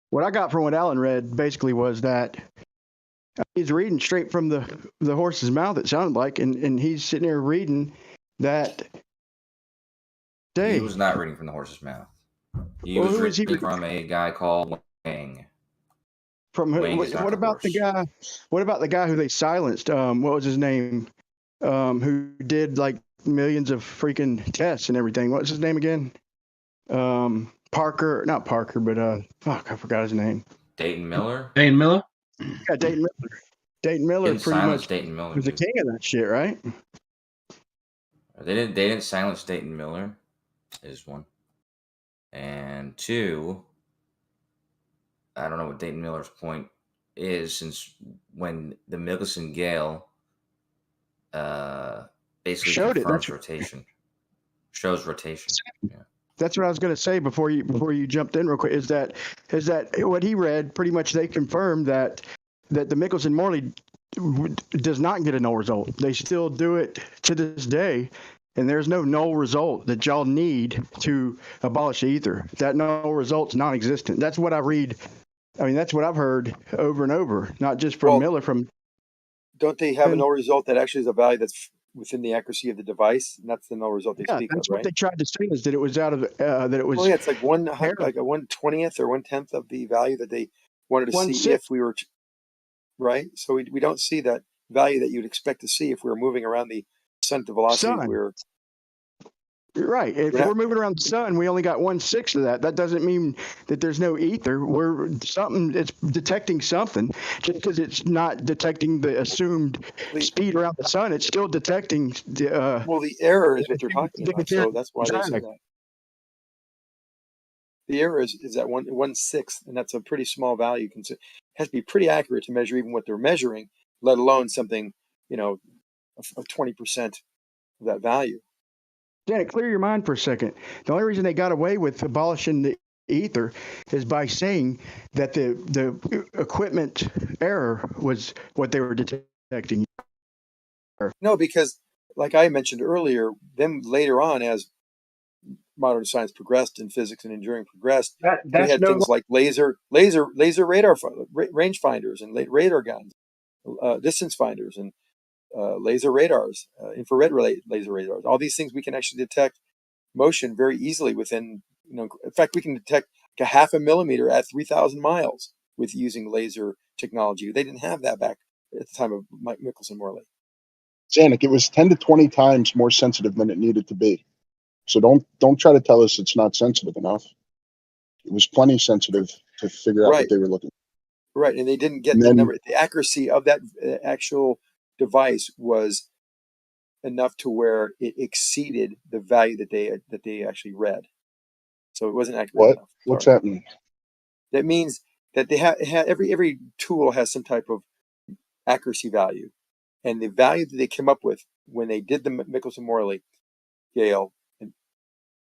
[SPEAKER 1] What I got from what Alan read basically was that he's reading straight from the horse's mouth, it sounded like, and he's sitting there reading that day.
[SPEAKER 7] He was not reading from the horse's mouth. He was reading from a guy called Wang.
[SPEAKER 1] What about the guy who they silenced? What was his name? Who did like millions of freaking tests and everything? What's his name again? Not Parker, but I forgot his name.
[SPEAKER 7] Dayton Miller.
[SPEAKER 1] Dayton Miller. Yeah, Dayton Miller. Dayton Miller pretty much
[SPEAKER 7] Dayton Miller
[SPEAKER 1] was the king of that shit, right?
[SPEAKER 7] They didn't silence Dayton Miller. Is one. And two, I don't know what Dayton Miller's point is, since when the Michelson Gale basically confirms rotation, shows rotation. Yeah.
[SPEAKER 1] That's what I was going to say before you jumped in real quick. Is that what he read? Pretty much, they confirmed that the Michelson-Morley does not get a null result. They still do it to this day, and there's no null result that y'all need to abolish ether. That null result's non-existent. That's what I read. I mean, that's what I've heard over and over, not just from Miller, from
[SPEAKER 4] Don't they have a null result that actually is a value that's within the accuracy of the device? And that's the null result they speak of,
[SPEAKER 16] that's what
[SPEAKER 4] right?
[SPEAKER 16] they tried to say, is that it was out of that it was.
[SPEAKER 4] Oh yeah, it's like like a 1/20th or 1/10 of the value that they wanted to see if we were right. So we don't see that value that you'd expect to see if we were moving around the sun at the velocity we're.
[SPEAKER 16] Right. If we're moving around the sun, we only got 1/6 of that. That doesn't mean that there's no ether. It's detecting something. Just because it's not detecting the assumed speed around the sun, it's still detecting the.
[SPEAKER 4] Well, the error is what they're talking about, so that's why they say that. The error is at 1/6, and that's a pretty small value. It has to be pretty accurate to measure even what they're measuring, let alone something, of 20% of that value.
[SPEAKER 16] Janet, clear your mind for a second. The only reason they got away with abolishing the ether is by saying that the equipment error was what they were detecting.
[SPEAKER 4] No, because like I mentioned earlier, then later on, as modern science progressed and physics and engineering progressed, we had things like laser radar range finders and radar guns, distance finders and laser radars, infrared laser radars. All these things we can actually detect motion very easily within, in fact, we can detect a 0.5 millimeter at 3,000 miles with using laser technology. They didn't have that back at the time of Michelson Morley.
[SPEAKER 19] Zanuck, it was 10 to 20 times more sensitive than it needed to be. So don't try to tell us it's not sensitive enough. It was plenty sensitive to figure out what they were looking for.
[SPEAKER 4] Right, and they didn't get the number. The accuracy of that actual device was enough to where it exceeded the value that they actually read. So it wasn't accurate enough.
[SPEAKER 19] What's that mean?
[SPEAKER 4] That means that they have every tool has some type of accuracy value, and the value that they came up with when they did the Michelson Morley scale,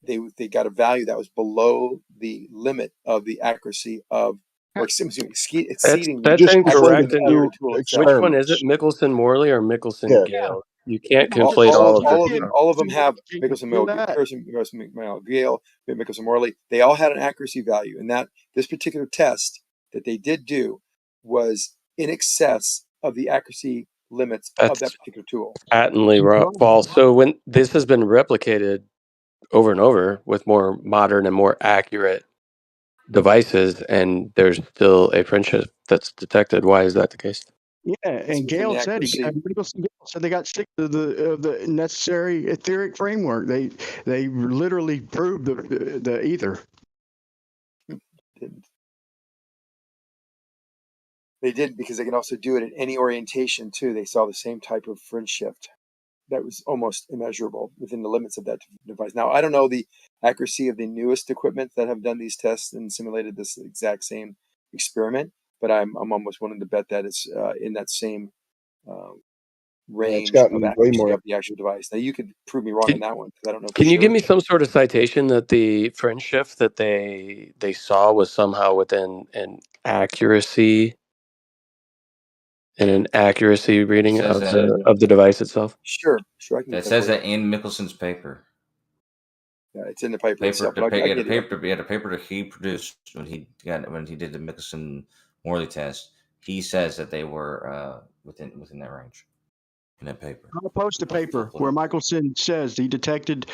[SPEAKER 4] they got a value that was below the limit of the accuracy of, or exceeding
[SPEAKER 10] That's incorrect.
[SPEAKER 4] Which
[SPEAKER 10] one is it, Michelson Morley or Michelson Gale? You can't conflate all of them.
[SPEAKER 4] All of them have Michelson Gale, Michelson Morley. They all had an accuracy value, and that this particular test that they did do was in excess of the accuracy limits of that particular tool.
[SPEAKER 10] Patently false. So when this has been replicated over and over with more modern and more accurate devices, and there's still a friendship that's detected, why is that the case?
[SPEAKER 16] Yeah, and Gale said they got sick of the necessary etheric framework. They literally proved the ether.
[SPEAKER 4] They did, because they can also do it at any orientation too. They saw the same type of fringe shift that was almost immeasurable within the limits of that device. Now, I don't know the accuracy of the newest equipment that have done these tests and simulated this exact same experiment, but I'm almost willing to bet that it's in that same range of accuracy of the actual device. Now, you could prove me wrong on that one, because I don't know.
[SPEAKER 10] Can you give me some sort of citation that the fringe shift that they saw was somehow within an accuracy reading of the device itself?
[SPEAKER 4] Sure. I can
[SPEAKER 7] That says that in Michelson's paper.
[SPEAKER 4] Yeah, it's in the paper itself.
[SPEAKER 7] The paper that he produced when he did the Michelson Morley test. He says that they were within that range in that paper.
[SPEAKER 16] I'll post a paper where Michelson says he detected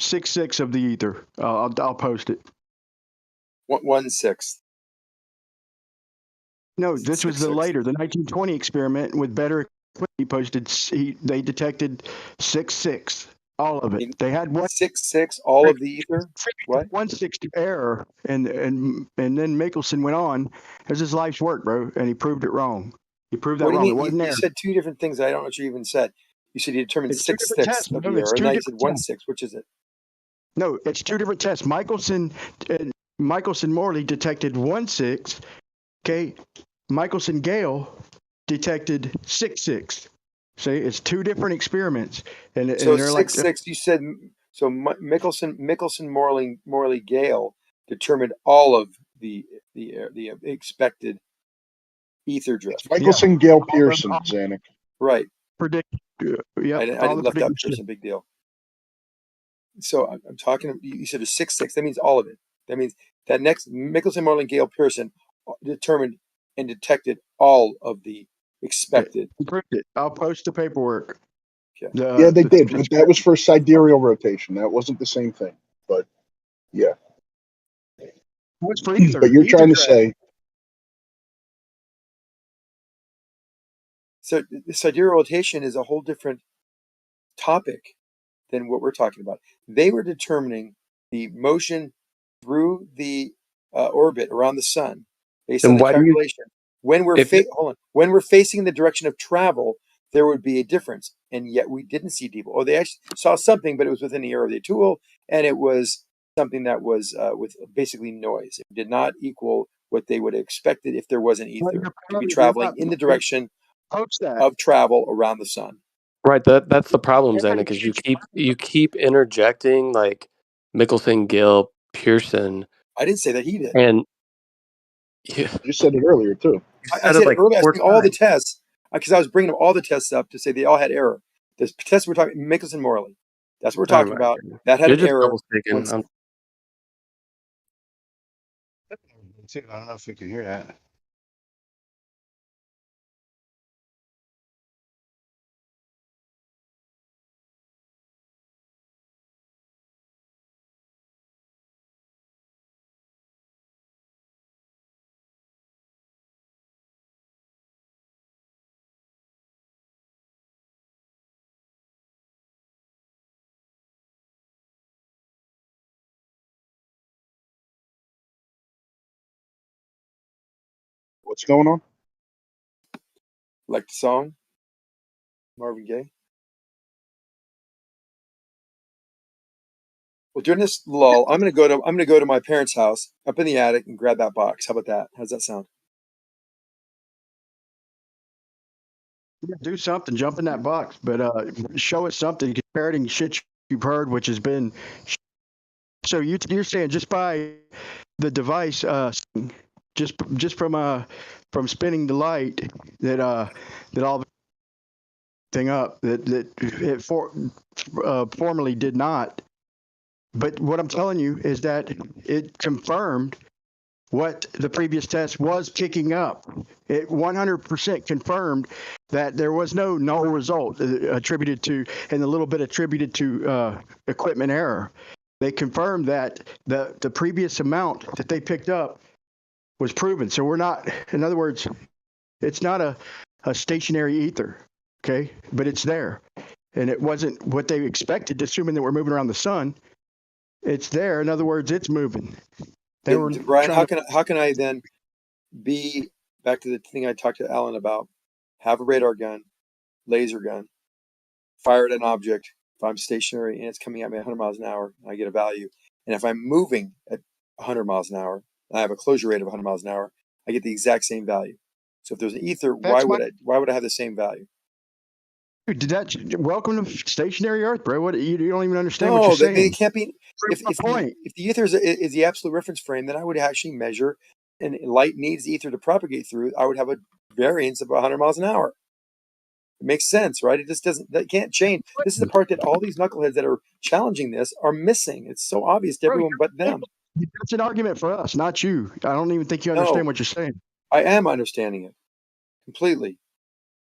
[SPEAKER 16] 6/6 of the ether. I'll post it.
[SPEAKER 4] 1/6.
[SPEAKER 16] No, this was the 1920 experiment with better equipment. He posted. They detected 6/6, all of it. They had
[SPEAKER 4] 6/6, all of the ether. What?
[SPEAKER 16] 1/6 error, and then Michelson went on. This is life's work, bro, and he proved it wrong. He proved that
[SPEAKER 4] wrong.
[SPEAKER 16] It wasn't there.
[SPEAKER 4] You said two different things. I don't know what you even said. You said you determined 6/6 of the error, and now you said 1/6. Which is it?
[SPEAKER 16] No, it's two different tests. Michelson Morley detected 1/6. Okay, Michelson Gale detected 6/6. See, it's two different experiments, and
[SPEAKER 4] So
[SPEAKER 16] they're
[SPEAKER 4] 6/6. You said so. Michelson Morley Gale determined all of the expected ether drift.
[SPEAKER 19] Michelson Gale Pearson, Zanuck.
[SPEAKER 4] Right.
[SPEAKER 16] Predict. Yeah,
[SPEAKER 4] I didn't left out Pearson. Big deal. So I'm talking. You said a 6/6. That means all of it. That means that next Michelson Morley Gale Pearson determined and detected all of the expected.
[SPEAKER 16] I'll post the paperwork.
[SPEAKER 19] Yeah, they did, but that was for sidereal rotation. That wasn't the same thing. But yeah.
[SPEAKER 16] What's for ether?
[SPEAKER 19] But you're
[SPEAKER 16] Ether
[SPEAKER 19] trying to
[SPEAKER 16] track.
[SPEAKER 19] say
[SPEAKER 4] So the sidereal rotation is a whole different topic than what we're talking about. They were determining the motion through the orbit around the sun based on
[SPEAKER 10] Then
[SPEAKER 4] the
[SPEAKER 10] why do you?
[SPEAKER 4] calculation. When we're
[SPEAKER 10] If
[SPEAKER 4] when we're facing the direction of travel, there would be a difference, and yet we didn't see deep. Or they actually saw something, but it was within the area of the tool, and it was something that was with basically noise. It did not equal what they would have expected if there was an ether to be traveling in the direction of travel around the sun.
[SPEAKER 10] Right, that's the problem, Zanuck, is you keep interjecting like Mickelson, Gill, Pearson,
[SPEAKER 4] I didn't say that he did.
[SPEAKER 10] and
[SPEAKER 19] you said it earlier too.
[SPEAKER 4] I said earlier, I said all the tests, because I was bringing all the tests up to say they all had error. The tests we're talking, Mickelson, Morley, that's what we're
[SPEAKER 10] Oh
[SPEAKER 4] talking
[SPEAKER 10] my
[SPEAKER 4] about.
[SPEAKER 10] goodness.
[SPEAKER 4] That had
[SPEAKER 10] You're
[SPEAKER 4] an
[SPEAKER 10] just
[SPEAKER 4] error.
[SPEAKER 10] double speaking.
[SPEAKER 3] I don't know if you can hear that.
[SPEAKER 19] What's going on?
[SPEAKER 4] Like the song, Marvin Gaye. Well, during this lull, I'm gonna go to my parents' house up in the attic and grab that box. How about that? How's that sound?
[SPEAKER 16] Do something, jump in that box, but show us something, parroting shit you've heard, which has been. So you're saying just by the device, just from spinning the light that all thing up that it formerly did not. But what I'm telling you is that it confirmed what the previous test was picking up. It 100% confirmed that there was no null result attributed to, and a little bit attributed to equipment error. They confirmed that the previous amount that they picked up was proven. So we're not, in other words, it's not a stationary ether, okay? But it's there. And it wasn't what they expected, assuming that we're moving around the sun. It's there. In other words, it's moving. They were
[SPEAKER 4] Brian, how can I then be back to the thing I talked to Alan about? Have a radar gun, laser gun, fire at an object. If I'm stationary and it's coming at me at 100 miles an hour, I get a value. And if I'm moving at 100 miles an hour, I have a closure rate of 100 miles an hour, I get the exact same value. So if there's an ether, why would I have the same value?
[SPEAKER 16] Welcome to stationary Earth, bro. What you don't even understand what you're saying.
[SPEAKER 4] No, it can't be. If the ether is the absolute reference frame, then I would actually measure, and light needs ether to propagate through. I would have a variance of 100 miles an hour. It makes sense, right? It just doesn't. That can't change. This is the part that all these knuckleheads that are challenging this are missing. It's so obvious to everyone but them.
[SPEAKER 16] It's an argument for us, not you. I don't even think you understand what you're saying.
[SPEAKER 4] I am understanding it completely,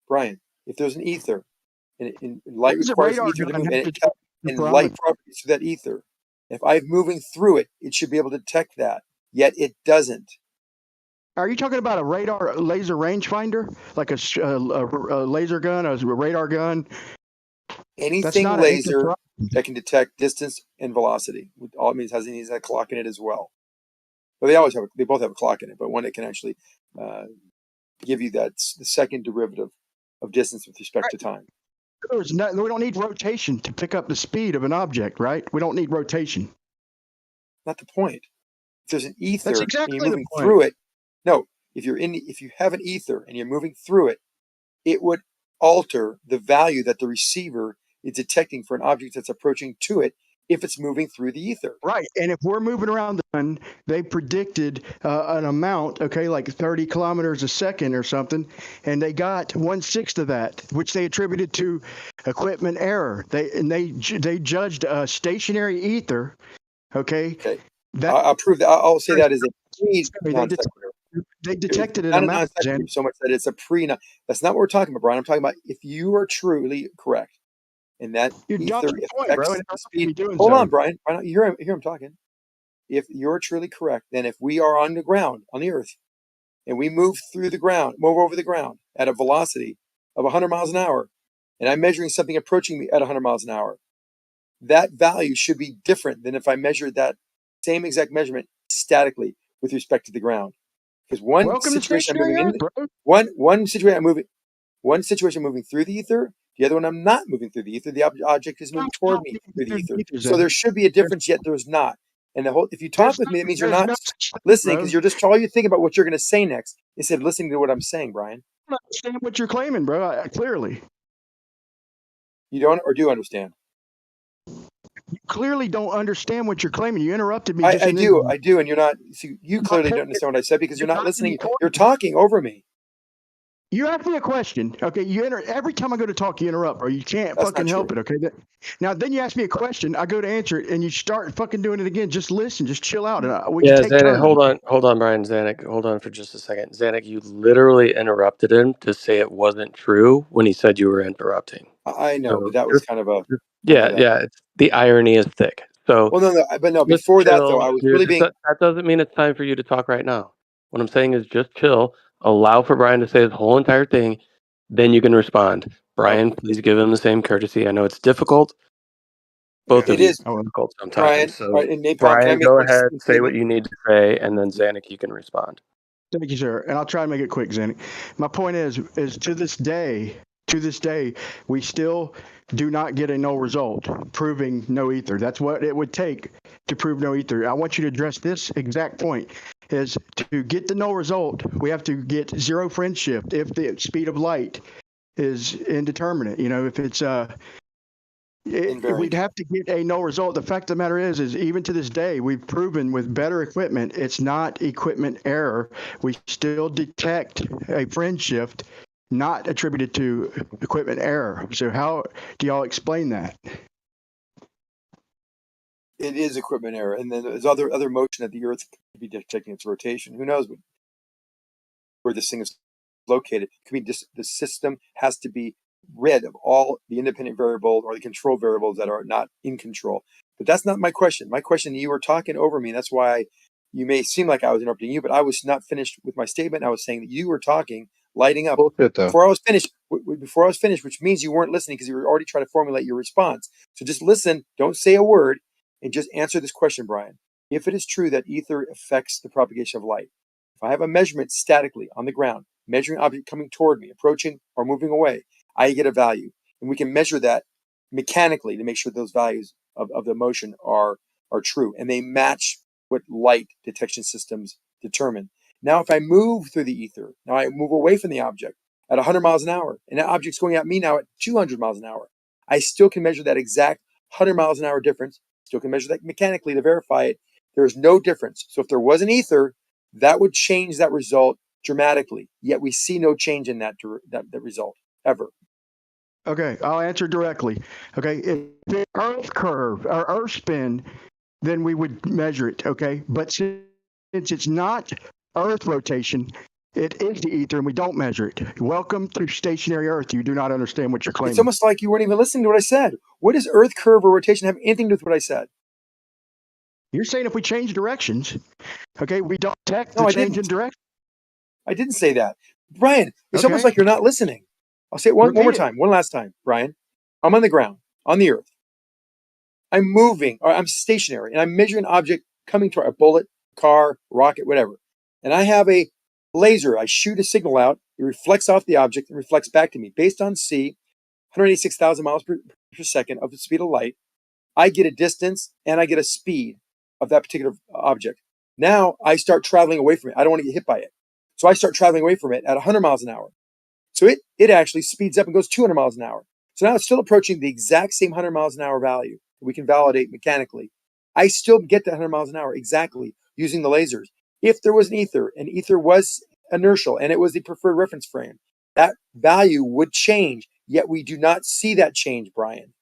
[SPEAKER 4] Brian. If there's an ether, and light requires ether to move, and light propagates through that ether. If I'm moving through it, it should be able to detect that. Yet it doesn't.
[SPEAKER 16] Are you talking about a laser rangefinder, like a laser gun, a radar gun?
[SPEAKER 4] Anything laser that can detect distance and velocity. All it means has a clock in it as well. But they both have a clock in it, but one that can actually give you the second derivative of distance with respect to time.
[SPEAKER 16] We don't need rotation to pick up the speed of an object, right? We don't need rotation.
[SPEAKER 4] Not the point. If there's an ether
[SPEAKER 16] That's exactly
[SPEAKER 4] and you're moving through it, no. If you have an ether and you're moving through it, it would alter the value that the receiver is detecting for an object that's approaching to it if it's moving through the ether.
[SPEAKER 16] Right. And if we're moving around the sun, they predicted an amount, okay, like 30 kilometers a second or something, and they got 1/6 of that, which they attributed to equipment error. They judged a stationary ether, okay?
[SPEAKER 4] I'll prove that. I'll say that is a key concept.
[SPEAKER 16] They detected an
[SPEAKER 4] not a
[SPEAKER 16] amount,
[SPEAKER 4] non-second so much that it's a That's not what we're talking about, Brian. I'm talking about if you are truly correct and that
[SPEAKER 16] You're
[SPEAKER 4] ether
[SPEAKER 16] dodging the point, bro.
[SPEAKER 4] affects
[SPEAKER 16] And
[SPEAKER 4] the
[SPEAKER 16] you
[SPEAKER 4] speed.
[SPEAKER 16] doing
[SPEAKER 4] Hold
[SPEAKER 16] so.
[SPEAKER 4] on, Brian. You hear him talking. If you're truly correct, then if we are on the ground, on the earth, and we move over the ground at a velocity of 100 miles an hour, and I'm measuring something approaching me at 100 miles an hour, that value should be different than if I measured that same exact measurement statically with respect to the ground. Because
[SPEAKER 16] Welcome to stationary Earth, bro.
[SPEAKER 4] one situation moving through the ether, the other one I'm not moving through the ether. The object is moving toward me through the ether. So there should be a difference, yet there's not. And if you talk with me, that means you're not listening because you're just all you think about what you're going to say next instead of listening to what I'm saying, Brian.
[SPEAKER 16] I don't understand what you're claiming, bro. Clearly.
[SPEAKER 4] You don't or do understand?
[SPEAKER 16] You clearly don't understand what you're claiming. You interrupted me.
[SPEAKER 4] I do, and you're not. See, you clearly don't understand what I said because you're not listening. You're talking over me.
[SPEAKER 16] You ask me a question, okay? Every time I go to talk, you interrupt, bro. You can't fucking help it, okay? Now, then you ask me a question, I go to answer it, and you start fucking doing it again. Just listen, just chill out, and we can take
[SPEAKER 10] Zanuck,
[SPEAKER 16] turns.
[SPEAKER 10] hold on, Brian. Zanuck, hold on for just a second. Zanuck, you literally interrupted him to say it wasn't true when he said you were interrupting.
[SPEAKER 4] I know, but that was kind of a
[SPEAKER 10] yeah. The irony is thick. So
[SPEAKER 4] but no. Before that, though, I was really being.
[SPEAKER 10] That doesn't mean it's time for you to talk right now. What I'm saying is just chill. Allow for Brian to say his whole entire thing, then you can respond. Brian, please give him the same courtesy. I know it's difficult. Both of
[SPEAKER 4] It
[SPEAKER 10] you
[SPEAKER 4] is
[SPEAKER 10] difficult
[SPEAKER 4] Brian.
[SPEAKER 10] sometimes. So
[SPEAKER 4] And Napalm, can I
[SPEAKER 10] Brian,
[SPEAKER 4] make
[SPEAKER 10] go
[SPEAKER 4] one
[SPEAKER 10] ahead, say
[SPEAKER 4] statement?
[SPEAKER 10] what you need to say, and then Zanuck, you can respond.
[SPEAKER 16] Thank you, sir. And I'll try to make it quick, Zanuck. My point is to this day, we still do not get a no result proving no ether. That's what it would take to prove no ether. I want you to address this exact point. Is to get the no result, we have to get zero friendship if the speed of light is indeterminate. If it's we'd have to get a no result. The fact of the matter is even to this day, we've proven with better equipment, it's not equipment error. We still detect a friend shift not attributed to equipment error. So how do y'all explain that?
[SPEAKER 4] It is equipment error, and then there's other motion that the Earth could be detecting its rotation. Who knows where this thing is located? It could be just the system has to be rid of all the independent variables or the control variables that are not in control. But that's not my question. My question, you were talking over me, and that's why you may seem like I was interrupting you, but I was not finished with my statement. I was saying that you were talking, lighting up before I was finished. Which means you weren't listening because you were already trying to formulate your response. So just listen, don't say a word, and just answer this question, Brian. If it is true that ether affects the propagation of light, if I have a measurement statically on the ground, measuring an object coming toward me, approaching or moving away, I get a value. And we can measure that mechanically to make sure those values of the motion are true. And they match what light detection systems determine. Now, if I move through the ether, now I move away from the object at 100 miles an hour, and that object's going at me now at 200 miles an hour, I still can measure that exact 100 miles an hour difference, still can measure that mechanically to verify it. There is no difference. So if there was an ether, that would change that result dramatically. Yet we see no change in that result ever.
[SPEAKER 16] Okay, I'll answer directly. Okay, if the Earth curve or Earth spin, then we would measure it. Okay, but since it's not Earth rotation, it is the ether, and we don't measure it. Welcome to stationary Earth. You do not understand what you're claiming.
[SPEAKER 4] It's almost like you weren't even listening to what I said. What does Earth curve or rotation have anything to do with what I said?
[SPEAKER 16] You're saying if we change directions, okay, we don't detect the change in direction.
[SPEAKER 4] I didn't say that. Brian, it's almost like you're not listening. I'll say it one more time, one last time, Brian. I'm on the ground, on the earth. I'm moving, or I'm stationary, and I'm measuring an object coming toward a bullet, car, rocket, whatever. And I have a laser. I shoot a signal out. It reflects off the object and reflects back to me. Based on C, 186,000 miles per second of the speed of light, I get a distance and I get a speed of that particular object. Now I start traveling away from it. I don't want to get hit by it. So I start traveling away from it at 100 miles an hour. So it actually speeds up and goes 200 miles an hour. So now it's still approaching the exact same 100 miles an hour value that we can validate mechanically. I still get that 100 miles an hour exactly using the lasers. If there was an ether and ether was inertial and it was the preferred reference frame, that value would change. Yet we do not see that change, Brian.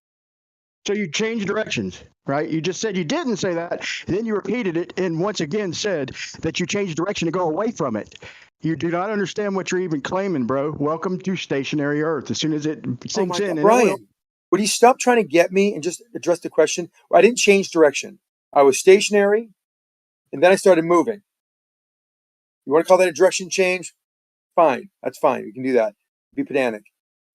[SPEAKER 16] So you changed directions, right? You just said you didn't say that. Then you repeated it and once again said that you changed direction to go away from it. You do not understand what you're even claiming, bro. Welcome to stationary Earth. As soon as it sinks in, and
[SPEAKER 4] Brian, would you stop trying to get me and just address the question? I didn't change direction. I was stationary, and then I started moving. You want to call that a direction change? Fine, that's fine. We can do that. Be pedantic.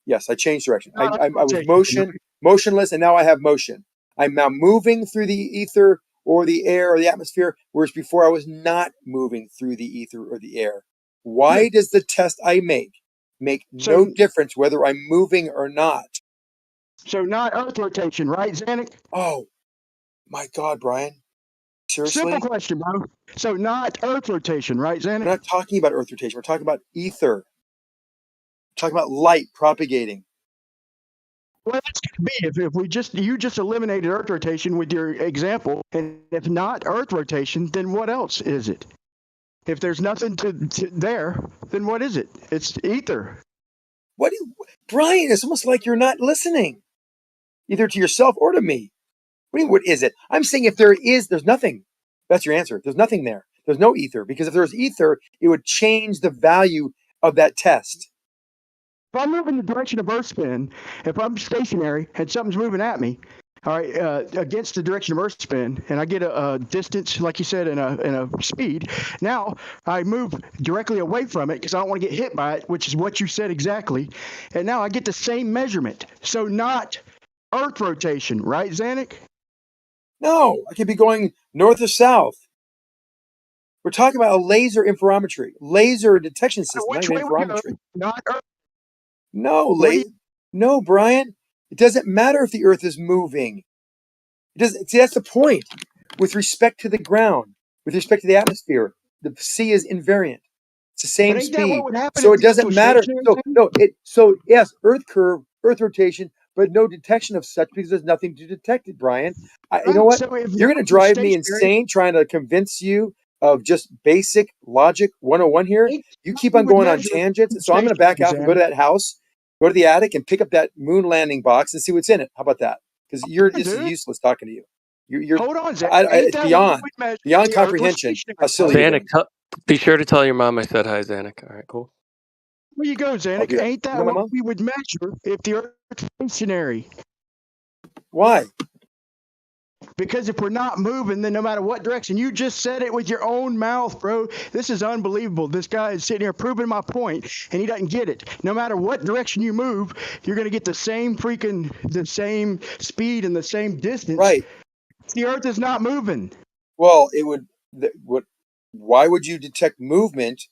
[SPEAKER 4] Yes, I changed direction. I was motionless, and now I have motion. I'm now moving through the ether or the air or the atmosphere, whereas before I was not moving through the ether or the air. Why does the test I make no difference whether I'm moving or not?
[SPEAKER 16] So not Earth rotation, right, Zanuck?
[SPEAKER 4] Oh, my God, Brian. Seriously?
[SPEAKER 16] Simple question, bro. So not Earth rotation, right, Zanuck?
[SPEAKER 4] We're not talking about Earth rotation. We're talking about ether. We're talking about light propagating.
[SPEAKER 16] Well, that's going to be if you just eliminated Earth rotation with your example, and if not Earth rotation, then what else is it? If there's nothing to there, then what is it? It's ether.
[SPEAKER 4] Brian? It's almost like you're not listening, either to yourself or to me. What is it? I'm saying if there's nothing. That's your answer. There's nothing there. There's no ether, because if there's ether, it would change the value of that test.
[SPEAKER 16] If I'm moving the direction of Earth spin, if I'm stationary and something's moving at me, all right, against the direction of Earth spin, and I get a distance, like you said, and a speed, now I move directly away from it because I don't want to get hit by it, which is what you said exactly. And now I get the same measurement. So not Earth rotation, right, Zanuck?
[SPEAKER 4] No, I could be going north or south. We're talking about a laser interferometry, laser detection system, not even interferometry.
[SPEAKER 16] Not Earth.
[SPEAKER 4] No, Brian. It doesn't matter if the Earth is moving. It doesn't. See, that's the point. With respect to the ground, with respect to the atmosphere, the sea is invariant. It's the same speed, so it doesn't matter. So yes, Earth curve, Earth rotation, but no detection of such because there's nothing to detect it, Brian. You know what? You're going to drive me insane trying to convince you of just basic logic 101 here. You keep on going on tangents, so I'm going to back out and go to that house, go to the attic, and pick up that moon landing box and see what's in it. How about that? Because this is useless talking to you. You're
[SPEAKER 16] hold on,
[SPEAKER 4] it's beyond comprehension. How silly you are.
[SPEAKER 10] Zanuck, be sure to tell your mom I said hi, Zanuck. All right, cool.
[SPEAKER 16] Where you go, Zanuck? Ain't that what we would measure if the Earth is stationary?
[SPEAKER 4] Why?
[SPEAKER 16] Because if we're not moving, then no matter what direction, you just said it with your own mouth, bro. This is unbelievable. This guy is sitting here proving my point, and he doesn't get it. No matter what direction you move, you're going to get the same speed and the same distance.
[SPEAKER 4] Right.
[SPEAKER 16] The Earth is not moving.
[SPEAKER 4] Well, it would. Why would you detect movement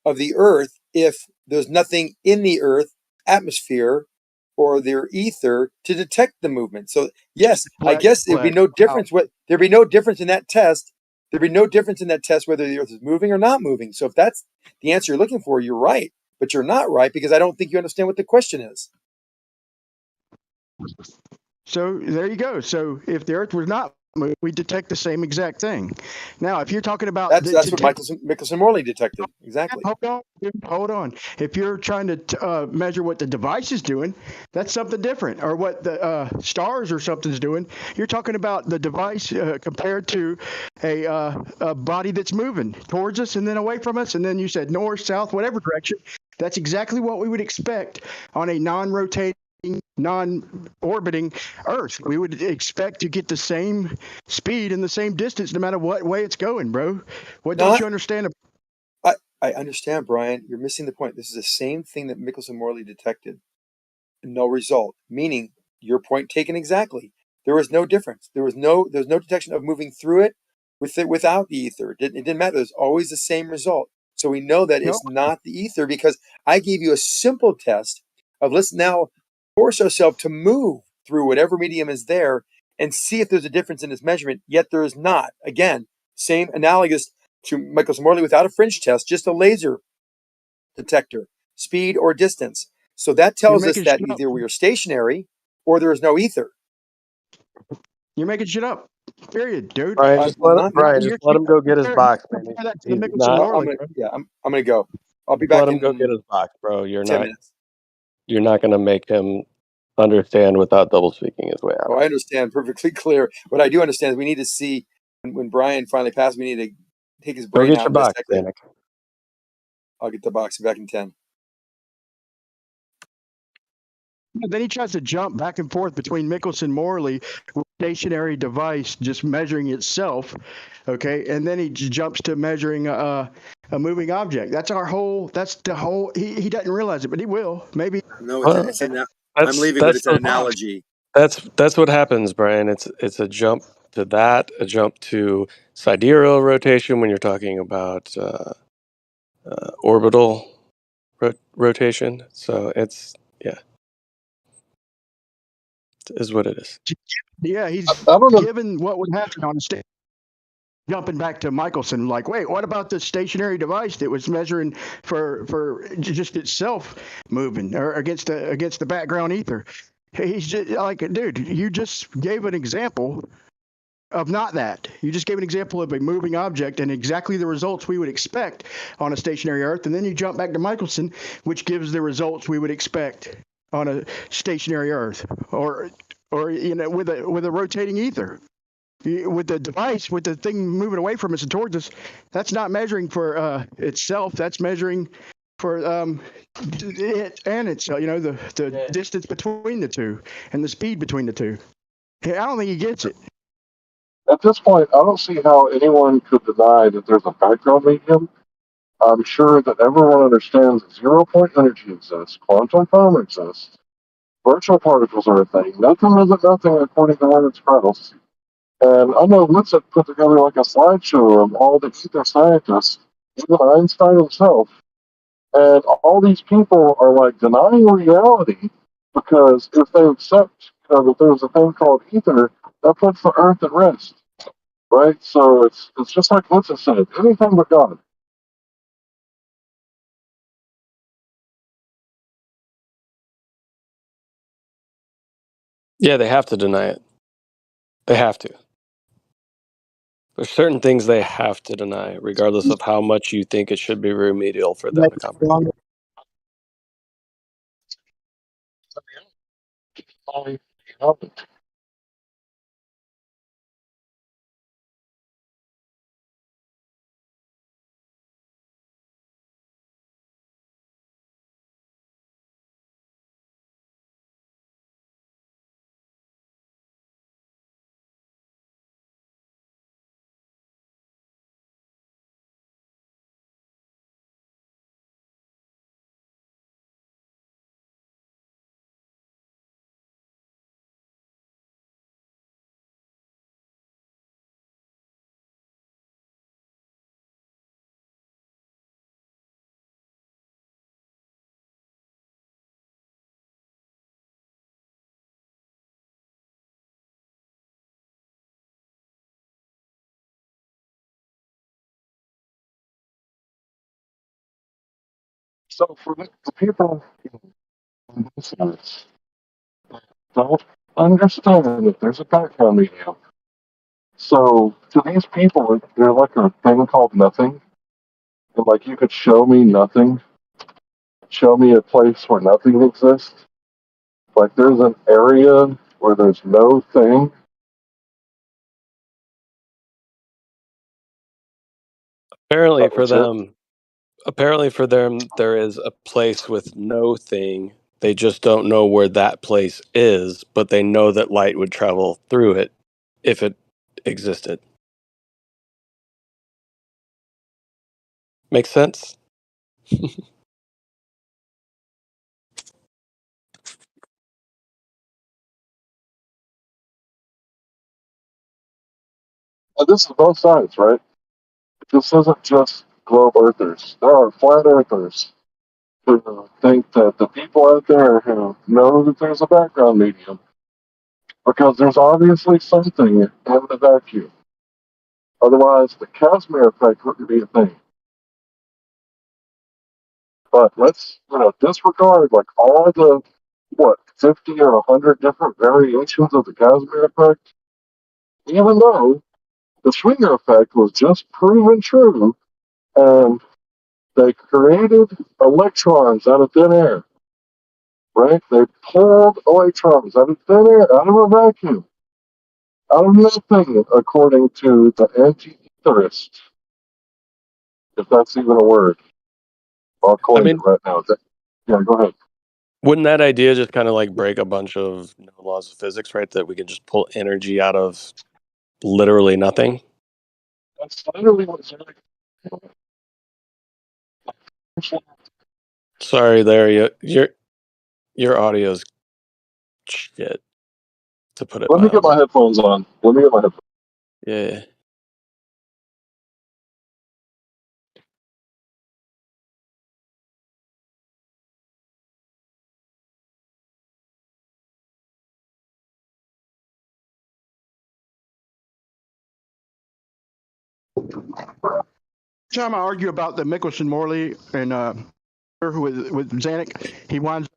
[SPEAKER 4] of the Earth if there's nothing in the Earth atmosphere or their ether to detect the movement? So yes, I guess there'd be no difference. There'd be no difference in that test. There'd be no difference in that test whether the Earth is moving or not moving. So if that's the answer you're looking for, you're right. But you're not right because I don't think you understand what the question is.
[SPEAKER 16] So there you go. So if the Earth was not moving, we detect the same exact thing. Now, if you're talking about
[SPEAKER 4] that's what Michelson Morley detected. Exactly.
[SPEAKER 16] Hold on. If you're trying to measure what the device is doing, that's something different. Or what the stars or something's doing. You're talking about the device compared to a body that's moving towards us and then away from us. And then you said north, south, whatever direction. That's exactly what we would expect on a non-rotating, non-orbiting Earth. We would expect to get the same speed and the same distance no matter what way it's going, bro. Don't you understand?
[SPEAKER 4] I understand, Brian. You're missing the point. This is the same thing that Michelson Morley detected. No result. Meaning, your point taken exactly. There was no difference. There was no detection of moving through it without the ether. It didn't matter. There's always the same result. So we know that it's not the ether because I gave you a simple test of let's now force ourselves to move through whatever medium is there and see if there's a difference in this measurement, yet there is not. Again, same analogous to Michelson Morley without a fringe test, just a laser detector, speed or distance. So that tells us that either we are stationary or there is no ether.
[SPEAKER 16] You're making shit up. Period, dude.
[SPEAKER 10] Brian, just let him go get his box, man.
[SPEAKER 4] I'm gonna go. I'll be back.
[SPEAKER 10] Let him go get his box, bro. You're not gonna make him understand without double speaking his way out.
[SPEAKER 4] Oh, I understand perfectly clear. What I do understand is we need to see when Brian finally passes. We need to take his
[SPEAKER 10] Go
[SPEAKER 4] brain
[SPEAKER 10] get
[SPEAKER 4] out
[SPEAKER 10] your
[SPEAKER 4] and
[SPEAKER 10] box,
[SPEAKER 4] dissect it.
[SPEAKER 10] Danik.
[SPEAKER 4] I'll get the box back in 10.
[SPEAKER 16] Then he tries to jump back and forth between Mickelson and Morley with a stationary device just measuring itself, okay? And then he jumps to measuring a moving object. That's the whole, he doesn't realize it, but he will, maybe.
[SPEAKER 4] No,
[SPEAKER 10] Well,
[SPEAKER 4] I'm leaving, but it's an analogy.
[SPEAKER 10] That's what happens, Brian. It's a jump to that, a jump to sidereal rotation when you're talking about orbital rotation. So it's is what it is.
[SPEAKER 16] Yeah, he's given what would happen on the stage. Jumping back to Michelson, like, wait, what about the stationary device that was measuring for just itself moving or against the background ether? He's just like, dude, you just gave an example of not that. You just gave an example of a moving object and exactly the results we would expect on a stationary Earth, and then you jump back to Michelson, which gives the results we would expect on a stationary Earth, or with a rotating ether. With the device, with the thing moving away from us and towards us, that's not measuring for itself. That's measuring for it and itself. The distance between the two and the speed between the two. I don't think he gets it.
[SPEAKER 20] At this point, I don't see how anyone could deny that there's a background medium. I'm sure that everyone understands that 0-point energy exists, quantum foam exists, virtual particles are a thing. Nothing isn't nothing according to Leonard Krauss. And I know Litzit put together like a slideshow of all the ether scientists, even Einstein himself. And all these people are like denying reality because if they accept that there's a thing called ether, that puts the earth at rest. Right? So it's just like Litzit said, anything but God.
[SPEAKER 10] Yeah, they have to deny it. They have to. There's certain things they have to deny, regardless of how much you think it should be remedial for them to comprehend.
[SPEAKER 20] So for the people on both sides don't understand that there's a background medium. So to these people, they're like a thing called nothing. And like you could show me nothing, show me a place where nothing exists. Like there's an area where there's no thing.
[SPEAKER 10] Apparently for them, there is a place with no thing. They just don't know where that place is, but they know that light would travel through it if it existed. Makes sense?
[SPEAKER 20] And this is both sides, right? This isn't just globe earthers. There are flat earthers who think that the people out there who know that there's a background medium, because there's obviously something in the vacuum. Otherwise, the Casimir effect wouldn't be a thing. But let's, disregard like all the 50 or 100 different variations of the Casimir effect. Even though the Schwinger effect was just proven true, and they created electrons out of thin air. right? They pulled electrons out of thin air, out of a vacuum, out of nothing, according to the anti-etherist, if that's even a word. I'll
[SPEAKER 10] I
[SPEAKER 20] coin it
[SPEAKER 10] mean,
[SPEAKER 20] right now. Yeah, go ahead.
[SPEAKER 10] wouldn't that idea just kind of like break a bunch of laws of physics, right? That we could just pull energy out of literally nothing?
[SPEAKER 20] That's literally what's
[SPEAKER 10] Sorry, there your audio's shit, to put it
[SPEAKER 20] Let me get
[SPEAKER 10] mildly.
[SPEAKER 20] my headphones on. Let me get my headphones.
[SPEAKER 10] Yeah.
[SPEAKER 16] Time I argue about the Mickelson Morley and with Zanuck, he winds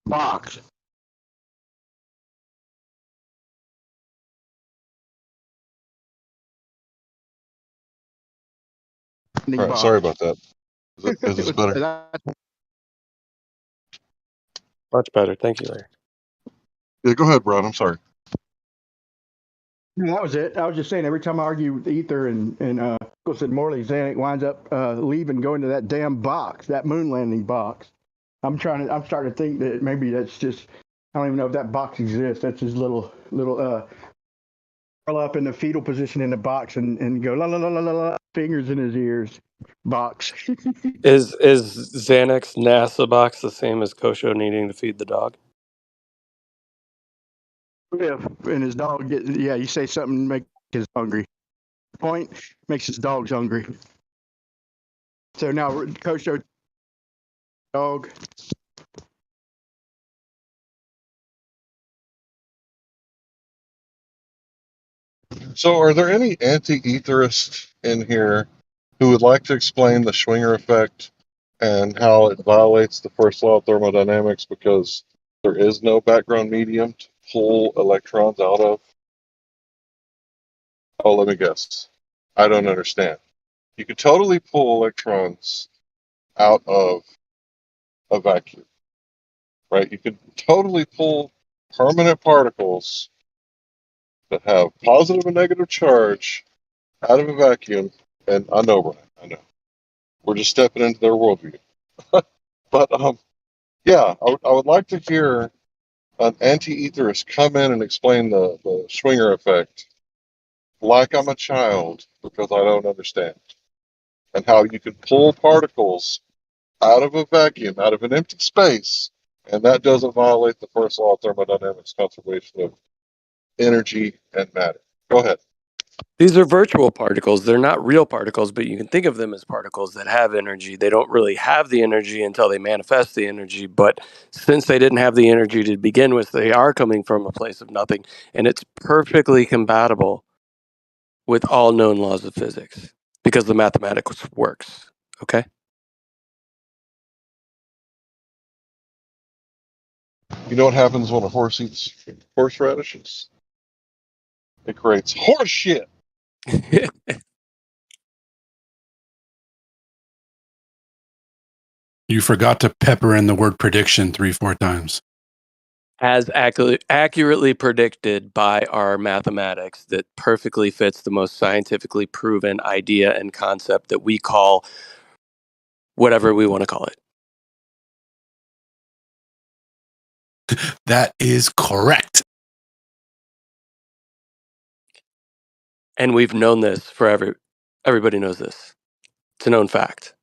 [SPEAKER 16] box.
[SPEAKER 20] All right, sorry about that. Is this better?
[SPEAKER 10] Much better. Thank you, Larry.
[SPEAKER 20] Yeah, go ahead, Brian. I'm sorry.
[SPEAKER 16] That was it. I was just saying, every time I argue with Ether and Mickelson Morley, Zanuck winds up leaving, going to that damn box, that moon landing box. I'm starting to think that maybe that's just, I don't even know if that box exists. That's his little curl up in the fetal position in the box and go la la la la la la, fingers in his ears box.
[SPEAKER 10] Is Xanax NASA box the same as Kosho needing to feed the dog?
[SPEAKER 16] Yeah, and his dog you say something make his hungry. Point makes his dogs hungry. So now Kosho dog.
[SPEAKER 20] So, are there any anti-etherists in here who would like to explain the Schwinger effect and how it violates the first law of thermodynamics because there is no background medium to pull electrons out of? Oh, let me guess. I don't understand. You could totally pull electrons out of a vacuum, right? You could totally pull permanent particles that have positive and negative charge out of a vacuum. And I know, Brian, I know. We're just stepping into their worldview. But yeah, I would like to hear an anti-etherist come in and explain the Schwinger effect like I'm a child because I don't understand. And how you can pull particles out of a vacuum, out of an empty space, and that doesn't violate the first law of thermodynamics, conservation of energy and matter. Go ahead.
[SPEAKER 10] These are virtual particles. They're not real particles, but you can think of them as particles that have energy. They don't really have the energy until they manifest the energy. But since they didn't have the energy to begin with, they are coming from a place of nothing. And it's perfectly compatible with all known laws of physics because the mathematics works. Okay?
[SPEAKER 20] You know what happens when a horse eats horseradishes? It creates horse shit.
[SPEAKER 13] You forgot to pepper in the word prediction 3-4 times.
[SPEAKER 10] As accurately predicted by our mathematics that perfectly fits the most scientifically proven idea and concept that we call whatever we want to call it.
[SPEAKER 13] That is correct.
[SPEAKER 10] And we've known this forever. Everybody knows this. It's a known fact.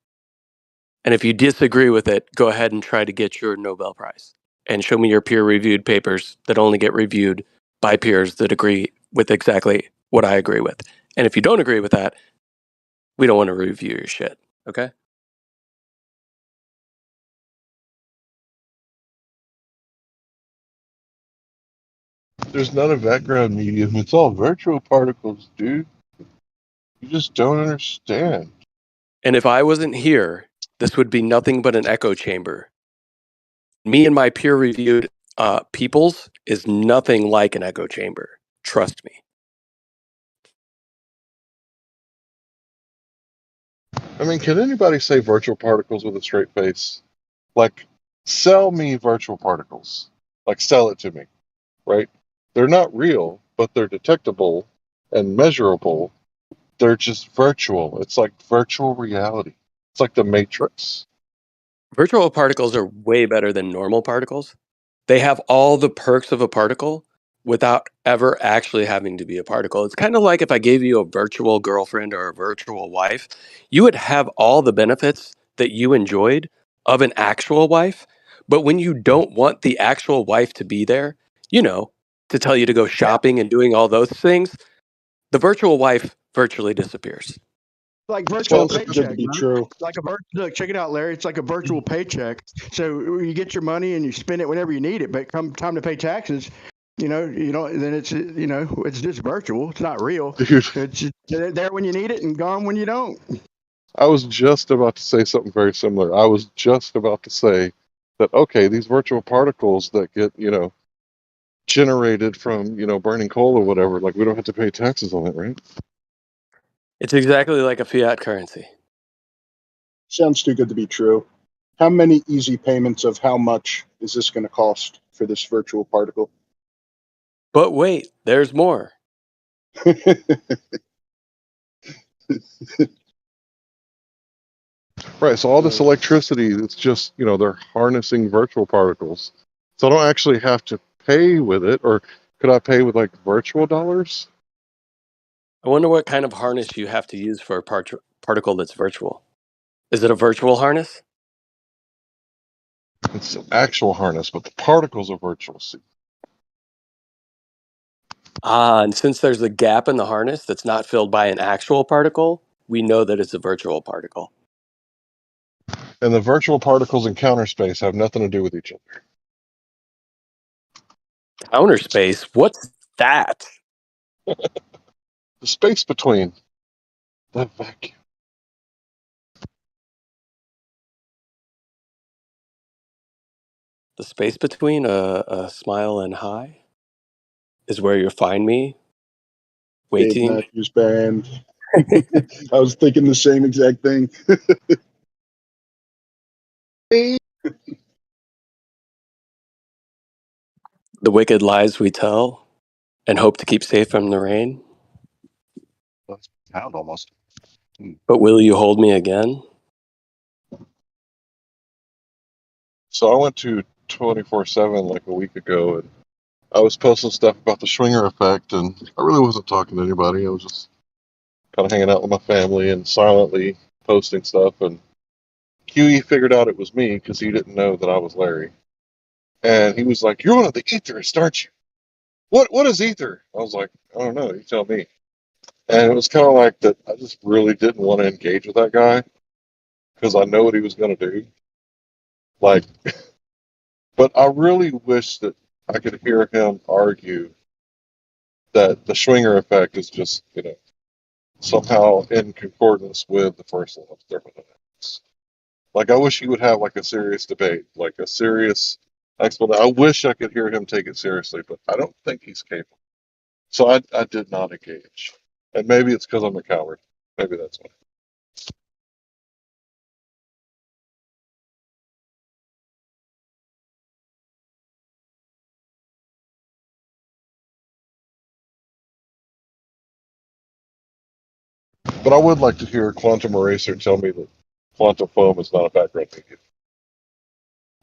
[SPEAKER 10] And if you disagree with it, go ahead and try to get your Nobel Prize and show me your peer-reviewed papers that only get reviewed by peers that agree with exactly what I agree with. And if you don't agree with that, we don't want to review your shit. Okay?
[SPEAKER 20] There's not a background medium. It's all virtual particles, dude. You just don't understand.
[SPEAKER 10] And if I wasn't here, this would be nothing but an echo chamber. Me and my peer-reviewed peoples is nothing like an echo chamber. Trust me.
[SPEAKER 20] I mean, can anybody say virtual particles with a straight face? Like, sell me virtual particles. Like, sell it to me, right? They're not real, but they're detectable and measurable. They're just virtual. It's like virtual reality. It's like the Matrix.
[SPEAKER 10] Virtual particles are way better than normal particles. They have all the perks of a particle without ever actually having to be a particle. It's kind of like if I gave you a virtual girlfriend or a virtual wife, you would have all the benefits that you enjoyed of an actual wife. But when you don't want the actual wife to be there, to tell you to go shopping and doing all those things, the virtual wife virtually disappears.
[SPEAKER 16] Like virtual
[SPEAKER 20] Sounds too good to
[SPEAKER 16] paycheck,
[SPEAKER 20] be
[SPEAKER 16] man.
[SPEAKER 20] true.
[SPEAKER 16] Like look, check it out, Larry. It's like a virtual paycheck. So you get your money and you spend it whenever you need it. But come time to pay taxes, you don't. Then it's it's just virtual. It's not real.
[SPEAKER 20] Dude,
[SPEAKER 16] It's just there when you need it and gone when you don't.
[SPEAKER 20] I was just about to say something very similar. I was just about to say that, okay, these virtual particles that get, generated from, burning coal or whatever, like, we don't have to pay taxes on it, right?
[SPEAKER 10] It's exactly like a fiat currency.
[SPEAKER 19] Sounds too good to be true. How many easy payments of how much is this going to cost for this virtual particle?
[SPEAKER 10] But wait, there's more.
[SPEAKER 20] Right, so all this electricity, it's just, they're harnessing virtual particles. So I don't actually have to pay with it, or could I pay with, like, virtual dollars?
[SPEAKER 10] I wonder what kind of harness you have to use for a particle that's virtual. Is it a virtual harness?
[SPEAKER 20] It's an actual harness, but the particles are virtual. See?
[SPEAKER 10] And since there's a gap in the harness that's not filled by an actual particle, we know that it's a virtual particle.
[SPEAKER 20] And the virtual particles in counter space have nothing to do with each other.
[SPEAKER 10] Counter space? What's that?
[SPEAKER 20] The space between that vacuum.
[SPEAKER 10] The space between a smile and hi is where you'll find me
[SPEAKER 19] Dave
[SPEAKER 10] waiting.
[SPEAKER 19] Matthews Band. I was thinking the same exact thing.
[SPEAKER 10] The wicked lies we tell and hope to keep safe from the rain.
[SPEAKER 3] That's pound almost.
[SPEAKER 10] But will you hold me again?
[SPEAKER 20] So I went to 24/7 like a week ago, and I was posting stuff about the Schwinger effect, and I really wasn't talking to anybody. I was just kind of hanging out with my family and silently posting stuff. And QE figured out it was me because he didn't know that I was Larry. And he was like, "You're one of the etherists, aren't you? What is ether?" I was like, "I don't know. You tell me." And it was kind of like that. I just really didn't want to engage with that guy because I know what he was going to do. Like, but I really wish that I could hear him argue that the Schwinger effect is just, somehow in concordance with the first law of thermodynamics. Like, I wish he would have like a serious debate, like a serious explanation. I wish I could hear him take it seriously, but I don't think he's capable. So I did not engage. And maybe it's because I'm a coward. Maybe that's why. But I would like to hear Quantum Eraser tell me that quantum foam is not a background medium.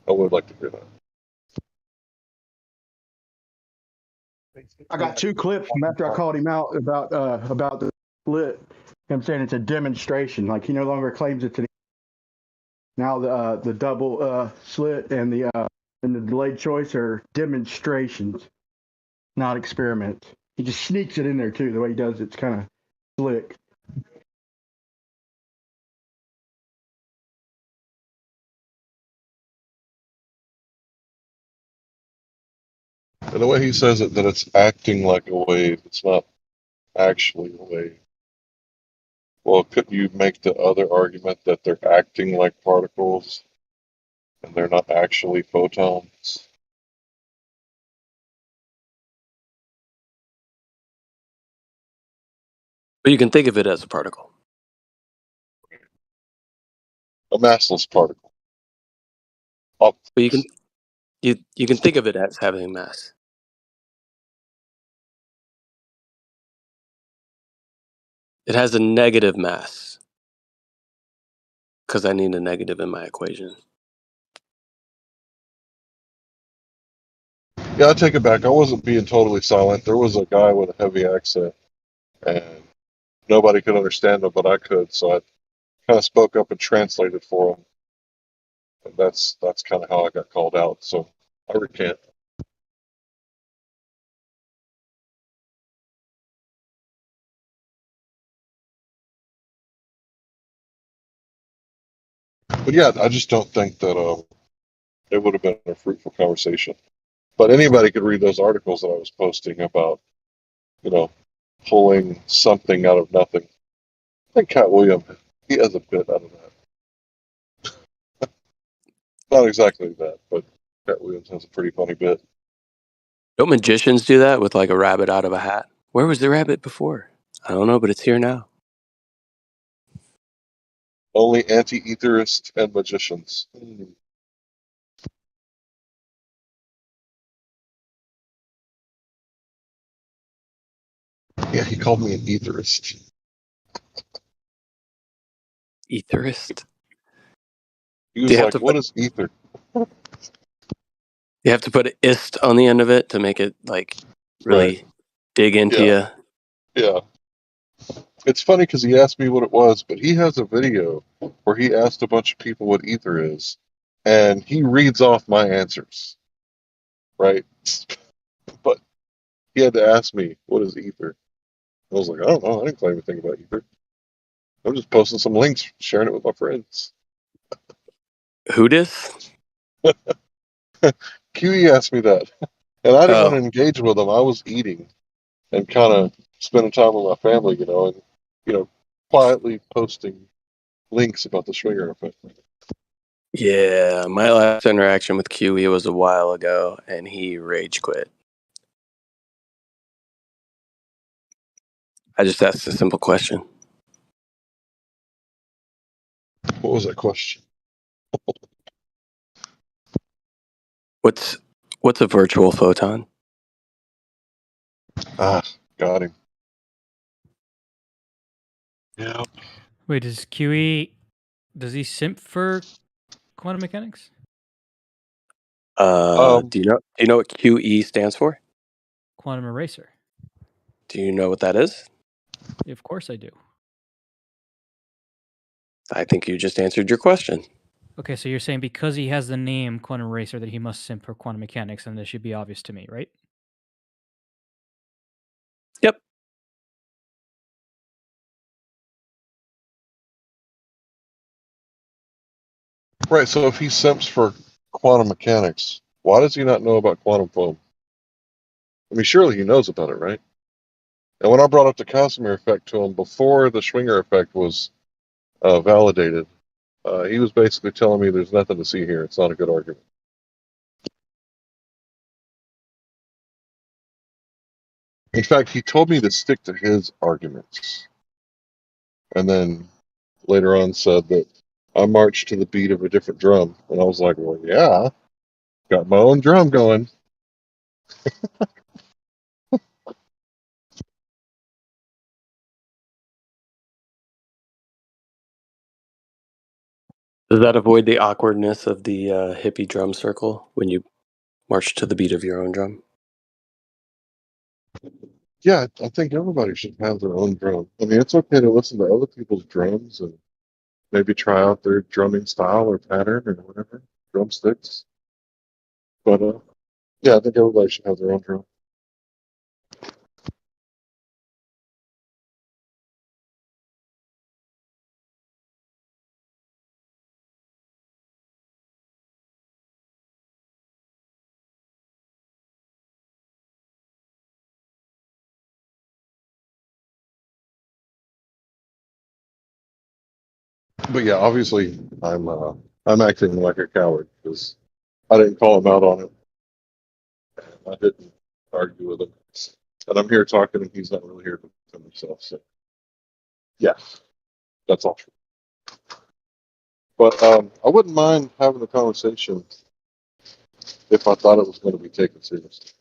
[SPEAKER 20] I would like to hear that.
[SPEAKER 16] I got two clips from after I called him out about the split. Him saying it's a demonstration. Like he no longer claims it's now the double slit and the delayed choice are demonstrations, not experiments. He just sneaks it in there too. The way he does it's kind of slick.
[SPEAKER 20] And the way he says it, that it's acting like a wave, it's not actually a wave. Well, couldn't you make the other argument that they're acting like particles and they're not actually photons?
[SPEAKER 10] But you can think of it as a particle.
[SPEAKER 20] A massless particle.
[SPEAKER 10] But you can think of it as having mass. It has a negative mass because I need a negative in my equation.
[SPEAKER 20] Yeah, I take it back. I wasn't being totally silent. There was a guy with a heavy accent, and nobody could understand him, but I could. So I kind of spoke up and translated for him. And that's kind of how I got called out. So I recant. But yeah, I just don't think that it would have been a fruitful conversation. But anybody could read those articles that I was posting about, pulling something out of nothing. I think Cat Williams, he has a bit out of that. Not exactly that, but Cat Williams has a pretty funny bit.
[SPEAKER 10] Don't magicians do that with like a rabbit out of a hat? Where was the rabbit before? I don't know, but it's here now.
[SPEAKER 20] Only anti-etherists and magicians. Yeah, he called me an etherist.
[SPEAKER 10] Etherist?
[SPEAKER 20] He was like, what is ether?
[SPEAKER 10] You have to put an ist on the end of it to make it like really dig into you.
[SPEAKER 20] Yeah. It's funny because he asked me what it was, but he has a video where he asked a bunch of people what ether is, and he reads off my answers. Right? But he had to ask me, what is ether? I was like, I don't know. I didn't claim anything about ether. I'm just posting some links, sharing it with my friends.
[SPEAKER 10] Who dis?
[SPEAKER 20] QE asked me that. And I didn't want to engage with him. I was eating and kind of spending time with my family, and, quietly posting links about the Schwinger effect.
[SPEAKER 10] Yeah, my last interaction with QE was a while ago, and he rage quit. I just asked a simple question.
[SPEAKER 20] What was that question?
[SPEAKER 10] What's a virtual photon?
[SPEAKER 20] Got him. Yeah.
[SPEAKER 14] Wait, does he simp for quantum mechanics?
[SPEAKER 10] Do you know what QE stands for?
[SPEAKER 14] Quantum eraser.
[SPEAKER 10] Do you know what that is?
[SPEAKER 14] Yeah, of course I do.
[SPEAKER 10] I think you just answered your question.
[SPEAKER 14] Okay, so you're saying because he has the name quantum eraser that he must simp for quantum mechanics, and this should be obvious to me, right?
[SPEAKER 10] Yep.
[SPEAKER 20] Right, so if he simps for quantum mechanics, why does he not know about quantum foam? I mean, surely he knows about it, right? And when I brought up the Casimir effect to him before the Schwinger effect was validated, he was basically telling me there's nothing to see here. It's not a good argument. In fact, he told me to stick to his arguments. And then later on said that I marched to the beat of a different drum. And I was like, well, yeah, got my own drum going.
[SPEAKER 10] Does that avoid the awkwardness of the hippie drum circle when you march to the beat of your own drum?
[SPEAKER 20] Yeah, I think everybody should have their own drum. I mean, it's okay to listen to other people's drums and maybe try out their drumming style or pattern or whatever, drumsticks. But yeah, I think everybody should have their own drum. But yeah, obviously, I'm acting like a coward because I didn't call him out on it. I didn't argue with him, and I'm here talking, and he's not really here to defend himself. So yeah, that's all true. But I wouldn't mind having a conversation if I thought it was going to be taken seriously.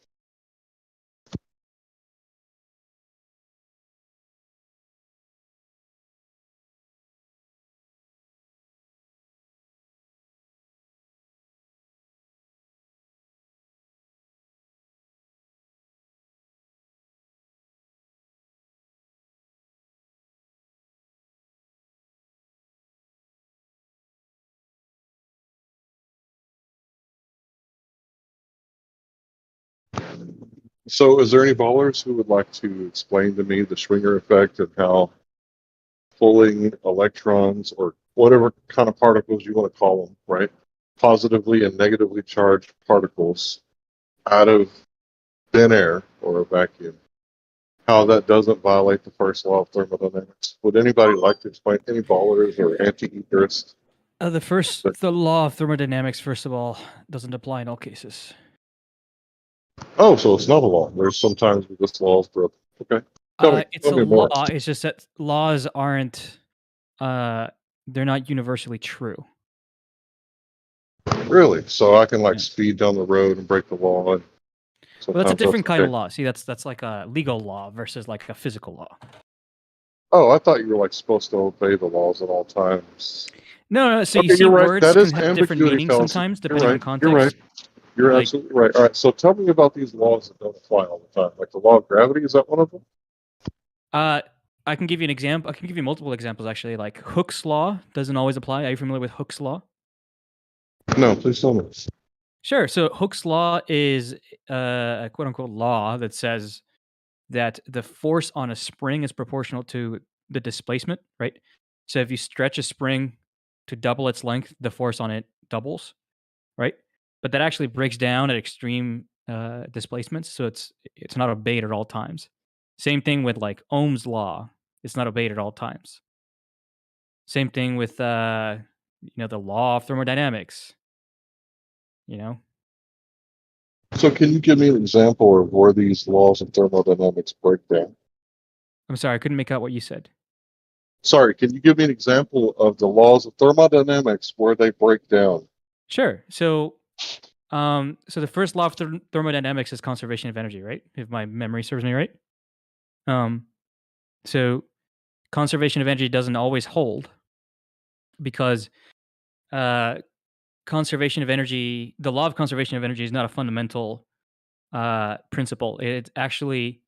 [SPEAKER 20] So, is there any ballers who would like to explain to me the Schwinger effect and how pulling electrons or whatever kind of particles you want to call them, right? Positively and negatively charged particles out of thin air or a vacuum, how that doesn't violate the first law of thermodynamics. Would anybody like to explain, any ballers or anti-etherists?
[SPEAKER 14] The law of thermodynamics, first of all, doesn't apply in all cases.
[SPEAKER 20] Oh, so it's not a law. There's sometimes this law is broken. Okay.
[SPEAKER 14] It's a law. It's just that laws aren't, they're not universally true.
[SPEAKER 20] Really? So I can like speed down the road and break the law. And
[SPEAKER 14] well, that's a different kind of law. See, that's like a legal law versus like a physical law.
[SPEAKER 20] Oh, I thought you were like supposed to obey the laws at all times.
[SPEAKER 14] No. So
[SPEAKER 20] okay,
[SPEAKER 14] you see,
[SPEAKER 20] you're right.
[SPEAKER 14] words
[SPEAKER 20] That is
[SPEAKER 14] can have different
[SPEAKER 20] ambiguity
[SPEAKER 14] meanings
[SPEAKER 20] fallacy.
[SPEAKER 14] sometimes,
[SPEAKER 20] You're
[SPEAKER 14] depending on
[SPEAKER 20] right.
[SPEAKER 14] context.
[SPEAKER 20] You're right. You're
[SPEAKER 14] Like-
[SPEAKER 20] absolutely right. All right. So tell me about these laws that don't apply all the time. Like the law of gravity, is that one of them?
[SPEAKER 14] I can give you an example. I can give you multiple examples actually. Like Hooke's law doesn't always apply. Are you familiar with Hooke's law?
[SPEAKER 20] No, please tell me.
[SPEAKER 14] Sure. So Hooke's law is a quote unquote law that says that the force on a spring is proportional to the displacement, right? So if you stretch a spring to double its length, the force on it doubles, right? But that actually breaks down at extreme displacements, so it's not obeyed at all times. Same thing with like Ohm's law; it's not obeyed at all times. Same thing with the law of thermodynamics.
[SPEAKER 20] So can you give me an example of where these laws of thermodynamics break down?
[SPEAKER 14] I'm sorry, I couldn't make out what you said.
[SPEAKER 20] Sorry, can you give me an example of the laws of thermodynamics where they break down?
[SPEAKER 14] Sure. So the first law of thermodynamics is conservation of energy, right? If my memory serves me right. So conservation of energy doesn't always hold because conservation of energy, the law of conservation of energy is not a fundamental principle. It's actually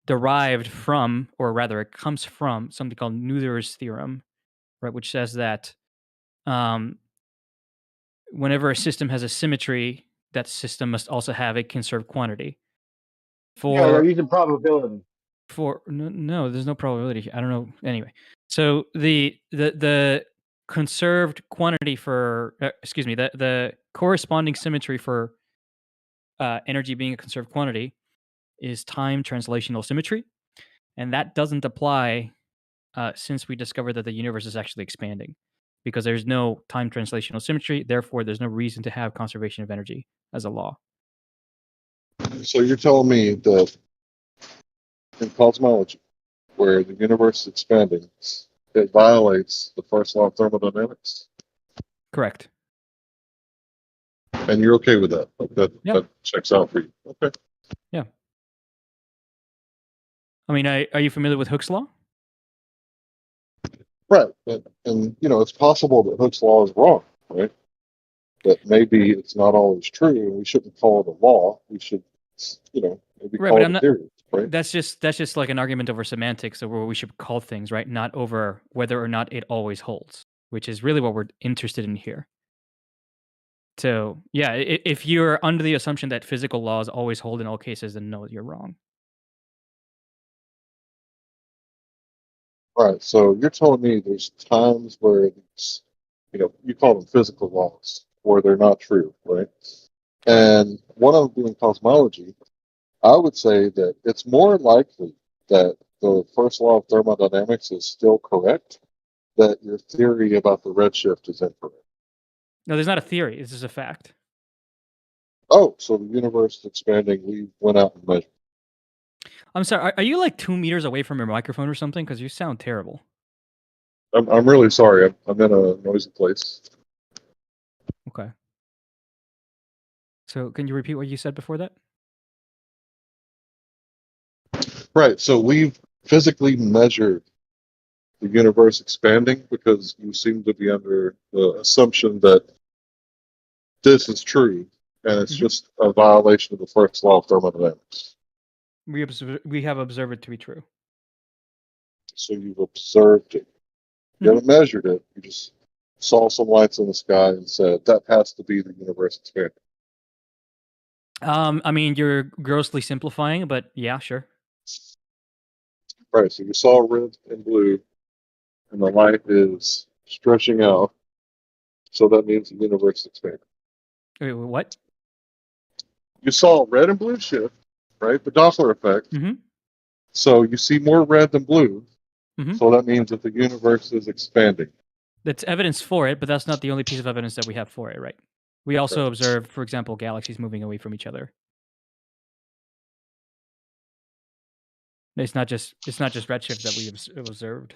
[SPEAKER 14] derived from, or rather, it comes from something called Noether's theorem, right? Which says that whenever a system has a symmetry, that system must also have a conserved quantity.
[SPEAKER 1] They're using probability.
[SPEAKER 14] No, there's no probability. I don't know. Anyway, so the conserved quantity for the corresponding symmetry for energy being a conserved quantity is time translational symmetry, and that doesn't apply since we discovered that the universe is actually expanding, because there's no time translational symmetry. Therefore, there's no reason to have conservation of energy as a law.
[SPEAKER 20] So you're telling me that in cosmology, where the universe is expanding, it violates the first law of thermodynamics?
[SPEAKER 14] Correct.
[SPEAKER 20] And you're okay with that? Like that checks out for you? Okay.
[SPEAKER 14] Yeah. I mean, are you familiar with Hooke's law?
[SPEAKER 20] Right. And it's possible that Hooke's law is wrong, right? That maybe it's not always true, and we shouldn't call it a law. We should, maybe call it a theory, right?
[SPEAKER 14] That's just like an argument over semantics, of where we should call things, right? Not over whether or not it always holds, which is really what we're interested in here. So, yeah, if you're under the assumption that physical laws always hold in all cases, then no, you're wrong.
[SPEAKER 20] Right. So you're telling me there's times where it's, you call them physical laws, where they're not true, right? And when I'm doing cosmology, I would say that it's more likely that the first law of thermodynamics is still correct, that your theory about the redshift is incorrect.
[SPEAKER 14] No, there's not a theory. This is a fact.
[SPEAKER 20] Oh, so the universe is expanding. We went out and measured.
[SPEAKER 14] I'm sorry. Are you like 2 meters away from your microphone or something? Because you sound terrible.
[SPEAKER 20] I'm really sorry. I'm in a noisy place.
[SPEAKER 14] Okay. So can you repeat what you said before that?
[SPEAKER 20] Right. So we've physically measured the universe expanding because you seem to be under the assumption that this is true, and it's just a violation of the first law of thermodynamics.
[SPEAKER 14] We have observed it to be true.
[SPEAKER 20] So you've observed it. You haven't measured it. You just saw some lights in the sky and said that has to be the universe expanding.
[SPEAKER 14] I mean, you're grossly simplifying, but yeah, sure.
[SPEAKER 20] Right. So you saw red and blue, and the light is stretching out. So that means the universe is expanding.
[SPEAKER 14] Wait, what?
[SPEAKER 20] You saw red and blue shift, right? The Doppler effect. So you see more red than blue. So that means that the universe is expanding.
[SPEAKER 14] That's evidence for it, but that's not the only piece of evidence that we have for it, right? We also observed, for example, galaxies moving away from each other. It's not just redshift that we have observed.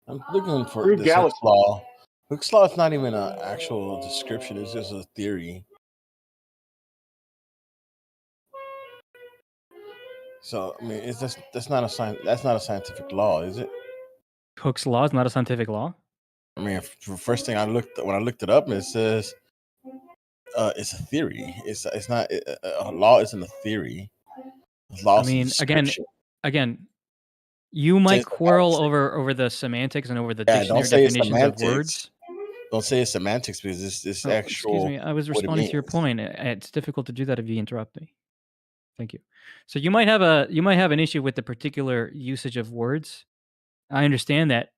[SPEAKER 2] I'm looking for this Hooke's law. Hooke's law is not even an actual description; it's just a theory. So I mean, it's just that's not a scientific law, is it?
[SPEAKER 14] Hooke's law is not a scientific law.
[SPEAKER 2] I mean, the first thing when I looked it up, it says it's a theory. It's not a law. Isn't a theory. Law.
[SPEAKER 14] I mean, again, you might quarrel over the semantics and over the dictionary definitions of words.
[SPEAKER 2] Don't say it's semantics because it's actual.
[SPEAKER 14] Excuse me, I was responding to your point. It's difficult to do that if you interrupt me. Thank you. So you might have an issue with the particular usage of words. I understand that.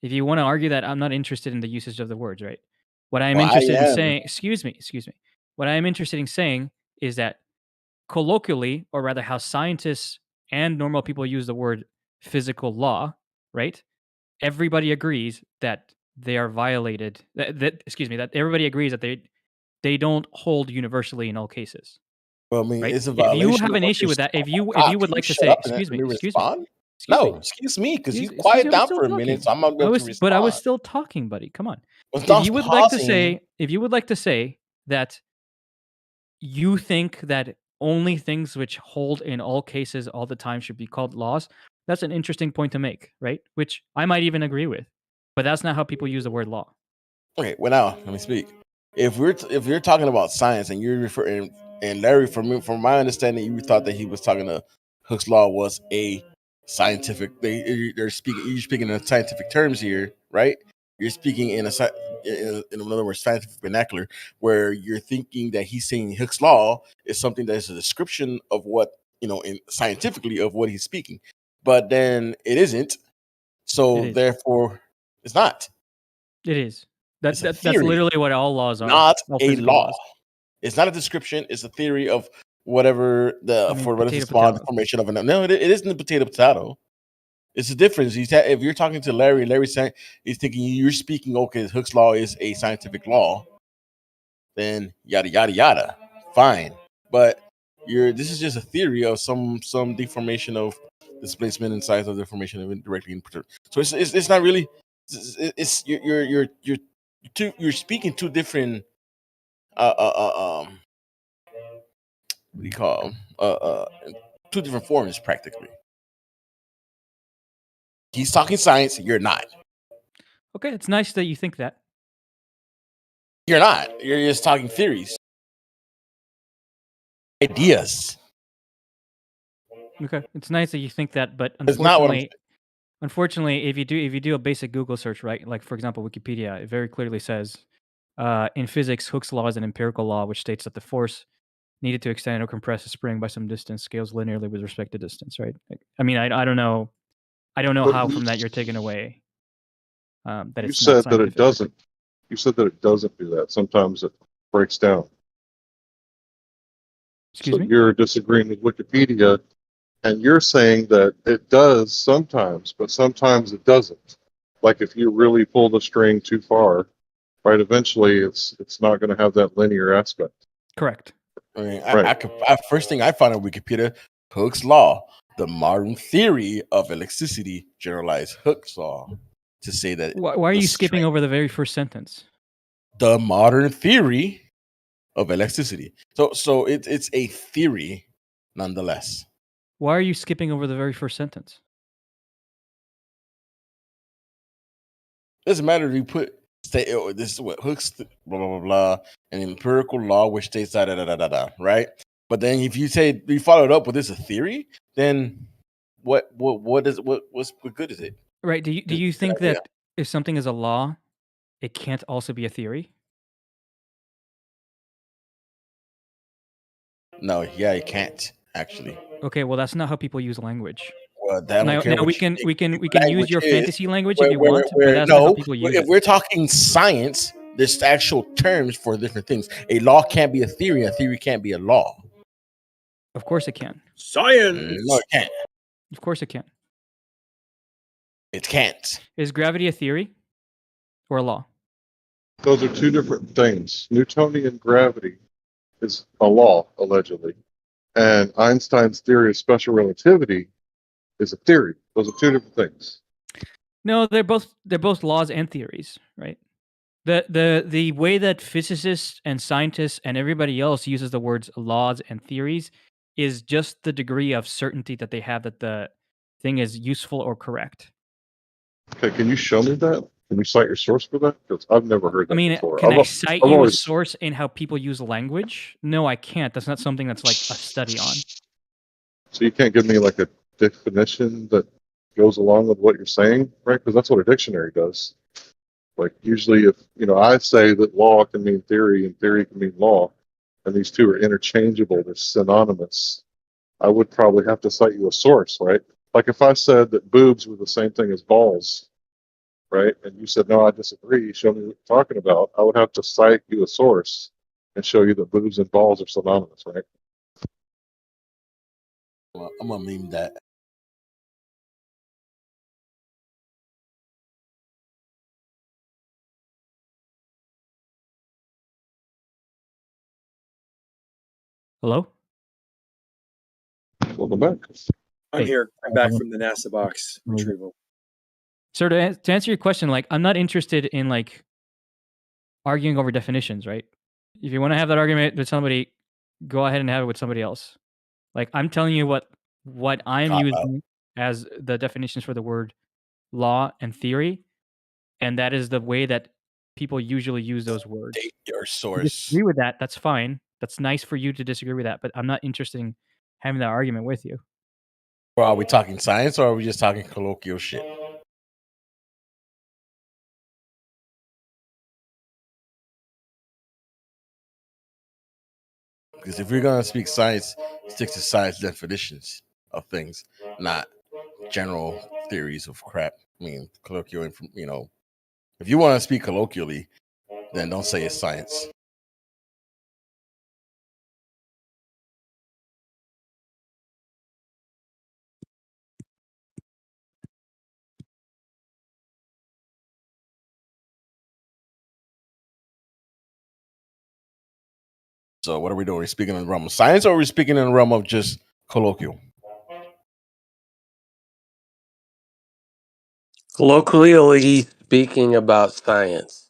[SPEAKER 14] If you want to argue that, I'm not interested in the usage of the words, right? What I'm interested in saying, excuse me. What I am interested in saying is that colloquially, or rather how scientists and normal people use the word physical law, right? Everybody agrees that they are violated. That everybody agrees that they don't hold universally in all cases.
[SPEAKER 2] Well, I mean,
[SPEAKER 14] right?
[SPEAKER 2] it's a violation.
[SPEAKER 14] If you have an issue with that, if you would like to say, excuse me,
[SPEAKER 2] because you quiet down for a minute, so I'm not going to respond.
[SPEAKER 14] But I was still talking, buddy. Come on. If you would like to say that you think that only things which hold in all cases all the time should be called laws, that's an interesting point to make, right? Which I might even agree with, but that's not how people use the word law.
[SPEAKER 2] Okay, well now let me speak. If you're talking about science and you're referring, and Larry, from my understanding, you thought that he was talking to Hooke's law was a scientific. You're speaking in scientific terms here, right? You're speaking in other words, scientific vernacular, where you're thinking that he's saying Hooke's law is something that is a description of what scientifically of what he's speaking, but then it isn't. So therefore, it's not.
[SPEAKER 14] It is. That's literally what all laws are.
[SPEAKER 2] Not a law. It's not a description. It's a theory of whatever formation of an. No, it isn't a potato. It's a difference. If you're talking to Larry, Larry's saying he's thinking you're speaking. Okay, Hooke's law is a scientific law. Then yada yada yada. Fine, but this is just a theory of some deformation of displacement and size of deformation of indirectly. So it's not really. You're speaking two different what do you call them? Two different forms practically. He's talking science, you're not.
[SPEAKER 14] Okay, it's nice that you think that.
[SPEAKER 2] You're not. You're just talking theories. Ideas.
[SPEAKER 14] Okay, it's nice that you think that, but
[SPEAKER 2] it's not what I'm saying.
[SPEAKER 14] Unfortunately, if you do a basic Google search, right, like for example Wikipedia, it very clearly says, in physics, Hooke's law is an empirical law which states that the force needed to extend or compress a spring by some distance scales linearly with respect to distance, right? I mean, I don't know how from that you're taking away that it's
[SPEAKER 20] You said
[SPEAKER 14] not
[SPEAKER 20] that it doesn't. You said that it doesn't do that. Sometimes it breaks down.
[SPEAKER 14] Excuse me?
[SPEAKER 20] You're disagreeing with Wikipedia, and you're saying that it does sometimes, but sometimes it doesn't. Like if you really pull the string too far, right? Eventually, it's not going to have that linear aspect.
[SPEAKER 14] Correct.
[SPEAKER 2] I mean, first thing I found on Wikipedia, Hooke's law, the modern theory of elasticity, generalized Hooke's law. to say that.
[SPEAKER 14] Why are you skipping over the very first sentence?
[SPEAKER 2] The modern theory of electricity. So it's a theory, nonetheless.
[SPEAKER 14] Why are you skipping over the very first sentence?
[SPEAKER 2] Doesn't matter if you put this is what Hooke's blah blah blah blah an empirical law which states da da da da da, right? But then if you say you follow it up with this a theory, then what good is it?
[SPEAKER 14] Right. Do you think that if something is a law, it can't also be a theory?
[SPEAKER 2] No, yeah, it can't actually.
[SPEAKER 14] Okay, well that's not how people use language.
[SPEAKER 2] Well,
[SPEAKER 14] Now we can use your fantasy language if you want, but that's not how people use
[SPEAKER 2] if
[SPEAKER 14] it.
[SPEAKER 2] we're talking science, there's actual terms for different things. A law can't be a theory can't be a law.
[SPEAKER 14] Of course it can.
[SPEAKER 4] Science.
[SPEAKER 2] No, it can't.
[SPEAKER 14] Of course it can.
[SPEAKER 2] It can't.
[SPEAKER 14] Is gravity a theory or a law?
[SPEAKER 20] Those are two different things. Newtonian gravity is a law, allegedly. And Einstein's theory of special relativity is a theory. Those are two different things.
[SPEAKER 14] No, they're both laws and theories, right? The way that physicists and scientists and everybody else uses the words laws and theories is just the degree of certainty that they have that the thing is useful or correct.
[SPEAKER 20] Okay, can you show me that? Can you cite your source for that? Because I've never heard that
[SPEAKER 14] I mean,
[SPEAKER 20] before.
[SPEAKER 14] can I cite you a source in how people use language? No, I can't. That's not something that's like a study on.
[SPEAKER 20] So you can't give me like a definition that goes along with what you're saying, right? Because that's what a dictionary does. Like usually if, I say that law can mean theory and theory can mean law, and these two are interchangeable, they're synonymous, I would probably have to cite you a source, right? Like if I said that boobs were the same thing as balls, right? And you said, no, I disagree, show me what you're talking about. I would have to cite you a source and show you that boobs and balls are synonymous, right?
[SPEAKER 2] Well, I'm going to meme that.
[SPEAKER 14] Hello?
[SPEAKER 20] Welcome back.
[SPEAKER 4] I'm here. I'm back from the NASA box retrieval.
[SPEAKER 14] So to answer your question, like I'm not interested in like arguing over definitions, right? If you want to have that argument with somebody, go ahead and have it with somebody else. Like I'm telling you what I'm using as the definitions for the word law and theory, and that is the way that people usually use those words.
[SPEAKER 2] State your
[SPEAKER 14] If you
[SPEAKER 2] source.
[SPEAKER 14] disagree with that, that's fine. That's nice for you to disagree with that, but I'm not interested in having that argument with you.
[SPEAKER 2] Well, are we talking science or are we just talking colloquial shit? Because if we're going to speak science, stick to science definitions of things, not general theories of crap. I mean, colloquial, if you want to speak colloquially, then don't say it's science. So what are we doing? Are we speaking in the realm of science or are we speaking in the realm of just colloquial?
[SPEAKER 10] Colloquially speaking about science.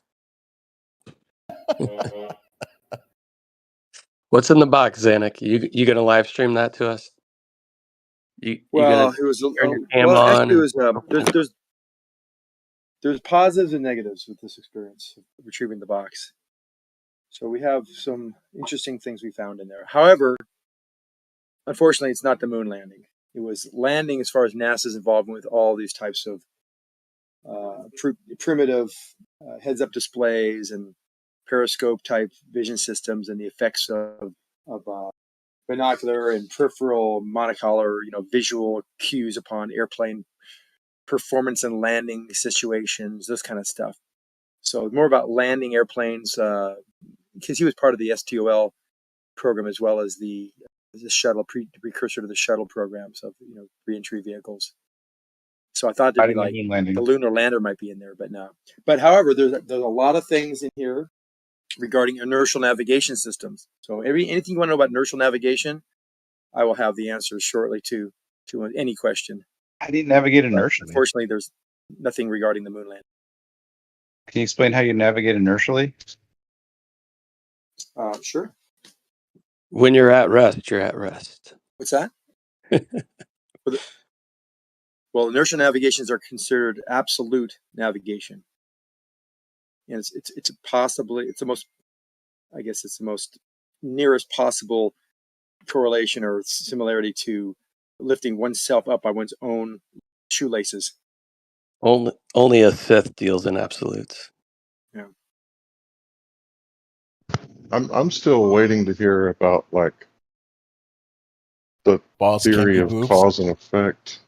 [SPEAKER 10] What's in the box, Zanuck? You gonna live stream that to us? You
[SPEAKER 4] Well,
[SPEAKER 10] gonna
[SPEAKER 4] it was
[SPEAKER 10] turn your cam on?
[SPEAKER 4] actually it was there's positives and negatives with this experience of retrieving the box. So we have some interesting things we found in there. However, unfortunately, it's not the moon landing. It was landing as far as NASA's involvement with all these types of primitive heads-up displays and periscope-type vision systems and the effects of binocular and peripheral monocolor, visual cues upon airplane performance and landing situations, this kind of stuff. So more about landing airplanes, because he was part of the STOL program as well as the shuttle precursor to the shuttle programs of reentry vehicles. So I thought there'd be like the lunar lander might be in there, but no. But however, there's a lot of things in here regarding inertial navigation systems. So anything you want to know about inertial navigation, I will have the answers shortly to any question.
[SPEAKER 3] How do you navigate inertially?
[SPEAKER 4] Unfortunately, there's nothing regarding the moon landing.
[SPEAKER 3] Can you explain how you navigate inertially?
[SPEAKER 4] Sure.
[SPEAKER 10] When you're at rest, you're at rest.
[SPEAKER 4] What's that? Well, inertial navigations are considered absolute navigation, and it's possibly it's the most, I guess it's the most nearest possible correlation or similarity to lifting oneself up by one's own shoelaces.
[SPEAKER 10] Only a Sith deals in absolutes.
[SPEAKER 4] Yeah.
[SPEAKER 20] I'm still waiting to hear about like the
[SPEAKER 2] Balls can't
[SPEAKER 20] theory
[SPEAKER 2] be
[SPEAKER 20] of
[SPEAKER 2] boobs.
[SPEAKER 20] cause and effect.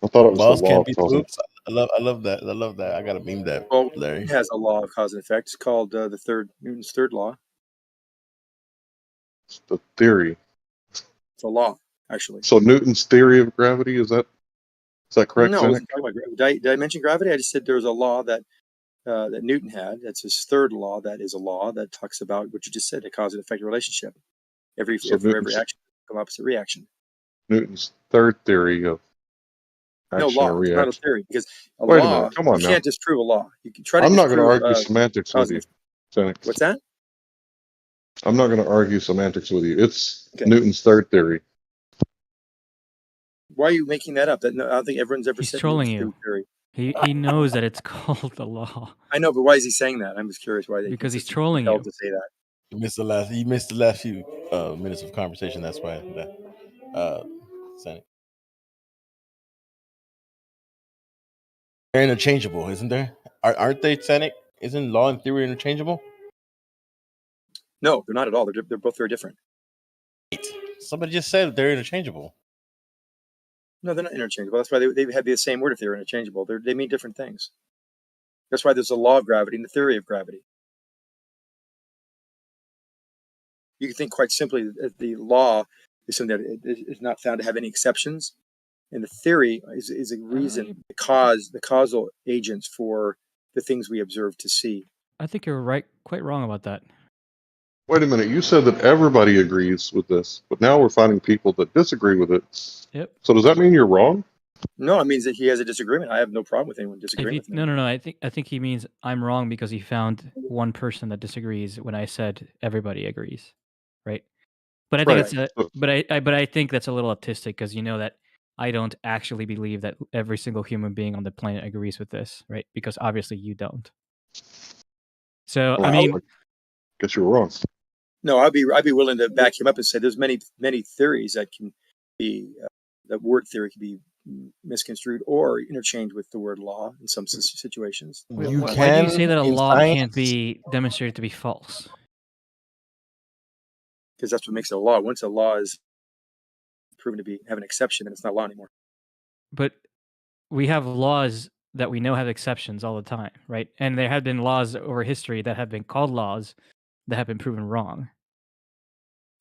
[SPEAKER 20] I thought it was
[SPEAKER 2] Balls
[SPEAKER 20] the law
[SPEAKER 2] can't
[SPEAKER 20] of
[SPEAKER 2] be
[SPEAKER 20] cause and
[SPEAKER 2] boobs. I love that. I love that. I gotta meme that,
[SPEAKER 4] Well,
[SPEAKER 2] Larry.
[SPEAKER 4] it has a law of cause and effect. It's called Newton's third law.
[SPEAKER 20] It's the theory.
[SPEAKER 4] It's a law, actually.
[SPEAKER 20] So Newton's theory of gravity, is that correct,
[SPEAKER 4] No, I
[SPEAKER 20] Zenek?
[SPEAKER 4] wasn't talking about gravity. Did I mention gravity? I just said there was a law that that Newton had. That's his third law. That is a law that talks about what you just said, a cause and effect relationship.
[SPEAKER 20] So
[SPEAKER 4] For every action, come opposite reaction.
[SPEAKER 20] Newton's third theory of
[SPEAKER 4] No
[SPEAKER 20] action
[SPEAKER 4] law.
[SPEAKER 20] and
[SPEAKER 4] It's not a
[SPEAKER 20] reaction.
[SPEAKER 4] theory because a
[SPEAKER 20] Wait a
[SPEAKER 4] law,
[SPEAKER 20] minute. Come
[SPEAKER 4] you
[SPEAKER 20] on now.
[SPEAKER 4] can't disprove a law. You can try to
[SPEAKER 20] I'm not going to
[SPEAKER 4] disprove
[SPEAKER 20] argue semantics with
[SPEAKER 4] cause and
[SPEAKER 20] you,
[SPEAKER 4] effect.
[SPEAKER 20] Zenek.
[SPEAKER 4] What's that?
[SPEAKER 20] I'm not going to argue semantics with you. It's
[SPEAKER 4] Okay.
[SPEAKER 20] Newton's third theory.
[SPEAKER 4] Why are you making that up? I don't think everyone's ever
[SPEAKER 14] He's
[SPEAKER 4] said
[SPEAKER 14] trolling
[SPEAKER 4] Newton's
[SPEAKER 14] you.
[SPEAKER 4] theory.
[SPEAKER 14] He knows that it's called the law.
[SPEAKER 4] I know, but why is he saying that? I'm just curious why they
[SPEAKER 14] Because he's
[SPEAKER 4] consistently
[SPEAKER 14] trolling
[SPEAKER 4] compelled
[SPEAKER 14] you.
[SPEAKER 4] to say that.
[SPEAKER 2] You missed the last few minutes of conversation. That's why. Senate. They're interchangeable, isn't there? Aren't they, Senate? Isn't law and theory interchangeable?
[SPEAKER 4] No, they're not at all. They're both very different.
[SPEAKER 2] Somebody just said they're interchangeable.
[SPEAKER 4] No, they're not interchangeable. That's why they have the same word if they're interchangeable. They mean different things. That's why there's a law of gravity and the theory of gravity. You can think quite simply that the law is something that is not found to have any exceptions, and the theory is a reason, the causal agents for the things we observe to see.
[SPEAKER 14] I think you're right, quite wrong about that.
[SPEAKER 20] Wait a minute. You said that everybody agrees with this, but now we're finding people that disagree with it.
[SPEAKER 14] Yep.
[SPEAKER 20] So does that mean you're wrong?
[SPEAKER 4] No, it means that he has a disagreement. I have no problem with anyone disagreeing with me.
[SPEAKER 14] No. I think he means I'm wrong because he found one person that disagrees when I said everybody agrees, right? But I think
[SPEAKER 20] Right.
[SPEAKER 14] but I think that's a little autistic because you know that I don't actually believe that every single human being on the planet agrees with this, right? Because obviously you don't. So
[SPEAKER 20] Well,
[SPEAKER 14] I mean,
[SPEAKER 20] I guess you were wrong.
[SPEAKER 4] No, I'd be willing to back him up and say there's many theories that can be that word theory can be misconstrued or interchanged with the word law in some situations.
[SPEAKER 14] why do you say that a law can't be demonstrated to be false?
[SPEAKER 4] Because that's what makes it a law. Once a law is proven to have an exception, then it's not law anymore.
[SPEAKER 14] But we have laws that we know have exceptions all the time, right? And there have been laws over history that have been called laws that have been proven wrong.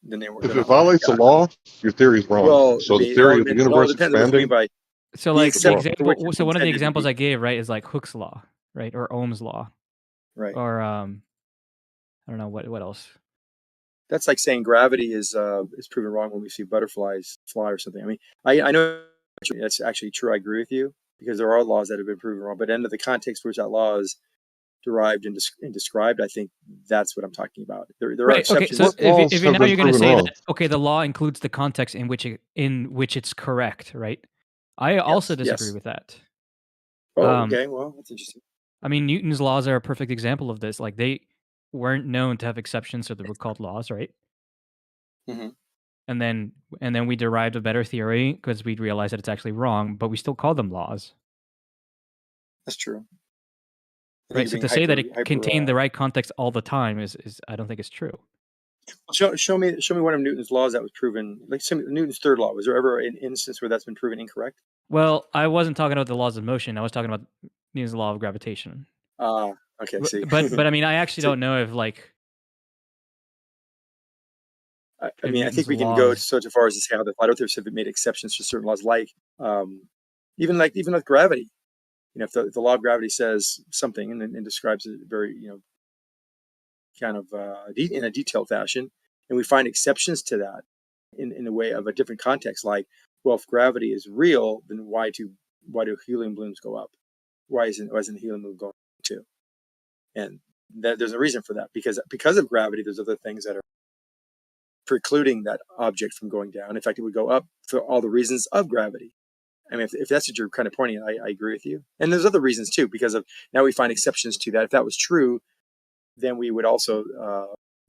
[SPEAKER 4] Then they were.
[SPEAKER 20] If it violates the law, your theory is wrong.
[SPEAKER 4] Well,
[SPEAKER 20] So the theory of the
[SPEAKER 4] it all
[SPEAKER 20] universe
[SPEAKER 4] depends on what you mean
[SPEAKER 20] expanding.
[SPEAKER 4] by.
[SPEAKER 14] So like the example, so one of the examples I gave, right, is like Hooke's law, right, or Ohm's law,
[SPEAKER 4] right,
[SPEAKER 14] or I don't know what else.
[SPEAKER 4] That's like saying gravity is proven wrong when we see butterflies fly or something. I mean, I know that's actually true. I agree with you because there are laws that have been proven wrong, but in the context which that law is derived and described, I think that's what I'm talking about. There are exceptions.
[SPEAKER 14] Okay, so if now you're going to say that, okay, the law includes the context in which it's correct, right? I also disagree with that.
[SPEAKER 4] Oh, okay. Well, that's interesting.
[SPEAKER 14] I mean, Newton's laws are a perfect example of this. Like they weren't known to have exceptions, so they were called laws, right?
[SPEAKER 4] Mm-hmm.
[SPEAKER 14] And then we derived a better theory because we realized that it's actually wrong, but we still call them laws.
[SPEAKER 4] That's true.
[SPEAKER 14] Right. So to say that it contained the right context all the time is I don't think it's true.
[SPEAKER 4] Show me one of Newton's laws that was proven. Like Newton's third law. Was there ever an instance where that's been proven incorrect?
[SPEAKER 14] Well, I wasn't talking about the laws of motion. I was talking about Newton's law of gravitation.
[SPEAKER 4] Okay. See,
[SPEAKER 14] but I mean, I actually don't know if like.
[SPEAKER 4] I mean, I think we can go so far as to say how the flat earthers have made exceptions to certain laws, like even with gravity. You know, if the law of gravity says something and describes it very, kind of in a detailed fashion, and we find exceptions to that in a way of a different context, like, well, if gravity is real, then why do do helium balloons go up? Why isn't the helium balloon going too? And there's a reason for that, because of gravity, there's other things that are precluding that object from going down. In fact, it would go up for all the reasons of gravity. I mean, if that's what you're kind of pointing at, I agree with you. And there's other reasons too, because of now we find exceptions to that. If that was true, then we would also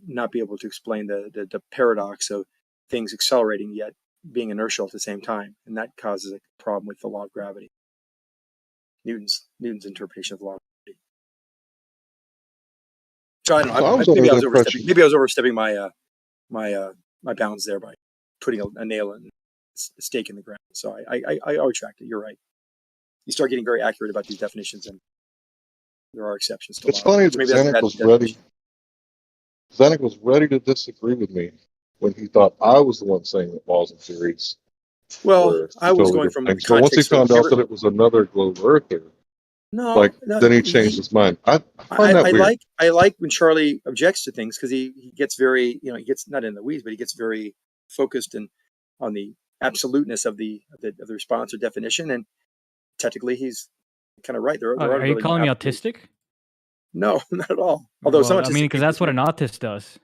[SPEAKER 4] not be able to explain the paradox of things accelerating yet being inertial at the same time, and that causes a problem with the law of gravity. Newton's interpretation of the law of gravity. So I don't know. Maybe I was overstepping my bounds there by putting a nail in a stake in the ground. So I'll retract it. You're right. You start getting very accurate about these definitions, and there are exceptions to
[SPEAKER 20] It's
[SPEAKER 4] law.
[SPEAKER 20] funny that Zanuck was ready. Zanuck was ready to disagree with me when he thought I was the one saying that laws and theories.
[SPEAKER 4] Well, I was going from the
[SPEAKER 20] things. But once he
[SPEAKER 4] context of
[SPEAKER 20] found out that it was another globe earther, then he changed his mind. I find that weird.
[SPEAKER 4] I like when Charlie objects to things, because he gets very, he gets not in the weeds, but he gets very focused on the absoluteness of the response or definition, and technically he's kind of right.
[SPEAKER 14] Are you calling me autistic?
[SPEAKER 4] No, not at all. Although some
[SPEAKER 14] I mean, because that's what an autist does.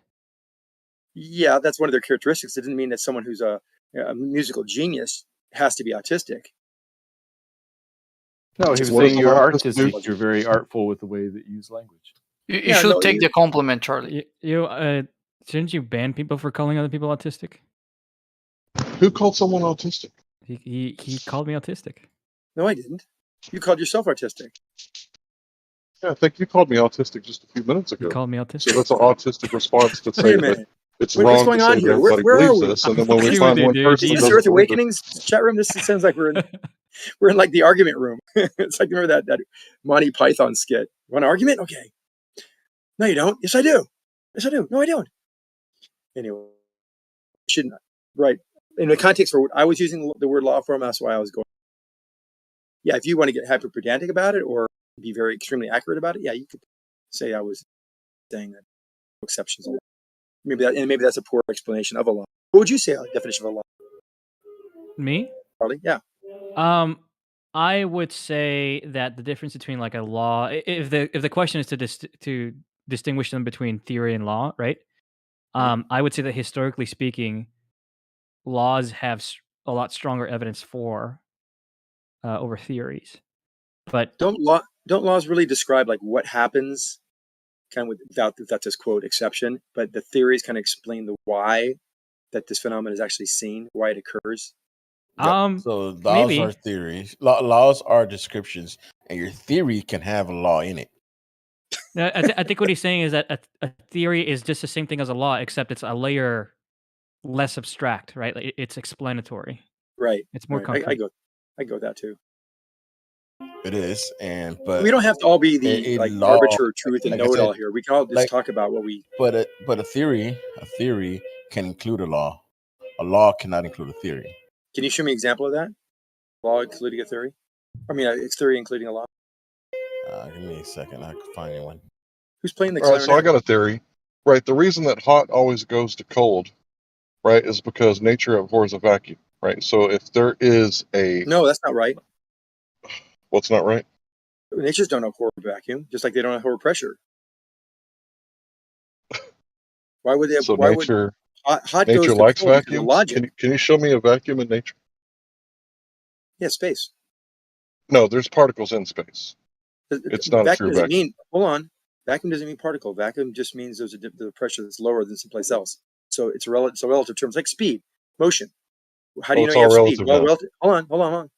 [SPEAKER 4] Yeah, that's one of their characteristics. It doesn't mean that someone who's a musical genius has to be autistic.
[SPEAKER 18] No, he was saying you're artistic. You're very artful with the way that you use language.
[SPEAKER 21] You should take the compliment, Charlie.
[SPEAKER 14] Shouldn't you ban people for calling other people autistic?
[SPEAKER 20] Who called someone autistic?
[SPEAKER 14] He called me autistic.
[SPEAKER 4] No, I didn't. You called yourself artistic.
[SPEAKER 20] Yeah, I think you called me autistic just a few minutes ago.
[SPEAKER 14] You called me autistic.
[SPEAKER 20] So that's an autistic response to say that it's
[SPEAKER 4] what's
[SPEAKER 20] wrong
[SPEAKER 4] going
[SPEAKER 20] to
[SPEAKER 4] on
[SPEAKER 20] say
[SPEAKER 4] here?
[SPEAKER 20] that everybody
[SPEAKER 4] Where are
[SPEAKER 20] believes
[SPEAKER 4] we?
[SPEAKER 20] this, and then when we find one person
[SPEAKER 4] is
[SPEAKER 20] that
[SPEAKER 4] this Earth
[SPEAKER 20] doesn't believe it,
[SPEAKER 4] Awakenings chat room? This sounds like we're in like the argument room. It's like, remember that Monty Python skit? Want an argument? Okay. No, you don't. Yes, I do. Yes, I do. No, I don't. Anyway, shouldn't right in the context for what I was using the word law form. That's why I was going. Yeah, if you want to get hyper pedantic about it or be very extremely accurate about it, yeah, you could say I was saying that exceptions. Maybe that's a poor explanation of a law. What would you say a definition of a law?
[SPEAKER 14] Me?
[SPEAKER 4] Charlie? Yeah.
[SPEAKER 14] I would say that the difference between like a law, if the question is to distinguish them between theory and law, right? I would say that historically speaking, laws have a lot stronger evidence for over theories. But
[SPEAKER 4] don't laws really describe like what happens, kind of without this quote exception, but the theories kind of explain the why that this phenomenon is actually seen, why it occurs.
[SPEAKER 2] So laws are theories. Laws are descriptions, and your theory can have a law in it.
[SPEAKER 14] I think what he's saying is that a theory is just the same thing as a law, except it's a layer less abstract, right? Like it's explanatory.
[SPEAKER 4] Right.
[SPEAKER 14] It's more concrete.
[SPEAKER 4] I go with that too.
[SPEAKER 2] It is, but
[SPEAKER 4] we don't have to all be the
[SPEAKER 2] law,
[SPEAKER 4] arbiter of truth and know it all here. We can all just talk about what we.
[SPEAKER 2] But a theory can include a law. A law cannot include a theory.
[SPEAKER 4] Can you show me an example of that? Law including a theory? I mean, it's theory including a law.
[SPEAKER 2] Give me a second. I can find one.
[SPEAKER 4] Who's playing the
[SPEAKER 20] clarinet?
[SPEAKER 4] clarinet?
[SPEAKER 20] So I got a theory. Right. The reason that hot always goes to cold, right, is because nature abhors a vacuum. Right. So if there is a
[SPEAKER 4] no, that's not right.
[SPEAKER 20] What's not right?
[SPEAKER 4] Natures don't abhor vacuum, just like they don't abhor pressure. Why would they?
[SPEAKER 20] So
[SPEAKER 4] why
[SPEAKER 20] nature,
[SPEAKER 4] would hot
[SPEAKER 20] nature
[SPEAKER 4] goes
[SPEAKER 20] likes
[SPEAKER 4] to cold
[SPEAKER 20] vacuums.
[SPEAKER 4] Logic.
[SPEAKER 20] Can you show me a vacuum in nature?
[SPEAKER 4] Yeah, space.
[SPEAKER 20] No, there's particles in space. It's not a true vacuum.
[SPEAKER 4] Hold on. Vacuum doesn't mean particle. Vacuum just means there's the pressure that's lower than someplace else. So it's relative terms, like speed, motion. How do you know you have speed? Well, relative. Hold on.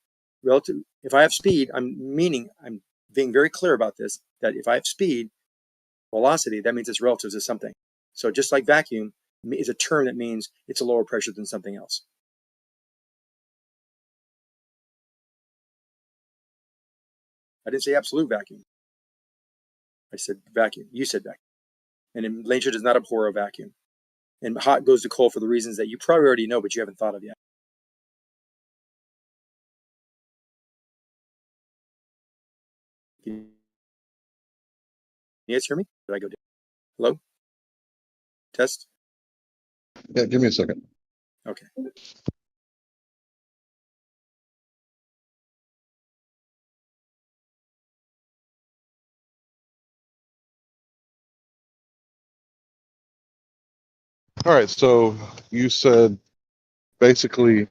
[SPEAKER 4] Relative. If I have speed, I'm being very clear about this. That if I have speed, velocity, that means it's relative to something. So just like vacuum is a term that means it's a lower pressure than something else. I didn't say absolute vacuum. I said vacuum. You said vacuum. And nature does not abhor a vacuum. And hot goes to cold for the reasons that you probably already know, but you haven't thought of yet. Can you guys hear me? Did I go down? Hello? Test?
[SPEAKER 20] Yeah, give me a second.
[SPEAKER 4] Okay.
[SPEAKER 20] All right, so you said basically,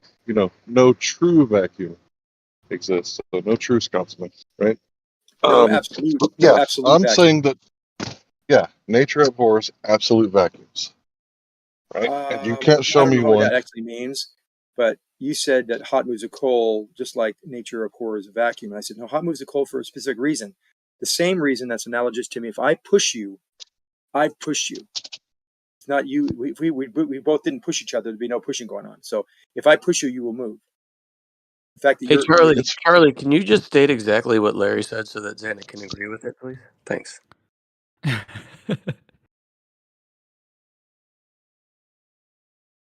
[SPEAKER 20] no true vacuum exists, so no true Scotsman, right?
[SPEAKER 4] No absolute
[SPEAKER 20] I'm
[SPEAKER 4] vacuum.
[SPEAKER 20] saying that, nature abhors absolute vacuums, right? And you can't
[SPEAKER 4] I
[SPEAKER 20] show
[SPEAKER 4] don't
[SPEAKER 20] me
[SPEAKER 4] know what
[SPEAKER 20] one.
[SPEAKER 4] that actually means, but you said that hot moves a coal just like nature abhors a vacuum. And I said, no, hot moves a coal for a specific reason. The same reason that's analogous to me. If I push you, I push you. It's not you. We both didn't push each other. There'd be no pushing going on. So if I push you, you will move. The fact that
[SPEAKER 10] Hey,
[SPEAKER 4] you're
[SPEAKER 10] Charlie, can you just state exactly what Larry said so that Xana can agree with it, please? Thanks.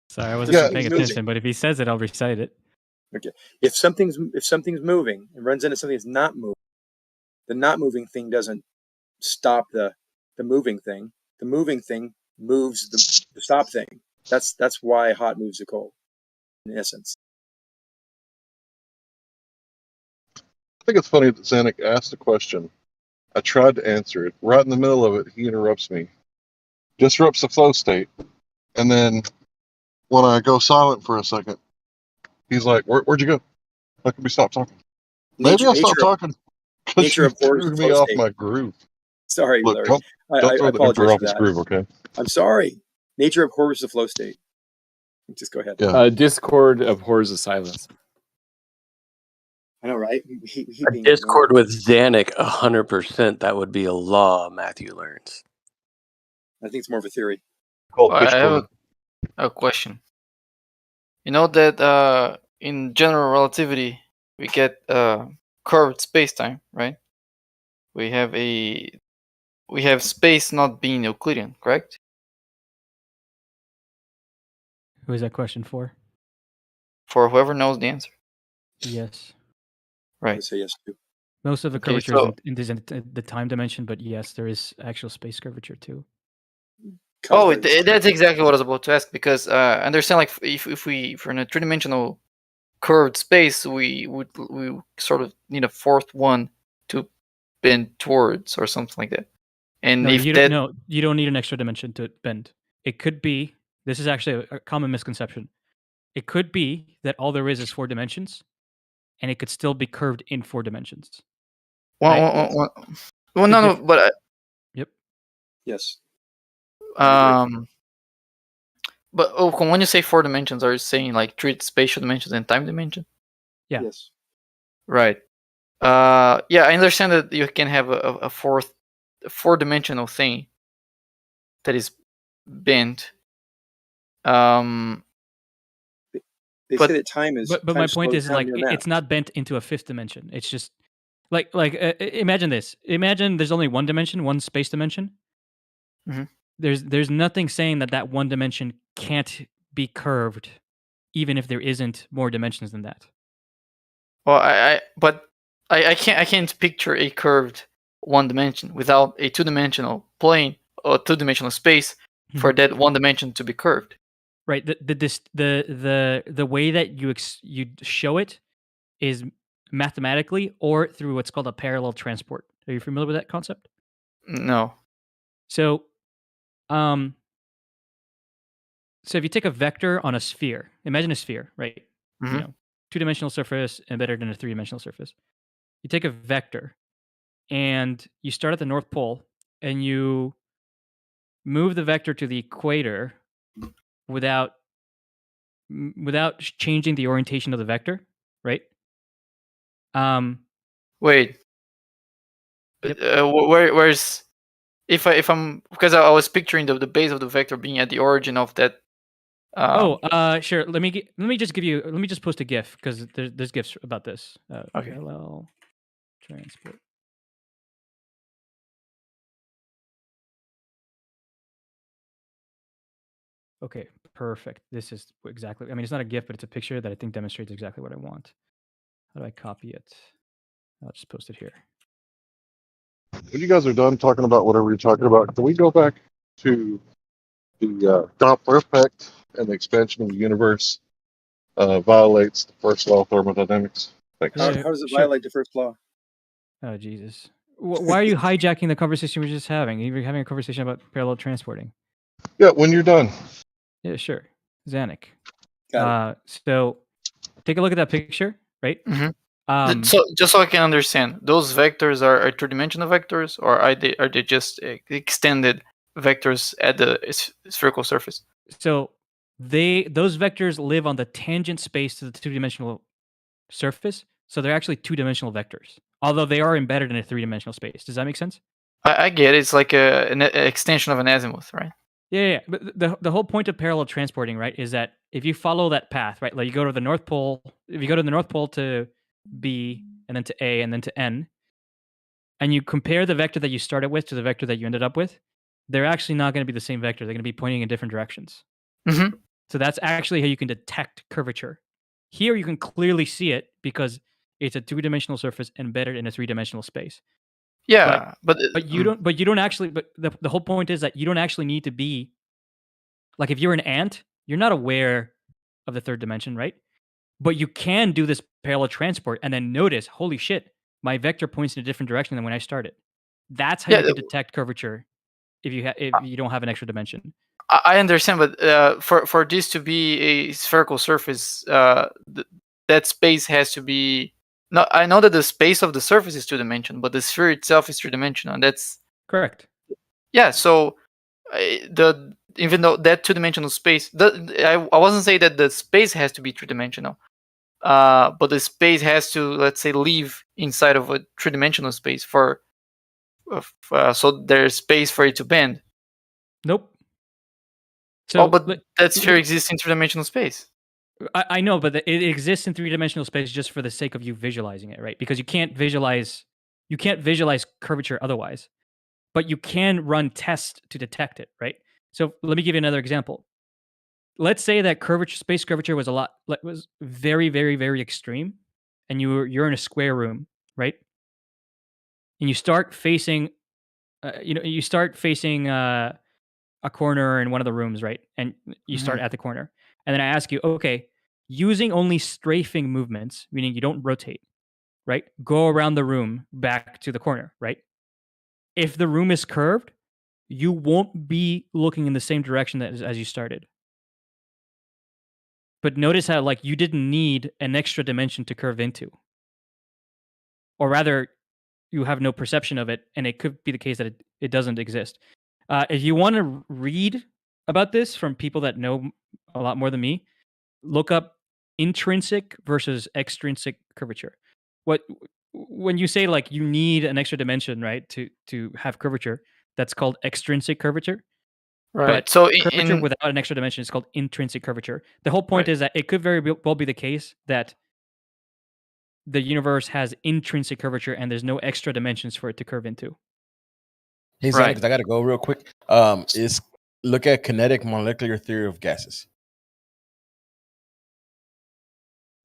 [SPEAKER 14] Sorry, I wasn't paying attention, but if he says it, I'll recite it.
[SPEAKER 4] Okay. If something's moving and runs into something that's not moving, the not moving thing doesn't stop the moving thing. The moving thing moves the stop thing. That's why hot moves the cold, in essence.
[SPEAKER 20] I think it's funny that Zanuck asked a question. I tried to answer it. Right in the middle of it, he interrupts me, disrupts the flow state, and then when I go silent for a second, he's like, "Where'd you go? How can we stop talking?" Maybe I stopped talking because you threw me off my groove.
[SPEAKER 4] Sorry,
[SPEAKER 20] Look,
[SPEAKER 4] Larry.
[SPEAKER 20] don't
[SPEAKER 4] I
[SPEAKER 20] throw the
[SPEAKER 4] apologize
[SPEAKER 20] emperor off
[SPEAKER 4] for
[SPEAKER 20] his
[SPEAKER 4] that.
[SPEAKER 20] groove, okay?
[SPEAKER 4] I'm sorry. Nature abhors the flow state. Just go ahead.
[SPEAKER 20] Yeah.
[SPEAKER 18] Discord abhors the silence.
[SPEAKER 4] I know, right? He
[SPEAKER 10] A
[SPEAKER 4] being
[SPEAKER 10] Discord with Xanac, 100%. That would be a law. Matthew learns.
[SPEAKER 4] I think it's more of a theory.
[SPEAKER 17] I
[SPEAKER 21] have a question. You know that in general relativity we get curved spacetime, right? We have space not being Euclidean, correct?
[SPEAKER 14] Who is that question for?
[SPEAKER 21] For whoever knows the answer.
[SPEAKER 14] Yes.
[SPEAKER 21] Right.
[SPEAKER 4] I say yes too.
[SPEAKER 14] Most of the
[SPEAKER 21] Okay,
[SPEAKER 14] curvature
[SPEAKER 21] so-
[SPEAKER 14] isn't in the time dimension, but yes, there is actual space curvature too.
[SPEAKER 21] Oh, that's exactly what I was about to ask, because I understand, like, if we're in a three-dimensional curved space, we sort of need a fourth one to bend towards or something like that. And
[SPEAKER 14] No,
[SPEAKER 21] if
[SPEAKER 14] you
[SPEAKER 21] that
[SPEAKER 14] don't need an extra dimension to bend. It could be, this is actually a common misconception. It could be that all there is 4 dimensions, and it could still be curved in 4 dimensions.
[SPEAKER 21] well, no, but
[SPEAKER 14] yep.
[SPEAKER 4] Yes.
[SPEAKER 21] But when you say 4 dimensions, are you saying like 3 spatial dimensions and time dimension?
[SPEAKER 14] Yeah.
[SPEAKER 4] Yes.
[SPEAKER 21] Right. Yeah, I understand that you can have a four-dimensional thing that is bent.
[SPEAKER 4] They say that time is.
[SPEAKER 14] But my point is like it's not bent into a 5th dimension. It's just like imagine this. Imagine there's only one dimension, one space dimension.
[SPEAKER 21] Mm-hmm.
[SPEAKER 14] There's nothing saying that one dimension can't be curved, even if there isn't more dimensions than that.
[SPEAKER 21] Well, I can't picture a curved one dimension without a 2-dimensional plane or 2-dimensional space for that one dimension to be curved.
[SPEAKER 14] Right. The way that you show it is mathematically or through what's called a parallel transport. Are you familiar with that concept?
[SPEAKER 21] No.
[SPEAKER 14] So if you take a vector on a sphere, imagine a sphere, right?
[SPEAKER 21] Mm-hmm.
[SPEAKER 14] You know, 2-dimensional surface and better than a 3-dimensional surface. You take a vector and you start at the North Pole and you move the vector to the equator without changing the orientation of the vector, right?
[SPEAKER 21] Wait. Yep. Where's if I'm because I was picturing the base of the vector being at the origin of that.
[SPEAKER 14] Sure. Let me just post a GIF because there's GIFs about this.
[SPEAKER 21] Okay.
[SPEAKER 14] Parallel transport. Okay, perfect. This is exactly. I mean, it's not a GIF, but it's a picture that I think demonstrates exactly what I want. How do I copy it? I'll just post it here.
[SPEAKER 20] When you guys are done talking about whatever you're talking about, can we go back to the Doppler effect and the expansion of the universe violates the first law of thermodynamics? Thanks.
[SPEAKER 4] How does it violate the first law?
[SPEAKER 14] Oh, Jesus. Why are you hijacking the conversation we were just having? You were having a conversation about parallel transporting.
[SPEAKER 20] Yeah, when you're done.
[SPEAKER 14] Yeah, sure. Zanuck. So take a look at that picture, right?
[SPEAKER 21] Mm-hmm. So just so I can understand, those vectors are three-dimensional vectors, or are they just extended vectors at the spherical surface?
[SPEAKER 14] So those vectors live on the tangent space to the two-dimensional surface, so they're actually two-dimensional vectors, although they are embedded in a three-dimensional space. Does that make sense?
[SPEAKER 21] I get it. It's like an extension of an azimuth, right?
[SPEAKER 14] Yeah. But the whole point of parallel transporting, right, is that if you follow that path, right, like you go to the North Pole, if you go to the North Pole to B and then to A and then to N, and you compare the vector that you started with to the vector that you ended up with, they're actually not going to be the same vector. They're going to be pointing in different directions.
[SPEAKER 21] Mm-hmm.
[SPEAKER 14] So that's actually how you can detect curvature. Here you can clearly see it because it's a two-dimensional surface embedded in a three-dimensional space.
[SPEAKER 21] Yeah, but
[SPEAKER 14] you don't actually. But the whole point is that you don't actually need to be like, if you're an ant, you're not aware of the third dimension, right? But you can do this parallel transport and then notice, holy shit, my vector points in a different direction than when I started. That's how you can detect curvature if you don't have an extra dimension.
[SPEAKER 21] I understand, but for this to be a spherical surface, that space has to be. No, I know that the space of the surface is two-dimensional, but the sphere itself is three-dimensional, and that's
[SPEAKER 14] correct.
[SPEAKER 21] Yeah, so even though that two-dimensional space, I wasn't saying that the space has to be three-dimensional, but the space has to, let's say, live inside of a three-dimensional space so there's space for it to bend.
[SPEAKER 14] Nope. So,
[SPEAKER 21] but that sphere exists in three-dimensional space.
[SPEAKER 14] I know, but it exists in three-dimensional space just for the sake of you visualizing it, right? Because you can't visualize curvature otherwise, but you can run tests to detect it, right? So let me give you another example. Let's say that space curvature was very, very, very extreme, and you're in a square room, right? And you start facing, a corner in one of the rooms, right? And you start at the corner. And then I ask you, okay, using only strafing movements, meaning you don't rotate, right? Go around the room back to the corner, right? If the room is curved, you won't be looking in the same direction as you started. But notice how, like, you didn't need an extra dimension to curve into. Or rather, you have no perception of it, and it could be the case that it doesn't exist. If you want to read about this from people that know a lot more than me, look up intrinsic versus extrinsic curvature. When you say, like, you need an extra dimension, right, to have curvature, that's called extrinsic curvature.
[SPEAKER 21] Right.
[SPEAKER 14] But
[SPEAKER 21] So
[SPEAKER 14] curvature without an extra dimension is called intrinsic curvature. The whole point is that it could very well be the case that the universe has intrinsic curvature and there's no extra dimensions for it to curve into.
[SPEAKER 2] Hey, Zach, because I got to go real quick. Is look at kinetic molecular theory of gases.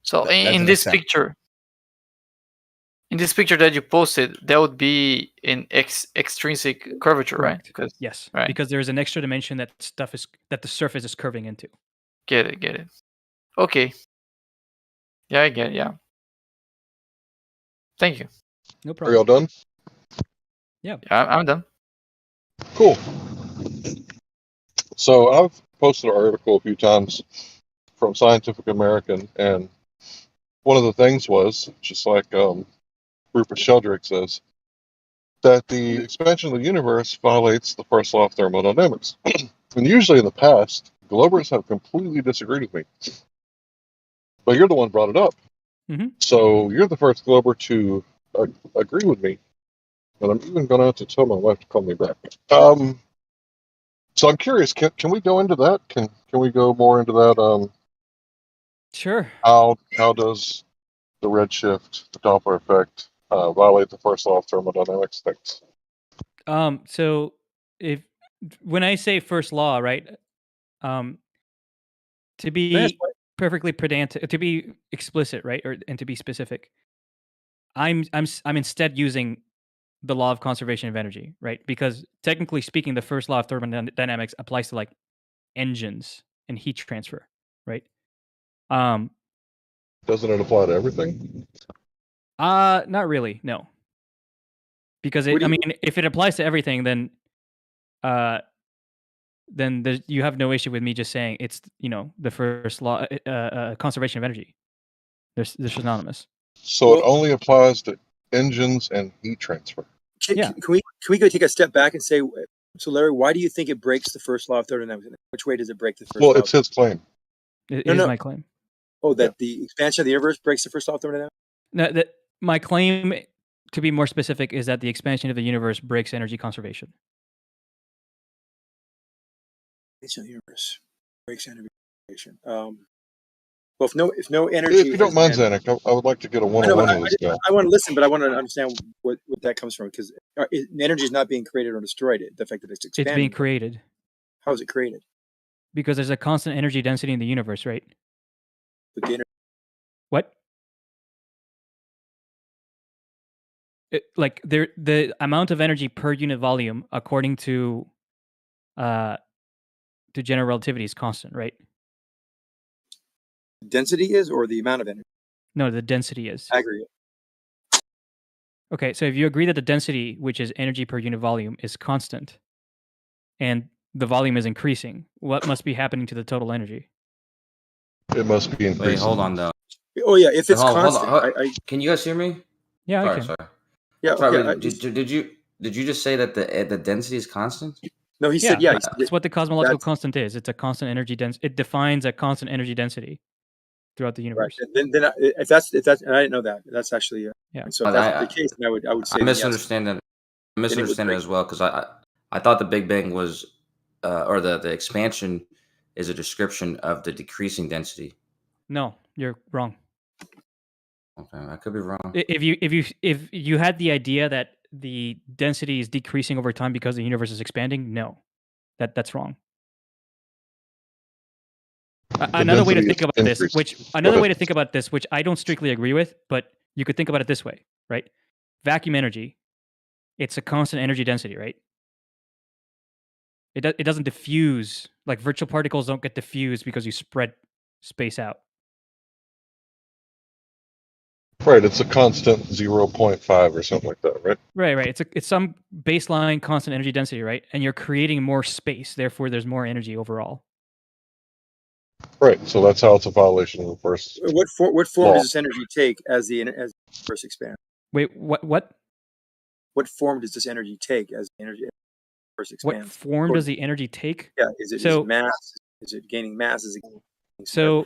[SPEAKER 21] So in this picture that you posted, that would be an extrinsic curvature,
[SPEAKER 14] correct,
[SPEAKER 21] right?
[SPEAKER 14] Yes, because there's an extra dimension that the surface is curving into.
[SPEAKER 21] Get it. Okay. Yeah, I get it, yeah. Thank you.
[SPEAKER 14] No
[SPEAKER 20] Are
[SPEAKER 14] problem.
[SPEAKER 20] y'all done?
[SPEAKER 21] Yeah, I'm done.
[SPEAKER 20] Cool. So I've posted an article a few times from Scientific American, and one of the things was, just like Rupert Sheldrake says, that the expansion of the universe violates the first law of thermodynamics. And usually in the past, Globers have completely disagreed with me. But you're the one who brought it up.
[SPEAKER 14] Mm-hmm.
[SPEAKER 20] So you're the first Glober to agree with me. And I'm even going to have to tell my wife to call me back. So I'm curious, can we go into that? Can we go more into that?
[SPEAKER 14] Sure.
[SPEAKER 20] How does the redshift, the Doppler effect, violate the first law of thermodynamics? Things.
[SPEAKER 14] So when I say first law, right? To be perfectly pedantic, to be explicit, right, and to be specific, I'm instead using the law of conservation of energy, right? Because technically speaking, the first law of thermodynamics applies to, like, engines and heat transfer, right?
[SPEAKER 20] Doesn't it apply to everything?
[SPEAKER 14] Not really, no. Because if it applies to everything, then then you have no issue with me just saying it's the first law, conservation of energy. They're synonymous.
[SPEAKER 20] So it only applies to engines and heat transfer.
[SPEAKER 4] Can we go take a step back and say, so Larry, why do you think it breaks the first law of thermodynamics? Which way does it break the first law?
[SPEAKER 20] Well, it's his claim.
[SPEAKER 14] It is my claim.
[SPEAKER 4] Oh, that the expansion of the universe breaks the first law of thermodynamics?
[SPEAKER 14] No, my claim, to be more specific, is that the expansion of the universe breaks energy conservation.
[SPEAKER 4] Expansion of the universe breaks energy conservation. Well, if no energy.
[SPEAKER 20] If you don't mind, Zanuck, I would like to get a one-on-one with this guy.
[SPEAKER 4] I want to listen, but I want to understand what that comes from, because energy is not being created or destroyed. The fact that it's expanding.
[SPEAKER 14] It's being created.
[SPEAKER 4] How is it created?
[SPEAKER 14] Because there's a constant energy density in the universe, right? What? The amount of energy per unit volume, according to general relativity, is constant, right?
[SPEAKER 4] Density is, or the amount of energy?
[SPEAKER 14] No, the density is.
[SPEAKER 4] Aggregate.
[SPEAKER 14] Okay, so if you agree that the density, which is energy per unit volume, is constant, and the volume is increasing, what must be happening to the total energy?
[SPEAKER 20] It must be increasing.
[SPEAKER 7] Wait, hold on though.
[SPEAKER 4] Oh yeah, if it's
[SPEAKER 7] constant.
[SPEAKER 4] Hold on.
[SPEAKER 7] Can you guys hear me?
[SPEAKER 14] Yeah,
[SPEAKER 7] sorry,
[SPEAKER 14] I can.
[SPEAKER 7] Sorry.
[SPEAKER 4] Yeah.
[SPEAKER 7] Sorry,
[SPEAKER 4] Okay,
[SPEAKER 7] did you just say that the density is constant?
[SPEAKER 4] No, he said yeah.
[SPEAKER 14] That's what the cosmological constant is. It's a constant energy density. It defines a constant energy density throughout the universe.
[SPEAKER 4] Right. Then if that's and I didn't know that. That's actually
[SPEAKER 14] yeah.
[SPEAKER 4] So if that's the case, then I would say
[SPEAKER 7] I misunderstand that. I misunderstand it as well, because I thought the Big Bang was or the expansion is a description of the decreasing density.
[SPEAKER 14] No, you're wrong.
[SPEAKER 7] Okay, I could be wrong.
[SPEAKER 14] If you had the idea that the density is decreasing over time because the universe is expanding, no, that's wrong. Another way to think about this, which I don't strictly agree with, but you could think about it this way, right? Vacuum energy, it's a constant energy density, right? It doesn't diffuse. Like virtual particles don't get diffused because you spread space out.
[SPEAKER 20] Right, it's a constant 0.5 or something like that, right?
[SPEAKER 14] Right. It's some baseline constant energy density, right? And you're creating more space, therefore there's more energy overall.
[SPEAKER 20] Right, so that's how it's a violation of the first.
[SPEAKER 4] What form does this energy take as the universe expands?
[SPEAKER 14] Wait, what?
[SPEAKER 4] What form does this energy take as the universe expands?
[SPEAKER 14] What form does the energy take?
[SPEAKER 4] Yeah, is it mass? Is it gaining mass? Is it
[SPEAKER 14] so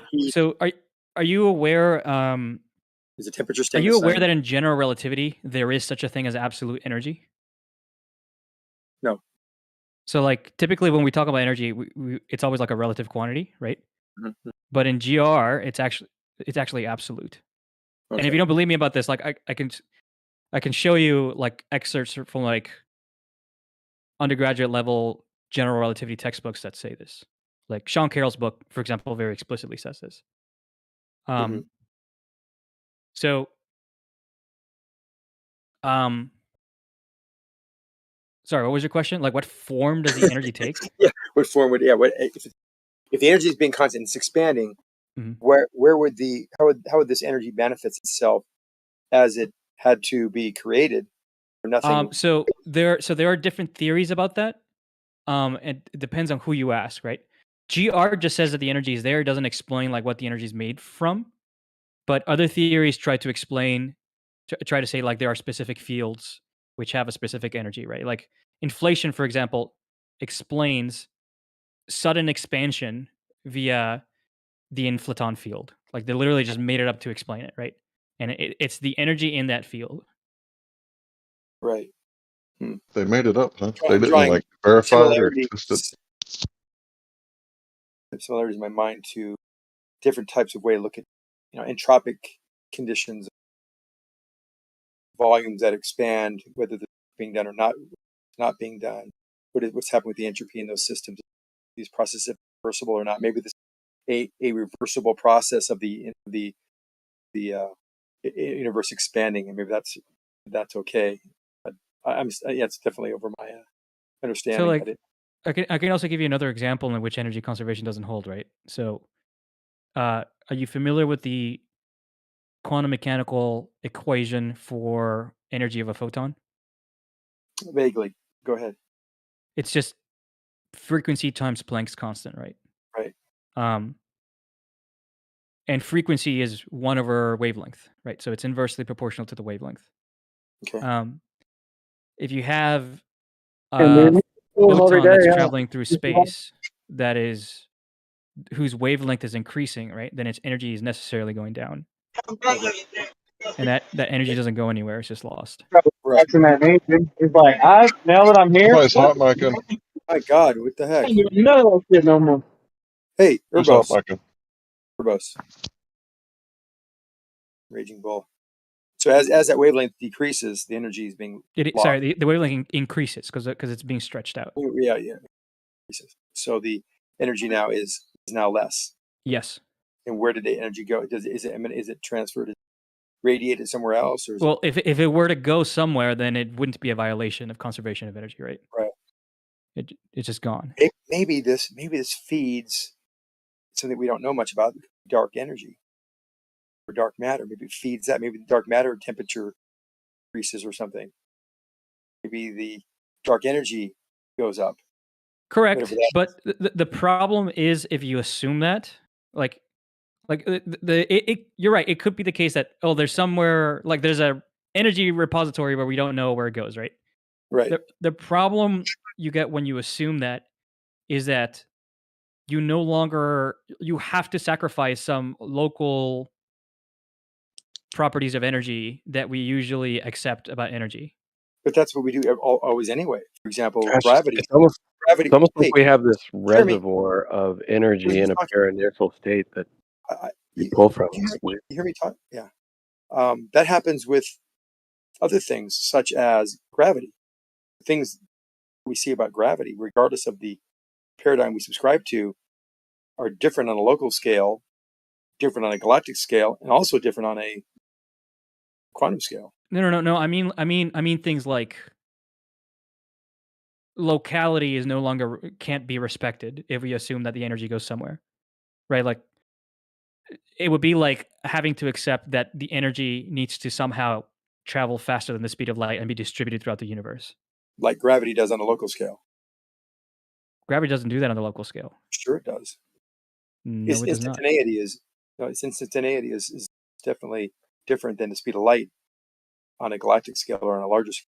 [SPEAKER 14] are you aware?
[SPEAKER 4] Is the temperature
[SPEAKER 14] Are
[SPEAKER 4] staying
[SPEAKER 14] you
[SPEAKER 4] the
[SPEAKER 14] aware
[SPEAKER 4] same?
[SPEAKER 14] that in general relativity there is such a thing as absolute energy?
[SPEAKER 4] No.
[SPEAKER 14] So like typically when we talk about energy, it's always like a relative quantity, right?
[SPEAKER 4] Mm-hmm.
[SPEAKER 14] But in GR, it's actually absolute.
[SPEAKER 4] Okay.
[SPEAKER 14] And if you don't believe me about this, like I can show you like excerpts from like undergraduate level general relativity textbooks that say this. Like Sean Carroll's book, for example, very explicitly says this. So sorry, what was your question? Like what form does the energy take?
[SPEAKER 4] Yeah, what form would if the energy is being constant, it's expanding.
[SPEAKER 14] Mm-hmm.
[SPEAKER 4] Where would how would this energy manifest itself as it had to be created or nothing?
[SPEAKER 14] So there are different theories about that. It depends on who you ask, right? GR just says that the energy is there. It doesn't explain like what the energy is made from. But other theories try to explain, try to say like there are specific fields which have a specific energy, right? Like inflation, for example, explains sudden expansion via the inflaton field. Like they literally just made it up to explain it, right? And it's the energy in that field.
[SPEAKER 4] Right.
[SPEAKER 20] They made it up, huh? They didn't like verify it or twist it.
[SPEAKER 4] Similarities in my mind to different types of way to look at, entropic conditions, volumes that expand, whether they're being done or not being done. What's happening with the entropy in those systems? These processes reversible or not? Maybe this a reversible process of the universe expanding, and maybe that's okay. But it's definitely over my understanding.
[SPEAKER 14] So like, I can also give you another example in which energy conservation doesn't hold, right? So, are you familiar with the quantum mechanical equation for energy of a photon?
[SPEAKER 4] Vaguely. Go ahead.
[SPEAKER 14] It's just frequency times Planck's constant, right?
[SPEAKER 4] Right.
[SPEAKER 14] And frequency is 1/wavelength, right? So it's inversely proportional to the wavelength.
[SPEAKER 4] Okay.
[SPEAKER 14] If you have
[SPEAKER 9] And
[SPEAKER 14] photon that's traveling through space whose wavelength is increasing, right? Then its energy is necessarily going down. And that energy doesn't go anywhere, it's just lost.
[SPEAKER 4] Right.
[SPEAKER 9] He's like, now that I'm here.
[SPEAKER 20] Somebody's hot micing.
[SPEAKER 4] My God, what the heck?
[SPEAKER 9] None of that shit no more.
[SPEAKER 4] Hey,
[SPEAKER 20] Who's hot
[SPEAKER 4] Urbos.
[SPEAKER 20] micing?
[SPEAKER 4] Urbos. Raging Bull. So as that wavelength decreases, the energy is being lost.
[SPEAKER 14] Sorry, the wavelength increases because it's being stretched out.
[SPEAKER 4] Yeah. So the energy now is now less.
[SPEAKER 14] Yes.
[SPEAKER 4] And where did the energy go? Is it transferred, radiated somewhere else, or
[SPEAKER 14] well, if it were to go somewhere, then it wouldn't be a violation of conservation of energy, right?
[SPEAKER 4] Right.
[SPEAKER 14] It's just gone.
[SPEAKER 4] Maybe this feeds something we don't know much about, dark energy or dark matter. Maybe it feeds that. Maybe the dark matter temperature increases or something. Maybe the dark energy goes up.
[SPEAKER 14] Correct, but the problem is if you assume that, you're right. It could be the case that there's somewhere there's a energy repository where we don't know where it goes, right?
[SPEAKER 4] Right.
[SPEAKER 14] The problem you get when you assume that is that you have to sacrifice some local properties of energy that we usually accept about energy.
[SPEAKER 4] But that's what we do always anyway. For example,
[SPEAKER 10] Gosh,
[SPEAKER 4] gravity.
[SPEAKER 10] It's almost
[SPEAKER 4] Hey,
[SPEAKER 10] like we have this reservoir of energy in a paraneutral state that we pull from.
[SPEAKER 4] You hear me talk? Yeah. That happens with other things such as gravity. Things we see about gravity, regardless of the paradigm we subscribe to, are different on a local scale, different on a galactic scale, and also different on a quantum scale.
[SPEAKER 14] No. I mean things like locality is no longer can't be respected if we assume that the energy goes somewhere, right? Like it would be like having to accept that the energy needs to somehow travel faster than the speed of light and be distributed throughout the universe.
[SPEAKER 4] Like gravity does on a local scale.
[SPEAKER 14] Gravity doesn't do that on the local scale.
[SPEAKER 4] Sure, it does.
[SPEAKER 14] No,
[SPEAKER 4] Its
[SPEAKER 14] it does not.
[SPEAKER 4] instantaneity is definitely different than the speed of light on a galactic scale or on a larger scale.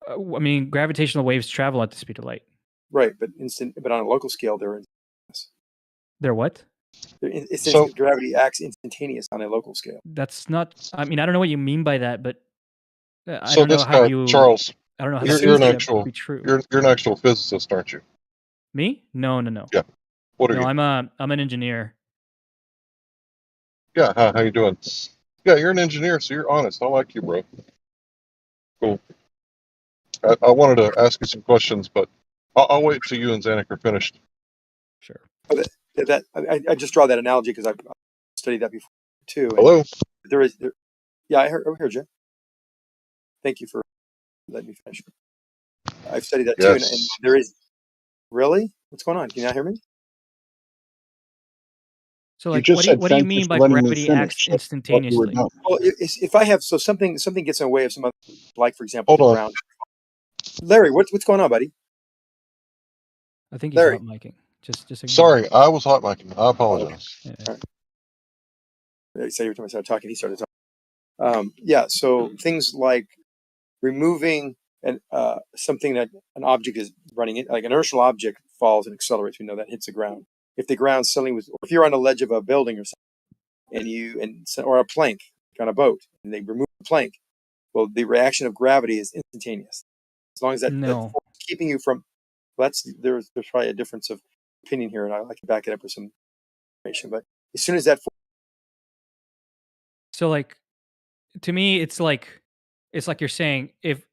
[SPEAKER 14] I mean, gravitational waves travel at the speed of light.
[SPEAKER 4] Right, but on a local scale, they're instantaneous.
[SPEAKER 14] They're what?
[SPEAKER 4] Gravity acts instantaneous on a local scale.
[SPEAKER 14] That's not. I mean, I don't know what you mean by that, but I
[SPEAKER 20] So
[SPEAKER 14] don't know
[SPEAKER 20] this
[SPEAKER 14] how
[SPEAKER 20] guy,
[SPEAKER 14] you.
[SPEAKER 20] Charles,
[SPEAKER 14] I don't know how
[SPEAKER 20] you're an
[SPEAKER 14] that
[SPEAKER 20] actual.
[SPEAKER 14] be true.
[SPEAKER 20] You're an actual physicist, aren't you?
[SPEAKER 14] Me? No.
[SPEAKER 20] Yeah. What are
[SPEAKER 14] no,
[SPEAKER 20] you?
[SPEAKER 14] I'm an engineer.
[SPEAKER 20] Yeah. How you doing? Yeah, you're an engineer, so you're honest. I like you, bro. Cool. I wanted to ask you some questions, but I'll wait till you and Zanuck are finished.
[SPEAKER 14] Sure.
[SPEAKER 4] I just draw that analogy because I've studied that before too.
[SPEAKER 20] Hello.
[SPEAKER 4] Yeah, I heard you. Thank you for letting me finish. I've studied that too, and there is really what's going on? Can you not hear me?
[SPEAKER 14] So, like, what do you mean by gravity acts instantaneously?
[SPEAKER 4] Well, if I have something gets in the way of some other, like for example, the ground. Larry, what's going on, buddy?
[SPEAKER 14] I think he's hot micing. Just
[SPEAKER 20] sorry, I was hot micing. I apologize.
[SPEAKER 4] Oh, okay. Right. So every time I started talking, he started talking. So things like removing something that an object is running in, like an inertial object falls and accelerates. We know that hits the ground. If the ground suddenly or if you're on the ledge of a building or something, or a plank on a boat, and they remove the plank, well, the reaction of gravity is instantaneous. As long as that force is keeping you from, there's probably a difference of opinion here, and I can back it up with some information. But as soon as that,
[SPEAKER 14] so like, to me, it's like you're saying if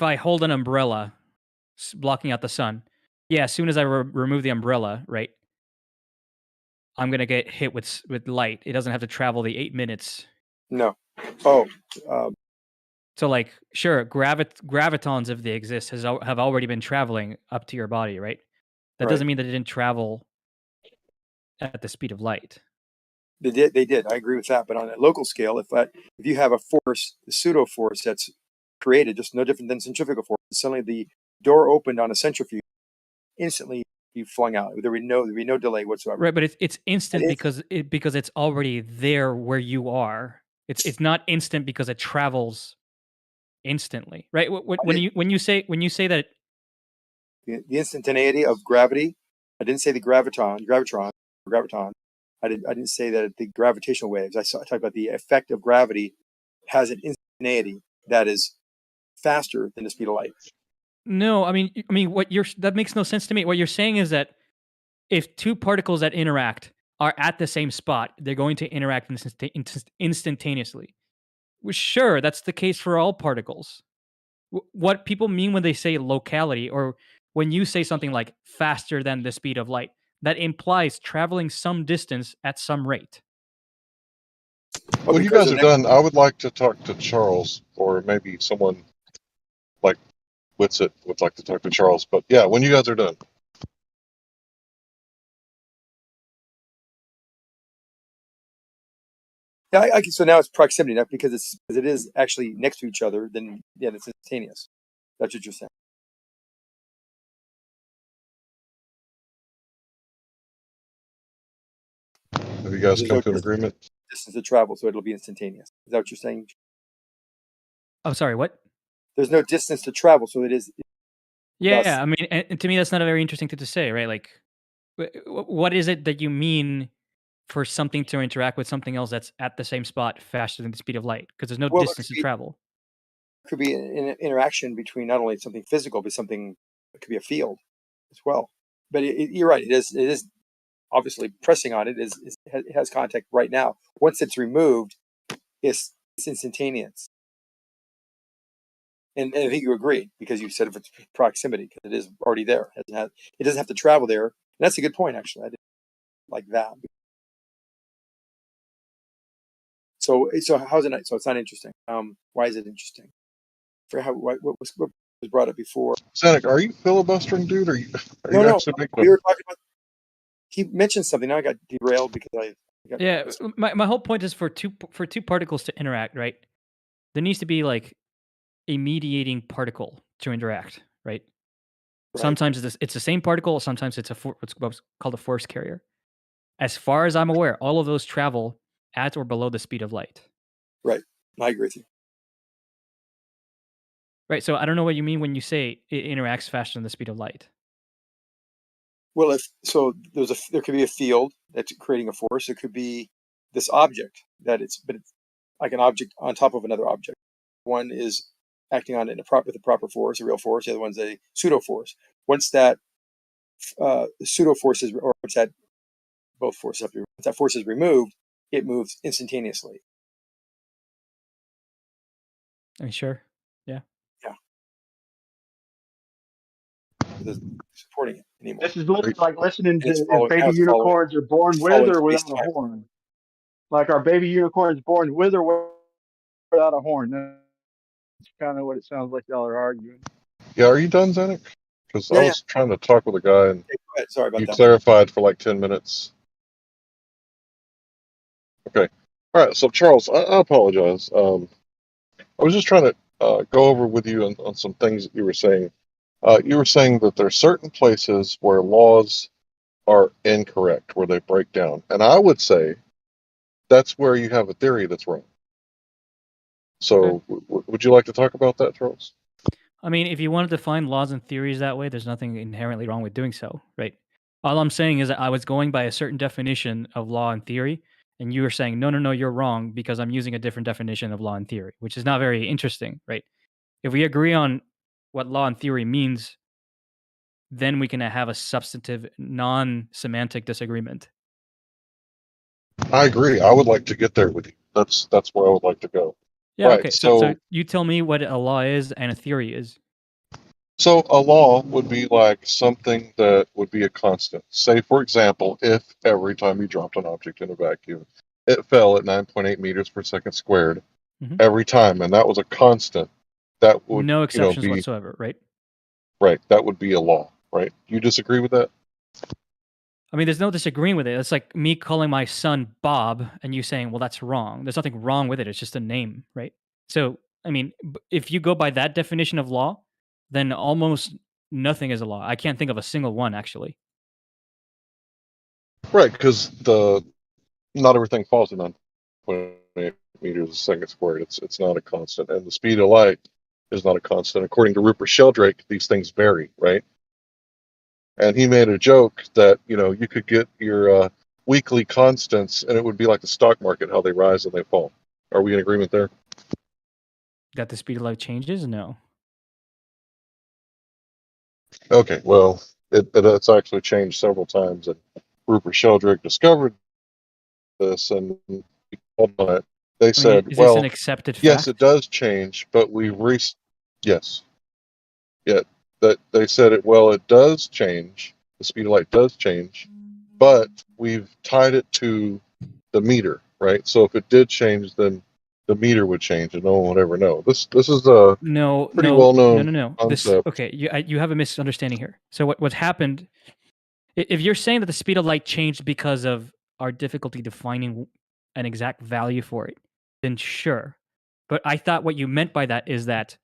[SPEAKER 14] I hold an umbrella blocking out the sun, as soon as I remove the umbrella, right, I'm gonna get hit with light. It doesn't have to travel the 8 minutes.
[SPEAKER 4] No.
[SPEAKER 14] So like, sure, gravitons, if they exist, have already been traveling up to your body, right? That doesn't mean that it didn't travel at the speed of light.
[SPEAKER 4] They did. I agree with that. But on a local scale, if you have a force, a pseudo force that's created, just no different than centrifugal force. Suddenly the door opened on a centrifuge, instantly you flung out. There would be no delay whatsoever.
[SPEAKER 14] Right, but it's instant because it's already there where you are. It's not instant because it travels instantly, right? When you say that
[SPEAKER 4] the instantaneity of gravity, I didn't say the graviton. I didn't say that the gravitational waves. I talked about the effect of gravity has an instantaneity that is faster than the speed of light.
[SPEAKER 14] No, I mean that makes no sense to me. What you're saying is that if two particles that interact are at the same spot, they're going to interact instantaneously. Well, sure, that's the case for all particles. What people mean when they say locality, or when you say something like faster than the speed of light, that implies traveling some distance at some rate.
[SPEAKER 20] When you guys are done, I would like to talk to Charles, or maybe someone like Witsit would like to talk to Charles. But yeah, when you guys are done.
[SPEAKER 4] Yeah, so now it's proximity, not because it is actually next to each other. Then yeah, it's instantaneous. That's what you're saying.
[SPEAKER 20] Have you guys come to an agreement?
[SPEAKER 4] Distance to travel, so it'll be instantaneous. Is that what you're saying?
[SPEAKER 14] I'm sorry, what?
[SPEAKER 4] There's no distance to travel, so it is.
[SPEAKER 14] Yeah, I mean, and to me, that's not a very interesting thing to say, right? Like, what is it that you mean for something to interact with something else that's at the same spot faster than the speed of light? Because there's no distance to travel.
[SPEAKER 4] It could be an interaction between not only something physical, but something. It could be a field as well. But you're right. It is obviously pressing on it. It has contact right now. Once it's removed, it's instantaneous. And I think you agree, because you said if it's proximity, because it is already there. It doesn't have to travel there. And that's a good point, actually. I didn't like that. So how's it? So it's not interesting. Why is it interesting? For what was brought up before?
[SPEAKER 20] Zanuck, are you filibustering, dude? Are you
[SPEAKER 4] no.
[SPEAKER 20] actually making
[SPEAKER 4] We were talking about. He mentioned something. Now I got derailed because I.
[SPEAKER 14] Yeah, my whole point is for two particles to interact, right? There needs to be like a mediating particle to interact, right? Sometimes it's the same particle, sometimes it's what's called a force carrier. As far as I'm aware, all of those travel at or below the speed of light.
[SPEAKER 4] Right. I agree with you.
[SPEAKER 14] Right. So I don't know what you mean when you say it interacts faster than the speed of light.
[SPEAKER 4] Well, there could be a field that's creating a force. It could be this object but it's like an object on top of another object. One is acting on it with a proper force, a real force. The other one's a pseudo force. Once that pseudo force is, or once that both forces have to, once that force is removed, it moves instantaneously.
[SPEAKER 14] Are you sure? Yeah.
[SPEAKER 4] Yeah. Supporting it anymore.
[SPEAKER 1] This is literally like listening to if baby unicorns are born with or without a horn. Like, are baby unicorns born with or without a horn? That's kind of what it sounds like y'all are arguing.
[SPEAKER 20] Yeah, are you done, Zanuck? Because I was trying to talk with a guy and
[SPEAKER 4] sorry about
[SPEAKER 20] you
[SPEAKER 4] that.
[SPEAKER 20] clarified for like 10 minutes. Okay. All right. So, Charles, I apologize. I was just trying to go over with you on some things that you were saying. You were saying that there are certain places where laws are incorrect, where they break down. And I would say that's where you have a theory that's wrong. So would you like to talk about that, Charles?
[SPEAKER 14] I mean, if you wanted to find laws and theories that way, there's nothing inherently wrong with doing so, right? All I'm saying is that I was going by a certain definition of law and theory, and you were saying, no, you're wrong because I'm using a different definition of law and theory, which is not very interesting, right? If we agree on what law and theory means, then we can have a substantive, non-semantic disagreement.
[SPEAKER 20] I agree. I would like to get there with you. That's where I would like to go.
[SPEAKER 14] Yeah,
[SPEAKER 20] right,
[SPEAKER 14] okay. So you tell me what a law is and a theory is.
[SPEAKER 20] So a law would be like something that would be a constant. Say, for example, if every time you dropped an object in a vacuum, it fell at 9.8 meters per second squared every time, and that was a constant, that would
[SPEAKER 14] no exceptions
[SPEAKER 20] be,
[SPEAKER 14] whatsoever, right?
[SPEAKER 20] Right, that would be a law, right? You disagree with that?
[SPEAKER 14] I mean, there's no disagreeing with it. It's like me calling my son Bob and you saying, well, that's wrong. There's nothing wrong with it. It's just a name, right? So I mean, if you go by that definition of law, then almost nothing is a law. I can't think of a single one, actually.
[SPEAKER 20] Right, because not everything falls in 9.8 meters a second squared. It's not a constant, and the speed of light is not a constant. According to Rupert Sheldrake, these things vary, right? And he made a joke that you could get your weekly constants, and it would be like the stock market, how they rise and they fall. Are we in agreement there?
[SPEAKER 14] That the speed of light changes? No.
[SPEAKER 20] Okay, well, it's actually changed several times, and Rupert Sheldrake discovered this, and he called on it. They said,
[SPEAKER 14] is
[SPEAKER 20] well,
[SPEAKER 14] this an accepted fact?
[SPEAKER 20] yes, it does change, but yes. Yeah, that they said it, well, it does change, the speed of light does change, but we've tied it to the meter, right? So if it did change, then the meter would change, and no one would ever know. This is a pretty well-known concept.
[SPEAKER 14] Okay, you have a misunderstanding here. So what happened? If you're saying that the speed of light changed because of our difficulty defining an exact value for it, then sure. But I thought what you meant by that is that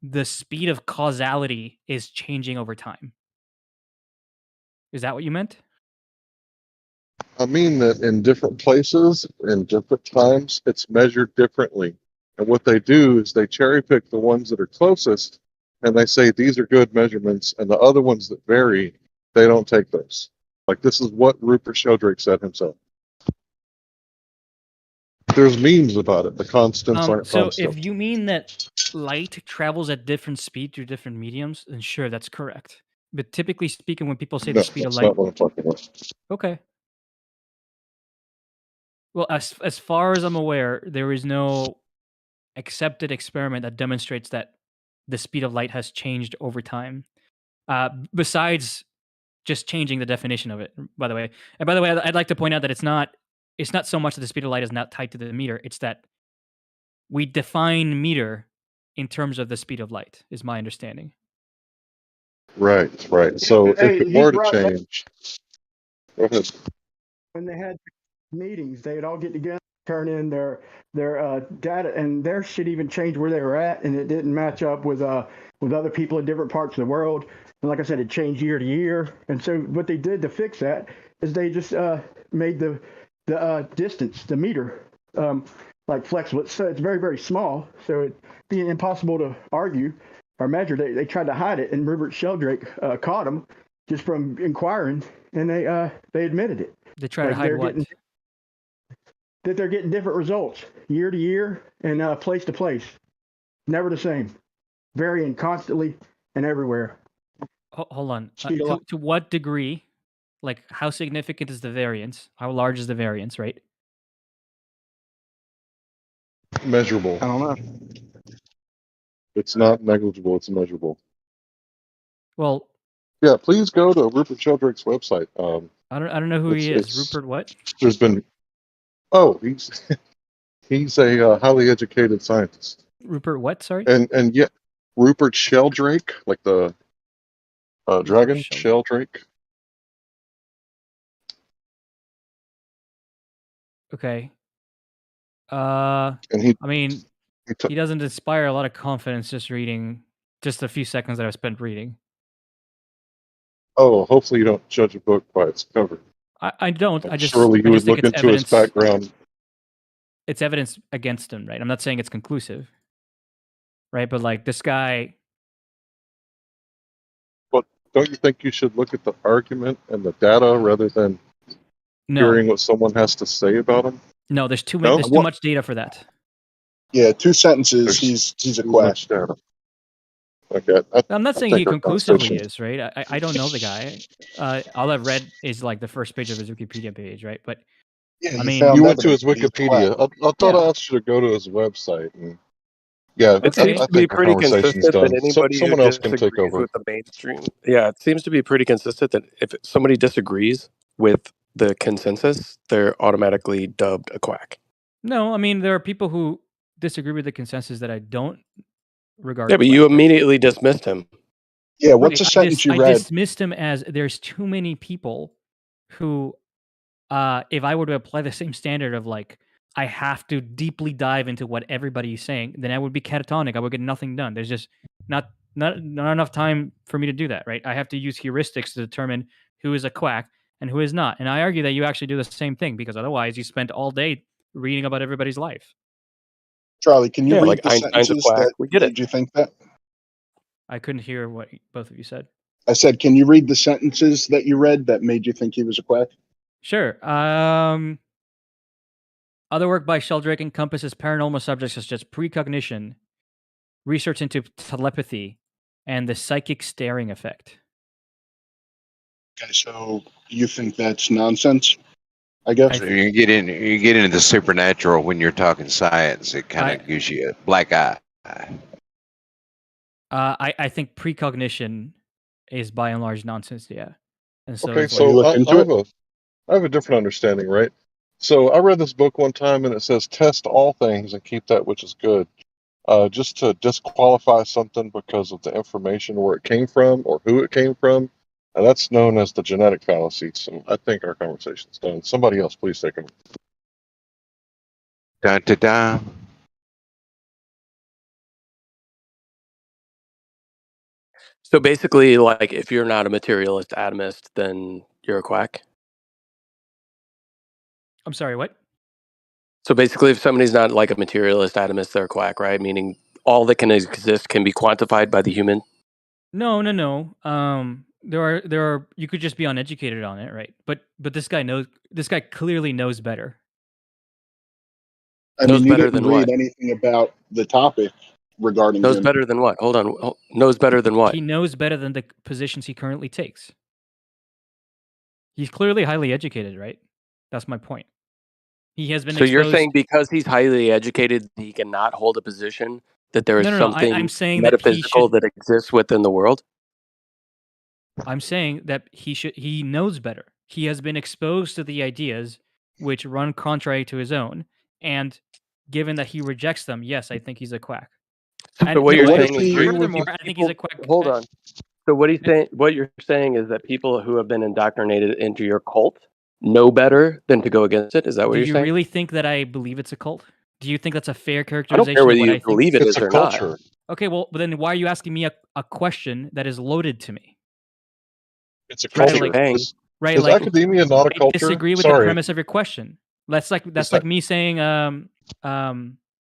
[SPEAKER 14] the speed of causality is changing over time. Is that what you meant?
[SPEAKER 20] I mean that in different places, in different times, it's measured differently. And what they do is they cherry pick the ones that are closest, and they say these are good measurements, and the other ones that vary, they don't take those. Like, this is what Rupert Sheldrake said himself. There's memes about it. The constants aren't
[SPEAKER 14] so
[SPEAKER 20] constant.
[SPEAKER 14] if you mean that light travels at different speed through different mediums, then sure, that's correct. But typically speaking, when people say the speed of light,
[SPEAKER 20] that's not what I'm talking about.
[SPEAKER 14] Okay. Well, as far as I'm aware, there is no accepted experiment that demonstrates that the speed of light has changed over time. Besides just changing the definition of it, by the way. And by the way, I'd like to point out that it's not so much that the speed of light is not tied to the meter, it's that we define meter in terms of the speed of light, is my understanding.
[SPEAKER 20] Right. So if it were to change, go ahead.
[SPEAKER 16] When they had meetings, they'd all get together, turn in their data, and their shit even changed where they were at, and it didn't match up with other people in different parts of the world. And like I said, it changed year to year. And so what they did to fix that is they just made the distance, the meter, like flexible. So it's very, very small. So it being impossible to argue or measure. They tried to hide it, and Rupert Sheldrake caught them just from inquiring, and they admitted it.
[SPEAKER 14] They try to hide what?
[SPEAKER 16] That they're getting different results year to year and place to place. Never the same. Varying constantly and everywhere.
[SPEAKER 14] Hold on. To what degree? Like, how significant is the variance? How large is the variance, right?
[SPEAKER 20] Measurable.
[SPEAKER 16] I don't know.
[SPEAKER 20] It's not negligible. It's measurable.
[SPEAKER 14] Well,
[SPEAKER 20] yeah. Please go to Rupert Sheldrake's website.
[SPEAKER 14] I don't know who he is. Rupert what?
[SPEAKER 20] There's been. Oh, he's a highly educated scientist.
[SPEAKER 14] Rupert what? Sorry.
[SPEAKER 20] And yeah, Rupert Sheldrake, like the dragon Sheldrake.
[SPEAKER 14] Okay. And he doesn't inspire a lot of confidence just reading just a few seconds that I've spent reading.
[SPEAKER 20] Oh, hopefully you don't judge a book by its cover.
[SPEAKER 14] I don't.
[SPEAKER 20] Surely you would look into his background.
[SPEAKER 14] It's evidence against him, right? I'm not saying it's conclusive, right? But like this guy.
[SPEAKER 20] But don't you think you should look at the argument and the data rather than hearing what someone has to say about him?
[SPEAKER 14] No, there's too much data for that.
[SPEAKER 19] Yeah, 2 sentences. He's a quack.
[SPEAKER 20] Okay.
[SPEAKER 14] I'm not saying he conclusively is, right? I don't know the guy. All I've read is like the first page of his Wikipedia page, right? But
[SPEAKER 20] yeah, you went to his Wikipedia. I thought I asked you to go to his website. And, yeah,
[SPEAKER 10] it seems to be pretty consistent that anybody who disagrees with the mainstream. Yeah, it seems to be pretty consistent that if somebody disagrees with the consensus, they're automatically dubbed a quack.
[SPEAKER 14] No, I mean there are people who disagree with the consensus that I don't regard.
[SPEAKER 10] Yeah, but you immediately dismissed him.
[SPEAKER 19] Yeah, what's a sentence you read?
[SPEAKER 14] I dismissed him as there's too many people who, if I were to apply the same standard of like I have to deeply dive into what everybody is saying, then I would be catatonic. I would get nothing done. There's just not enough time for me to do that, right? I have to use heuristics to determine who is a quack and who is not. And I argue that you actually do the same thing, because otherwise you spend all day reading about everybody's life.
[SPEAKER 19] Charlie, can you read
[SPEAKER 10] like
[SPEAKER 19] the
[SPEAKER 10] Einstein's a
[SPEAKER 19] sentences
[SPEAKER 10] quack.
[SPEAKER 19] that
[SPEAKER 10] We get it.
[SPEAKER 19] made you think that?
[SPEAKER 14] I couldn't hear what both of you said.
[SPEAKER 19] I said, can you read the sentences that you read that made you think he was a quack?
[SPEAKER 14] Sure. Other work by Sheldrake encompasses paranormal subjects such as precognition, research into telepathy, and the psychic staring effect.
[SPEAKER 19] Okay, so you think that's nonsense, I guess?
[SPEAKER 11] So you get into the supernatural when you're talking science. It kind of gives you a black eye.
[SPEAKER 14] I think precognition is by and large nonsense, yeah. And so
[SPEAKER 20] Okay,
[SPEAKER 14] is
[SPEAKER 20] so I have a different understanding, right? So I read this book one time, and it says, "Test all things and keep that which is good." Just to disqualify something because of the information where it came from or who it came from, and that's known as the genetic fallacy. So I think our conversation's done. Somebody else, please take them.
[SPEAKER 11] Dun, dun, dun.
[SPEAKER 10] So basically, like, if you're not a materialist atomist, then you're a quack.
[SPEAKER 14] I'm sorry, what?
[SPEAKER 10] So basically, if somebody's not like a materialist atomist, they're a quack, right? Meaning all that can exist can be quantified by the human.
[SPEAKER 14] No. There are you could just be uneducated on it, right? But this guy clearly knows better.
[SPEAKER 19] I mean, you didn't read anything about the topic regarding
[SPEAKER 10] Knows
[SPEAKER 19] him.
[SPEAKER 10] better than what? Hold on. Knows better than what?
[SPEAKER 14] He knows better than the positions he currently takes. He's clearly highly educated, right? That's my point. He has been
[SPEAKER 10] So you're
[SPEAKER 14] exposed.
[SPEAKER 10] saying because he's highly educated, he cannot hold a position, that there is
[SPEAKER 14] No.
[SPEAKER 10] something
[SPEAKER 14] I'm saying that
[SPEAKER 10] metaphysical that exists within the world?
[SPEAKER 14] I'm saying that he knows better. He has been exposed to the ideas which run contrary to his own, and given that he rejects them, yes, I think he's a quack.
[SPEAKER 10] So what you're saying is
[SPEAKER 14] furthermore, I think he's a quack.
[SPEAKER 10] Hold on. So what you're saying is that people who have been indoctrinated into your cult know better than to go against it? Is that what
[SPEAKER 14] Do
[SPEAKER 10] you're
[SPEAKER 14] you
[SPEAKER 10] saying?
[SPEAKER 14] really think that I believe it's a cult? Do you think that's a fair
[SPEAKER 10] I don't
[SPEAKER 14] characterization
[SPEAKER 10] care whether
[SPEAKER 14] of what
[SPEAKER 10] you
[SPEAKER 14] I think?
[SPEAKER 10] believe it is or not.
[SPEAKER 14] Okay, well, but then why are you asking me a question that is loaded to me?
[SPEAKER 20] It's a
[SPEAKER 14] Right,
[SPEAKER 20] culture.
[SPEAKER 14] like-
[SPEAKER 20] Is
[SPEAKER 14] Right,
[SPEAKER 20] is
[SPEAKER 14] like
[SPEAKER 20] academia not a
[SPEAKER 14] I
[SPEAKER 20] culture?
[SPEAKER 14] disagree with the premise of your question. That's like me saying,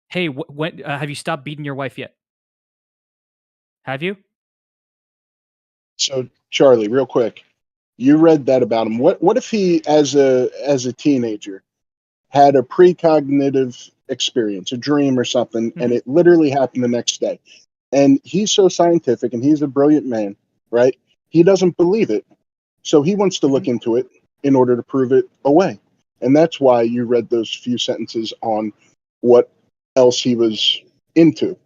[SPEAKER 14] hey, when have you stopped beating your wife yet? Have you?
[SPEAKER 19] So, Charlie, real quick, you read that about him. What if he, as a teenager, had a precognitive experience, a dream or something, and it literally happened the next day? And he's so scientific, and he's a brilliant man, right? He doesn't believe it, so he wants to look into it in order to prove it away. And that's why you read those few sentences on what else he was into.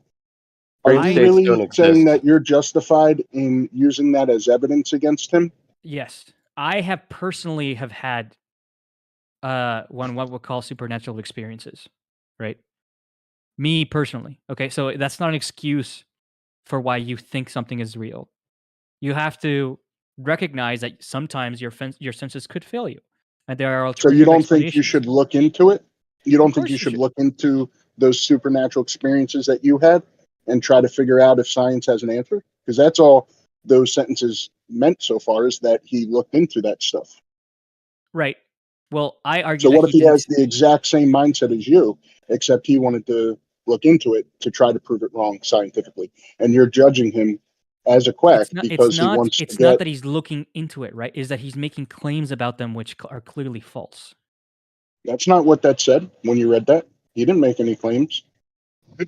[SPEAKER 19] Are you really saying that you're justified in using that as evidence against him?
[SPEAKER 14] Yes, I have personally had what we'll call supernatural experiences, right? Me personally. Okay, so that's not an excuse for why you think something is real. You have to recognize that sometimes your senses could fail you, and there are
[SPEAKER 19] So
[SPEAKER 14] alternative
[SPEAKER 19] you don't think you
[SPEAKER 14] explanations.
[SPEAKER 19] should look into it? You don't think
[SPEAKER 14] course
[SPEAKER 19] you
[SPEAKER 14] you
[SPEAKER 19] should
[SPEAKER 14] should.
[SPEAKER 19] look into those supernatural experiences that you had and try to figure out if science has an answer? Because that's all those sentences meant so far, is that he looked into that stuff.
[SPEAKER 14] Right. Well, I argue
[SPEAKER 19] So
[SPEAKER 14] that
[SPEAKER 19] what if he
[SPEAKER 14] didn't.
[SPEAKER 19] has the exact same mindset as you, except he wanted to look into it to try to prove it wrong scientifically, and you're judging him as a quack because he wants
[SPEAKER 14] It's
[SPEAKER 19] to
[SPEAKER 14] not
[SPEAKER 19] get.
[SPEAKER 14] that he's looking into it, right? Is that he's making claims about them which are clearly false.
[SPEAKER 19] That's not what that said when you read that. He didn't make any claims.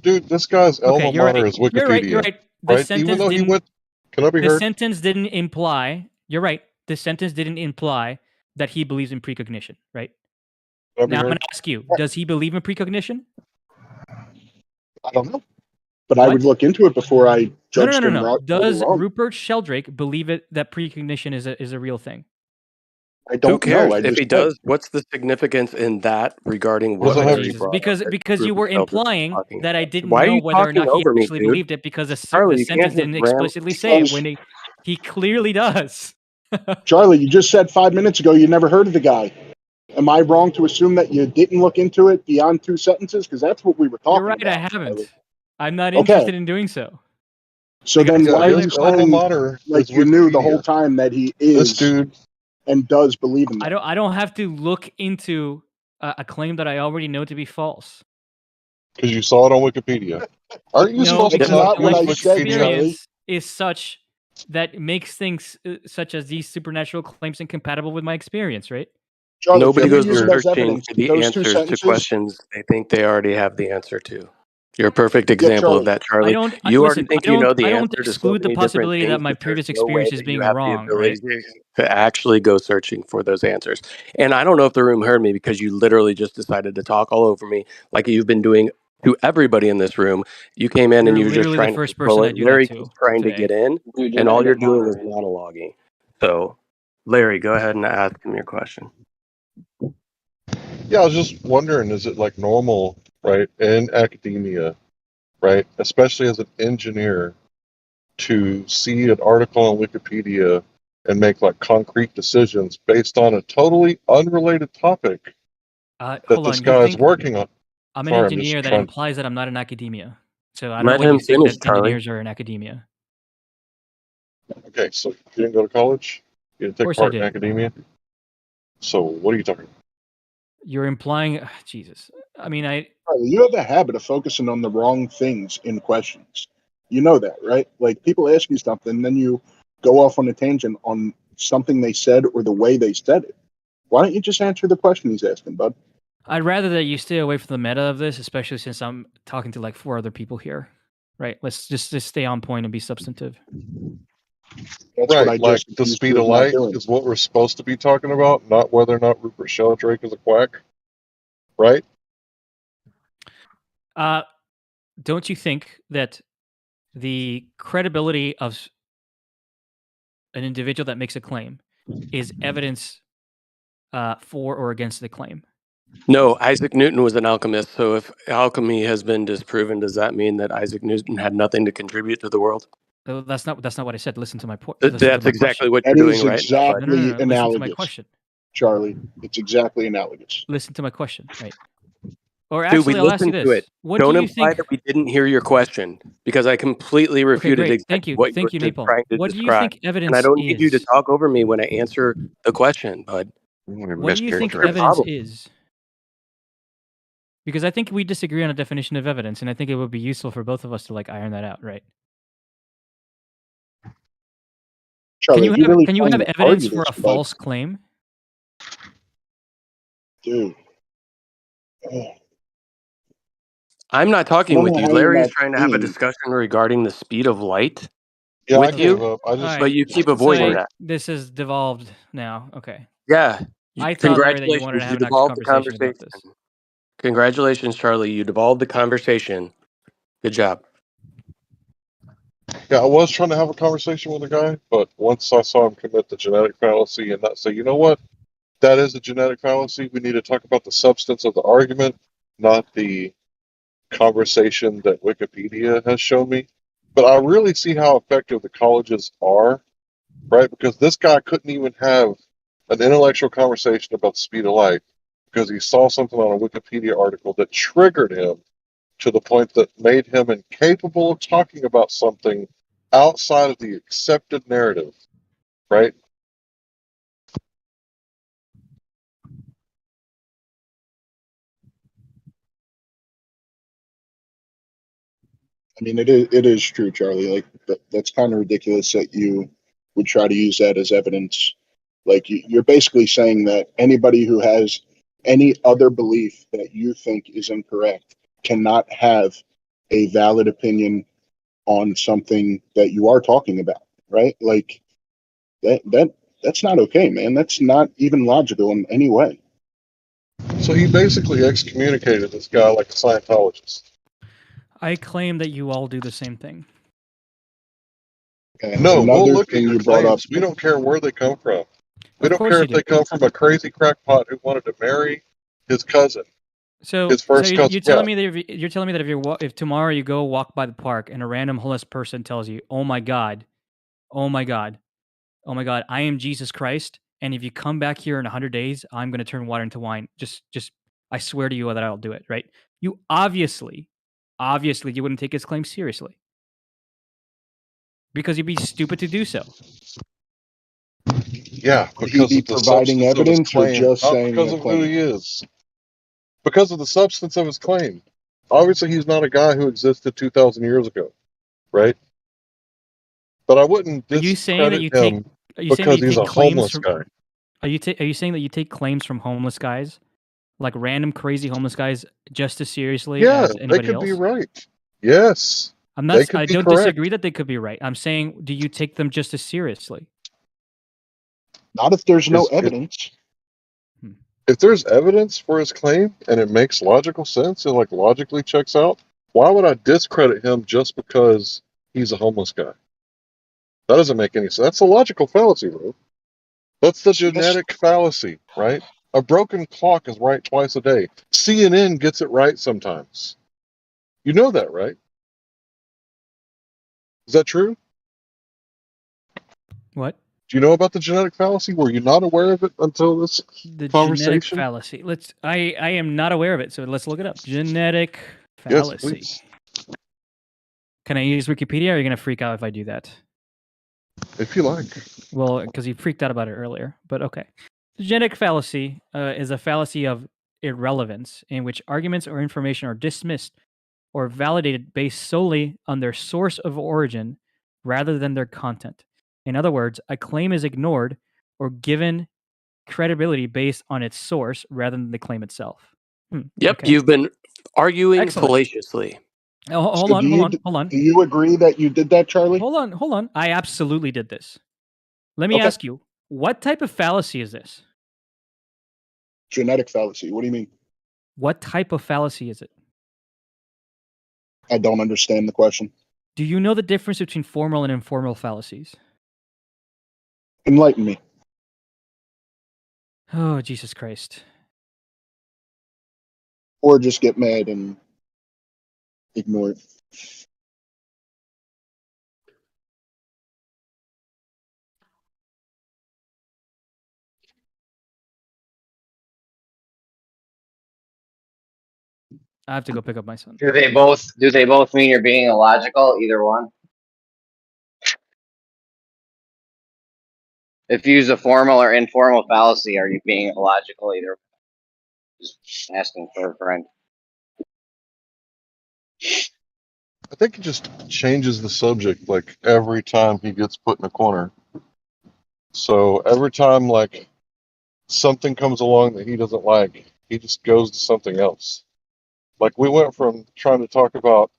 [SPEAKER 20] Dude, this guy's
[SPEAKER 14] Okay,
[SPEAKER 20] alma
[SPEAKER 14] you're
[SPEAKER 20] mater
[SPEAKER 14] right.
[SPEAKER 20] is Wikipedia.
[SPEAKER 14] You're right. The
[SPEAKER 20] Right?
[SPEAKER 14] sentence
[SPEAKER 20] Even though he
[SPEAKER 14] didn't.
[SPEAKER 20] went, can I be
[SPEAKER 14] The
[SPEAKER 20] heard?
[SPEAKER 14] sentence didn't imply. You're right. The sentence didn't imply that he believes in precognition, right?
[SPEAKER 20] Can I be
[SPEAKER 14] Now I'm
[SPEAKER 20] heard?
[SPEAKER 14] going to ask you: does he believe in precognition?
[SPEAKER 19] I don't know, but I would look into it before I judged him
[SPEAKER 14] No.
[SPEAKER 19] right or
[SPEAKER 14] Does
[SPEAKER 19] wrong.
[SPEAKER 14] Rupert Sheldrake believe that precognition is a real thing?
[SPEAKER 19] I
[SPEAKER 10] Who
[SPEAKER 19] don't
[SPEAKER 10] cares
[SPEAKER 19] know. I
[SPEAKER 10] if
[SPEAKER 19] just
[SPEAKER 10] he does? What's the significance in that regarding what
[SPEAKER 14] Oh,
[SPEAKER 10] Larry
[SPEAKER 14] Jesus.
[SPEAKER 10] brought
[SPEAKER 14] Because
[SPEAKER 10] up?
[SPEAKER 14] you were implying that I didn't
[SPEAKER 10] Why are
[SPEAKER 14] know
[SPEAKER 10] you
[SPEAKER 14] whether or
[SPEAKER 10] talking
[SPEAKER 14] not he
[SPEAKER 10] over me,
[SPEAKER 14] actually
[SPEAKER 10] dude?
[SPEAKER 14] believed it, because the
[SPEAKER 10] Charlie, you
[SPEAKER 14] sentence
[SPEAKER 10] can't just
[SPEAKER 14] didn't
[SPEAKER 10] ram.
[SPEAKER 14] explicitly say it when he clearly does.
[SPEAKER 19] Charlie, you just said 5 minutes ago you never heard of the guy. Am I wrong to assume that you didn't look into it beyond 2 sentences? Because that's what we were talking
[SPEAKER 14] You're right.
[SPEAKER 19] about.
[SPEAKER 14] I haven't.
[SPEAKER 19] Charlie.
[SPEAKER 14] I'm not
[SPEAKER 19] Okay.
[SPEAKER 14] interested in doing so.
[SPEAKER 19] So then why are you saying like you knew the whole time that he is
[SPEAKER 20] dude
[SPEAKER 19] and does believe in that?
[SPEAKER 14] I don't have to look into a claim that I already know to be false.
[SPEAKER 20] Because you saw it on Wikipedia. Aren't you
[SPEAKER 14] No,
[SPEAKER 20] supposed to
[SPEAKER 14] because
[SPEAKER 20] not
[SPEAKER 14] my
[SPEAKER 20] use Wikipedia?
[SPEAKER 14] experience is such that makes things such as these supernatural claims incompatible with my experience, right?
[SPEAKER 19] Charlie,
[SPEAKER 10] Nobody
[SPEAKER 19] if you
[SPEAKER 10] goes
[SPEAKER 19] use it as
[SPEAKER 10] searching
[SPEAKER 19] evidence,
[SPEAKER 10] for the
[SPEAKER 19] those 2
[SPEAKER 10] answers to
[SPEAKER 19] sentences.
[SPEAKER 10] questions they think they already have the answer to. You're a perfect
[SPEAKER 19] Yeah,
[SPEAKER 10] example of
[SPEAKER 19] Charlie.
[SPEAKER 10] that, Charlie. You already
[SPEAKER 14] listen.
[SPEAKER 10] think you know the
[SPEAKER 14] I don't
[SPEAKER 10] answer to so
[SPEAKER 14] exclude the
[SPEAKER 10] many different
[SPEAKER 14] possibility that
[SPEAKER 10] things
[SPEAKER 14] my
[SPEAKER 10] that there's
[SPEAKER 14] previous
[SPEAKER 10] no way
[SPEAKER 14] experience is
[SPEAKER 10] that you
[SPEAKER 14] being
[SPEAKER 10] have the
[SPEAKER 14] wrong,
[SPEAKER 10] ability
[SPEAKER 14] right?
[SPEAKER 10] to actually go searching for those answers. And I don't know if the room heard me because you literally just decided to talk all over me like you've been doing to everybody in this room. You came in and
[SPEAKER 14] You're
[SPEAKER 10] you were just
[SPEAKER 14] literally the
[SPEAKER 10] trying to
[SPEAKER 14] first
[SPEAKER 10] control
[SPEAKER 14] person I
[SPEAKER 10] it.
[SPEAKER 14] do that
[SPEAKER 10] Larry
[SPEAKER 14] to
[SPEAKER 10] keeps trying to get
[SPEAKER 14] today.
[SPEAKER 10] in, and all you're doing is monologuing. So, Larry, go ahead and ask him your question.
[SPEAKER 20] Yeah, I was just wondering, is it like normal, right, in academia, right, especially as an engineer, to see an article on Wikipedia and make like concrete decisions based on a totally unrelated topic that
[SPEAKER 14] Hold
[SPEAKER 20] this
[SPEAKER 14] on. You
[SPEAKER 20] guy's
[SPEAKER 14] think
[SPEAKER 20] working on?
[SPEAKER 14] I'm an
[SPEAKER 20] Sorry, I'm just
[SPEAKER 14] engineer? That
[SPEAKER 20] trying.
[SPEAKER 14] implies that I'm not in academia. So I don't know
[SPEAKER 10] Let
[SPEAKER 14] what
[SPEAKER 10] him
[SPEAKER 14] you think
[SPEAKER 10] finish,
[SPEAKER 14] that
[SPEAKER 10] Charlie.
[SPEAKER 14] engineers are in academia.
[SPEAKER 20] Okay, so you didn't go to college? You didn't take
[SPEAKER 14] course I
[SPEAKER 20] part in
[SPEAKER 14] did.
[SPEAKER 20] academia? So what are you talking about?
[SPEAKER 14] You're implying, Jesus. I mean,
[SPEAKER 19] Charlie, you have a habit of focusing on the wrong things in questions. You know that, right? Like people ask you something, and then you go off on a tangent on something they said or the way they said it. Why don't you just answer the question he's asking, bud?
[SPEAKER 14] I'd rather that you stay away from the meta of this, especially since I'm talking to like 4 other people here. Right? Let's just stay on point and be substantive.
[SPEAKER 19] That's what I
[SPEAKER 20] Right, like
[SPEAKER 19] just
[SPEAKER 20] the
[SPEAKER 19] accused
[SPEAKER 20] speed
[SPEAKER 19] you
[SPEAKER 20] of
[SPEAKER 19] of not
[SPEAKER 20] light
[SPEAKER 19] doing.
[SPEAKER 20] is what we're supposed to be talking about, not whether or not Rupert Sheldrake is a quack, right?
[SPEAKER 14] Don't you think that the credibility of an individual that makes a claim is evidence for or against the claim?
[SPEAKER 10] No, Isaac Newton was an alchemist. So if alchemy has been disproven, does that mean that Isaac Newton had nothing to contribute to the world?
[SPEAKER 14] That's not what I said. Listen to my point.
[SPEAKER 10] That's exactly what
[SPEAKER 19] That
[SPEAKER 10] you're
[SPEAKER 19] is
[SPEAKER 10] doing, right?
[SPEAKER 19] exactly
[SPEAKER 14] No. Listen to my
[SPEAKER 19] analogous,
[SPEAKER 14] question.
[SPEAKER 19] Charlie. It's exactly analogous.
[SPEAKER 14] Listen to my question, right? Or
[SPEAKER 10] Dude, we
[SPEAKER 14] actually, I'll ask you
[SPEAKER 10] listened to
[SPEAKER 14] this:
[SPEAKER 10] it.
[SPEAKER 14] what
[SPEAKER 10] Don't
[SPEAKER 14] do you
[SPEAKER 10] imply
[SPEAKER 14] think?
[SPEAKER 10] that we didn't hear your question because I completely
[SPEAKER 14] Okay,
[SPEAKER 10] refuted
[SPEAKER 14] great. Thank
[SPEAKER 10] exactly
[SPEAKER 14] you.
[SPEAKER 10] what you
[SPEAKER 14] Thank
[SPEAKER 10] were
[SPEAKER 14] you,
[SPEAKER 10] just
[SPEAKER 14] Napalm.
[SPEAKER 10] trying to
[SPEAKER 14] What do you
[SPEAKER 10] describe.
[SPEAKER 14] think
[SPEAKER 10] And I
[SPEAKER 14] evidence
[SPEAKER 10] don't need you to
[SPEAKER 14] is?
[SPEAKER 10] talk over me when I answer the question, bud.
[SPEAKER 14] What do you think evidence is? Because I think we disagree on a definition of evidence, and I think it would be useful for both of us to like iron that out, right?
[SPEAKER 19] Charlie,
[SPEAKER 14] Can you have evidence for a false claim?
[SPEAKER 19] Dude.
[SPEAKER 10] I'm not talking with you.
[SPEAKER 19] how you're
[SPEAKER 10] Larry's
[SPEAKER 19] not
[SPEAKER 10] trying to have a
[SPEAKER 19] seeing.
[SPEAKER 10] discussion regarding the speed of light
[SPEAKER 20] Yeah,
[SPEAKER 10] with
[SPEAKER 20] I gave
[SPEAKER 10] you,
[SPEAKER 20] up. I just,
[SPEAKER 10] but you keep
[SPEAKER 14] So
[SPEAKER 10] avoiding that.
[SPEAKER 14] this has devolved now. Okay.
[SPEAKER 10] Yeah.
[SPEAKER 14] I thought, Larry, that you wanted
[SPEAKER 10] Congratulations.
[SPEAKER 14] to
[SPEAKER 10] You
[SPEAKER 14] have an actual
[SPEAKER 10] devolved the
[SPEAKER 14] conversation about
[SPEAKER 10] conversation.
[SPEAKER 14] this.
[SPEAKER 10] Congratulations, Charlie. You devolved the conversation. Good job.
[SPEAKER 20] yeah, I was trying to have a conversation with the guy, but once I saw him commit the genetic fallacy and not say, you know what, that is a genetic fallacy. We need to talk about the substance of the argument, not the conversation that Wikipedia has shown me. But I really see how effective the colleges are, right? Because this guy couldn't even have an intellectual conversation about the speed of light because he saw something on a Wikipedia article that triggered him to the point that made him incapable of talking about something outside of the accepted narrative, right?
[SPEAKER 19] I mean, it is true, Charlie. Like that's kind of ridiculous that you would try to use that as evidence. Like you're basically saying that anybody who has any other belief that you think is incorrect cannot have a valid opinion on something that you are talking about, right? Like that's not okay, man. That's not even logical in any way.
[SPEAKER 20] So he basically excommunicated this guy like a Scientologist.
[SPEAKER 14] I claim that you all do the same thing.
[SPEAKER 19] And
[SPEAKER 20] No, we'll
[SPEAKER 19] another
[SPEAKER 20] look at
[SPEAKER 19] thing
[SPEAKER 20] your
[SPEAKER 19] you brought up.
[SPEAKER 20] claims. We don't care where they come from. We
[SPEAKER 14] Of
[SPEAKER 20] don't
[SPEAKER 14] course
[SPEAKER 20] care
[SPEAKER 14] you
[SPEAKER 20] if they
[SPEAKER 14] do.
[SPEAKER 20] come from a crazy crackpot who wanted to marry his cousin.
[SPEAKER 14] So,
[SPEAKER 20] His first cousin.
[SPEAKER 14] you're telling me that you're telling me that if tomorrow you go walk by the park and a random homeless person tells you, "Oh my God, oh my God, oh my God, I am Jesus Christ," and if you come back here in 100 days, I'm going to turn water into wine. Just I swear to you that I'll do it, right? You obviously you wouldn't take his claim seriously. Because you'd be stupid to do so.
[SPEAKER 20] Yeah,
[SPEAKER 19] Would he
[SPEAKER 20] because
[SPEAKER 19] be
[SPEAKER 20] of the
[SPEAKER 19] providing
[SPEAKER 20] substance of his
[SPEAKER 19] evidence or
[SPEAKER 20] claim,
[SPEAKER 19] just
[SPEAKER 20] not
[SPEAKER 19] saying
[SPEAKER 20] because
[SPEAKER 19] a
[SPEAKER 20] of who
[SPEAKER 19] claim?
[SPEAKER 20] he is. Because of the substance of his claim. Obviously, he's not a guy who existed 2,000 years ago, right? But I wouldn't
[SPEAKER 14] Are you saying that
[SPEAKER 20] discredit
[SPEAKER 14] you take?
[SPEAKER 20] him
[SPEAKER 14] Are you saying that
[SPEAKER 20] because
[SPEAKER 14] you
[SPEAKER 20] he's
[SPEAKER 14] take
[SPEAKER 20] a
[SPEAKER 14] claims
[SPEAKER 20] homeless
[SPEAKER 14] from?
[SPEAKER 20] guy.
[SPEAKER 14] Are you saying that you take claims from homeless guys, like random crazy homeless guys, just as seriously
[SPEAKER 20] Yeah,
[SPEAKER 14] as
[SPEAKER 20] they
[SPEAKER 14] anybody
[SPEAKER 20] could be
[SPEAKER 14] else?
[SPEAKER 20] right. Yes,
[SPEAKER 14] I'm
[SPEAKER 20] they
[SPEAKER 14] not.
[SPEAKER 20] could
[SPEAKER 14] I
[SPEAKER 20] be
[SPEAKER 14] don't
[SPEAKER 20] correct.
[SPEAKER 14] disagree that they could be right. I'm saying, do you take them just as seriously?
[SPEAKER 19] Not if there's no
[SPEAKER 20] Is- if,
[SPEAKER 19] evidence.
[SPEAKER 20] if there's evidence for his claim and it makes logical sense and like logically checks out, why would I discredit him just because he's a homeless guy? That doesn't make any sense. That's a logical fallacy, bro. That's the genetic fallacy, right? A broken clock is right twice a day. CNN gets it right sometimes. You know that, right? Is that true?
[SPEAKER 14] What?
[SPEAKER 20] Do you know about the genetic fallacy? Were you not aware of it until this
[SPEAKER 14] The genetic
[SPEAKER 20] conversation?
[SPEAKER 14] fallacy. I am not aware of it, so let's look it up. Genetic
[SPEAKER 20] Yes,
[SPEAKER 14] fallacy.
[SPEAKER 20] please.
[SPEAKER 14] Can I use Wikipedia, or are you gonna freak out if I do that?
[SPEAKER 20] If you like.
[SPEAKER 14] Well, because you freaked out about it earlier, but okay. The genetic fallacy is a fallacy of irrelevance in which arguments or information are dismissed or validated based solely on their source of origin rather than their content. In other words, a claim is ignored or given credibility based on its source rather than the claim itself.
[SPEAKER 10] Yep,
[SPEAKER 14] Okay.
[SPEAKER 10] you've been arguing
[SPEAKER 14] Excellent.
[SPEAKER 10] fallaciously.
[SPEAKER 14] Oh, hold
[SPEAKER 19] So
[SPEAKER 14] on.
[SPEAKER 19] Do you agree that you did that, Charlie?
[SPEAKER 14] Hold on. I absolutely did this. Let me
[SPEAKER 19] Okay.
[SPEAKER 14] ask you, what type of fallacy is this?
[SPEAKER 19] Genetic fallacy. What do you mean?
[SPEAKER 14] What type of fallacy is it?
[SPEAKER 19] I don't understand the question.
[SPEAKER 14] Do you know the difference between formal and informal fallacies?
[SPEAKER 19] Enlighten me.
[SPEAKER 14] Oh, Jesus Christ.
[SPEAKER 19] Or just get mad and ignore it.
[SPEAKER 14] I have to go pick up my son.
[SPEAKER 12] Do they both mean you're being illogical? Either one. If you use a formal or informal fallacy, are you being illogical? Either. Just asking for a friend.
[SPEAKER 20] I think he just changes the subject like every time he gets put in a corner. So every time like something comes along that he doesn't like, he just goes to something else. Like we went from trying to talk about,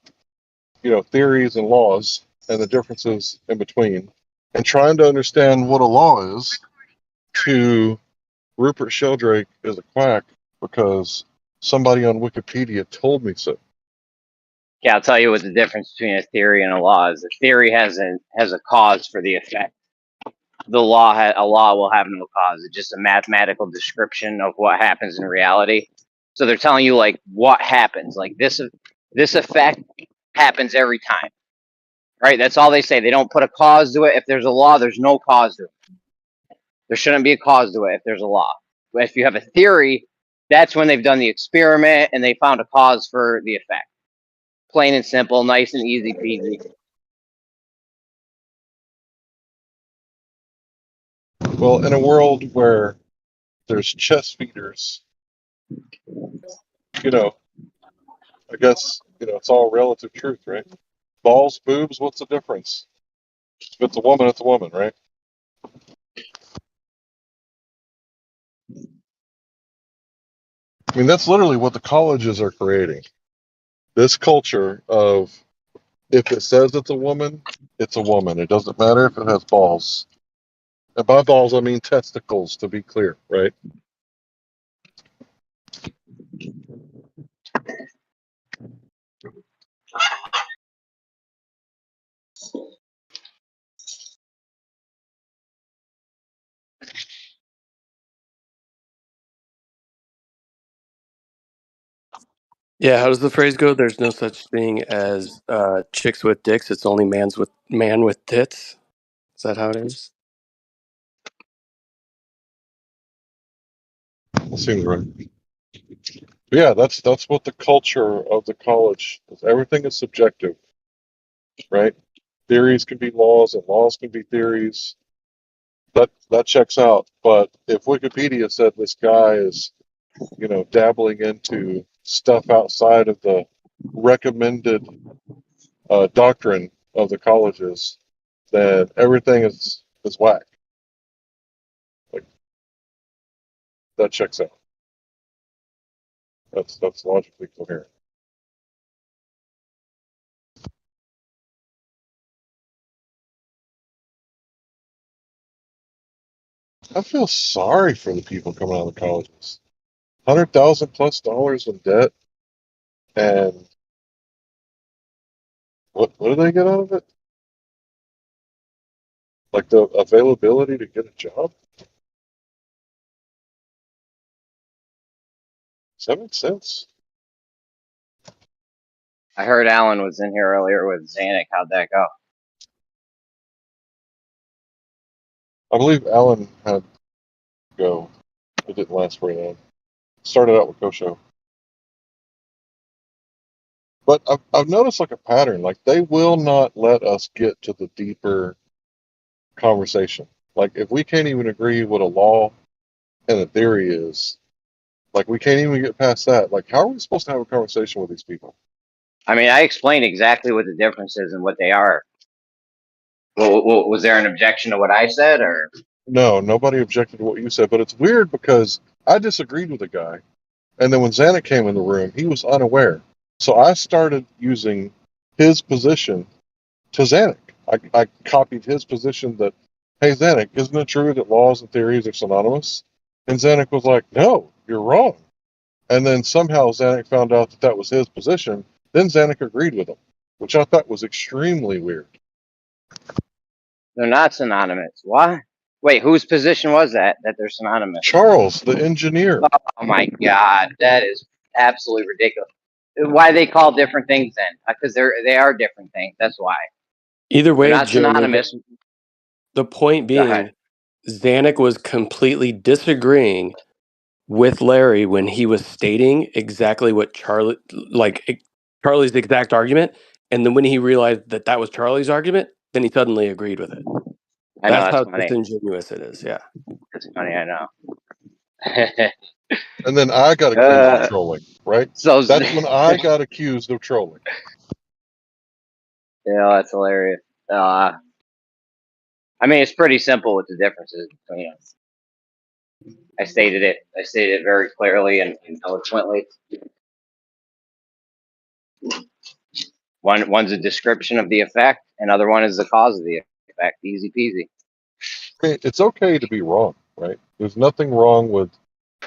[SPEAKER 20] theories and laws and the differences in between and trying to understand what a law is to Rupert Sheldrake is a quack because somebody on Wikipedia told me so.
[SPEAKER 12] Yeah, I'll tell you what the difference between a theory and a law is. A theory has a cause for the effect. A law will have no cause. It's just a mathematical description of what happens in reality. So they're telling you like what happens. Like this effect happens every time. Right? That's all they say. They don't put a cause to it. If there's a law, there's no cause to it. There shouldn't be a cause to it if there's a law. But if you have a theory, that's when they've done the experiment and they found a cause for the effect. Plain and simple, nice and easy peasy.
[SPEAKER 20] Well, in a world where there's chest feeders, I guess, it's all relative truth, right? Balls, boobs, what's the difference? If it's a woman, it's a woman, right? I mean, that's literally what the colleges are creating. This culture of if it says it's a woman, it's a woman. It doesn't matter if it has balls. And by balls, I mean testicles, to be clear, right?
[SPEAKER 10] Yeah, how does the phrase go? There's no such thing as chicks with dicks. It's only man with tits. Is that how it is?
[SPEAKER 20] That seems right. But yeah, that's what the culture of the college is. Everything is subjective, right? Theories can be laws, and laws can be theories. That checks out. But if Wikipedia said this guy is, dabbling into stuff outside of the recommended doctrine of the colleges, then everything is whack. Like that checks out. That's logically coherent. I feel sorry for the people coming out of the colleges. $100,000+ in debt, and what do they get out of it? Like the availability to get a job? Does that make sense?
[SPEAKER 12] I heard Alan was in here earlier with Zanuck. How'd that go?
[SPEAKER 20] I believe Alan had to go. It didn't last very long. Started out with Kosho. But I've noticed like a pattern. Like they will not let us get to the deeper conversation. Like if we can't even agree what a law and a theory is, like we can't even get past that. Like how are we supposed to have a conversation with these people?
[SPEAKER 12] I mean, I explained exactly what the difference is and what they are. Was there an objection to what I said, or?
[SPEAKER 20] No, nobody objected to what you said, but it's weird because I disagreed with the guy. And then when Zanuck came in the room, he was unaware. So I started using his position to Zanuck. I copied his position that, hey, Zanuck, isn't it true that laws and theories are synonymous? And Zanuck was like, no, you're wrong. And then somehow Zanuck found out that was his position. Then Zanuck agreed with him, which I thought was extremely weird.
[SPEAKER 12] They're not synonymous. Why? Wait, whose position was that they're synonymous?
[SPEAKER 20] Charles, the engineer.
[SPEAKER 12] Oh my God, that is absolutely ridiculous. Why they call different things then? Because they are different things. That's why.
[SPEAKER 10] Either way,
[SPEAKER 12] they're not
[SPEAKER 10] Jeremy,
[SPEAKER 12] synonymous.
[SPEAKER 10] the point being, Zanuck was completely disagreeing with Larry when he was stating exactly what Charlie's exact argument, and then when he realized that was Charlie's argument, then he suddenly agreed with it.
[SPEAKER 12] I know,
[SPEAKER 10] That's how
[SPEAKER 12] funny.
[SPEAKER 10] disingenuous it is. Yeah,
[SPEAKER 12] it's funny. I know.
[SPEAKER 20] And then I got accused of trolling, right?
[SPEAKER 12] So
[SPEAKER 20] that's when I got accused of trolling.
[SPEAKER 12] Yeah, that's hilarious. I mean, it's pretty simple what the differences between us. I stated it very clearly and eloquently. One's a description of the effect, another one is the cause of the effect. Easy peasy.
[SPEAKER 20] I mean, it's okay to be wrong, right? There's nothing wrong with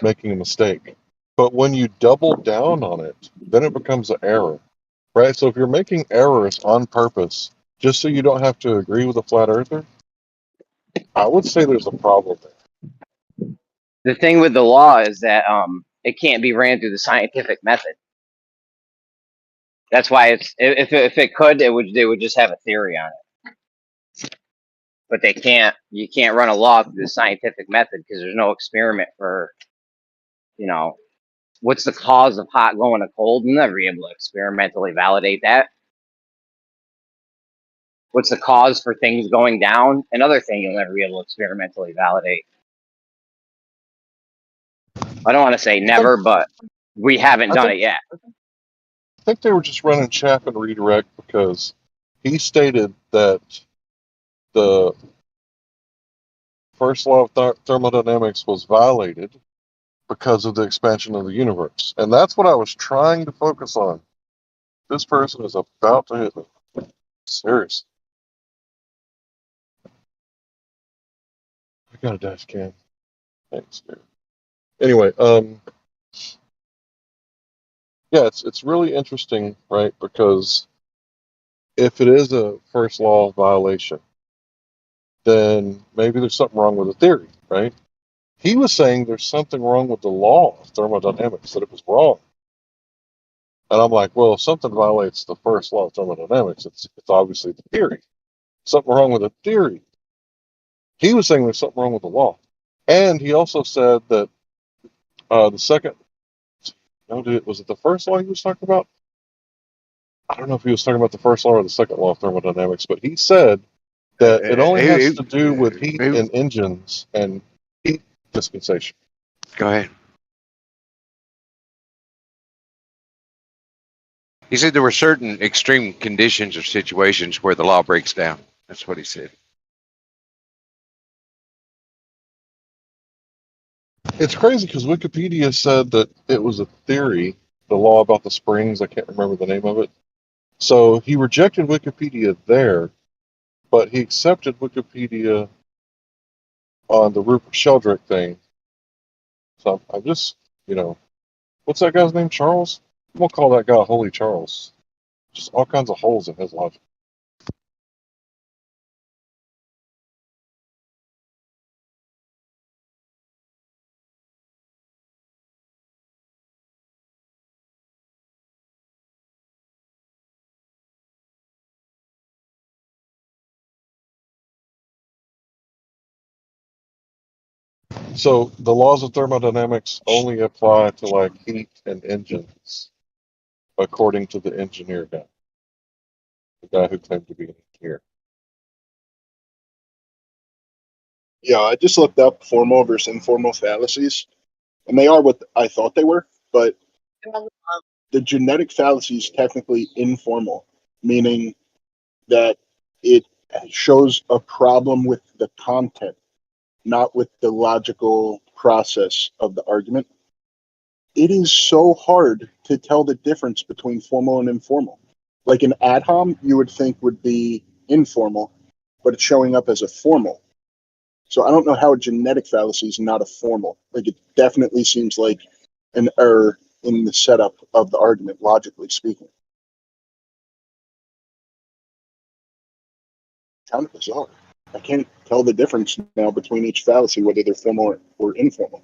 [SPEAKER 20] making a mistake. But when you double down on it, then it becomes an error, right? So if you're making errors on purpose, just so you don't have to agree with a flat earther, I would say there's a problem there.
[SPEAKER 12] The thing with the law is that it can't be ran through the scientific method. That's why if it could, they would just have a theory on it. But they can't. You can't run a law through the scientific method because there's no experiment for, what's the cause of hot going to cold? You'll never be able to experimentally validate that. What's the cause for things going down? Another thing you'll never be able to experimentally validate. I don't want to say never, but we haven't done it yet.
[SPEAKER 20] I think they were just running chaff and redirect because he stated that the first law of thermodynamics was violated because of the expansion of the universe. And that's what I was trying to focus on. This person is about to hit me. Seriously. I got a dash cam. Thanks, dude. Anyway, yeah, it's really interesting, right? Because if it is a first law violation, then maybe there's something wrong with the theory, right? He was saying there's something wrong with the law of thermodynamics, that it was wrong. And I'm like, well, if something violates the first law of thermodynamics, it's obviously the theory. Something wrong with the theory. He was saying there's something wrong with the law. And he also said that The second, no, was it the first law he was talking about? I don't know if he was talking about the first law or the second law of thermodynamics, but he said that it only has to do with heat and engines and heat dispensation.
[SPEAKER 11] Go ahead. He said there were certain extreme conditions or situations where the law breaks down. That's what he said.
[SPEAKER 20] It's crazy because Wikipedia said that it was a theory, the law about the springs. I can't remember the name of it. So he rejected Wikipedia there, but he accepted Wikipedia on the Rupert Sheldrake thing. So I'm just, what's that guy's name? Charles? I'm going to call that guy Holy Charles. Just all kinds of holes in his logic. So the laws of thermodynamics only apply to like heat and engines, according to the engineer guy, the guy who claimed to be an engineer.
[SPEAKER 19] Yeah, I just looked up formal versus informal fallacies, and they are what I thought they were, but the genetic fallacy is technically informal, meaning that it shows a problem with the content, not with the logical process of the argument. It is so hard to tell the difference between formal and informal. Like an ad hom, you would think would be informal, but it's showing up as a formal. So I don't know how a genetic fallacy is not a formal. Like it definitely seems like an error in the setup of the argument, logically speaking. Kind of bizarre. I can't tell the difference now between each fallacy, whether they're formal or informal.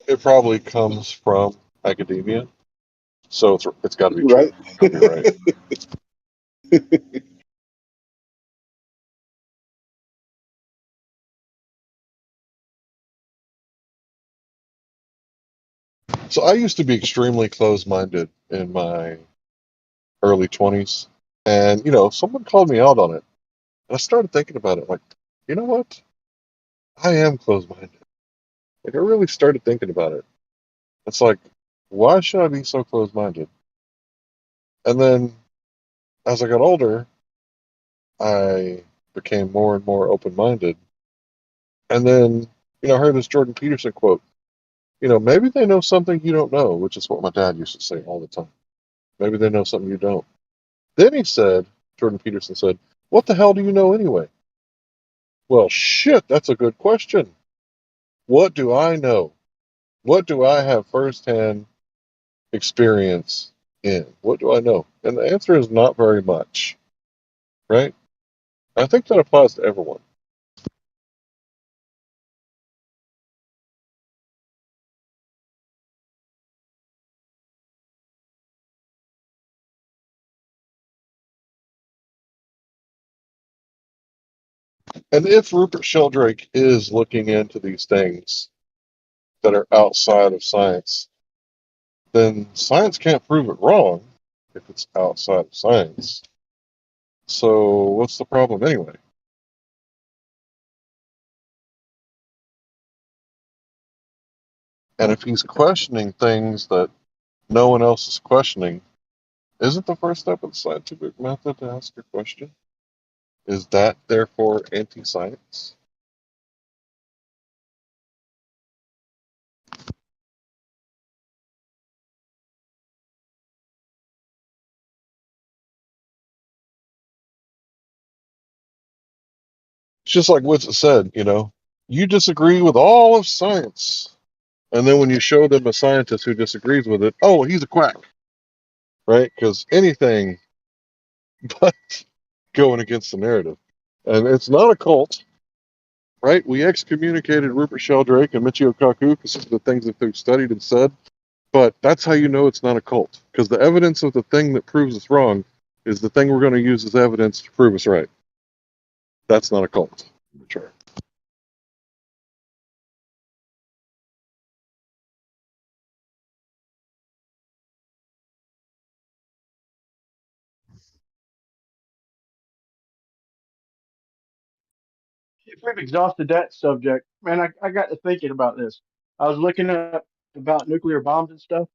[SPEAKER 20] It probably comes from academia, so it's got to be
[SPEAKER 19] right.
[SPEAKER 20] True. You're right. So I used to be extremely closed-minded in my early 20s, and someone called me out on it, and I started thinking about it. Like, you know what? I am closed-minded. Like, I really started thinking about it. It's like, why should I be so closed-minded? And then, as I got older, I became more and more open-minded. And then, I heard this Jordan Peterson quote. Maybe they know something you don't know, which is what my dad used to say all the time. Maybe they know something you don't. Then Jordan Peterson said, what the hell do you know anyway? Well, shit, that's a good question. What do I know? What do I have firsthand experience in? What do I know? And the answer is not very much, right? I think that applies to everyone. And if Rupert Sheldrake is looking into these things that are outside of science, then science can't prove it wrong if it's outside of science. So what's the problem anyway? And if he's questioning things that no one else is questioning, isn't the first step of the scientific method to ask a question? Is that therefore anti-science? It's just like Witz said, you disagree with all of science. And then when you show them a scientist who disagrees with it, oh, he's a quack, right? Because anything but going against the narrative. And it's not a cult, right? We excommunicated Rupert Sheldrake and Michio Kaku because of the things that they've studied and said. But that's how you know it's not a cult. Because the evidence of the thing that proves us wrong is the thing we're going to use as evidence to prove us right. That's not a cult. Sure.
[SPEAKER 1] if we've exhausted that subject, man, I got to thinking about this. I was looking up about nuclear bombs and stuff,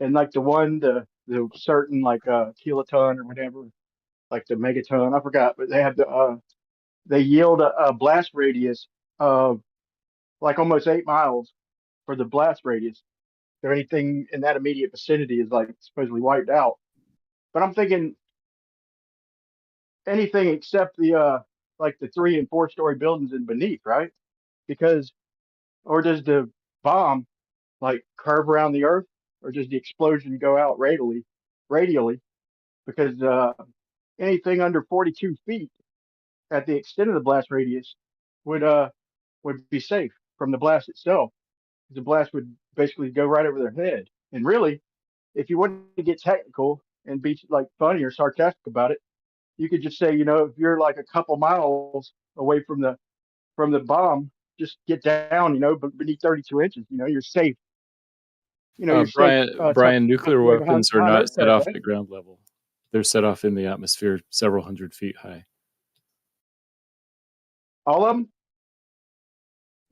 [SPEAKER 1] and like the certain like kiloton or whatever, like the megaton, I forgot, but they have they yield a blast radius of like almost 8 miles for the blast radius. So anything in that immediate vicinity is like supposedly wiped out. But I'm thinking anything except the like the 3 and 4 story buildings and beneath, right? Because or does the bomb like curve around the Earth, or does the explosion go out radially? Because anything under 42 feet at the extent of the blast radius would uh would be safe from the blast itself. The blast would basically go right over their head. And really, if you want to get technical and be like funny or sarcastic about it, you could just say, if you're like a couple miles away from the bomb, just get down, beneath 32 inches. You're safe. You're safe.
[SPEAKER 6] Brian, nuclear
[SPEAKER 1] Tucked away behind
[SPEAKER 6] weapons are not
[SPEAKER 1] Earth
[SPEAKER 6] set
[SPEAKER 1] curve,
[SPEAKER 6] off
[SPEAKER 1] right?
[SPEAKER 6] at ground level. They're set off in the atmosphere several hundred feet high.
[SPEAKER 1] All of them?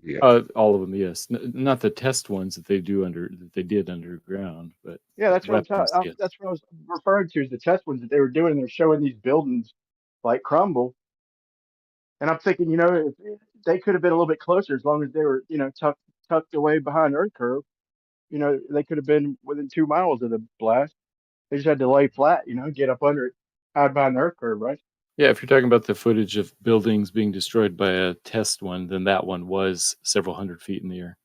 [SPEAKER 20] Yeah.
[SPEAKER 6] All of them, yes. Not the test ones that they did underground, but
[SPEAKER 1] Yeah, that's what I'm
[SPEAKER 6] weapons,
[SPEAKER 1] talking.
[SPEAKER 6] yes.
[SPEAKER 1] That's what I was referring to is the test ones that they were doing. And they're showing these buildings like crumble. And I'm thinking, if they could have been a little bit closer as long as they were, tucked away behind Earth curve. They could have been within 2 miles of the blast. They just had to lay flat, get up under it, hide behind the Earth curve, right?
[SPEAKER 6] Yeah, if you're talking about the footage of buildings being destroyed by a test one, then that one was several hundred feet in the air.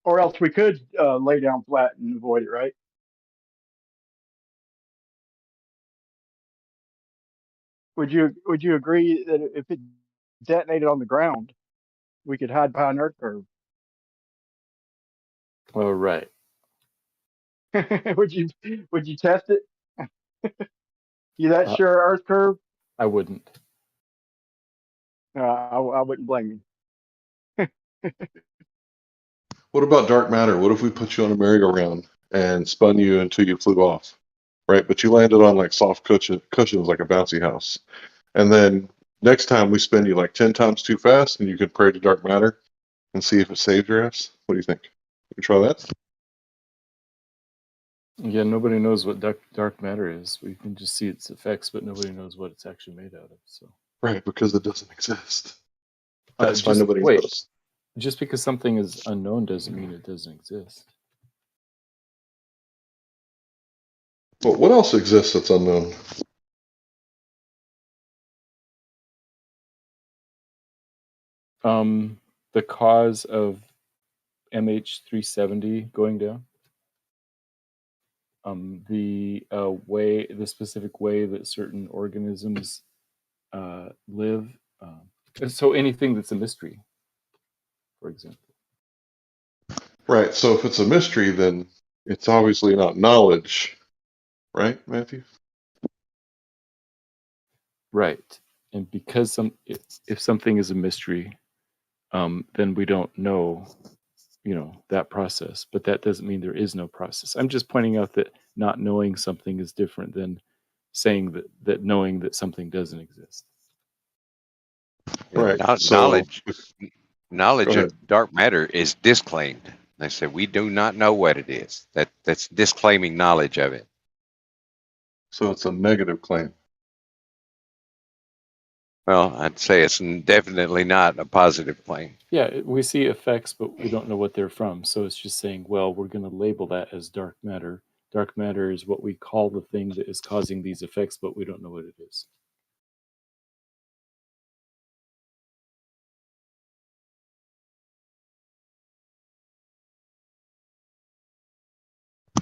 [SPEAKER 1] Or else we could lay down flat and avoid it, right? Would you agree that if it detonated on the ground, we could hide behind Earth curve?
[SPEAKER 6] Oh, right.
[SPEAKER 1] would you test it? You that sure Earth curve?
[SPEAKER 6] I wouldn't.
[SPEAKER 1] I wouldn't blame you.
[SPEAKER 20] What about dark matter? What if we put you on a merry-go-round and spun you until you flew off, right? But you landed on like soft cushions like a bouncy house. And then next time we spin you like 10 times too fast and you could pray to dark matter and see if it saves your ass. What do you think? We try that?
[SPEAKER 6] Yeah, nobody knows what dark matter is. We can just see its effects, but nobody knows what it's actually made out of. So
[SPEAKER 20] Right, because it doesn't exist. That's why nobody
[SPEAKER 6] wait.
[SPEAKER 20] knows.
[SPEAKER 6] Just because something is unknown doesn't mean it doesn't exist.
[SPEAKER 20] But what else exists that's unknown?
[SPEAKER 6] The cause of MH370 going down. The specific way that certain organisms live. So anything that's a mystery, for example.
[SPEAKER 20] Right, so if it's a mystery, then it's obviously not knowledge. Right, Matthew?
[SPEAKER 6] Right. And because if something is a mystery, then we don't know, that process. But that doesn't mean there is no process. I'm just pointing out that not knowing something is different than saying that knowing that something doesn't exist.
[SPEAKER 20] Right.
[SPEAKER 11] Knowledge of dark matter is disclaimed. They say we do not know what it is. That's disclaiming knowledge of it.
[SPEAKER 20] So it's a negative claim.
[SPEAKER 11] Well, I'd say it's definitely not a positive claim.
[SPEAKER 6] Yeah, we see effects, but we don't know what they're from. So it's just saying, well, we're going to label that as dark matter. Dark matter is what we call the thing that is causing these effects, but we don't know what it is.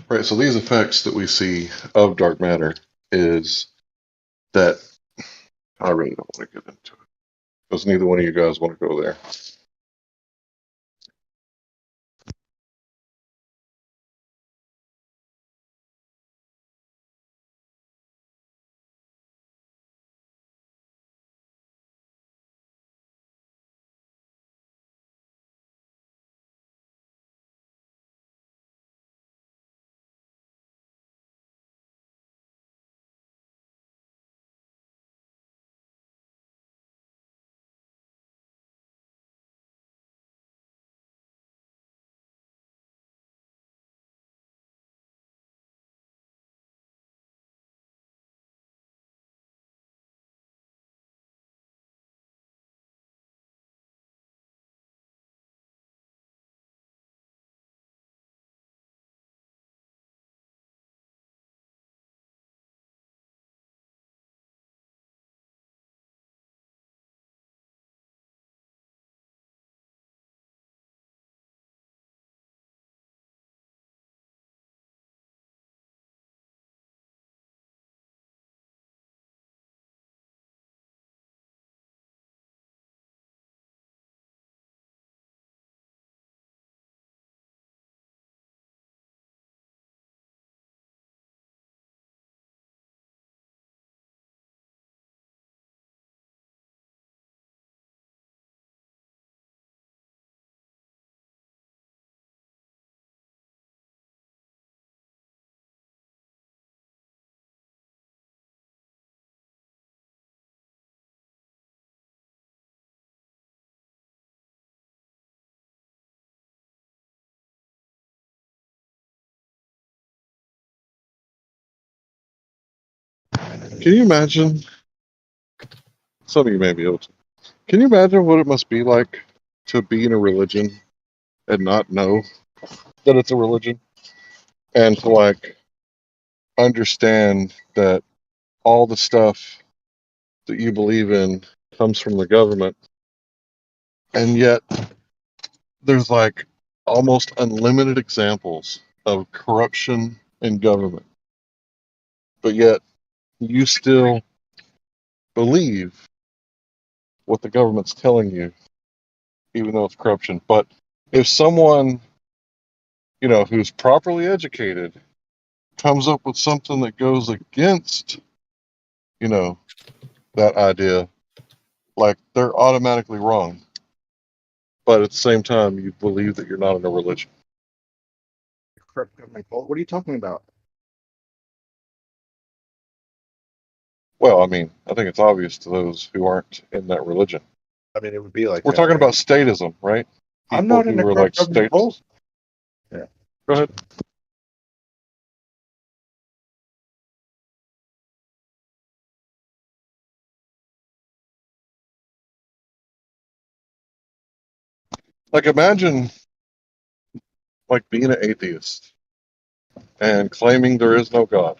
[SPEAKER 20] Right, so these effects that we see of dark matter is that I really don't want to get into it because neither one of you guys want to go there. Can you imagine? Some of you may be able to. Can you imagine what it must be like to be in a religion and not know that it's a religion, and to like understand that all the stuff that you believe in comes from the government, and yet there's like almost unlimited examples of corruption in government, but yet you still believe what the government's telling you, even though it's corruption. But if someone, you know, who's properly educated comes up with something that goes against, you know, that idea, like they're automatically wrong. But at the same time, you believe that you're not in a religion.
[SPEAKER 3] Corrupt government. What are you talking about?
[SPEAKER 20] Well, I mean, I think it's obvious to those who aren't in that religion.
[SPEAKER 3] I mean, it would be like
[SPEAKER 20] We're
[SPEAKER 3] that,
[SPEAKER 20] talking
[SPEAKER 3] right?
[SPEAKER 20] about statism, right?
[SPEAKER 3] I'm
[SPEAKER 20] People
[SPEAKER 3] not in
[SPEAKER 20] who
[SPEAKER 3] a
[SPEAKER 20] are
[SPEAKER 3] corrupt
[SPEAKER 20] like
[SPEAKER 3] government poll. Yeah.
[SPEAKER 20] Go ahead. Like imagine like being an atheist and claiming there is no God,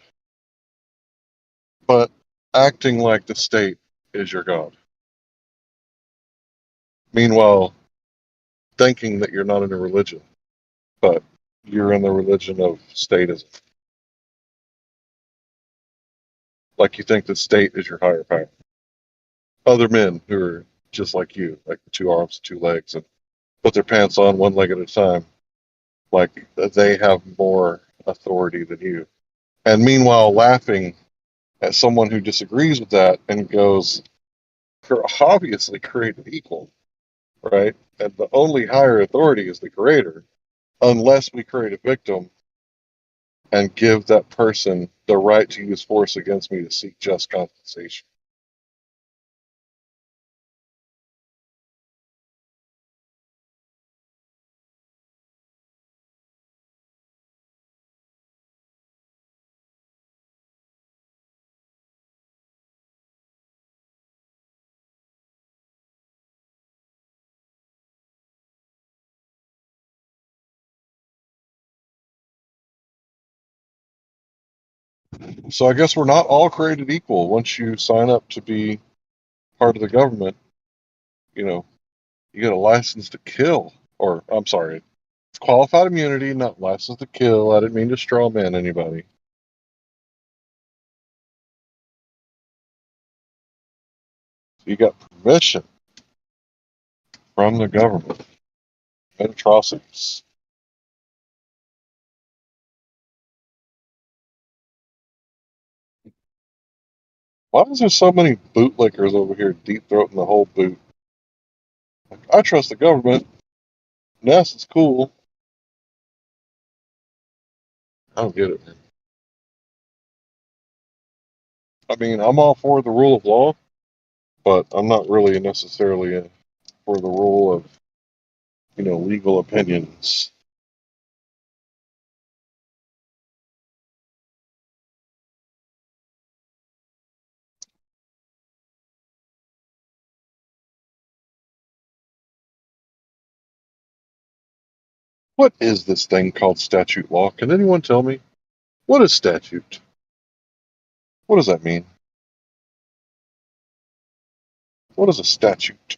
[SPEAKER 20] but acting like the state is your God. Meanwhile, thinking that you're not in a religion, but you're in the religion of statism. Like you think the state is your higher power. Other men who are just like you, like the 2 arms, 2 legs, and put their pants on 1 leg at a time, like they have more authority than you. And meanwhile, laughing at someone who disagrees with that and goes, "You're obviously created equal, right? And the only higher authority is the creator, unless we create a victim and give that person the right to use force against me to seek just compensation." So I guess we're not all created equal. Once you sign up to be part of the government, you know, you get a license to kill. Or, I'm sorry, it's qualified immunity, not license to kill. I didn't mean to straw man anybody. You got permission from the government. Atrocities. Why is there so many bootlickers over here deep throating the whole boot? Like, I trust the government. NASA's cool. I don't get it, man. I mean, I'm all for the rule of law, but I'm not really necessarily for the rule of, you know, legal opinions. What is this thing called statute law? Can anyone tell me? What is statute? What does that mean? What is a statute?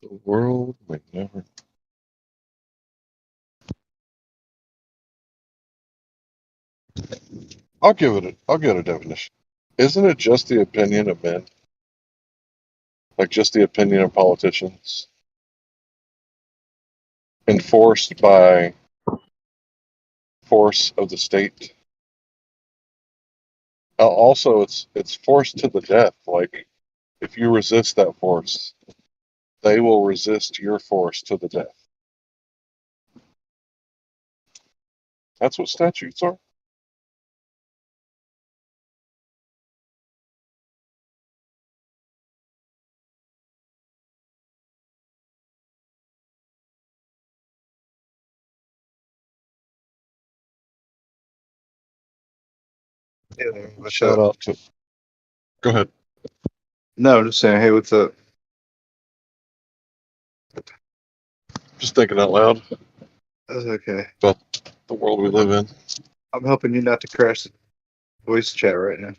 [SPEAKER 20] The world may never. I'll get a definition. Isn't it just the opinion of men? Like just the opinion of politicians? Enforced by force of the state? Also, it's forced to the death. Like if you resist that force, they will resist your force to the death. That's what statutes are. A shout out to. Go ahead.
[SPEAKER 3] No, I'm just saying. Hey, what's up?
[SPEAKER 20] Just thinking out loud.
[SPEAKER 3] That's okay.
[SPEAKER 20] About the world we live in.
[SPEAKER 3] I'm helping you not to crash the voice chat right now.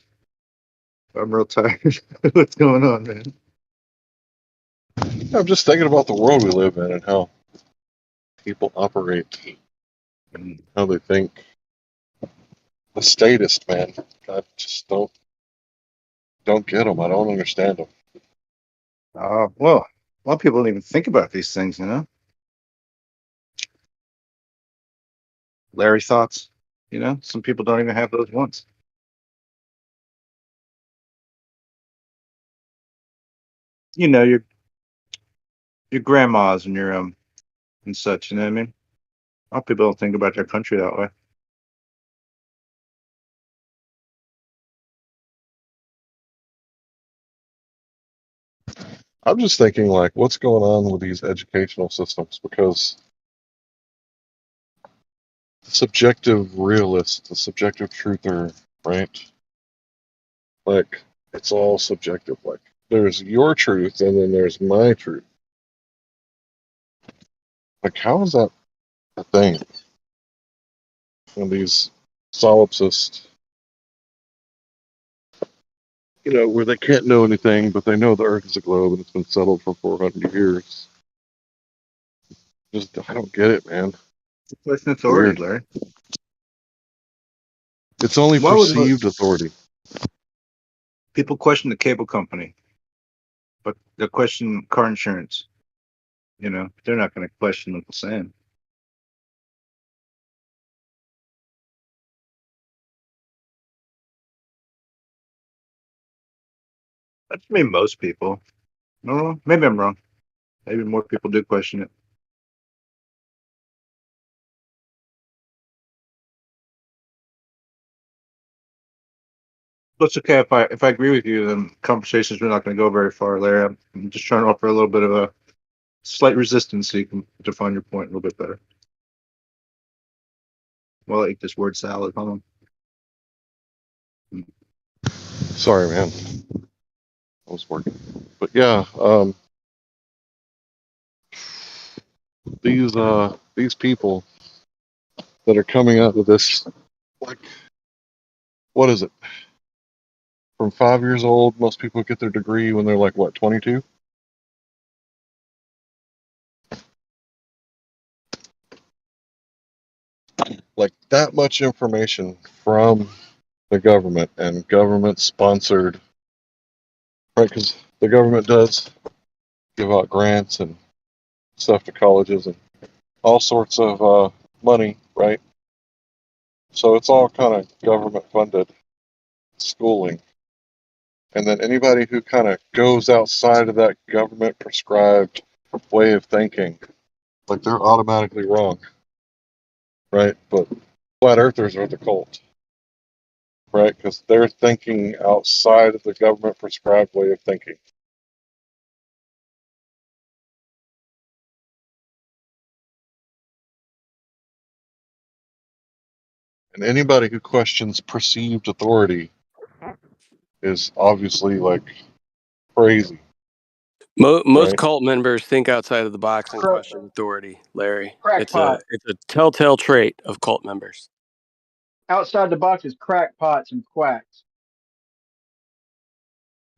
[SPEAKER 3] I'm real tired. What's going on, man?
[SPEAKER 20] I'm just thinking about the world we live in and how people operate, and how they think. The statist, man. I just don't get them. I don't understand them.
[SPEAKER 3] Well, a lot of people don't even think about these things, you know. Larry, thoughts? You know, some people don't even have those ones. You know, your grandmas and your and such. You know what I mean? A lot of people don't think about their country that way.
[SPEAKER 20] I'm just thinking, like, what's going on with these educational systems? Because the subjective realist, the subjective truther, right? Like, it's all subjective. Like, there's your truth and then there's my truth. Like, how is that a thing? And these solipsists, you know, where they can't know anything, but they know the Earth is a globe and it's been settled for 400 years. Just, I don't get it, man.
[SPEAKER 3] Question authority, Larry.
[SPEAKER 20] It's only perceived authority.
[SPEAKER 3] People question the cable company, but they question car insurance. You know, they're not going to question Uncle Sam. That's maybe most people. No, maybe I'm wrong. Maybe more people do question it. But it's okay if I agree with you, then conversations are not going to go very far, Larry. I'm just trying to offer a little bit of a slight resistance so you can define your point a little bit better. Well, I eat this word salad. Hold on.
[SPEAKER 20] Sorry, man. I was working. But yeah, these people that are coming up with this, like, what is it? From 5 years old, most people get their degree when they're like, what, 22? Like, that much information from the government and government sponsored, right? Because the government does give out grants and stuff to colleges and all sorts of money, right? So it's all kind of government funded schooling. And then anybody who kind of goes outside of that government prescribed way of thinking, like, they're automatically wrong, right? But flat earthers are the cult, right? Because they're thinking outside of the government prescribed way of thinking. And anybody who questions perceived authority is obviously, like, crazy.
[SPEAKER 10] Most
[SPEAKER 20] right?
[SPEAKER 10] cult members think outside of the box and question authority, Larry. It's a
[SPEAKER 1] Crackpot.
[SPEAKER 10] telltale trait of cult members.
[SPEAKER 1] Outside the box is crackpots and quacks.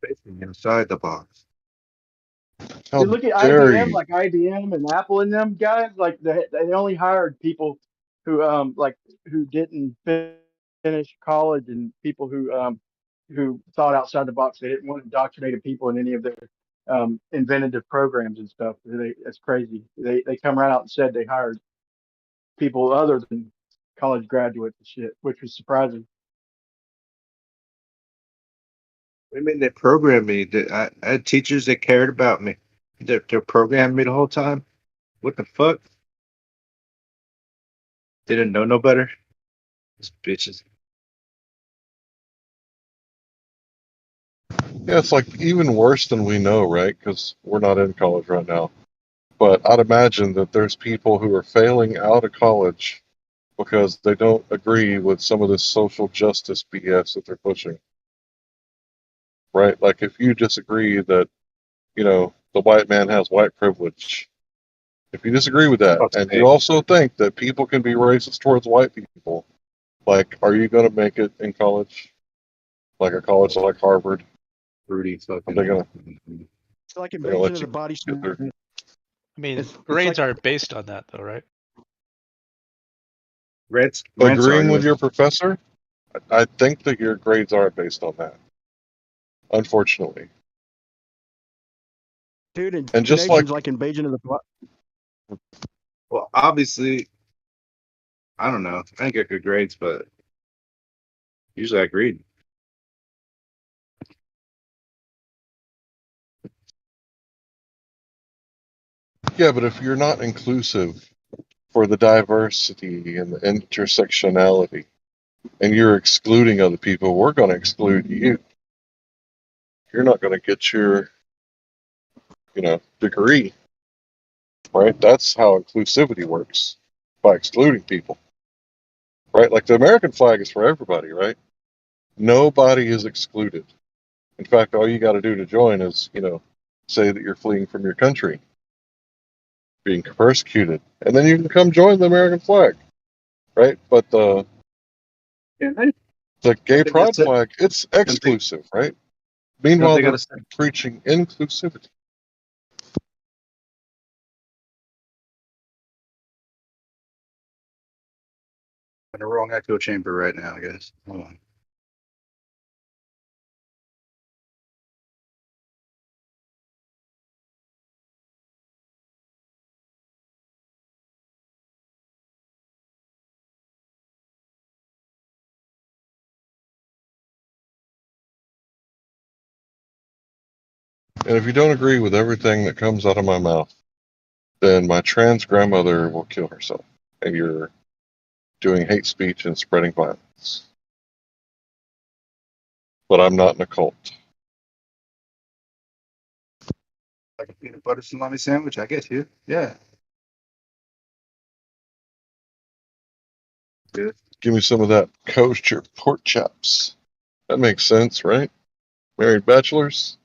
[SPEAKER 3] Basically inside the box.
[SPEAKER 1] You look at
[SPEAKER 20] dare
[SPEAKER 1] IBM,
[SPEAKER 20] you?
[SPEAKER 1] like IBM and Apple and them guys, like they only hired people who who didn't finish college and people who thought outside the box. They didn't want indoctrinated people in any of their inventive programs and stuff. That's crazy. They come right out and said they hired people other than college graduates and shit, which was surprising.
[SPEAKER 3] What do you mean they programmed me? I had teachers that cared about me. They're programming me the whole time. What the fuck? They didn't know no better. These bitches.
[SPEAKER 20] Yeah, it's like even worse than we know, right? Because we're not in college right now. But I'd imagine that there's people who are failing out of college because they don't agree with some of this social justice BS that they're pushing. Right? Like if you disagree that, you know, the white man has white privilege, if you disagree with that, and you also think that people can be racist towards white people, like, are you going to make it in college? Like a college like Harvard?
[SPEAKER 3] Rudy, fucking.
[SPEAKER 20] Are they gonna,
[SPEAKER 16] It's like
[SPEAKER 20] they're gonna
[SPEAKER 16] invasion
[SPEAKER 20] let
[SPEAKER 16] of the
[SPEAKER 20] you
[SPEAKER 16] body.
[SPEAKER 20] get there?
[SPEAKER 8] I mean,
[SPEAKER 16] It's
[SPEAKER 8] grades
[SPEAKER 16] like
[SPEAKER 8] aren't based on that, though, right?
[SPEAKER 3] Grants
[SPEAKER 20] Agreeing
[SPEAKER 3] are
[SPEAKER 20] with your professor? I think that your grades are based on that. Unfortunately.
[SPEAKER 16] dude,
[SPEAKER 20] And just like,
[SPEAKER 16] invasion's like invasion of the body.
[SPEAKER 3] well, obviously, I don't know. I didn't get good grades, but usually I agreed.
[SPEAKER 20] yeah, but if you're not inclusive for the diversity and the intersectionality, and you're excluding other people, we're going to exclude you. You're not going to get your, you know, degree, right? That's how inclusivity works, by excluding people, right? Like the American flag is for everybody, right? Nobody is excluded. In fact, all you got to do to join is, you know, say that you're fleeing from your country, being persecuted, and then you can come join the American flag, right? But the gay pride flag, it's exclusive, right? Meanwhile, they're preaching inclusivity.
[SPEAKER 3] In a wrong echo chamber right now, I guess. Hold on.
[SPEAKER 20] And if you don't agree with everything that comes out of my mouth, then my trans grandmother will kill herself. And you're doing hate speech and spreading violence. But I'm not in a cult.
[SPEAKER 3] Like a peanut butter salami sandwich, I get you. Yeah. Good.
[SPEAKER 20] Give me some of that kosher pork chops. That makes sense, right? Married bachelors?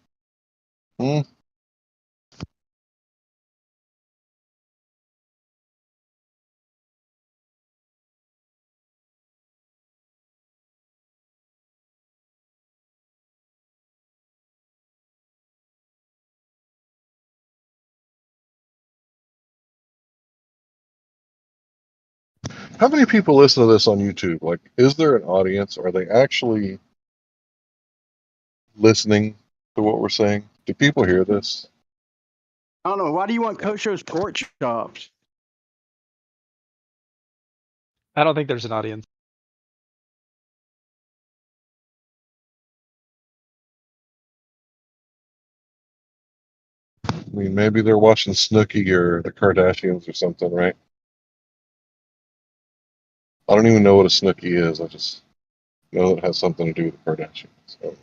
[SPEAKER 20] Hmm? How many people listen to this on YouTube? Like, is there an audience? Are they actually listening to what we're saying? Do people hear this?
[SPEAKER 16] I don't know. Why do you want Kosho's pork chops?
[SPEAKER 8] I don't think there's an audience.
[SPEAKER 20] I mean, maybe they're watching Snooki or the Kardashians or something, right? I don't even know what a Snooki is. I just know it has something to do with the Kardashians. So.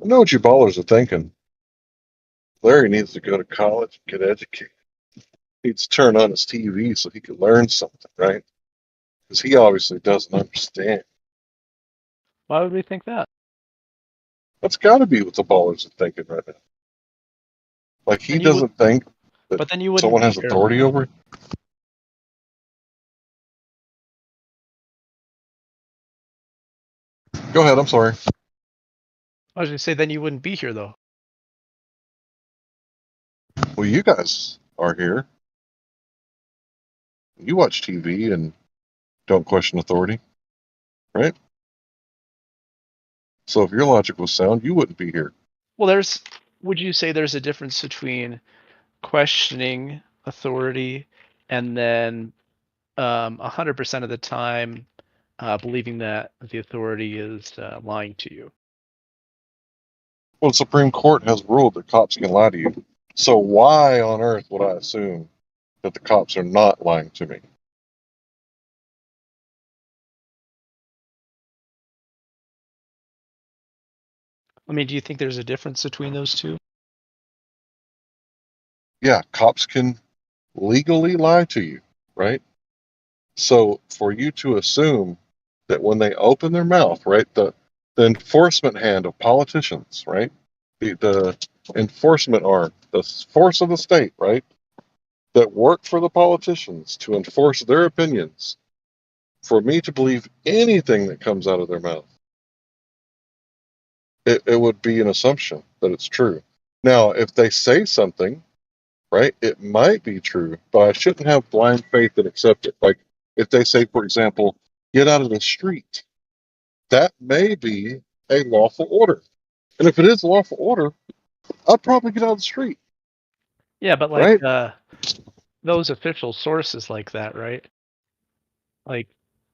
[SPEAKER 20] I know what you ballers are thinking. Larry needs to go to college and get educated. He needs to turn on his TV so he can learn something, right? Because he obviously doesn't understand.
[SPEAKER 8] Why would we think that?
[SPEAKER 20] That's got to be what the ballers are thinking right now. Like, he doesn't think that
[SPEAKER 8] but then you wouldn't
[SPEAKER 20] someone
[SPEAKER 8] be
[SPEAKER 20] has
[SPEAKER 8] here.
[SPEAKER 20] authority over him. Go ahead, I'm sorry.
[SPEAKER 8] I was going to say, then you wouldn't be here, though.
[SPEAKER 20] Well, you guys are here. You watch TV and don't question authority, right? So if your logic was sound, you wouldn't be here.
[SPEAKER 8] Well, would you say there's a difference between questioning authority and then 100% of the time believing that the authority is lying to you?
[SPEAKER 20] Well, the Supreme Court has ruled that cops can lie to you. So why on earth would I assume that the cops are not lying to me?
[SPEAKER 8] I mean, do you think there's a difference between those two?
[SPEAKER 20] Yeah, cops can legally lie to you, right? So for you to assume that when they open their mouth, right, the enforcement hand of politicians, right, the enforcement arm, the force of the state, right, that work for the politicians to enforce their opinions, for me to believe anything that comes out of their mouth, it would be an assumption that it's true. Now, if they say something, right, it might be true, but I shouldn't have blind faith and accept it. Like if they say, for example, get out of the street, that may be a lawful order. And if it is a lawful order, I'll probably get out of the street.
[SPEAKER 8] Yeah, but
[SPEAKER 20] right?
[SPEAKER 8] those official sources like that, right? Like,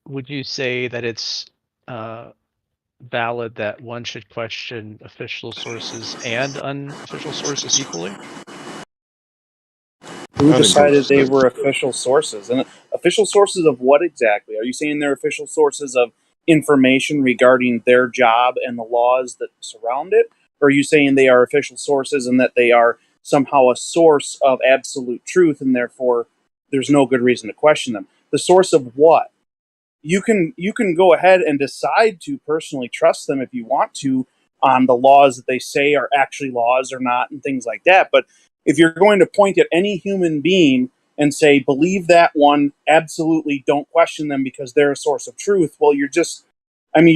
[SPEAKER 8] would you say that it's valid that one should question official sources and unofficial sources equally?
[SPEAKER 5] Who decided they were official sources? And official sources of what exactly? Are you saying they're official sources of information regarding their job and the laws that surround it? Or are you saying they are official sources and that they are somehow a source of absolute truth and therefore there's no good reason to question them? The source of what? You can go ahead and decide to personally trust them if you want to on the laws that they say are actually laws or not and things like that. But if you're going to point at any human being and say, believe that one, absolutely don't question them because they're a source of truth, well, you're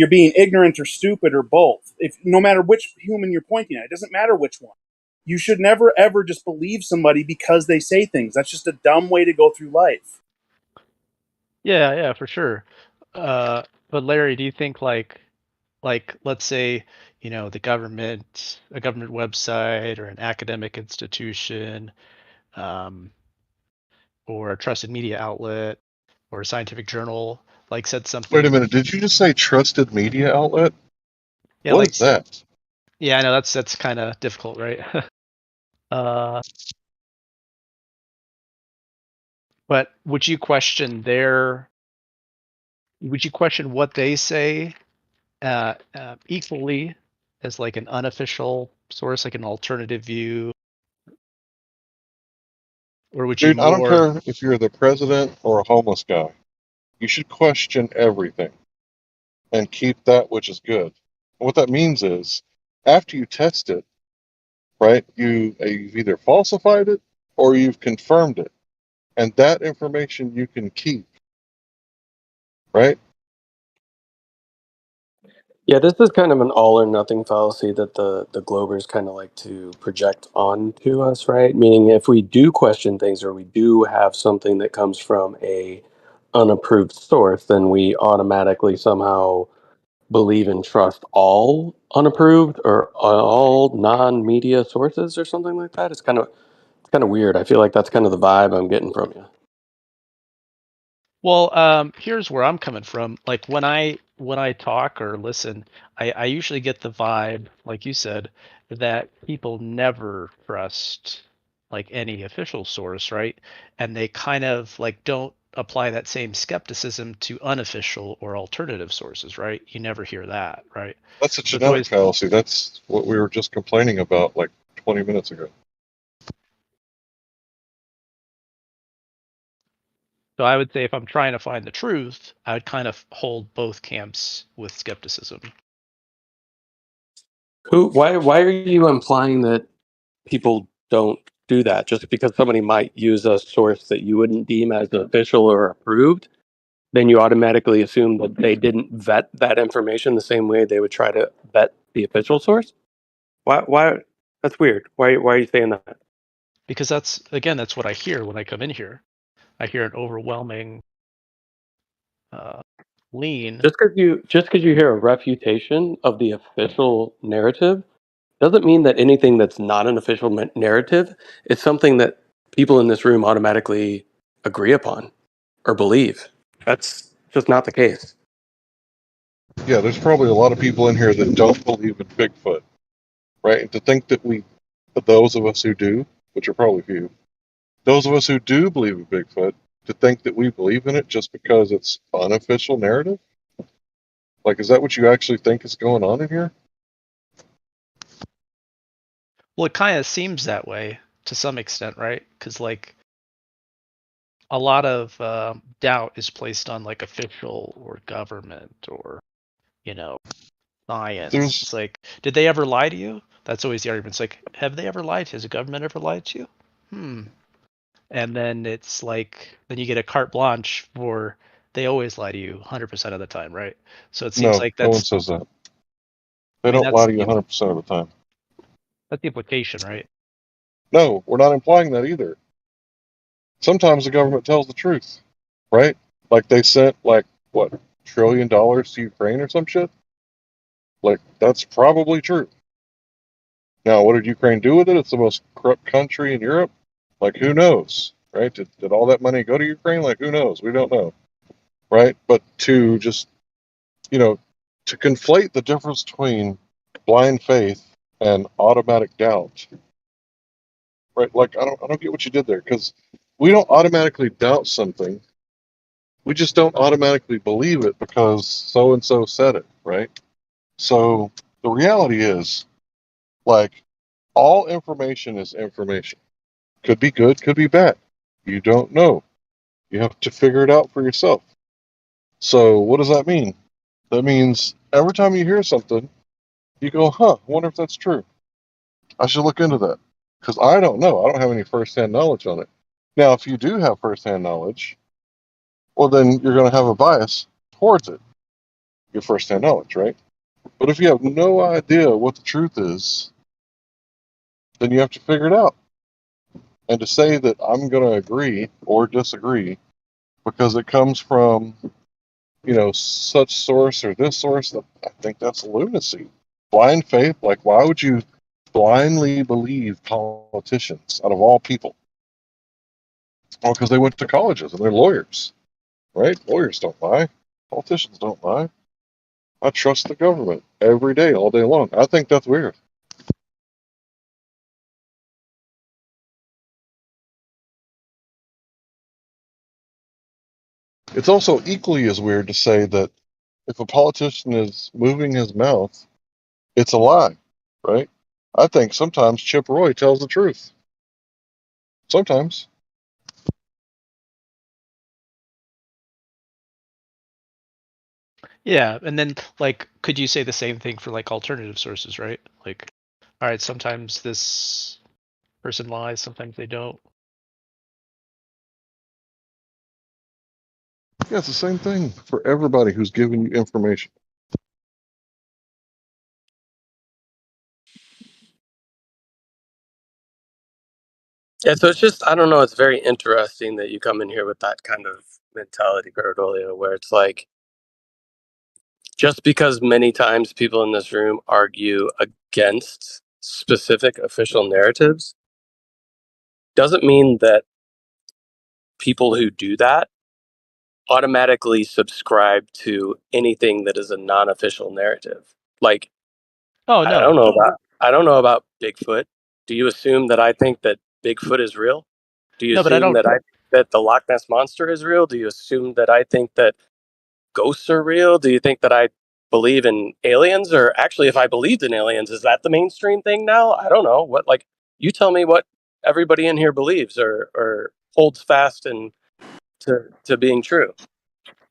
[SPEAKER 5] being ignorant or stupid or both. If no matter which human you're pointing at, it doesn't matter which one. You should never, ever just believe somebody because they say things. That's just a dumb way to go through life.
[SPEAKER 8] Yeah, for sure. But Larry, do you think like let's say, a government website or an academic institution, or a trusted media outlet or a scientific journal said something?
[SPEAKER 20] Wait a minute, did you just say trusted media outlet?
[SPEAKER 8] Yeah,
[SPEAKER 20] What is that?
[SPEAKER 8] Yeah, I know that's kind of difficult, right? But would you question what they say equally as like an unofficial source, like an alternative view? Or would you
[SPEAKER 20] Dude, I don't
[SPEAKER 8] more
[SPEAKER 20] care if you're the president or a homeless guy. You should question everything and keep that which is good. And what that means is, after you test it, right, you've either falsified it or you've confirmed it. And that information you can keep, right?
[SPEAKER 10] Yeah, this is kind of an all or nothing fallacy that the Globers kind of like to project onto us, right? Meaning if we do question things or we do have something that comes from a unapproved source, then we automatically somehow believe and trust all unapproved or all non-media sources or something like that. It's kind of weird. I feel like that's kind of the vibe I'm getting from you.
[SPEAKER 8] Well, here's where I'm coming from. Like when I talk or listen, I usually get the vibe, like you said, that people never trust like any official source, right? And they kind of like don't apply that same skepticism to unofficial or alternative sources, right? You never hear that, right?
[SPEAKER 20] That's a
[SPEAKER 8] So it's
[SPEAKER 20] genetic
[SPEAKER 8] always
[SPEAKER 20] fallacy. That's what we were just complaining about like 20 minutes ago.
[SPEAKER 8] So I would say if I'm trying to find the truth, I would kind of hold both camps with skepticism.
[SPEAKER 10] Why are you implying that people don't do that? Just because somebody might use a source that you wouldn't deem as official or approved, then you automatically assume that they didn't vet that information the same way they would try to vet the official source? Why that's weird. Why are you saying that?
[SPEAKER 8] Because that's what I hear when I come in here. I hear an overwhelming lean.
[SPEAKER 10] Just because you hear a refutation of the official narrative doesn't mean that anything that's not an official narrative is something that people in this room automatically agree upon or believe. That's just not the case.
[SPEAKER 20] Yeah, there's probably a lot of people in here that don't believe in Bigfoot. right? And to think that those of us who do, which are probably few, those of us who do believe in Bigfoot, to think that we believe in it just because it's unofficial narrative? Like, is that what you actually think is going on in here?
[SPEAKER 8] Well, it kind of seems that way to some extent, right? Because like a lot of doubt is placed on like official or government or science. It's like, did they ever lie to you? That's always the argument. It's like, have they ever lied? Has the government ever lied to you? And then it's like, then you get a carte blanche for they always lie to you 100% of the time, right? So it seems like
[SPEAKER 20] No one
[SPEAKER 8] that's
[SPEAKER 20] says that. They don't lie to you 100% of the time.
[SPEAKER 8] That's the implication, right?
[SPEAKER 20] No, we're not implying that either. Sometimes the government tells the truth, right? Like they sent what, $1 trillion to Ukraine or some shit? Like, that's probably true. Now, what did Ukraine do with it? It's the most corrupt country in Europe. Like, who knows, right? Did all that money go to Ukraine? Like, who knows? We don't know, right? But to just, to conflate the difference between blind faith and automatic doubt, right? Like, I don't get what you did there, because we don't automatically doubt something. We just don't automatically believe it because so and so said it, right? So the reality is, like, all information is information. Could be good, could be bad. You don't know. You have to figure it out for yourself. So what does that mean? That means every time you hear something, you go, I wonder if that's true. I should look into that. Because I don't know. I don't have any firsthand knowledge on it. Now, if you do have firsthand knowledge, well, then you're going to have a bias towards it, your firsthand knowledge, right? But if you have no idea what the truth is, then you have to figure it out. And to say that I'm going to agree or disagree because it comes from, such source or this source, I think that's lunacy. Blind faith, like, why would you blindly believe politicians out of all people? Well, because they went to colleges and they're lawyers, right? Lawyers don't lie. Politicians don't lie. I trust the government every day, all day long. I think that's weird. It's also equally as weird to say that if a politician is moving his mouth, it's a lie, right? I think sometimes Chip Roy tells the truth. Sometimes.
[SPEAKER 8] Yeah, and then like, could you say the same thing for like alternative sources, right? Like, all right, sometimes this person lies, sometimes they don't.
[SPEAKER 20] Yeah, it's the same thing for everybody who's giving you information.
[SPEAKER 10] Yeah, so it's just, I don't know, it's very interesting that you come in here with that kind of mentality, Bergoglio, where it's like, just because many times people in this room argue against specific official narratives doesn't mean that people who do that automatically subscribe to anything that is a non-official narrative. Like,
[SPEAKER 8] oh
[SPEAKER 10] no, I don't know about Bigfoot. Do you assume that I think that Bigfoot is real? Do you assume that the Loch Ness monster is real? Do you assume that I think that ghosts are real? Do you think that I believe in aliens? Or actually, if I believed in aliens, is that the mainstream thing now? I don't know. You tell me what everybody in here believes or holds fast and to being true.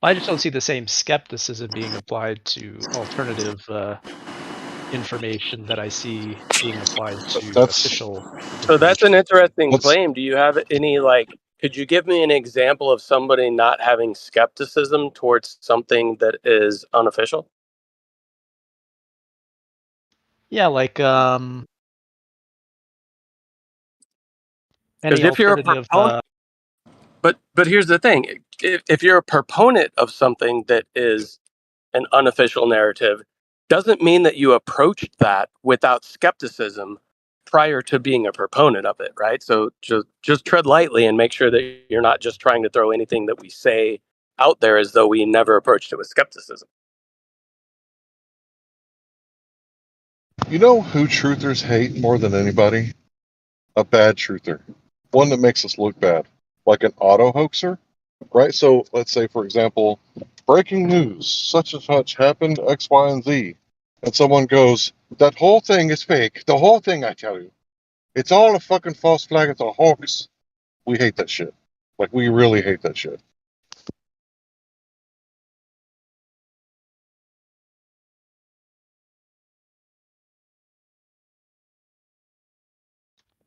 [SPEAKER 8] I just don't see the same skepticism being applied to alternative information that I see being applied to official.
[SPEAKER 10] So that's an interesting claim. Do you have any, could you give me an example of somebody not having skepticism towards something that is unofficial?
[SPEAKER 8] Yeah, like
[SPEAKER 10] Because
[SPEAKER 8] any
[SPEAKER 10] if you're a
[SPEAKER 8] alternative.
[SPEAKER 10] proponent, but here's the thing: if you're a proponent of something that is an unofficial narrative, doesn't mean that you approached that without skepticism prior to being a proponent of it, right? So just tread lightly and make sure that you're not just trying to throw anything that we say out there as though we never approached it with skepticism.
[SPEAKER 20] You know who truthers hate more than anybody? A bad truther. One that makes us look bad. Like an auto hoaxer, right? So let's say, for example, breaking news, such and such happened, X, Y, and Z. And someone goes, that whole thing is fake. The whole thing, I tell you. It's all a fucking false flag. It's a hoax. We hate that shit. Like, we really hate that shit.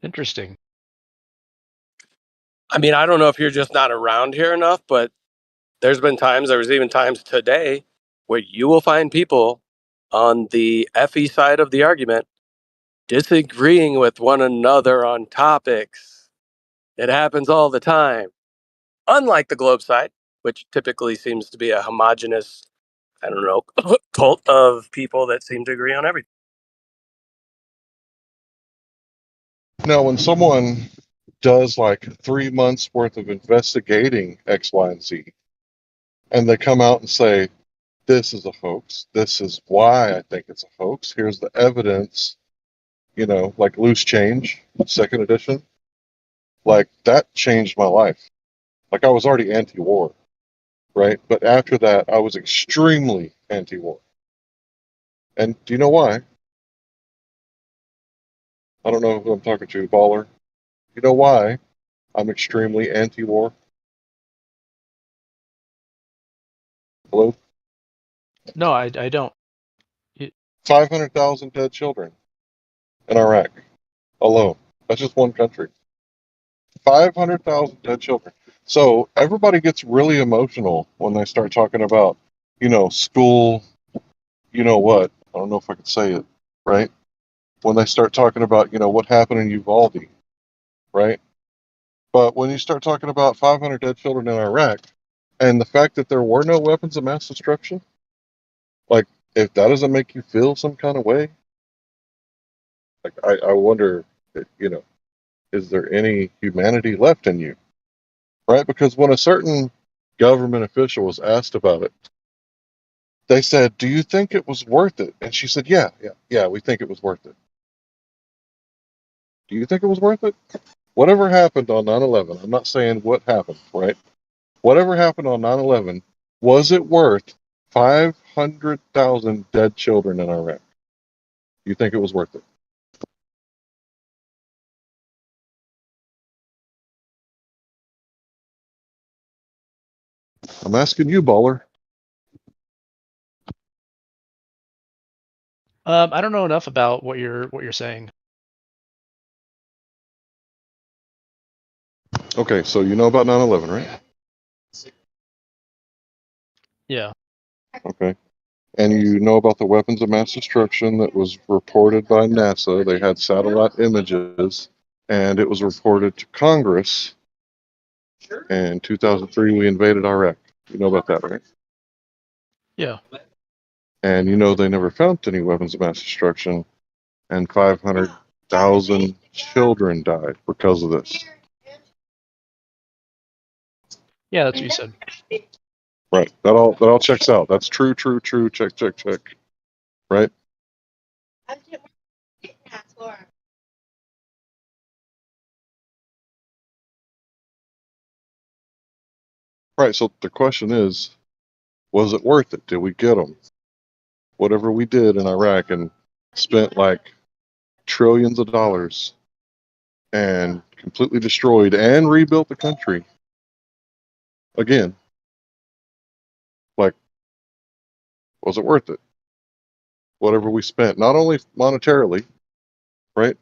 [SPEAKER 8] Interesting.
[SPEAKER 10] I mean, I don't know if you're just not around here enough, but there was even times today where you will find people on the FE side of the argument disagreeing with one another on topics. It happens all the time. Unlike the Globe side, which typically seems to be a homogenous, I don't know, cult of people that seem to agree on everything.
[SPEAKER 20] Now, when someone does like 3 months worth of investigating X, Y, and Z, and they come out and say, this is a hoax, this is why I think it's a hoax, here's the evidence, you know, like Loose Change, second edition, like that changed my life. Like I was already anti-war, right? But after that, I was extremely anti-war. And do you know why? I don't know who I'm talking to, Baller. You know why I'm extremely anti-war? Hello?
[SPEAKER 8] No, I don't.
[SPEAKER 20] 500,000 dead children in Iraq alone. That's just one country. 500,000 dead children. So everybody gets really emotional when they start talking about, you know, school, you know what? I don't know if I could say it, right? When they start talking about, you know, what happened in Uvalde, right? But when you start talking about 500 dead children in Iraq and the fact that there were no weapons of mass destruction, like, if that doesn't make you feel some kind of way, like, I wonder, you know, is there any humanity left in you? Right? Because when a certain government official was asked about it, they said, do you think it was worth it? And she said, yeah, we think it was worth it. Do you think it was worth it? Whatever happened on 9/11, I'm not saying what happened, right? Whatever happened on 9/11, was it worth 500,000 dead children in Iraq? You think it was worth it? I'm asking you, Baller.
[SPEAKER 8] I don't know enough about what you're saying.
[SPEAKER 20] Okay, so you know about 9/11, right?
[SPEAKER 8] Yeah.
[SPEAKER 20] Okay. And you know about the weapons of mass destruction that was reported by NASA. They had satellite images, and it was reported to Congress. In 2003, we invaded Iraq. You know about that, right?
[SPEAKER 8] Yeah.
[SPEAKER 20] And you know they never found any weapons of mass destruction, and 500,000 children died because of this.
[SPEAKER 8] Yeah, that's what you said.
[SPEAKER 20] Right. That all checks out. That's true. Check. Right? Right. So the question is, was it worth it? Did we get them? Whatever we did in Iraq and spent like trillions of dollars and completely destroyed and rebuilt the country again. Like, was it worth it? Whatever we spent, not only monetarily, right?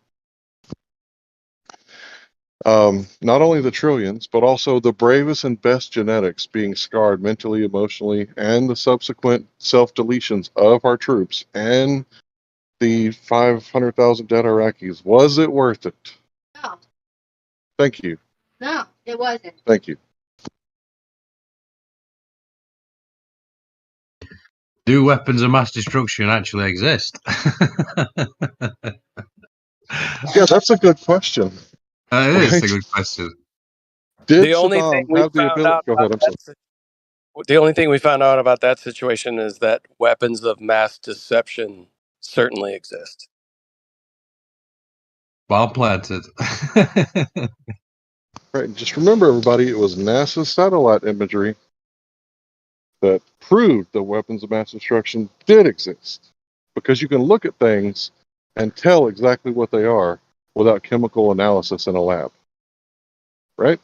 [SPEAKER 20] Not only the trillions, but also the bravest and best genetics being scarred mentally, emotionally, and the subsequent self-deletions of our troops and the 500,000 dead Iraqis. Was it worth it?
[SPEAKER 15] No.
[SPEAKER 20] Thank you.
[SPEAKER 15] No, it wasn't.
[SPEAKER 20] Thank you.
[SPEAKER 22] Do weapons of mass destruction actually exist?
[SPEAKER 20] Yeah, that's a good question.
[SPEAKER 22] It is a
[SPEAKER 20] Right?
[SPEAKER 22] good question.
[SPEAKER 20] Did
[SPEAKER 10] The only thing
[SPEAKER 20] Saddam
[SPEAKER 10] we
[SPEAKER 20] have the
[SPEAKER 10] found
[SPEAKER 20] ability?
[SPEAKER 10] out
[SPEAKER 20] Go
[SPEAKER 10] about
[SPEAKER 20] ahead. I'm sorry.
[SPEAKER 10] the only thing we found out about that situation is that weapons of mass deception certainly exist.
[SPEAKER 22] Well planted.
[SPEAKER 20] Right. Just remember, everybody, it was NASA satellite imagery that proved that weapons of mass destruction did exist. Because you can look at things and tell exactly what they are without chemical analysis in a lab. Right?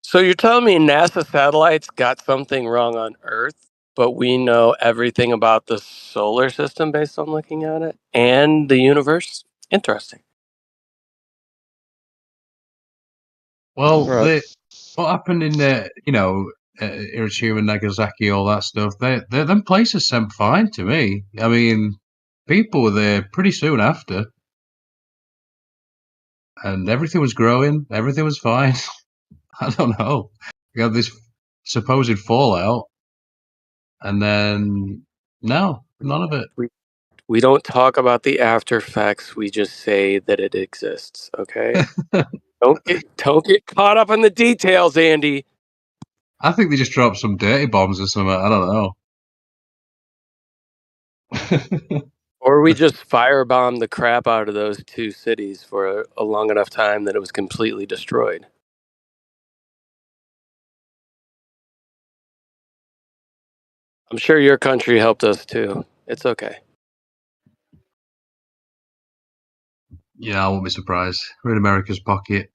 [SPEAKER 10] So you're telling me NASA satellites got something wrong on Earth, but we know everything about the solar system based on looking at it and the universe? Interesting.
[SPEAKER 22] Well,
[SPEAKER 20] Right.
[SPEAKER 22] what happened in Hiroshima and Nagasaki, all that stuff? Them places seem fine to me. I mean, people were there pretty soon after, and everything was growing. Everything was fine. I don't know. We have this supposed fallout, and then no, none of it.
[SPEAKER 10] We don't talk about the after effects. We just say that it exists. Okay. don't get caught up in the details, Andy.
[SPEAKER 22] I think they just dropped some dirty bombs or something. I don't know.
[SPEAKER 10] Or we just firebombed the crap out of those two cities for a long enough time that it was completely destroyed. I'm sure your country helped us too. It's okay.
[SPEAKER 22] Yeah, I won't be surprised. We're in America's pocket.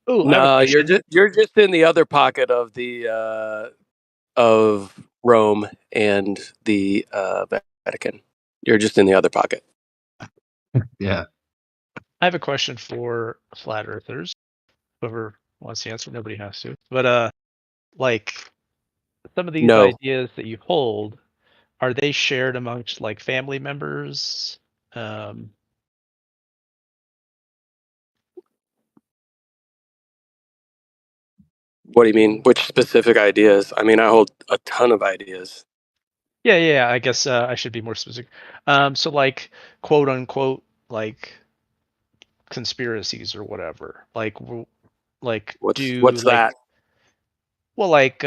[SPEAKER 8] Oh,
[SPEAKER 10] No, you're just in the other pocket of the of Rome and the Vatican. You're just in the other pocket.
[SPEAKER 22] Yeah.
[SPEAKER 8] I have a question for flat earthers. Whoever wants to answer, nobody has to. But like some of these
[SPEAKER 10] No.
[SPEAKER 8] ideas that you hold, are they shared amongst like family members?
[SPEAKER 10] What do you mean? Which specific ideas? I mean, I hold a ton of ideas.
[SPEAKER 8] Yeah. I guess I should be more specific. So like quote unquote like conspiracies or whatever.
[SPEAKER 10] What's that?
[SPEAKER 8] Well, like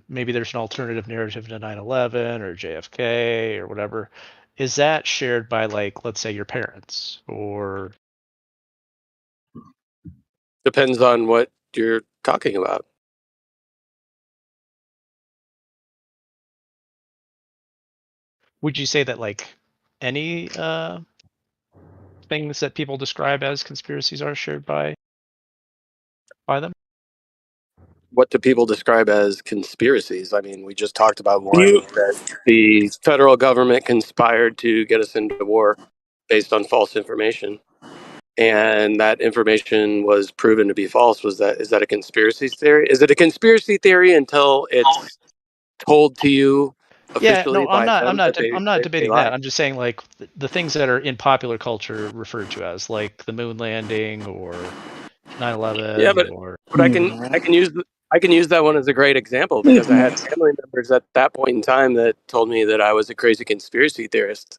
[SPEAKER 8] maybe there's an alternative narrative to 9/11 or JFK or whatever. Is that shared by like, let's say, your parents or?
[SPEAKER 10] Depends on what you're talking about.
[SPEAKER 8] Would you say that like any things that people describe as conspiracies are shared by them?
[SPEAKER 10] What do people describe as conspiracies? I mean, we just talked about one that the federal government conspired to get us into war based on false information, and that information was proven to be false. Is that a conspiracy theory? Is it a conspiracy theory until it's told to you officially by them that
[SPEAKER 8] I'm not
[SPEAKER 10] they
[SPEAKER 8] debating
[SPEAKER 10] lied?
[SPEAKER 8] that. I'm just saying like the things that are in popular culture referred to as like the moon landing or 9/11
[SPEAKER 10] Yeah, but I can use that one as a great example because I had family members at that point in time that told me that I was a crazy conspiracy theorist,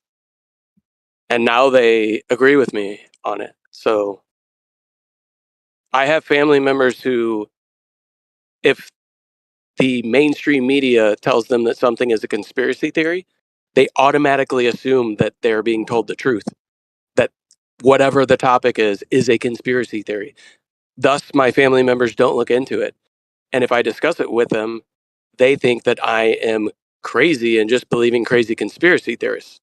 [SPEAKER 10] and now they agree with me on it. So I have family members who, if the mainstream media tells them that something is a conspiracy theory, they automatically assume that they're being told the truth, that whatever the topic is a conspiracy theory. Thus, my family members don't look into it. And if I discuss it with them, they think that I am crazy and just believing crazy conspiracy theorists.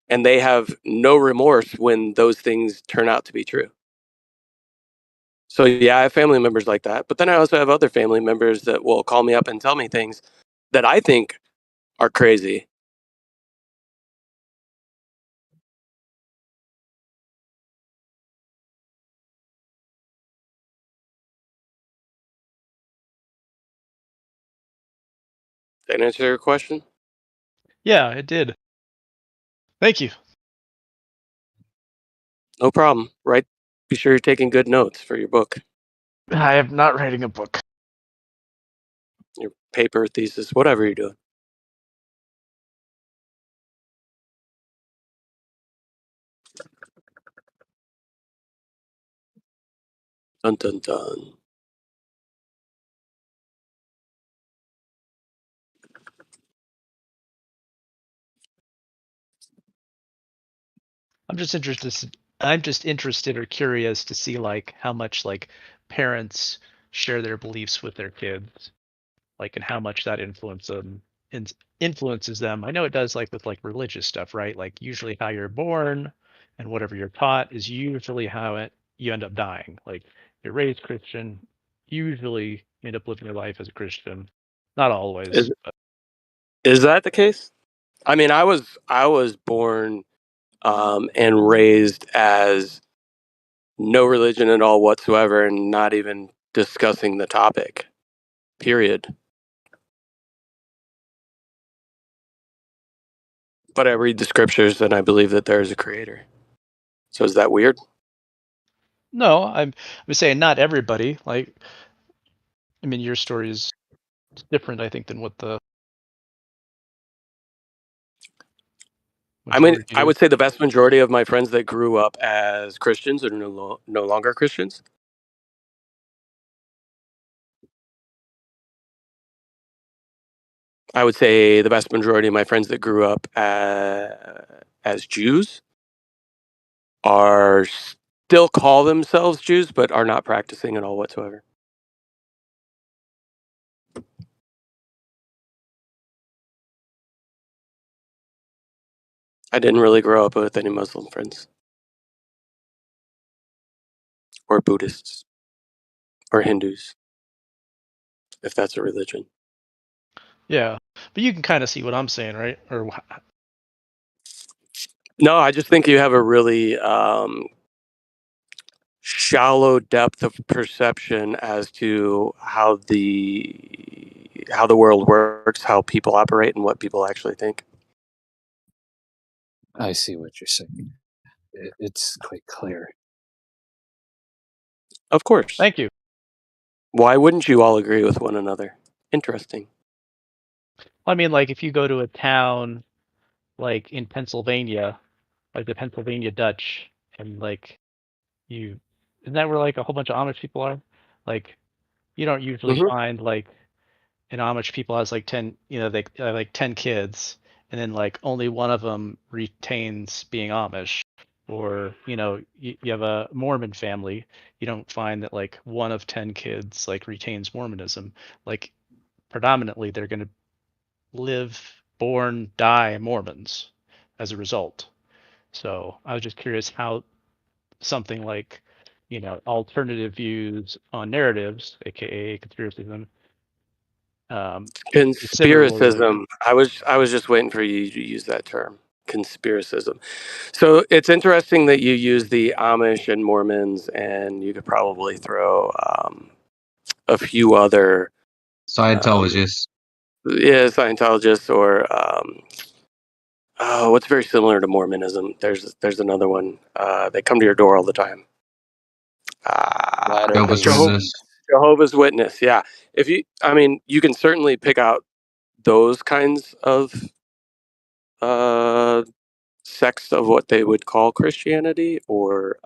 [SPEAKER 10] And they have no remorse when those things turn out to be true. So, yeah, I have family members like that. But then I also have other family members that will call me up and tell me things that I think are crazy. Did that answer your question?
[SPEAKER 8] Yeah, it did. Thank you.
[SPEAKER 10] No problem. Right? Be sure you're taking good notes for your book,
[SPEAKER 8] I am not writing a book.
[SPEAKER 10] your paper, thesis, whatever you're doing. Dun dun dun.
[SPEAKER 8] I'm just interested or curious to see like how much like parents share their beliefs with their kids, like, and how much that influences them. I know it does, like with like religious stuff, right? Like usually how you're born and whatever you're taught is usually how you end up dying. Like you're raised Christian, usually you end up living your life as a Christian. Not always.
[SPEAKER 10] Is that the case? I mean, I was born and raised as no religion at all whatsoever, and not even discussing the topic. Period. But I read the scriptures and I believe that there is a creator. So is that weird?
[SPEAKER 8] No, I'm saying not everybody. Like, I mean, your story is different, I think, than what the
[SPEAKER 10] I mean,
[SPEAKER 8] majority
[SPEAKER 10] I
[SPEAKER 8] do.
[SPEAKER 10] would say the vast majority of my friends that grew up as Christians are no longer Christians. I would say the vast majority of my friends that grew up as Jews are still call themselves Jews, but are not practicing at all whatsoever. I didn't really grow up with any Muslim friends. Or Buddhists. Or Hindus. If that's a religion.
[SPEAKER 8] Yeah, but you can kind of see what I'm saying, right? Or
[SPEAKER 10] no, I just think you have a really shallow depth of perception as to how the world works, how people operate, and what people actually think.
[SPEAKER 13] I see what you're saying. It's quite clear.
[SPEAKER 10] Of course.
[SPEAKER 8] Thank you.
[SPEAKER 10] Why wouldn't you all agree with one another? Interesting.
[SPEAKER 8] I mean, like if you go to a town like in Pennsylvania, like the Pennsylvania Dutch, and like isn't that where like a whole bunch of Amish people are? Like you don't usually find like an Amish people has like 10, they like 10 kids, and then like only one of them retains being Amish. Or you have a Mormon family, you don't find that like one of 10 kids like retains Mormonism. Like predominantly they're going to live, born, die Mormons as a result. So I was just curious how something like alternative views on narratives, aka conspiracism,
[SPEAKER 10] Conspiracism. I was just waiting for you to use that term. Conspiracism. So it's interesting that you use the Amish and Mormons, and you could probably throw a few other
[SPEAKER 22] Scientologists.
[SPEAKER 10] Scientologists, or what's very similar to Mormonism. There's another one. They come to your door all the time. Jehovah's Witness. Yeah. You can certainly pick out those kinds of sects of what they would call Christianity, or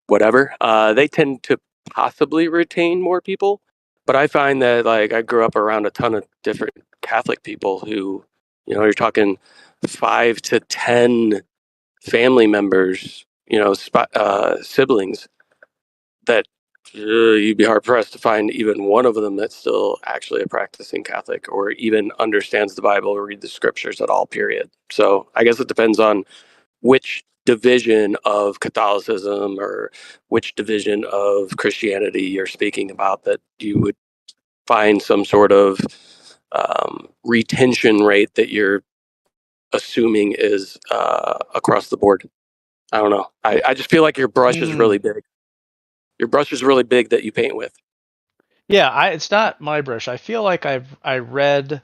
[SPEAKER 10] whatever. They tend to possibly retain more people, but I find that like I grew up around a ton of different Catholic people who, you're talking 5 to 10 family members, siblings, that you'd be hard pressed to find even one of them that's still actually a practicing Catholic, or even understands the Bible or read the scriptures at all, period. So I guess it depends on which division of Catholicism or which division of Christianity you're speaking about, that you would find some sort of retention rate that you're assuming is across the board. I don't know. I just feel like your brush is really big. Your brush is really big that you paint with.
[SPEAKER 8] Yeah, it's not my brush. I feel like I read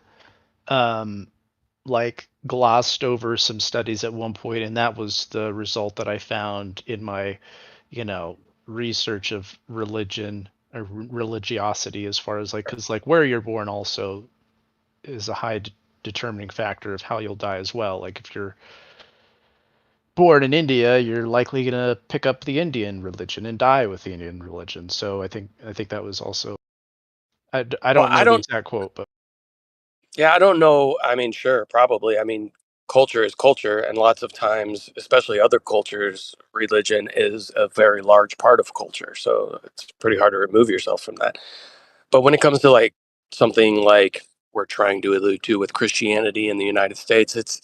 [SPEAKER 8] like glossed over some studies at one point, and that was the result that I found in my research of religion or religiosity, as far as like, because like where you're born also is a high determining factor of how you'll die as well. Like if you're born in India, you're likely going to pick up the Indian religion and die with the Indian religion. So I think that was also, I don't know the exact quote, but
[SPEAKER 10] yeah, I don't know. I mean, sure, probably. I mean, culture is culture, and lots of times, especially other cultures, religion is a very large part of culture. So it's pretty hard to remove yourself from that. But when it comes to like something like we're trying to allude to with Christianity in the United States, it's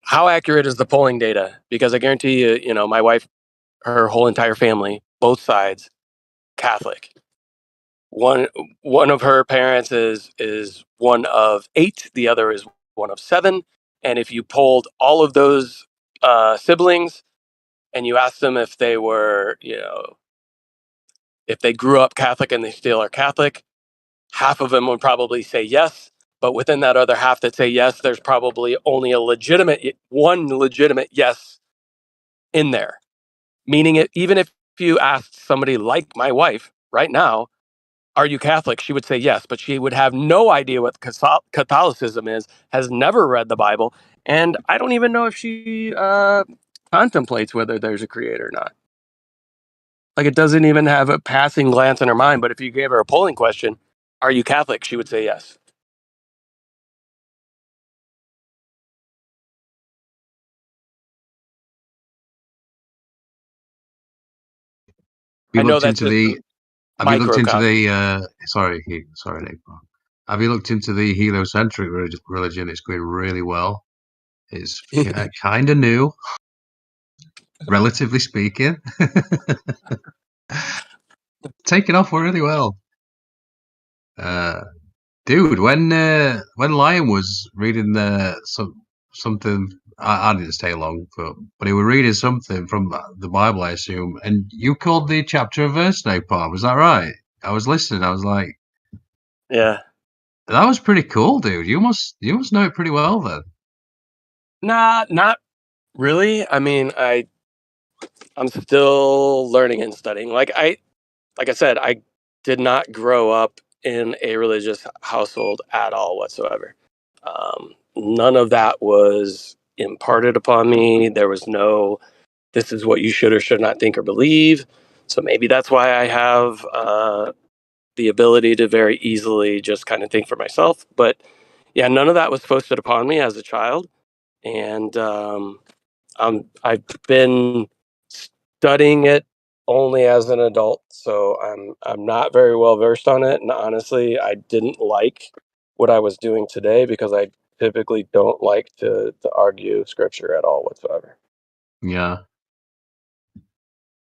[SPEAKER 10] how accurate is the polling data? Because I guarantee you, you know, my wife, her whole entire family, both sides, Catholic. One one of her parents is one of 8, the other is one of 7. And if you polled all of those siblings and you asked them if they were, you know, if they grew up Catholic and they still are Catholic, half of them would probably say yes. But within that other half that say yes, there's probably only one legitimate yes in there. Meaning, even if you asked somebody like my wife right now, are you Catholic? She would say yes, but she would have no idea what Catholicism is, has never read the Bible, and I don't even know if she contemplates whether there's a creator or not. Like, it doesn't even have a passing glance in her mind, but if you gave her a polling question, are you Catholic? She would say yes.
[SPEAKER 22] Have
[SPEAKER 10] I
[SPEAKER 22] you
[SPEAKER 10] know
[SPEAKER 22] looked
[SPEAKER 10] that's
[SPEAKER 22] into
[SPEAKER 10] just
[SPEAKER 22] the? Have you looked into
[SPEAKER 10] microcosm.
[SPEAKER 22] the? Sorry, Nick. Have you looked into the heliocentric religion? It's going really well. It's kind of new, relatively speaking. Taken off really well. Dude, when Lion was reading something, I didn't stay long, but he was reading something from the Bible, I assume, and you called the chapter and verse Napalm. Was that right? I was listening. I was like,
[SPEAKER 10] Yeah.
[SPEAKER 22] that was pretty cool, dude. You must know it pretty well then.
[SPEAKER 10] Nah, not really. I mean, I'm still learning and studying. Like I said, I did not grow up in a religious household at all whatsoever. None of that was imparted upon me. There was no, this is what you should or should not think or believe. So maybe that's why I have the ability to very easily just kind of think for myself. But yeah, none of that was foisted upon me as a child. And I've been studying it only as an adult, so I'm not very well versed on it. And honestly, I didn't like what I was doing today because I typically don't like to argue scripture at all whatsoever.
[SPEAKER 22] Yeah.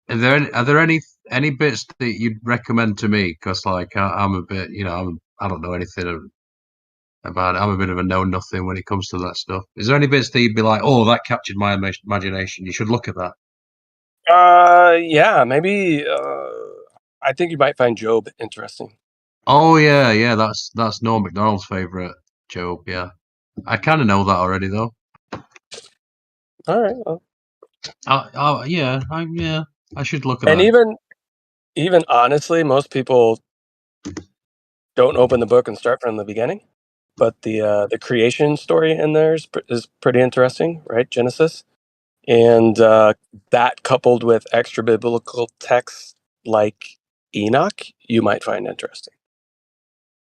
[SPEAKER 22] Are there any bits that you'd recommend to me? Because like I'm a bit, I don't know anything about it. I'm a bit of a know nothing when it comes to that stuff. Is there any bits that you'd be like, oh, that captured my imagination? You should look at that.
[SPEAKER 10] Yeah, maybe. I think you might find Job interesting.
[SPEAKER 22] Oh yeah. That's Norm Macdonald's favorite Job. Yeah, I kind of know that already though.
[SPEAKER 10] All right. Well.
[SPEAKER 22] Yeah, I should look at
[SPEAKER 10] And
[SPEAKER 22] that.
[SPEAKER 10] even honestly, most people don't open the book and start from the beginning. But the creation story in there is pretty interesting, right? Genesis, and that coupled with extra biblical texts like Enoch, you might find interesting.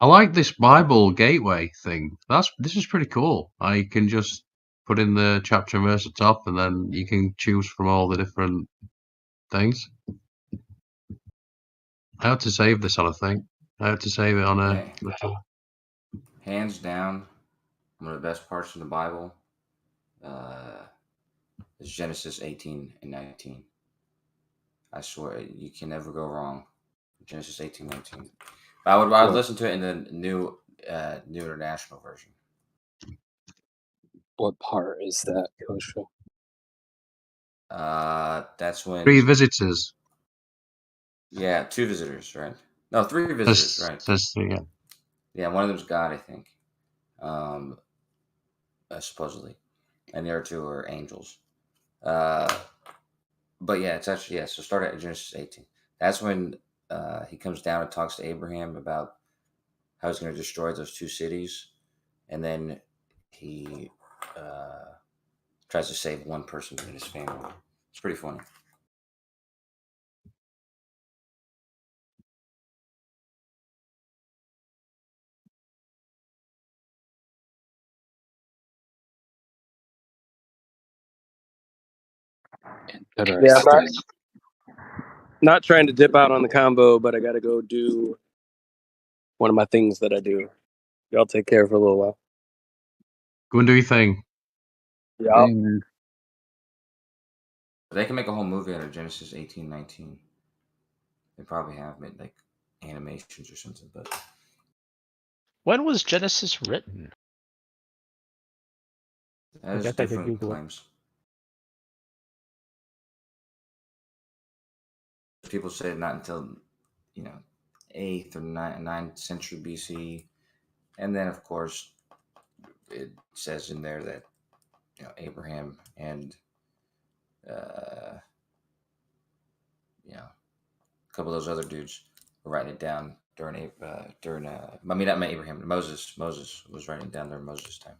[SPEAKER 22] I like this Bible gateway thing. This is pretty cool. I can just put in the chapter and verse at the top, and then you can choose from all the different things. I had to save this on a thing. I had to save it on a.
[SPEAKER 7] Okay. Hands down, one of the best parts of the Bible is Genesis 18 and 19. I swear, you can never go wrong. Genesis 18, 19. I would listen to it in the new international version.
[SPEAKER 13] What part is that, Kosha?
[SPEAKER 7] That's when
[SPEAKER 22] 3 visitors.
[SPEAKER 7] Yeah, 2 visitors, right? No, 3 visitors, right?
[SPEAKER 22] That's yeah.
[SPEAKER 7] Yeah, one of them's God, I think. Supposedly, and the other 2 are angels. But yeah, it's actually So start at Genesis 18. That's when he comes down and talks to Abraham about how he's going to destroy those 2 cities, and then he tries to save one person in his family. It's pretty funny.
[SPEAKER 10] Yeah, I'm not trying to dip out on the combo, but I got to go do one of my things that I do. Y'all take care for a little while.
[SPEAKER 22] Go and do your thing.
[SPEAKER 10] Yeah.
[SPEAKER 7] They can make a whole movie out of Genesis 18:19. They probably have made like animations or something, but
[SPEAKER 8] When was Genesis written?
[SPEAKER 7] that is different claims. People say not until 8th or 9th century BC, and then of course it says in there that Abraham and a couple of those other dudes were writing it down during not Abraham, Moses was writing it down during Moses' time.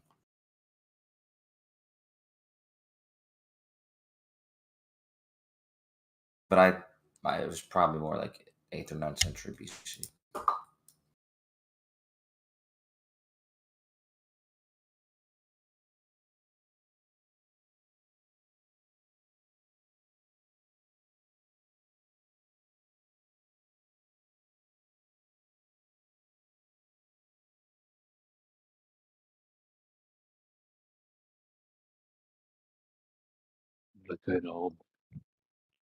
[SPEAKER 7] But it was probably more like 8th or 9th century BC.
[SPEAKER 13] The good old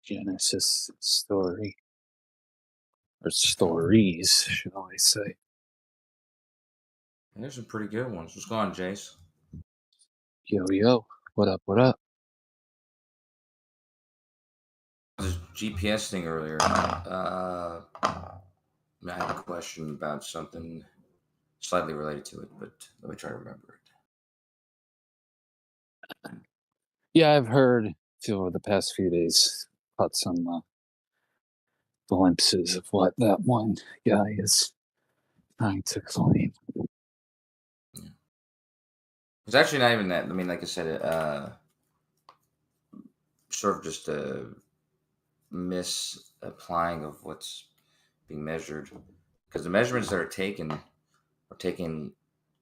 [SPEAKER 13] Genesis story. Or stories, shall I say.
[SPEAKER 7] And there's some pretty good ones. What's going on, Jace?
[SPEAKER 13] Yo, what up, what up?
[SPEAKER 7] This GPS thing earlier. I had a question about something slightly related to it, but let me try to remember it.
[SPEAKER 13] Yeah, I've heard over the past few days, caught some glimpses of what that one guy is trying to claim.
[SPEAKER 7] It's actually not even that. I mean, like I said, sort of just a misapplying of what's being measured, because the measurements that are taken in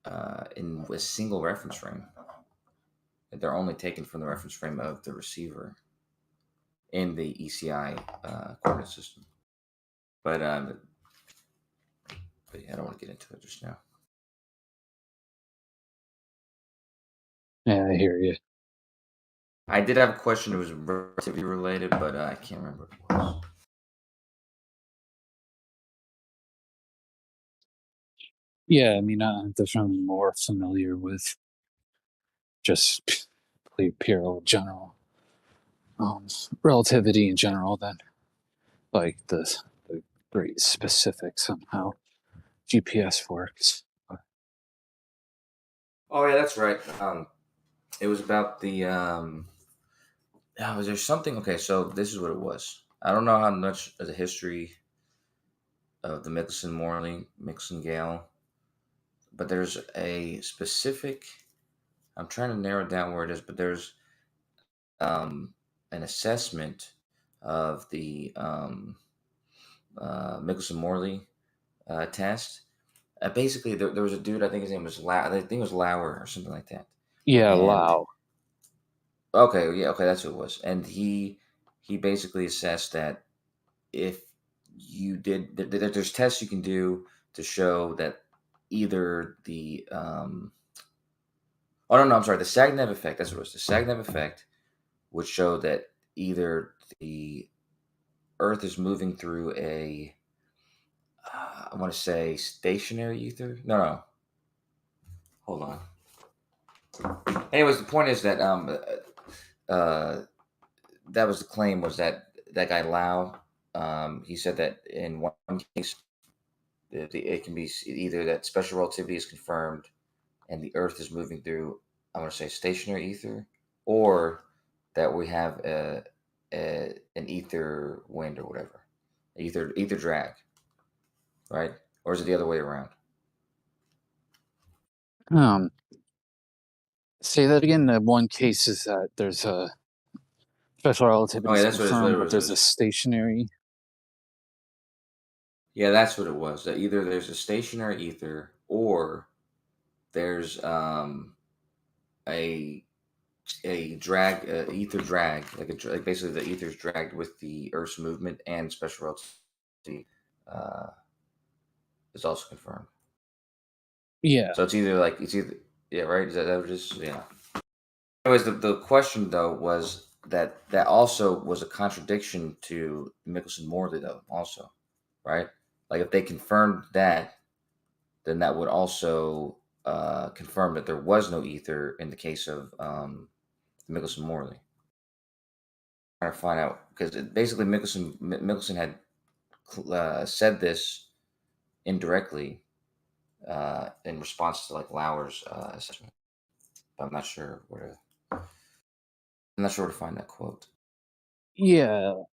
[SPEAKER 7] a single reference frame. They're only taken from the reference frame of the receiver in the ECI coordinate system. But yeah, I don't want to get into it just now.
[SPEAKER 13] Yeah, I hear you.
[SPEAKER 7] I did have a question that was relatively related, but I can't remember what it was.
[SPEAKER 13] Yeah, I mean, I'm definitely more familiar with just pure general relativity in general than like the great specifics on how GPS works.
[SPEAKER 7] Oh yeah, that's right. It was about the was there something? Okay, so this is what it was. I don't know how much of the history of the Michelson Gale, but there's a specific. I'm trying to narrow down where it is, but there's an assessment of the Michelson-Morley test. Basically, there was a dude. I think his name was I think it was Lauer or something like that.
[SPEAKER 13] Yeah,
[SPEAKER 7] And,
[SPEAKER 13] Lau.
[SPEAKER 7] Okay, yeah, okay, that's who it was. And he basically assessed that if you did, there's tests you can do to show that either the oh no, I'm sorry, the Sagnev effect. That's what it was. The Sagnev effect would show that either the Earth is moving through a I want to say stationary ether. No, hold on. Anyways, the point is that that was the claim, was that guy Lau. He said that in one case, it can be either that special relativity is confirmed and the Earth is moving through, I want to say stationary ether, or that we have an ether wind or whatever, ether drag, right? Or is it the other way around?
[SPEAKER 13] Say that again. The one case is that there's a special relativity
[SPEAKER 7] Oh yeah,
[SPEAKER 13] is confirmed, but there's a stationary.
[SPEAKER 7] Yeah, that's what it was. That either there's a stationary ether or there's a ether drag, like basically the ether's dragged with the Earth's movement and special relativity is also confirmed.
[SPEAKER 13] Yeah.
[SPEAKER 7] So it's either right? Is that what it is? Yeah. Anyways, the question though was that also was a contradiction to Michelson-Morley though also, right? Like if they confirmed that, then that would also confirm that there was no ether in the case of Michelson-Morley. Trying to find out because basically Michelson had said this indirectly in response to like Lauer's assessment. But I'm not sure where to find that quote.
[SPEAKER 13] Yeah.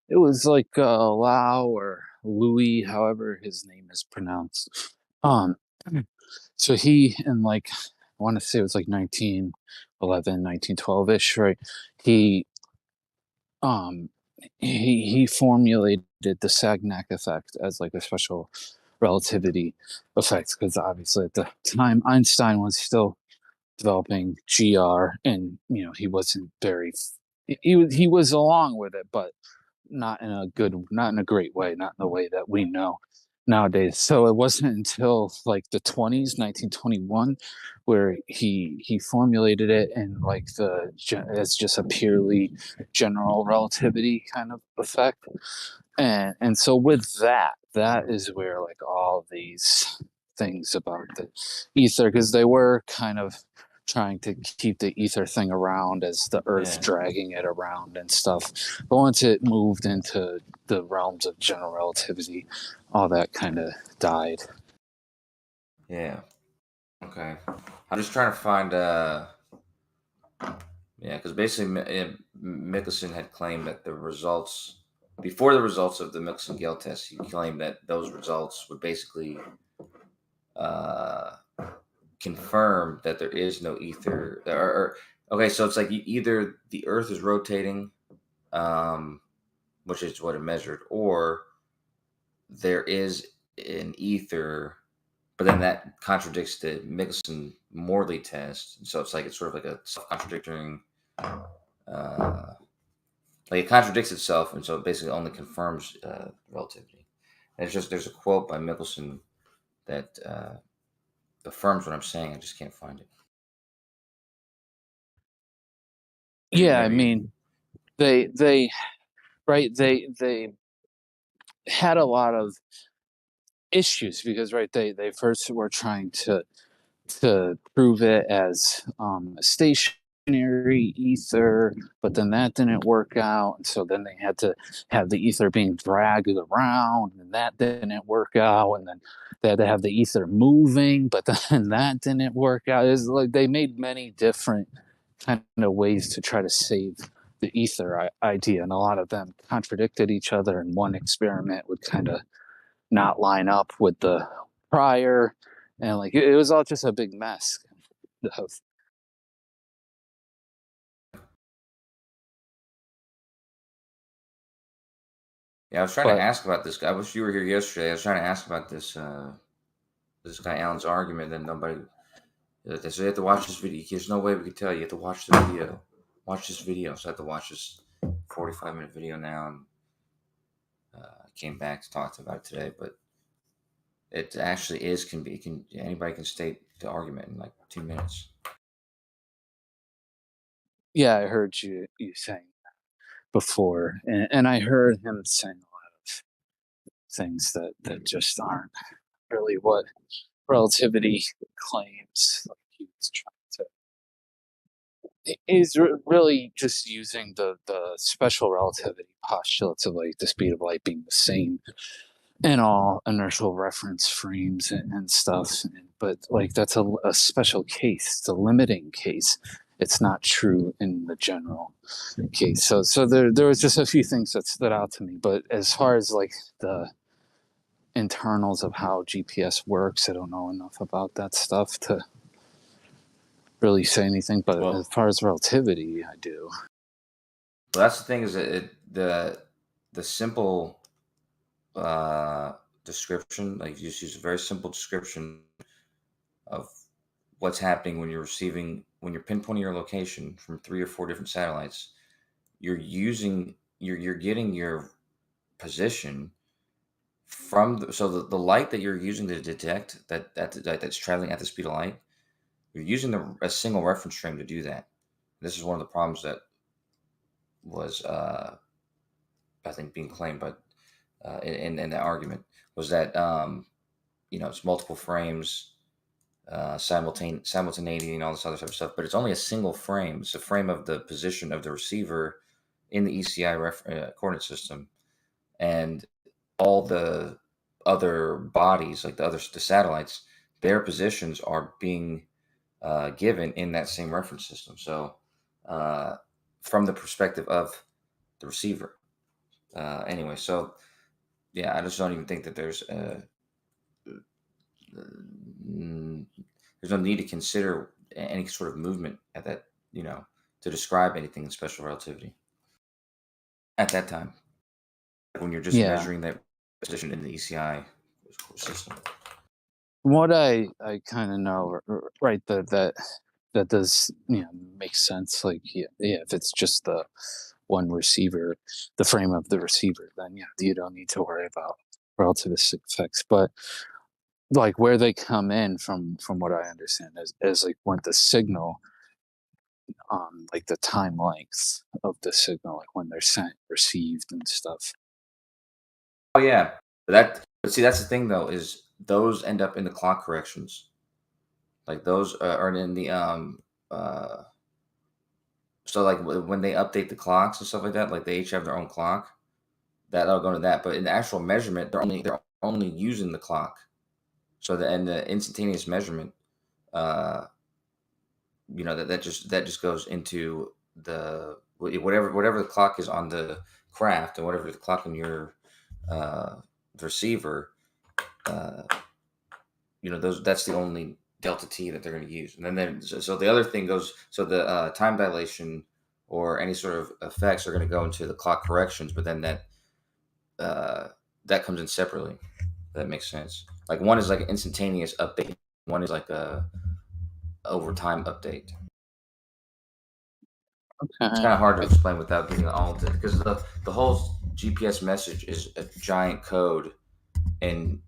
[SPEAKER 13] It was like Lau or Louis, however his name is pronounced. So he in like I want to say it was like 1911, 1912-ish, right? He he formulated the Sagnac effect as like a special relativity effect because obviously at the time Einstein was still developing GR, and he wasn't very he was along with it, but not in a great way, not in the way that we know nowadays. So it wasn't until like the 20s, 1921, where he formulated it in like as just a purely general relativity kind of effect. And so with that is where like all these things about the ether, because they were kind of trying to keep the ether thing around as the Earth dragging it around and stuff. But once it moved into the realms of general relativity, all that kind of died.
[SPEAKER 7] Yeah. Okay. I'm just trying to find. Because basically Michelson had claimed that before the results of the Michelson-Gale test, he claimed that those results would basically confirm that there is no ether. Okay, so it's like either the Earth is rotating, which is what it measured, or there is an ether, but then that contradicts the Michelson-Morley test. So it's sort of like a self-contradicting. Like it contradicts itself, and so it basically only confirms relativity. And it's just there's a quote by Michelson that affirms what I'm saying. I just can't find it.
[SPEAKER 13] Yeah, I mean, they had a lot of issues because they first were trying to prove it as a stationary ether, but then that didn't work out, and so then they had to have the ether being dragged around, and that didn't work out, and then they had to have the ether moving, but then that didn't work out. It's like they made many different kind of ways to try to save the ether idea, and a lot of them contradicted each other, and one experiment would kind of not line up with the prior, and like it was all just a big mess.
[SPEAKER 7] Yeah, I was trying to ask about this guy. I wish you were here yesterday. I was trying to ask about this guy Alan's argument, and nobody. They said you have to watch this video. There's no way we could tell you. You have to watch the video. Watch this video. So I have to watch this 45-minute video now, and I came back to talk about it today. But it actually is anybody can state the argument in like 2 minutes.
[SPEAKER 13] Yeah, I heard you saying that before, and I heard him saying a lot of things that just aren't really what relativity claims. Like he was trying to. He's really just using the special relativity postulates of like the speed of light being the same in all inertial reference frames and stuff, but like that's a special case. It's a limiting case. It's not true in the general case. So there was just a few things that stood out to me. But as far as like the internals of how GPS works, I don't know enough about that stuff to really say anything. But as far as relativity, I do.
[SPEAKER 7] Well, that's the thing is that the simple description, like you just use a very simple description of what's happening when you're pinpointing your location from 3 or 4 different satellites. You're getting your position from the light that you're using to detect that's traveling at the speed of light. You're using a single reference frame to do that. This is one of the problems that was, I think, being claimed, but in the argument was that it's multiple frames, simultaneity, and all this other type of stuff. But it's only a single frame. It's a frame of the position of the receiver in the ECI coordinate system, and all the other bodies, like the satellites, their positions are being given in that same reference system. So, from the perspective of the receiver, anyway. So, yeah, I just don't even think that there's no need to consider any sort of movement at that, to describe anything in special relativity at that time when you're just
[SPEAKER 13] Yeah.
[SPEAKER 7] measuring that position in the ECI system.
[SPEAKER 13] From what I kind of know, right, that does make sense. Like yeah, if it's just the one receiver, the frame of the receiver, then yeah, you don't need to worry about relativistic effects. But like where they come in from what I understand is like when the signal, like the time length of the signal, like when they're sent, received, and stuff.
[SPEAKER 7] Oh yeah, but see, that's the thing though, is those end up in the clock corrections. Like those are in the so like when they update the clocks and stuff like that, like they each have their own clock. That'll go to that, but in the actual measurement, they're only using the clock. So the instantaneous measurement, that just goes into the whatever the clock is on the craft and whatever the clock on your receiver. That's the only delta t that they're going to use. And then so the other thing goes, so the time dilation or any sort of effects are going to go into the clock corrections, but then that comes in separately. That makes sense. Like one is like an instantaneous update, one is like a overtime update. It's kind of hard to explain without getting all into it, because the whole GPS message is a giant code, and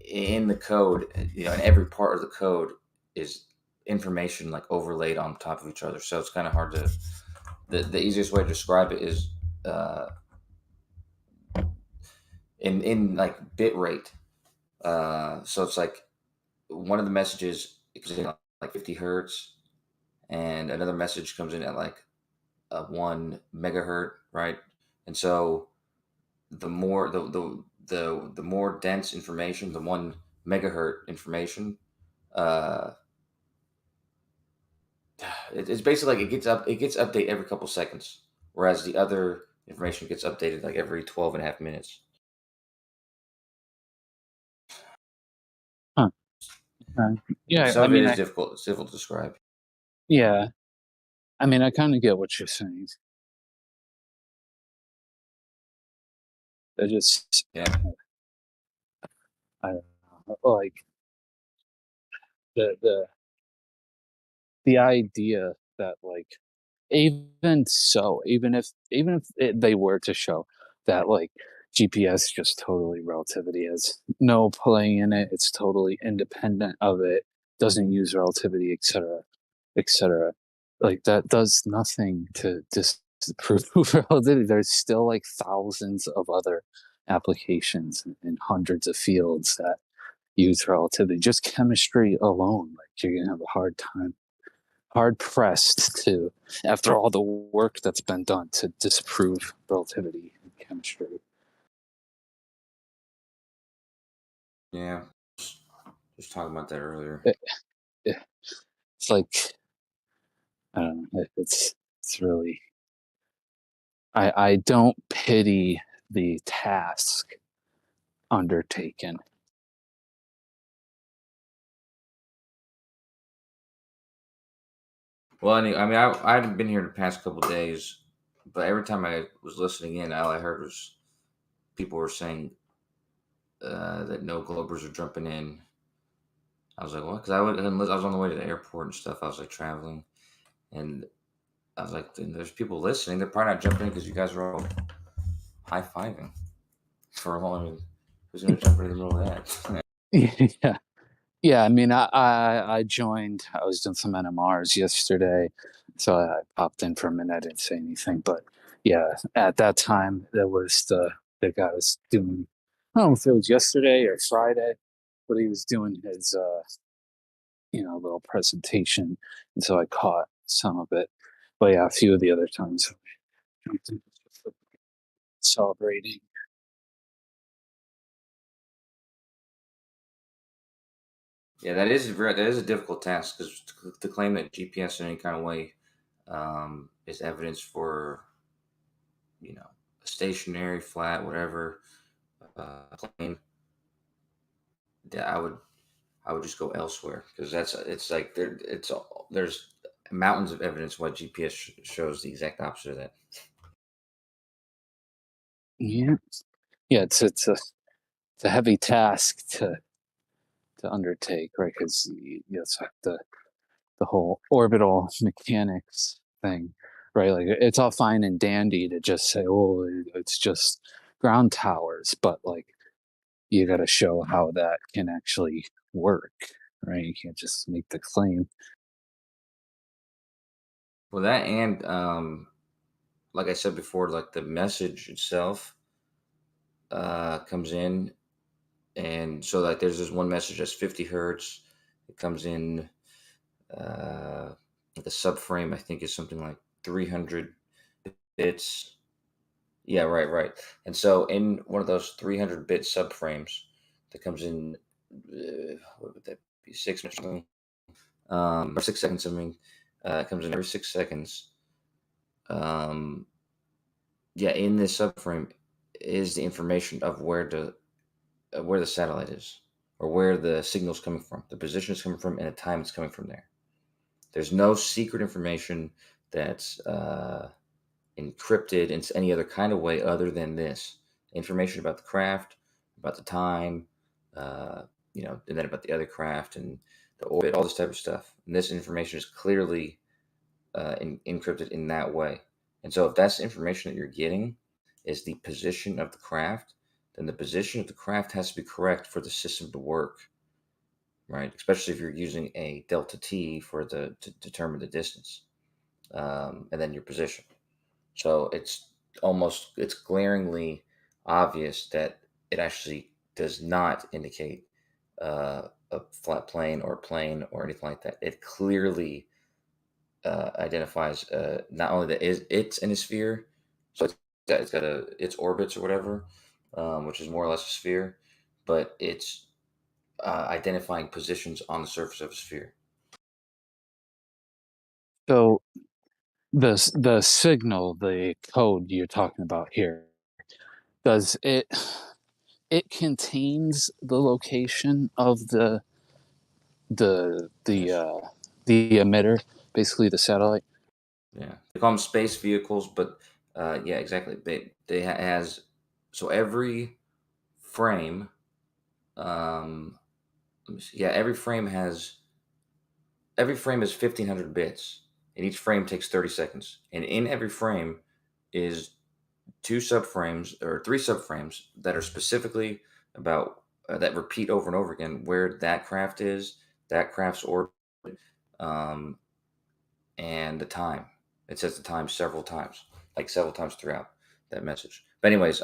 [SPEAKER 7] in the code, in every part of the code is information like overlaid on top of each other. So it's kind of hard to. The easiest way to describe it is in like bit rate. So it's like one of the messages is in like 50 hertz, and another message comes in at like 1 megahertz, right? And so the more the more dense information, the 1 megahertz information, it's basically like it gets updated every couple seconds, whereas the other information gets updated like every 12 and a half minutes.
[SPEAKER 13] Huh. Yeah,
[SPEAKER 7] Some
[SPEAKER 13] I
[SPEAKER 7] of
[SPEAKER 13] mean,
[SPEAKER 7] it is difficult. It's difficult to describe.
[SPEAKER 13] yeah, I mean, I kind of get what you're saying. I just,
[SPEAKER 7] yeah,
[SPEAKER 13] I don't know, like the idea that like even if they were to show that like GPS just totally relativity has no play in it, it's totally independent of it, doesn't use relativity, etc., etc. Like that does nothing to disprove relativity. There's still like thousands of other applications and hundreds of fields that use relativity. Just chemistry alone, like you're gonna have a hard pressed to, after all the work that's been done to disprove relativity in chemistry.
[SPEAKER 7] Yeah, just talking about that earlier.
[SPEAKER 13] It's like, I don't know, it's really, I don't pity the task undertaken.
[SPEAKER 7] Well, I mean, I haven't been here the past couple of days, but every time I was listening in, all I heard was people were saying that no Globers are jumping in. I was like, what? Because I was on the way to the airport and stuff. I was like traveling, and I was like, there's people listening. They're probably not jumping in because you guys are all high fiving for a long. Who's gonna jump into the middle of that?
[SPEAKER 13] Yeah. Yeah, I mean, I joined. I was doing some NMRs yesterday, so I popped in for a minute. I didn't say anything, but yeah, at that time there was the guy was doing. I don't know if it was yesterday or Friday, but he was doing his little presentation, and so I caught some of it. But yeah, a few of the other times I jumped in celebrating.
[SPEAKER 7] Yeah, that is a difficult task because to claim that GPS in any kind of way is evidence for a stationary, flat, whatever plane. Yeah, I would just go elsewhere because there's mountains of evidence why GPS shows the exact opposite of that.
[SPEAKER 13] Yeah, yeah, it's a heavy task to undertake, right? Because it's like the whole orbital mechanics thing, right? Like it's all fine and dandy to just say, "Oh, it's just ground towers," but like you got to show how that can actually work, right? You can't just make the claim.
[SPEAKER 7] Well, that and like I said before, like the message itself comes in, and so like there's this one message that's 50 hertz. It comes in. The subframe I think is something like 300 bits. Yeah, right. And so in one of those 300 bit subframes that comes in, what would that be? 6 minutes, or 6 seconds. Something comes in every 6 seconds. Yeah, in this subframe is the information of where the satellite is, or where the signal's coming from, the position it's coming from, and the time it's coming from there. There's no secret information that's encrypted in any other kind of way other than this information about the craft, about the time, and then about the other craft and the orbit, all this type of stuff. And this information is clearly encrypted in that way. And so, if that's information that you're getting is the position of the craft, then the position of the craft has to be correct for the system to work, right? Especially if you're using a delta t to determine the distance, and then your position. So it's glaringly obvious that it actually does not indicate a flat plane or plane or anything like that. It clearly identifies not only that it's in a sphere, so it's got its orbits or whatever, which is more or less a sphere, but it's identifying positions on the surface of a sphere.
[SPEAKER 13] So the signal, the code you're talking about here, does it contains the location of the emitter, basically the satellite?
[SPEAKER 7] Yeah, they call them space vehicles, but yeah, exactly. Has so every frame. Let me see. Yeah, every frame is 1,500 bits, and each frame takes 30 seconds. And in every frame is two subframes or three subframes that are specifically about that repeat over and over again where that craft is, that craft's orbit, um, and the time. It says the time several times, like several times throughout that message. But anyways,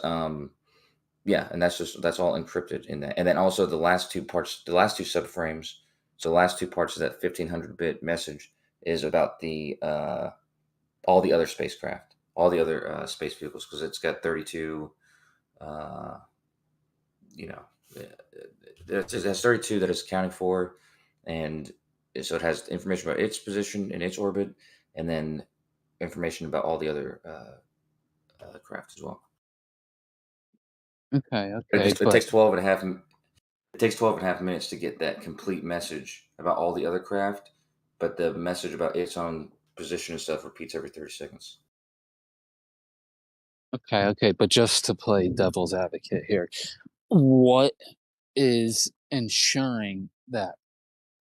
[SPEAKER 7] yeah, and that's all encrypted in that. And then also the last two parts, the last two subframes, so the last two parts of that 1,500 bit message is about the all the other spacecraft, all the other space vehicles, because it's got 32. Uh, you know, it has 32 that it's accounting for, and so it has information about its position in its orbit, and then information about all the other craft as well.
[SPEAKER 13] Okay,
[SPEAKER 7] It takes 12 and a half. It takes 12 and a half minutes to get that complete message about all the other craft, but the message about its own position and stuff repeats every 30 seconds.
[SPEAKER 13] Okay, but just to play devil's advocate here, what is ensuring that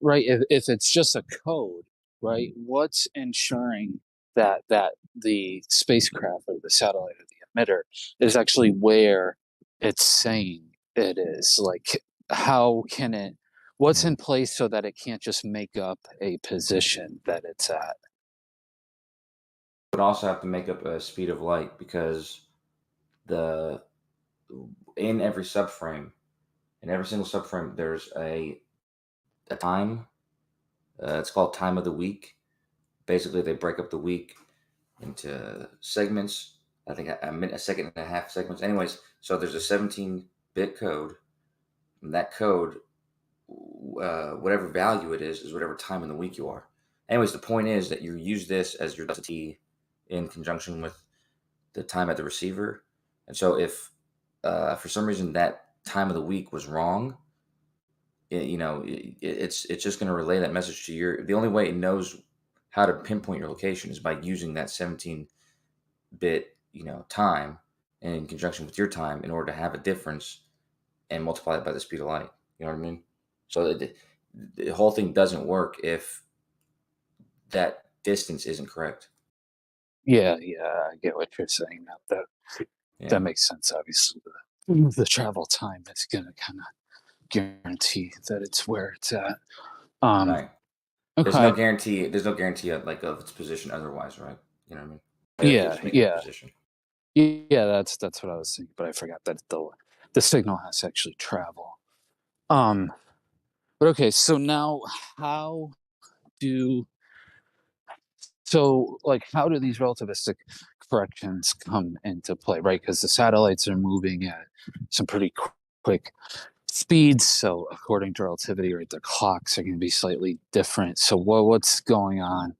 [SPEAKER 13] right, if it's just a code, right, what's ensuring that the spacecraft or the satellite or the emitter is actually where it's saying it is? Like, how can it? What's in place so that it can't just make up a position that it's at?
[SPEAKER 7] Would also have to make up a speed of light, because in every subframe, in every single subframe, there's a time. It's called time of the week. Basically, they break up the week into segments. I think a second and a half segments. Anyways, so there's a 17-bit code. And that code, whatever value it is whatever time in the week you are. Anyways, the point is that you use this as your T in conjunction with the time at the receiver. And so if for some reason that time of the week was wrong, it's just going to relay that message to the only way it knows how to pinpoint your location is by using that 17-bit time in conjunction with your time in order to have a difference and multiply it by the speed of light. You know what I mean? So the whole thing doesn't work if that distance isn't correct.
[SPEAKER 13] Yeah, I get what you're saying now. That makes sense. Obviously, the travel time is going to kind of guarantee that it's where it's at.
[SPEAKER 7] Right.
[SPEAKER 13] Okay.
[SPEAKER 7] There's no guarantee of its position otherwise, right? You know what I mean?
[SPEAKER 13] Yeah. Yeah, that's what I was thinking, but I forgot that the signal has to actually travel. But okay, so now how do these relativistic corrections come into play, right? Because the satellites are moving at some pretty quick speeds, so according to relativity, right, the clocks are going to be slightly different. So what's going on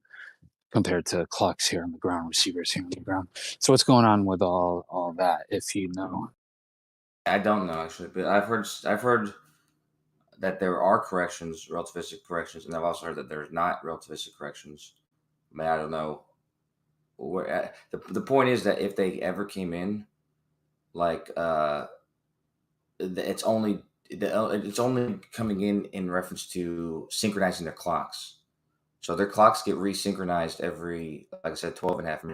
[SPEAKER 13] compared to clocks here on the ground, receivers here on the ground? So what's going on with all that, if you know?
[SPEAKER 7] I don't know actually, but I've heard that there are corrections, relativistic corrections, and I've also heard that there's not relativistic corrections. I mean, I don't know. The point is that if they ever came in, it's only coming in reference to synchronizing their clocks. So their clocks get resynchronized every, like I said, 12 and a half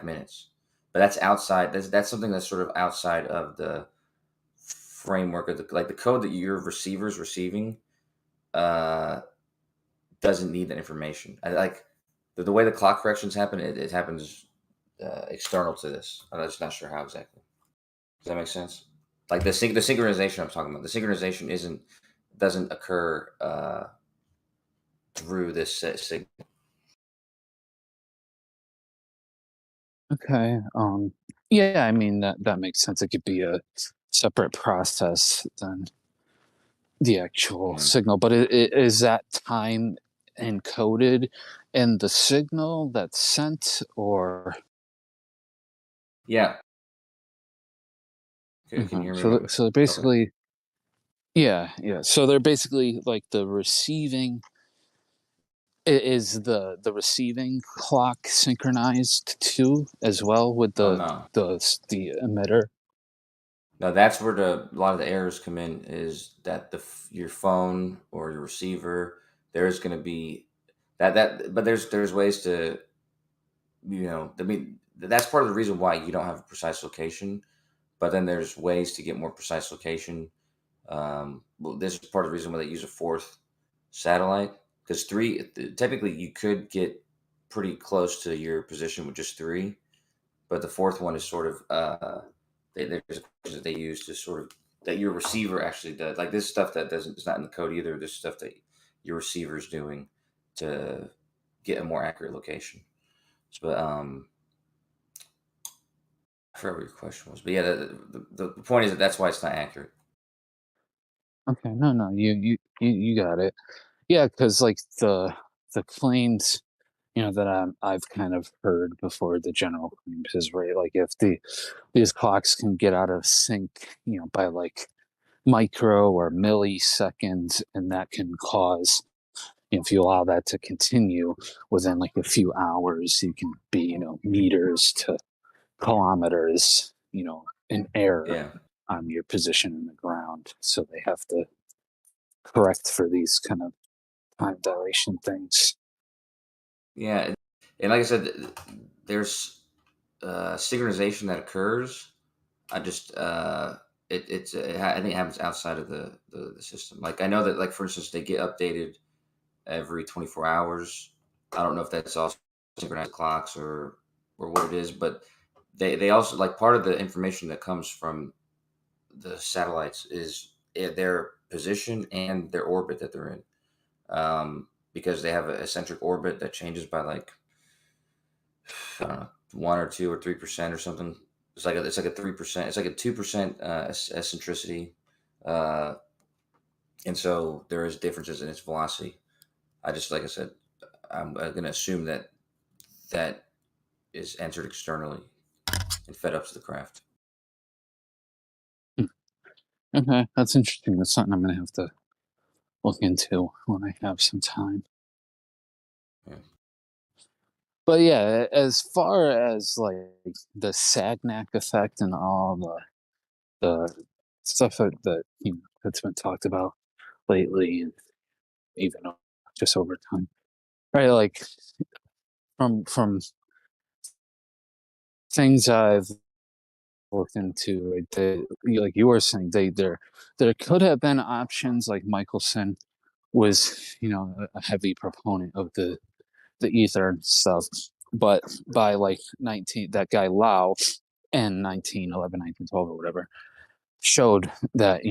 [SPEAKER 7] minutes. But that's outside. That's something that's sort of outside of the framework of the code that your receiver's receiving. Doesn't need that information. The way the clock corrections happen. It happens external to this. I'm just not sure how exactly. Does that make sense? Like the synchronization I'm talking about. The synchronization doesn't occur through this signal.
[SPEAKER 13] Okay. Yeah, I mean that makes sense. It could be a separate process than the actual signal, but is that time encoded in the signal that's sent, or?
[SPEAKER 7] Yeah. Can you hear me?
[SPEAKER 13] So basically, yeah. So they're basically like the receiving. Is the receiving clock synchronized too as well with the emitter?
[SPEAKER 7] No, that's where a lot of the errors come in. Is that your phone or your receiver? There's going to be but there's ways to, I mean, that's part of the reason why you don't have a precise location. But then there's ways to get more precise location. This is part of the reason why they use a fourth satellite, because technically you could get pretty close to your position with just 3, but the fourth one is sort of there's a question that they use to sort of that your receiver actually does. Like this stuff that it's not in the code either. This stuff that your receiver is doing to get a more accurate location. But I forgot what your question was, but yeah, the point is that's why it's not accurate.
[SPEAKER 13] Okay, no, you got it. Yeah, because like the claims, that I've kind of heard before, the general claims is right. Like if these clocks can get out of sync, by like micro or milliseconds, and that can cause, if you allow that to continue within like a few hours, you can be, meters to kilometers, in error on your position in the ground. So they have to correct for these kind of time dilation things.
[SPEAKER 7] Yeah, and like I said, there's synchronization that occurs. I just I think it happens outside of the system. Like I know that, like for instance, they get updated every 24 hours. I don't know if that's also synchronized clocks or what it is, but they also, like, part of the information that comes from the satellites is their position and their orbit that they're in, because they have a eccentric orbit that changes by like, I don't know, 1 or 2 or 3% or something. It's like a 3%. It's like a 2% eccentricity, uh, and so there is differences in its velocity. I just, like I said, I'm going to assume that that is entered externally and fed up to the craft.
[SPEAKER 13] Okay, that's interesting. That's something I'm going to have to look into when I have some time.
[SPEAKER 7] Yeah.
[SPEAKER 13] But yeah, as far as like the Sagnac effect and all the stuff that that's been talked about lately, and even just over time, right? Like from things I've looked into, right? Like you were saying, there could have been options. Like Michelson was, a heavy proponent of the ether and stuff, but by like that guy Lau in 1911, 1912 or whatever, showed that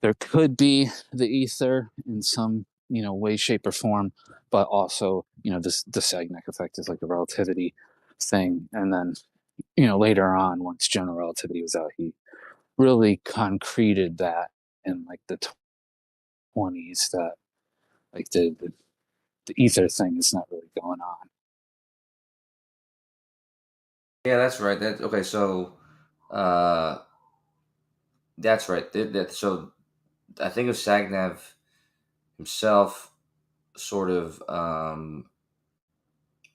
[SPEAKER 13] there could be the ether in some way, shape, or form, but also the Sagnac effect is like a relativity thing. And then later on, once general relativity was out, he really concreted that in like the 20s, that like the ether thing is not really going on.
[SPEAKER 7] Yeah, that's right. Okay. So, that's right. So I think of Sagnav himself, sort of,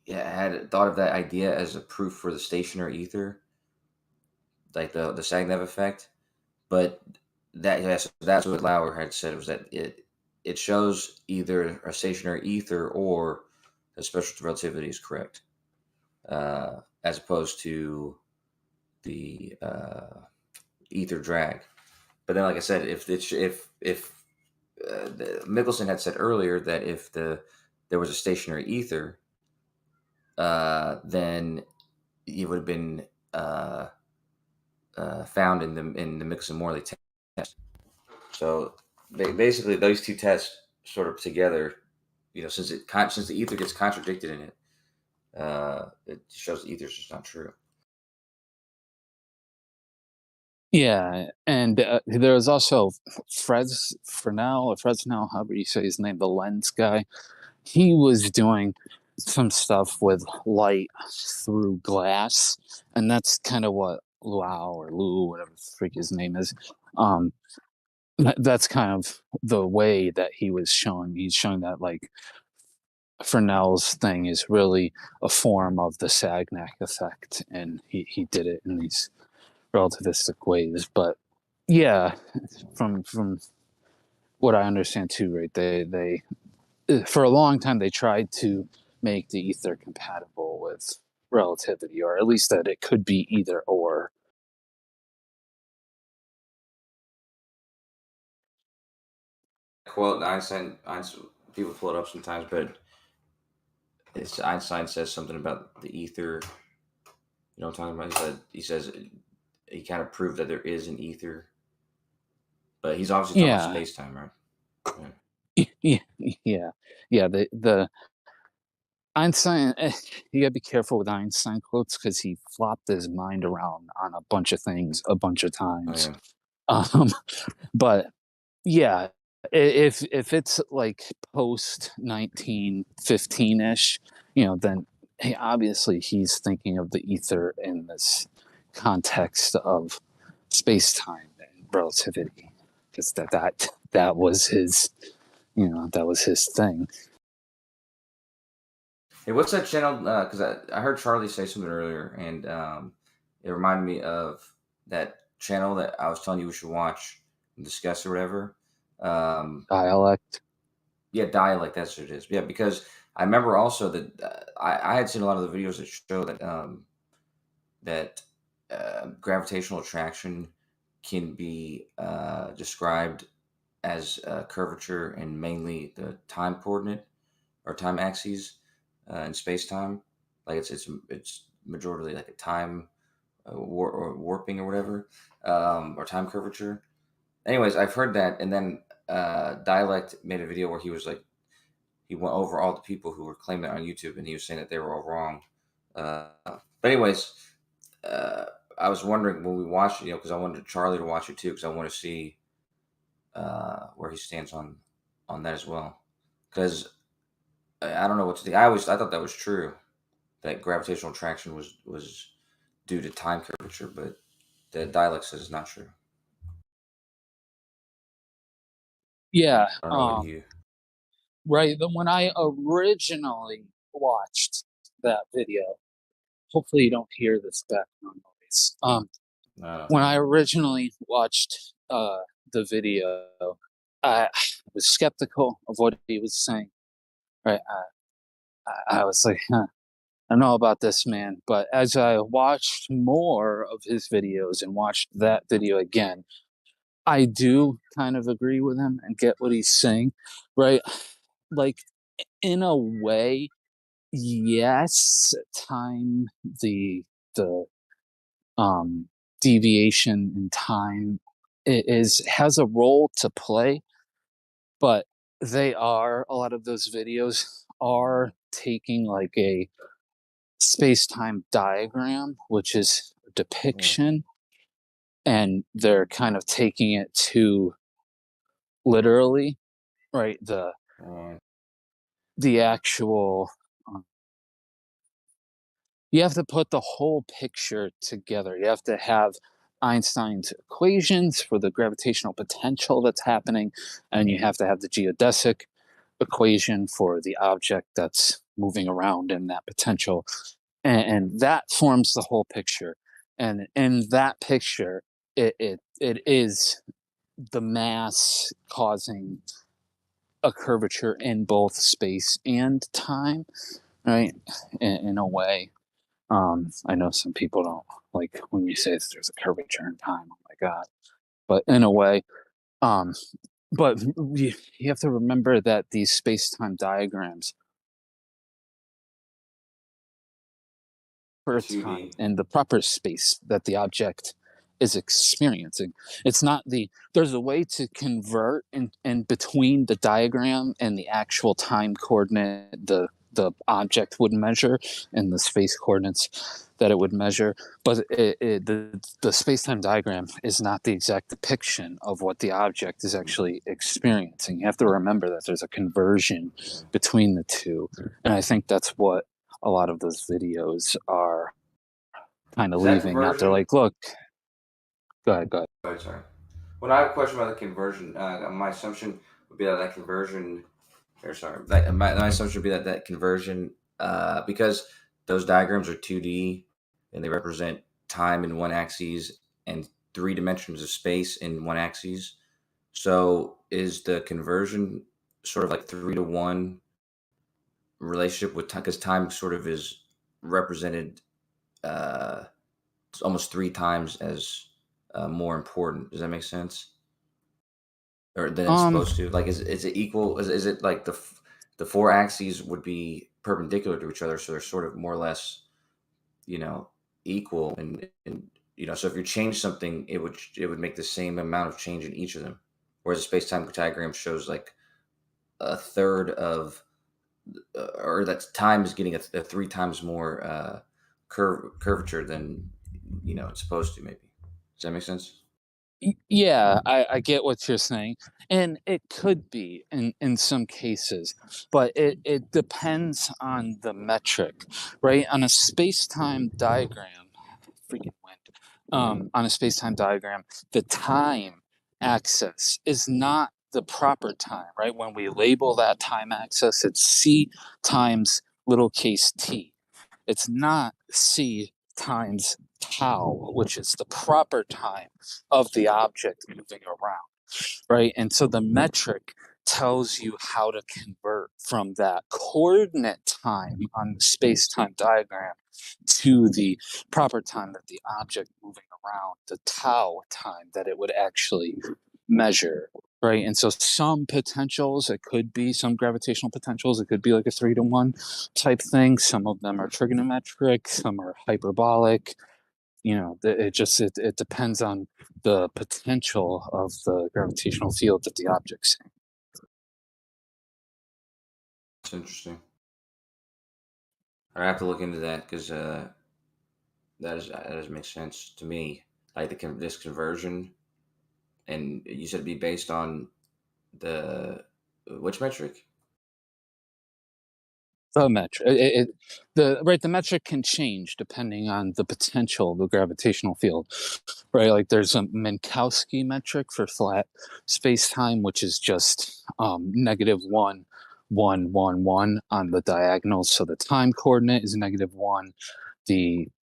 [SPEAKER 7] had thought of that idea as a proof for the stationary ether, like the Sagnav effect. But that's what Lauer had said, was that it shows either a stationary ether or the special relativity is correct, as opposed to the ether drag. But then, like I said, if Michelson had said earlier that if there was a stationary ether, then it would have been found in the Michelson-Morley test. So basically, those two tests sort of together, since the ether gets contradicted in it, it shows the ether is just not true.
[SPEAKER 13] Yeah, and there was also Fresnel, however you say his name, the lens guy. He was doing some stuff with light through glass, and that's kind of what Lou, whatever the freak his name is, that's kind of the way that he was showing. He's showing that like Fresnel's thing is really a form of the Sagnac effect, and he did it in these relativistic ways. But yeah, from what I understand too, right? They for a long time they tried to make the ether compatible with relativity, or at least that it could be either or.
[SPEAKER 7] Quote Einstein. People pull it up sometimes, but Einstein says something about the ether. You know what I'm talking about? He says he kind of proved that there is an ether, but he's obviously talking about space time, right?
[SPEAKER 13] Yeah. The Einstein, you gotta be careful with Einstein quotes because he flopped his mind around on a bunch of things a bunch of times.
[SPEAKER 7] Oh, yeah.
[SPEAKER 13] But yeah, if it's like post 1915-ish, then obviously he's thinking of the ether in this context of space-time and relativity, because that was his, that was his thing.
[SPEAKER 7] Hey, what's that channel? Because I heard Charlie say something earlier, and it reminded me of that channel that I was telling you we should watch and discuss or whatever.
[SPEAKER 13] Dialect.
[SPEAKER 7] Yeah, dialect. That's what it is. Yeah, because I remember also that I had seen a lot of the videos that show that gravitational attraction can be described as curvature in mainly the time coordinate or time axes in space time. Like it's majorly like a time or warping or whatever, or time curvature. Anyways, I've heard that, and then Dialect made a video where he was like, he went over all the people who were claiming it on YouTube, and he was saying that they were all wrong. But anyways, I was wondering when we watched it, because I wanted Charlie to watch it too, because I want to see where he stands on that as well. Because I don't know what to think. I thought that was true, that gravitational attraction was due to time curvature, but the Dialect says it's not true.
[SPEAKER 13] Yeah.
[SPEAKER 7] I don't know what you.
[SPEAKER 13] Right. But when I originally watched that video, hopefully you don't hear this background noise. When I originally watched the video, I was skeptical of what he was saying. Right. I was like, huh, I don't know about this man. But as I watched more of his videos and watched that video again, I do kind of agree with him and get what he's saying. Right. Like, in a way, yes, time, the deviation in time has a role to play, but a lot of those videos are taking like a space-time diagram, which is a depiction, and they're kind of taking it to literally, right? The actual you have to put the whole picture together. You have to have Einstein's equations for the gravitational potential that's happening, and you have to have the geodesic equation for the object that's moving around in that potential. And that forms the whole picture. And in that picture, it is the mass causing a curvature in both space and time, right? In a way. I know some people don't like when you say there's a curvature in time. Oh my God. But in a way, but you have to remember that these space-time diagrams for time and the proper space that the object is experiencing. It's not there's a way to convert in between the diagram and the actual time coordinate the object would measure and the space coordinates that it would measure, but the space-time diagram is not the exact depiction of what the object is actually experiencing. You have to remember that there's a conversion between the two, and I think that's what a lot of those videos are kind of leaving out. They're like, look, go ahead.
[SPEAKER 7] Oh, sorry. When I have a question about the conversion, my assumption would be that conversion, or sorry, my assumption would be that conversion, because those diagrams are 2D and they represent time in one axis and 3 dimensions of space in one axis. So is the conversion sort of like 3-to-1 relationship with time? Because time sort of is represented almost 3 times as more important. Does that make sense? Or than it's supposed to? Like, is it equal? Is it like the 4 axes would be perpendicular to each other, so they're sort of more or less, equal, and so if you change something, it would make the same amount of change in each of them. Whereas a space-time diagram shows like a third of, or that time is getting a 3 times more curvature than it's supposed to. Maybe. Does that make sense?
[SPEAKER 13] Yeah, I get what you're saying, and it could be in some cases, but it depends on the metric, right? On a space-time diagram, freaking wind. On a space-time diagram, the time axis is not the proper time, right? When we label that time axis, it's c times little case t. It's not c times tau, which is the proper time of the object moving around, right? And so the metric tells you how to convert from that coordinate time on the space-time diagram to the proper time that the object moving around, the tau time that it would actually measure, right? And so some potentials, it could be some gravitational potentials, it could be like a 3-to-1 type thing. Some of them are trigonometric, some are hyperbolic. It depends on the potential of the gravitational field that the object's in.
[SPEAKER 7] It's interesting. I have to look into that because that does make sense to me. Like this conversion, and you said it'd be based on which metric?
[SPEAKER 13] The metric, the metric can change depending on the potential of the gravitational field, right? Like there's a Minkowski metric for flat space-time, which is just -1, 1, 1, 1 on the diagonals. So the time coordinate is -1,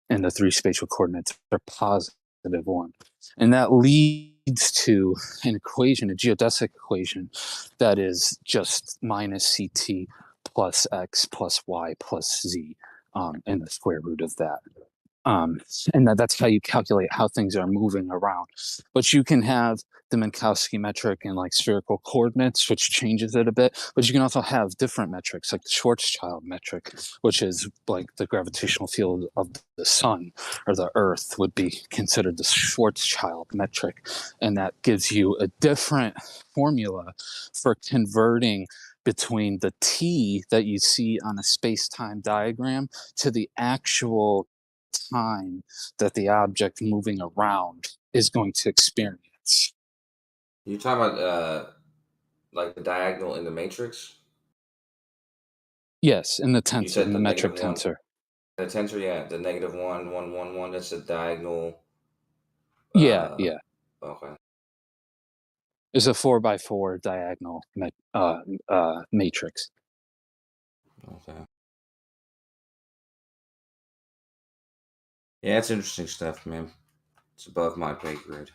[SPEAKER 13] and the 3 spatial coordinates are +1, and that leads to an equation, a geodesic equation, that is just -CT plus x plus y plus z, and the square root of that. And that's how you calculate how things are moving around. But you can have the Minkowski metric in like spherical coordinates, which changes it a bit. But you can also have different metrics, like the Schwarzschild metric, which is like the gravitational field of the sun or the Earth would be considered the Schwarzschild metric. And that gives you a different formula for converting between the t that you see on a space-time diagram to the actual time that the object moving around is going to experience.
[SPEAKER 7] You talking about like the diagonal in the matrix?
[SPEAKER 13] Yes, in the
[SPEAKER 7] You
[SPEAKER 13] tensor,
[SPEAKER 7] said
[SPEAKER 13] in the metric tensor.
[SPEAKER 7] The tensor, yeah, the -1, 1, 1, 1. That's a diagonal.
[SPEAKER 13] Yeah.
[SPEAKER 7] Okay.
[SPEAKER 13] It's a 4x4 diagonal matrix.
[SPEAKER 7] Okay. Yeah, it's interesting stuff, man. It's above my pay grade.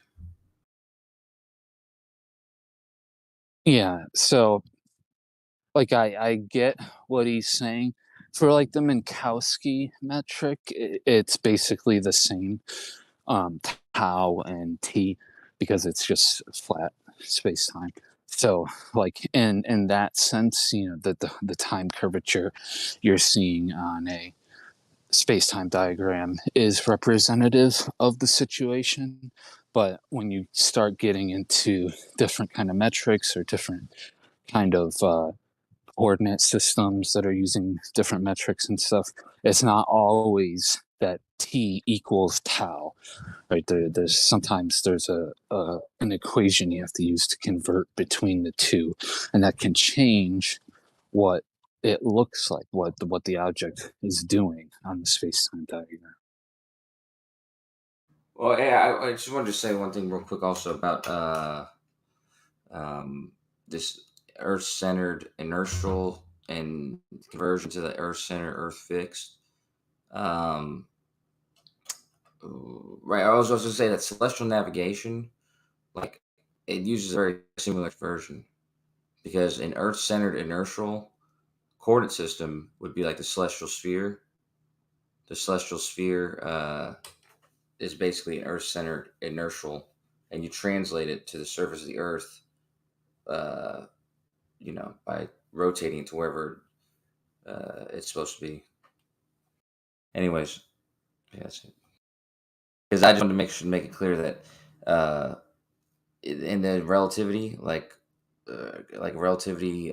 [SPEAKER 13] Yeah, so like I get what he's saying. For like the Minkowski metric, it's basically the same, tau and t, because it's just flat space-time. So like in that sense, the time curvature you're seeing on a space-time diagram is representative of the situation. But when you start getting into different kind of metrics or different kind of coordinate systems that are using different metrics and stuff, it's not always that t equals tau, right? There's sometimes an equation you have to use to convert between the two, and that can change what it looks like, what the object is doing on the space-time diagram.
[SPEAKER 7] Well, yeah, I just wanted to say one thing real quick also about this Earth-centered inertial and conversion to the Earth-centered, Earth-fixed. Right, I was also going to say that celestial navigation, like, it uses a very similar version, because an Earth-centered inertial coordinate system would be like the celestial sphere. The celestial sphere is basically an Earth-centered inertial, and you translate it to the surface of the Earth, by rotating it to wherever it's supposed to be. Anyways, yeah, that's it. Because I just wanted to make it clear that in the relativity, like relativity,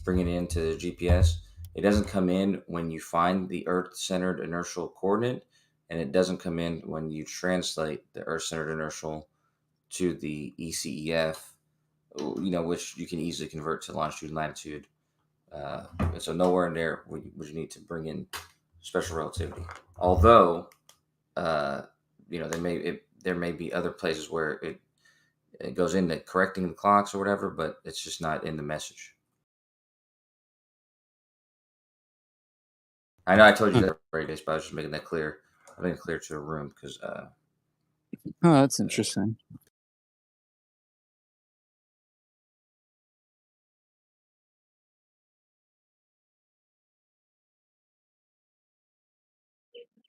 [SPEAKER 7] bringing it into GPS, it doesn't come in when you find the Earth-centered inertial coordinate, and it doesn't come in when you translate the Earth-centered inertial to the ECEF, which you can easily convert to longitude and latitude. So nowhere in there would you need to bring in special relativity. Although, there may be other places where it goes into correcting the clocks or whatever, but it's just not in the message. I know I told you that already, but I was just making that clear. I made it clear to the room because.
[SPEAKER 13] Oh, that's interesting.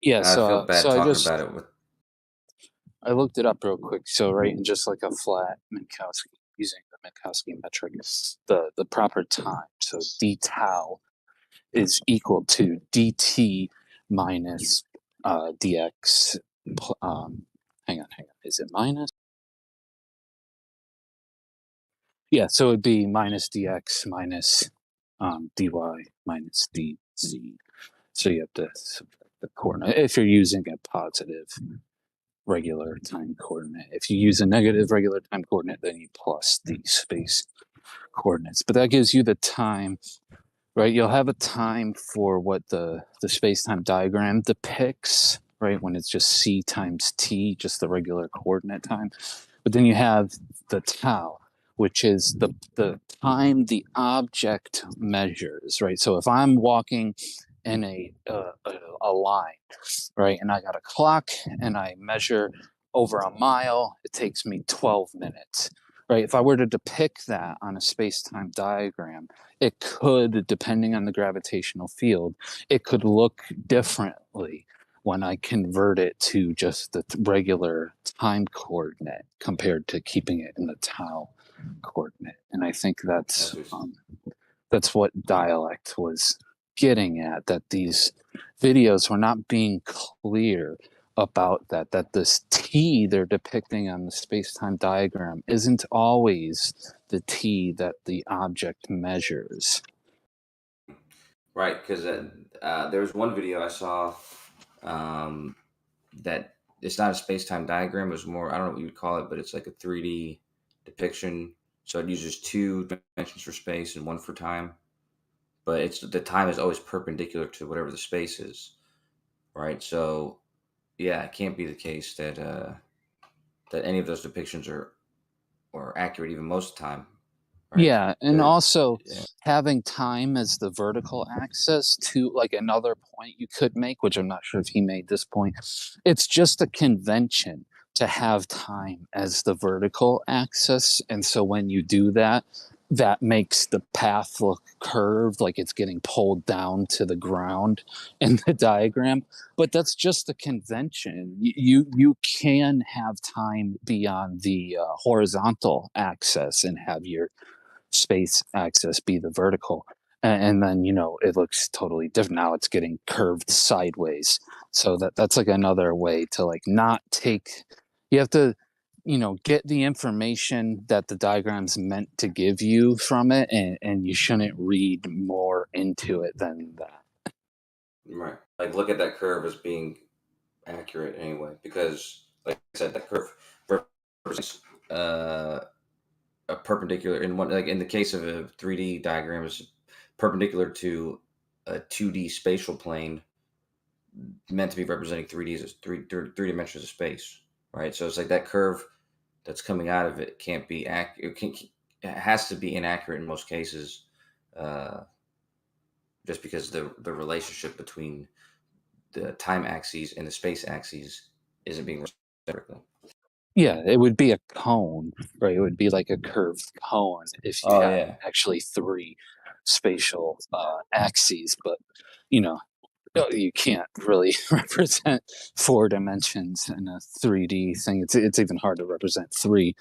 [SPEAKER 13] Yeah,
[SPEAKER 7] I feel
[SPEAKER 13] so
[SPEAKER 7] bad
[SPEAKER 13] I
[SPEAKER 7] talking
[SPEAKER 13] just
[SPEAKER 7] about it with.
[SPEAKER 13] I looked it up real quick. So right, in just like a flat Minkowski, using the Minkowski metric, the proper time. So d tau is equal to dt minus dx. Hang on. Is it minus? Yeah, so it'd be minus dx minus dy minus dz. So you have to subtract the coordinate if you're using a positive regular time coordinate. If you use a negative regular time coordinate, then you plus the space coordinates. But that gives you the time, right? You'll have a time for what the space-time diagram depicts, right? When it's just c times t, just the regular coordinate time. But then you have the tau, which is the time the object measures, right? So if I'm walking in a line, right, and I got a clock and I measure over a mile, it takes me 12 minutes, right? If I were to depict that on a space-time diagram, it could, depending on the gravitational field, it could look differently when I convert it to just the regular time coordinate compared to keeping it in the tau coordinate. And I think that's what dialect was getting at, that these videos were not being clear about that this t they're depicting on the space-time diagram isn't always the t that the object measures.
[SPEAKER 7] Right, because there was one video I saw that it's not a space-time diagram. It was more, I don't know what you would call it, but it's like a 3D depiction. So it uses 2 dimensions for space and 1 for time. But it's the time is always perpendicular to whatever the space is, right? So, yeah, it can't be the case that that any of those depictions are accurate even most of the time, right?
[SPEAKER 13] Yeah, and also having time as the vertical axis to, like, another point you could make, which I'm not sure if he made this point, it's just a convention to have time as the vertical axis. And so when you do that, that makes the path look curved, like it's getting pulled down to the ground in the diagram. But that's just a convention. You can have time be on the horizontal axis and have your space axis be the vertical, and then it looks totally different. Now it's getting curved sideways, so that's like another way to, like, not take, you have to get the information that the diagram's meant to give you from it, and you shouldn't read more into it than that.
[SPEAKER 7] Right. Like, look at that curve as being accurate anyway, because, like I said, that curve represents a perpendicular in one, like in the case of a 3D diagram, is perpendicular to a 2D spatial plane meant to be representing 3D as three dimensions of space, right? So it's like that curve that's coming out of it can't be accurate. It has to be inaccurate in most cases, just because the relationship between the time axes and the space axes isn't being correctly.
[SPEAKER 13] Yeah, it would be a cone, right? It would be like a curved cone if you had actually 3 spatial axes, but you can't really represent 4 dimensions in a 3D thing. It's even hard to represent 3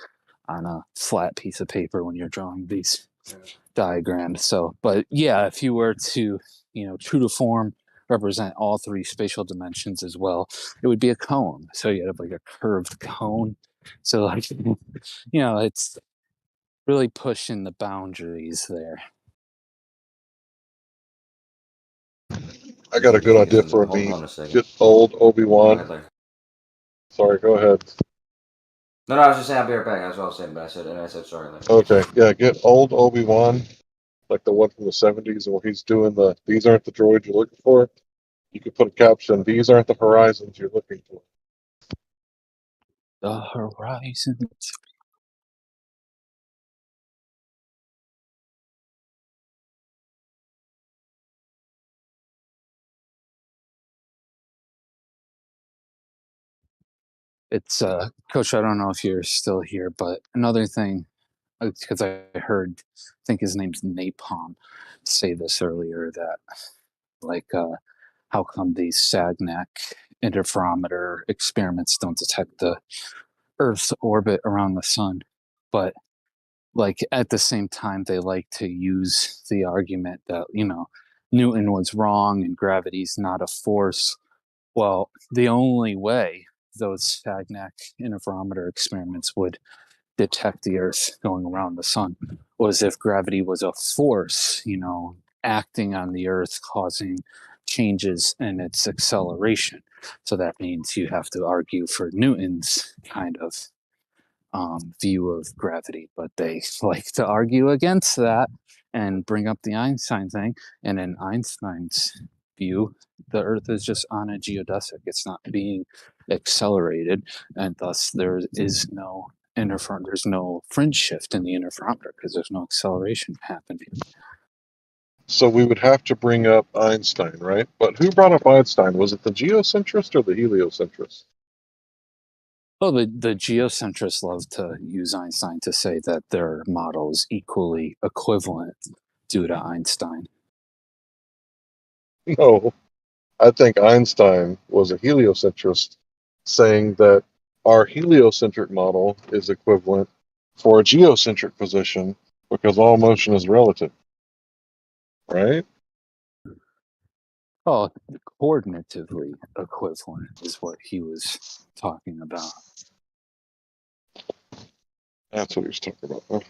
[SPEAKER 13] on a flat piece of paper when you're drawing these diagrams. So, but yeah, if you were to, true to form, represent all 3 spatial dimensions as well, it would be a cone. So you have like a curved cone. So, like, it's really pushing the boundaries there.
[SPEAKER 20] I got a good idea for a
[SPEAKER 7] Hold
[SPEAKER 20] meme.
[SPEAKER 7] on a second.
[SPEAKER 20] Get old Obi-Wan.
[SPEAKER 7] Go ahead, Larry.
[SPEAKER 20] Sorry, go ahead.
[SPEAKER 7] No, I was just saying I'll be right back. That's what I was saying, but I said sorry, Larry.
[SPEAKER 20] Okay, yeah, get old Obi-Wan, like the one from the 70s where he's doing these aren't the droids you're looking for. You could put a caption, these aren't the horizons you're looking for.
[SPEAKER 13] The horizons. It's Coach, I don't know if you're still here, but another thing, because I think his name's Napalm, say this earlier, that, like, how come these Sagnac interferometer experiments don't detect the Earth's orbit around the sun? But like at the same time, they like to use the argument that, Newton was wrong and gravity's not a force. Well, the only way those Sagnac interferometer experiments would detect the Earth going around the sun was if gravity was a force, acting on the Earth, causing changes in its acceleration. So that means you have to argue for Newton's kind of view of gravity, but they like to argue against that and bring up the Einstein thing. And in Einstein's view, the Earth is just on a geodesic. It's not being accelerated, and thus there is no there's no fringe shift in the interferometer because there's no acceleration happening.
[SPEAKER 20] So we would have to bring up Einstein, right? But who brought up Einstein? Was it the geocentrist or the heliocentrist?
[SPEAKER 13] Well, the geocentrists love to use Einstein to say that their model is equally equivalent due to Einstein.
[SPEAKER 20] No, I think Einstein was a heliocentrist, saying that our heliocentric model is equivalent for a geocentric position because all motion is relative, right?
[SPEAKER 13] Oh, coordinatively equivalent is what he was talking about.
[SPEAKER 20] That's what he was talking about. Huh?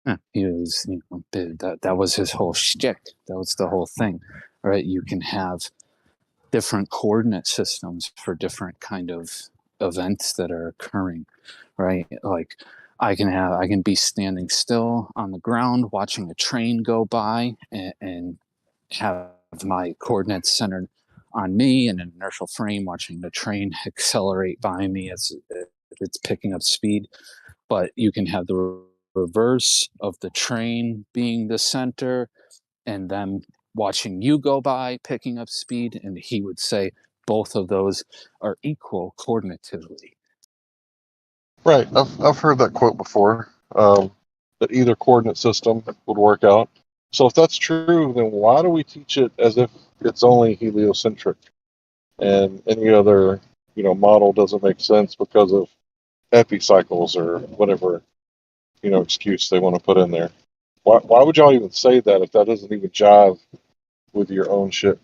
[SPEAKER 13] Yeah, he was, that was his whole shtick. That was the whole thing, right? You can have different coordinate systems for different kind of events that are occurring, right? Like I can be standing still on the ground watching a train go by and have my coordinates centered on me and an inertial frame watching the train accelerate by me as it's picking up speed. But you can have the reverse of the train being the center and them watching you go by picking up speed, and he would say both of those are equal coordinatively.
[SPEAKER 20] Right. I've heard that quote before, that either coordinate system would work out. So if that's true, then why do we teach it as if it's only heliocentric and any other, model doesn't make sense because of epicycles or whatever, excuse they want to put in there? Why would y'all even say that if that doesn't even jive with your own shit?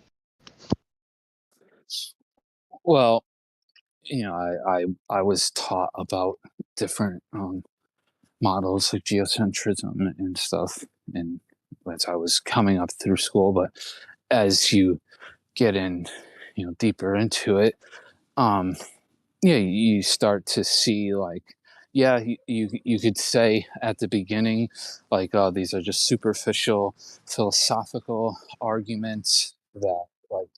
[SPEAKER 13] Well, I was taught about different models like geocentrism and stuff, and as I was coming up through school. But as you get in, deeper into it, you start to see like, yeah, you could say at the beginning, like, oh, these are just superficial philosophical arguments that, like,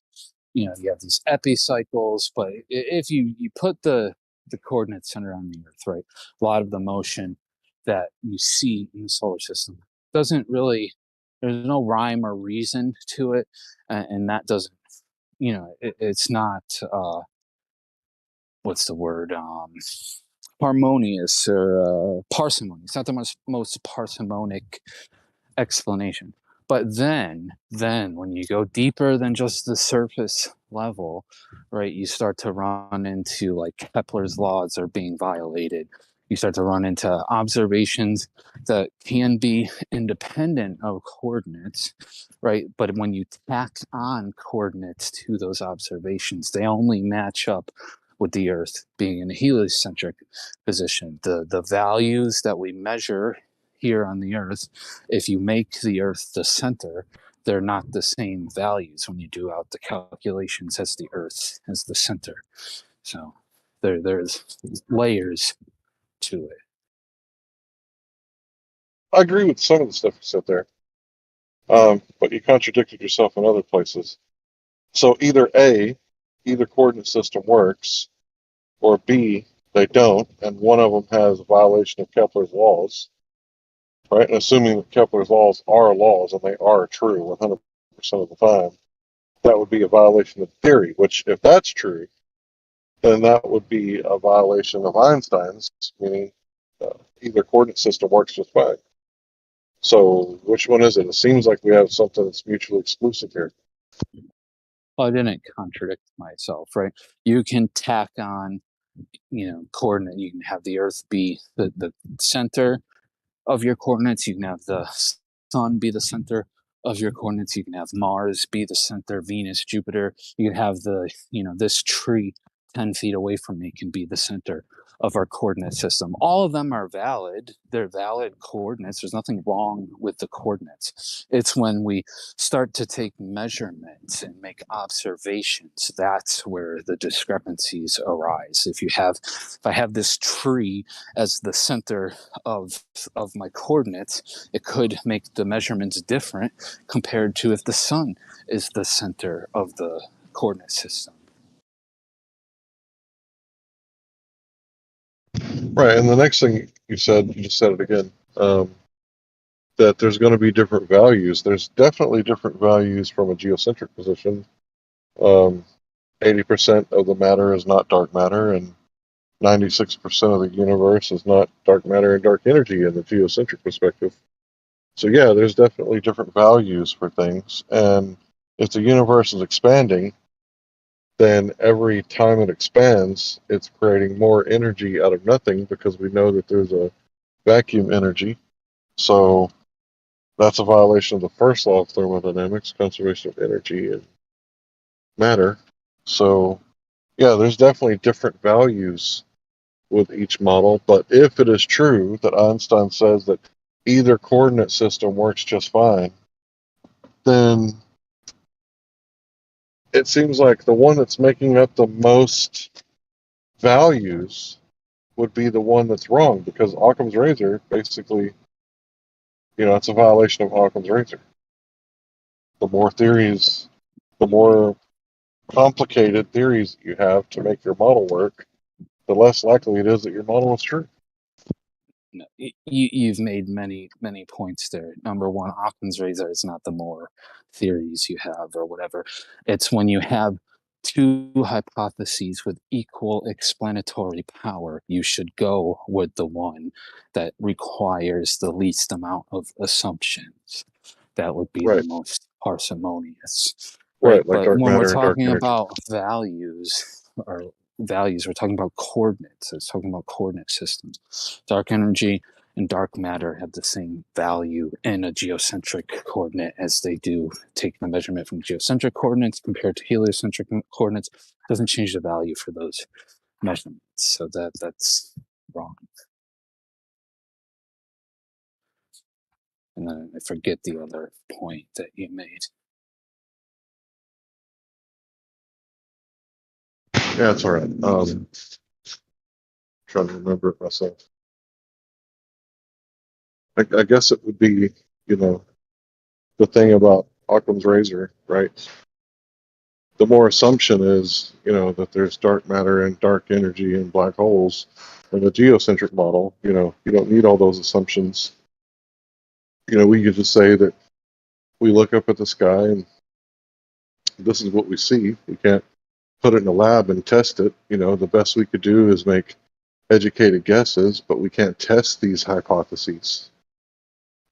[SPEAKER 13] you have these epicycles, but if you put the coordinate center on the Earth, right, a lot of the motion that you see in the solar system doesn't really, there's no rhyme or reason to it, and that doesn't, it's not what's the word, harmonious or parsimony. It's not the most parsimonic explanation. But then when you go deeper than just the surface level, right, you start to run into like Kepler's laws are being violated. You start to run into observations that can be independent of coordinates, right? But when you tack on coordinates to those observations, they only match up with the Earth being in a heliocentric position. The values that we measure here on the Earth, if you make the Earth the center, they're not the same values when you do out the calculations as the Earth as the center. So there's layers to it.
[SPEAKER 20] I agree with some of the stuff you said there, but you contradicted yourself in other places. So either A, either coordinate system works, or B, they don't, and one of them has a violation of Kepler's laws, right? And assuming that Kepler's laws are laws and they are true 100% of the time, that would be a violation of theory, which, if that's true, then that would be a violation of Einstein's, meaning either coordinate system works just fine. So which one is it? It seems like we have something that's mutually exclusive here.
[SPEAKER 13] Well, I didn't contradict myself, right? You can tack on, coordinate. You can have the Earth be the center of your coordinates. You can have the sun be the center of your coordinates. You can have Mars be the center, Venus, Jupiter. You can have this tree 10 feet away from me can be the center of our coordinate system. All of them are valid. They're valid coordinates. There's nothing wrong with the coordinates. It's when we start to take measurements and make observations, that's where the discrepancies arise. If I have this tree as the center of my coordinates, it could make the measurements different compared to if the sun is the center of the coordinate system.
[SPEAKER 20] Right, and the next thing you just said it again, that there's going to be different values. There's definitely different values from a geocentric position. 80% of the matter is not dark matter, and 96% of the universe is not dark matter and dark energy in the geocentric perspective. So yeah, there's definitely different values for things, and if the universe is expanding, then every time it expands, it's creating more energy out of nothing because we know that there's a vacuum energy. So that's a violation of the first law of thermodynamics, conservation of energy and matter. So yeah, there's definitely different values with each model. But if it is true that Einstein says that either coordinate system works just fine, then it seems like the one that's making up the most values would be the one that's wrong, because Occam's razor basically, it's a violation of Occam's razor. The more theories, the more complicated theories you have to make your model work, the less likely it is that your model is true.
[SPEAKER 13] You've made many points there. Number one, Occam's razor is not the more theories you have or whatever. It's when you have two hypotheses with equal explanatory power, you should go with the one that requires the least amount of assumptions. That would be the most parsimonious. Right.
[SPEAKER 20] Like
[SPEAKER 13] But
[SPEAKER 20] dark
[SPEAKER 13] when we're
[SPEAKER 20] matter and dark
[SPEAKER 13] talking
[SPEAKER 20] energy.
[SPEAKER 13] about values, we're talking about coordinates. It's talking about coordinate systems. Dark energy and dark matter have the same value in a geocentric coordinate as they do taking the measurement from geocentric coordinates compared to heliocentric coordinates. Doesn't change the value for those measurements. So that's wrong. And then I forget the other point that you made.
[SPEAKER 20] Yeah, it's all right. Trying to remember it myself. I guess it would be, the thing about Occam's razor, right? The more assumption is, that there's dark matter and dark energy and black holes. In the geocentric model, you don't need all those assumptions. We could just say that we look up at the sky and this is what we see. We can't put it in a lab and test it. The best we could do is make educated guesses, but we can't test these hypotheses.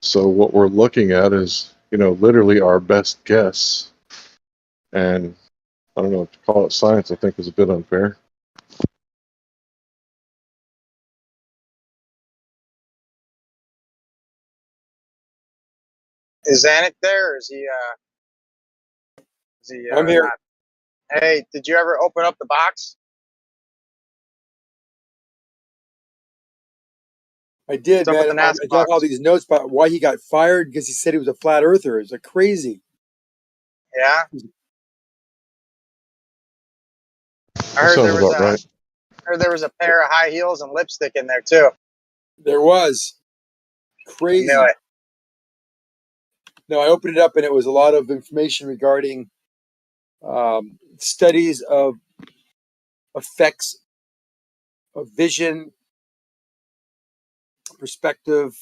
[SPEAKER 20] So what we're looking at is, literally our best guess. And I don't know, to call it science, I think is a bit unfair.
[SPEAKER 15] Is Zanuck there, or is he?
[SPEAKER 4] I'm here.
[SPEAKER 15] Not? Hey, did you ever open up the box?
[SPEAKER 4] I did,
[SPEAKER 15] What's up
[SPEAKER 4] man.
[SPEAKER 15] with the
[SPEAKER 4] I
[SPEAKER 15] NASA
[SPEAKER 4] got
[SPEAKER 15] box?
[SPEAKER 4] all these notes about why he got fired because he said he was a flat earther. It's like crazy.
[SPEAKER 15] Yeah. I
[SPEAKER 20] That
[SPEAKER 15] heard
[SPEAKER 20] sounds about right.
[SPEAKER 15] heard there was a pair of high heels and lipstick in there too.
[SPEAKER 4] There was. Crazy.
[SPEAKER 15] I knew it.
[SPEAKER 4] No, I opened it up and it was a lot of information regarding studies of effects of vision, perspective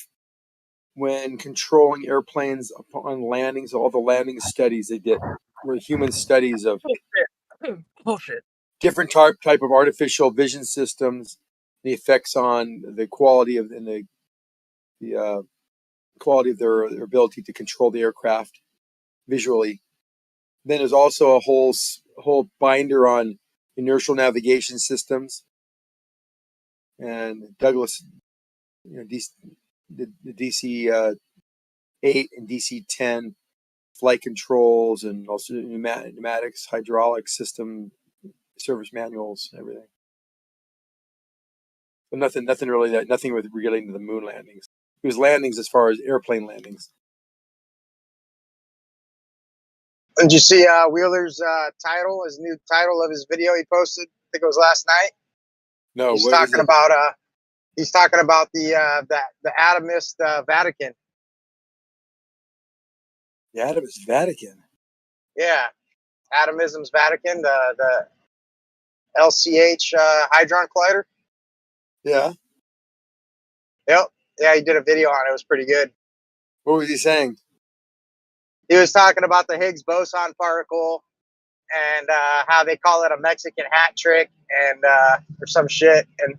[SPEAKER 4] when controlling airplanes upon landings. All the landing studies they did were human studies of
[SPEAKER 14] Bullshit.
[SPEAKER 4] different type of artificial vision systems, the effects on the quality of and the quality of their ability to control the aircraft visually. Then there's also a whole binder on inertial navigation systems, and Douglas, the DC 8 and DC 10 flight controls, and also pneumatics, hydraulic system, service manuals, everything. But nothing really nothing with relating to the moon landings. It was landings as far as airplane landings.
[SPEAKER 15] Did you see Wheeler's title, his new title of his video he posted? I think it was last night.
[SPEAKER 4] No,
[SPEAKER 15] he's talking about the atomist Vatican.
[SPEAKER 4] The atomist Vatican.
[SPEAKER 15] Yeah, atomism's Vatican, the LCH Hadron Collider.
[SPEAKER 4] Yeah.
[SPEAKER 15] Yep. Yeah, he did a video on it. It was pretty good.
[SPEAKER 4] What was he saying?
[SPEAKER 15] He was talking about the Higgs boson particle and how they call it a Mexican hat trick and or some shit. And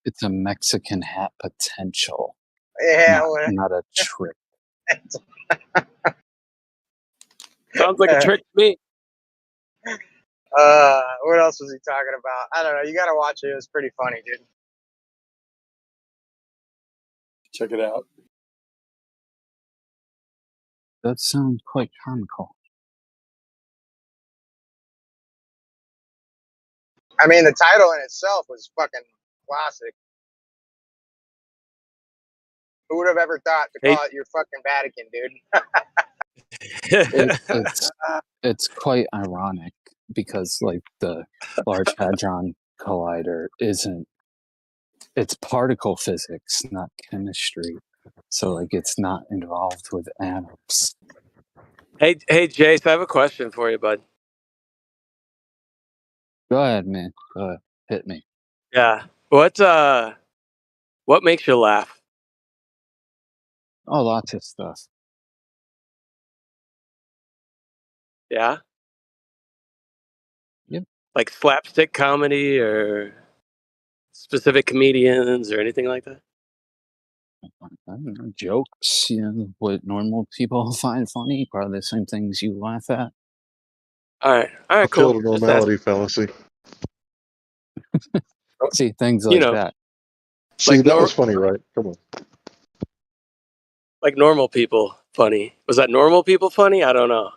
[SPEAKER 13] it's a Mexican hat potential.
[SPEAKER 15] Yeah,
[SPEAKER 13] not a trick.
[SPEAKER 10] Sounds like a trick to me.
[SPEAKER 15] What else was he talking about? I don't know. You gotta watch it. It was pretty funny, dude.
[SPEAKER 4] Check it out.
[SPEAKER 13] That sounds quite comical.
[SPEAKER 15] I mean, the title in itself was fucking classic. Who would have ever thought to call it your fucking Vatican, dude?
[SPEAKER 13] It's quite ironic because like the Large Hadron Collider it's particle physics, not chemistry. So like it's not involved with atoms.
[SPEAKER 10] Hey, Jace, I have a question for you, bud.
[SPEAKER 13] Go ahead, man. Go ahead. Hit me.
[SPEAKER 10] Yeah. What makes you laugh?
[SPEAKER 13] Oh, lots of stuff.
[SPEAKER 10] Yeah?
[SPEAKER 13] Yep.
[SPEAKER 10] Like slapstick comedy or specific comedians or anything like that?
[SPEAKER 13] I don't know, jokes, what normal people find funny, probably the same things you laugh at.
[SPEAKER 10] All right,
[SPEAKER 20] Appeal
[SPEAKER 10] cool.
[SPEAKER 20] to normality fallacy.
[SPEAKER 13] See, things like that.
[SPEAKER 20] See,
[SPEAKER 10] Like
[SPEAKER 20] that was funny, right? Come on.
[SPEAKER 10] Like normal people funny. Was that normal people funny? I don't know.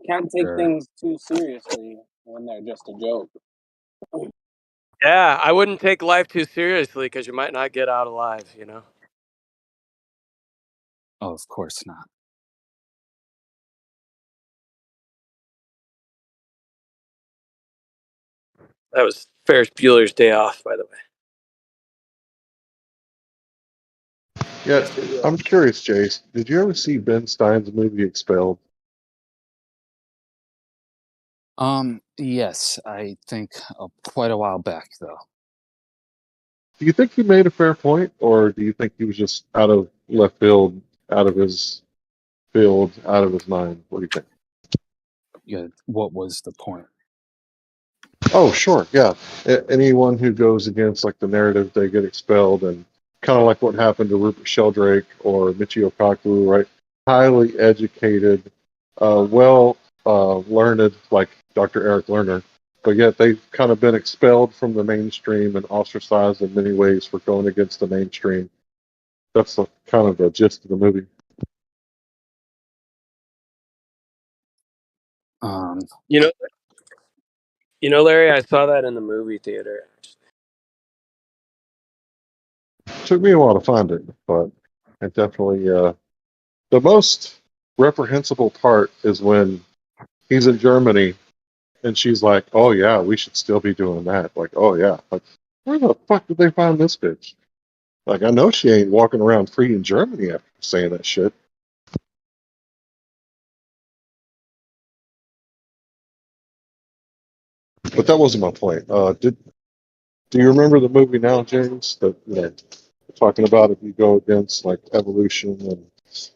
[SPEAKER 17] Can't take things too seriously when they're just a joke.
[SPEAKER 10] Yeah, I wouldn't take life too seriously because you might not get out alive,
[SPEAKER 13] Oh, of course not.
[SPEAKER 10] That was Ferris Bueller's Day Off, by the way.
[SPEAKER 20] Yeah, I'm curious, Jace. Did you ever see Ben Stein's movie Expelled?
[SPEAKER 13] Yes, I think quite a while back, though.
[SPEAKER 20] Do you think he made a fair point, or do you think he was just out of left field, out of his field, out of his mind? What do you think?
[SPEAKER 13] Yeah, what was the point?
[SPEAKER 20] Oh, sure, yeah. Anyone who goes against like the narrative, they get expelled, and kind of like what happened to Rupert Sheldrake or Michio Kaku, right? Highly educated, learned, like Dr. Eric Lerner, but yet they've kind of been expelled from the mainstream and ostracized in many ways for going against the mainstream. That's kind of the gist of the movie.
[SPEAKER 10] Larry, I saw that in the movie theater.
[SPEAKER 20] Took me a while to find it, but it definitely the most reprehensible part is when he's in Germany and she's like, "Oh yeah, we should still be doing that." Like, "Oh yeah, like where the fuck did they find this bitch?" Like, I know she ain't walking around free in Germany after saying that shit. But that wasn't my point. Do you remember the movie now, James? That talking about if you go against like evolution and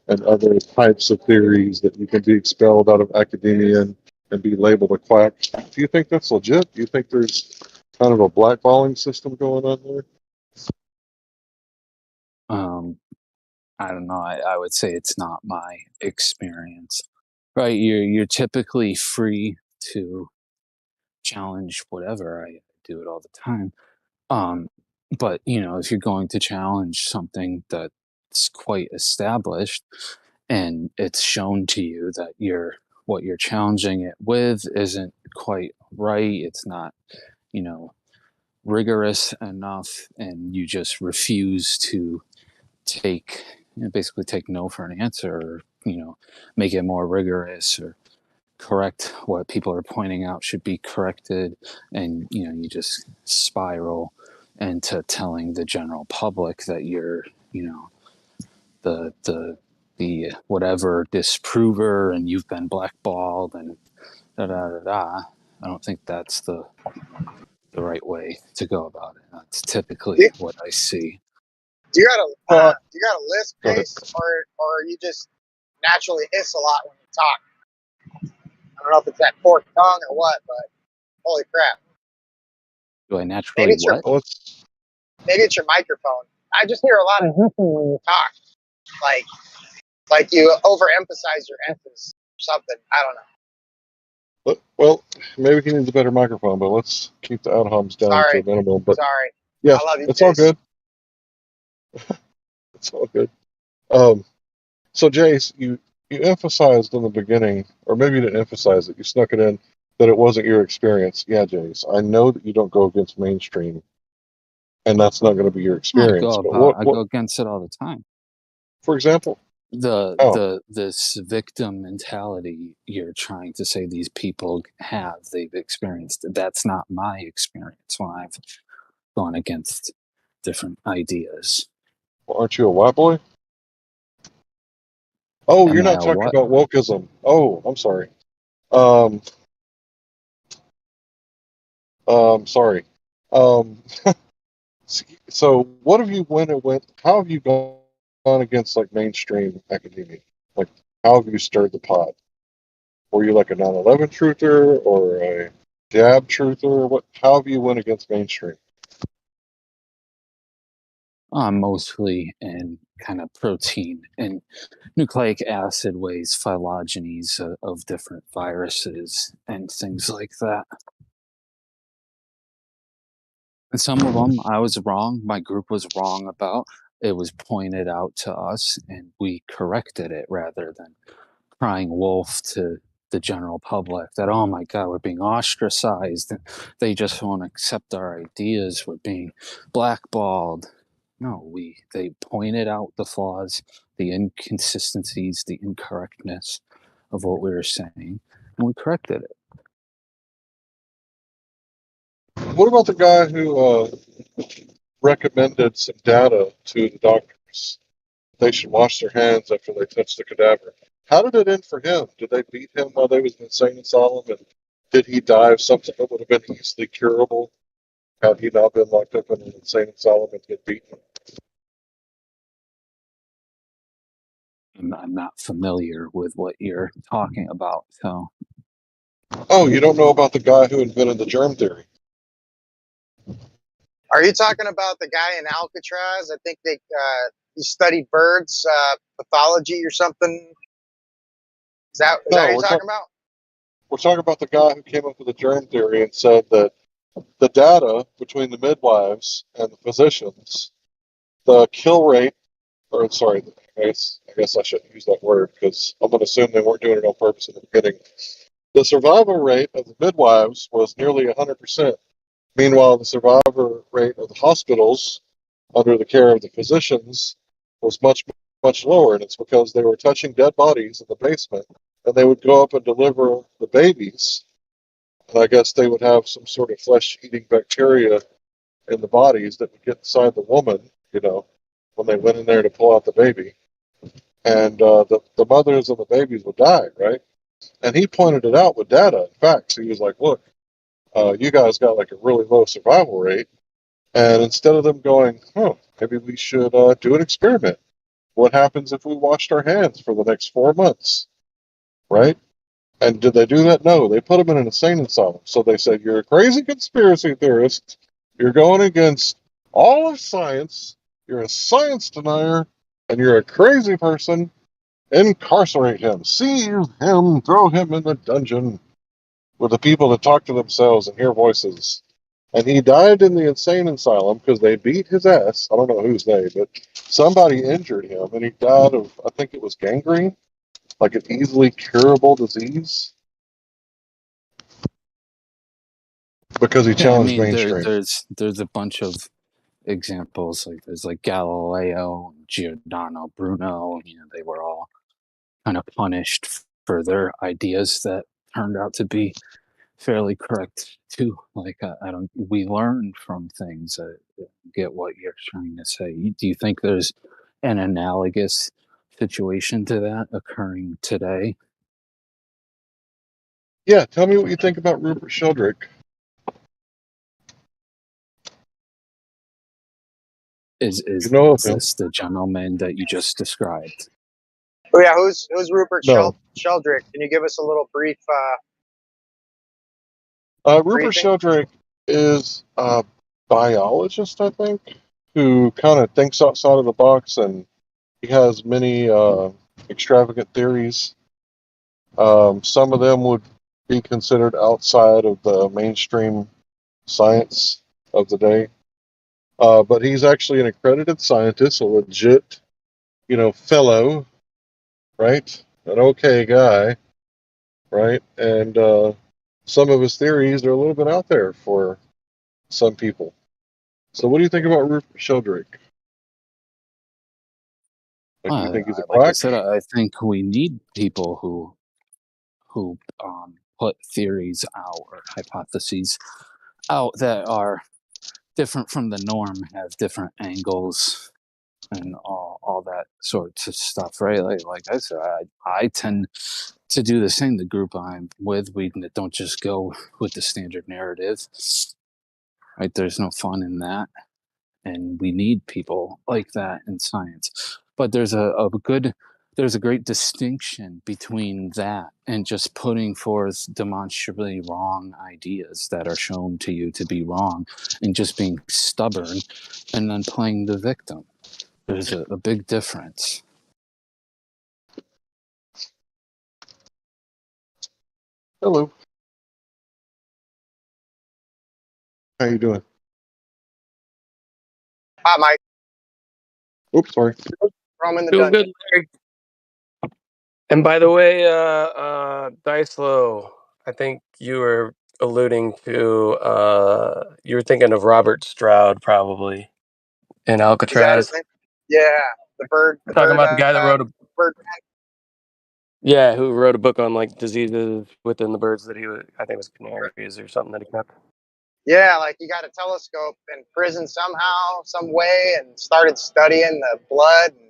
[SPEAKER 20] and other types of theories that you can be expelled out of academia and be labeled a quack. Do you think that's legit? Do you think there's kind of a blackballing system going on there?
[SPEAKER 13] I don't know. I would say it's not my experience. Right? You're typically free to challenge whatever. I do it all the time. But if you're going to challenge something that's quite established, and it's shown to you that what you're challenging it with isn't quite right, it's not, rigorous enough, and you just refuse to basically take no for an answer, or make it more rigorous, or correct what people are pointing out should be corrected, and you just spiral into telling the general public that you're the whatever disprover, and you've been blackballed, and da da da da. I don't think that's the right way to go about it. That's typically what I see.
[SPEAKER 15] Do you got a lisp case, or you just naturally hiss a lot when you talk? I don't know if it's that forked tongue or what, but holy crap!
[SPEAKER 13] Do I naturally what?
[SPEAKER 15] Maybe it's your microphone. I just hear a lot of hissing when you talk, like you overemphasize your emphasis or something. I don't know.
[SPEAKER 20] Well, maybe he needs a better microphone, but let's keep the ad-homs down to a minimum. But
[SPEAKER 15] Sorry.
[SPEAKER 20] yeah,
[SPEAKER 15] I love you,
[SPEAKER 20] it's all
[SPEAKER 15] Jace.
[SPEAKER 20] good. It's all good. So Jace, you emphasized in the beginning, or maybe you didn't emphasize it, you snuck it in, that it wasn't your experience. Yeah, Jace, I know that you don't go against mainstream, and that's not going to be your experience.
[SPEAKER 13] I go against it all the time.
[SPEAKER 20] For example?
[SPEAKER 13] This victim mentality you're trying to say these people they've experienced. That's not my experience when I've gone against different ideas.
[SPEAKER 20] Well, aren't you a white boy? Oh,
[SPEAKER 13] Am
[SPEAKER 20] you're
[SPEAKER 13] I
[SPEAKER 20] not
[SPEAKER 13] a
[SPEAKER 20] talking
[SPEAKER 13] what?
[SPEAKER 20] about wokeism. Oh, I'm sorry. Sorry. So what have you how have you gone against like mainstream academia? Like, how have you stirred the pot? Were you like a 9/11 truther or a jab truther? How have you went against mainstream?
[SPEAKER 13] Mostly in kind of protein and nucleic acid ways, phylogenies of different viruses and things like that. And some of them I was wrong, my group was wrong about. It was pointed out to us, and we corrected it rather than crying wolf to the general public that, oh my God, we're being ostracized, and they just won't accept our ideas, we're being blackballed. No, they pointed out the flaws, the inconsistencies, the incorrectness of what we were saying, and we corrected it.
[SPEAKER 20] What about the guy who recommended some data to the doctors? They should wash their hands after they touch the cadaver. How did it end for him? Did they beat him while they was in insane asylum? And did he die of something that would have been easily curable had he not been locked up in an insane asylum and get beaten?
[SPEAKER 13] I'm not familiar with what you're talking about, so.
[SPEAKER 20] Oh, you don't know about the guy who invented the germ theory?
[SPEAKER 15] Are you talking about the guy in Alcatraz? I think he studied birds, pathology or something. Is that what you're talking about?
[SPEAKER 20] We're talking about the guy who came up with the germ theory and said that the data between the midwives and the physicians, the kill rate, or sorry, I guess I shouldn't use that word because I'm going to assume they weren't doing it on purpose in the beginning. The survival rate of the midwives was nearly 100%. Meanwhile, the survival rate of the hospitals under the care of the physicians was much, much lower. And it's because they were touching dead bodies in the basement, and they would go up and deliver the babies. And I guess they would have some sort of flesh-eating bacteria in the bodies that would get inside the woman, when they went in there to pull out the baby. And the mothers and the babies would die, right? And he pointed it out with data and facts. He was like, look, you guys got like a really low survival rate. And instead of them going, maybe we should do an experiment. What happens if we washed our hands for the next 4 months? Right? And did they do that? No, they put him in an insane asylum. So they said, you're a crazy conspiracy theorist. You're going against all of science. You're a science denier, and you're a crazy person. Incarcerate him. Seize him. Throw him in the dungeon with the people that talk to themselves and hear voices. And he died in the insane asylum because they beat his ass. I don't know whose they, but somebody injured him, and he died of, I think it was gangrene, like an easily curable disease, because he
[SPEAKER 13] Yeah, I
[SPEAKER 20] challenged
[SPEAKER 13] mean,
[SPEAKER 20] mainstream.
[SPEAKER 13] there's a bunch of examples. Like there's like Galileo, Giordano Bruno. You know, they were all kind of punished for their ideas that turned out to be fairly correct too. Like I don't. We learn from things. Get what you're trying to say. Do you think there's an analogous situation to that occurring today?
[SPEAKER 20] Yeah, tell me what you think about Rupert Sheldrake.
[SPEAKER 13] Is
[SPEAKER 20] You know of him?
[SPEAKER 13] this the gentleman that you just described?
[SPEAKER 15] Oh yeah, who's Rupert
[SPEAKER 20] No.
[SPEAKER 15] Sheldrake? Can you give us a little brief
[SPEAKER 20] Rupert
[SPEAKER 15] briefing?
[SPEAKER 20] Sheldrake is a biologist, I think, who kind of thinks outside of the box, and he has many extravagant theories. Some of them would be considered outside of the mainstream science of the day. But he's actually an accredited scientist, a legit, fellow, right? An okay guy, right? And some of his theories are a little bit out there for some people. So what do you think about Rupert Sheldrake? Like, do you think he's a
[SPEAKER 13] Like I
[SPEAKER 20] quack?
[SPEAKER 13] said, I think we need people who put theories out or hypotheses out that are different from the norm, have different angles, and all that sorts of stuff, right? Like I said, I tend to do the same. The group I'm with, we don't just go with the standard narrative, right? There's no fun in that, and we need people like that in science. But there's there's a great distinction between that and just putting forth demonstrably wrong ideas that are shown to you to be wrong, and just being stubborn and then playing the victim. There's a big difference.
[SPEAKER 20] Hello. How you doing?
[SPEAKER 15] Hi, Mike.
[SPEAKER 20] Oops, sorry.
[SPEAKER 15] Throw him in the
[SPEAKER 10] Feel
[SPEAKER 15] dungeon.
[SPEAKER 10] good, Larry. And by the way, Dicelo, I think you were alluding to you were thinking of Robert Stroud probably in
[SPEAKER 15] Is that
[SPEAKER 10] Alcatraz.
[SPEAKER 15] his name? Yeah, the bird.
[SPEAKER 10] We're talking about the guy that wrote a
[SPEAKER 15] bird.
[SPEAKER 10] who wrote a book on like diseases within the birds that I think it was canaries or something that he kept.
[SPEAKER 15] Yeah, like he got a telescope in prison somehow, some way, and started studying the blood. And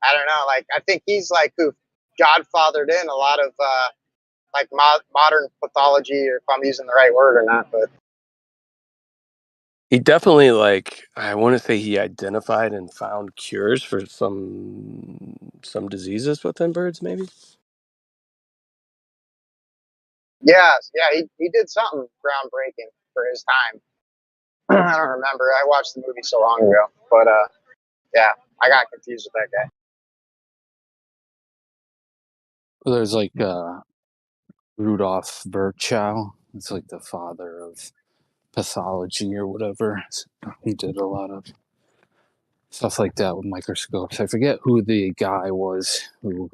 [SPEAKER 15] I don't know, like I think he's like who godfathered in a lot of like modern pathology, or if I'm using the right word or not. But
[SPEAKER 10] He definitely I want to say he identified and found cures for some diseases within birds, maybe.
[SPEAKER 15] yeah, he did something groundbreaking for his time. I don't remember. I watched the movie so long ago, but yeah, I got confused with that guy.
[SPEAKER 13] There's like Rudolf Virchow. It's like the father of pathology or whatever. He did a lot of stuff like that with microscopes. I forget who the guy was who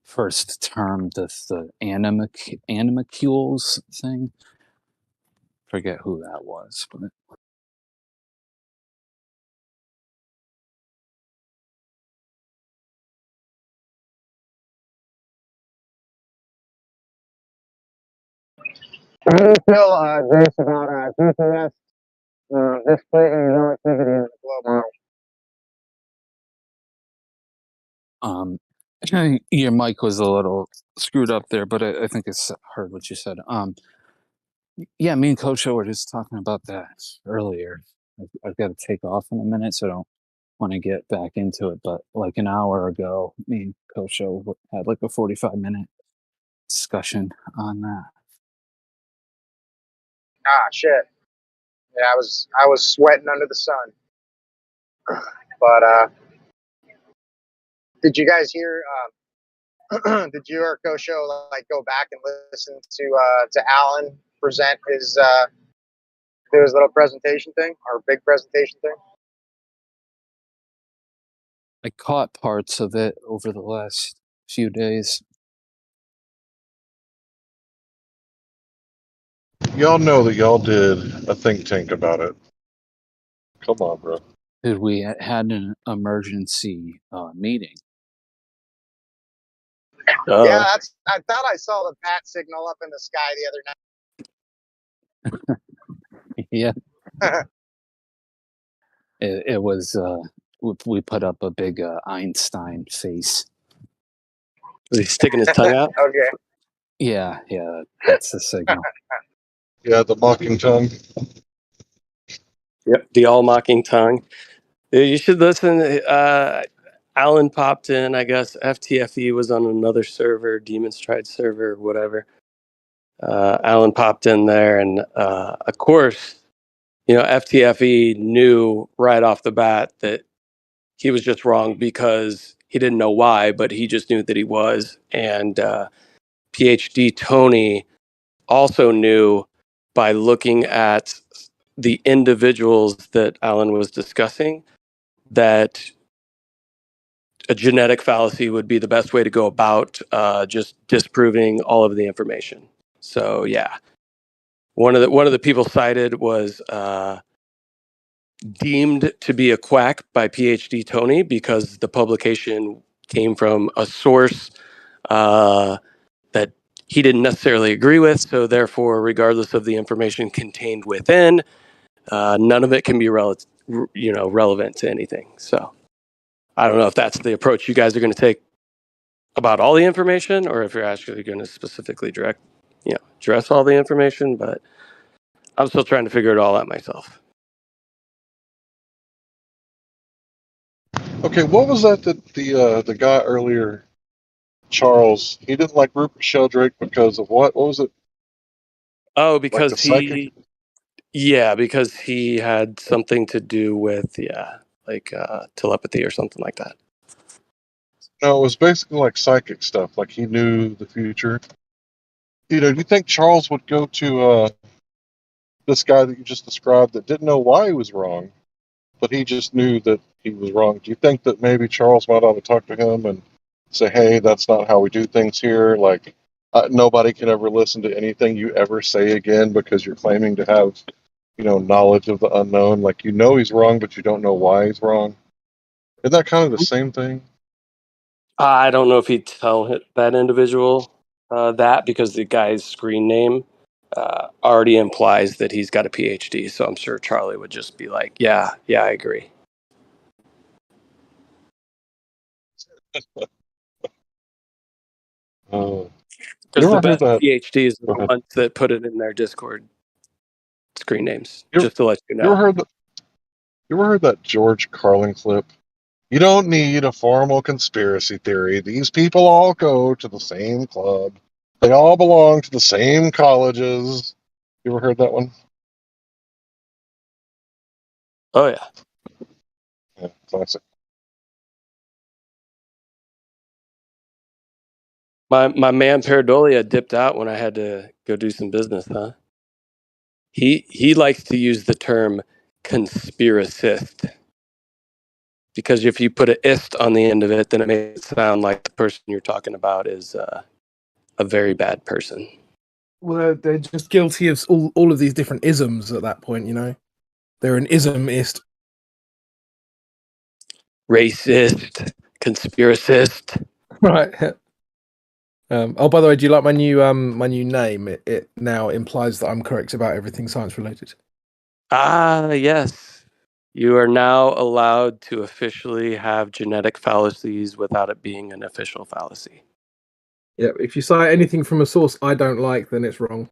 [SPEAKER 13] first termed the animalcules thing. Forget who that was, but
[SPEAKER 15] How do you feel, Jace, about GPS displaying no activity in the globe model?
[SPEAKER 13] your mic was a little screwed up there, but I think it's heard what you said. Yeah, me and Coach were just talking about that earlier. I've got to take off in a minute, so I don't want to get back into it. But like an hour ago, me and Kosho had like a 45-minute discussion on that.
[SPEAKER 15] Ah, shit. Yeah, I was sweating under the sun. But did you guys hear? Did you or Kosho like go back and listen to Alan present his little presentation thing or big presentation thing?
[SPEAKER 13] I caught parts of it over the last few days.
[SPEAKER 20] Y'all know that y'all did a think tank about it. Come on, bro.
[SPEAKER 13] Dude, we had an emergency meeting.
[SPEAKER 15] Yeah, I thought I saw the bat signal up in the sky the other night.
[SPEAKER 13] Yeah. It was, we put up a big Einstein face.
[SPEAKER 10] Was he sticking his tongue out?
[SPEAKER 15] Okay.
[SPEAKER 13] Yeah, that's the signal.
[SPEAKER 20] Yeah, the mocking tongue.
[SPEAKER 10] Yep, the all mocking tongue. You should listen. Alan popped in. I guess FTFE was on another server, Demon's Tried server, whatever. Alan popped in there, and of course, FTFE knew right off the bat that he was just wrong because he didn't know why, but he just knew that he was. And PhD Tony also knew by looking at the individuals that Alan was discussing that a genetic fallacy would be the best way to go about just disproving all of the information. So yeah, one of the people cited was deemed to be a quack by PhD Tony because the publication came from a source that he didn't necessarily agree with. So therefore, regardless of the information contained within, none of it can be relevant to anything. So I don't know if that's the approach you guys are going to take about all the information, or if you're actually going to specifically address all the information. But I'm still trying to figure it all out myself.
[SPEAKER 20] Okay, what was that the guy earlier, Charles? He didn't like Rupert Sheldrake because of what? What was it?
[SPEAKER 10] Oh, because
[SPEAKER 20] like the psychic?
[SPEAKER 10] because he had something to do with telepathy or something like that.
[SPEAKER 20] No, it was basically like psychic stuff. Like he knew the future. Do you think Charles would go to this guy that you just described that didn't know why he was wrong, but he just knew that he was wrong? Do you think that maybe Charles might ought to talk to him and say, hey, that's not how we do things here? Like, nobody can ever listen to anything you ever say again because you're claiming to have, knowledge of the unknown. Like, he's wrong, but you don't know why he's wrong. Isn't that kind of the same thing?
[SPEAKER 10] I don't know if he'd tell that individual that because the guy's screen name already implies that he's got a PhD. So I'm sure Charlie would just be like, yeah, I agree. Because the best PhDs are the ones that put it in their Discord screen names, just to let you know.
[SPEAKER 20] You ever heard that George Carlin clip? You don't need a formal conspiracy theory. These people all go to the same club. They all belong to the same colleges. You ever heard that one?
[SPEAKER 10] Oh, yeah.
[SPEAKER 20] Yeah, classic.
[SPEAKER 10] My man Paradolia dipped out when I had to go do some business, huh? He likes to use the term conspiracist. Because if you put an ist on the end of it, then it makes it sound like the person you're talking about is a very bad person.
[SPEAKER 2] Well, they're just guilty of all of these different isms at that point, They're an ismist.
[SPEAKER 10] Racist, conspiracist.
[SPEAKER 2] Right. Oh, by the way, do you like my new name? It now implies that I'm correct about everything science related.
[SPEAKER 10] Ah, yes. You are now allowed to officially have genetic fallacies without it being an official fallacy.
[SPEAKER 2] Yeah, if you cite anything from a source I don't like, then it's wrong.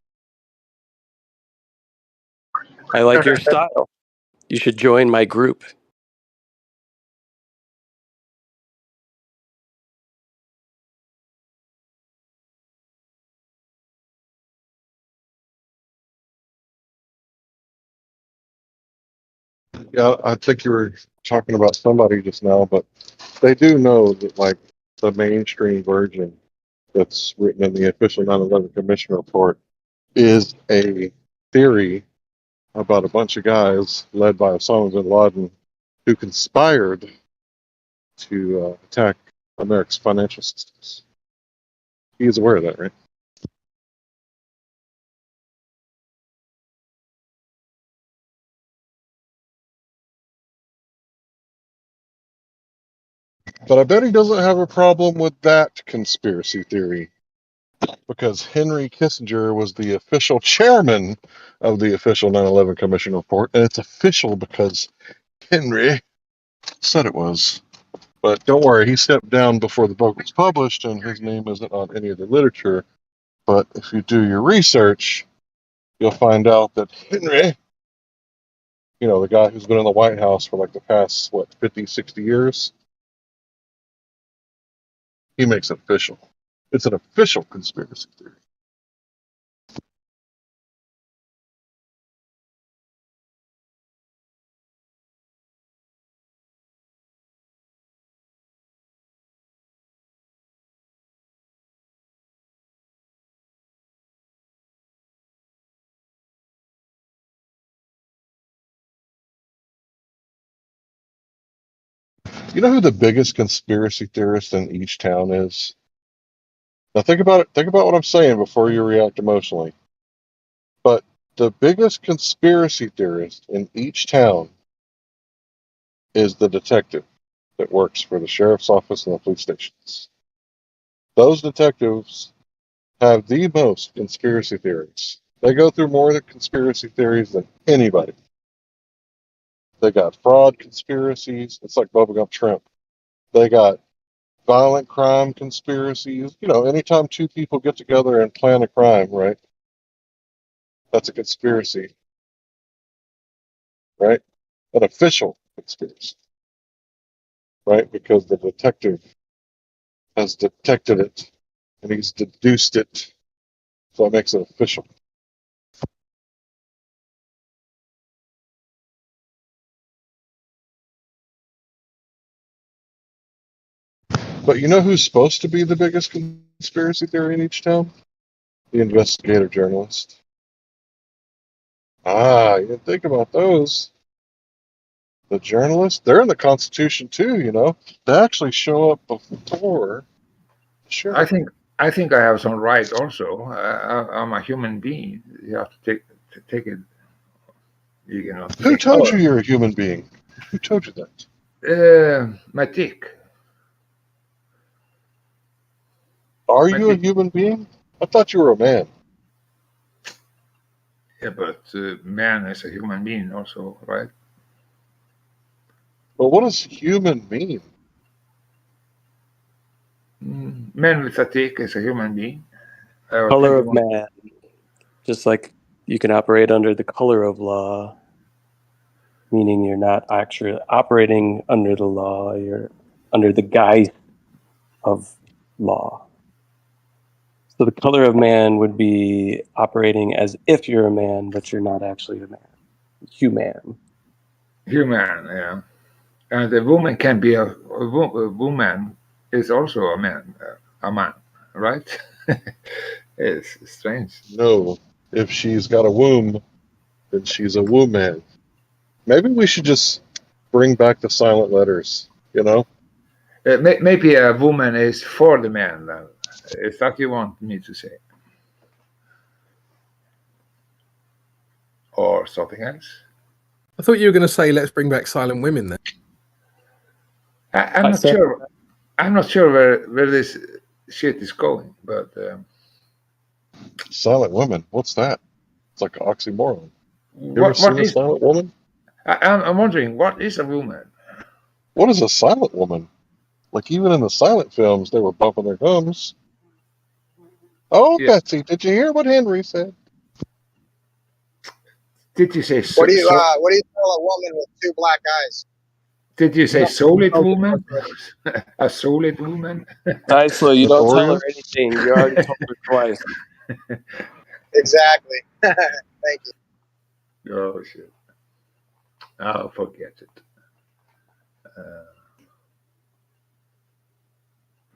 [SPEAKER 10] I like your style. You should join my group.
[SPEAKER 20] Yeah, I think you were talking about somebody just now, but they do know that, like, the mainstream version that's written in the official 9/11 Commission report is a theory about a bunch of guys led by Osama bin Laden who conspired to attack America's financial systems. He is aware of that, right? But I bet he doesn't have a problem with that conspiracy theory, because Henry Kissinger was the official chairman of the official 9/11 Commission report, and it's official because Henry said it was. But don't worry, he stepped down before the book was published, and his name isn't on any of the literature. But if you do your research, you'll find out that Henry, you know, the guy who's been in the White House for like the past, 50, 60 years, he makes it official. It's an official conspiracy theory. You know who the biggest conspiracy theorist in each town is? Now think about it. Think about what I'm saying before you react emotionally. But the biggest conspiracy theorist in each town is the detective that works for the sheriff's office and the police stations. Those detectives have the most conspiracy theories. They go through more conspiracy theories than anybody. They got fraud conspiracies. It's like bubblegum shrimp. They got violent crime conspiracies. You know, anytime two people get together and plan a crime, right? That's a conspiracy, right? An official conspiracy, right? Because the detective has detected it and he's deduced it. So it makes it official. But you know who's supposed to be the biggest conspiracy theory in each town? The investigative journalist. Ah, you didn't think about those. The journalists, they're in the Constitution too, you know. They actually show up before. Sure.
[SPEAKER 18] I think I have some right also. I'm a human being. You have to take it. You know.
[SPEAKER 20] Who told you you're a human being? Who told you
[SPEAKER 18] that? My tick.
[SPEAKER 20] Are you a human being? I thought you were a man.
[SPEAKER 18] Yeah, but man is a human being also, right?
[SPEAKER 20] But what does human mean?
[SPEAKER 18] Man with a tick is a human being.
[SPEAKER 10] Color of man. Just like you can operate under the color of law, meaning you're not actually operating under the law, you're under the guise of law. So the color of man would be operating as if you're a man, but you're not actually a man. Human,
[SPEAKER 18] yeah. And a woman can be a woman is also a man, right? It's strange.
[SPEAKER 20] No, if she's got a womb, then she's a woman. Maybe we should just bring back the silent letters, you know?
[SPEAKER 18] Maybe a woman is for the man, if that you want me to say. Or something else.
[SPEAKER 2] I thought you were going to say, let's bring back silent women then.
[SPEAKER 18] I'm not sure. I'm not sure where this shit is going, but
[SPEAKER 20] silent women. What's that? It's like an oxymoron. You ever seen a silent woman?
[SPEAKER 18] I'm wondering, what is a woman?
[SPEAKER 20] What is a silent woman? Like even in the silent films, they were bumping their gums. Oh, yeah. Betsy, did you hear what Henry said?
[SPEAKER 18] Did you say?
[SPEAKER 15] What do you tell a woman with two black eyes?
[SPEAKER 18] Did you say solid woman? A solid woman?
[SPEAKER 10] So you don't tell her anything. You already told her twice.
[SPEAKER 15] Exactly. Thank you.
[SPEAKER 18] Oh shit. Oh, forget it.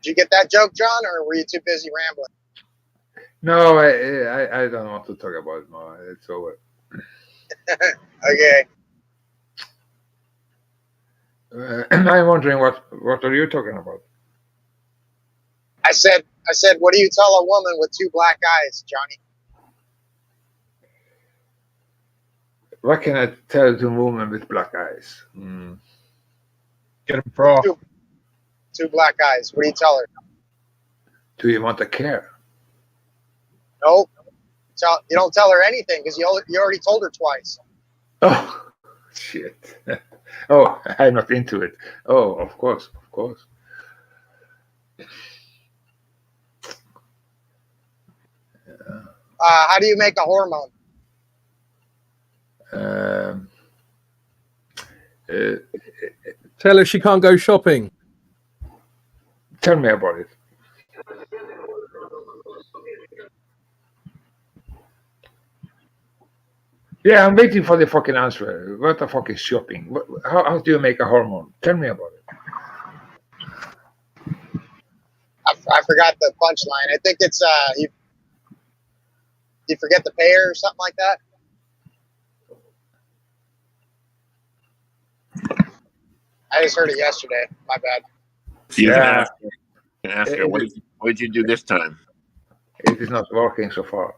[SPEAKER 15] Did you get that joke, John, or were you too busy rambling?
[SPEAKER 18] No, I don't want to talk about it more. It's over.
[SPEAKER 15] Okay.
[SPEAKER 18] I'm wondering what are you talking about?
[SPEAKER 15] I said, what do you tell a woman with two black eyes, Johnny?
[SPEAKER 18] What can I tell to a woman with black eyes?
[SPEAKER 1] Get a bra.
[SPEAKER 15] Two black eyes. What do you tell her?
[SPEAKER 18] Do you want to care?
[SPEAKER 15] Nope. You don't tell her anything because you already told her twice.
[SPEAKER 18] Oh, shit. Oh, I'm not into it. Oh, of course.
[SPEAKER 15] How do you make a hormone?
[SPEAKER 2] Tell her she can't go shopping.
[SPEAKER 18] Tell me about it. Yeah, I'm waiting for the fucking answer. What the fuck is shopping? How do you make a hormone? Tell me about it.
[SPEAKER 15] I forgot the punchline. I think it's you forget to pay her or something like that. I just heard it yesterday. My bad.
[SPEAKER 9] You can ask her. What did you do this time?
[SPEAKER 18] It is not working so far.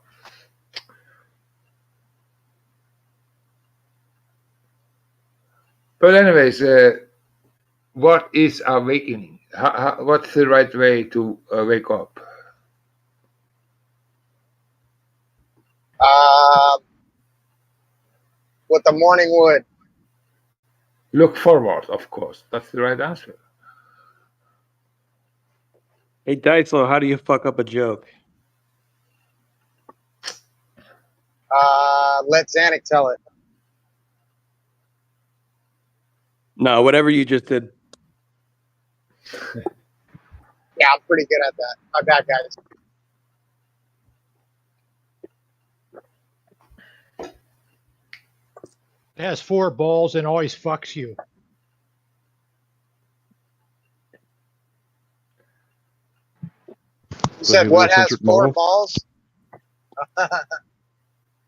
[SPEAKER 18] But anyways, what is awakening? What's the right way to wake up?
[SPEAKER 15] With the morning wood.
[SPEAKER 18] Look forward, of course. That's the right answer.
[SPEAKER 10] Hey, Deisler, how do you fuck up a joke?
[SPEAKER 15] Let Zanuck tell it.
[SPEAKER 10] No, whatever you just did.
[SPEAKER 15] Yeah, I'm pretty good at that. My bad, guys.
[SPEAKER 21] It has 4 balls and always fucks you.
[SPEAKER 15] You said what has 4 balls?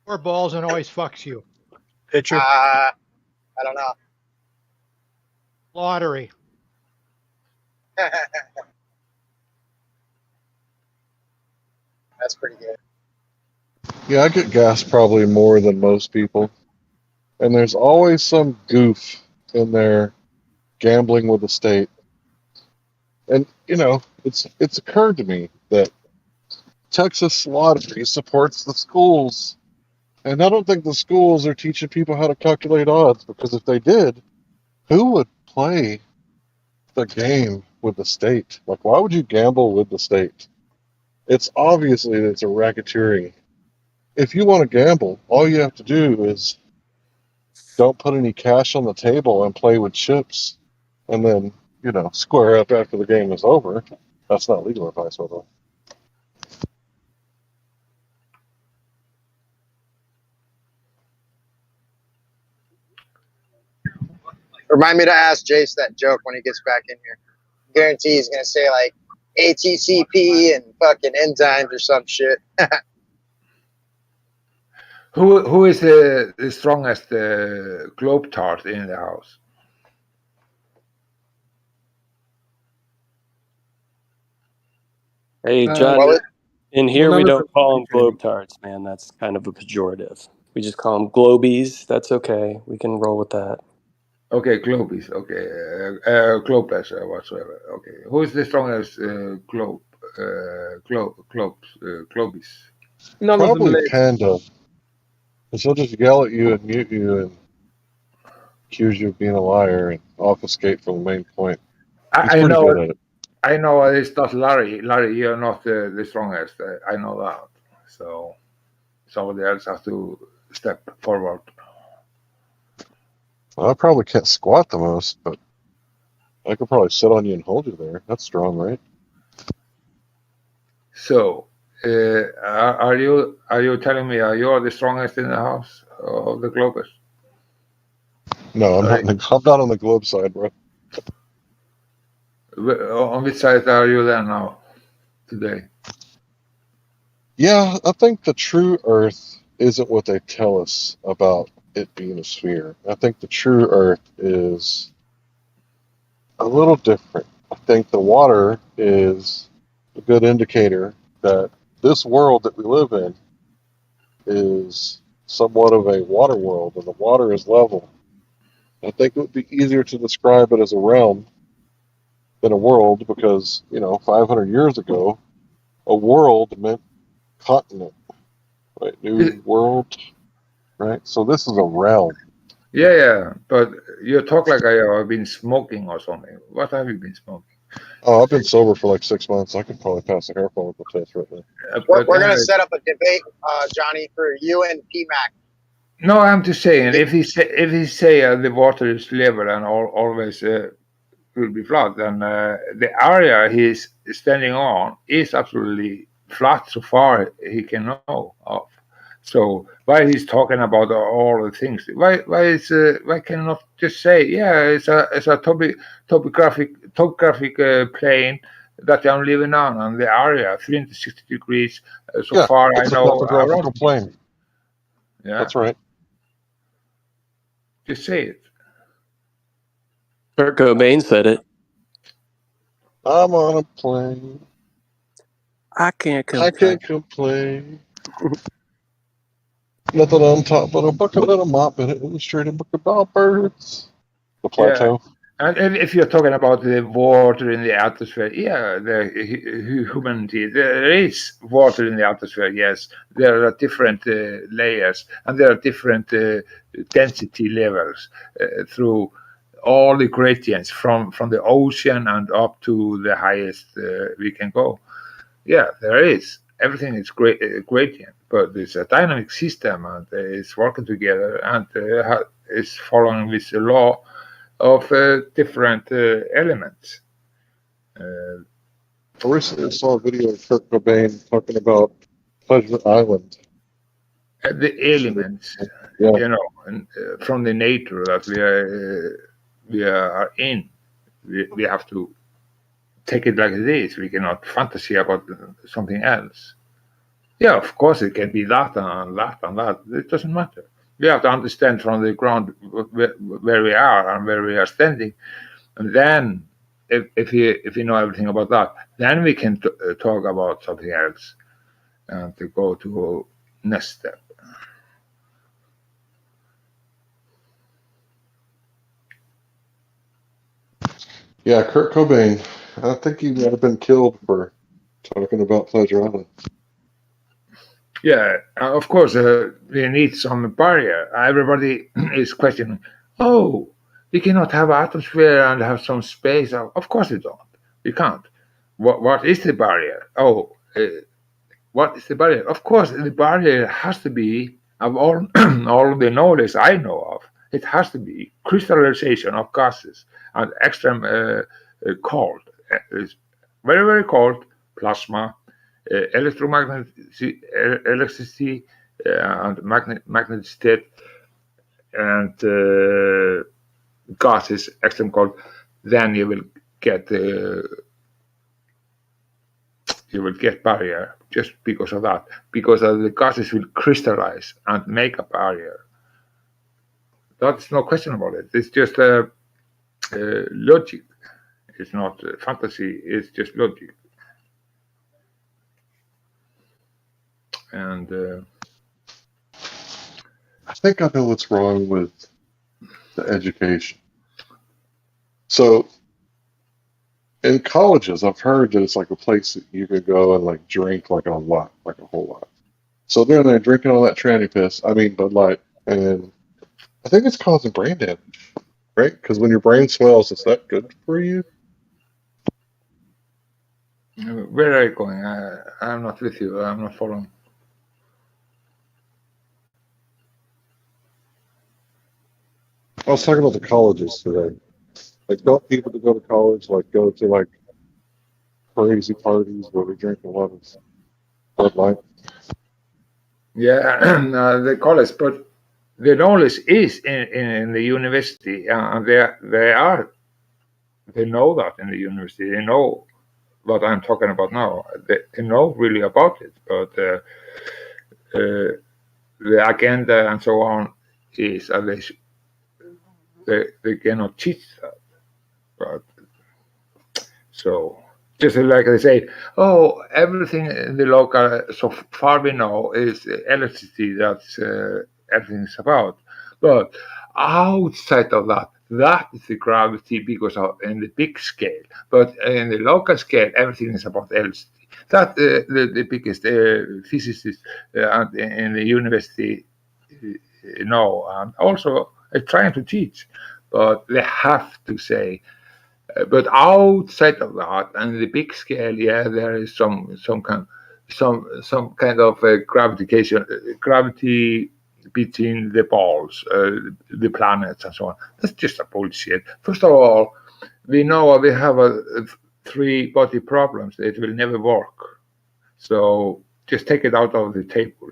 [SPEAKER 21] 4 balls and always fucks you.
[SPEAKER 1] Pitcher.
[SPEAKER 15] I don't know.
[SPEAKER 21] Lottery.
[SPEAKER 15] That's pretty good.
[SPEAKER 20] Yeah, I get gas probably more than most people. And there's always some goof in there gambling with the state. And, you know, it's occurred to me that Texas Lottery supports the schools. And I don't think the schools are teaching people how to calculate odds, because if they did, who would play the game with the state? Like, why would you gamble with the state? It's obviously that it's a racketeering. If you want to gamble, all you have to do is don't put any cash on the table and play with chips, and then, you know, square up after the game is over. That's not legal advice, by the way.
[SPEAKER 15] Remind me to ask Jace that joke when he gets back in here. Guarantee he's gonna say like ATCP and fucking enzymes or some shit.
[SPEAKER 18] Who is the strongest globe-tart in the house?
[SPEAKER 10] Hey, John, in here we don't call them globetards, man. That's kind of a pejorative. We just call them globies. That's okay. We can roll with that.
[SPEAKER 18] Okay, globies. Okay, globes whatsoever. Okay, who is the strongest globies?
[SPEAKER 2] None of them
[SPEAKER 20] Probably
[SPEAKER 2] live.
[SPEAKER 20] Panda. Because he'll just yell at you and mute you and accuse you of being a liar and obfuscate from the main point. He's
[SPEAKER 18] I
[SPEAKER 20] pretty
[SPEAKER 18] know.
[SPEAKER 20] good at it.
[SPEAKER 18] I know it's not Larry. Larry, you're not the strongest. I know that. So somebody else has to step forward.
[SPEAKER 20] Well, I probably can't squat the most, but I could probably sit on you and hold you there. That's strong, right?
[SPEAKER 18] So, are you telling me you're the strongest in the house of the Globus?
[SPEAKER 20] No, I'm not. I'm not on the globe side, bro.
[SPEAKER 18] On which side are you then now, today?
[SPEAKER 20] Yeah, I think the true Earth isn't what they tell us about it being a sphere. I think the true Earth is a little different. I think the water is a good indicator that this world that we live in is somewhat of a water world, and the water is level. I think it would be easier to describe it as a realm than a world because, 500 years ago, a world meant continent, right? New world, right? So this is a realm.
[SPEAKER 18] Yeah, but you talk like I have been smoking or something. What have you been smoking?
[SPEAKER 20] Oh, I've been sober for like 6 months. I could probably pass a hair follicle test right now.
[SPEAKER 15] We're going to set up a debate, Johnny, for you and PMAC.
[SPEAKER 18] No, I'm just saying, if he say the water is level and always will be flat, then the area he's standing on is absolutely flat so far he can know of. So why he's talking about all the things? Why cannot just say, yeah, it's a topographic plane that I'm living on, and the area 360 degrees so far I
[SPEAKER 20] it's
[SPEAKER 18] know
[SPEAKER 20] a topographical
[SPEAKER 18] around.
[SPEAKER 20] plane.
[SPEAKER 18] Yeah,
[SPEAKER 20] that's right.
[SPEAKER 18] Just say it.
[SPEAKER 10] Kurt Cobain said it.
[SPEAKER 20] I'm on a plane.
[SPEAKER 10] I can't complain.
[SPEAKER 20] I can't complain. Nothing on top but a bucket and a mop and an illustrated book about birds. The plateau.
[SPEAKER 18] Yeah. And if you're talking about the water in the atmosphere, yeah, the humanity, there is water in the atmosphere, yes. There are different layers, and there are different density levels through all the gradients from the ocean and up to the highest we can go. Yeah, there is. Everything is gradient, but it's a dynamic system, and it's working together, and it's following this law of different elements.
[SPEAKER 20] I recently saw a video of Kurt Cobain talking about Pleasure Island.
[SPEAKER 18] The elements, and, from the nature that we are in, we have to take it like it is. We cannot fantasy about something else. Yeah, of course it can be that and that and that. It doesn't matter. We have to understand from the ground where we are and where we are standing, and then if you know everything about that, then we can talk about something else and to go to next step.
[SPEAKER 20] Yeah, Kurt Cobain. I think he might have been killed for talking about Pleasure Island.
[SPEAKER 18] Yeah, of course, we need some barrier. Everybody is questioning, oh, we cannot have atmosphere and have some space. Of course we don't. We can't. What is the barrier? Oh, what is the barrier? Of course, the barrier has to be, of all, all the knowledge I know of, it has to be crystallization of gases and extreme cold. It's very, very cold plasma, electricity and magnetic state, and gases extreme cold. Then you will get barrier just because of that, because the gases will crystallize and make a barrier. That's no question about it. It's just logic. It's not fantasy. It's just logic. And
[SPEAKER 20] I think I know what's wrong with the education. So in colleges, I've heard that it's like a place that you could go and like drink like a lot, like a whole lot. So they're drinking all that tranny piss. I mean, Bud Light, and I think it's causing brain damage, right? Because when your brain swells, is that good for you?
[SPEAKER 18] where are you going? I'm not with you. I'm not following.
[SPEAKER 20] I was talking about the colleges today. Like, don't people that go to college like go to like crazy parties where they drink a lot of Bud Light?
[SPEAKER 18] Yeah, the college, but the knowledge is in the university, and they know that in the university. They know what I'm talking about now. They know really about it, but the agenda and so on is they cannot teach that. But so just like they say, oh, everything in the local, so far we know, is electricity. That's everything's about. But outside of that, that is the gravity because of in the big scale. But in the local scale, everything is about electricity. That the biggest physicists in the university know, and also trying to teach. But they have to say. But outside of that, and the big scale, yeah, there is some kind of gravity between the balls, the planets, and so on. That's just a bullshit. First of all, we know we have a 3-body problems. It will never work. So just take it out of the table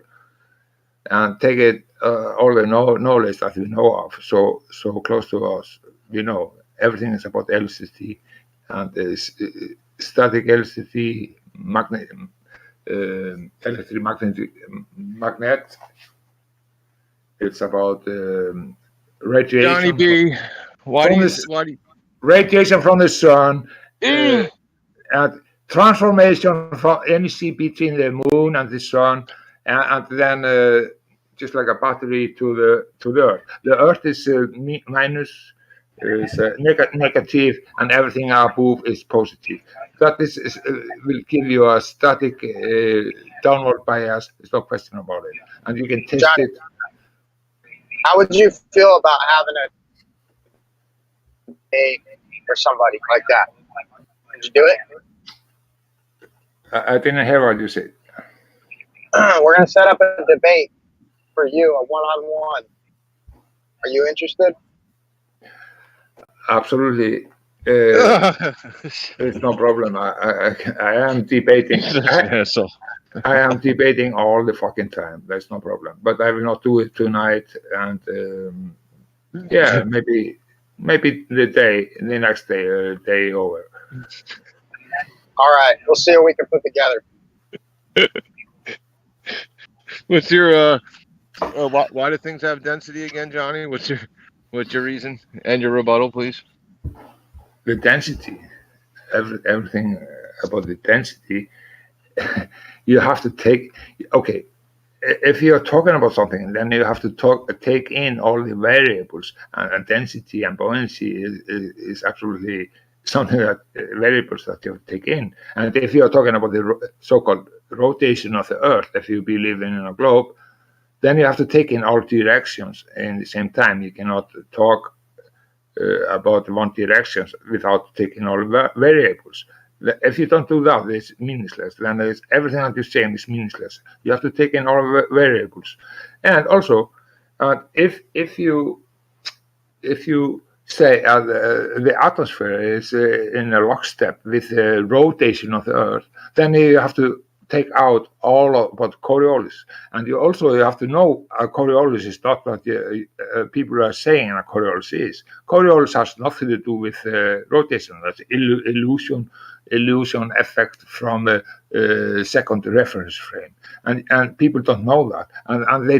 [SPEAKER 18] and take it all the knowledge that we know of. So close to us, we know. Everything is about electricity, and static electricity, electric magnet. It's about radiation.
[SPEAKER 20] Johnny B, why do you?
[SPEAKER 18] Radiation from the sun, and transformation from energy between the moon and the sun, and then just like a battery to the Earth. The Earth is minus. Is negative, and everything above is positive. That will give you a static downward bias. There's no question about it, and you can test
[SPEAKER 15] Johnny,
[SPEAKER 18] it.
[SPEAKER 15] How would you feel about having a debate for somebody like that? Would you do it?
[SPEAKER 18] I didn't hear what you said.
[SPEAKER 15] We're going to set up a debate for you, a one-on-one. Are you interested?
[SPEAKER 18] Absolutely. There's no problem. I am debating. I am debating all the fucking time. There's no problem. But I will not do it tonight. And yeah, maybe the next day, or the day over.
[SPEAKER 15] All right, we'll see what we can put together.
[SPEAKER 20] What's your why do things have density again, Johnny? What's your reason and your rebuttal, please?
[SPEAKER 18] The density, everything about the density, you have to take. Okay, if you're talking about something, then you have to take in all the variables, and density and buoyancy is absolutely something that variables that you have to take in. And if you're talking about the so-called rotation of the Earth, if you believe in a globe, then you have to take in all directions in the same time. You cannot talk about one direction without taking all variables. If you don't do that, it's meaningless. Then everything that you're saying is meaningless. You have to take in all variables. And also, if you say the atmosphere is in a lockstep with the rotation of the Earth, then you have to take out all about Coriolis. And you have to know Coriolis is not what people are saying a Coriolis is. Coriolis has nothing to do with rotation. That's illusion effect from a second reference frame. And people don't know that. And they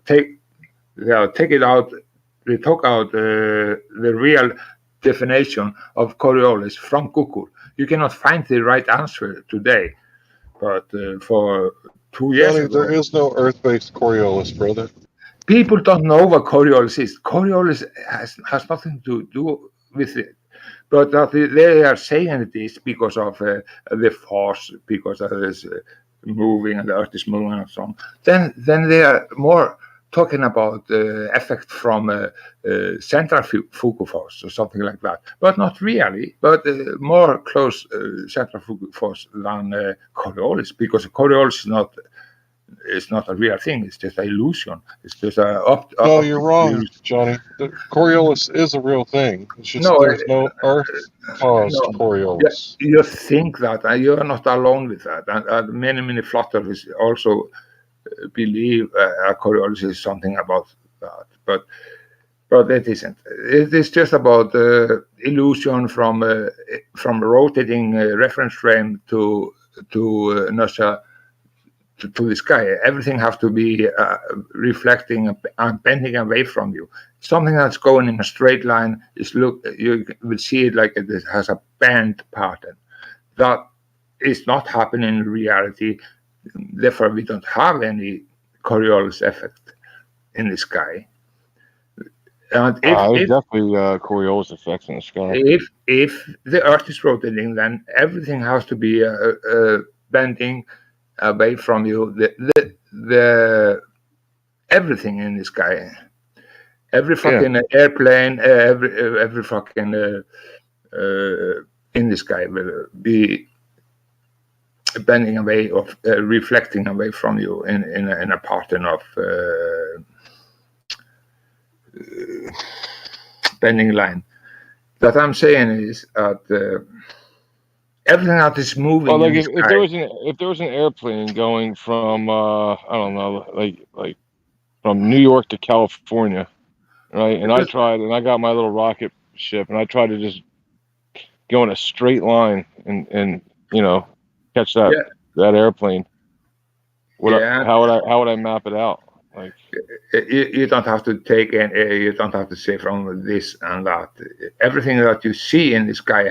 [SPEAKER 18] take it out. They took out the real definition of Coriolis from Google. You cannot find the right answer today. But for 2 years
[SPEAKER 20] Johnny,
[SPEAKER 18] ago,
[SPEAKER 20] there is no Earth-based Coriolis, brother.
[SPEAKER 18] People don't know what Coriolis is. Coriolis has nothing to do with it. But that they are saying it is because of the force, because of this moving and the Earth is moving and so on. Then they are more talking about the effect from centrifugal force or something like that, but not really, but more close centrifugal force than Coriolis, because Coriolis is not a real thing. It's just an illusion. It's just a
[SPEAKER 20] No, you're wrong, Johnny. The Coriolis is a real thing. It's just there's no Earth-caused Coriolis.
[SPEAKER 18] You think that, and you are not alone with that. And many flatterers also believe Coriolis is something about that. But it isn't. It is just about illusion from rotating reference frame to inertia to the sky. Everything has to be reflecting and bending away from you. Something that's going in a straight line you will see it like it has a bend pattern. That is not happening in reality. Therefore, we don't have any Coriolis effect in the sky. And
[SPEAKER 20] there's definitely Coriolis effects in the sky.
[SPEAKER 18] if the Earth is rotating, then everything has to be bending away from you. The everything in the sky, every fucking airplane, every fucking in the sky will be bending away of reflecting away from you in a pattern of bending line. What I'm saying is that everything that is moving.
[SPEAKER 20] Well, like if there was an airplane going from I don't know, like from New York to California, right? And I got my little rocket ship, and I tried to just go in a straight line and catch that airplane. How would I map it out? Like
[SPEAKER 18] you don't have to take you don't have to say from this and that. Everything that you see in the sky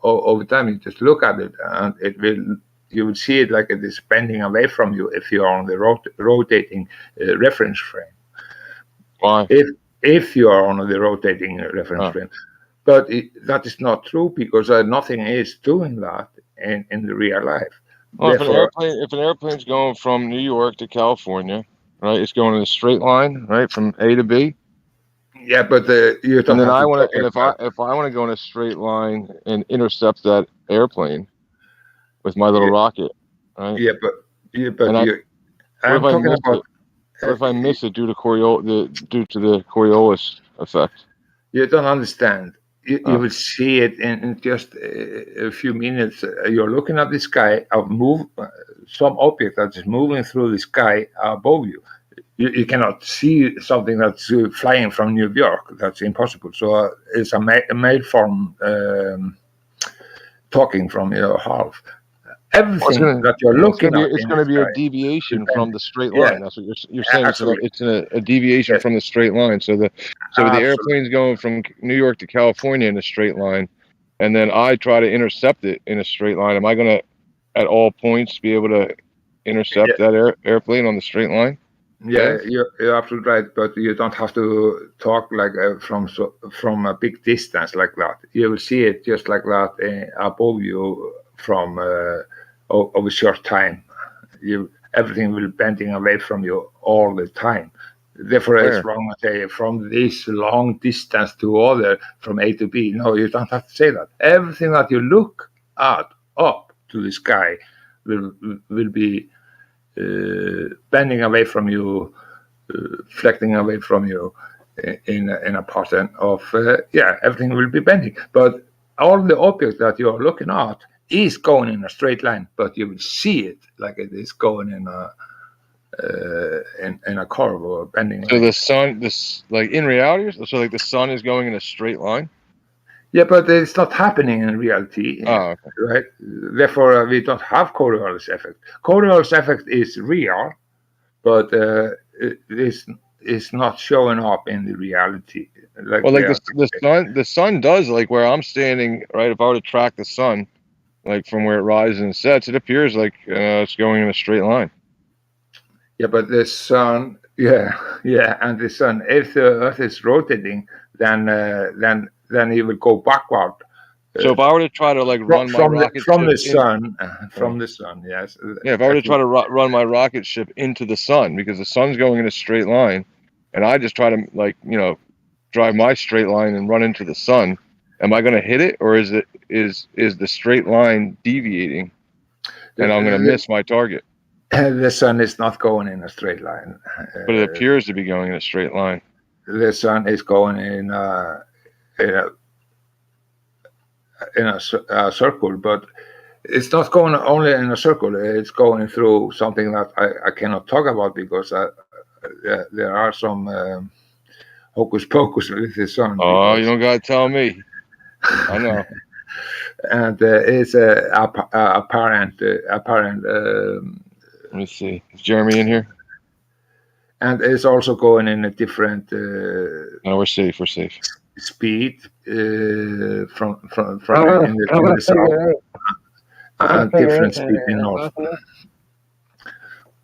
[SPEAKER 18] over time, you just look at it, and you will see it like it is bending away from you if you are on the rotating reference frame.
[SPEAKER 20] Why?
[SPEAKER 18] If you are on the rotating reference frame, but that is not true because nothing is doing that in the real life.
[SPEAKER 20] Well, if an airplane's going from New York to California, right? It's going in a straight line, right, from A to B.
[SPEAKER 18] Yeah, but you don't.
[SPEAKER 20] And then if I want to go in a straight line and intercept that airplane with my little rocket, right?
[SPEAKER 18] Yeah, but
[SPEAKER 20] I'm talking about. What if I miss it due to the Coriolis effect?
[SPEAKER 18] You don't understand. You will see it in just a few minutes. You're looking at the sky, some object that is moving through the sky above you. You cannot see something that's flying from New York. That's impossible. So it's a mail form talking from your half. Everything that you're looking at,
[SPEAKER 20] it's going to be a deviation from the straight line. That's what you're saying. It's a deviation from the straight line. So the airplane's going from New York to California in a straight line, and then I try to intercept it in a straight line. Am I going to, at all points, be able to intercept that airplane on the straight line?
[SPEAKER 18] Yeah, you're absolutely right. But you don't have to talk like from a big distance like that. You will see it just like that above you from over a short time. Everything will bending away from you all the time. Therefore, it's wrong to say from this long distance to other, from A to B. No, you don't have to say that. Everything that you look at up to the sky will be bending away from you, reflecting away from you in a pattern of everything will be bending. But all the objects that you are looking at is going in a straight line, but you will see it like it is going in a curve or bending.
[SPEAKER 20] So the sun, in reality, so like the sun is going in a straight line.
[SPEAKER 18] Yeah, but it's not happening in reality,
[SPEAKER 20] okay.
[SPEAKER 18] Right? Therefore, we don't have Coriolis effect. Coriolis effect is real, but it is not showing up in the reality.
[SPEAKER 20] The sun does, like where I'm standing, right? If I were to track the sun, like from where it rises and sets, it appears like it's going in a straight line.
[SPEAKER 18] Yeah, but the sun, and the sun, if the Earth is rotating, then it will go backward.
[SPEAKER 20] So if I were to try to run my rocket
[SPEAKER 18] from the
[SPEAKER 20] ship
[SPEAKER 18] sun, yes.
[SPEAKER 20] Yeah, if I were to try to run my rocket ship into the sun, because the sun's going in a straight line, and I just try to drive my straight line and run into the sun, am I going to hit it, or is the straight line deviating, and I'm going to miss my target?
[SPEAKER 18] The sun is not going in a straight line.
[SPEAKER 20] But it appears to be going in a straight line.
[SPEAKER 18] The sun is going in a circle, but it's not going only in a circle. It's going through something that I cannot talk about because there are some hocus pocus with the sun.
[SPEAKER 20] Oh, you don't gotta tell me. I know.
[SPEAKER 18] And it's apparent.
[SPEAKER 20] Let me see. Is Jeremy in here?
[SPEAKER 18] And it's also going in a different.
[SPEAKER 20] No, we're safe. We're safe.
[SPEAKER 18] Speed from in the south, and different speed in north.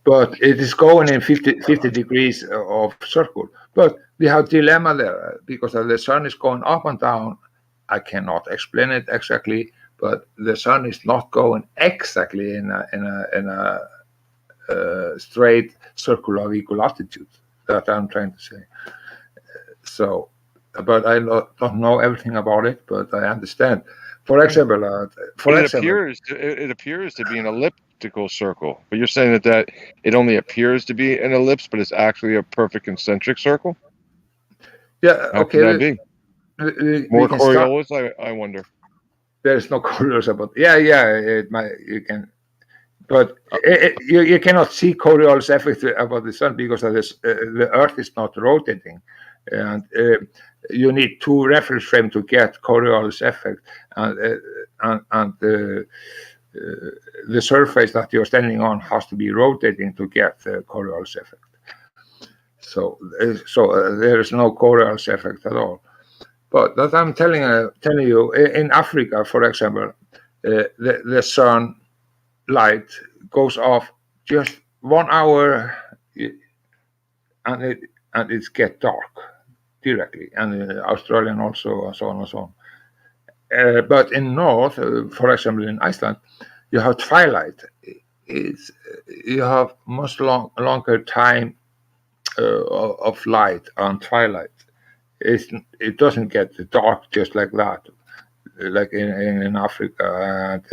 [SPEAKER 18] But it is going in 50 degrees of circle. But we have dilemma there because the sun is going up and down. I cannot explain it exactly, but the sun is not going exactly in a straight circle of equal altitude. That I'm trying to say. So, but I don't know everything about it, but I understand. For example,
[SPEAKER 20] it appears to be an elliptical circle, but you're saying that it only appears to be an ellipse, but it's actually a perfect concentric circle.
[SPEAKER 18] Yeah.
[SPEAKER 20] How
[SPEAKER 18] Okay.
[SPEAKER 20] can that be? More
[SPEAKER 18] can start.
[SPEAKER 20] Coriolis, I wonder.
[SPEAKER 18] There's no Coriolis about. Yeah. It might. You can. But you cannot see Coriolis effect about the sun because of this, the Earth is not rotating, and you need two reference frames to get Coriolis effect, and the surface that you're standing on has to be rotating to get the Coriolis effect. So there is no Coriolis effect at all. But that I'm telling you, in Africa, for example, the sun light goes off just 1 hour, and it gets dark directly, and Australian also, and so on and so on. But in north, for example, in Iceland, you have twilight. You have much longer time of light on twilight. It doesn't get dark just like that, like in Africa. And